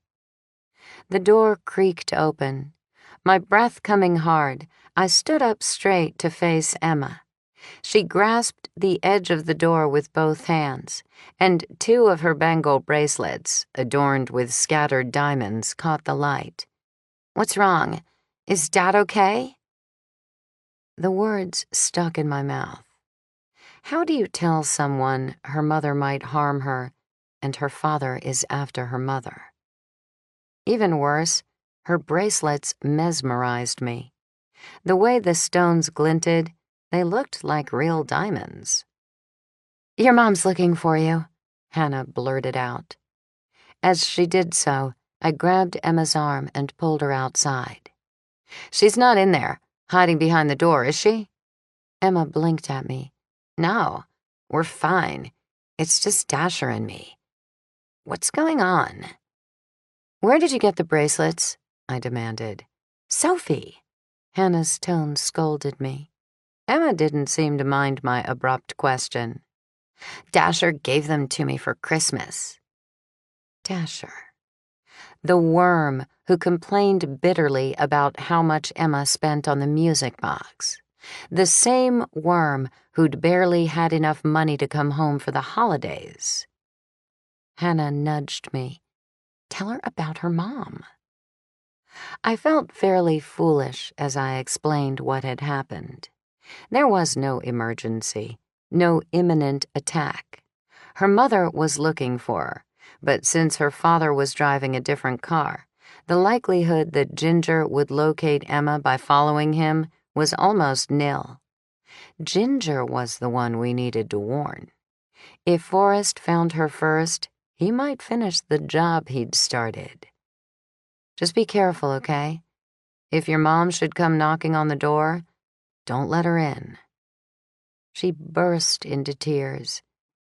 The door creaked open. My breath coming hard, I stood up straight to face Emma. She grasped the edge of the door with both hands, and 2 of her bangle bracelets, adorned with scattered diamonds, caught the light. "What's wrong? Is Dad okay?" The words stuck in my mouth. How do you tell someone her mother might harm her and her father is after her mother? Even worse, her bracelets mesmerized me. The way the stones glinted, they looked like real diamonds. "Your mom's looking for you," Hannah blurted out. As she did so, I grabbed Emma's arm and pulled her outside. "She's not in there, hiding behind the door, is she?" Emma blinked at me. "No, we're fine. It's just Dasher and me. What's going on?" "Where did you get the bracelets?" I demanded. "Sophie!" Hannah's tone scolded me. Emma didn't seem to mind my abrupt question. "Dasher gave them to me for Christmas." Dasher. The worm who complained bitterly about how much Emma spent on the music box. The same worm who'd barely had enough money to come home for the holidays. Hannah nudged me. "Tell her about her mom." I felt fairly foolish as I explained what had happened. There was no emergency, no imminent attack. Her mother was looking for her, but since her father was driving a different car, the likelihood that Ginger would locate Emma by following him was almost nil. Ginger was the one we needed to warn. If Forrest found her first, he might finish the job he'd started. "Just be careful, okay? If your mom should come knocking on the door, don't let her in." She burst into tears.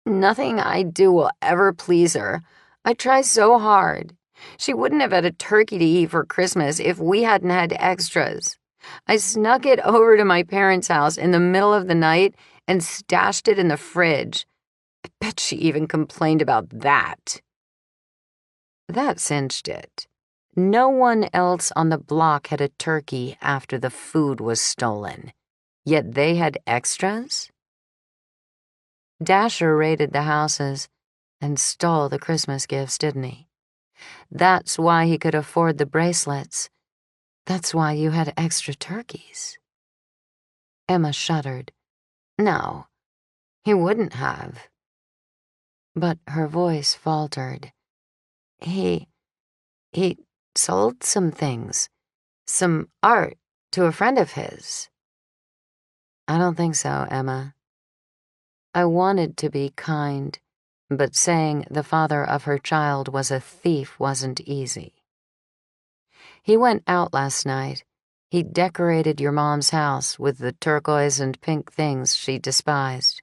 "Nothing I do will ever please her. I try so hard. She wouldn't have had a turkey to eat for Christmas if we hadn't had extras. I snuck it over to my parents' house in the middle of the night and stashed it in the fridge. I bet she even complained about that." That cinched it. No one else on the block had a turkey after the food was stolen, yet they had extras? Dasher raided the houses and stole the Christmas gifts, didn't he? That's why he could afford the bracelets. That's why you had extra turkeys. Emma shuddered. "No, he wouldn't have." But her voice faltered. He sold some things, some art to a friend of his." I don't think so, Emma. I wanted to be kind, but saying the father of her child was a thief wasn't easy. He went out last night. He decorated your mom's house with the turquoise and pink things she despised,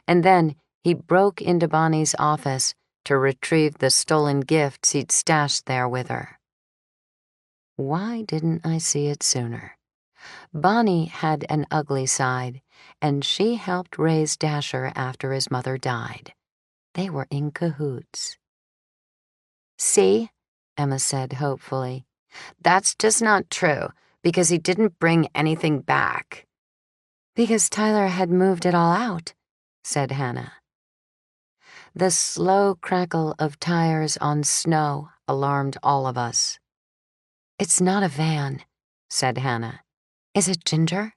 and then he broke into Bonnie's office to retrieve the stolen gifts he'd stashed there with her. Why didn't I see it sooner? Bonnie had an ugly side, and she helped raise Dasher after his mother died. They were in cahoots. See? Emma said hopefully. That's just not true, because he didn't bring anything back. Because Tyler had moved it all out, said Hannah. The slow crackle of tires on snow alarmed all of us. It's not a van, said Hannah. Is it Ginger?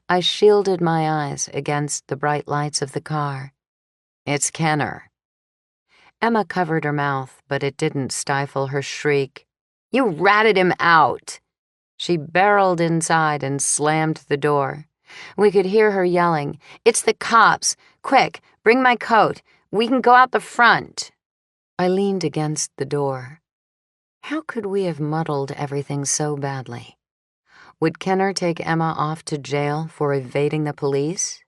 I shielded my eyes against the bright lights of the car. It's Kenner. Emma covered her mouth, but it didn't stifle her shriek. You ratted him out. She barreled inside and slammed the door. We could hear her yelling, It's the cops. Quick, bring my coat. We can go out the front. I leaned against the door. How could we have muddled everything so badly? Would Kenner take Emma off to jail for evading the police?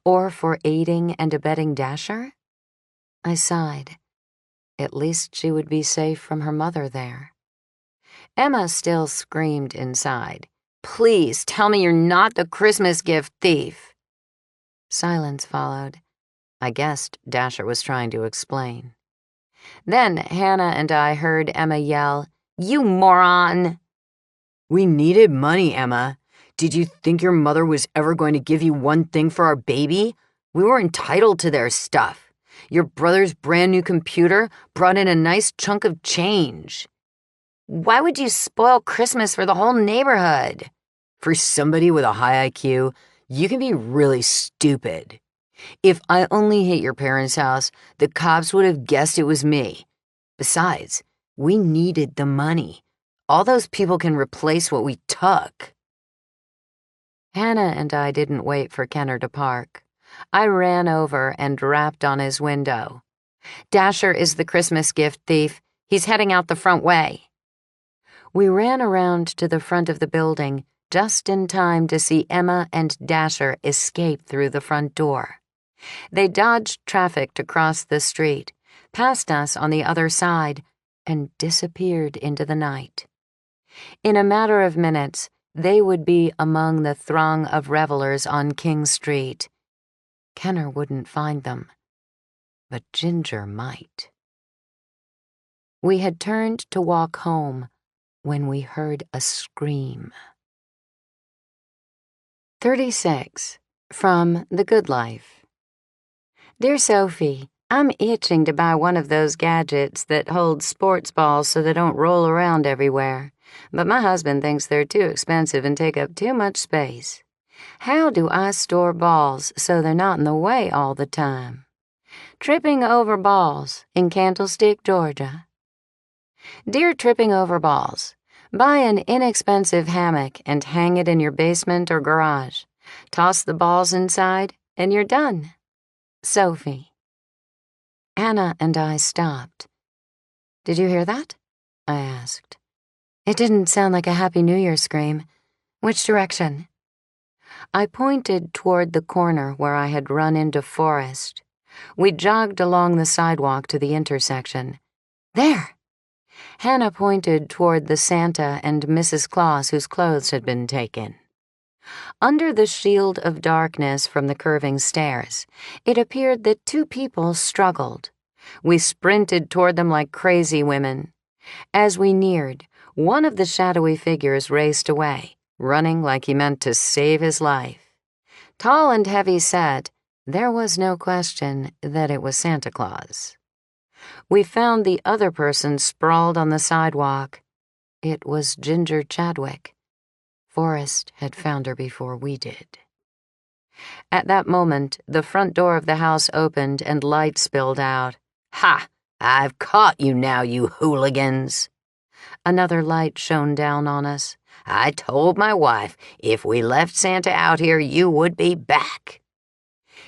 Or for aiding and abetting Dasher? I sighed. At least she would be safe from her mother there. Emma still screamed inside. Please tell me you're not the Christmas gift thief. Silence followed. I guessed Dasher was trying to explain. Then Hannah and I heard Emma yell, You moron! We needed money, Emma. Did you think your mother was ever going to give you one thing for our baby? We were entitled to their stuff. Your brother's brand new computer brought in a nice chunk of change. Why would you spoil Christmas for the whole neighborhood? For somebody with a high IQ, you can be really stupid. If I only hit your parents' house, the cops would have guessed it was me. Besides, we needed the money. All those people can replace what we took. Hannah and I didn't wait for Kenner to park. I ran over and rapped on his window. Dasher is the Christmas gift thief. He's heading out the front way. We ran around to the front of the building just in time to see Emma and Dasher escape through the front door. They dodged traffic to cross the street, passed us on the other side, and disappeared into the night. In a matter of minutes, they would be among the throng of revelers on King Street. Kenner wouldn't find them, but Ginger might. We had turned to walk home when we heard a scream. 36. From The Good Life. Dear Sophie, I'm itching to buy one of those gadgets that hold sports balls so they don't roll around everywhere, but my husband thinks they're too expensive and take up too much space. How do I store balls so they're not in the way all the time? Tripping Over Balls in Candlestick, Georgia. Dear Tripping Over Balls, buy an inexpensive hammock and hang it in your basement or garage. Toss the balls inside and you're done. Sophie. Hannah and I stopped. Did you hear that? I asked. It didn't sound like a Happy New Year scream. Which direction? I pointed toward the corner where I had run into Forrest. We jogged along the sidewalk to the intersection. There! Hannah pointed toward the Santa and Mrs. Claus whose clothes had been taken. Under the shield of darkness from the curving stairs, it appeared that two people struggled. We sprinted toward them like crazy women. As we neared, one of the shadowy figures raced away, running like he meant to save his life. Tall and heavy-set, there was no question that it was Santa Claus. We found the other person sprawled on the sidewalk. It was Ginger Chadwick. Forrest had found her before we did. At that moment, the front door of the house opened and light spilled out. Ha! I've caught you now, you hooligans. Another light shone down on us. I told my wife if we left Santa out here, you would be back."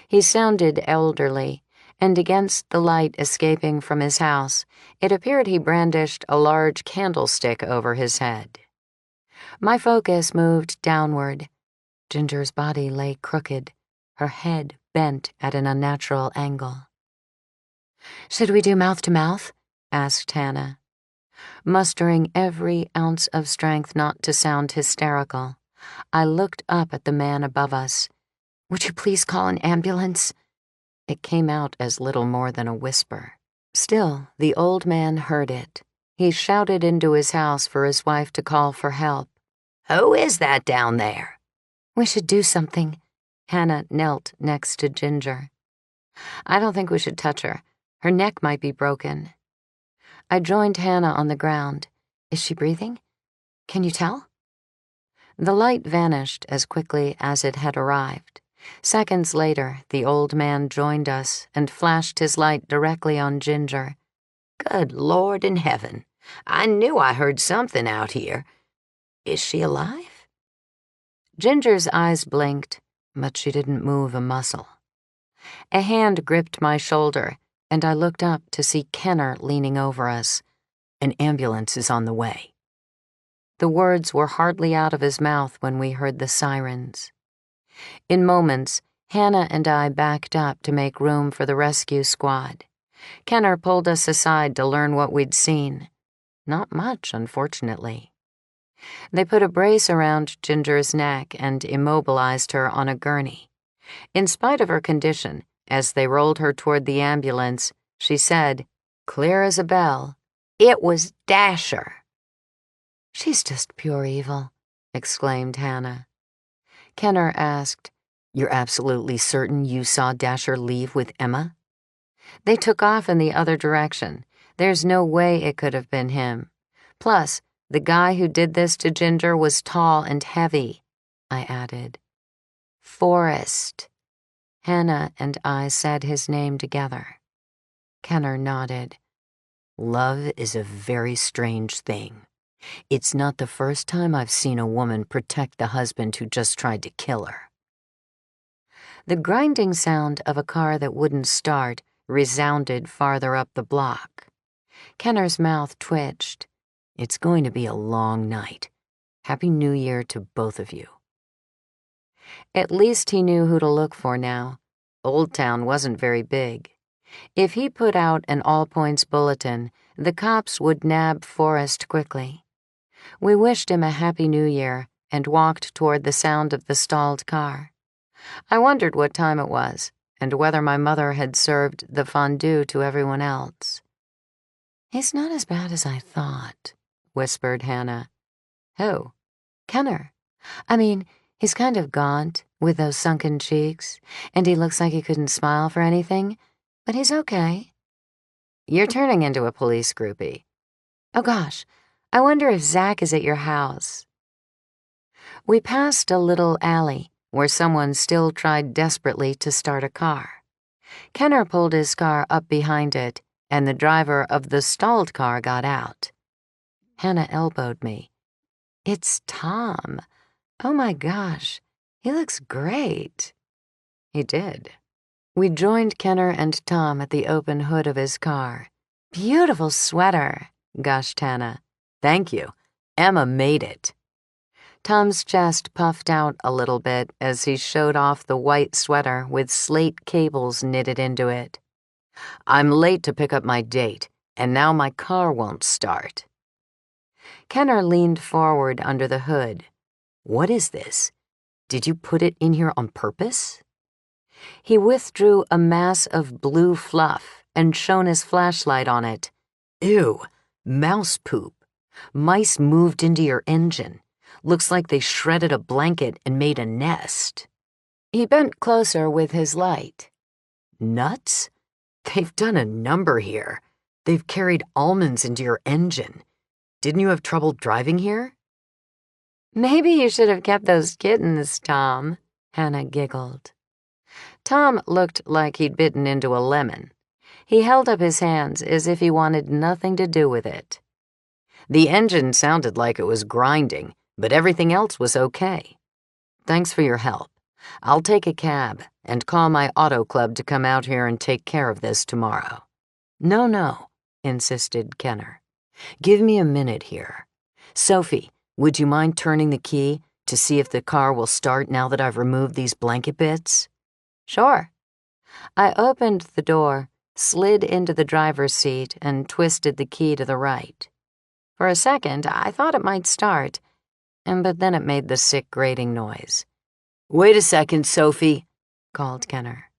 He sounded elderly, and against the light escaping from his house, it appeared he brandished a large candlestick over his head. My focus moved downward. Ginger's body lay crooked, her head bent at an unnatural angle. "Should we do mouth to mouth?" asked Hannah. Mustering every ounce of strength not to sound hysterical, I looked up at the man above us. "Would you please call an ambulance?" It came out as little more than a whisper. Still, the old man heard it. He shouted into his house for his wife to call for help. "Who is that down there?" "We should do something." Hannah knelt next to Ginger. "I don't think we should touch her. Her neck might be broken." I joined Hannah on the ground. "Is she breathing? Can you tell?" The light vanished as quickly as it had arrived. Seconds later, the old man joined us and flashed his light directly on Ginger. "Good Lord in heaven. I knew I heard something out here. Is she alive?" Ginger's eyes blinked, but she didn't move a muscle. A hand gripped my shoulder, and I looked up to see Kenner leaning over us. "An ambulance is on the way." The words were hardly out of his mouth when we heard the sirens. In moments, Hannah and I backed up to make room for the rescue squad. Kenner pulled us aside to learn what we'd seen. Not much, unfortunately. They put a brace around Ginger's neck and immobilized her on a gurney. In spite of her condition, as they rolled her toward the ambulance, she said, clear as a bell, "It was Dasher." "She's just pure evil," exclaimed Hannah. Kenner asked, "You're absolutely certain you saw Dasher leave with Emma?" "They took off in the other direction. There's no way it could have been him. Plus, the guy who did this to Ginger was tall and heavy," I added. "Forrest." Hannah and I said his name together. Kenner nodded. "Love is a very strange thing. It's not the first time I've seen a woman protect the husband who just tried to kill her." The grinding sound of a car that wouldn't start resounded farther up the block. Kenner's mouth twitched. "It's going to be a long night. Happy New Year to both of you." At least he knew who to look for now. Old Town wasn't very big. If he put out an all-points bulletin, the cops would nab Forrest quickly. We wished him a Happy New Year and walked toward the sound of the stalled car. I wondered what time it was and whether my mother had served the fondue to everyone else. "He's not as bad as I thought," whispered Hannah. "Who?" "Kenner. I mean, he's kind of gaunt, with those sunken cheeks, and he looks like he couldn't smile for anything, but he's okay." "You're turning into a police groupie." "Oh gosh, I wonder if Zach is at your house." We passed a little alley where someone still tried desperately to start a car. Kenner pulled his car up behind it, and the driver of the stalled car got out. Hannah elbowed me. "It's Tom. Oh my gosh, he looks great." He did. We joined Kenner and Tom at the open hood of his car. "Beautiful sweater," gushed Hannah. "Thank you. Emma made it." Tom's chest puffed out a little bit as he showed off the white sweater with slate cables knitted into it. "I'm late to pick up my date, and now my car won't start." Kenner leaned forward under the hood. "What is this? Did you put it in here on purpose?" He withdrew a mass of blue fluff and shone his flashlight on it. "Ew, mouse poop. Mice moved into your engine. Looks like they shredded a blanket and made a nest." He bent closer with his light. "Nuts? They've done a number here. They've carried almonds into your engine. Didn't you have trouble driving here?" "Maybe you should have kept those kittens, Tom," Hannah giggled. Tom looked like he'd bitten into a lemon. He held up his hands as if he wanted nothing to do with it. "The engine sounded like it was grinding, but everything else was okay. Thanks for your help. I'll take a cab and call my auto club to come out here and take care of this tomorrow." No, insisted Kenner. "Give me a minute here. Sophie, would you mind turning the key to see if the car will start now that I've removed these blanket bits?" "Sure." I opened the door, slid into the driver's seat, and twisted the key to the right. For a second, I thought it might start, but then it made the sick grating noise. "Wait a second, Sophie," called Kenner.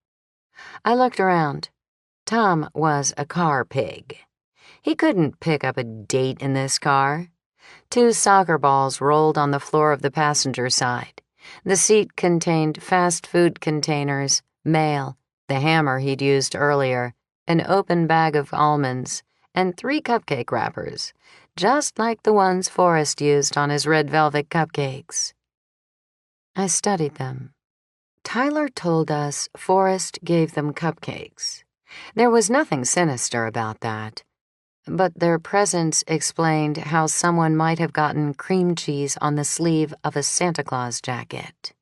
I looked around. Tom was a car pig. He couldn't pick up a date in this car. 2 soccer balls rolled on the floor of the passenger side. The seat contained fast food containers, mail, the hammer he'd used earlier, an open bag of almonds, and 3 cupcake wrappers, just like the ones Forrest used on his red velvet cupcakes. I studied them. Tyler told us Forrest gave them cupcakes. There was nothing sinister about that, but their presence explained how someone might have gotten cream cheese on the sleeve of a Santa Claus jacket.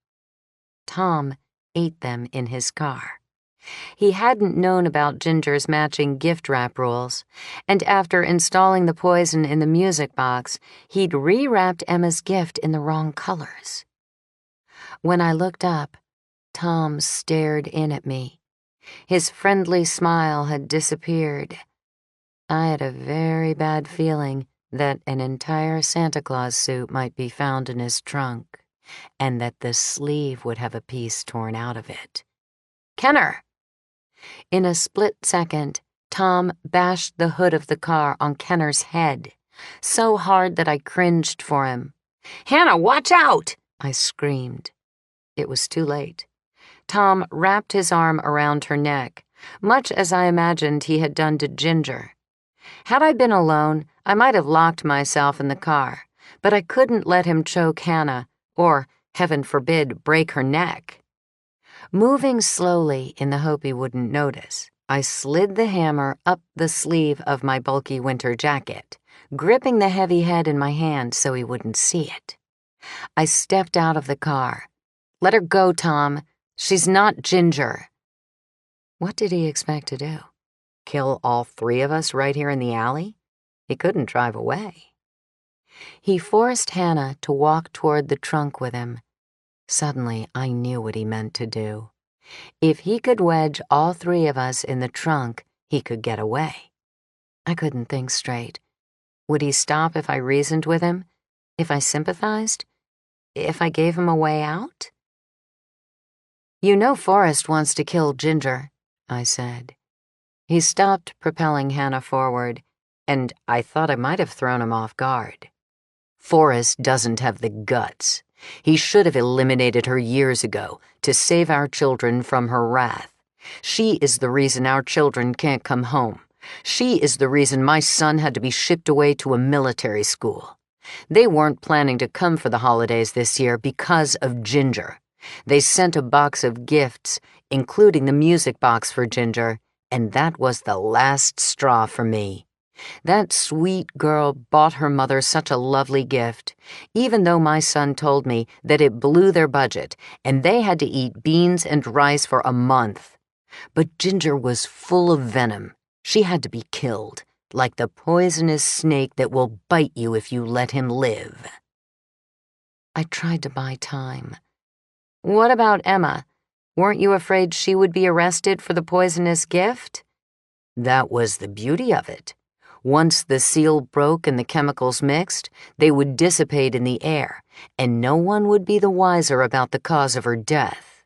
Tom ate them in his car. He hadn't known about Ginger's matching gift wrap rules, and after installing the poison in the music box, he'd rewrapped Emma's gift in the wrong colors. When I looked up, Tom stared in at me. His friendly smile had disappeared. I had a very bad feeling that an entire Santa Claus suit might be found in his trunk, and that the sleeve would have a piece torn out of it. "Kenner!" In a split second, Tom bashed the hood of the car on Kenner's head, so hard that I cringed for him. "Hannah, watch out!" I screamed. It was too late. Tom wrapped his arm around her neck, much as I imagined he had done to Ginger. Had I been alone, I might have locked myself in the car, but I couldn't let him choke Hannah, or, heaven forbid, break her neck. Moving slowly in the hope he wouldn't notice, I slid the hammer up the sleeve of my bulky winter jacket, gripping the heavy head in my hand so he wouldn't see it. I stepped out of the car. "Let her go, Tom. She's not Ginger." What did he expect to do? Kill all 3 of us right here in the alley? He couldn't drive away. He forced Hannah to walk toward the trunk with him. Suddenly, I knew what he meant to do. If he could wedge all 3 of us in the trunk, he could get away. I couldn't think straight. Would he stop if I reasoned with him? If I sympathized? If I gave him a way out? "You know Forrest wants to kill Ginger," I said. He stopped propelling Hannah forward, and I thought I might have thrown him off guard. "Forrest doesn't have the guts. He should have eliminated her years ago to save our children from her wrath. She is the reason our children can't come home. She is the reason my son had to be shipped away to a military school. They weren't planning to come for the holidays this year because of Ginger. They sent a box of gifts, including the music box for Ginger, and that was the last straw for me. That sweet girl bought her mother such a lovely gift, even though my son told me that it blew their budget and they had to eat beans and rice for a month. But Ginger was full of venom. She had to be killed, like the poisonous snake that will bite you if you let him live." I tried to buy time. "What about Emma? Weren't you afraid she would be arrested for the poisonous gift?" "That was the beauty of it. Once the seal broke and the chemicals mixed, they would dissipate in the air, and no one would be the wiser about the cause of her death."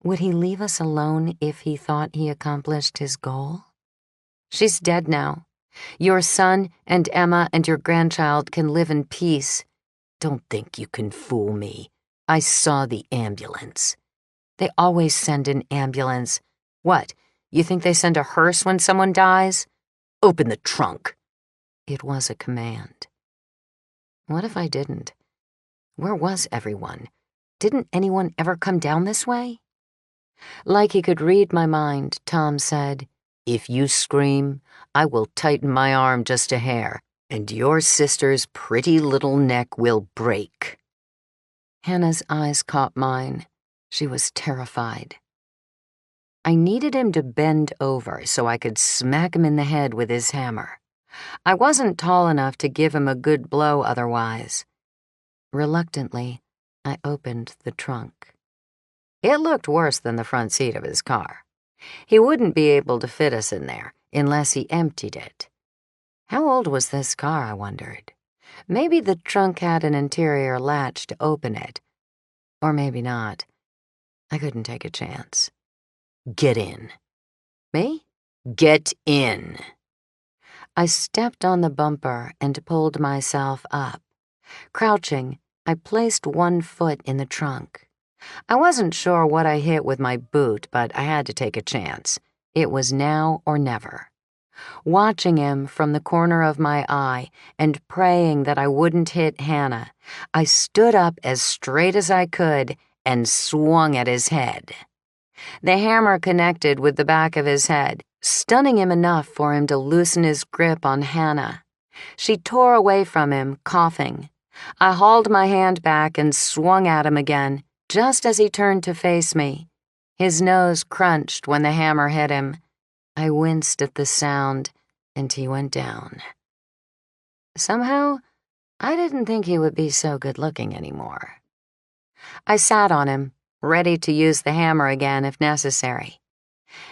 Would he leave us alone if he thought he accomplished his goal? "She's dead now. Your son and Emma and your grandchild can live in peace." "Don't think you can fool me. I saw the ambulance." "They always send an ambulance. What, you think they send a hearse when someone dies?" "Open the trunk." It was a command. What if I didn't? Where was everyone? Didn't anyone ever come down this way? Like he could read my mind, Tom said, "If you scream, I will tighten my arm just a hair, and your sister's pretty little neck will break." Hannah's eyes caught mine. She was terrified. I needed him to bend over so I could smack him in the head with his hammer. I wasn't tall enough to give him a good blow otherwise. Reluctantly, I opened the trunk. It looked worse than the front seat of his car. He wouldn't be able to fit us in there unless he emptied it. How old was this car, I wondered? Maybe the trunk had an interior latch to open it. Or maybe not. I couldn't take a chance. "Get in." Me? "Get in." I stepped on the bumper and pulled myself up. Crouching, I placed one foot in the trunk. I wasn't sure what I hit with my boot, but I had to take a chance. It was now or never. Watching him from the corner of my eye and praying that I wouldn't hit Hannah, I stood up as straight as I could and swung at his head. The hammer connected with the back of his head, stunning him enough for him to loosen his grip on Hannah. She tore away from him, coughing. I hauled my hand back and swung at him again, just as he turned to face me. His nose crunched when the hammer hit him. I winced at the sound, and he went down. Somehow, I didn't think he would be so good-looking anymore. I sat on him, ready to use the hammer again if necessary.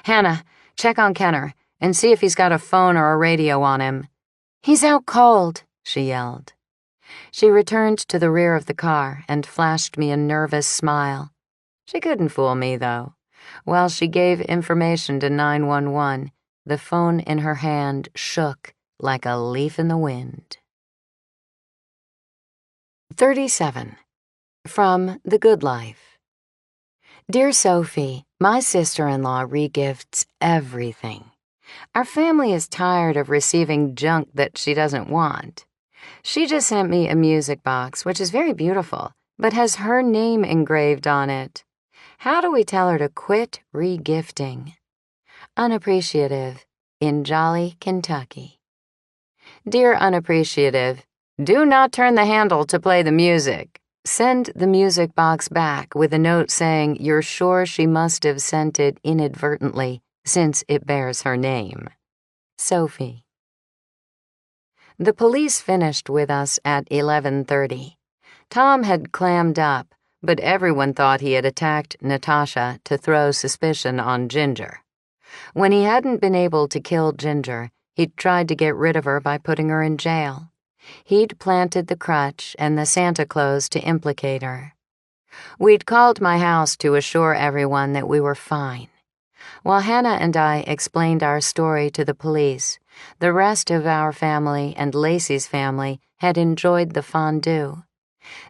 "Hannah, check on Kenner and see if he's got a phone or a radio on him." "He's out cold," she yelled. She returned to the rear of the car and flashed me a nervous smile. She couldn't fool me, though. While she gave information to 911, the phone in her hand shook like a leaf in the wind. 37. From The Good Life. Dear Sophie, my sister-in-law regifts everything. Our family is tired of receiving junk that she doesn't want. She just sent me a music box, which is very beautiful, but has her name engraved on it. How do we tell her to quit regifting? Unappreciative, in Jolly, Kentucky. Dear Unappreciative, do not turn the handle to play the music. Send the music box back with a note saying you're sure she must have sent it inadvertently since it bears her name. Sophie. The police finished with us at 11:30. Tom had clammed up, but everyone thought he had attacked Natasha to throw suspicion on Ginger. When he hadn't been able to kill Ginger, he'd tried to get rid of her by putting her in jail. He'd planted the crutch and the Santa Claus to implicate her. We'd called my house to assure everyone that we were fine. While Hannah and I explained our story to the police, the rest of our family and Lacey's family had enjoyed the fondue.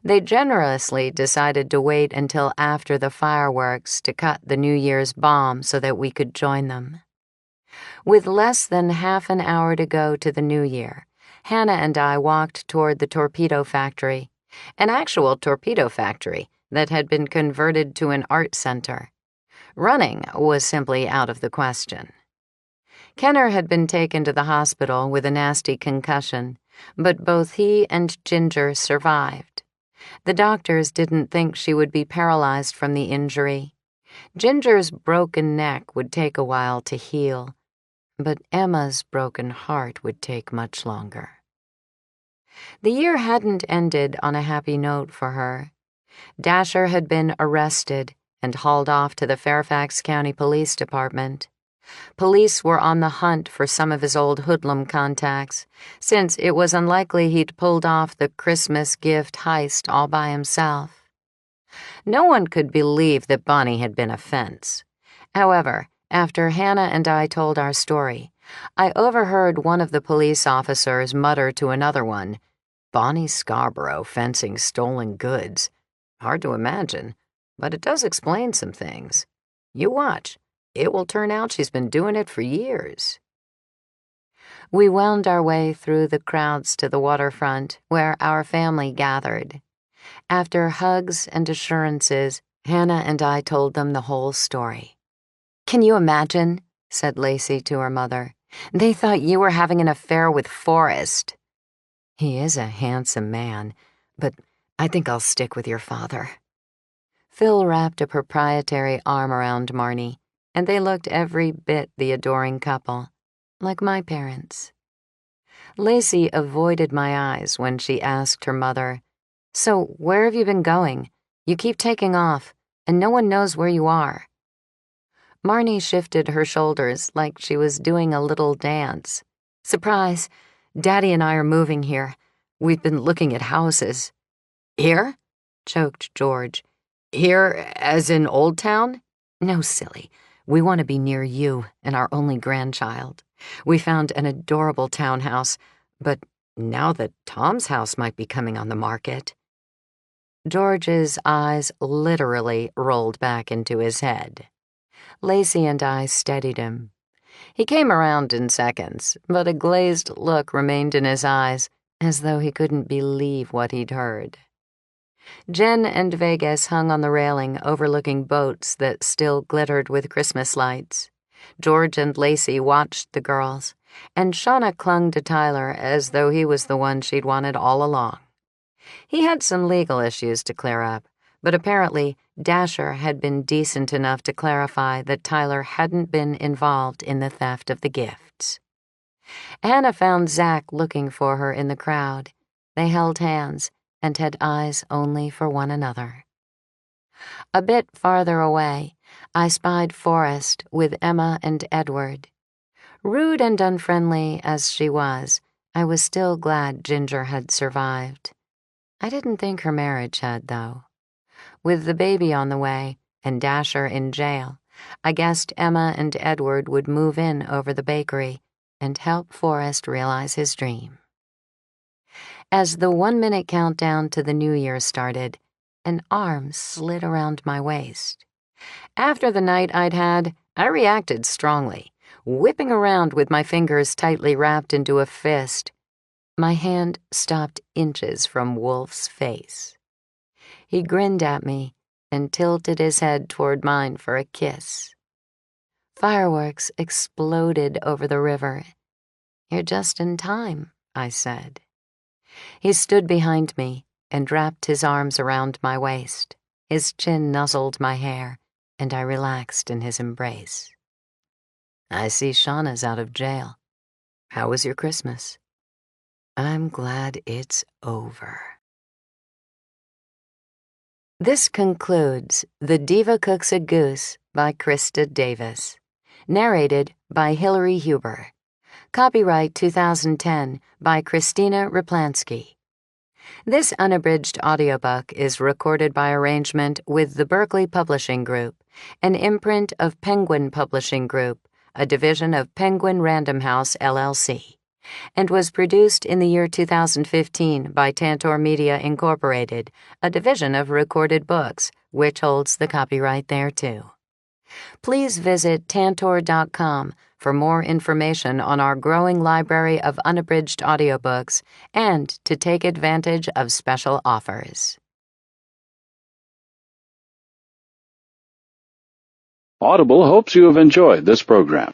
They generously decided to wait until after the fireworks to cut the New Year's bomb so that we could join them. With less than half an hour to go to the New Year, Hannah and I walked toward the torpedo factory, an actual torpedo factory that had been converted to an art center. Running was simply out of the question. Kenner had been taken to the hospital with a nasty concussion, but both he and Ginger survived. The doctors didn't think she would be paralyzed from the injury. Ginger's broken neck would take a while to heal, but Emma's broken heart would take much longer. The year hadn't ended on a happy note for her. Dasher had been arrested and hauled off to the Fairfax County Police Department. Police were on the hunt for some of his old hoodlum contacts, since it was unlikely he'd pulled off the Christmas gift heist all by himself. No one could believe that Bonnie had been a fence. However, after Hannah and I told our story, I overheard one of the police officers mutter to another one, "Bonnie Scarborough fencing stolen goods. Hard to imagine, but it does explain some things. You watch. It will turn out she's been doing it for years." We wound our way through the crowds to the waterfront, where our family gathered. After hugs and assurances, Hannah and I told them the whole story. "Can you imagine?" said Lacey to her mother. "They thought you were having an affair with Forrest." He is a handsome man, but I think I'll stick with your father. Phil wrapped a proprietary arm around Marnie, and they looked every bit the adoring couple, like my parents. Lacey avoided my eyes when she asked her mother, "So, where have you been going? You keep taking off, and no one knows where you are." Marnie shifted her shoulders like she was doing a little dance. "Surprise! Daddy and I are moving here. We've been looking at houses." "Here?" choked George. "Here as in Old Town?" "No, silly. We want to be near you and our only grandchild. We found an adorable townhouse, but now that Tom's house might be coming on the market." George's eyes literally rolled back into his head. Lacey and I steadied him. He came around in seconds, but a glazed look remained in his eyes, as though he couldn't believe what he'd heard. Jen and Vegas hung on the railing overlooking boats that still glittered with Christmas lights. George and Lacey watched the girls, and Shauna clung to Tyler as though he was the one she'd wanted all along. He had some legal issues to clear up, but apparently Dasher had been decent enough to clarify that Tyler hadn't been involved in the theft of the gifts. Hannah found Zach looking for her in the crowd. They held hands and had eyes only for one another. A bit farther away, I spied Forrest with Emma and Edward. Rude and unfriendly as she was, I was still glad Ginger had survived. I didn't think her marriage had, though. With the baby on the way and Dasher in jail, I guessed Emma and Edward would move in over the bakery and help Forrest realize his dream. As the 1-minute countdown to the new year started, an arm slid around my waist. After the night I'd had, I reacted strongly, whipping around with my fingers tightly wrapped into a fist. My hand stopped inches from Wolf's face. He grinned at me and tilted his head toward mine for a kiss. Fireworks exploded over the river. "You're just in time," I said. He stood behind me and wrapped his arms around my waist. His chin nuzzled my hair, and I relaxed in his embrace. "I see Shauna's out of jail. How was your Christmas?" "I'm glad it's over." This concludes The Diva Cooks a Goose by Krista Davis. Narrated by Hilary Huber. Copyright 2010 by Christina Raplansky. This unabridged audiobook is recorded by arrangement with the Berkeley Publishing Group, an imprint of Penguin Publishing Group, a division of Penguin Random House, LLC, and was produced in the year 2015 by Tantor Media Incorporated, a division of Recorded Books, which holds the copyright thereto. Please visit tantor.com for more information on our growing library of unabridged audiobooks and to take advantage of special offers. Audible hopes you have enjoyed this program.